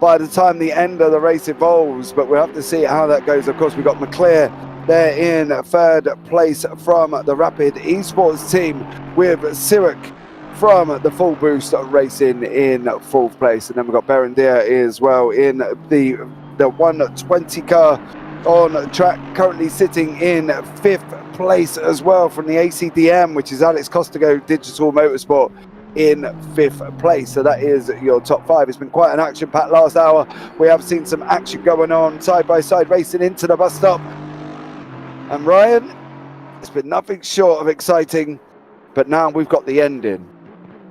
by the time the end of the race evolves, but we'll have to see how that goes. Of course, we've got McClare there in third place from the Rapid Esports team, with Sirak from the Full Boost Racing in fourth place. And then we've got Berendier as well in the 120 car on track, currently sitting in fifth place as well from the ACDM, which is Alex Costigo Digital Motorsport in fifth place. So that is your top five. It's been quite an action-packed last hour. We have seen some action going on, side-by-side racing into the bus stop. And Ryan, it's been nothing short of exciting, but now we've got the ending.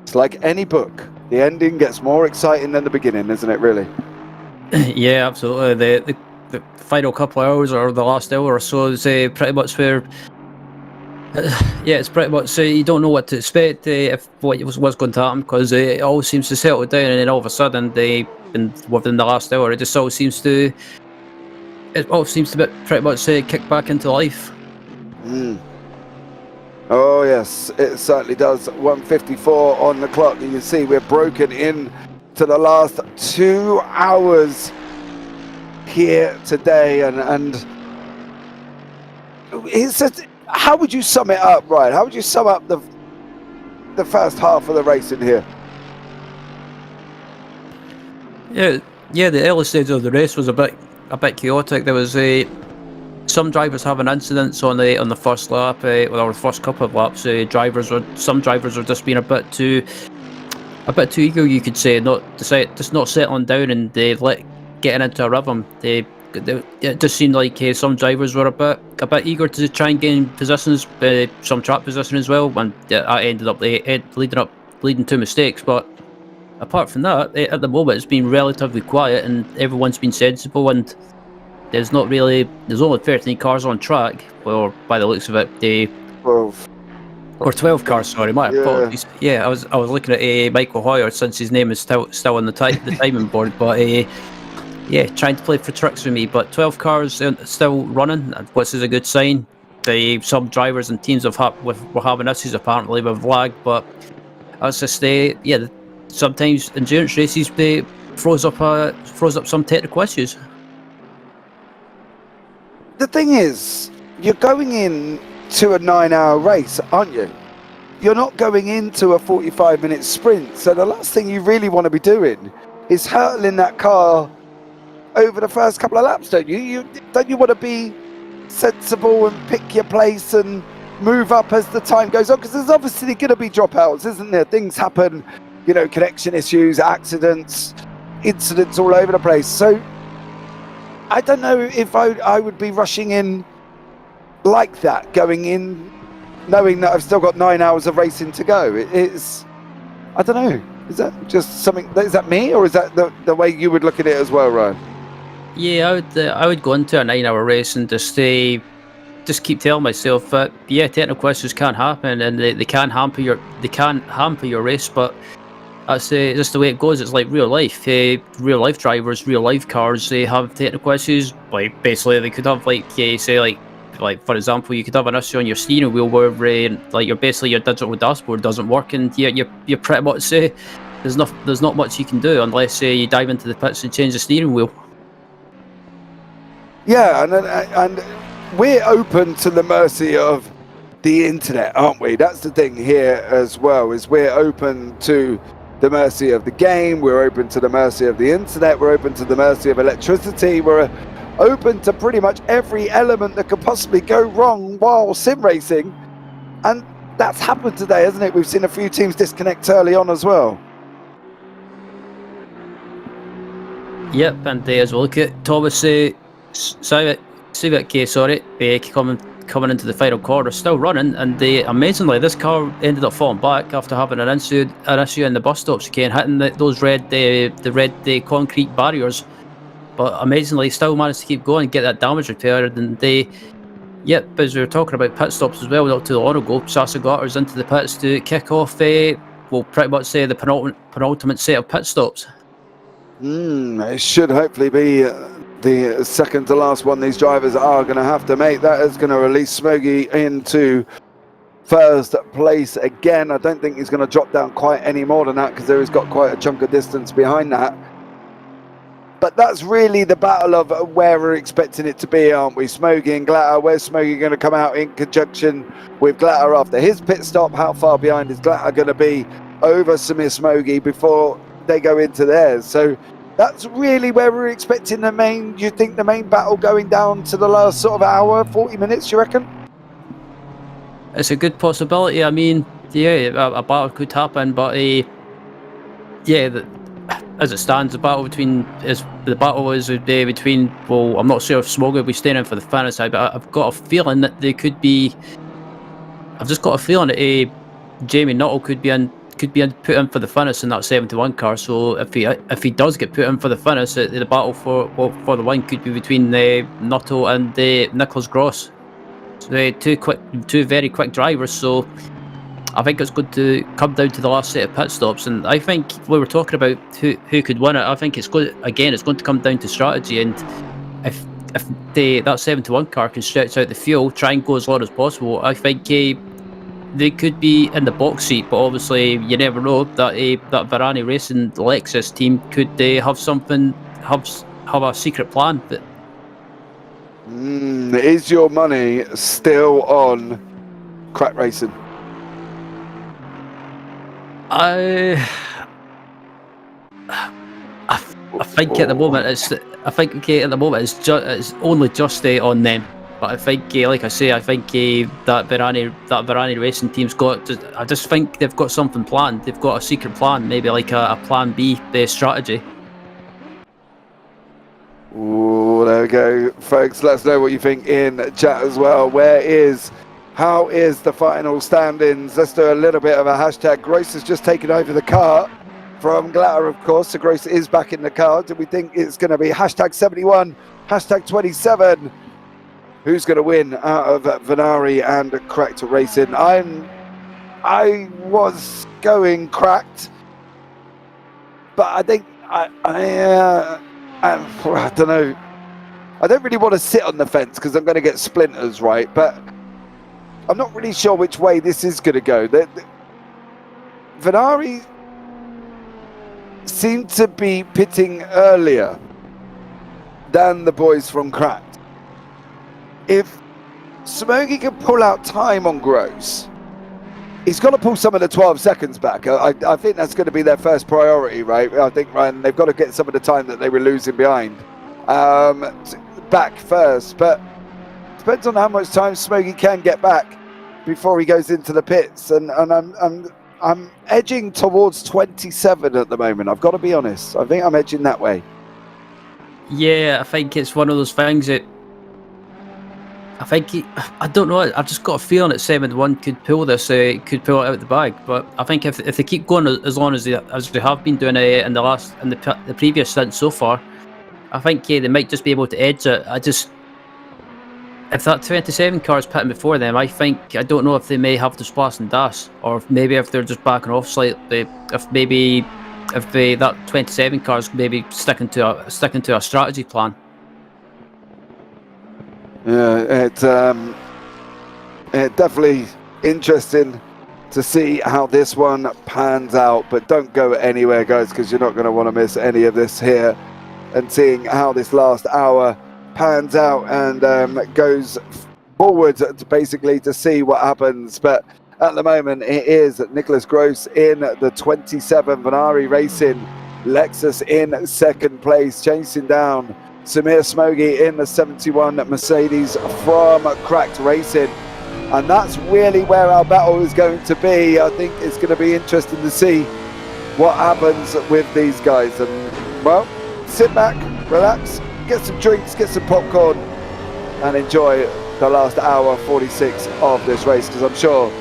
It's like any book. The ending gets more exciting than the beginning, isn't it, really? Yeah, absolutely. The final couple of hours, or the last hour or so, is pretty much where it's pretty much you don't know what to expect if what's going to happen, because it all seems to settle down, and then all of a sudden within the last hour, it all seems to pretty much kick back into life. Oh yes, it certainly does. 1:54 on the clock. You can see we're broken in to the last 2 hours here today, and it's just, how would you sum it up, Ryan? How would you sum up the first half of the racing here? Yeah, the early stage of the race was a bit chaotic. There was some drivers having incidents on the first lap, or the first couple of laps. Some drivers were just being a bit too eager, you could say, just not settling down and getting into a rhythm. It just seemed like some drivers were a bit eager to try and gain positions, some track position as well, and that ended up leading to mistakes. But apart from that, at the moment it's been relatively quiet, and everyone's been sensible, and there's only 13 cars on track, or by the looks of it, 12. Or 12 cars, sorry, my apologies. Yeah, I was looking at Michael Hoyer, since his name is still on the timing board, but trying to play for tricks with me. But 12 cars still running, which is a good sign. Some drivers and teams were having issues apparently with lag, but I was just sometimes endurance races throws up some technical issues. The thing is, you're going in to a 9-hour race, aren't you? You're not going into a 45-minute sprint. So the last thing you really want to be doing is hurtling that car over the first couple of laps, don't you? Don't you want to be sensible and pick your place and move up as the time goes on? Because there's obviously going to be dropouts, isn't there? Things happen, connection issues, accidents, incidents all over the place. So I don't know if I would be rushing in like that, going in knowing that I've still got 9 hours of racing to go. It's, I don't know, is that just something, is that me, or is that the way you would look at it as well, Ryan? Yeah, I would go into a 9-hour race and just keep telling myself that technical issues can happen, and they can hamper your race, but that's just the way it goes. It's like real life. Real life drivers, real life cars, they have technical issues. Like basically, they could have like for example, you could have an issue on your steering wheel where your digital dashboard doesn't work, and you're pretty much there's not much you can do unless you dive into the pits and change the steering wheel. Yeah, and we're open to the mercy of the internet, aren't we? That's the thing here as well, is we're open to the mercy of the game, we're open to the mercy of the internet, we're open to the mercy of electricity, we're open to pretty much every element that could possibly go wrong while sim racing. And that's happened today, hasn't it? We've seen a few teams disconnect early on as well. Yep, and as we look at Thomas Civic, coming into the final corner, still running, and amazingly this car ended up falling back after having an issue in the bus stops again, hitting those red concrete barriers. But amazingly, still managed to keep going and get that damage repaired. And as we were talking about pit stops as well, not too long ago, Sasa got us into the pits to kick off, pretty much say the penultimate set of pit stops. It should hopefully be the second to last one these drivers are going to have to make. That is going to release Smokey into first place again. I don't think he's going to drop down quite any more than that because there has got quite a chunk of distance behind that. But that's really the battle of where we're expecting it to be, aren't we? Smokey and Glatter. Where's Smokey going to come out in conjunction with Glatter after his pit stop? How far behind is Glatter going to be over Samir Smokey before they go into theirs? So that's really where we're expecting the main, you think, the main battle going down to the last sort of hour, 40 minutes, you reckon? It's a good possibility. I mean, yeah, a battle could happen, but yeah, as it stands, the battle is between. Well, I'm not sure if Smoggy will be staying in for the finish side, but I've got a feeling that they could be. I've just got a feeling that Jamie Nuttall could be put in for the finish in that 71 car. So if he does get put in for the finish, the battle for the win could be between Nuttall and Nicholas Gross. So two very quick drivers. So I think it's going to come down to the last set of pit stops, and I think we were talking about who could win it. I think it's going to come down to strategy, and if that 71 car can stretch out the fuel, try and go as long as possible, I think they could be in the box seat. But obviously, you never know. That Varani Racing Lexus team could have a secret plan. But is your money still on Crack Racing? I think at the moment it's only just on them. But I think, like I say, I think that Varani Racing team's got. I just think they've got something planned. They've got a secret plan, maybe like a plan B based strategy. Ooh, there we go, folks. Let us know what you think in chat as well. How is the final standings? Let's do a little bit of a hashtag. Gross has just taken over the car from Glatter, of course. So Gross is back in the car. Do we think it's going to be hashtag 71, hashtag 27? Who's going to win out of Venari and Cracked Racing? I was going Cracked, but I think I don't know. I don't really want to sit on the fence because I'm going to get splinters, right? But I'm not really sure which way this is going to go. Venari seem to be pitting earlier than the boys from Cracked. If Smokey can pull out time on Gross, he's got to pull some of the 12 seconds back. I think that's going to be their first priority, right? I think, Ryan, they've got to get some of the time that they were losing behind back first. But depends on how much time Smokey can get back before he goes into the pits. And I'm edging towards 27 at the moment. I've got to be honest. I think I'm edging that way. Yeah, I think it's one of those things that I don't know. I've just got a feeling that 71 could pull this, could pull it out the bag. But I think if they keep going as long as they have been doing it in the previous stint so far, I think they might just be able to edge it. If that 27 car is pitting before them, I don't know if they may have to splash and dash, or maybe if they're just backing off slightly. If that 27 car is maybe sticking to a strategy plan. Yeah, it definitely interesting to see how this one pans out. But don't go anywhere, guys, because you're not going to want to miss any of this here. And seeing how this last hour pans out and goes forward to see what happens. But at the moment, it is Nicholas Gross in the 27 Venari Racing Lexus in second place, chasing down Samir Smoghi in the 71 Mercedes from Cracked Racing. And that's really where our battle is going to be. I think it's going to be interesting to see what happens with these guys. And, well, sit back, relax, get some drinks, get some popcorn, and enjoy the last hour 46 of this race, because I'm sure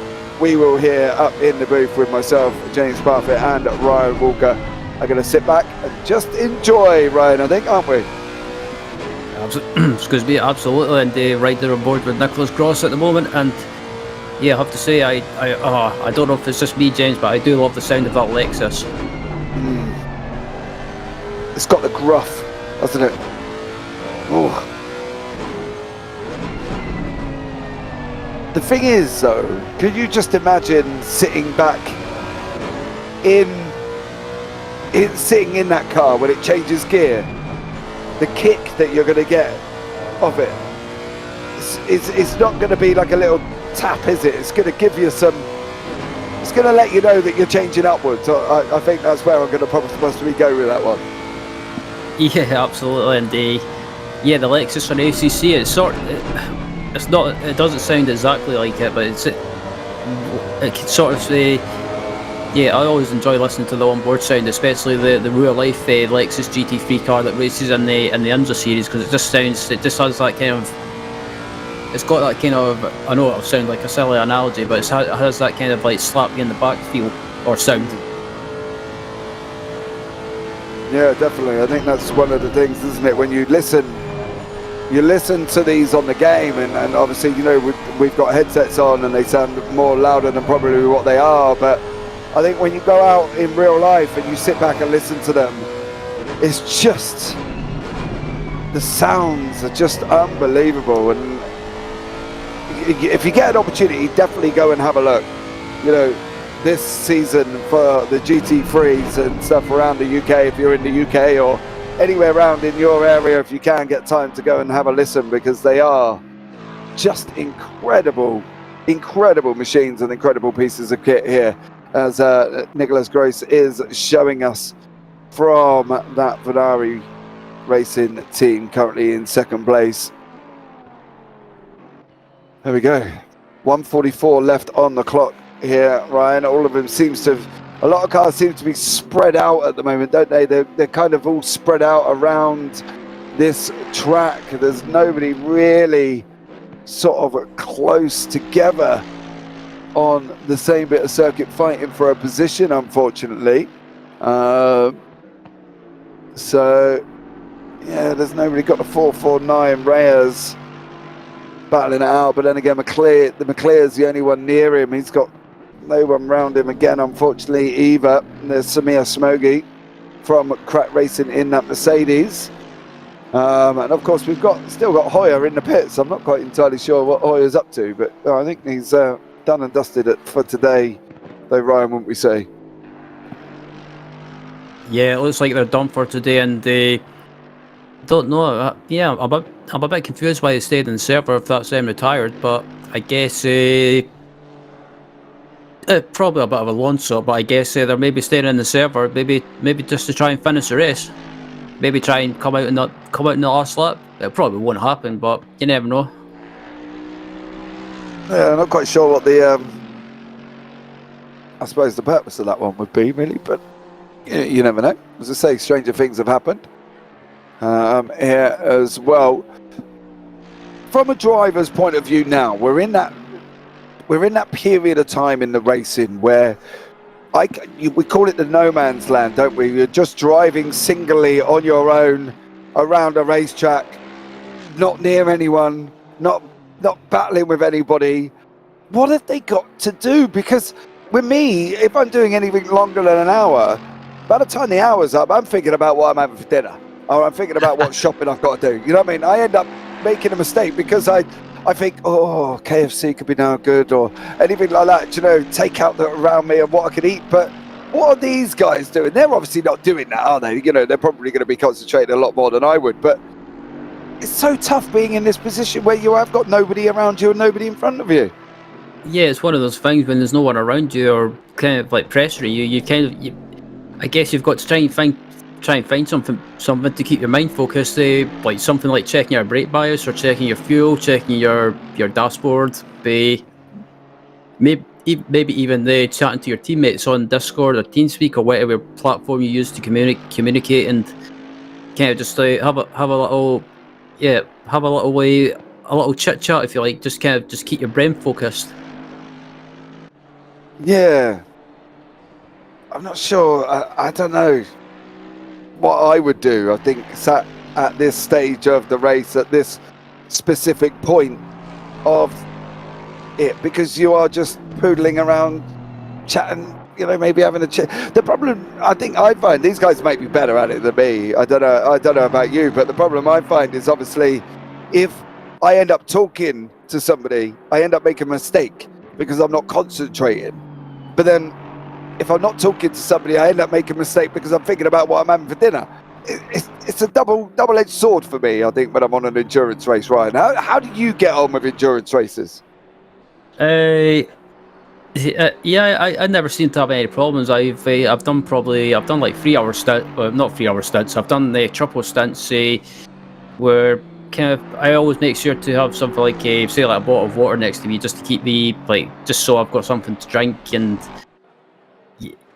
we will hear up in the booth with myself, James Parfitt, and Ryan Walker are going to sit back and just enjoy, Ryan, I think, aren't we? Excuse me, absolutely, and right there on board with Nicholas Gross at the moment. And yeah, I have to say, I don't know if it's just me, James, but I do love the sound of that Lexus. It's got the gruff, hasn't it? Oh. The thing is, though, could you just imagine sitting back sitting in that car when it changes gear? The kick that you're going to get of it, it's not going to be like a little tap, is it? It's going to give you some. It's going to let you know that you're changing upwards. So I think that's where I'm going to possibly go with that one. Yeah, absolutely. And the Lexus on ACC, it doesn't sound exactly like it, but it can sort of say. Yeah, I always enjoy listening to the onboard sound, especially the real life Lexus GT3 car that races in the IMSA series, because it just has that kind of. It's got that kind of. I know it'll sound like a silly analogy, but it has that kind of like slap you in the back feel or sound. Yeah, definitely. I think that's one of the things, isn't it? When you listen to these on the game, and obviously, you know, we've got headsets on and they sound more louder than probably what they are, but I think when you go out in real life and you sit back and listen to them, it's just, the sounds are just unbelievable. And if you get an opportunity, definitely go and have a look. You know, this season for the GT3s and stuff around the UK, if you're in the UK or anywhere around in your area, if you can get time to go and have a listen, because they are just incredible machines and incredible pieces of kit here, as Nicholas Gross is showing us from that Ferrari racing team, currently in second place. There we go. 1:44 left on the clock here, Ryan. All of them a lot of cars seem to be spread out at the moment, don't they? They're kind of all spread out around this track. There's nobody really sort of close together on the same bit of circuit fighting for a position, unfortunately. So yeah, there's nobody got the 449. Reyes battling it out, but then again, McClear's the only one near him. He's got no one round him again, unfortunately, either. And there's Samir Smogi from Crack Racing in that Mercedes. And of course, we've still got Hoyer in the pits. I'm not quite entirely sure what Hoyer's up to, but I think he's done and dusted it for today, though, Ryan, wouldn't we say? Yeah, it looks like they're done for today, and they don't know. Yeah, I'm a bit confused why they stayed in the server if that's them retired, but I guess probably a bit of a long shot, but I guess they're maybe staying in the server, maybe just to try and finish the race, maybe try and come out in the last lap. It probably won't happen, but you never know. Yeah, I'm not quite sure what the I suppose the purpose of that one would be, really, but you never know. As I say, stranger things have happened here as well. From a driver's point of view now, we're in that period of time in the racing where we call it the no man's land, don't we? You're just driving singly on your own around a racetrack, not near anyone, not battling with anybody. What have they got to do? Because with me, if I'm doing anything longer than an hour, by the time the hour's up, I'm thinking about what I'm having for dinner, or I'm thinking about what shopping I've got to do. You know what I mean? I end up making a mistake because I think, oh, KFC could be now good, or anything like that, you know, takeout around me and what I could eat. But what are these guys doing? They're obviously not doing that, are they? You know, they're probably going to be concentrating a lot more than I would. But it's so tough being in this position where you have got nobody around you and nobody in front of you. Yeah, it's one of those things when there's no one around you or kind of like pressuring you. I guess you've got to try and find something to keep your mind focused. Like something like checking your brake bias or checking your fuel, checking your dashboard. Maybe even chatting to your teammates on Discord or TeamSpeak or whatever platform you use to communicate, and kind of just have a little chit chat, if you like. Just keep your brain focused. Yeah, I'm not sure. I don't know what I would do. I think sat at this stage of the race, at this specific point of it, because you are just poodling around, chatting, you know, maybe having the problem I think I find, these guys might be better at it than me. I don't know about you, but the problem I find is obviously if I end up talking to somebody, I end up making a mistake because I'm not concentrating. But then if I'm not talking to somebody, I end up making a mistake because I'm thinking about what I'm having for dinner. It's a double-edged sword for me, I think, when I'm on an endurance race, Ryan. How do you get on with endurance races? I never seem to have any problems. I've done like 3 hour stunts, well, not 3 hour stunts. I've done the triple stunts where kind of I always make sure to have something like say like a bottle of water next to me just to keep me like just so I've got something to drink. And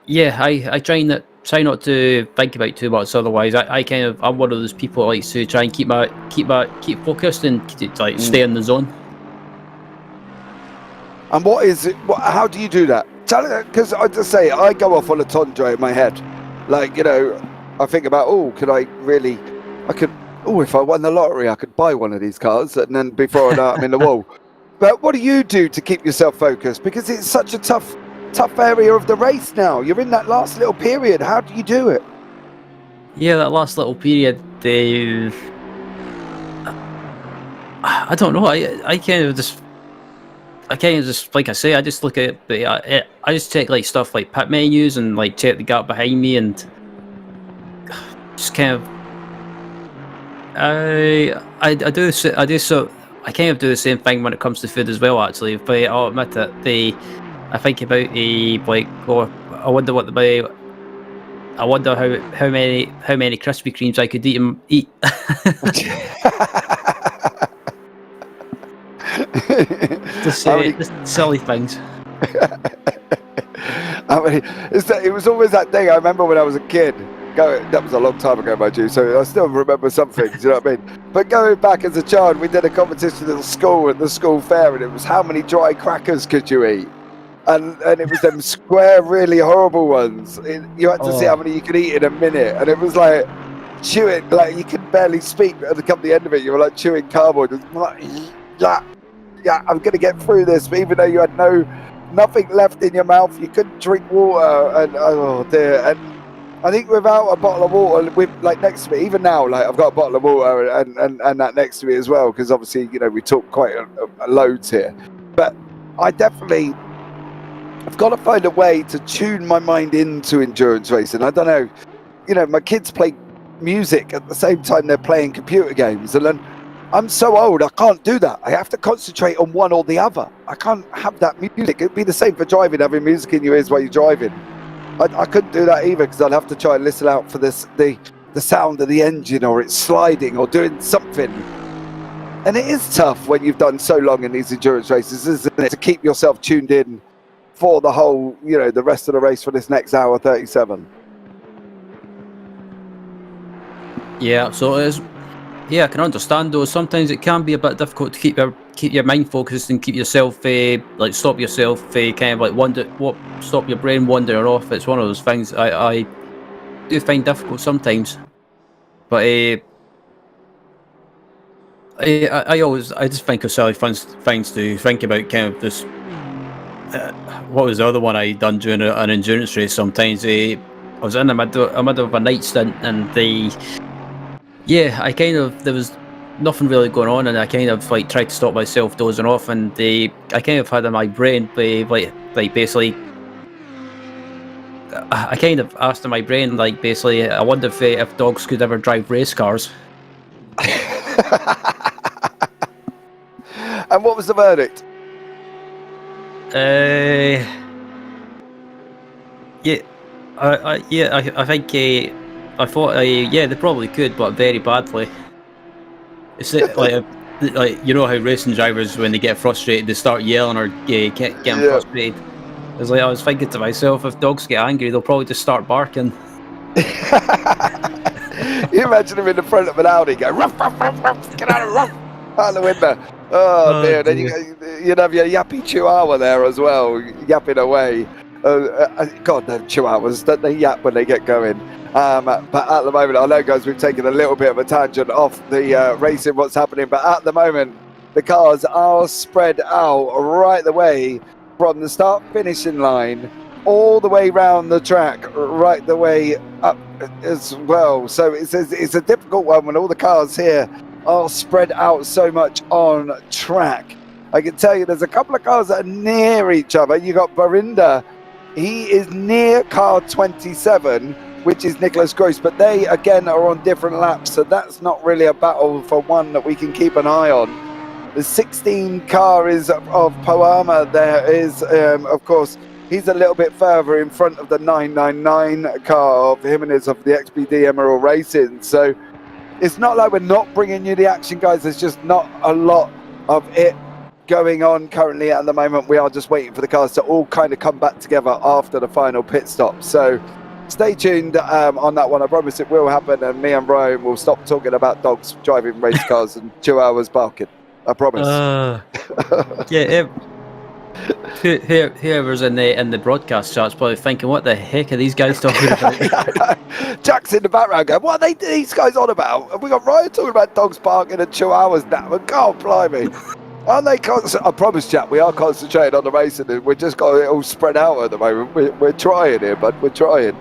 yeah, I try not to think about too much. Otherwise, I'm one of those people that likes to try and keep focused and like stay in the zone. And what is it? How do you do that? Because I just say I go off on a tundra in my head, like, you know, I think about, if I won the lottery, I could buy one of these cars, and then before I know it, I'm in the wall. But what do you do to keep yourself focused? Because it's such a tough area of the race now. You're in that last little period. How do you do it? Yeah, that last little period, I don't know. I kind of just, like I say, I just look at I just check like stuff like pit menus and like check the gap behind me and just kind of I kind of do the same thing when it comes to food as well. Actually, but I'll admit it. I think about I wonder how many Krispy Kremes I could eat. Just silly things. I mean, it was always that thing. I remember when I was a kid. That was a long time ago, mind you, so I still remember some things, you know what I mean? But going back as a child, we did a competition at the school fair, and it was how many dry crackers could you eat? And it was them square, really horrible ones. You had to see how many you could eat in a minute, and it was like chewing, like you could barely speak. And to come to the end of it, you were like chewing cardboard. It was like, yeah, I'm gonna get through this. But even though you had nothing left in your mouth, you couldn't drink water, and oh dear. And I think without a bottle of water, with like next to me, even now, like I've got a bottle of water and that next to me as well, because obviously, you know, we talk quite a loads here. But I've got to find a way to tune my mind into endurance racing. I don't know, you know, my kids play music at the same time they're playing computer games, and then I'm so old, I can't do that. I have to concentrate on one or the other. I can't have that music. It'd be the same for driving, having music in your ears while you're driving. I couldn't do that either, because I'd have to try and listen out for the sound of the engine, or it's sliding or doing something. And it is tough when you've done so long in these endurance races, isn't it, to keep yourself tuned in for the whole, you know, the rest of the race for this next hour 37. Yeah, so it is. Yeah, I can understand though. Sometimes it can be a bit difficult to keep your mind focused and keep yourself stop yourself kind of like stop your brain wandering off. It's one of those things I do find difficult sometimes. But I just think of silly things to think about. Kind of this. What was the other one I done during an endurance race? Sometimes I was in the middle of a night stint, and there was nothing really going on, and I kind of like tried to stop myself dozing off, and I kind of had in my brain basically I kind of asked in my brain basically I wonder if dogs could ever drive race cars. And what was the verdict? I think I thought they probably could, but very badly. It's like you know how racing drivers, when they get frustrated, they start yelling or getting frustrated. It's like I was thinking to myself, if dogs get angry, they'll probably just start barking. You imagine him in the front of an Audi, go ruff, ruff, ruff, ruff, get out of the window. Oh dear. Then you'd have your yappy chihuahua there as well, yapping away. God, the chihuahuas, don't they yap when they get going? But at the moment, I know, guys, we've taken a little bit of a tangent off the racing, what's happening. But at the moment, the cars are spread out right the way from the start finishing line all the way round the track, right the way up as well. So it's a difficult one when all the cars here are spread out so much on track. I can tell you there's a couple of cars that are near each other. You got Barinda, he is near car 27, which is Nicholas Gross, but they again are on different laps, so that's not really a battle for one that we can keep an eye on. The 16 car is of Poama. There is, of course, he's a little bit further in front of the 999 car of Jimenez of the XPD Emerald Racing. So it's not like we're not bringing you the action, guys. There's just not a lot of it going on currently at the moment. We are just waiting for the cars to all kind of come back together after the final pit stop. So stay tuned on that one. I promise it will happen, and me and Ryan will stop talking about dogs driving race cars and 2 hours barking. I promise. Yeah. Whoever's in the broadcast chat's probably thinking, "What the heck are these guys talking about?" Jack's in the background going, "What are these guys on about? Have we got Ryan talking about dogs barking in 2 hours now? God blimey." Aren't they I promise, Jack, we are concentrating on the racing, and we're just got it all spread out at the moment. We're trying here, bud. We're trying.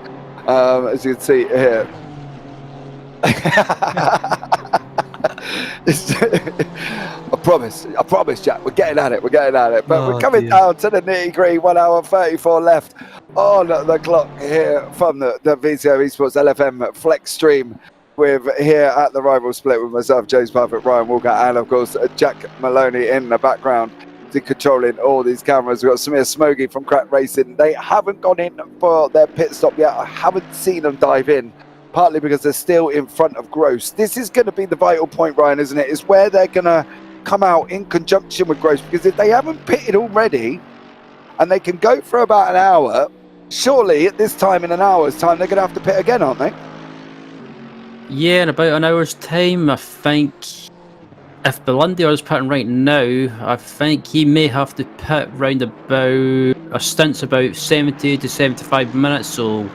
As you can see here. I promise, Jack, we're getting at it. But we're coming down to the nitty-gritty. 1 hour 34 left on the clock here from the VCO Esports LFM FLExTREME. With here at the rival split with myself, James Parfitt, Ryan Walker, and of course Jack Maloney in the background, controlling all these cameras. We've got Samir Smogy from Crack Racing. They haven't gone in for their pit stop yet. I haven't seen them dive in, partly because they're still in front of Gross. This is going to be the vital point, Ryan, isn't it? Is where they're going to come out in conjunction with Gross, because if they haven't pitted already and they can go for about an hour, surely at this time in an hour's time they're going to have to pit again, aren't they? Yeah, in about an hour's time, I think. If Belindia is pitting right now, I think he may have to pit round about a stint's about 70 to 75 minutes. So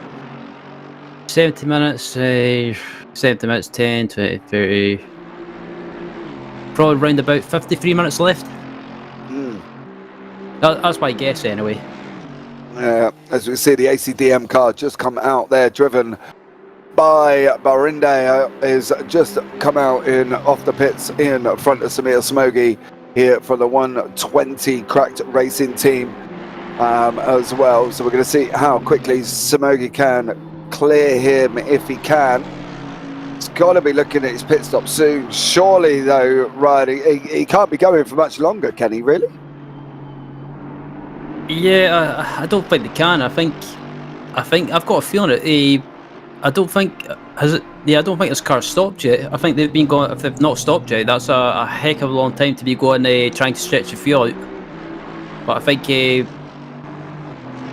70 minutes, 70 minutes, 10, 20, 30. Probably round about 53 minutes left. That's my guess anyway. As we see, the ACDM car just come out there, driven by Barinda, is just come out in off the pits in front of Samir Smogy here for the 120 Cracked Racing team as well. So we're going to see how quickly Smogy can clear him if he can. He's got to be looking at his pit stop soon. Surely though, Ryan, he can't be going for much longer, can he really? Yeah, I don't think they can. I think I've got a feeling that I don't think I don't think this car's stopped yet. I think they've been going. If they've not stopped yet, that's a heck of a long time to be going trying to stretch the fuel out. But I think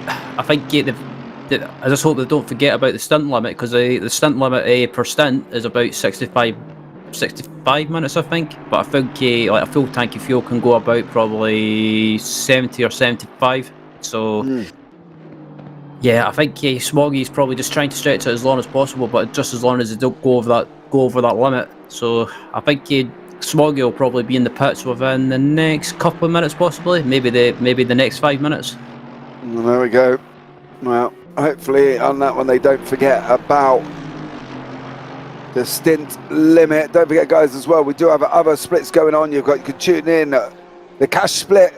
I just hope they don't forget about the stint limit, because the stint limit per stint is about 65 minutes, I think. But I think like a full tank of fuel can go about probably 70 or 75. So. Yeah, I think Smoggy's probably just trying to stretch it as long as possible, but just as long as they don't go over that limit. So I think Smoggy will probably be in the pits within the next couple of minutes, possibly, maybe the next 5 minutes. There we go. Well, hopefully on that one they don't forget about the stint limit. Don't forget, guys, as well, we do have other splits going on. You can tune in. The cash split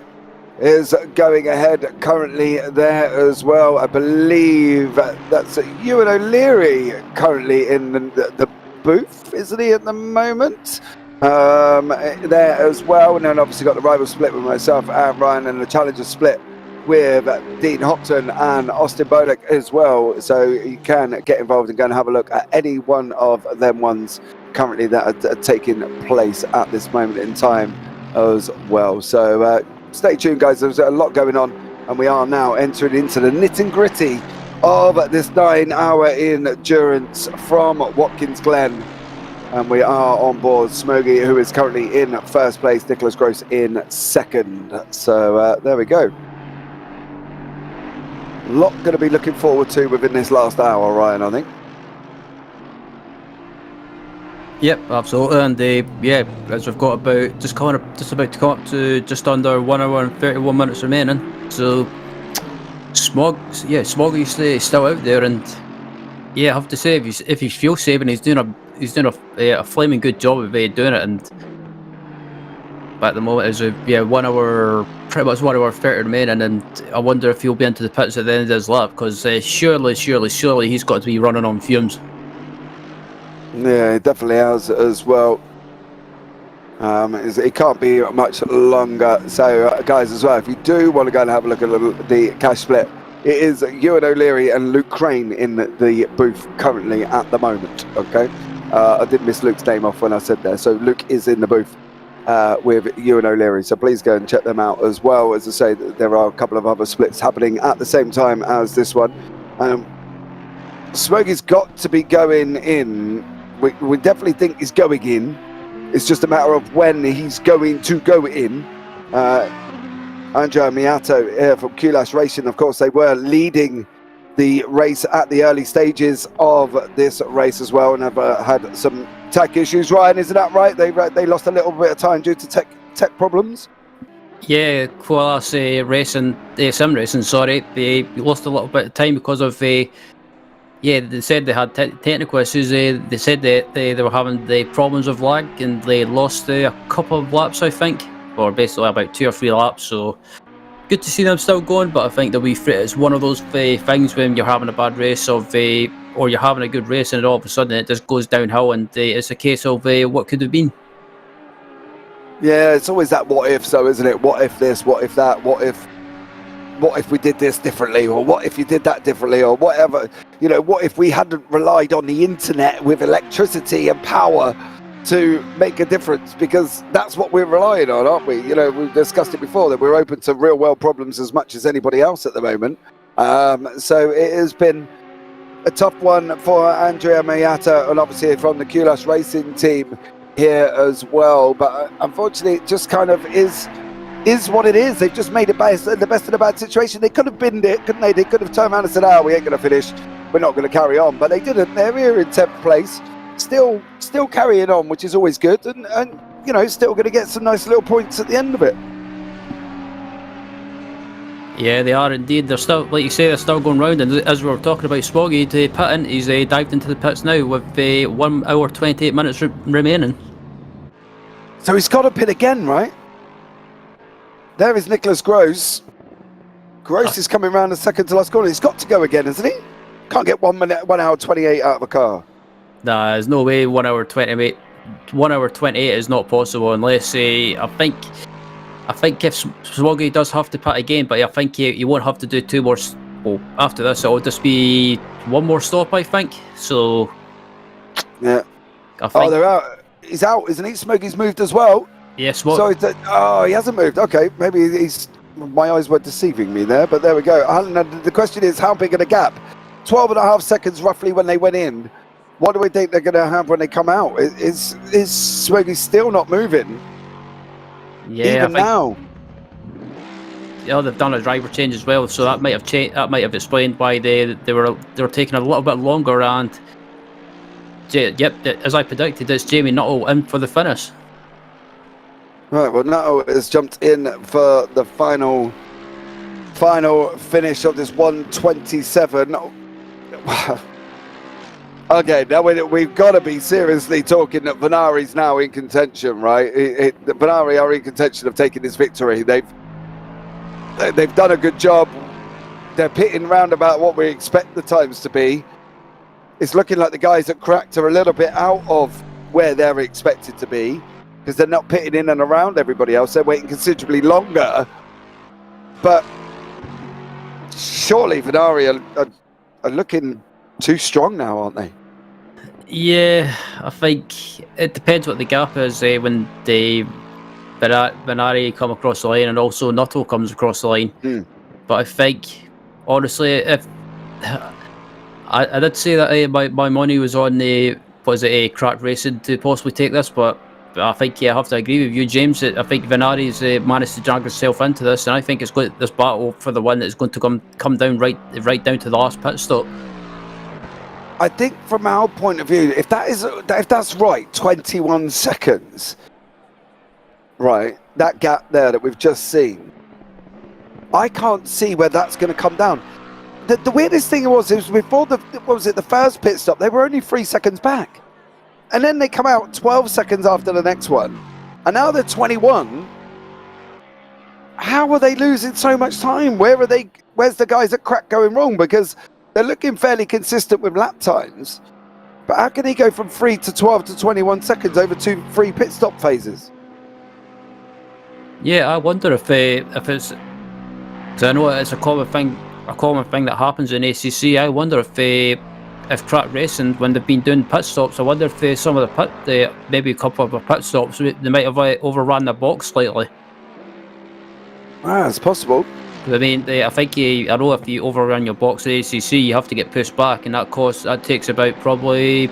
is going ahead currently there as well. I believe that's Ewan O'Leary currently in the booth, isn't he, at the moment? There as well. And then obviously got the rival split with myself and Ryan, and the challenger split with Dean Hopton and Austin Bodek as well. So you can get involved and go and have a look at any one of them ones currently that are taking place at this moment in time as well. So stay tuned, guys. There's a lot going on, and we are now entering into the nit and gritty of this 9-hour endurance from Watkins Glen. And we are on board Smogy, who is currently in first place, Nicholas Gross in second. So there we go. A lot going to be looking forward to within this last hour, Ryan, I think. Yep, absolutely. And yeah, as we've got about about to come up to just under 1 hour and 31 minutes remaining. So Smoggy's still out there, and yeah, I have to say, if he's fuel saving, he's doing a flaming good job of doing it. And but at the moment, is pretty much 1 hour 30 remaining, and I wonder if he'll be into the pits at the end of his lap, because surely he's got to be running on fumes. Yeah, he definitely has as well. It can't be much longer. So, guys, as well, if you do want to go and have a look at the cash split, it is Ewan O'Leary and Luke Crane in the booth currently at the moment. Okay, I did miss Luke's name off when I said there. So Luke is in the booth with Ewan O'Leary. So please go and check them out as well. As I say, there are a couple of other splits happening at the same time as this one. Smokey's got to be going in. We definitely think he's going in. It's just a matter of when he's going to go in. Andrea Miato here from QLash Racing, of course, they were leading the race at the early stages of this race as well, and have had some tech issues. Ryan, isn't that right? They lost a little bit of time due to tech problems. Yeah, QLash Racing, Sim Racing, sorry, they lost a little bit of time because of yeah, they said they had technical issues. They said that they were having the problems of lag, and they lost a couple of laps, I think, or basically about 2 or 3 laps. So good to see them still going, but I think that it's one of those things when you're having a bad race or you're having a good race, and all of a sudden it just goes downhill, and it's a case of what could have been. Yeah, it's always that what if, so isn't it? What if this? What if that? What if we did this differently, or what if you did that differently, or whatever, you know, what if we hadn't relied on the internet with electricity and power to make a difference, because that's what we're relying on, aren't we? You know, we've discussed it before that we're open to real world problems as much as anybody else at the moment. So it has been a tough one for Andrea Miata, and obviously from the QLash Racing team here as well, but unfortunately it just kind of is what it is. They've just made it the best of the bad situation. They could have binned it, couldn't they? They could have turned around and said, we ain't going to finish, we're not going to carry on, but they didn't. They're here in 10th place, still carrying on, which is always good, and you know, still going to get some nice little points at the end of it. Yeah, they are indeed. They're still, like you say, they're still going round, and as we were talking about Smoggy to pit in, he's dived into the pits now with 1 hour 28 minutes remaining. So he's got to pit again, right? There is Nicholas Gross. Gross is coming around the second to last corner. He's got to go again, isn't he? Can't get 1 hour 28 out of a car. Nah, there's no way 1 hour 28. 1 hour 28 is not possible unless I think if Smoggy does have to pit again, but I think he won't have to do 2 more. Well, after this, it'll just be 1 more stop, I think. So yeah. I think, they're out. He's out, isn't he? Smoggy's moved as well. Yes, he hasn't moved. Okay, maybe my eyes were deceiving me there, but there we go. The question is, how big of a gap? 12.5 seconds roughly when they went in. What do we think they're going to have when they come out? Is Smoggy still not moving? Yeah, even now. Yeah, they've done a driver change as well, so that might have changed. That might have explained why they were taking a little bit longer. And yep, as I predicted, it's Jamie Nuttall in for the finish. Right, well, Nuttall has jumped in for the final finish of this 127. Okay, now we've got to be seriously talking that Venari's now in contention, right? Venari are in contention of taking this victory. They've done a good job. They're pitting round about what we expect the times to be. It's looking like the guys at Cracked are a little bit out of where they're expected to be, because they're not pitting in and around everybody else. They're waiting considerably longer. But surely Venari are looking too strong now, aren't they? Yeah, I think it depends what the gap is when Venari come across the line and also Nuttall comes across the line. But I think, honestly, if I did say that my money was on Crack Racing to possibly take this, but I think I have to agree with you, James. I think Venari's managed to drag himself into this, and I think it's going this battle for the win is going to come down right down to the last pit stop. I think from our point of view, if that's right, 21 seconds, right, that gap there that we've just seen, I can't see where that's going to come down. The weirdest thing was before the first pit stop, they were only 3 seconds back. And then they come out 12 seconds after the next one. And now they're 21. How are they losing so much time? Where's the guys at crack going wrong? Because they're looking fairly consistent with lap times. But how can he go from 3 to 12 to 21 seconds over 3 pit stop phases? Yeah, I wonder if it's... Because I know it's a common thing that happens in ACC. I wonder if track racing, when they've been doing pit stops, I wonder if some of maybe a couple of the pit stops, they might have overrun the box slightly. It's possible. I mean, I know if you overrun your box at ACC, you have to get pushed back, and that takes about probably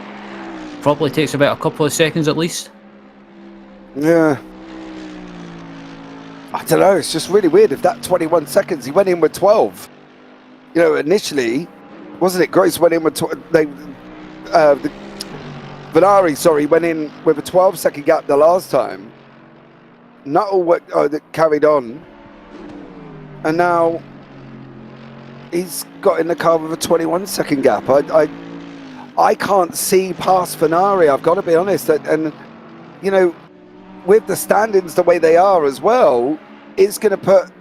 takes about a couple of seconds at least. Yeah. I don't know, it's just really weird. If that 21 seconds, he went in with 12. You know, initially, wasn't it Grace went in with Venari, went in with a 12-second gap the last time. Nuttall that carried on. And now he's got in the car with a 21-second gap. I can't see past Venari, I've got to be honest. And you know, with the standings the way they are as well, it's going to put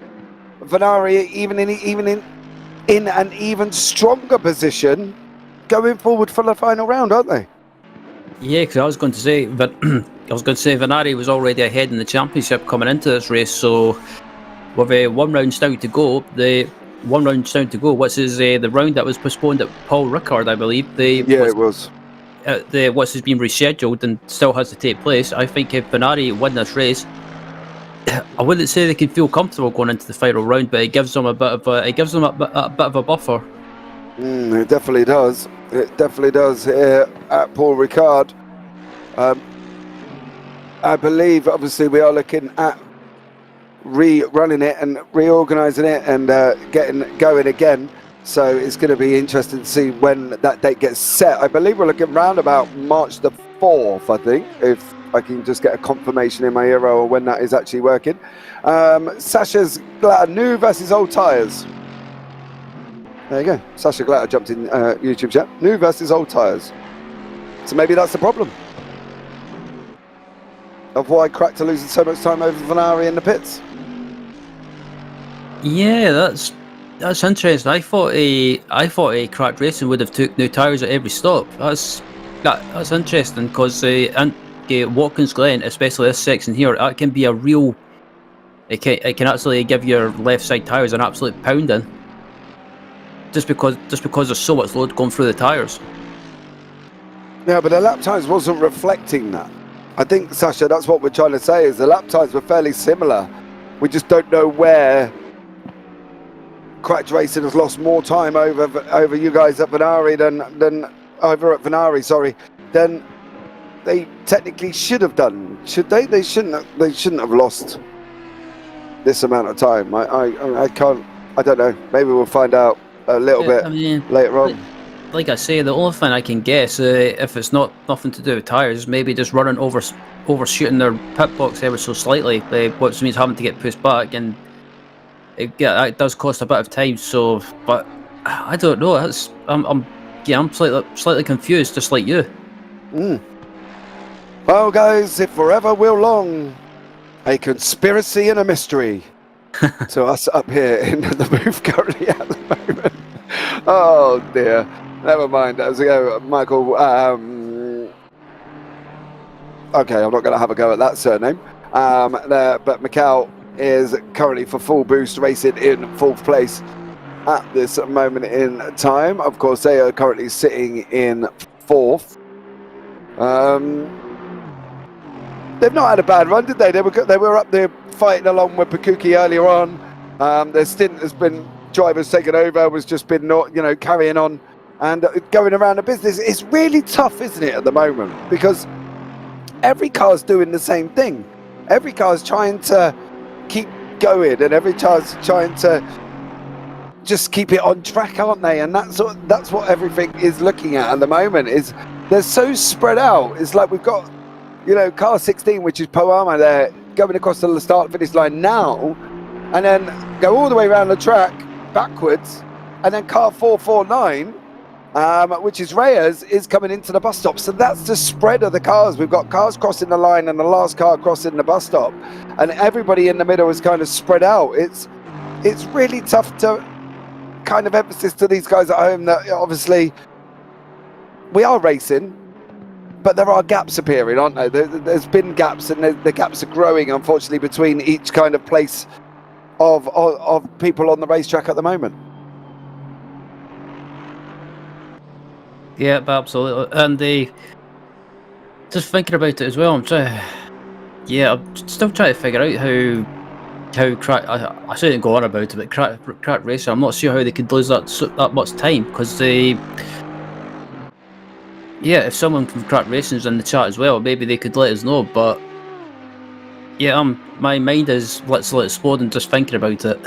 Venari even in an even stronger position going forward for the final round, aren't they? Yeah, because I was going to say Venari was already ahead in the championship coming into this race. So with 1 round down to go, what's the round that was postponed at Paul Ricard, I believe. It was. What's has been rescheduled and still has to take place. I think if Venari win this race, I wouldn't say they can feel comfortable going into the final round, but it gives them a bit of a buffer. It definitely does. It definitely does here at Paul Ricard. I believe, obviously, we are looking at rerunning it and reorganising it and getting going again. So it's going to be interesting to see when that date gets set. I believe we're looking round about March the 4th, I think, if I can just get a confirmation in my ear or when that is actually working. Sasha's Glatter, new versus old tyres. There you go. Sasha Glatter jumped in YouTube chat. New versus old tyres. So maybe that's the problem of why Cracked are losing so much time over Venari in the pits. Yeah, that's interesting. I thought a Cracked Racing would have took new tyres at every stop. That's interesting because Watkins Glen, especially this section here, that can be a real. It can actually give your left side tyres an absolute pounding. Just because there's so much load going through the tyres. Yeah, but the lap times wasn't reflecting that. I think, Sasha, that's what we're trying to say, is the lap times were fairly similar. We just don't know where Cracked Racing has lost more time over you guys at Venari than over at Venari, than they technically should have done. Should they? They shouldn't have lost this amount of time. I can't. I don't know. Maybe we'll find out a little bit later on. Like I say, the only thing I can guess, if it's nothing to do with tyres, maybe just running overshooting their pit box ever so slightly, which means having to get pushed back, and it does cost a bit of time. So, but I don't know. I'm slightly confused, just like you. Well, guys, if forever will long, a conspiracy and a mystery to us up here in the booth currently at the moment. Oh dear. Never mind. As we go, Michael. Okay, I'm not going to have a go at that surname. But Mikhail is currently for Full Boost Racing in 4th place at this moment in time. Of course, they are currently sitting in 4th. They've not had a bad run, did they? They were up there fighting along with Pakuki earlier on. Their stint has been drivers taken over, was just been carrying on and going around the business. It's really tough, isn't it, at the moment? Because every car's doing the same thing. Every car's trying to keep going, and every car's trying to just keep it on track, aren't they? And that's what everything is looking at the moment. Is they're so spread out. It's like we've got, car 16, which is Poama there, going across the start finish line now. and then go all the way around the track backwards, and then car 449, which is Reyes, is coming into the bus stop. So that's the spread of the cars. We've got cars crossing the line and the last car crossing the bus stop, and everybody in the middle is kind of spread out. It's really tough to kind of emphasis to these guys at home that obviously we are racing, but there are gaps appearing, aren't there? There's been gaps, and the gaps are growing, unfortunately, between each kind of place of people on the racetrack at the moment. Yeah, absolutely. And just thinking about it as well, I'm still trying to figure out how crack. I shouldn't go on about it, but crack racing, I'm not sure how they could lose that much time, because if someone from Crack Racing's in the chat as well, maybe they could let us know. But yeah, my mind is literally exploding just thinking about it.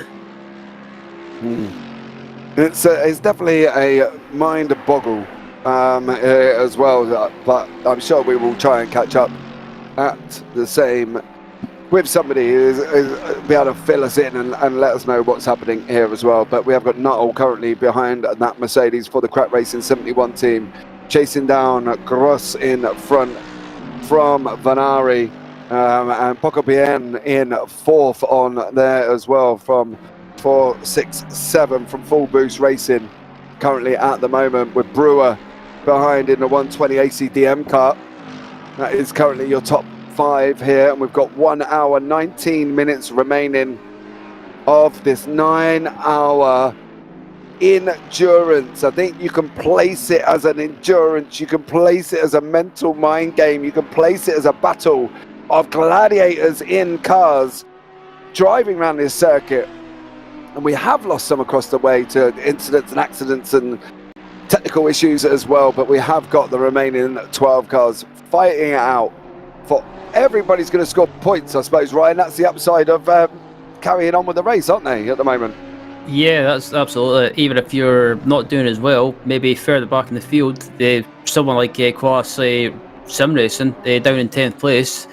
It's definitely a mind boggle as well, but I'm sure we will try and catch up at the same with somebody who's be able to fill us in and let us know what's happening here as well. But we have got Nuttall currently behind that Mercedes for the Crack Racing 71 team, chasing down Gross in front from Vanari, and Pocobien in fourth on there as well from 467 from Full Boost Racing currently at the moment, with Brewer behind in the 120 ACDM car. That is currently your top 5 here, and we've got 1 hour 19 minutes remaining of this 9-hour endurance. I think you can place it as an endurance, you can place it as a mental mind game, you can place it as a battle of gladiators in cars driving around this circuit. And we have lost some across the way to incidents and accidents and technical issues as well, but we have got the remaining 12 cars fighting it out for everybody's going to score points, I suppose, Ryan. That's the upside of carrying on with the race, aren't they, at the moment? Yeah, that's absolutely. Even if you're not doing as well, maybe further back in the field, someone like Quas Sim Racing, down in 10th place,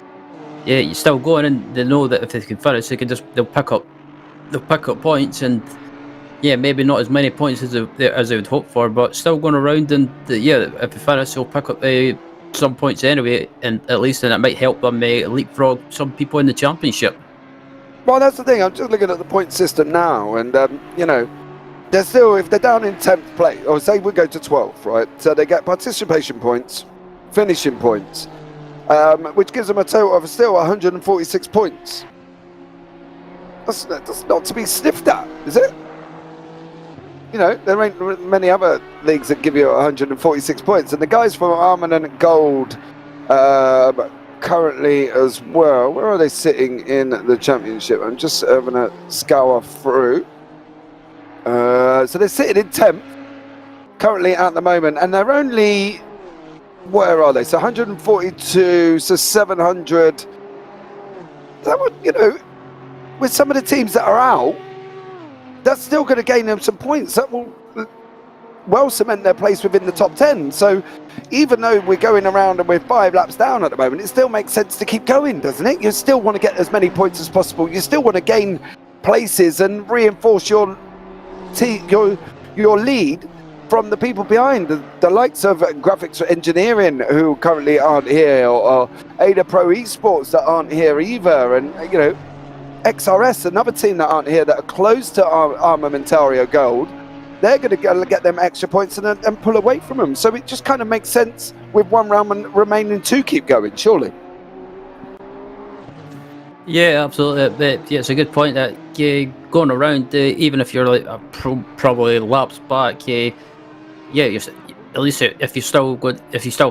yeah, you're still going, and they know that if they can finish, they'll pick up points, and yeah, maybe not as many points as they would hope for, but still going around, and if they finish, they'll pick up some points anyway, and at least then it might help them leapfrog some people in the championship. Well, that's the thing. I'm just looking at the point system now, and they're still, if they're down in 10th place, or say we go to 12th, right? So they get participation points, finishing points, which gives them a total of still 146 points. That's not to be sniffed at, is it? There ain't many other leagues that give you 146 points, and the guys from Armament Gold currently as well. Where are they sitting in the championship? I'm just having a scour through. So they're sitting in 10th currently at the moment, and they're only, where are they? So 142, so 700. That would, with some of the teams that are out, that's still going to gain them some points. That will well cement their place within the top 10. So even though we're going around and we're 5 laps down at the moment, it still makes sense to keep going, doesn't it? You still want to get as many points as possible. You still want to gain places and reinforce your lead from the people behind, the likes of Graphics Engineering, who currently aren't here, or Ada Pro Esports that aren't here either, and XRS, another team that aren't here, that are close to Armamentario Gold. They're going to get them extra points and pull away from them. So it just kind of makes sense with 1 round remaining to keep going, surely. Yeah, absolutely. Yeah, it's a good point that going around, even if you're like probably laps back, at least if you still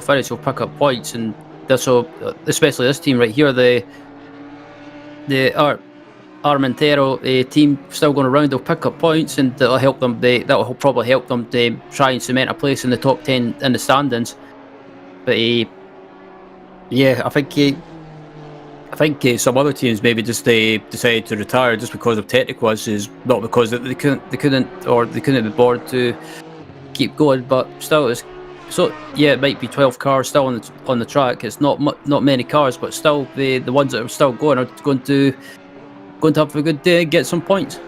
finish, you'll pick up points, and that's so. Especially this team right here, the Armentero team still going around, they'll pick up points, and that'll help them. That'll probably help them to try and cement a place in the top 10 in the standings. But I think some other teams maybe just decided to retire just because of technical issues, not because they couldn't be bothered to keep going. But still, it might be 12 cars still on the track. It's not many cars, but still the ones that are still going are going to going to have a good day and get some points.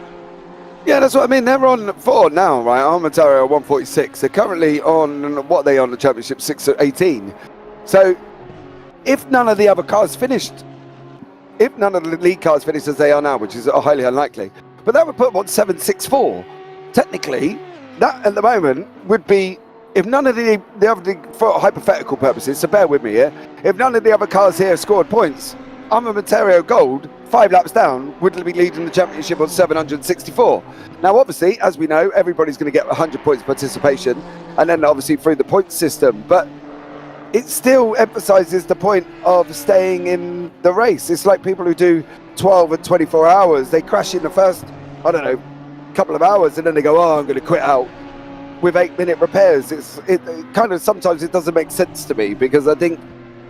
Yeah, that's what I mean. They're on 4 now, right? Armatario 146. They're currently on, what are they on the championship? 6-18. So if none of the other cars finished, if none of the lead cars finished as they are now, which is highly unlikely, but that would put them on 7-6-4. Technically, that at the moment would be, if none of the other, for hypothetical purposes, so bear with me here, if none of the other cars here scored points, Armatario Gold, 5 laps down, would be leading the championship on 764. Now, obviously, as we know, everybody's going to get 100 points participation, and then obviously through the point system, but it still emphasizes the point of staying in the race. It's like people who do 12 and 24 hours. They crash in the first, I don't know, couple of hours, and then they go, oh, I'm going to quit out with 8-minute repairs. It kind of, sometimes it doesn't make sense to me, because I think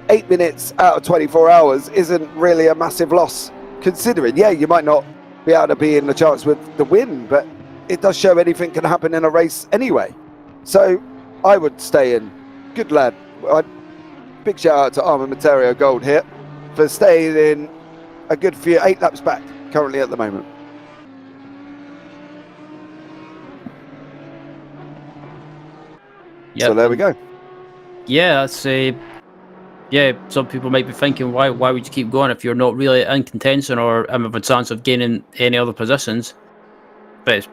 8 minutes out of 24 hours isn't really a massive loss, considering, yeah, you might not be able to be in the chance with the win, but it does show anything can happen in a race anyway. So I would stay in. Good lad. Big shout out to Armatario Gold here for staying in a good few, 8 laps back currently at the moment. Yep. So there we go. Yeah, that's yeah, some people might be thinking, why would you keep going if you're not really in contention or have a chance of gaining any other positions? But it's,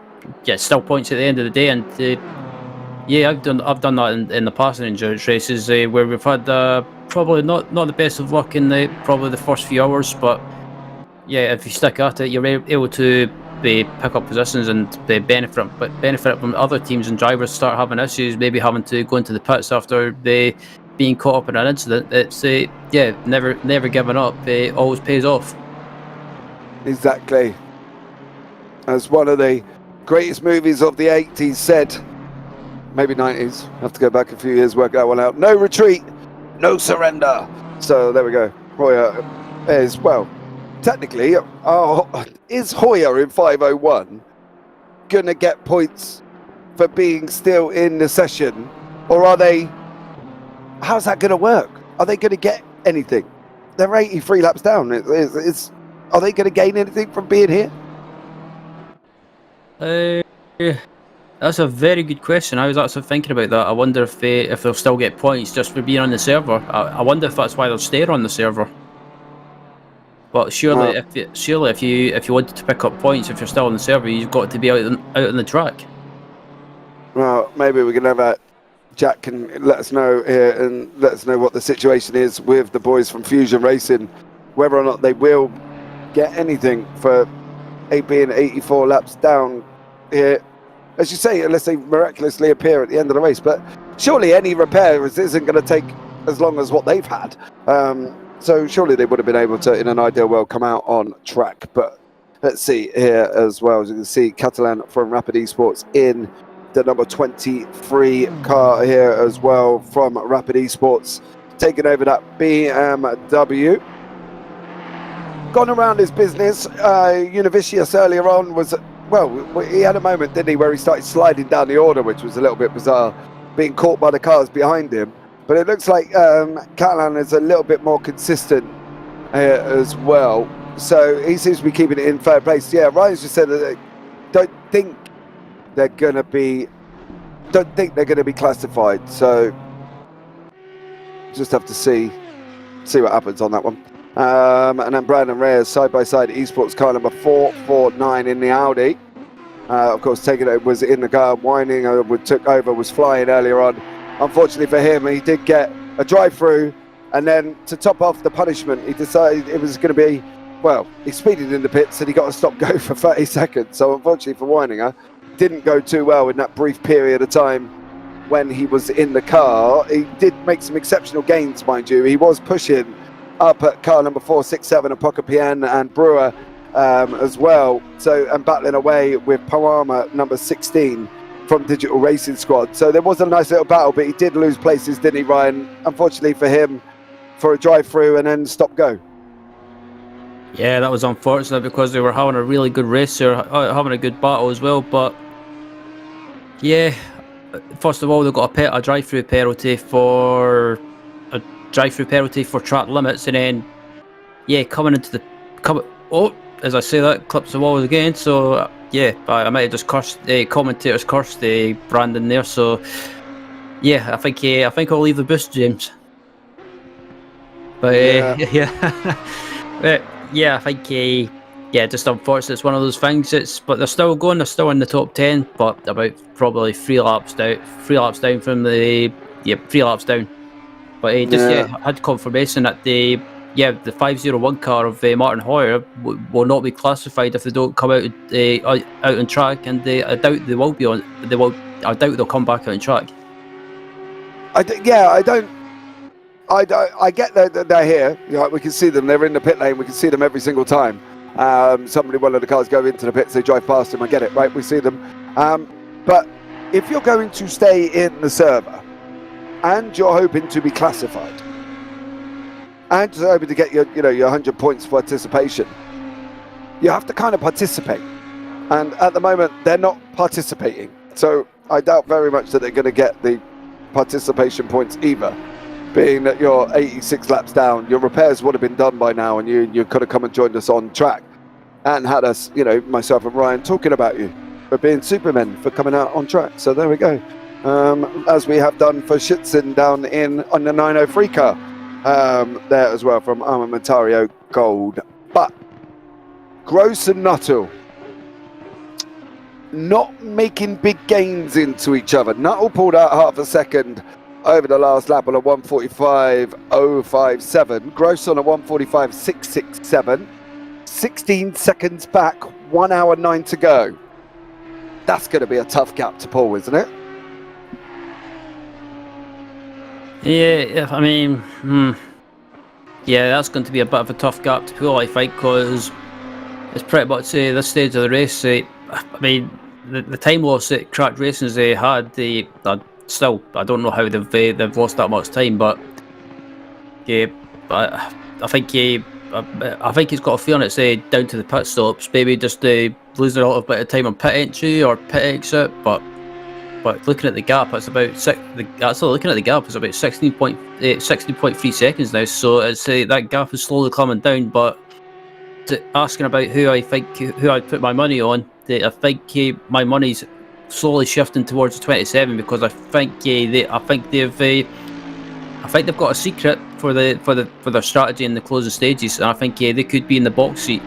yeah, still points at the end of the day, and yeah, I've done that in the past in endurance races where we've had probably not the best of luck in probably the first few hours, but yeah, if you stick at it, you're able to pick up positions and benefit from other teams and drivers start having issues, maybe having to go into the pits after being caught up in an incident. It's yeah, never giving up. It always pays off. Exactly. As one of the greatest movies of the 80s said, maybe 90s, have to go back a few years, work that one out. No retreat, no surrender. So there we go. Hoyer is, well, technically, is Hoyer in 501 gonna get points for being still in the session, or are they, how's that gonna work? Are they gonna get anything? They're 83 laps down. Are they gonna gain anything from being here? That's a very good question. I was actually thinking about that. I wonder if they'll still get points just for being on the server. I wonder if that's why they'll stay on the server. But surely, if you wanted to pick up points, if you're still on the server, you've got to be out on the track. Well, maybe we can have Jack can let us know here and let us know what the situation is with the boys from Fusion Racing, whether or not they will get anything for being 84 laps down here, as you say, unless they miraculously appear at the end of the race. But surely any repair isn't going to take as long as what they've had. So surely they would have been able to, in an ideal world, come out on track. But let's see here as well. As you can see, Catalan from Rapid Esports in the number 23 car here as well from Rapid Esports, taking over that BMW. Gone around his business. Univicius earlier on was, well, he had a moment, didn't he, where he started sliding down the order, which was a little bit bizarre, being caught by the cars behind him. But it looks like Catalan is a little bit more consistent here as well. So he seems to be keeping it in third place. Yeah, Ryan's just said that they don't think they're going to be classified. So just have to see what happens on that one. And then Brandon Reyes side by side Esports car number 449 in the Audi. Of course, taking it was in the car, whining, took over, was flying earlier on. Unfortunately for him, he did get a drive-through, and then to top off the punishment, he decided it was going to be, well, he speeded in the pits and he got a stop-go for 30 seconds. So unfortunately for Weininger, didn't go too well in that brief period of time when he was in the car. He did make some exceptional gains, mind you. He was pushing up at car number 467, Apocapien and Brewer as well. So, and battling away with Parama number 16 from Digital Racing Squad. So there was a nice little battle, but he did lose places, didn't he, Ryan? Unfortunately for him, for a drive-through and then stop-go. Yeah, that was unfortunate because they were having a really good race. They were having a good battle as well. But yeah, first of all, they got a drive-through penalty for track limits, and then yeah, coming into the as I say that, clips the walls again. So yeah, I might have just cursed the commentators, cursed the Brandon there. So yeah, I think I'll leave the boost, James. But yeah, I think yeah, just unfortunate. It's one of those things. But they're still going. They're still in the top 10, but about probably 3 laps down. 3 laps down from the 3 laps down. But had confirmation that the 501 car of Martin Hoyer will not be classified if they don't come out on track, and I doubt they will be on. I doubt they'll come back out on track. I get that they're here. We can see them. They're in the pit lane. We can see them every single time. One of the cars go into the pits, they drive past them. I get it, right? We see them. But if you're going to stay in the server and you're hoping to be classified and you're hoping to get your 100 points for participation, you have to kind of participate. And at the moment, they're not participating. So I doubt very much that they're going to get the participation points either. Being that you're 86 laps down, your repairs would have been done by now, and you could have come and joined us on track and had us, myself and Ryan, talking about you for being supermen, for coming out on track. So there we go. As we have done for Schützen down on the 903 car there as well from Armamentario Gold. But Gross and Nuttall not making big gains into each other. Nuttall pulled out half a second over the last lap on a 1:45.057. Gross on a 1:45.667. 16 seconds back, 1 hour 9 to go. That's going to be a tough gap to pull, isn't it? Yeah, I mean, yeah, that's going to be a bit of a tough gap to pull, I think, because it's pretty much this stage of the race. I mean, the time loss that Cracked Racing's had, still, I don't know how they've lost that much time, but I think he's got a feeling it's down to the pit stops, maybe just losing a little bit of time on pit entry or pit exit. But looking at the gap, it's about 16.3 seconds now. So it's that gap is slowly coming down. But asking about who I put my money on, I think my money's slowly shifting towards the 27, because I think they've got a secret for their strategy in the closing stages, and I think they could be in the box seat.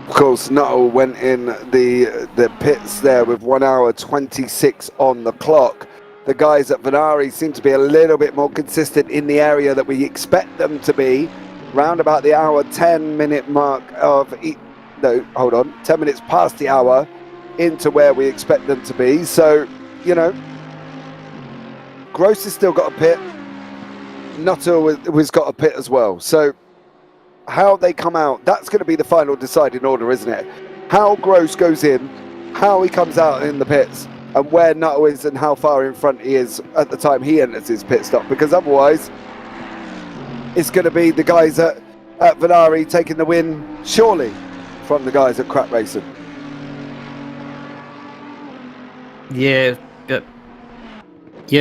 Of course, Nuttall went in the pits there with 1 hour 26 on the clock. The guys at Venari seem to be a little bit more consistent in the area that we expect them to be, round about the hour 10-minute mark of 10 minutes past the hour into where we expect them to be. So, Gross has still got a pit. Nuttall has got a pit as well. So how they come out, that's going to be the final deciding order, isn't it? How Gross goes in, how he comes out in the pits, and where Nuttall is and how far in front he is at the time he enters his pit stop. Because otherwise, it's going to be the guys at Venari taking the win, surely, from the guys at Cracked Racing. Yeah,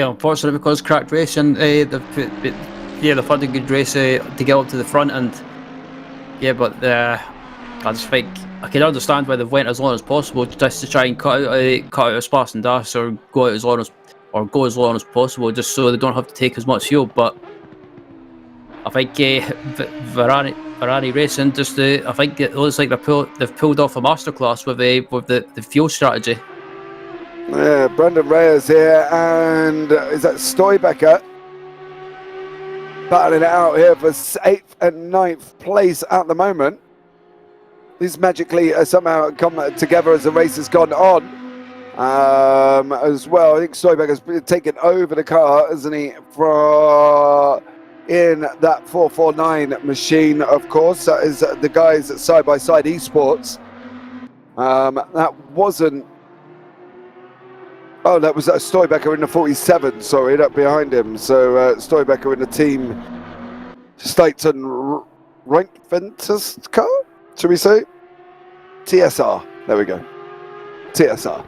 unfortunately, because Cracked Racing, they've had a good race to get up to the front, and but I just think I can understand why they've went as long as possible, just to try and cut out a splash and dash, or go as long as possible, just so they don't have to take as much fuel. But I think Ferrari Racing, I think it looks like they've pulled off a masterclass with the fuel strategy. Yeah, Brandon Reyes here, and is that Stoybecker battling it out here for 8th and 9th place at the moment. These magically somehow come together as the race has gone on as well. I think Stoybecker's taken over the car, hasn't he, in that 449 machine, of course. That is the guys at Side by Side Esports. That wasn't... Oh, that was Stoybecker in the 47, sorry, that behind him. So Stoybecker in the team Staten Reinkventus car, should we say? TSR, there we go. TSR.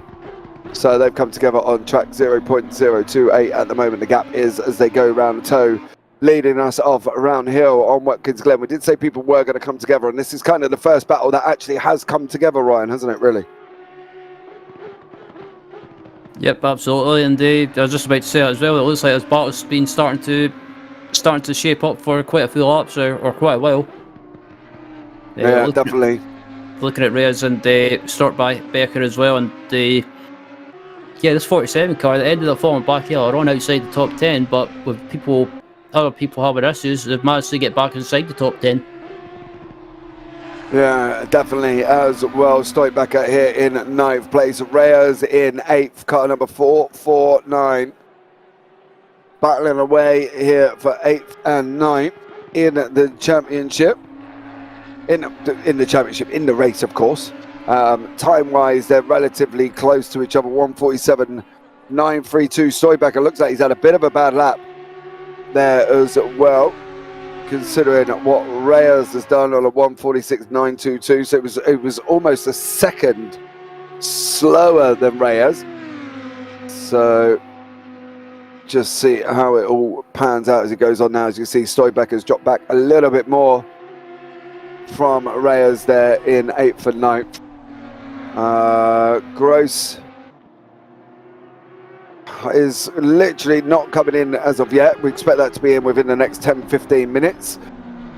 So they've come together on track 0.028 at the moment. The gap is as they go round the toe leading us off around hill on Watkins Glen. We did say people were going to come together, and this is kind of the first battle that actually has come together, Ryan, hasn't it, really? Yep, absolutely. And I was just about to say as well, it looks like this battle's been starting to shape up for quite a few laps or quite a while. Yeah, definitely. Looking at Reyes and start by Becker as well, and yeah, this 47 car that ended up falling back earlier on outside the top 10, but with other people having issues, they've managed to get back inside the top 10. Yeah, definitely as well. Stoibacker here in 9th place. Reyes in 8th, car number 449. Battling away here for 8th and 9th in the championship. In the race, of course. Time-wise, they're relatively close to each other. 147.932. Stoibacker looks like he's had a bit of a bad lap there as well, considering what Reyes has done on a 146.922. So it was almost a second slower than Reyes. So just see how it all pans out as it goes on now. As you see, Stoibacker's dropped back a little bit more from Reyes there in 8th and 9th. Gross is literally not coming in as of yet. We expect that to be in within the next 10-15 minutes.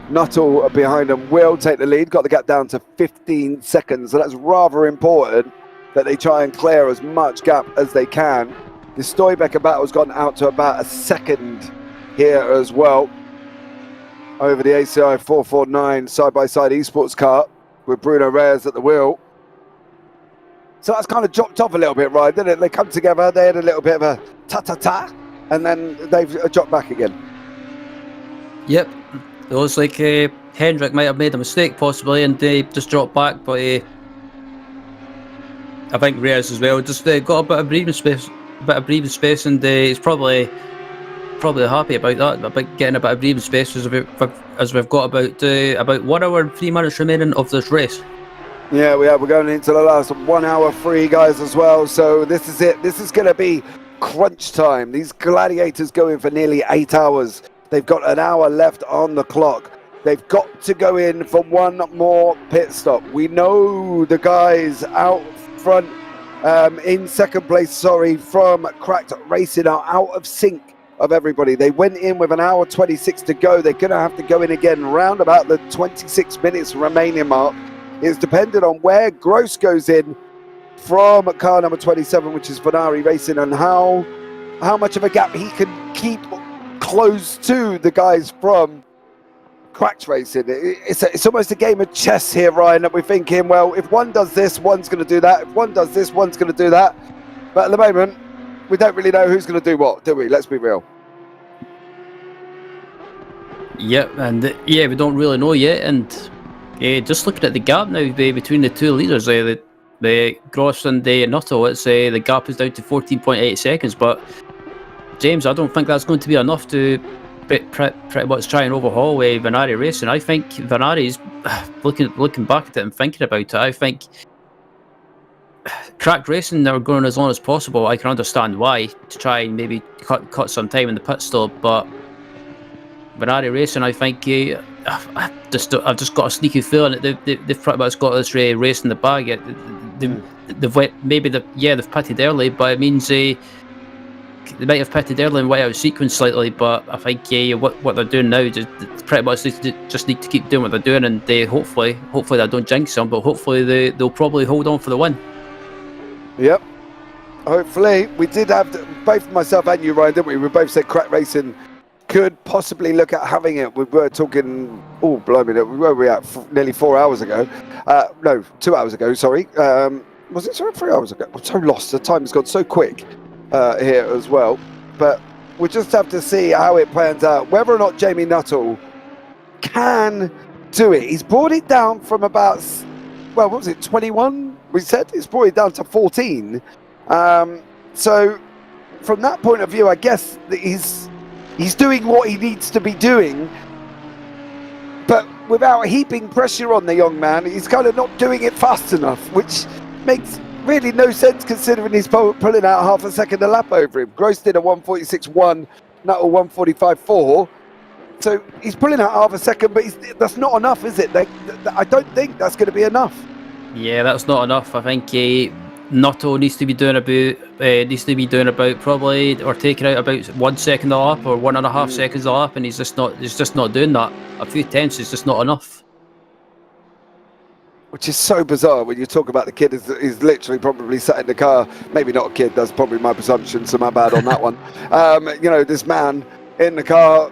Nuttall behind them will take the lead. Got the gap down to 15 seconds. So that's rather important that they try and clear as much gap as they can. The Stoibacker battle's gone out to about a second here as well, over the ACI 449 side-by-side esports car with Bruno Reyes at the wheel. So that's kind of dropped off a little bit, right? Didn't it? They come together, they had a little bit of a ta-ta-ta, and then they've dropped back again. Yep. It looks like Hendrick might have made a mistake possibly, and they just dropped back, but I think Reyes as well just got a bit of breathing space, and he's probably happy about that, about getting a bit of breathing space as we've got about 1 hour and 3 minutes remaining of this race. Yeah, we are. We're going into the last 1 hour free, guys, as well. So this is it. This is going to be crunch time. These gladiators going for nearly 8 hours. They've got an hour left on the clock. They've got to go in for one more pit stop. We know the guys out front in second place, from Cracked Racing are out of sync of everybody. They went in with an hour 26 to go. They're going to have to go in again round about the 26 minutes remaining mark. It's dependent on where Gross goes in from car number 27, which is Venari Racing, and how much of a gap he can keep close to the guys from Cracked Racing. It's almost a game of chess here, Ryan, that we're thinking, well, if one does this, one's going to do that. If one does this, one's going to do that. But at the moment, we don't really know who's going to do what, do we? Let's be real. Yep, and we don't really know yet, and just looking at the gap now between the two leaders, the Gross and the Nuttall, it's the gap is down to 14.8 seconds. But James, I don't think that's going to be enough to pretty much try and overhaul Venari Racing. I think Venari's looking back at it and thinking about it. I think Cracked Racing are going as long as possible. I can understand why, to try and maybe cut some time in the pit stop, but Venari Racing, I think I've just got a sneaky feeling that they've pretty much got this race in the bag. They've pitted early, but it means they might have pitted early and went out of sequence slightly. But I think what they're doing now, pretty much they just need to keep doing what they're doing, and they hopefully they don't jinx them, but hopefully they'll probably hold on for the win. Yep. Hopefully. We did have both myself and you, Ryan, didn't we? We both said Cracked Racing could possibly look at having it. We were talking, where were we at? Nearly 4 hours ago. No, 2 hours ago, sorry. Was it 3 hours ago? I'm so lost. The time has gone so quick here as well. But we'll just have to see how it plans out. Whether or not Jamie Nuttall can do it. He's brought it down from about, what was it, 21? We said he's brought it down to 14. So from that point of view, I guess that he's doing what he needs to be doing, but without heaping pressure on the young man. He's kind of not doing it fast enough, which makes really no sense considering he's pulling out half a second a lap over him. Gross did a 146.1, Nuttall 145.4. So he's pulling out half a second, but that's not enough, is it? I don't think that's going to be enough. Yeah, that's not enough. I think Nuttall needs to be doing about probably, or taking out about 1 second a lap or 1.5 seconds a lap, and he's just not doing that. A few tenths is just not enough. Which is so bizarre when you talk about the kid is literally probably sat in the car. Maybe not a kid, that's probably my presumption, so my bad on that one. This man in the car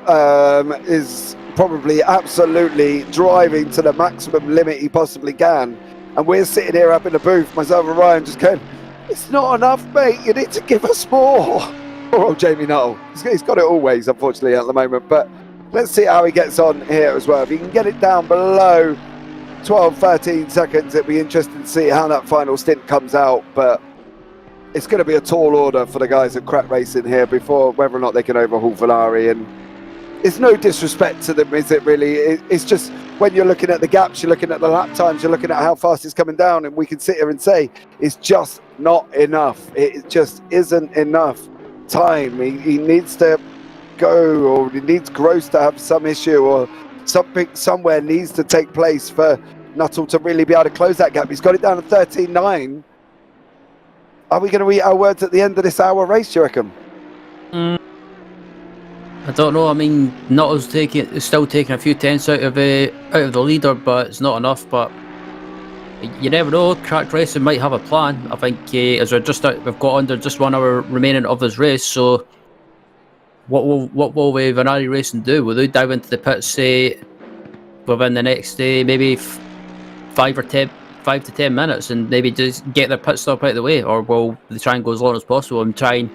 is probably absolutely driving to the maximum limit he possibly can. And we're sitting here up in the booth, myself and Ryan, just going, it's not enough, mate, you need to give us more. Poor old Jamie Nuttall. He's got it always, unfortunately, at the moment. But let's see how he gets on here as well. If he can get it down below 12, 13 seconds, it'd be interesting to see how that final stint comes out. But it's going to be a tall order for the guys at Crack Racing here before whether or not they can overhaul Ferrari. And it's no disrespect to them, is it really? It's just when you're looking at the gaps, you're looking at the lap times, you're looking at how fast it's coming down, and we can sit here and say it's just not enough. It just isn't enough time. He needs to go, or he needs Gross to have some issue, or something somewhere needs to take place for Nuttall to really be able to close that gap. He's got it down to 13.9. Are we going to eat our words at the end of this hour race, do you reckon? I don't know. I mean, Nuttall's still taking a few tenths out of the leader, but it's not enough. But you never know. Crack Racing might have a plan. I think as we've got under just 1 hour remaining of this race. So what will Ferrari Racing do? Will they dive into the pits within the next maybe 5 to 10 minutes and maybe just get their pit stop out of the way, or will they try and go as long as possible and try and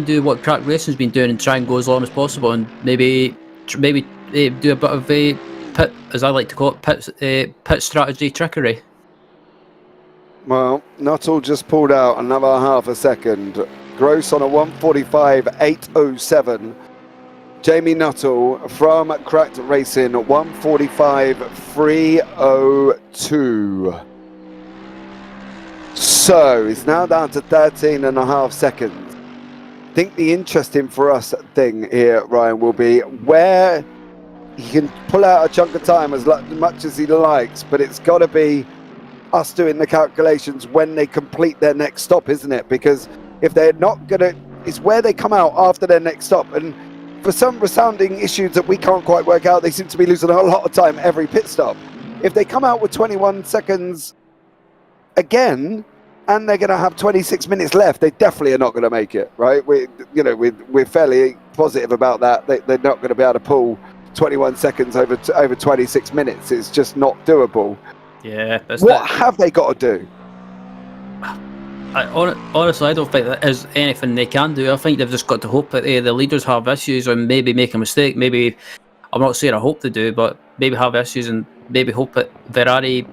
do what Crack Racing's been doing and try and go as long as possible and maybe do a bit of a pit, as I like to call it, pit strategy trickery? Well, Nuttall just pulled out another half a second. Gross on a 1:45.807. Jamie Nuttall from Cracked Racing, 1:45.302. So he's now down to 13.5 seconds. I think the interesting for us thing here, Ryan, will be where he can pull out a chunk of time as much as he likes, but it's got to be us doing the calculations when they complete their next stop, isn't it? Because if they're not going to, it's where they come out after their next stop. And for some resounding issues that we can't quite work out, they seem to be losing a lot of time every pit stop. If they come out with 21 seconds again, and they're going to have 26 minutes left, they definitely are not going to make it, right? We're fairly positive about that. They're not going to be able to pull 21 seconds over 26 minutes. It's just not doable. Yeah. What have they got to do? Honestly, I don't think that is anything they can do. I think they've just got to hope that the leaders have issues and maybe make a mistake. Maybe, I'm not saying I hope they do, but maybe have issues and maybe hope that Ferrari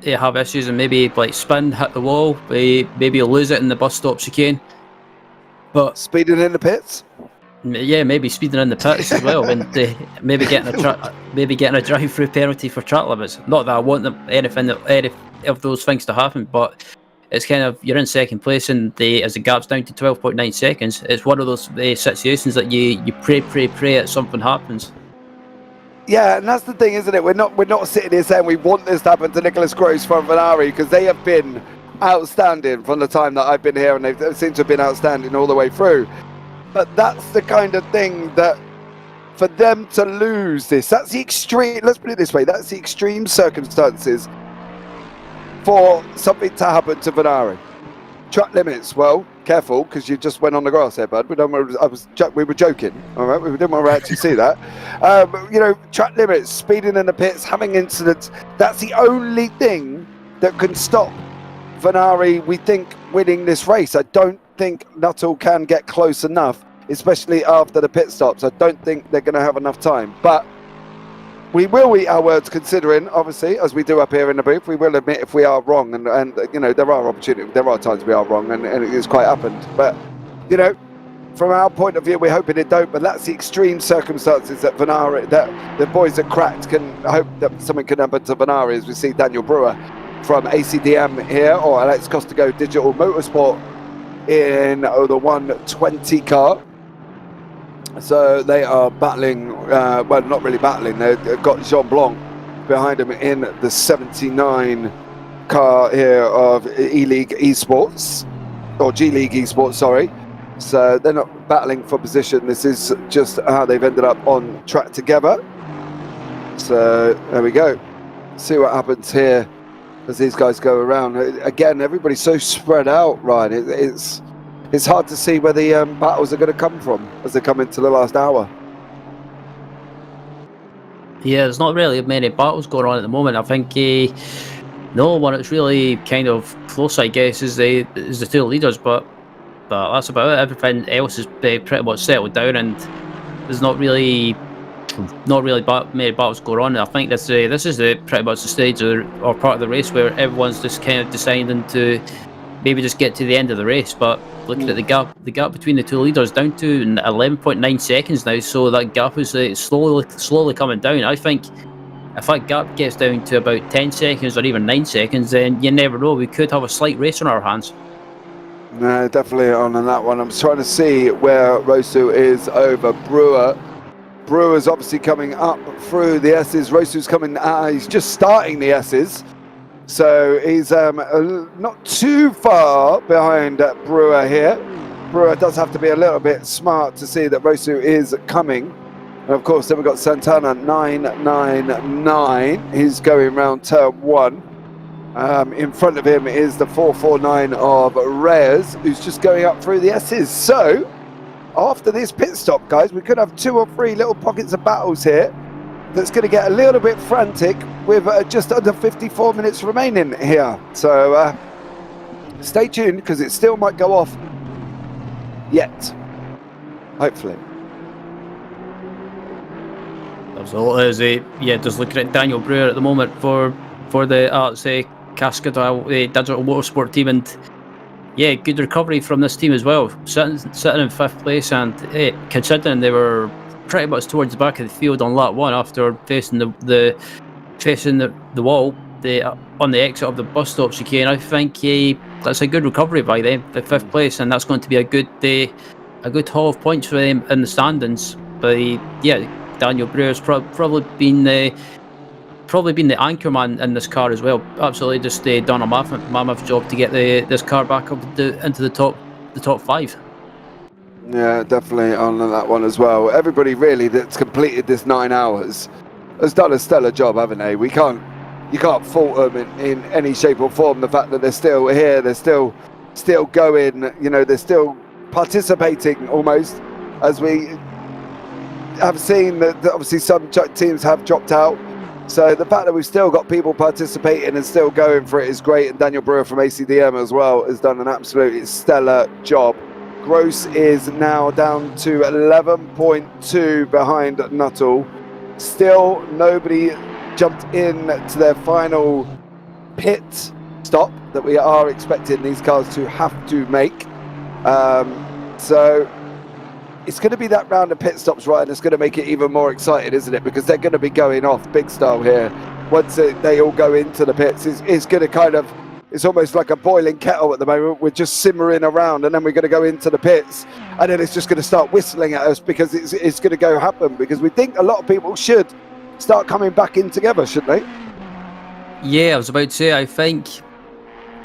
have issues and maybe like spin, hit the wall, maybe lose it in the bus stop chicane. But speeding in the pits? Yeah, maybe speeding in the pits as well, and maybe getting a drive-through penalty for track limits. Not that I want any of those things to happen, but it's kind of, you're in second place and as the gap's down to 12.9 seconds, it's one of those situations that you pray that something happens. Yeah, and that's the thing, isn't it? We're not sitting here saying we want this to happen to Nicholas Gross from Ferrari, because they have been outstanding from the time that I've been here, and they seem to have been outstanding all the way through. But that's the kind of thing that, for them to lose this, that's the extreme, let's put it this way, that's the extreme circumstances for something to happen to Ferrari. Track limits, well, careful, because you just went on the grass there, bud. We were joking, all right? We didn't want to actually see that. Track limits, speeding in the pits, having incidents, that's the only thing that can stop Ferrari, we think, winning this race. I don't think Nuttall can get close enough, especially after the pit stops. I don't think they're going to have enough time, but we will eat our words, considering, obviously, as we do up here in the booth, we will admit if we are wrong, and there are opportunities, there are times we are wrong, and it is quite happened. But, from our point of view, we're hoping it don't, but that's the extreme circumstances that Ferrari, that the boys at Cracked can hope that something can happen to Ferrari, as we see Daniel Brewer from ACDM here, or Alex Costago Digital Motorsport in the 120 car. So they are battling, well, not really battling, they've got Jean Blanc behind him in the 79 car here of E-League Esports, or G-League Esports, sorry. So they're not battling for position, this is just how they've ended up on track together. So there we go. See what happens here as these guys go around. Again, everybody's so spread out, Ryan. It's hard to see where the battles are going to come from as they come into the last hour. Yeah, there's not really many battles going on at the moment. I think the only one that's really kind of close, I guess, is the two leaders, but that's about it. Everything else is pretty much settled down, and there's not really many battles going on. I think this is pretty much the stage or part of the race where everyone's just kind of deciding to maybe just get to the end of the race. But looking at the gap between the two leaders down to 11.9 seconds now, so that gap is slowly coming down. I think if that gap gets down to about 10 seconds or even 9 seconds, then you never know, we could have a slight race on our hands. No, definitely on that one. I'm trying to see where Rosu is over Brewer. Brewer's obviously coming up through the S's. Rosu's coming, he's just starting the S's. So he's not too far behind Brewer here. Brewer does have to be a little bit smart to see that Rosu is coming. And of course, then we've got Santana 999. He's going round turn 1. In front of him is the 449 of Reyes, who's just going up through the S's. So after this pit stop, guys, we could have 2 or 3 little pockets of battles here that's going to get a little bit frantic with just under 54 minutes remaining here. So stay tuned, because it still might go off yet, hopefully. Absolutely. Just looking at Daniel Brewer at the moment for the Cascade Digital Motorsport team, and good recovery from this team as well, sitting in 5th place, and considering they were pretty much towards the back of the field on lap 1 after facing the wall on the exit of the bus stop chicane. I think that's a good recovery by them, the 5th place, and that's going to be a good haul of points for them in the standings. But Daniel Brewer's probably been the anchor man in this car as well. Absolutely, just done a mammoth job to get this car back up into the top 5. Yeah, definitely on that one as well. Everybody really that's completed this 9 hours has done a stellar job, haven't they? You can't fault them in any shape or form. The fact that they're still here, they're still going, they're still participating almost, as we have seen that obviously some teams have dropped out. So the fact that we've still got people participating and still going for it is great. And Daniel Brewer from ACDM as well has done an absolutely stellar job. Gross is now down to 11.2 behind Nuttall. Still nobody jumped in to their final pit stop that we are expecting these cars to have to make. So it's going to be that round of pit stops, right, and it's going to make it even more exciting, isn't it? Because they're going to be going off big style here. Once they all go into the pits, it's going to kind of, it's almost like a boiling kettle at the moment. We're just simmering around, and then we're going to go into the pits, and then it's just going to start whistling at us, because it's going to go happen. Because we think a lot of people should start coming back in together, shouldn't they? Yeah, I was about to say, I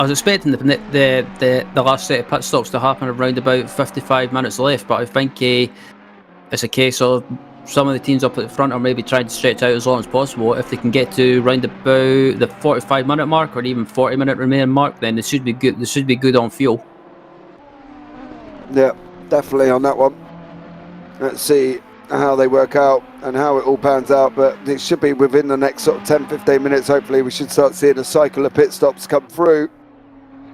was expecting the last set of pit stops to happen around about 55 minutes left, but I think it's a case of some of the teams up at the front are maybe trying to stretch out as long as possible. If they can get to round about the 45-minute mark, or even 40-minute remaining mark, then they should be good. They should be good on fuel. Yeah, definitely on that one. Let's see how they work out and how it all pans out, but it should be within the next sort of 10-15 minutes. Hopefully we should start seeing a cycle of pit stops come through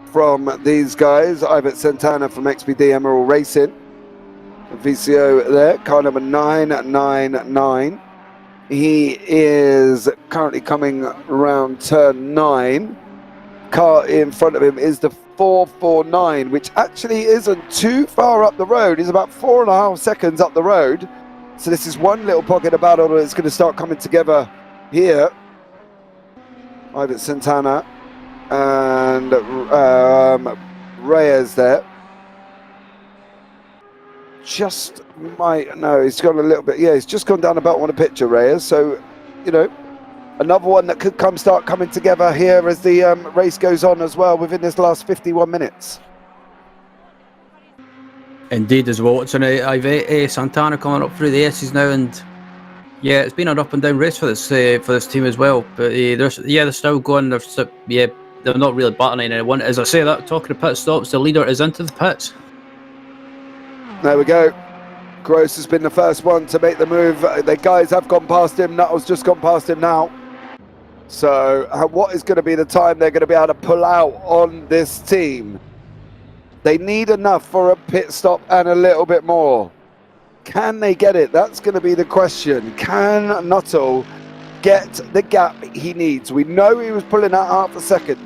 from these guys. Ivan Santana from XPD Emerald Racing, VCO there, car number 999. He is currently coming around turn 9. Car in front of him is the 449, which actually isn't too far up the road. He's about 4.5 seconds up the road. So this is one little pocket of battle that's going to start coming together here. Ivan Santana and Reyes there. just might, no, he's gone a little bit, yeah, he's just gone down about on a picture, Reyes. So, you know, another one that could start coming together here as the race goes on as well within this last 51 minutes. Indeed, as well. It's an Ivete Santana coming up through the S's now, and yeah, it's been an up and down race for this team as well. But they're still going. They're not really battling anyone. As I say that, talking of pit stops, the leader is into the pits. There we go. Gross has been the first one to make the move. The guys have gone past him. Nuttall's just gone past him now. So what is going to be the time they're going to be able to pull out on this team? They need enough for a pit stop and a little bit more. Can they get it? That's going to be the question. Can Nuttall get the gap he needs? We know he was pulling out half a second.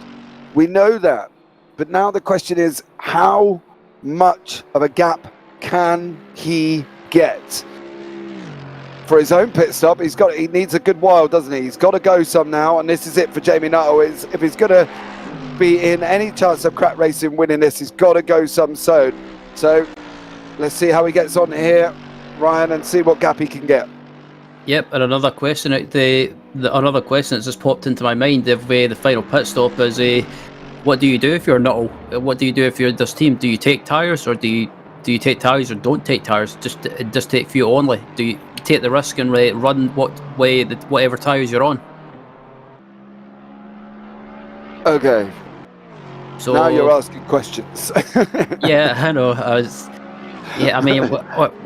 We know that. But now the question is, how much of a gap can he get? For his own pit stop, he needs a good while, doesn't he? He's got to go some now, and this is it for Jamie Nuttall. If he's going to be in any chance of Crack Racing winning this, he's got to go some soon. So let's see how he gets on here, Ryan, and see what gap he can get. Yep, and another question, another question that's just popped into my mind of the final pit stop is, what do you do if you're Nuttall? What do you do if you're this team? Do you take tyres, or do you take tyres or don't take tyres? Just take fuel only. Do you take the risk and run whatever tyres you're on? Okay. So now you're asking questions. Yeah, I know. I mean,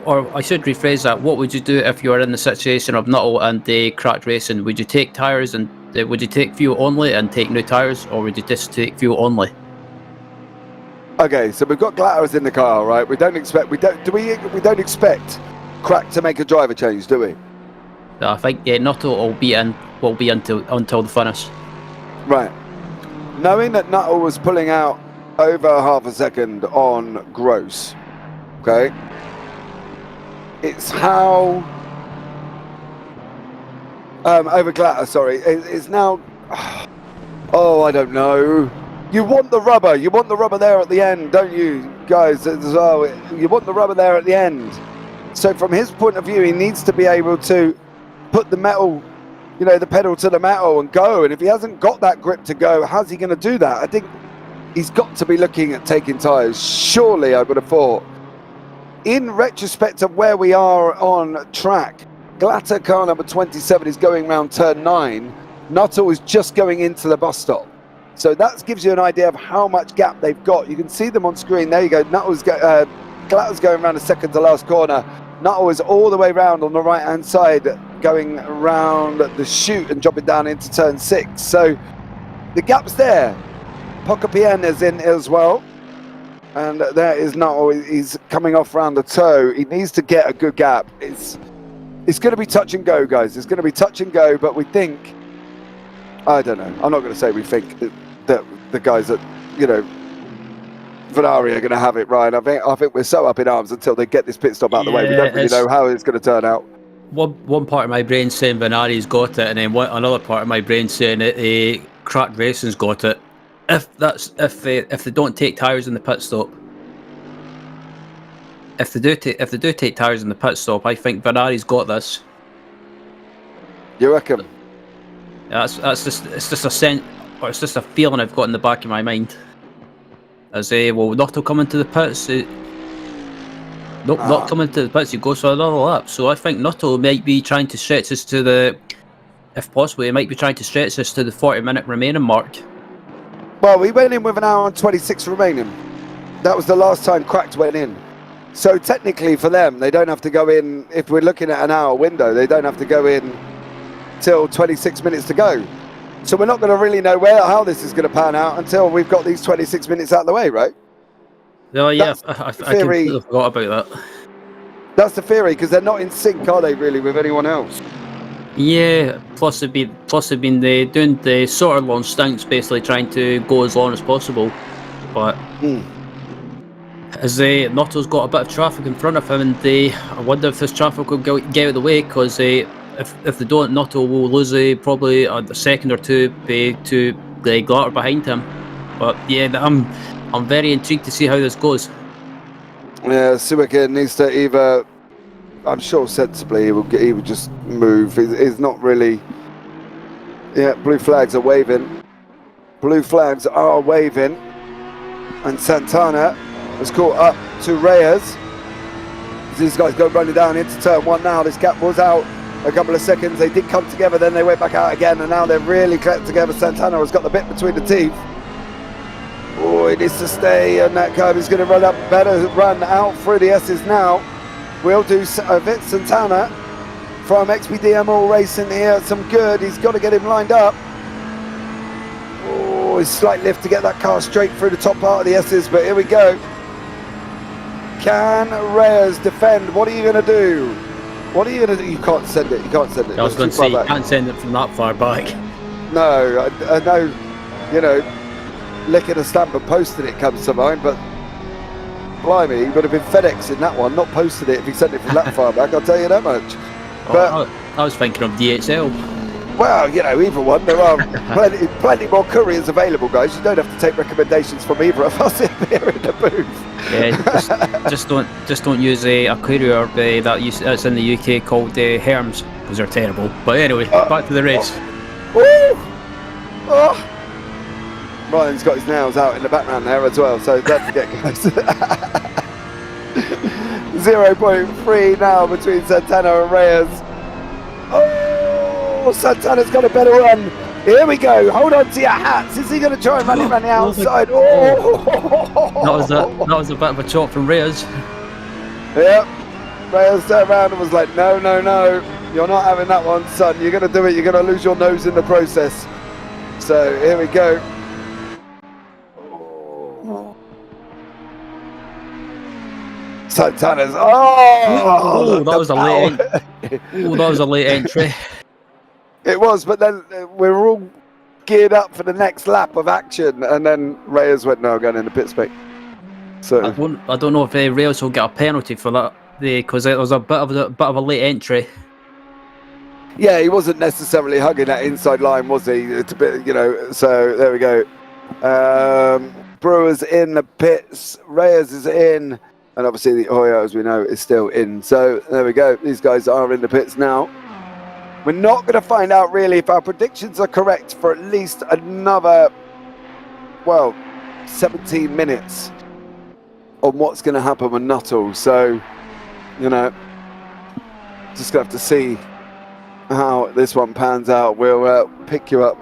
or I should rephrase that. What would you do if you were in the situation of Nuttall and they cracked racing? Would you take tyres and would you take fuel only and take new tyres, or would you just take fuel only? Okay, so we've got Glatters in the car, right? We don't expect Crack to make a driver change, do we? I think Nuttall will be in until the finish. Right. Knowing that Nuttall was pulling out over half a second on Gross, okay? It's how over Glatter, sorry. It's now, oh, I don't know. You want the rubber there at the end, don't you, guys, as well? You want the rubber there at the end. So from his point of view, he needs to be able to put the metal, the pedal to the metal and go. And if he hasn't got that grip to go, how's he going to do that? I think he's got to be looking at taking tyres. Surely, I would have thought. In retrospect of where we are on track, Glatter car number 27 is going round turn 9. Nuttall is just going into the bus stop. So that gives you an idea of how much gap they've got. You can see them on screen. There you go. Glatter's going around the second to last corner. Nuttall is all the way round on the right-hand side, going around the chute and dropping down into turn 6. So the gap's there. Pocapien is in as well. And there is Nuttall. He's coming off round the toe. He needs to get a good gap. It's going to be touch and go, guys. It's going to be touch and go, but we think, I don't know. I'm not going to say we think that the guys that, Ferrari are going to have it, Ryan. I think we're so up in arms until they get this pit stop out of the way. We don't really know how it's going to turn out. One part of my brain saying Venari's got it, and then another part of my brain saying that Cracked Racing's got it. If they don't take tyres in the pit stop, if they do take tyres in the pit stop, I think Venari's got this. You reckon? It's just a sense, or it's just a feeling I've got in the back of my mind. As Nuttall coming to the pits. Not coming to the pits. He goes for another lap. So I think Nuttall might be trying to stretch this to if possible, he might be trying to stretch this to the 40-minute remaining mark. Well, we went in with an hour and 26 remaining. That was the last time Cracked went in. So technically for them, they don't have to go in, if we're looking at an hour window, they don't have to go in till 26 minutes to go. So we're not going to really know how this is going to pan out until we've got these 26 minutes out of the way, right? Oh, yeah, I completely forgot about that. That's the theory, because they're not in sync, are they, really, with anyone else? Yeah, plus they've been doing the sort of long stints, basically trying to go as long as possible. But as Nuttall's got a bit of traffic in front of him, and I wonder if this traffic will get out of the way, because if they don't, Nuttall will lose probably a second or two to the Glatter behind him. But yeah, I'm very intrigued to see how this goes. Yeah, Suika needs to either, I'm sure sensibly, he would just move. He's not really. Yeah, blue flags are waving. Blue flags are waving. And Santana has caught up to Reyes. These guys go running down into turn 1 now. This gap was out a couple of seconds. They did come together, then they went back out again, and now they're really clear together. Santana has got the bit between the teeth. Oh, he needs to stay on that curve. He's going to run up, better run out through the S's now. We'll do Vit Santana from XPDM All Racing here. Some good. He's got to get him lined up. Oh, a slight lift to get that car straight through the top part of the S's, but here we go. Can Reyes defend? What are you going to do? What are you going to do? You can't send it. You can't send it. I was going to say, you can't send it from that far back. No, I know, you know, licking a stamp and posting it comes to mind, but blimey, he would have been FedExing that one, not posted it if he sent it from that far back, I'll tell you that much. But I was thinking of DHL. Well, you know, either one. There are plenty more couriers available, guys. You don't have to take recommendations from either of us here in the booth. Yeah, just don't use a courier that's in the UK called Herms, because they're terrible. But anyway, back to the race. Ryan's got his nails out in the background there as well, so don't forget, guys. 0.3 now between Santana and Reyes. Oh, Santana's got a better run. Here we go. Hold on to your hats. Is he going to try and run it around the outside? Oh! That was a bit of a chop from Reyes. Yep. Reyes turned around and was like, no, no, no. You're not having that one, son. You're going to do it. You're going to lose your nose in the process. So here we go. Santana's. Oh, that was a late. That was a late entry. It was, but then we were all geared up for the next lap of action, and then Reyes went, "No, going in the pit spec." So I don't know if Reyes will get a penalty for that, because it was a bit of a late entry. Yeah, he wasn't necessarily hugging that inside line, was he? It's a bit, you know. So there we go. Brewer's in the pits. Reyes is in. And obviously the Hoya, as we know, is still in. So there we go. These guys are in the pits now. We're not going to find out really if our predictions are correct for at least another, well, 17 minutes on what's going to happen with Nuttall. So, you know, just going to have to see how this one pans out. We'll pick you up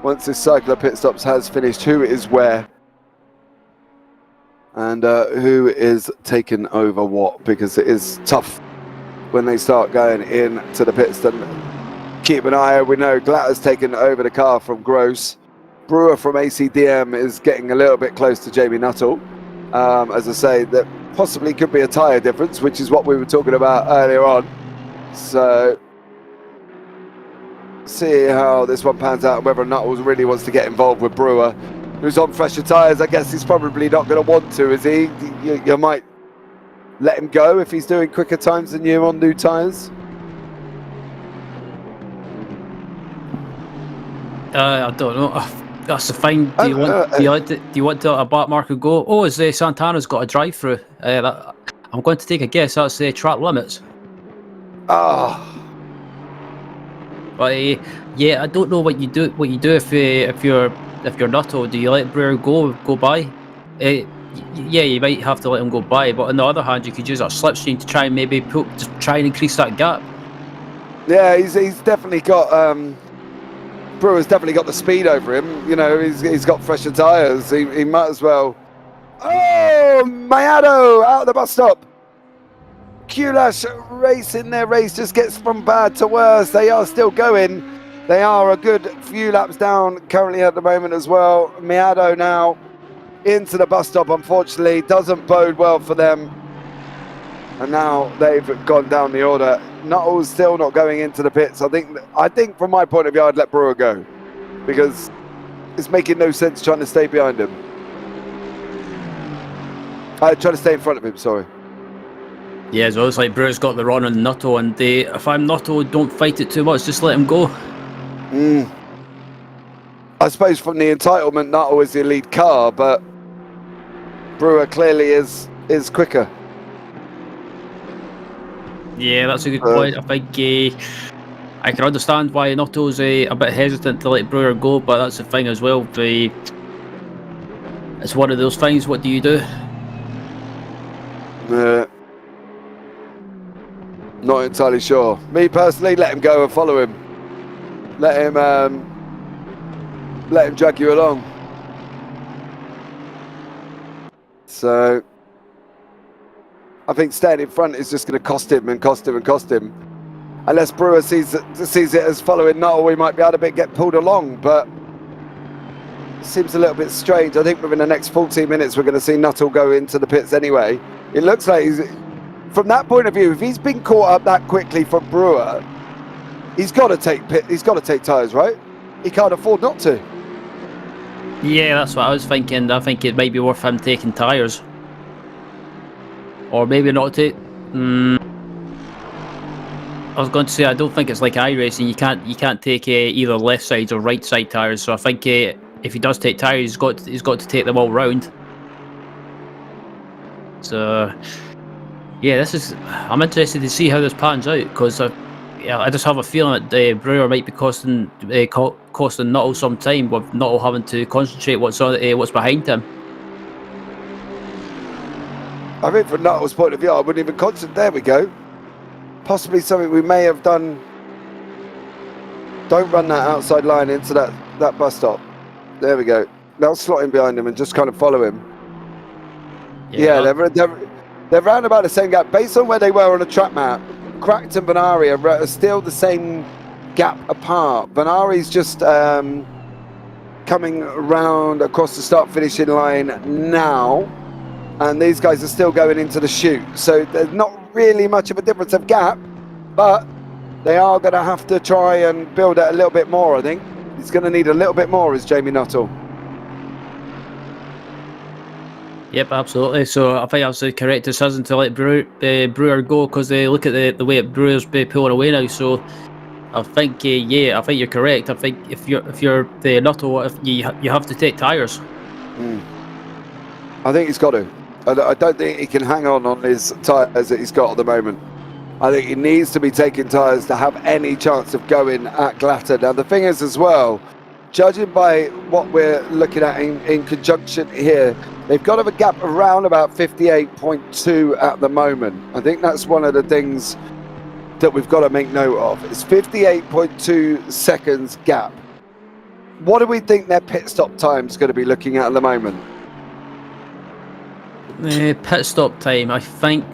once this cycle of pit stops has finished, who is where. And who is taking over what, because it is tough when they start going into the pits. Then keep an eye. We know Glatter's taken over the car from Gross. Brewer from ACDM is getting a little bit close to Jamie Nuttall. As I say, that possibly could be a tyre difference, which is what we were talking about earlier on. So see how this one pans out, and whether Nuttall really wants to get involved with Brewer, who's on fresher tyres. I guess he's probably not going to want to, is he? You might let him go if he's doing quicker times than you on new tyres. I don't know. That's the thing. Do you want to a back marker go? Oh, is Santana's got a drive through? I'm going to take a guess. That's the track limits. But yeah, I don't know what you do. What you do if you're Nuttall, do you let Brewer go by? Yeah, you might have to let him go by, but on the other hand, you could use that slipstream to try and maybe just try and increase that gap. Yeah, he's definitely got Brewer's definitely got the speed over him. You know, he's got fresher tyres. He might as well. Oh, Mayado out of the bus stop. Kulash racing their race just gets from bad to worse. They are still going. They are a good few laps down currently at the moment as well. Miado now into the bus stop, unfortunately. Doesn't bode well for them. And now they've gone down the order. Nuttall's still not going into the pits. I think from my point of view, I'd let Brewer go, because it's making no sense trying to stay behind him. Trying to stay in front of him, sorry. Yeah, so it's like Brewer's got the run on Nuttall, and if I'm Nuttall, don't fight it too much, just let him go. I suppose from the entitlement, Nuttall is the lead car, but Brewer clearly is quicker. Yeah, that's a good point. I think I can understand why Notto's a bit hesitant to let Brewer go, but that's the thing as well. It's one of those things. What do you do? Not entirely sure. Me personally, let him go and follow him. Let him drag you along. So I think staying in front is just going to cost him and cost him and cost him. Unless Brewer sees it as following Nuttall, we might be able to get pulled along, but it seems a little bit strange. I think within the next 14 minutes we're going to see Nuttall go into the pits anyway. It looks like from that point of view, if he's been caught up that quickly from Brewer, he's got to take tyres, right? He can't afford not to. Yeah, that's what I was thinking. I think it might be worth him taking tyres, or maybe not take. I was going to say I don't think it's like iRacing. You can't take either left side or right side tyres. So I think if he does take tyres, he's got to take them all round. So yeah, I'm interested to see how this pans out, because I just have a feeling that Brewer might be costing Nuttall some time, with Nuttall having to concentrate what's behind him. I think from Nuttall's point of view, I wouldn't even concentrate. There we go. Possibly something we may have done. Don't run that outside line into that bus stop. There we go. Now slot in behind him and just kind of follow him. Yeah, they're round about the same gap. Based on where they were on the track map, Cracked and Vanari are still the same gap apart. Vanari's just coming around across the start-finishing line now, and these guys are still going into the chute. So there's not really much of a difference of gap, but they are going to have to try and build it a little bit more. I think he's going to need a little bit more, is Jamie Nuttall. Yep, absolutely. So I think that's the correct decision to let Brewer go, because they look at the way Brewer's pulling away now. So I think I think you're correct. I think if you're the Nuttall, you have to take tyres. I think he's got to. I don't think he can hang on his tyres that he's got at the moment. I think he needs to be taking tyres to have any chance of going at Glatter. Now the thing is as well, judging by what we're looking at in conjunction here, they've got to have a gap around about 58.2 at the moment. I think that's one of the things that we've got to make note of. It's 58.2 seconds gap. What do we think their pit stop time is going to be looking at the moment? Pit stop time, I think.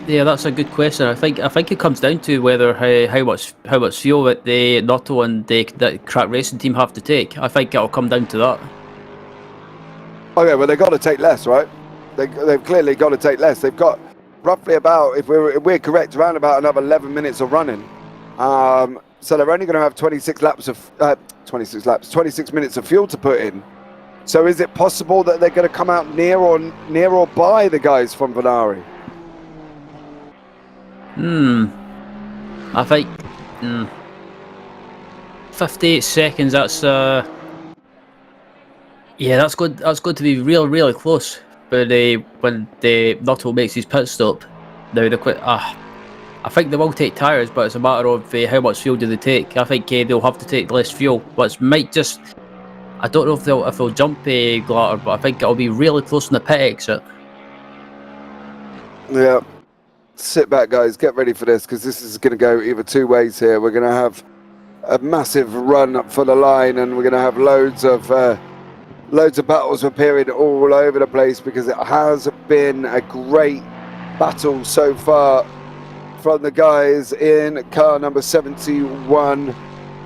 That's a good question. I think it comes down to whether how much fuel that the Nuttall and the Crack Racing team have to take. I think it'll come down to that. Okay, well they've got to take less, right? They've clearly got to take less. They've got roughly about, if we're correct, around about another 11 minutes of running. So they're only going to have 26 minutes of fuel to put in. So is it possible that they're going to come out near or by the guys from Vanari? I think 58 seconds. That's that's good. That's going to be really close. But when the Nuttall makes his pit stop, now I think they will take tyres, but it's a matter of how much fuel do they take. I think they'll have to take less fuel, which might just. I don't know if they'll jump Glatter, but I think it'll be really close on the pit exit. Yeah. Sit back, guys. Get ready for this, because this is going to go either two ways here. We're going to have a massive run up for the line, and we're going to have loads of battles appearing all over the place, because it has been a great battle so far from the guys in car number 71.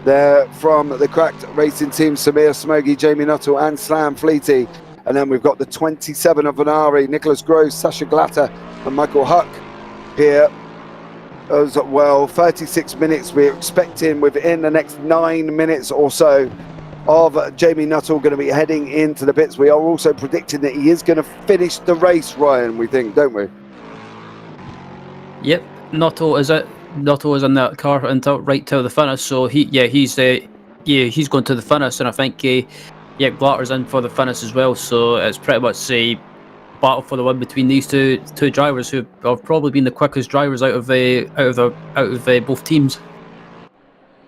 They're from the Cracked Racing team, Samir Smogy, Jamie Nuttall and Slam Fleety. And then we've got the 27 of Vanari, Nicholas Gross, Sasha Glatter and Michael Huck here as well. 36 minutes we're expecting within the next 9 minutes or so of Jamie Nuttall going to be heading into the pits. We are also predicting that he is going to finish the race, Ryan, we think, don't we? Yep, Nuttall is in that car until right till the finish, so he's going to the finish, and I think Glatter's in for the finish as well, so it's pretty much battle for the win between these two drivers, who have probably been the quickest drivers out of both teams.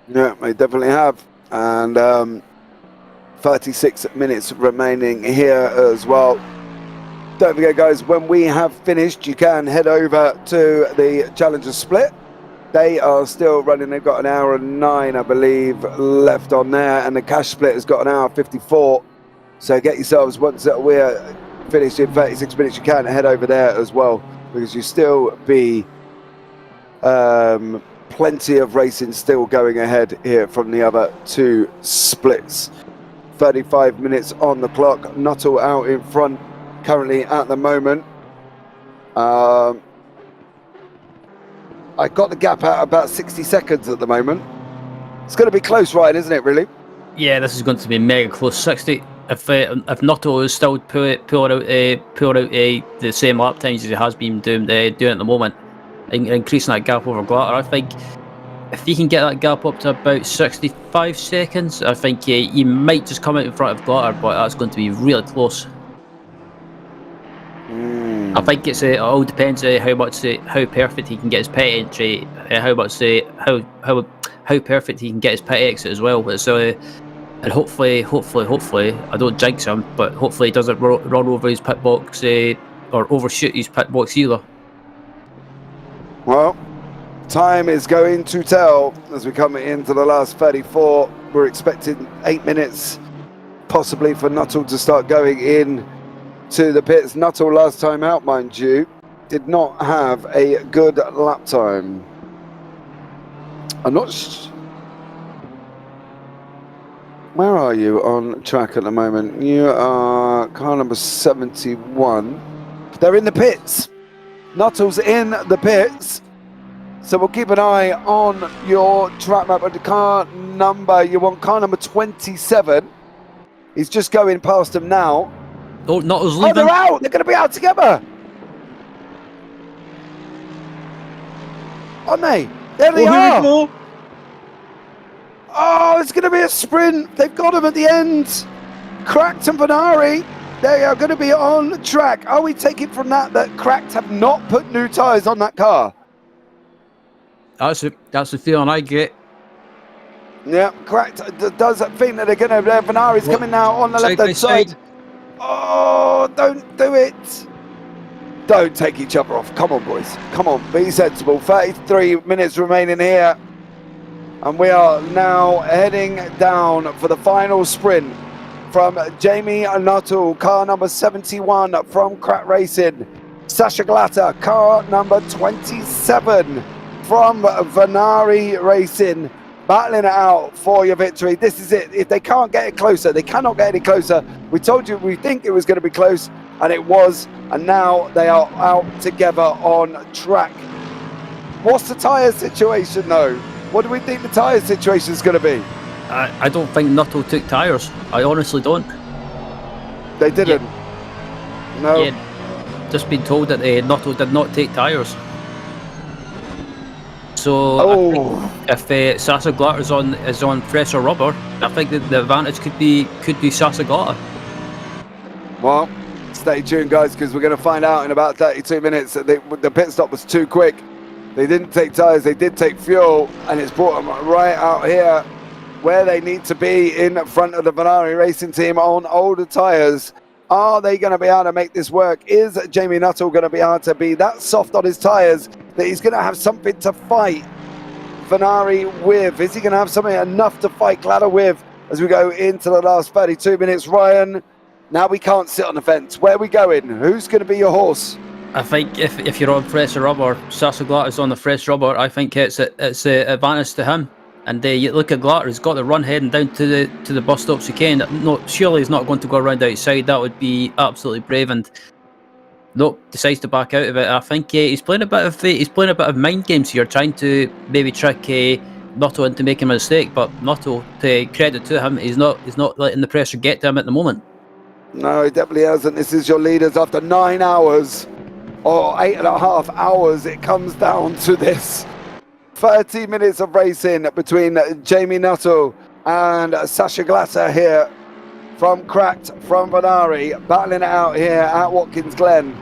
Yeah, they definitely have. And 36 minutes remaining here as well. Don't forget, guys, when we have finished, you can head over to the Challenger Split. They are still running. They've got an hour and 9, I believe, left on there, and the Cash Split has got an hour 54. So get yourselves, once we're finished in 36 minutes, you can head over there as well, because you still be plenty of racing still going ahead here from the other two splits. 35 minutes on the clock. Nuttall out in front currently at the moment. I got the gap out about 60 seconds at the moment. It's going to be close, Ryan, isn't it, really? Yeah, this is going to be mega close. 60. If Nuttall is still pulling out the same lap times as he has been doing at the moment, increasing that gap over Glatter, I think if he can get that gap up to about 65 seconds, I think he might just come out in front of Glatter, but that's going to be really close. I think it all depends how perfect he can get his pit entry, how perfect he can get his pit exit as well. So, and hopefully, I don't jinx him, but hopefully he doesn't run over his pit box or overshoot his pit box either. Well, time is going to tell as we come into the last 34. We're expecting 8 minutes, possibly, for Nuttall to start going in to the pits. Nuttall, last time out, mind you, did not have a good lap time. I'm not where are you on track at the moment? You are car number 71. They're in the pits. Nuttall's in the pits. So we'll keep an eye on your track map. But the car number, you want car number 27. He's just going past them now. Oh, Nuttall's leaving. Oh, they're out. They're going to be out together. Aren't they? There they are. Oh, it's going to be a sprint. They've got him at the end. Cracked and Vanari, they are going to be on track. Are we taking from that Cracked have not put new tyres on that car? That's the feeling I get. Yeah, Cracked does think that they're going to... Vanari's coming now on the left-hand side. Oh, don't do it. Don't take each other off. Come on, boys. Come on, be sensible. 33 minutes remaining here. And we are now heading down for the final sprint from Jamie Nuttall, car number 71 from Crack Racing. Sasha Glatter, car number 27 from Vanari Racing, battling it out for your victory. This is it. If they can't get it closer, they cannot get any closer. We told you we think it was going to be close, and it was. And now they are out together on track. What's the tyre situation, though? What do we think the tyre situation is going to be? I don't think Nuttall took tyres. I honestly don't. They didn't? Yeah. No? Yeah, just been told that Nuttall did not take tyres. So if Sasa Glatter is on fresher rubber, I think that the advantage could be Sasa Glatter. Well, stay tuned, guys, because we're going to find out in about 32 minutes that the pit stop was too quick. They didn't take tyres, they did take fuel, and it's brought them right out here where they need to be in front of the Vanari Racing team on older tyres. Are they going to be able to make this work? Is Jamie Nuttall going to be able to be that soft on his tyres that he's going to have something to fight Vanari with? Is he going to have something enough to fight Glatter with as we go into the last 32 minutes? Ryan, now we can't sit on the fence. Where are we going? Who's going to be your horse? I think if you're on fresher rubber, Sasa Glatter's on the fresh rubber, I think it's an advantage to him. And you look at Glatter, he's got the run heading down to the bus stop chicane. No, surely he's not going to go around outside. That would be absolutely brave. And nope, decides to back out of it. I think he's playing a bit of mind games here, trying to maybe trick Nuttall into making a mistake. But Nuttall, to credit to him, he's not letting the pressure get to him at the moment. No, he definitely hasn't. This is your leaders after 9 hours. Or 8.5 hours, it comes down to this. 30 minutes of racing between Jamie Nuttall and Sasha Glatter here from Cracked, from Vanari, battling it out here at Watkins Glen.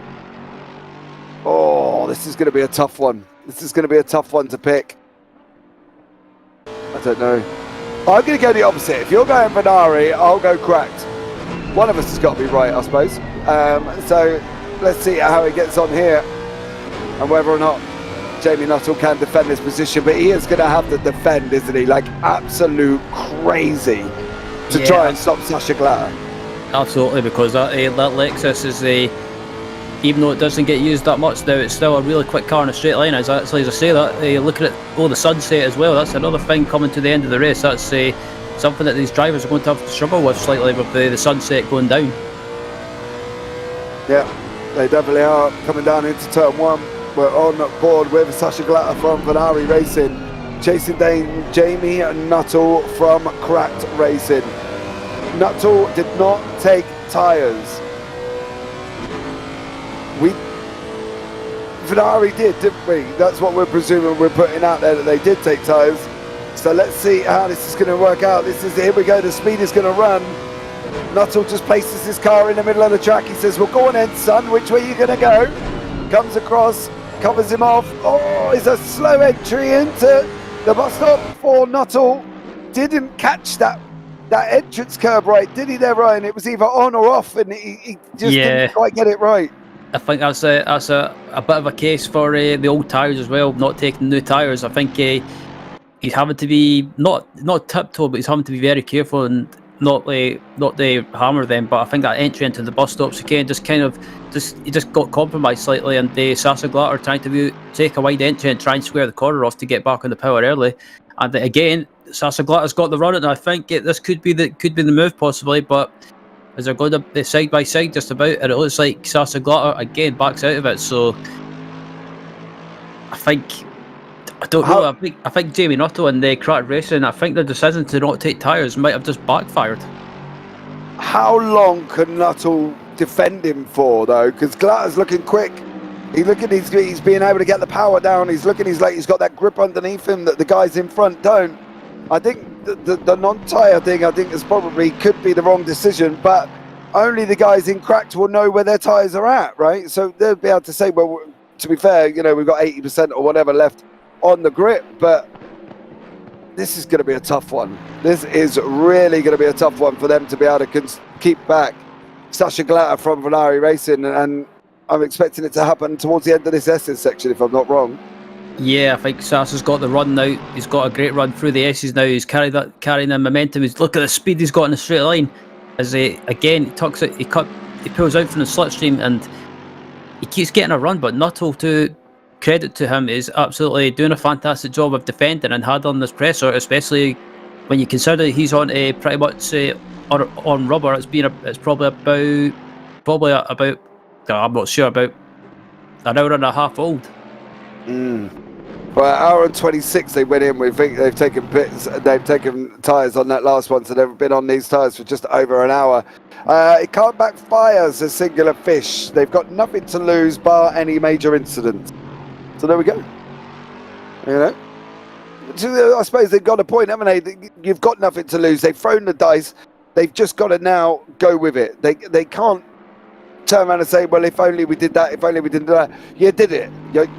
Oh, this is going to be a tough one. This is going to be a tough one to pick. I don't know. I'm going to go the opposite. If you're going Vanari, I'll go Cracked. One of us has got to be right, I suppose. So let's see how he gets on here and whether or not Jamie Nuttall can defend this position. But he is going to have to defend, isn't he? Like absolute crazy to try and stop Sasha Glatter. Absolutely, because that Lexus is even though it doesn't get used that much now, it's still a really quick car in a straight line. As I say that, looking at the sunset as well, that's another thing coming to the end of the race. That's something that these drivers are going to have to struggle with slightly with the sunset going down. Yeah, they definitely are coming down into turn 1. We're on board with Sasha Glatter from Vanari Racing, chasing down Jamie Nuttall from Cracked Racing. Nuttall did not take tyres. Vanari did, didn't we? That's what we're presuming we're putting out there, that they did take tyres. So let's see how this is going to work out. Here we go, the speed is going to run. Nuttall just places his car in the middle of the track. He says, well, go on then, son, which way are you going to go? Comes across, covers him off. Oh, it's a slow entry into the bus stop for Nuttall. Didn't catch that entrance curb right, did he there, Ryan? It was either on or off, and he just didn't quite get it right. I think that's a bit of a case for the old tyres as well, not taking new tyres. I think he's having to be not tiptoe, but he's having to be very careful and not hammer them. But I think that entry into the bus stops again he just got compromised slightly, and Sasha Glatter trying to take a wide entry and try and square the corner off to get back on the power early. And again, Sasha Glatter's got the run, and I think this could be the move possibly, but as they're going to side by side just about, and it looks like Sasha Glatter again backs out of it. So I don't know. I think Jamie Nuttall and Cracked Racing, I think the decision to not take tyres might have just backfired. How long can Nuttall defend him for though? Because Glatter's looking quick. He's being able to get the power down. He's like he's got that grip underneath him that the guys in front don't. I think the non-tyre thing, I think, could be the wrong decision, but only the guys in Cracked will know where their tyres are at, right? So they'll be able to say, well, to be fair, we've got 80% or whatever left on the grip, but this is going to be a tough one. This is really going to be a tough one for them to be able to keep back Sasha Glatter from Vanari Racing, and I'm expecting it to happen towards the end of this S's section, if I'm not wrong. Yeah, I think Sasha's got the run now. He's got a great run through the S's now. He's carrying the momentum. Look at the speed he's got in the straight line. As he tucks it, he pulls out from the slipstream, and he keeps getting a run. But Nuttall, to credit to him, is absolutely doing a fantastic job of defending and handling this pressure, especially when you consider he's on pretty much on rubber. It's probably about I'm not sure, about an hour and a half old. Well, hour and 26 they went in. We think they've taken tyres on that last one, so they've been on these tyres for just over an hour. It can't backfire as a singular fish. They've got nothing to lose bar any major incident. So there we go. I suppose they've got a point, haven't they? You've got nothing to lose. They've thrown the dice. They've just got to now go with it. They can't turn around and say, well, if only we did that, if only we didn't do that. You did it.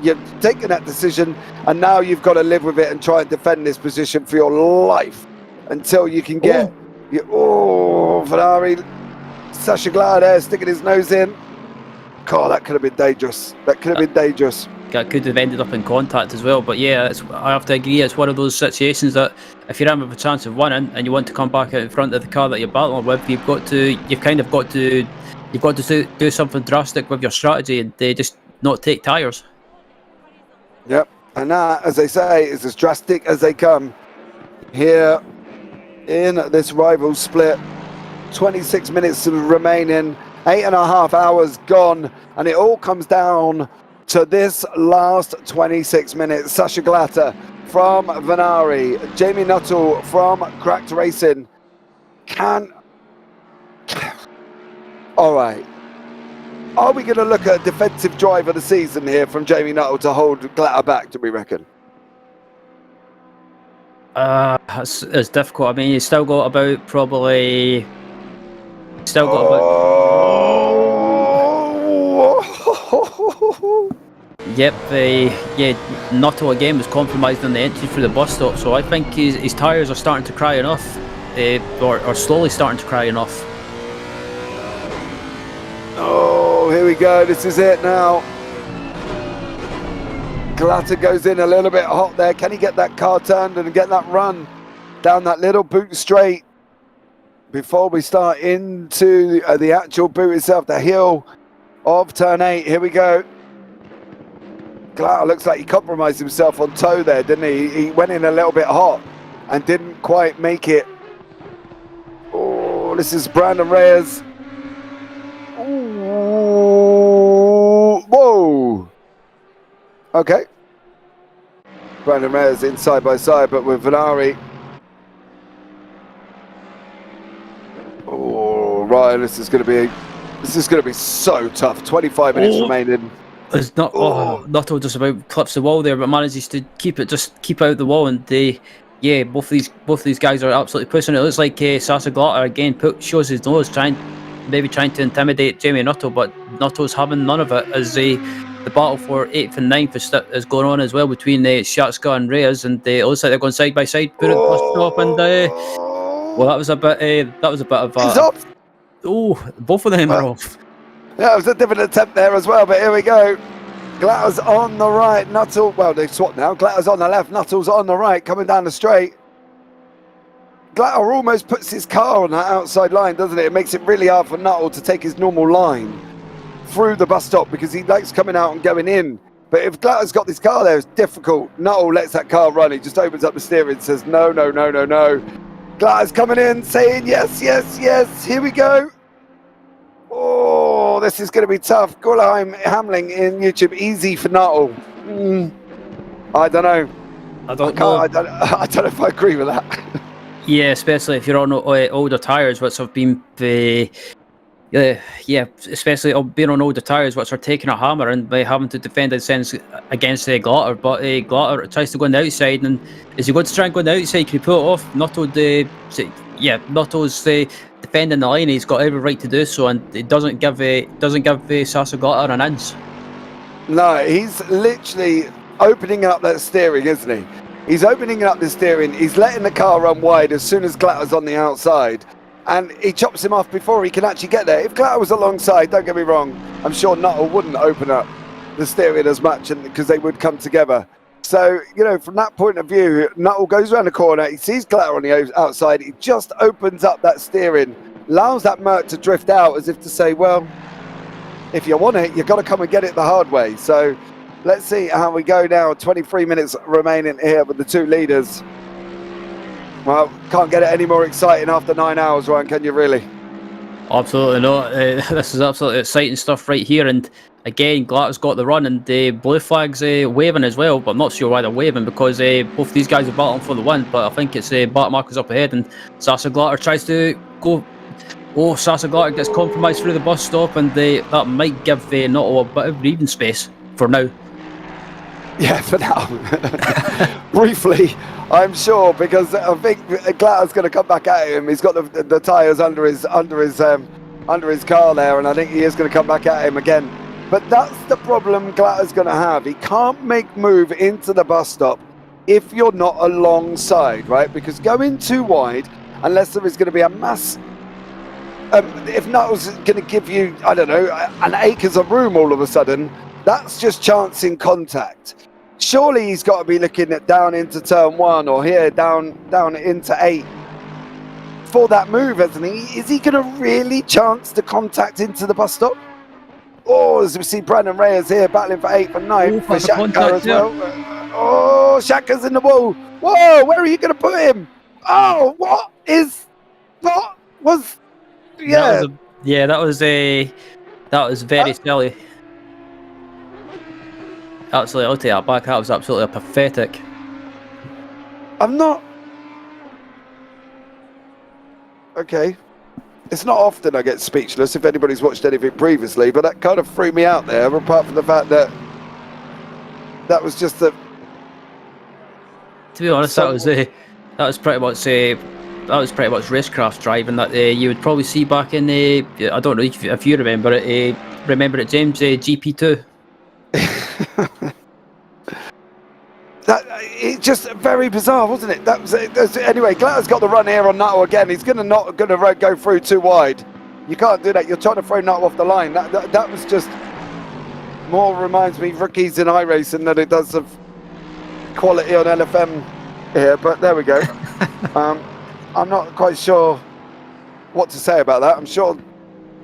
You're taking that decision, and now you've got to live with it and try and defend this position for your life until you can get Ferrari. Sasha Glatter there sticking his nose in. God, that could have been dangerous. That could have ended up in contact as well. But yeah, I have to agree, it's one of those situations that if you don't have a chance of winning and you want to come back out in front of the car that you're battling with, you've got to do something drastic with your strategy and just not take tyres. Yep, and that, as they say, is as drastic as they come here in this rival split. 26 minutes remaining, 8.5 hours gone, and it all comes down to this last 26 minutes. Sasha Glatter from Vanari, Jamie Nuttall from Cracked Racing. All right. Are we going to look at a defensive drive of the season here from Jamie Nuttall to hold Glatter back, do we reckon? It's difficult. I mean, he's still got about probably Still got Oh! Yep, yeah, Nuttall again was compromised on the entry through the bus stop, so I think his tyres are starting to cry enough, or slowly starting to cry enough. Oh, here we go, this is it now. Glatter goes in a little bit hot there. Can he get that car turned and get that run down that little boot straight before we start into the actual boot itself, the hill of turn 8? Here we go. Glatter looks like he compromised himself on toe there, didn't he? He went in a little bit hot and didn't quite make it. Oh, this is Brandon Reyes. Ooh, whoa. Okay. Brandon Reyes in side by side, but with Venari. Oh, Ryan, this is going to be so tough. 25 minutes remaining. It's not. Oh, Nuttall just about clips the wall there, but manages to keep out the wall, and yeah, both these guys are absolutely pushing it. It looks like Sasa Glatter again shows his nose, trying to intimidate Jamie Nuttall, but Nuttall's having none of it as the battle for 8th and 9th is going on as well between Shatska and Reyes, and it looks like they're going side by side. Put it in the bus stop, and well, that was a bit of He's off. Oh, both of them are off. Yeah, it was a different attempt there as well, but here we go. Glatter's on the right, Nuttall, well, they've swapped now. Glatter's on the left, Nuttall's on the right, coming down the straight. Glatter almost puts his car on that outside line, doesn't it? It makes it really hard for Nuttall to take his normal line through the bus stop because he likes coming out and going in. But if Glatter's got this car there, it's difficult. Nuttall lets that car run. He just opens up the steering and says, no, no, no, no, no. Glatter's coming in, saying, yes, yes, yes. Here we go. Oh, this is going to be tough. Gulheim Hamling in YouTube. Easy for Nuttall. I don't know. I don't know if I agree with that. Yeah, especially if you're on older tyres, which have been especially being on older tyres, which are taking a hammer and by having to defend against Glatter. But Glatter tries to go on the outside, and as he goes to try and go on the outside, can he pull it off? Nuttall's defending the line. He's got every right to do so, and it doesn't give Sasa Glatter an inch. No, he's literally opening up that steering, isn't he? He's opening up the steering. He's letting the car run wide as soon as Glatter's on the outside. And he chops him off before he can actually get there. If Glatter was alongside, don't get me wrong, I'm sure Nuttall wouldn't open up the steering as much because they would come together. So, you know, from that point of view, Nuttall goes around the corner. He sees Glatter on the outside. He just opens up that steering, allows that Merc to drift out as if to say, well, if you want it, you've got to come and get it the hard way. So let's see how we go now. 23 minutes remaining here with the two leaders. Well, can't get it any more exciting after 9 hours, Ryan, can you really? Absolutely not. This is absolutely exciting stuff right here. And again, Glatter's got the run, and the blue flag's waving as well, but I'm not sure why they're waving because both these guys are battling for the win. But I think it's Bart Marcus up ahead, and Sasa Glatter tries to go. Oh, Sasa Glatter gets compromised through the bus stop, and that might give Nuttall a bit of breathing space for now. Yeah, for now. Briefly, I'm sure, because I think Glatter's going to come back at him. He's got the tyres under his car there, and I think he is going to come back at him again. But that's the problem Glatter's going to have. He can't make move into the bus stop if you're not alongside, right? Because going too wide, unless there is going to be a mass... if Nuttall's going to give you, I don't know, an acres of room all of a sudden, that's just chancing contact. Surely he's got to be looking at down into turn 1 or here down into 8 for that move, hasn't he? Is he going to really chance the contact into the bus stop? Oh, as we see Brandon Reyes here battling for 8th and 9th for Shatka as well. Oh, Shatka's in the wall. Whoa, where are you going to put him? Oh, what was? Yeah. That was very silly. Absolutely, I'll take that back. That was absolutely pathetic. I'm not... Okay. It's not often I get speechless if anybody's watched anything previously, but that kind of threw me out there, apart from the fact that that was just the... To be honest, that was pretty much pretty much racecraft driving that you would probably see back in I don't know if you remember it. Remember it, James? GP2. It's just very bizarre, wasn't it? Anyway, Glatter's got the run here on Nuttall again. He's not going to go through too wide. You can't do that. You're trying to throw Nuttall off the line. That was just more reminds me of rookies in iRacing than it does of quality on LFM here. But there we go. I'm not quite sure what to say about that. I'm sure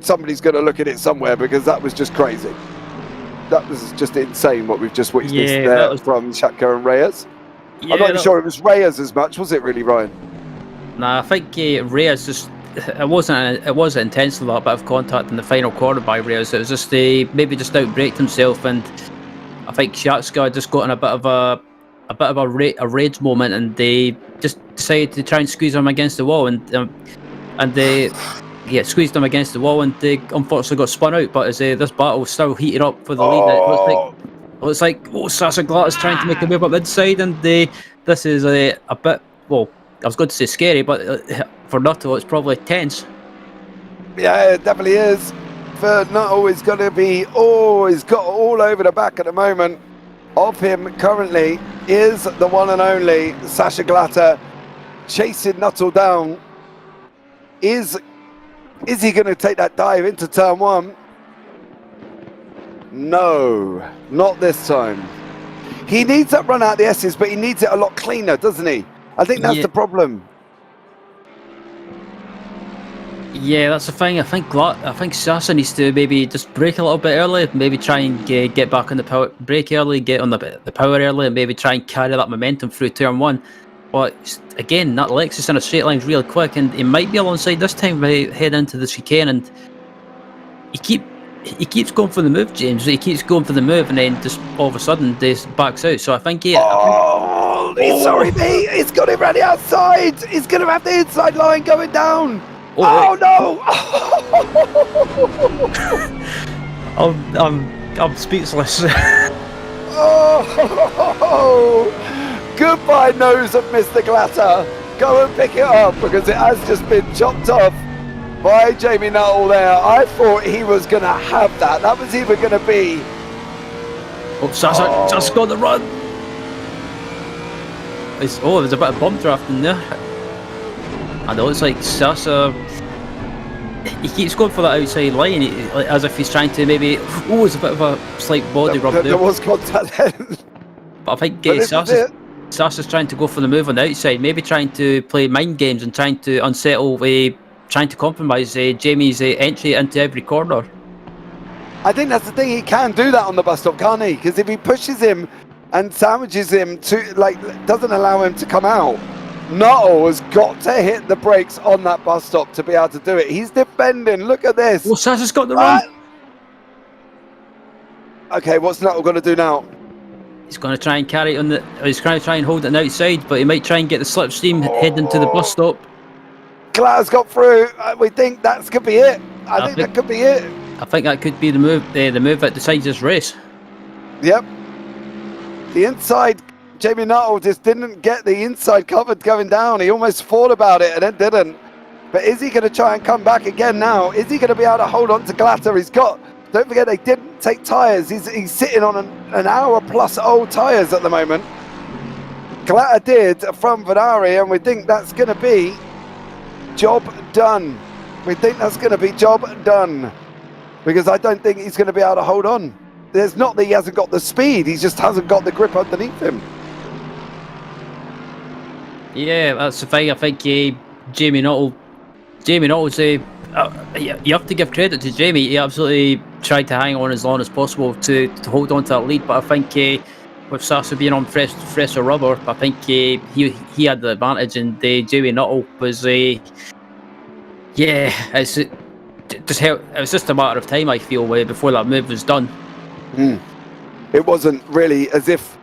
somebody's going to look at it somewhere because that was just crazy. That was just insane what we've just witnessed there from Shaka and Reyes. I'm not even sure it was Reyes as much, was it really, Ryan? Nah, I think Reyes just it wasn't intense a lot bit of contact in the final corner by Reyes. It was just maybe just outbraked himself, and I think Shaka just got in a bit of a rage moment, and they just decided to try and squeeze him against the wall, and they squeezed him against the wall, and they unfortunately got spun out. But as this battle still heated up for the lead, it looks like Sasha Glatt is trying to make a move up inside, and this is a bit, well, I was going to say scary, but for Nuttall it's probably tense. Yeah, it definitely is. For Nuttall, he's going to be, he's got all over the back at the moment of him currently is the one and only Sasha Glatter chasing Nuttall down. Is he going to take that dive into turn one? No, not this time. He needs that run out the S's, but he needs it a lot cleaner, doesn't he? I think that's the problem. Yeah, that's the thing. I think Sasha needs to maybe just brake a little bit early, maybe try and get back on the power, brake early, get on the power early, and maybe try and carry that momentum through turn one. But again, that Lexus in a straight line really quick, and he might be alongside this time by head into the chicane, and he keeps going for the move, James. He keeps going for the move, and then just all of a sudden this backs out. So I think sorry, mate. He's got him around the outside. He's going to have the inside line going down. No! I'm speechless. Goodbye, nose of Mr. Glatter. Go and pick it up because it has just been chopped off by Jamie Nuttall there. I thought he was going to have that. That was even going to be... Sasha just got the run. There's a bit of bump draft in there. And it looks like Sasha, he keeps going for that outside line, as if he's trying to maybe... there's a bit of a slight body rub there. There was contact then. But I think Sasha's trying to go for the move on the outside, maybe trying to play mind games and trying to unsettle, trying to compromise Jamie's entry into every corner. I think that's the thing, he can do that on the bus stop, can't he? Because if he pushes him and sandwiches him to, doesn't allow him to come out, Nuttall has got to hit the brakes on that bus stop to be able to do it. He's defending, look at this. Well, Sasha's got the run. Okay, what's Nuttall going to do now? He's going to try and carry it on he's going to try and hold it on the outside, but he might try and get the slipstream heading to the bus stop. Glatter's got through. We think that could be it. I think that could be it. I think that could be the move that decides this race. Yep. The inside, Jamie Nuttall just didn't get the inside covered going down. He almost thought about it and then didn't. But is he going to try and come back again now? Is he going to be able to hold on to Glatter? Don't forget, they didn't take tyres. He's sitting on an hour plus old tyres at the moment. Glatter did from Ferrari, and we think that's going to be job done. We think that's going to be job done. Because I don't think he's going to be able to hold on. There's not that he hasn't got the speed, he just hasn't got the grip underneath him. Yeah, that's the thing. I think Jamie Nuttall's you have to give credit to Jamie. He absolutely tried to hang on as long as possible to hold on to that lead. But I think with Sasha being on fresher rubber, I think he had the advantage, and Jamie Nuttall was it was just a matter of time, I feel, before that move was done. It wasn't really as if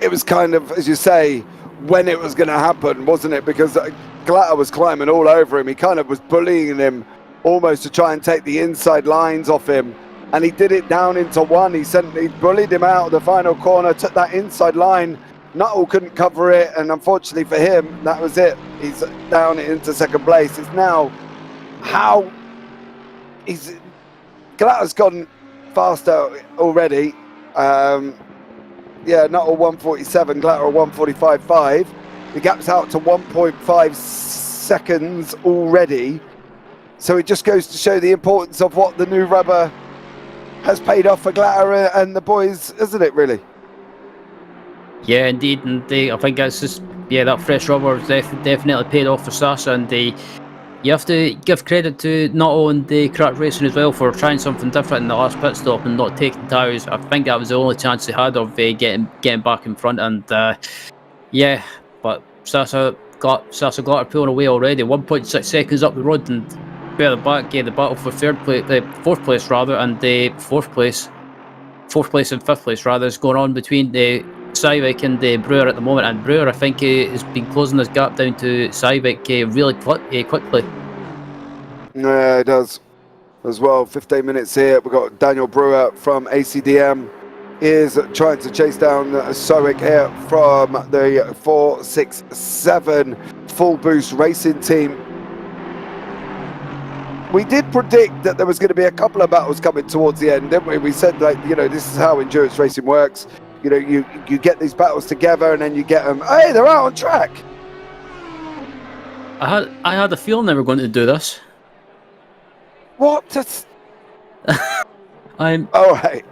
it was kind of, as you say, when it was going to happen, wasn't it? Because Glatter was climbing all over him. He kind of was bullying him almost to try and take the inside lines off him. And he did it down into one. He bullied him out of the final corner, took that inside line Nuttall couldn't cover it, and unfortunately for him, that was it. He's down into second place. It's now how Glatter's gone faster already. Yeah, Nuttall 147, Glatter 145.5. The gap's out to 1.5 seconds already. So it just goes to show the importance of what the new rubber has paid off for Glatter and the boys, isn't it, really? Yeah, indeed, and I think that's just, yeah, that fresh rubber has definitely paid off for Sasa, and you have to give credit to Nuttall and the Crack Racing as well for trying something different in the last pit stop and not taking tyres. I think that was the only chance they had of getting back in front, and yeah, but Sasa Glatter pulling away already, 1.6 seconds up the road, and further back, the battle for fourth place rather, and the fourth place and fifth place rather is going on between the Cyvic and Brewer at the moment, and Brewer, I think, has been closing this gap down to Cyvic really quickly. Yeah, it does as well. 15 minutes here. We've got Daniel Brewer from ACDM is trying to chase down Cyvic here from the 467 Full Boost Racing team. We did predict that there was going to be a couple of battles coming towards the end, didn't we? We said, like, you know, this is how endurance racing works. You know, you get these battles together, and then you get them. Hey, they're out on track. I had a feeling they were going to do this. What? I'm all right.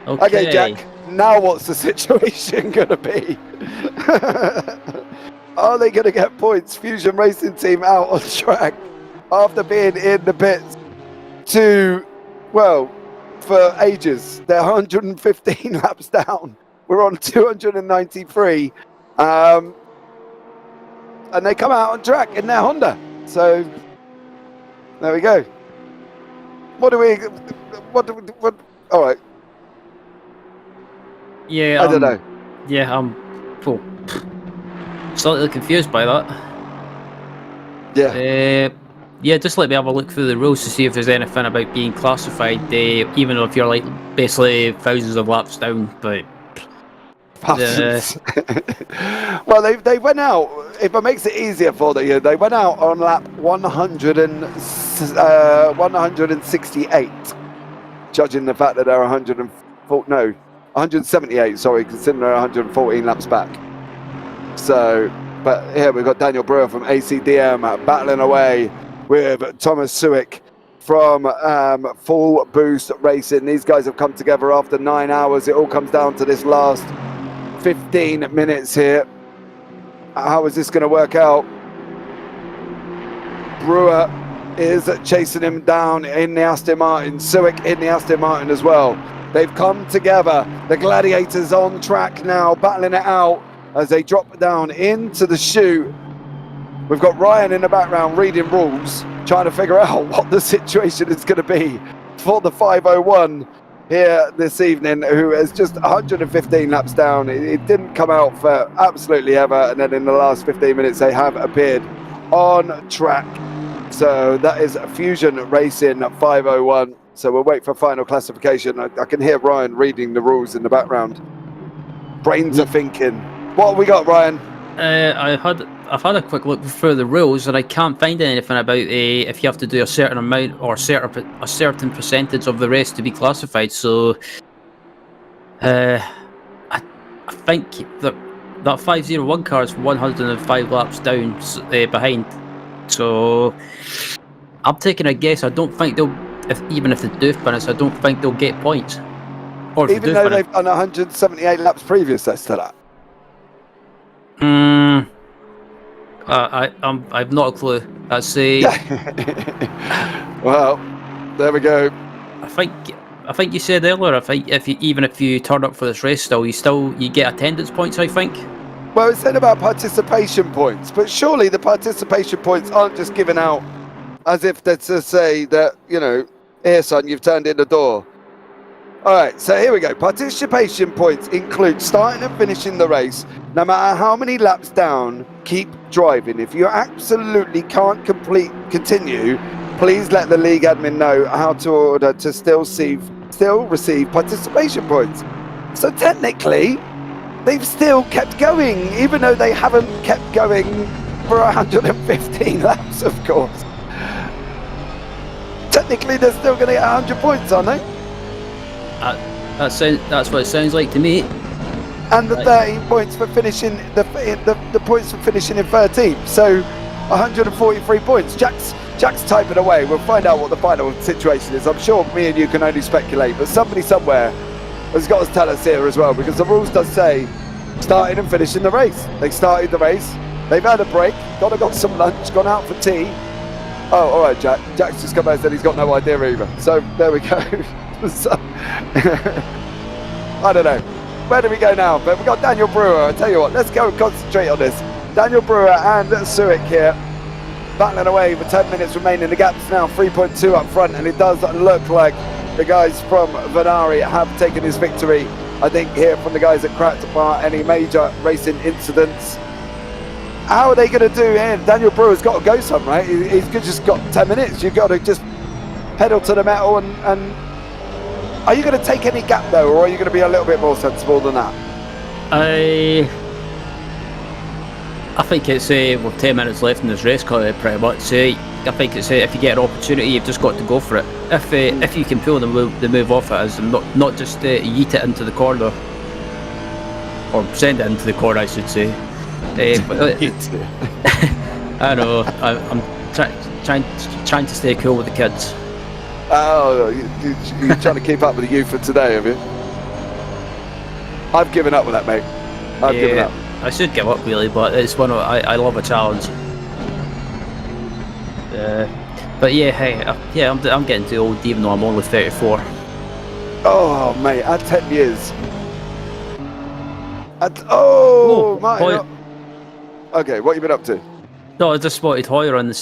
Okay, Jack. Now, what's the situation going to be? Are they going to get points? Fusion Racing Team out on track after being in the pits for ages. They're 115 laps down. We're on 293. And they come out on track in their Honda. So there we go. What all right. Yeah, I don't know. Yeah, I'm slightly confused by that. Yeah. Yeah, just let me have a look through the rules to see if there's anything about being classified, even if you're like basically thousands of laps down. But well, they went out. If it makes it easier for you, they went out on lap 168, judging the fact that they're 178. Sorry, considering they're 114 laps back. So, but here we've got Daniel Brewer from ACDM battling away with Thomas Suick from Full Boost Racing. These guys have come together after 9 hours. It all comes down to this last 15 minutes here. How is this going to work out? Brewer is chasing him down in the Aston Martin. Suick in the Aston Martin as well. They've come together. The Gladiators on track now, battling it out as they drop down into the chute. We've got Ryan in the background reading rules, trying to figure out what the situation is going to be for the 501 here this evening, who is just 115 laps down. It didn't come out for absolutely ever, and then in the last 15 minutes they have appeared on track. So that is Fusion Racing 501. So we'll wait for final classification. I can hear Ryan reading the rules in the background. Brains are thinking. What have we got, Ryan? I've had a quick look through the rules, and I can't find anything about if you have to do a certain amount or a certain percentage of the race to be classified. So I think that 501 car is 105 laps down behind. So I'm taking a guess. I don't think they'll, even if they do finish, I don't think they'll get points. Or even though they've done 178 laps previous to that. I've not a clue. I'd say. Well, there we go. I think you said earlier. I think even if you turn up for this race, you get attendance points. I think. Well, it said about participation points, but surely the participation points aren't just given out as if that's to say that, you know, here, son, you've turned in the door. All right, so here we go. Participation points include starting and finishing the race. No matter how many laps down, keep driving. If you absolutely can't continue, please let the league admin know how to order to still receive participation points. So technically, they've still kept going, even though they haven't kept going for 115 laps, of course. Technically, they're still going to get 100 points, aren't they? That's what it sounds like to me. And the 13 points for finishing, the points for finishing in 13th. So 143 points. Jack's typing away. We'll find out what the final situation is. I'm sure me and you can only speculate, but somebody somewhere has got to tell us here as well, because the rules does say starting and finishing the race. They started the race. They've had a break. Got some lunch. Gone out for tea. Oh, all right, Jack. Jack's just come out and said he's got no idea either. So there we go. So, I don't know. Where do we go now? But we've got Daniel Brewer. I tell you what, let's go and concentrate on this. Daniel Brewer and Suick here, battling away with 10 minutes remaining. The gap's now 3.2 up front, and it does look like the guys from Venari have taken this victory. I think here from the guys that cracked apart any major racing incidents. How are they going to do here? Daniel Brewer's got to go some, right? He's just got 10 minutes. You've got to just pedal to the metal and are you going to take any gap though, or are you going to be a little bit more sensible than that? I think it's with 10 minutes left in this race, pretty much. I think it's if you get an opportunity, you've just got to go for it. If you can pull the move off it, as not just yeet it into the corner, or send it into the corner, I should say. I know. I'm trying to stay cool with the kids. Oh, you're trying to keep up with the youth for today, have you? I've given up with that, mate. I've given up. I should give up really, but it's one of I love a challenge. But yeah, hey, I'm getting too old, even though I'm only 34. Oh, mate, I had 10 years. Okay, what have you been up to? No, I just spotted Hoyer on the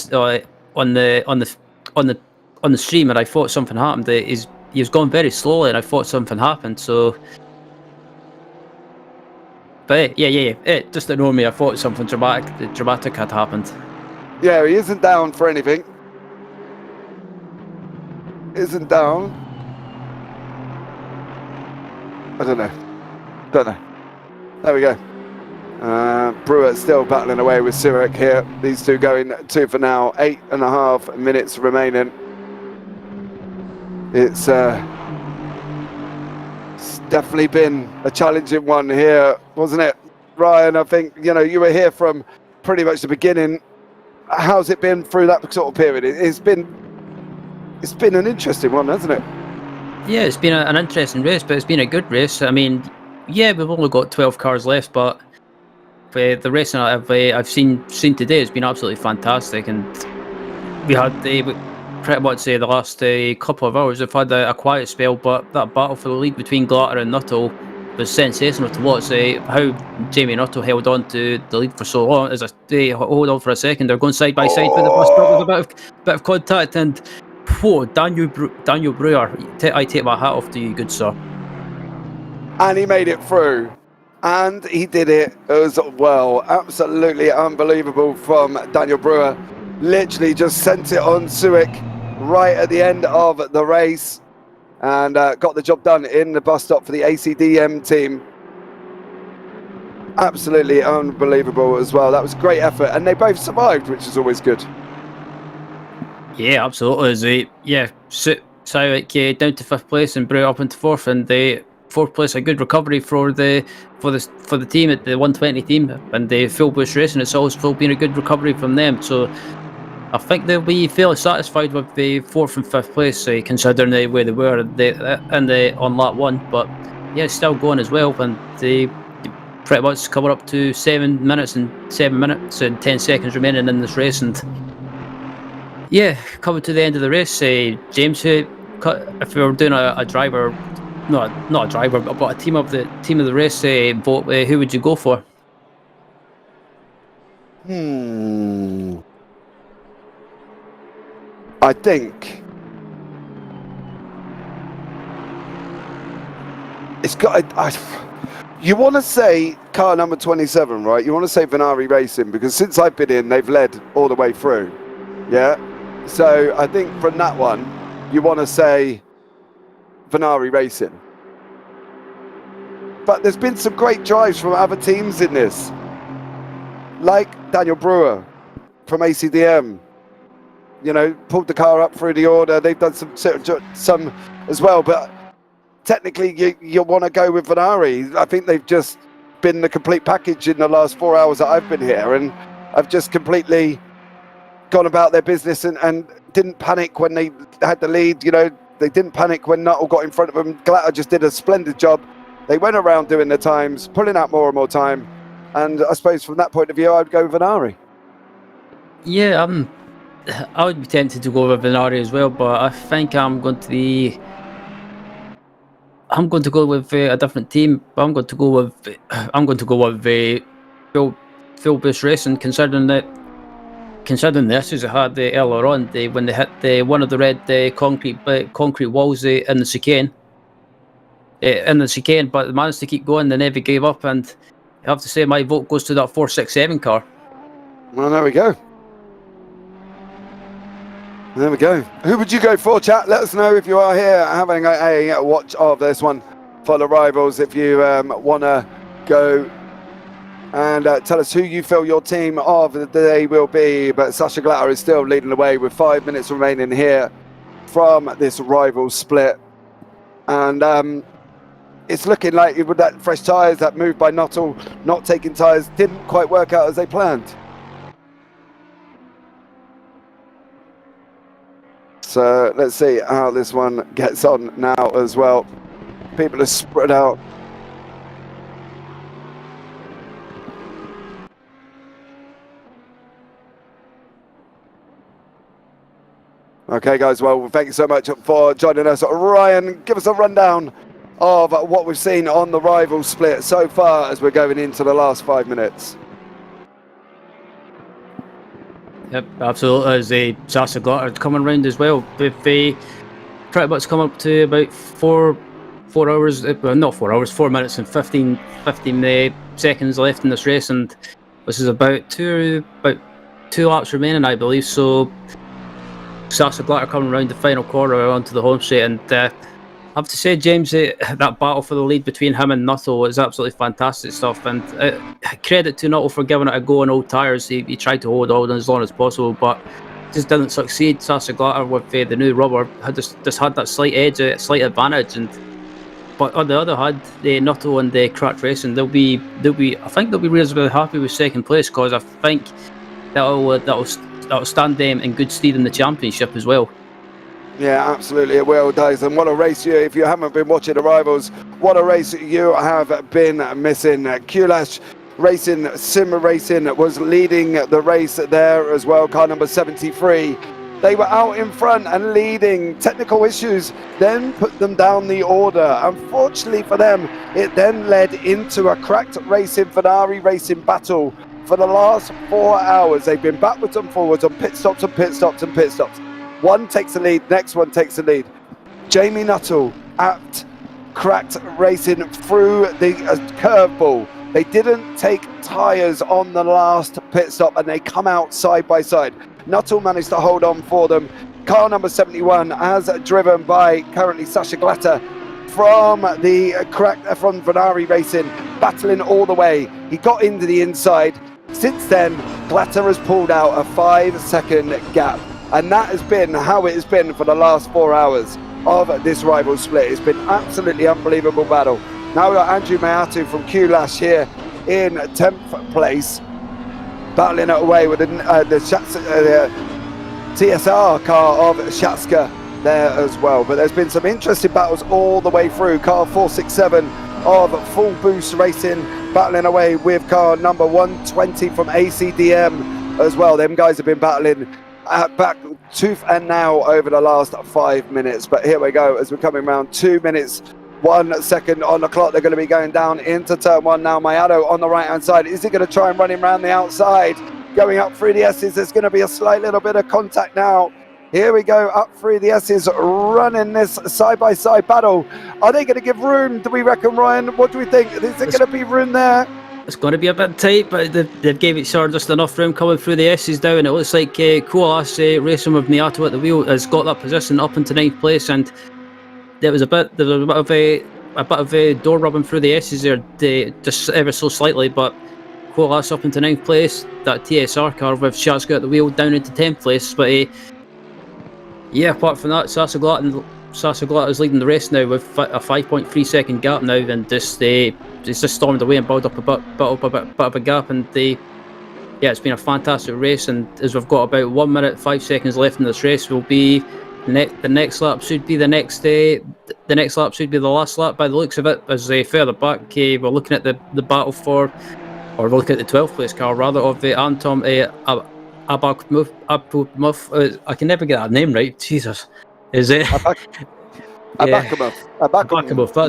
stream, and I thought something happened. He was going very slowly, and I thought something happened. So, but yeah, just ignore me. I thought something dramatic had happened. Yeah, he isn't down for anything. Isn't down. I don't know. There we go. Brewer still battling away with Suick here. These two going 2 for now. 8.5 minutes remaining. It's definitely been a challenging one here, wasn't it, Ryan? I think you were here from pretty much the beginning. How's it been through that sort of period? It's been an interesting one, hasn't it? Yeah, it's been an interesting race, but it's been a good race. I mean, yeah, we've only got 12 cars left, but the racing I've seen today has been absolutely fantastic, and we had pretty much the last couple of hours we've had a quiet spell, but that battle for the lead between Glatter and Nuttall was sensational to watch. How Jamie Nuttall held on to the lead for so long. As hold on for a second, they're going side by side with the bus stop with a bit of contact, and Daniel Brewer, I take my hat off to you, good sir. And he made it through. And he did it as well. Absolutely unbelievable from Daniel Brewer. Literally just sent it on Suick right at the end of the race, and got the job done in the bus stop for the ACDM team. Absolutely unbelievable as well. That was a great effort, and they both survived, which is always good. Yeah, absolutely. Suick down to 5th place and Brewer up into 4th, and the 4th place, a good recovery for the team at the 120 team, and the Full Bush Racing. It's also been a good recovery from them. So I think they'll be fairly satisfied with the 4th and 5th place, considering where they were on lap 1. But yeah, it's still going as well, and they pretty much cover up to 7 minutes and 10 seconds remaining in this race. And yeah, coming to the end of the race, James, if we were doing a driver. Not a driver, but a team of the race vote. Who would you go for? I think it's got. You want to say car number 27, right? You want to say Venari Racing, because since I've been in, they've led all the way through. Yeah. So I think from that one, you want to say Venari Racing. but there's been some great drives from other teams in this, like Daniel Brewer from ACDM. You know, pulled the car up through the order. They've done some as well, but technically you want to go with Vanari. I think they've just been the complete package in the last 4 hours that I've been here, and I've just completely gone about their business and didn't panic when they had the lead. You know, they didn't panic when Nuttall got in front of them. Glatter just did a splendid job. They went around doing the times, pulling out more and more time, and I suppose from that point of view I'd go Vanari. Yeah, I would be tempted to go with Vanari as well, but I think I'm going to go with a different team. I'm going to go with Fuel Boost Racing, considering the issues they had earlier on, when they hit one of the red concrete walls in the chicane. But they managed to keep going. They never gave up, and I have to say my vote goes to that 467 car. Well, there we go. There we go. Who would you go for, chat? Let us know if you are here having a watch of this one for the rivals. If you want to go and tell us who you feel your team of the day will be. But Sasha Glatter is still leading the way with 5 minutes remaining here from this rival split. And it's looking like with that fresh tyres, that move by Nuttall, not taking tyres, didn't quite work out as they planned. So let's see how this one gets on now as well. People are spread out. Okay, guys, well, thank you so much for joining us. Ryan, give us a rundown of what we've seen on the rival split so far as we're going into the last 5 minutes. Yep, absolutely. As Sasha Glatter coming round as well. With pretty much come up to about 4 hours, not 4 hours, 4 minutes and 15 seconds left in this race, and this is about two laps remaining, I believe. So Sasha Glatter coming around the final corner onto the home straight, and I have to say, James, that battle for the lead between him and Nuttall is absolutely fantastic stuff, and credit to Nuttall for giving it a go on old tyres. He tried to hold on as long as possible, but just didn't succeed. Sasha Glatter with the new rubber had just had that slight edge, slight advantage, but on the other hand, the Nuttall and the Cracked Racing, they'll be I think they'll be reasonably happy with second place, because I think that'll stand them in good stead in the championship as well. Yeah, absolutely, it will, Dave. And what a race if you haven't been watching the rivals, what a race you have been missing. Kulash Racing, Sim Racing was leading the race there as well, car number 73. They were out in front and leading. Technical issues then put them down the order. Unfortunately for them, it then led into a Cracked Racing, Vanari Racing battle. For the last 4 hours, they've been backwards and forwards on pit stops and pit stops and pit stops. One takes the lead, next one takes the lead. Jamie Nuttall at Cracked Racing through the curveball. They didn't take tyres on the last pit stop, and they come out side by side. Nuttall managed to hold on for them. Car number 71, as driven by currently Sasha Glatter from Vanari Racing, battling all the way. He got into the inside. Since then, Glatter has pulled out a 5-second gap. And that has been how it has been for the last 4 hours of this rival split. It's been absolutely unbelievable battle. Now we've got Andrew Mayatu from Kulash here in 10th place, battling it away with the TSR car of Shatska there as well. But there's been some interesting battles all the way through. Car 467 of Full Boost Racing battling away with car number 120 from ACDM as well. Them guys have been battling back tooth and nail over the last 5 minutes. But here we go as we're coming around 2 minutes 1 second on the clock. They're going to be going down into turn one now. Mayado on the right hand side, is he going to try and run him around the outside, going up through the S's? There's going to be a slight little bit of contact now. Here we go, up through the S's, running this side by side battle. Are they going to give room, do we reckon, Ryan? What do we think? Is there going to be room there? It's going to be a bit tight, but they've gave each other just enough room coming through the S's down. It looks like Kulash Racing with Miato at the wheel has got that position up into 9th place, and there was a bit of a bit of door rubbing through the S's there, just ever so slightly, but coalesce up into 9th place. That TSR car with Shaz got the wheel down into 10th place, but yeah, apart from that, Sasa is leading the race now with a 5.3 second gap now, and it's just stormed away and built up a bit of a gap, and yeah, it's been a fantastic race. And as we've got about 1 minute 5 seconds left in this race, will be the next lap should be the next lap should be the last lap by the looks of it. As further back, we're looking at the battle for, or we're looking at the 12th place car rather of the Anton Abakmov. I can never get that name right. Jesus, is it? Abakmov. That's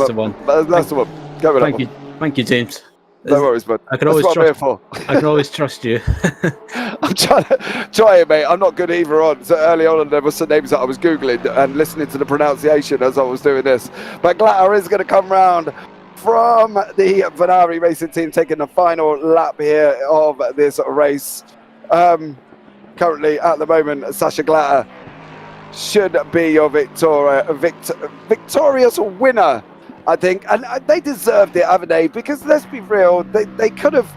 the one. That's the one. Go with that one. Thank you, James. No worries, bud. I can always trust you. I'm trying, mate. I'm not good either on. So early on, there were some names that I was Googling and listening to the pronunciation as I was doing this. But Glatter is going to come round from the Vanari Racing team, taking the final lap here of this race. Currently, at the moment, Sasha Glatter should be your victorious winner, I think, and they deserved it, haven't they? Because let's be real, they could have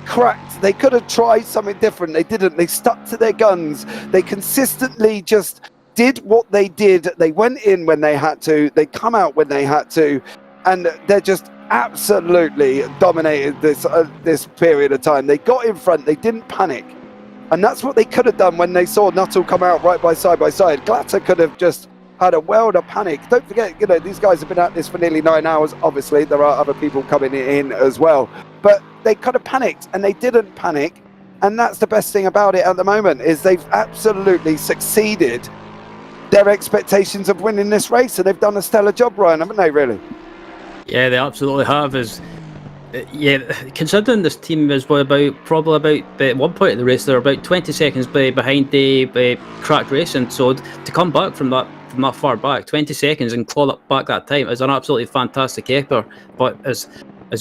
cracked, they could have tried something different. They didn't. They stuck to their guns. They consistently just did what they did. They went in when they had to. They come out when they had to, and they're just absolutely dominated this period of time. They got in front. They didn't panic, and that's what they could have done when they saw Nuttall come out right by side. Glatter could have just had a world of panic. Don't forget, these guys have been at this for nearly 9 hours. Obviously, there are other people coming in as well. But they could have panicked, and they didn't panic. And that's the best thing about it at the moment, is they've absolutely succeeded their expectations of winning this race, and they've done a stellar job, Ryan, haven't they, really? Yeah, they absolutely have. Considering this team is probably about at one point in the race, they're about 20 seconds behind the Cracked Racing. So to come back from that far back, 20 seconds, and claw back that time is an absolutely fantastic effort. But as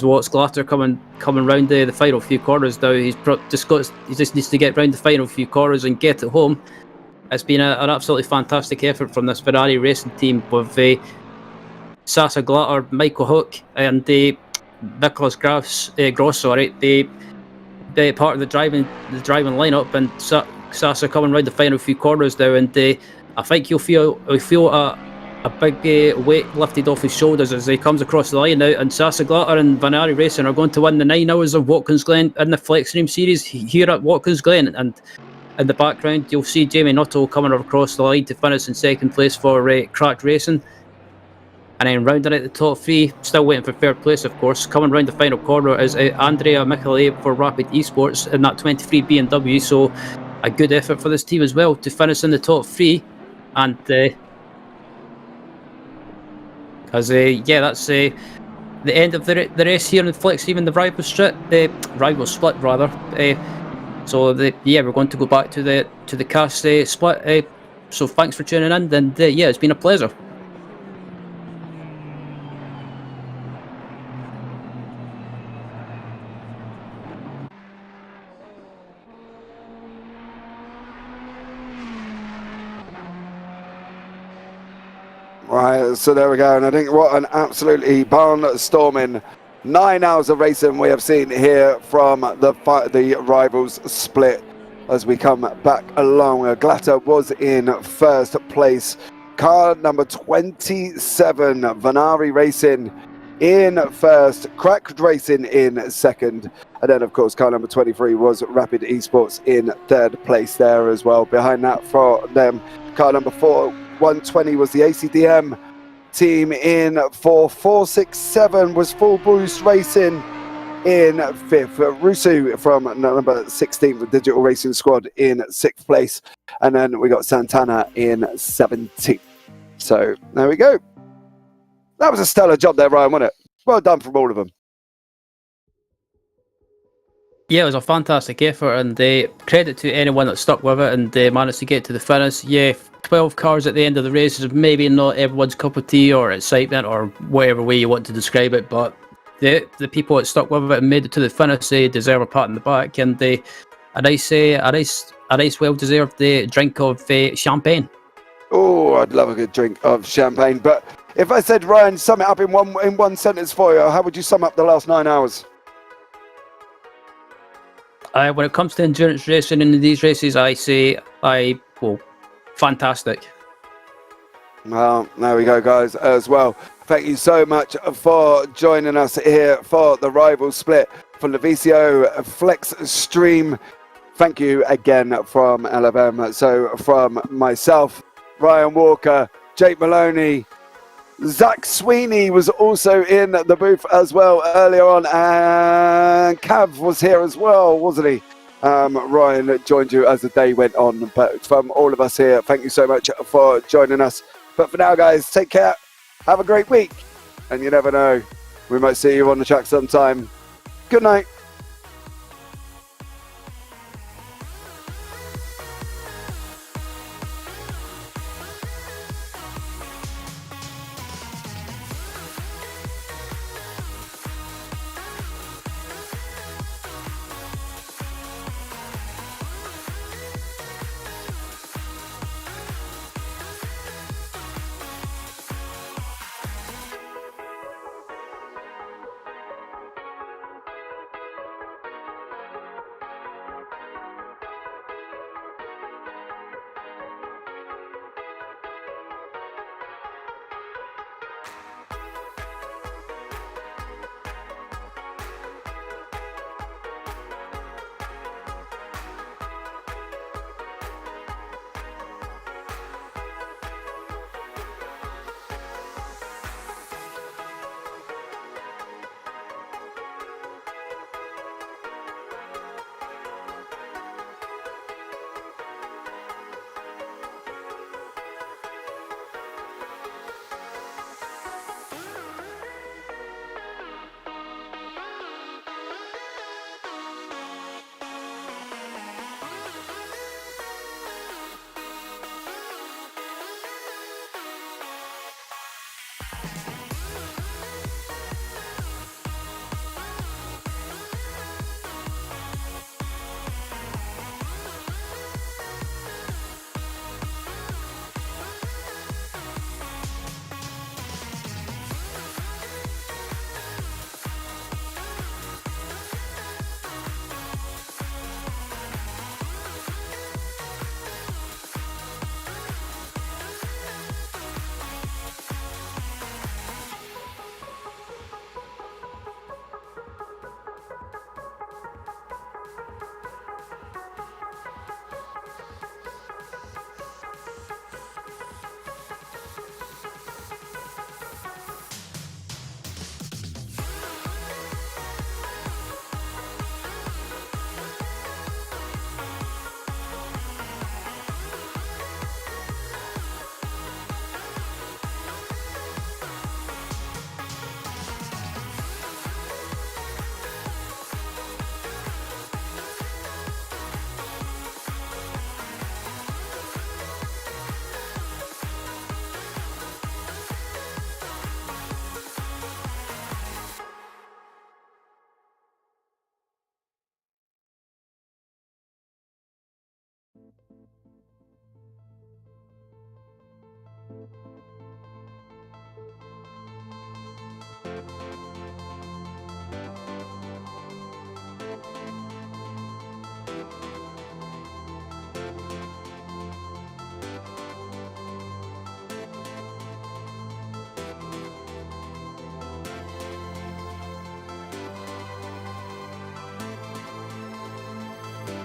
Watts Glatter coming round the final few corners now, he just needs to get round the final few corners and get it home. It's been an absolutely fantastic effort from this Ferrari racing team with Sasa Glatter, Michael Hook, and Nicholas Gross, the part of the driving lineup, and Sasa coming round the final few corners now, and I think you'll feel a big weight lifted off his shoulders as he comes across the line now. And Sasa Glatter and Vanari Racing are going to win the 9 hours of Watkins Glen in the FLExTREME series here at Watkins Glen. And in the background, you'll see Jamie Nuttall coming across the line to finish in 2nd place for Cracked Racing. And then rounding out the top 3, still waiting for 3rd place, of course. Coming round the final corner is Andrea Michele for Rapid Esports in that 23 BMW. So a good effort for this team as well to finish in the top 3. And that's the end of the race here in FLExTREME in the rival split rather. We're going to go back to the cast split. So thanks for tuning in, and it's been a pleasure. Right, so there we go, and I think what an absolutely barnstorming 9 hours of racing we have seen here from the rivals split as we come back along. Glatter was in 1st place, car number 27, Vanari Racing in 1st, Cracked Racing in 2nd, and then of course car number 23 was Rapid Esports in 3rd place there as well. Behind that for them, car number 120 was the ACDM team in 4th. 467 was Full Boost Racing in 5th. Rusu from number 16, the Digital Racing Squad in 6th place. And then we got Santana in 17th. So there we go. That was a stellar job there, Ryan, wasn't it? Well done from all of them. Yeah, it was a fantastic effort, and credit to anyone that stuck with it and managed to get to the finish. 12 cars at the end of the race is maybe not everyone's cup of tea or excitement or whatever way you want to describe it, but the people that stuck with it and made it to the finish, they deserve a pat on the back, and a nice well-deserved drink of champagne. Oh, I'd love a good drink of champagne, but If I said, Ryan, sum it up in one sentence for you, how would you sum up the last 9 hours? When it comes to endurance racing in these races, I say, fantastic. Well, there we go, guys, as well. Thank you so much for joining us here for the rival split from the VCO FLExTREME. Thank you again from LFM. So from myself, Ryan Walker, Jake Maloney, Zach Sweeney was also in the booth as well earlier on, and Cav was here as well, wasn't he? Ryan joined you as the day went on, but from all of us here, thank you so much for joining us. But for now, guys, take care, have a great week, and you never know, we might see you on the track sometime. Good night.